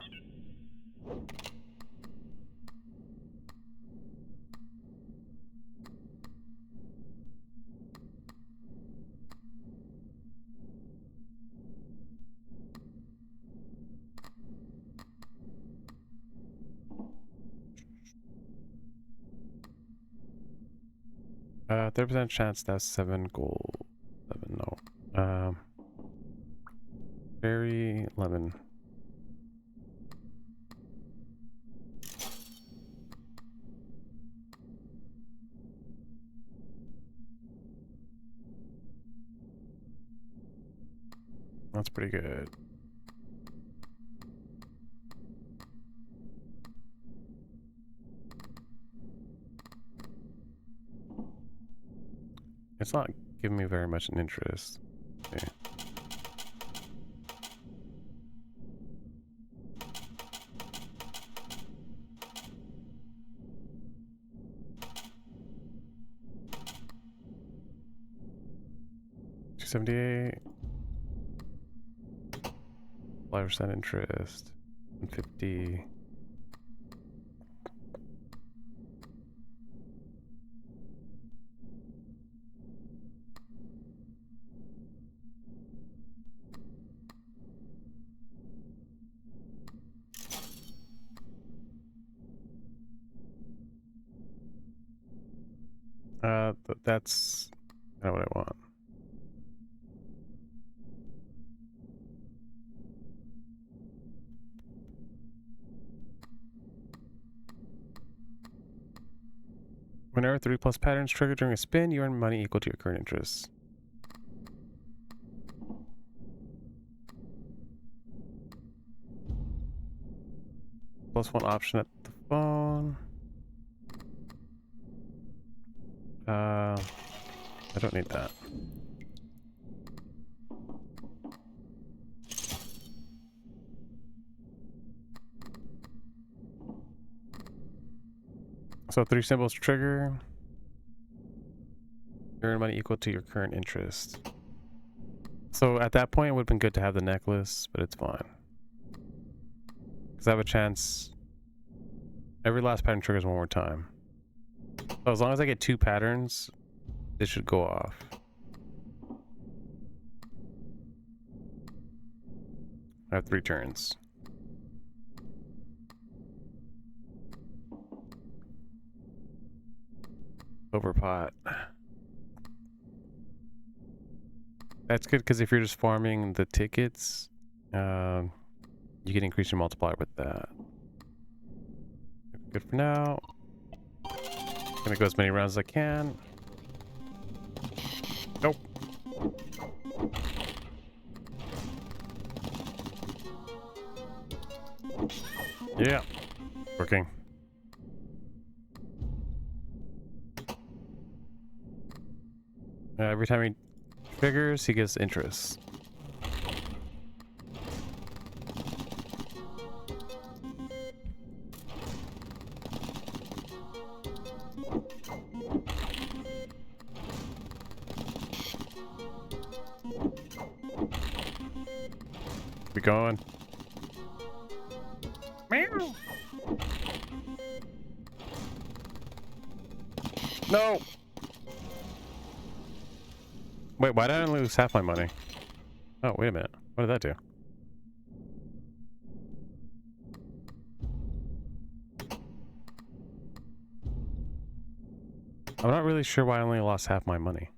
Uh, 30% chance to have 7 gold. 7, no. Berry, lemon. That's pretty good. It's not giving me very much an interest. Okay. $278. 5% interest. 150. That's kind of what I want. Whenever 3+ patterns trigger during a spin, you earn money equal to your current interest. +1 option at the phone. I don't need that. So 3 symbols trigger. You earn money equal to your current interest. So at that point, it would have been good to have the necklace, but it's fine. Because I have a chance Every last pattern triggers one more time. So as long as I get 2 patterns, this should go off. I have 3 turns. Clover Pot. That's good because if you're just farming the tickets, you can increase your multiplier with that. Good for now. Gonna go as many rounds as I can. Nope. Yeah. Working. Every time he triggers, he gets interest. Keep going. Meow. No. Wait, why did I lose half my money? Oh, wait a minute. What did that do? I'm not really sure why I only lost half my money.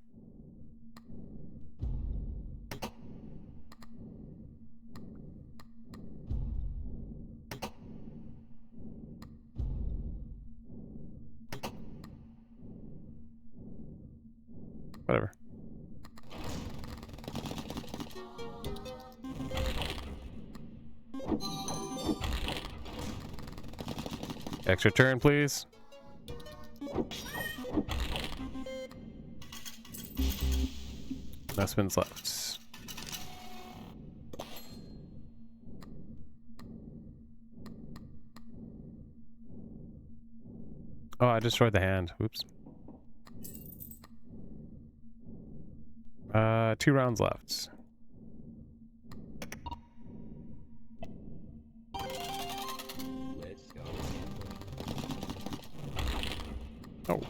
Whatever. Extra turn, please. No spins left. Oh, I destroyed the hand. Oops. 2 rounds left. Let's go. Oh.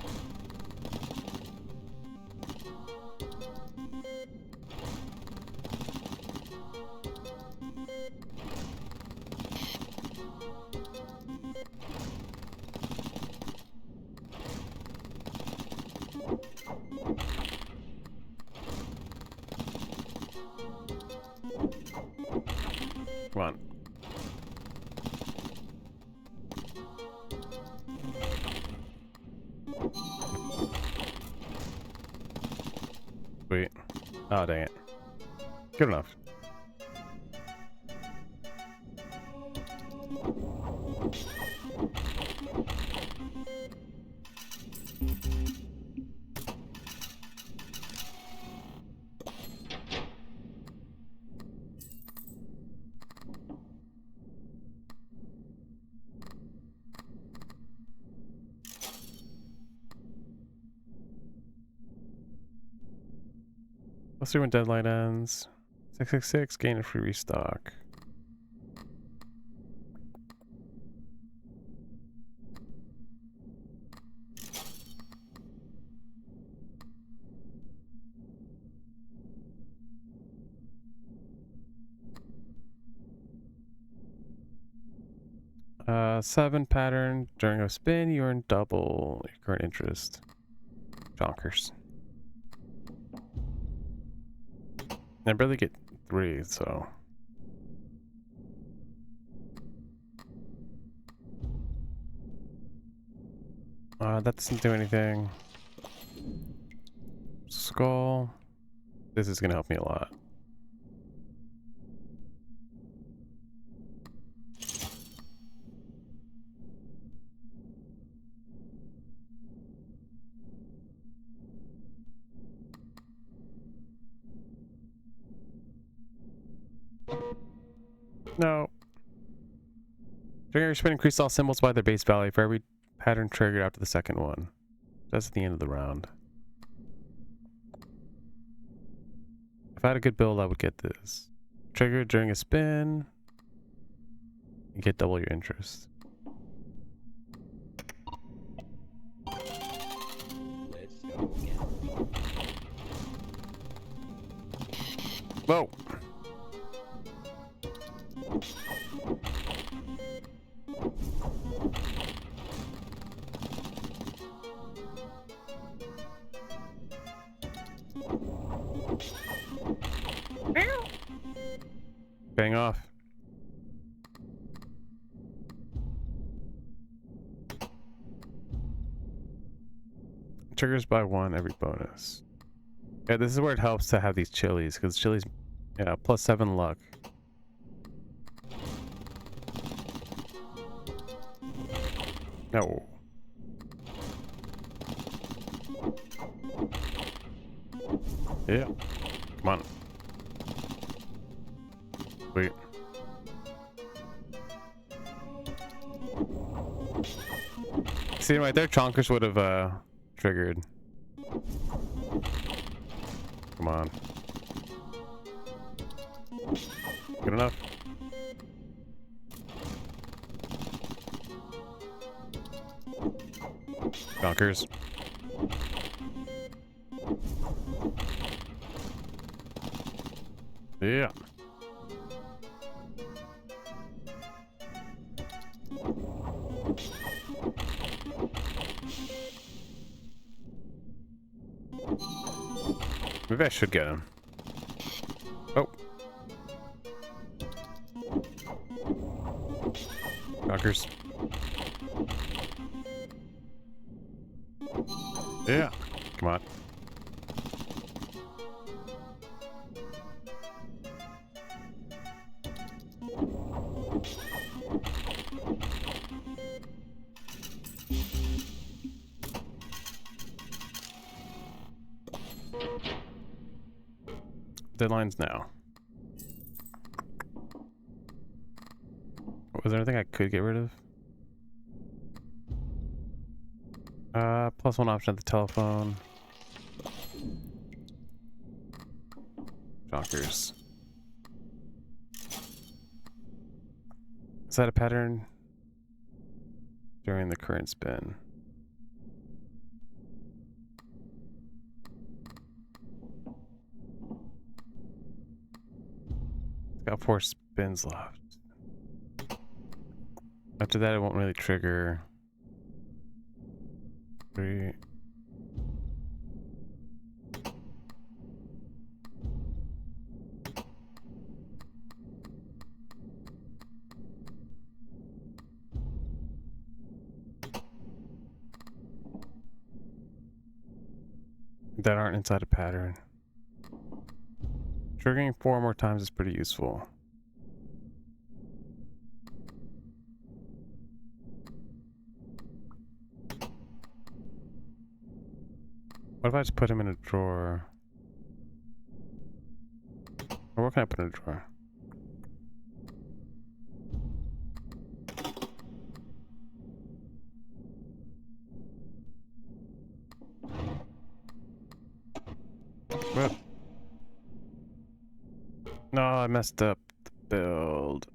Come on. Sweet. Oh, dang it. Good enough. Let's see when deadline ends. 666, gain a free restock. Seven pattern. During a spin, you earn double your current interest. Jonkers. I barely get 3, so. That doesn't do anything. Skull. This is gonna help me a lot. No. During your spin, increase all symbols by their base value for every pattern triggered after the second one. That's at the end of the round. If I had a good build, I would get this. Triggered during a spin, you get double your interest. Whoa. Bang off. Triggers by 1 every bonus. Yeah, this is where it helps to have these chilies, because chilies, yeah, plus 7 luck. No. Yeah. Come on. Wait. See, right there, Chonkers would have triggered. Come on. Good enough. Chonkers. Yeah. Maybe I should get him. Oh. Chonkers. Yeah. Come on. Deadlines now. Was there anything I could get rid of? Plus 1 option at the telephone. Chonkers. Is that a pattern? During the current spin. It's got 4 spins left. After that, it won't really trigger. 3. That aren't inside a pattern. Triggering 4 more times is pretty useful. What if I just put him in a drawer? Or what can I put in a drawer? What? No, I messed up the build.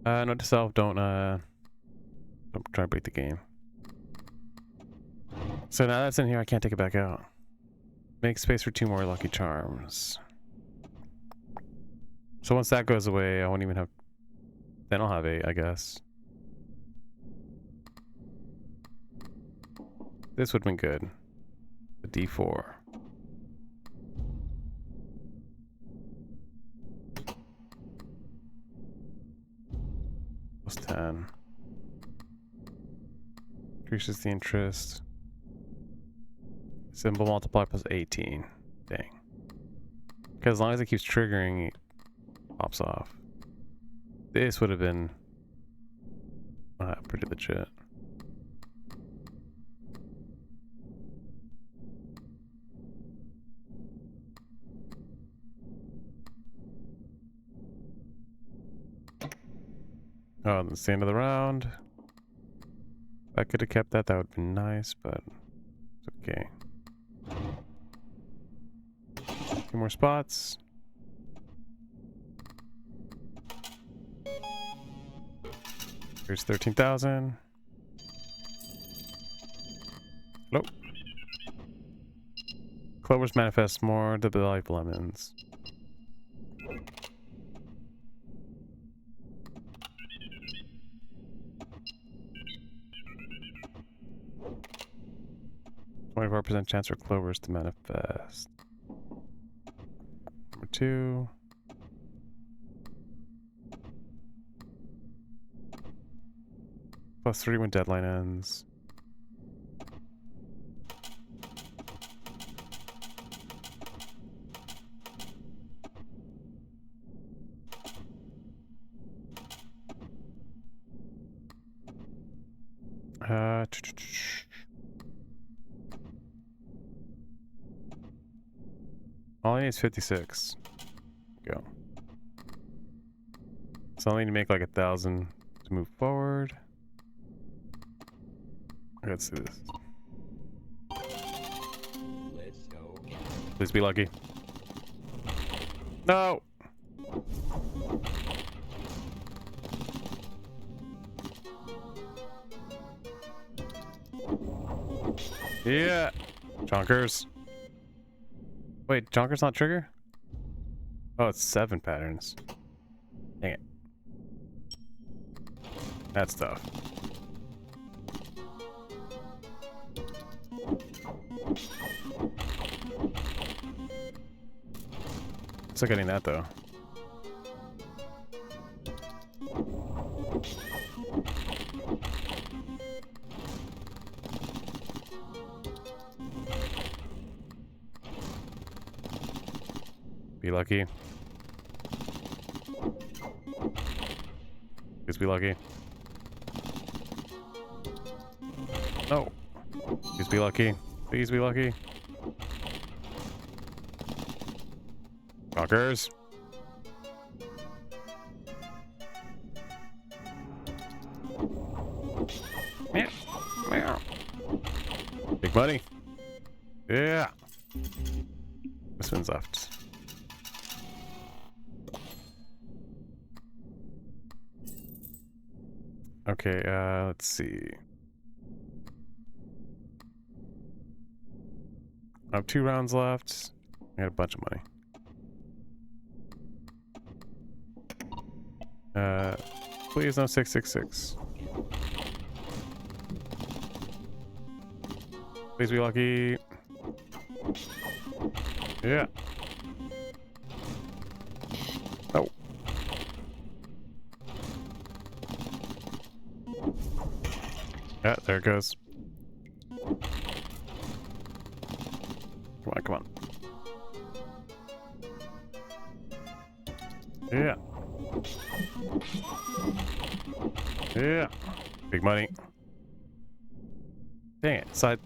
Note to self, don't try to break the game. So now that's in here, I can't take it back out. Make space for 2 more lucky charms. So once that goes away, I won't even have... Then I'll have 8, I guess. This would have been good. A D4. Plus 10. Increases the interest. Symbol multiply plus 18. Dang. Because as long as it keeps triggering, it pops off. This would have been pretty legit. Oh, that's the end of the round. If I could have kept that, that would have been nice, but it's okay. 2 more spots. Here's 13,000. Nope. Clovers manifest more to be like lemons. %, chance for clovers to manifest. Number 2. +3 when deadline ends. All I need is 56. Go. So I need to make like 1,000 to move forward. Let's do this. Let's go. Please be lucky. No! Yeah! Chonkers. Wait, Chonkers not trigger? Oh, it's 7 patterns. Dang it. That's tough. Still getting that though. Be lucky. Please be lucky. No. Please be lucky. Please be lucky. Fuckers. Meow. Meow. Big money. Yeah. This one's left. Okay, let's see. I have 2 rounds left. I got a bunch of money. Please no 666. Please be lucky. Yeah. Oh. Yeah, there it goes. Come on, come on. Yeah. Yeah. Big money. Dang it. Side.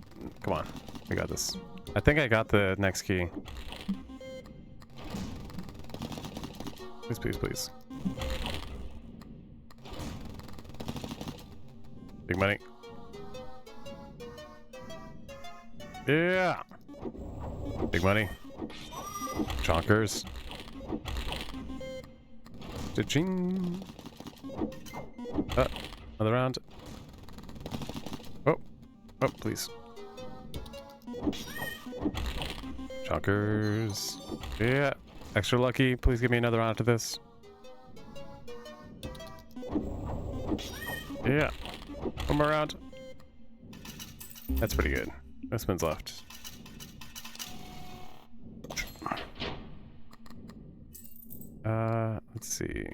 Come on. We got this. I think I got the next key. Please, please, please. Big money. Yeah. Big money. Chonkers. Cha-ching. Another round. Oh. Oh, please. Chonkers. Yeah. Extra lucky. Please give me another round to this. Yeah. One more round. That's pretty good. No spins left. Let's see.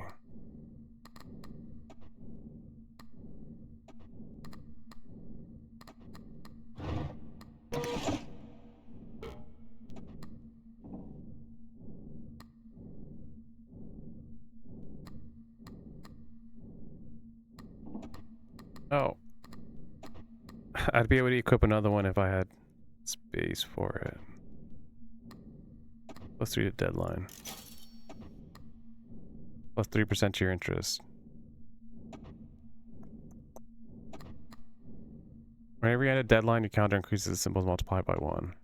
Oh. I'd be able to equip another one if I had space for it. +3 to deadline. +3% to your interest. Whenever you hit a deadline, your counter increases the symbols multiplied by 1.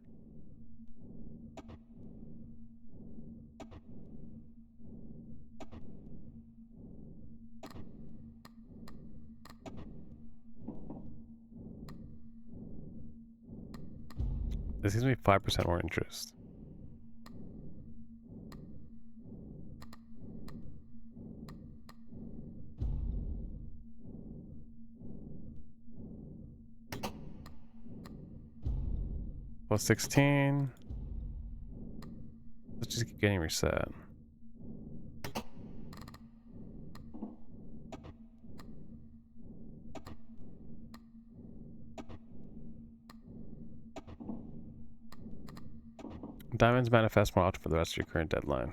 This gives me 5% more interest. Plus 16. Let's just keep getting reset. Diamonds manifest more often for the rest of your current deadline.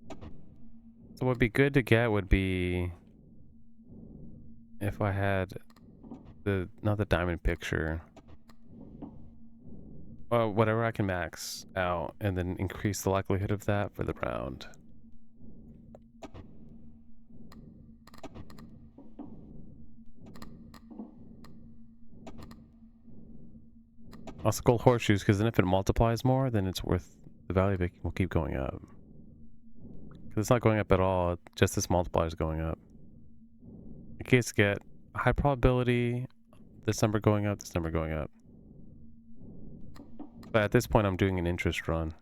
So what would be good to get would be if I had the, not the diamond picture, whatever I can max out and then increase the likelihood of that for the round. Also gold horseshoes, because then if it multiplies more, then it's worth, the value of it will keep going up. Because it's not going up at all, just this multiplier is going up. In case get a high probability, this number going up, this number going up. But at this point I'm doing an interest run.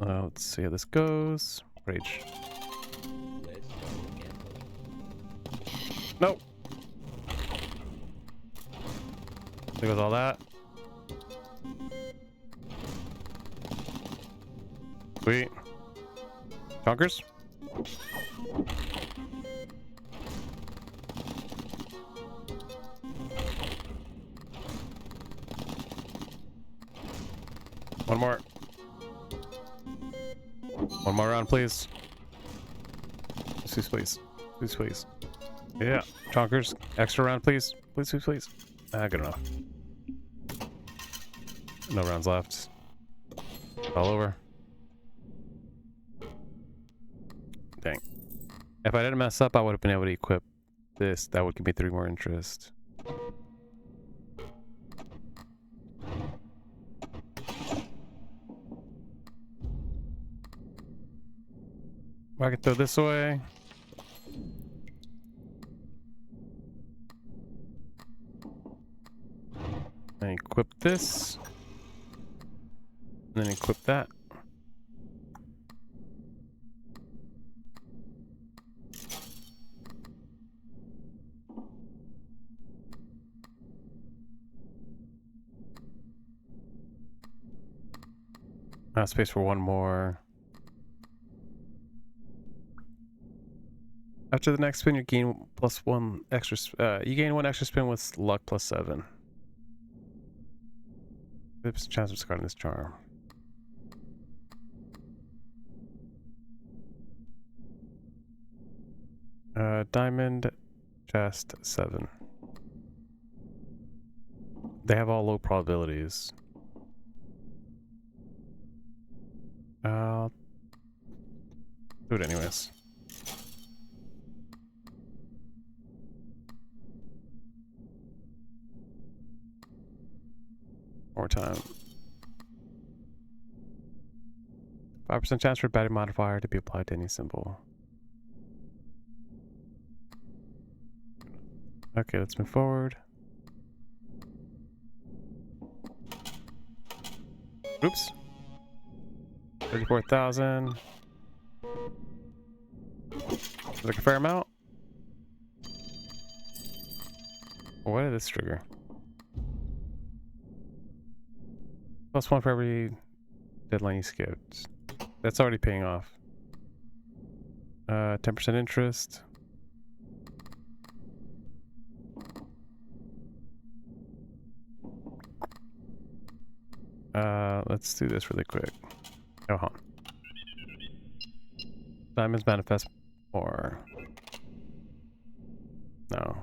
Let's see how this goes. Rage. Nope. There goes all that. Sweet. Chonkers? One more. One more round, please. Please, please. Please, please. Yeah. Chonkers. Extra round, please. Please, please, please. Ah, good enough. No rounds left. All over. Dang. If I didn't mess up, I would have been able to equip this. That would give me 3 more interest. I can throw this away. And equip this. And then equip that. Space for one more. After the next spin, you gain +1 extra. You gain 1 extra spin with luck +7. There's a chance of discarding this charm. Diamond, chest 7. They have all low probabilities. I'll do it anyways. More time. 5% chance for batting modifier to be applied to any symbol. Okay, let's move forward. Oops. 34,000. Like a fair amount. What did this trigger? +1 for every deadline you skipped. That's already paying off. 10% interest. Let's do this really quick. Oh, hold on. Diamonds manifest more. No.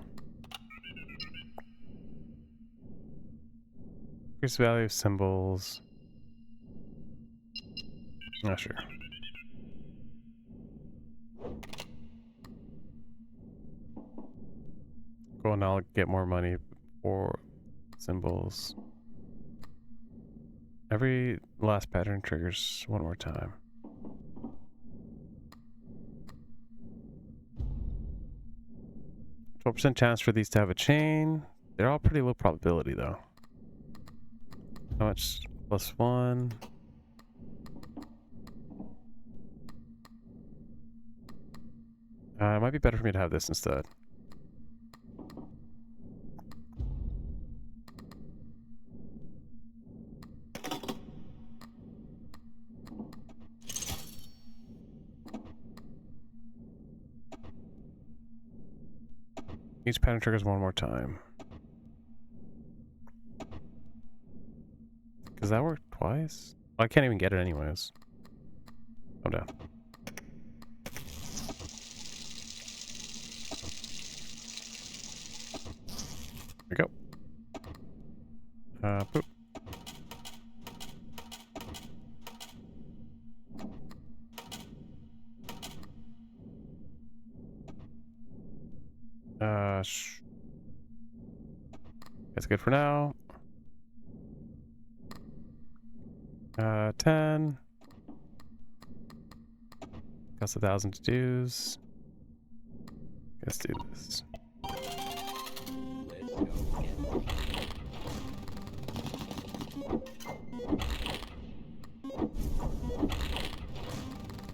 Increase value of symbols. Not sure. Cool, now I'll get more money for symbols. Every last pattern triggers one more time. %12 chance for these to have a chain. They're all pretty low probability though. How much? +1. It might be better for me to have this instead. Each pattern triggers one more time. Does that work twice? I can't even get it anyways. Calm down. There we go. Boop. That's good for now. 10. Costs 1,000 to dues. Let's do this. Let's go again.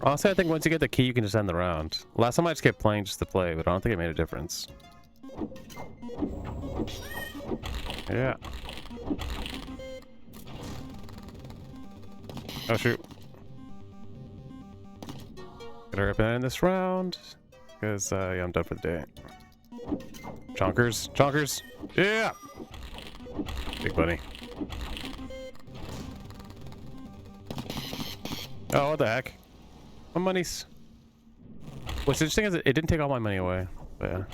Honestly, I think once you get the key, you can just end the round. Last time I just kept playing just to play, but I don't think it made a difference. Yeah. Oh shoot. Gotta hurry up and end this round. Because, yeah, I'm done for the day. Chonkers. Chonkers. Yeah! Big bunny. Oh, what the heck? My money's... What's interesting is it didn't take all my money away. But yeah.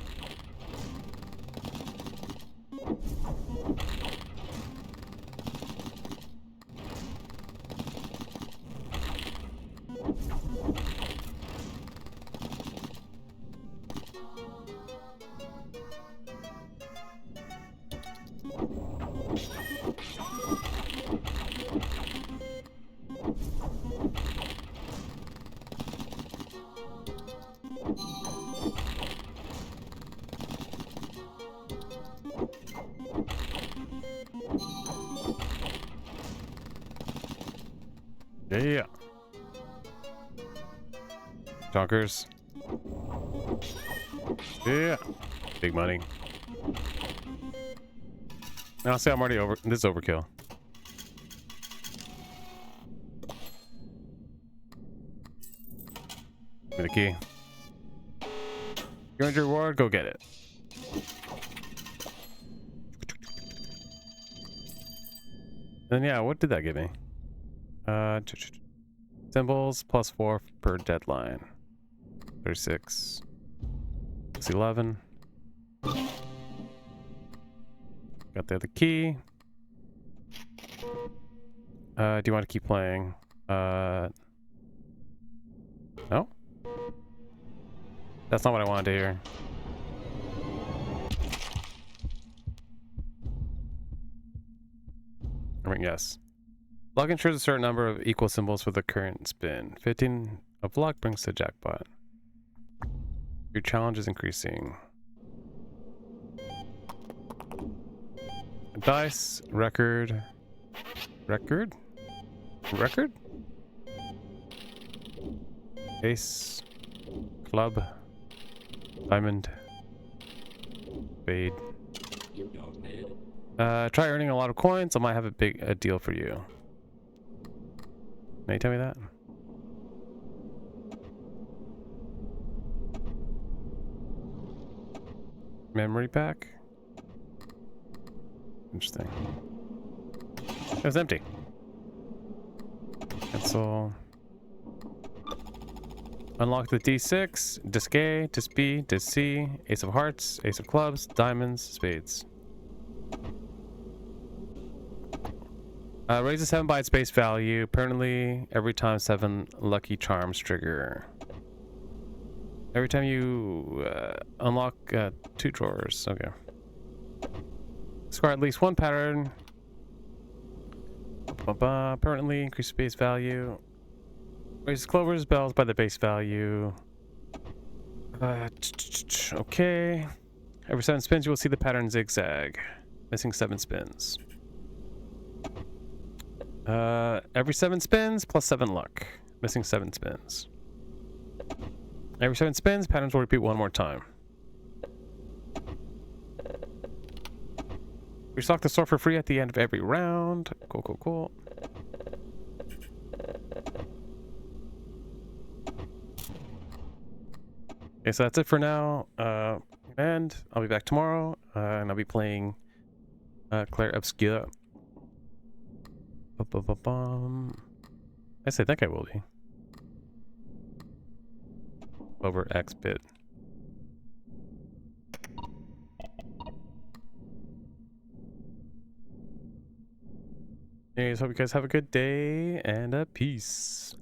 Yeah. Chonkers. Yeah. Big money. Now see, I'm already over. This is overkill. Give me the key. You earned your reward. Go get it. And yeah, what did that give me? Symbols +4 per deadline. 36. 11. Got the other key. Do you want to keep playing? No? That's not what I wanted to hear. I mean, yes. Luck ensures a certain number of equal symbols for the current spin. 15 of luck brings the jackpot. Your challenge is increasing. Dice, record. Ace, club, diamond, spade. Try earning a lot of coins. I might have a deal for you. May you tell me that? Memory pack? Interesting. It was empty. Cancel. Unlock the D6, disc A, disc B, disc C, ace of hearts, ace of clubs, diamonds, spades. Raise a 7 by its base value, permanently every time 7 lucky charms trigger. Every time you unlock 2 drawers. Okay. Score at least 1 pattern. Permanently increase base value. Raise Clover's bells by the base value. Okay. Every 7 spins, you will see the pattern zigzag. Missing 7 spins. Every 7 spins, plus 7 luck. Missing 7 spins. Every 7 spins, patterns will repeat one more time. Restock the store for free at the end of every round. Cool, cool, cool. Okay, so that's it for now. And I'll be back tomorrow, and I'll be playing Claire Obscure. I think I will be. Over X Pit. Anyways, hope you guys have a good day, and peace.